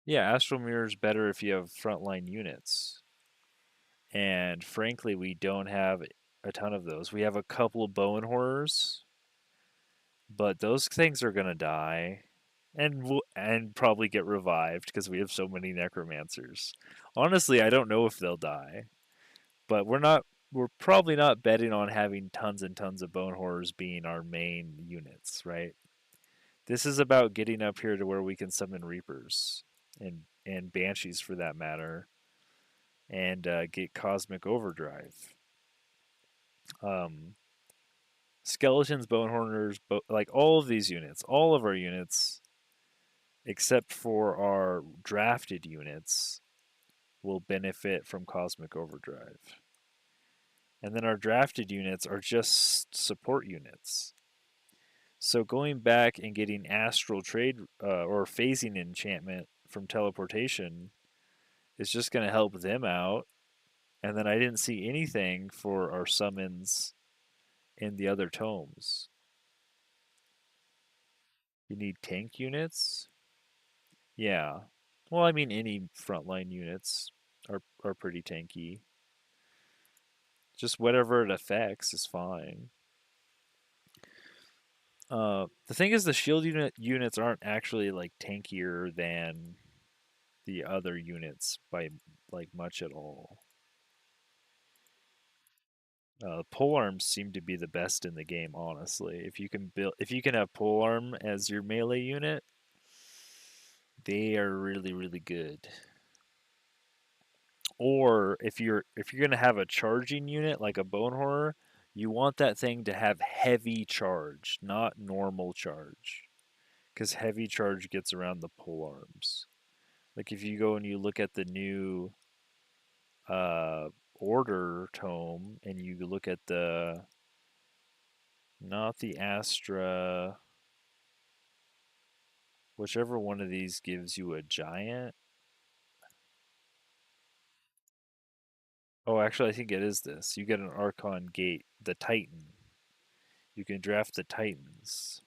Yeah, astral mirror is better if you have frontline units. And frankly, we don't have a ton of those. We have a couple of bow and horrors, but those things are gonna die, and probably get revived because we have so many necromancers. Honestly, I don't know if they'll die, but we're probably not betting on having tons and tons of bone horrors being our main units, right? This is about getting up here to where we can summon reapers and banshees for that matter, and get cosmic overdrive. Um, Skeletons, bone horners, like all of these units, all of our units, except for our drafted units, will benefit from cosmic overdrive. And then our drafted units are just support units. So going back and getting astral trade or phasing enchantment from teleportation is just going to help them out. And then I didn't see anything for our summons in the other tomes. You need tank units? Yeah. Well, I mean, any frontline units are pretty tanky. Just whatever it affects is fine. The thing is, the shield units aren't actually like tankier than the other units by like much at all. Pole arms seem to be the best in the game, honestly. If you can have pole arm as your melee unit, they are really really good. Or if you're gonna have a charging unit like a bone horror, you want that thing to have heavy charge, not normal charge, because heavy charge gets around the pole arms. Like if you go and you look at the new uh, order tome and you look at the not the Astra, whichever one of these gives you a giant. Oh, actually, I think it is this. You get an Archon Gate, the Titan. You can draft the Titans.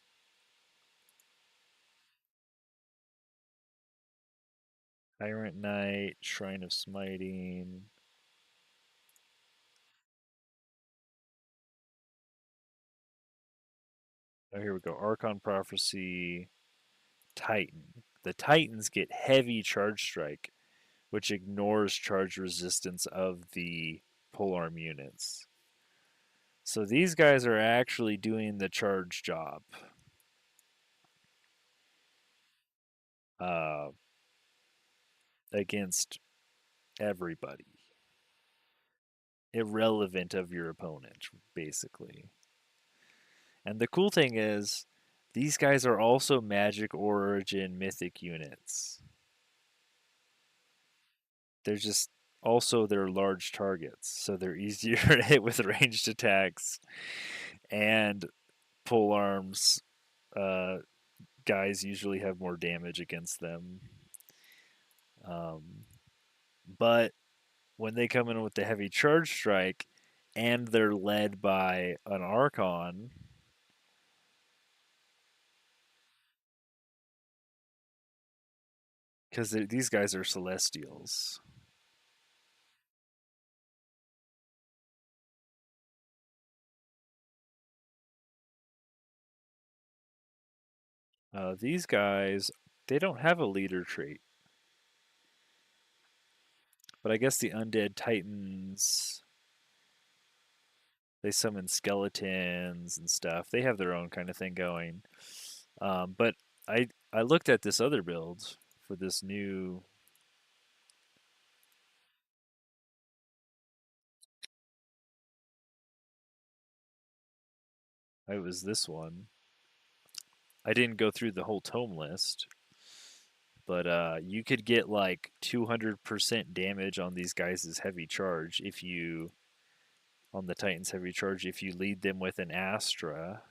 Tyrant Knight, Shrine of Smiting. Oh, here we go. Archon Prophecy, Titan. The Titans get heavy charge strike, which ignores charge resistance of the polearm units. So these guys are actually doing the charge job. Uh, Against everybody, irrelevant of your opponent, basically. And the cool thing is, these guys are also magic origin mythic units. They're just also they're large targets, so they're easier to hit with ranged attacks. And pole arms uh, guys usually have more damage against them. Um, but when they come in with the heavy charge strike, and they're led by an Archon, because these guys are Celestials. These guys, they don't have a leader trait, but I guess the undead titans, they summon skeletons and stuff. They have their own kind of thing going. But I looked at this other build for this new. It was this one. I didn't go through the whole tome list, but you could get like 200% damage on these guys' heavy charge if you on the Titans heavy charge if you lead them with an Astra,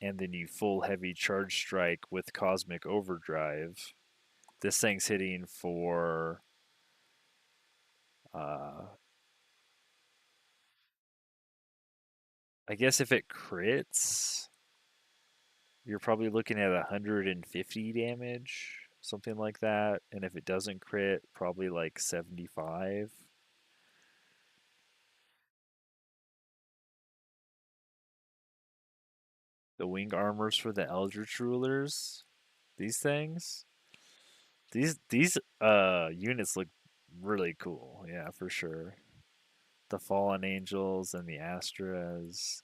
and then you full heavy charge strike with Cosmic Overdrive. This thing's hitting for uh, I guess if it crits, you're probably looking at 150 damage, something like that. And if it doesn't crit, probably like 75. The wing armors for the Eldritch Rulers, these things, these units look really cool. Yeah, for sure. The Fallen Angels and the Astras.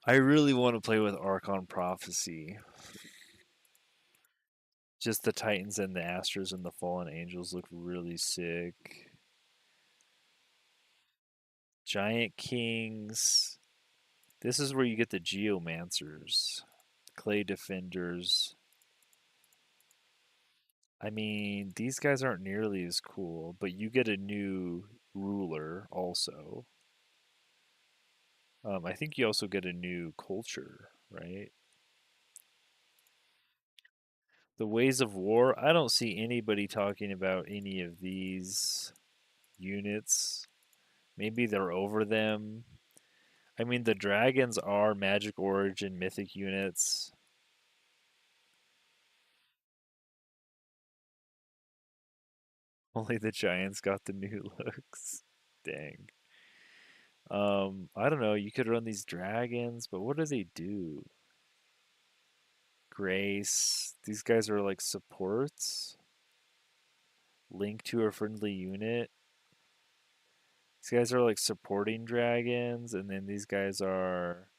I really want to play with Archon Prophecy. Just the Titans and the Astras and the Fallen Angels look really sick. Giant Kings. This is where you get the Geomancers, Clay Defenders. I mean, these guys aren't nearly as cool, but you get a new ruler also. I think you also get a new culture, right? The Ways of War. I don't see anybody talking about any of these units. Maybe they're over them. I mean, the dragons are Magic Origin mythic units. Only the giants got the new looks. Dang. I don't know. You could run these dragons, but what do they do? Grace. These guys are like supports. Link to a friendly unit. These guys are like supporting dragons, and then these guys are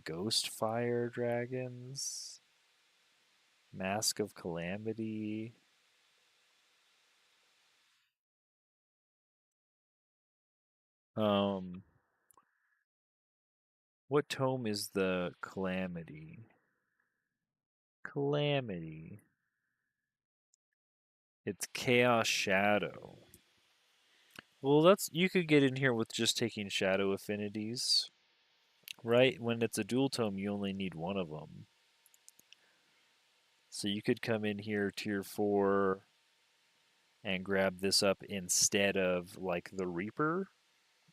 ghost fire dragons. Mask of Calamity. Um, what tome is the Calamity? Calamity. It's Chaos Shadow. Well, that's you could get in here with just taking Shadow affinities, right? When it's a dual tome, you only need one of them. So you could come in here tier 4 and grab this up instead of like the Reaper,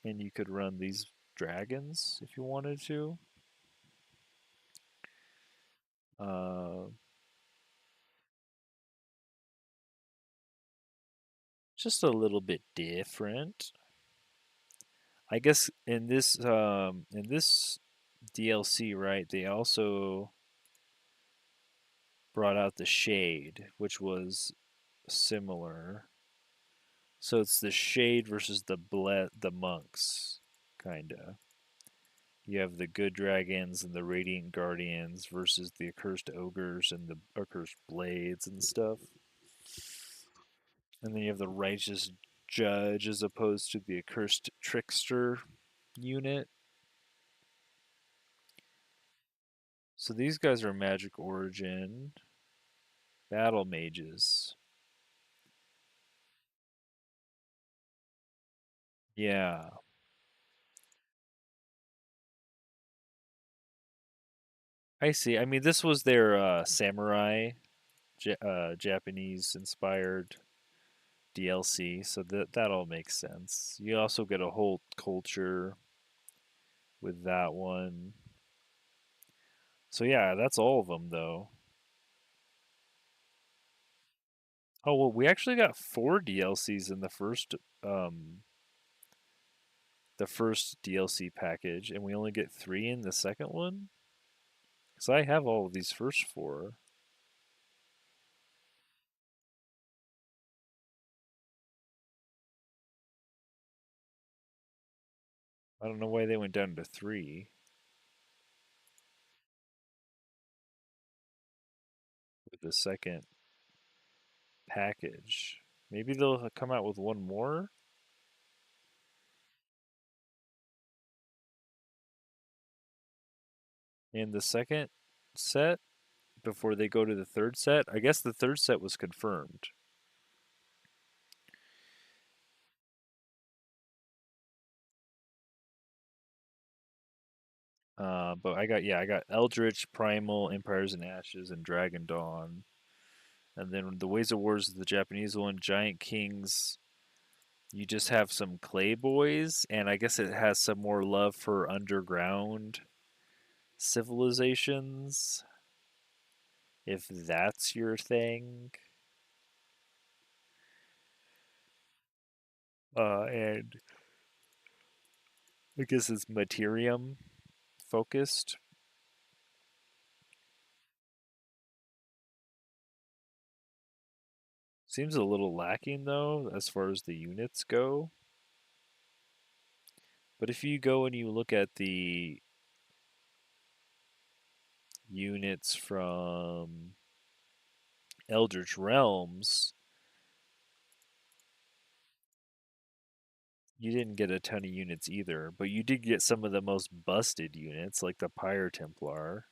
and you could run these dragons if you wanted to. Uh, just a little bit different. I guess in this DLC, right? They also brought out the Shade, which was similar. So it's the Shade versus the monks, kinda. You have the good dragons and the radiant guardians versus the accursed ogres and the accursed blades and stuff. And then you have the righteous judge as opposed to the accursed trickster unit. So these guys are magic origin, battle mages. Yeah, I see. I mean, this was their samurai, Japanese inspired DLC, so that all makes sense. You also get a whole culture with that one. So yeah, that's all of them though. Oh well, we actually got 4 DLCs in um the first DLC package, and we only get 3 in the second one. Because I have all of these first four. I don't know why they went down to 3 with the second package. Maybe they'll come out with one more in the second set before they go to the third set. I guess the third set was confirmed. But I got Eldritch, Primal, Empires and Ashes, and Dragon Dawn. And then the Ways of Wars is the Japanese one. Giant Kings, you just have some clay boys, and I guess it has some more love for underground civilizations, if that's your thing. And I guess it's Materium focused. Seems a little lacking though, as far as the units go. But if you go and you look at the units from Eldritch Realms, you didn't get a ton of units either, but you did get some of the most busted units, like the Pyre Templar.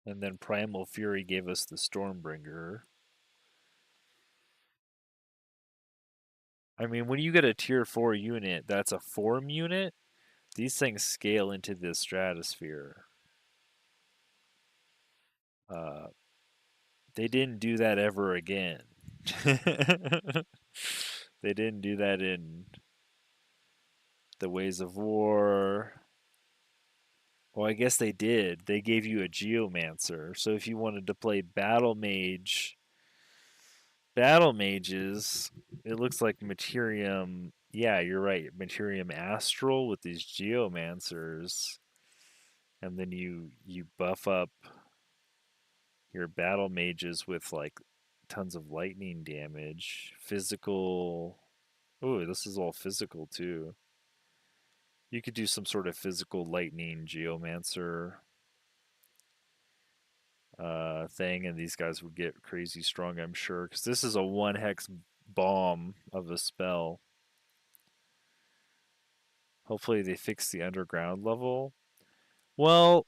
And then Primal Fury gave us the Stormbringer. I mean, when you get a tier 4 unit that's a form unit, these things scale into the stratosphere. Uh, they didn't do that ever again. They didn't do that in the Ways of War. Well, I guess they did. They gave you a Geomancer. So if you wanted to play Battle Mages, it looks like Materium. Yeah, you're right. Materium Astral with these Geomancers. And then you buff up your Battle Mages with like tons of lightning damage. Physical. Oh, this is all physical too. You could do some sort of physical lightning Geomancer thing, and these guys would get crazy strong, I'm sure, because this is a 1 hex bomb of a spell. Hopefully, they fix the underground level. Well,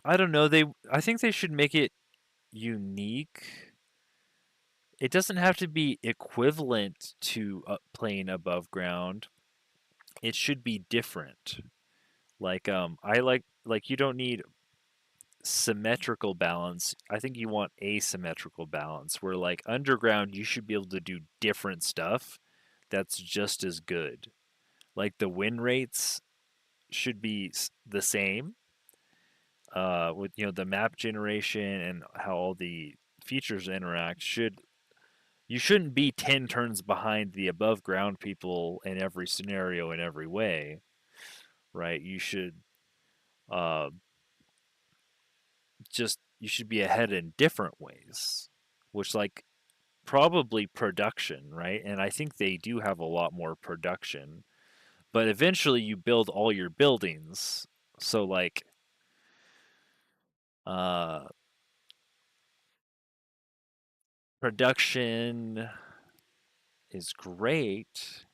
I don't know. I think they should make it unique. It doesn't have to be equivalent to playing above ground. It should be different. Like I like you don't need symmetrical balance. I think you want asymmetrical balance where like underground you should be able to do different stuff that's just as good. Like the win rates should be the same with the map generation and how all the features interact should you shouldn't be 10 turns behind the above ground people in every scenario in every way, right? You should uh, you should be ahead in different ways, which like probably production, right? And I think they do have a lot more production. But eventually you build all your buildings. So like uh production is great,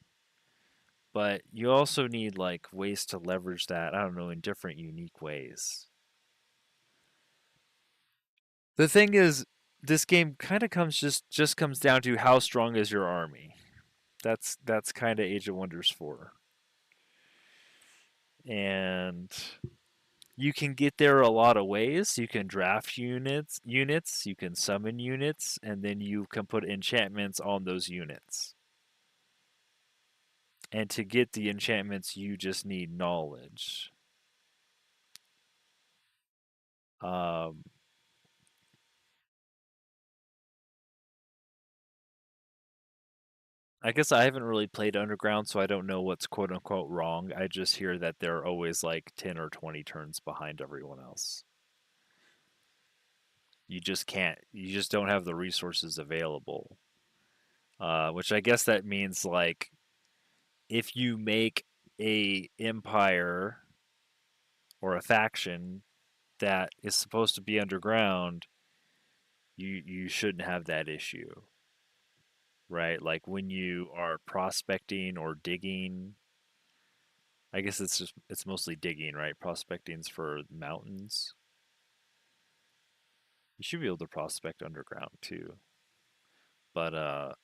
but you also need like ways to leverage that, I don't know, in different unique ways. The thing is this game kind of comes just comes down to how strong is your army. That's kind of Age of Wonders 4. And you can get there a lot of ways. You can draft units, you can summon units, and then you can put enchantments on those units. And to get the enchantments, you just need knowledge. Um, I guess I haven't really played Underground, so I don't know what's quote unquote wrong. I just hear that they're always like 10 or 20 turns behind everyone else. You just can't, you just don't have the resources available. Which I guess that means like if you make a empire or a faction that is supposed to be underground, you shouldn't have that issue, right? Like when you are prospecting or digging, I guess it's mostly digging, right? Prospecting's for mountains. You should be able to prospect underground too. But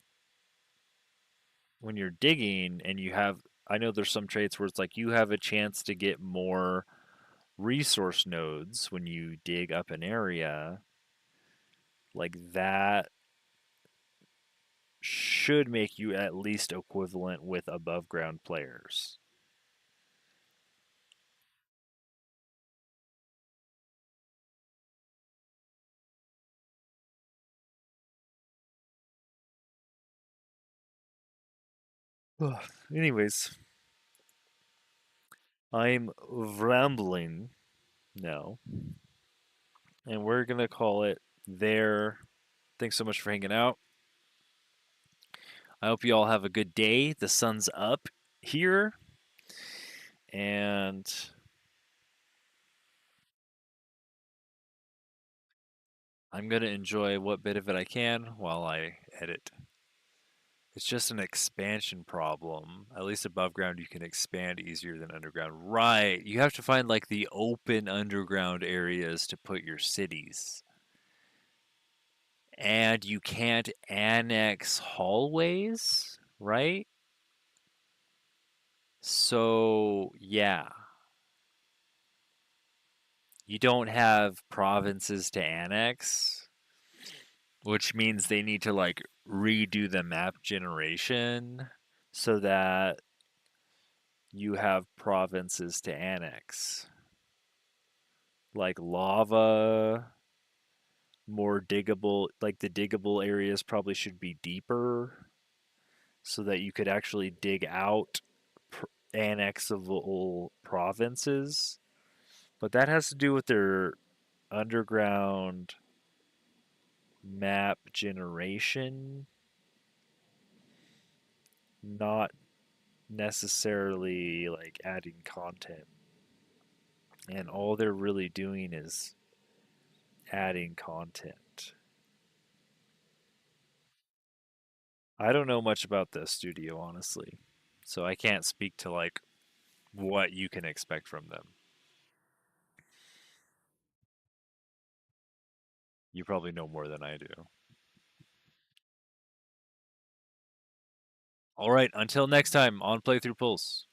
when you're digging and you have, I know there's some traits where it's like you have a chance to get more resource nodes when you dig up an area. Like that should make you at least equivalent with above ground players. Anyways, I'm rambling now, and we're gonna call it there. Thanks so much for hanging out. I hope you all have a good day. The sun's up here, and I'm gonna enjoy what bit of it I can while I edit. It's just an expansion problem. At least above ground, you can expand easier than underground. Right. You have to find like the open underground areas to put your cities. And you can't annex hallways, right? So, yeah. You don't have provinces to annex, which means they need to like redo the map generation so that you have provinces to annex. Like lava, more diggable, like the diggable areas probably should be deeper so that you could actually dig out annexable provinces. But that has to do with their underground map generation, not necessarily like adding content. And all they're really doing is adding content. I don't know much about this studio, honestly. So I can't speak to like what you can expect from them. You probably know more than I do. All right, until next time on Playthrough Pulse.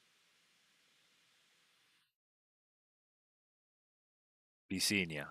Be seeing ya.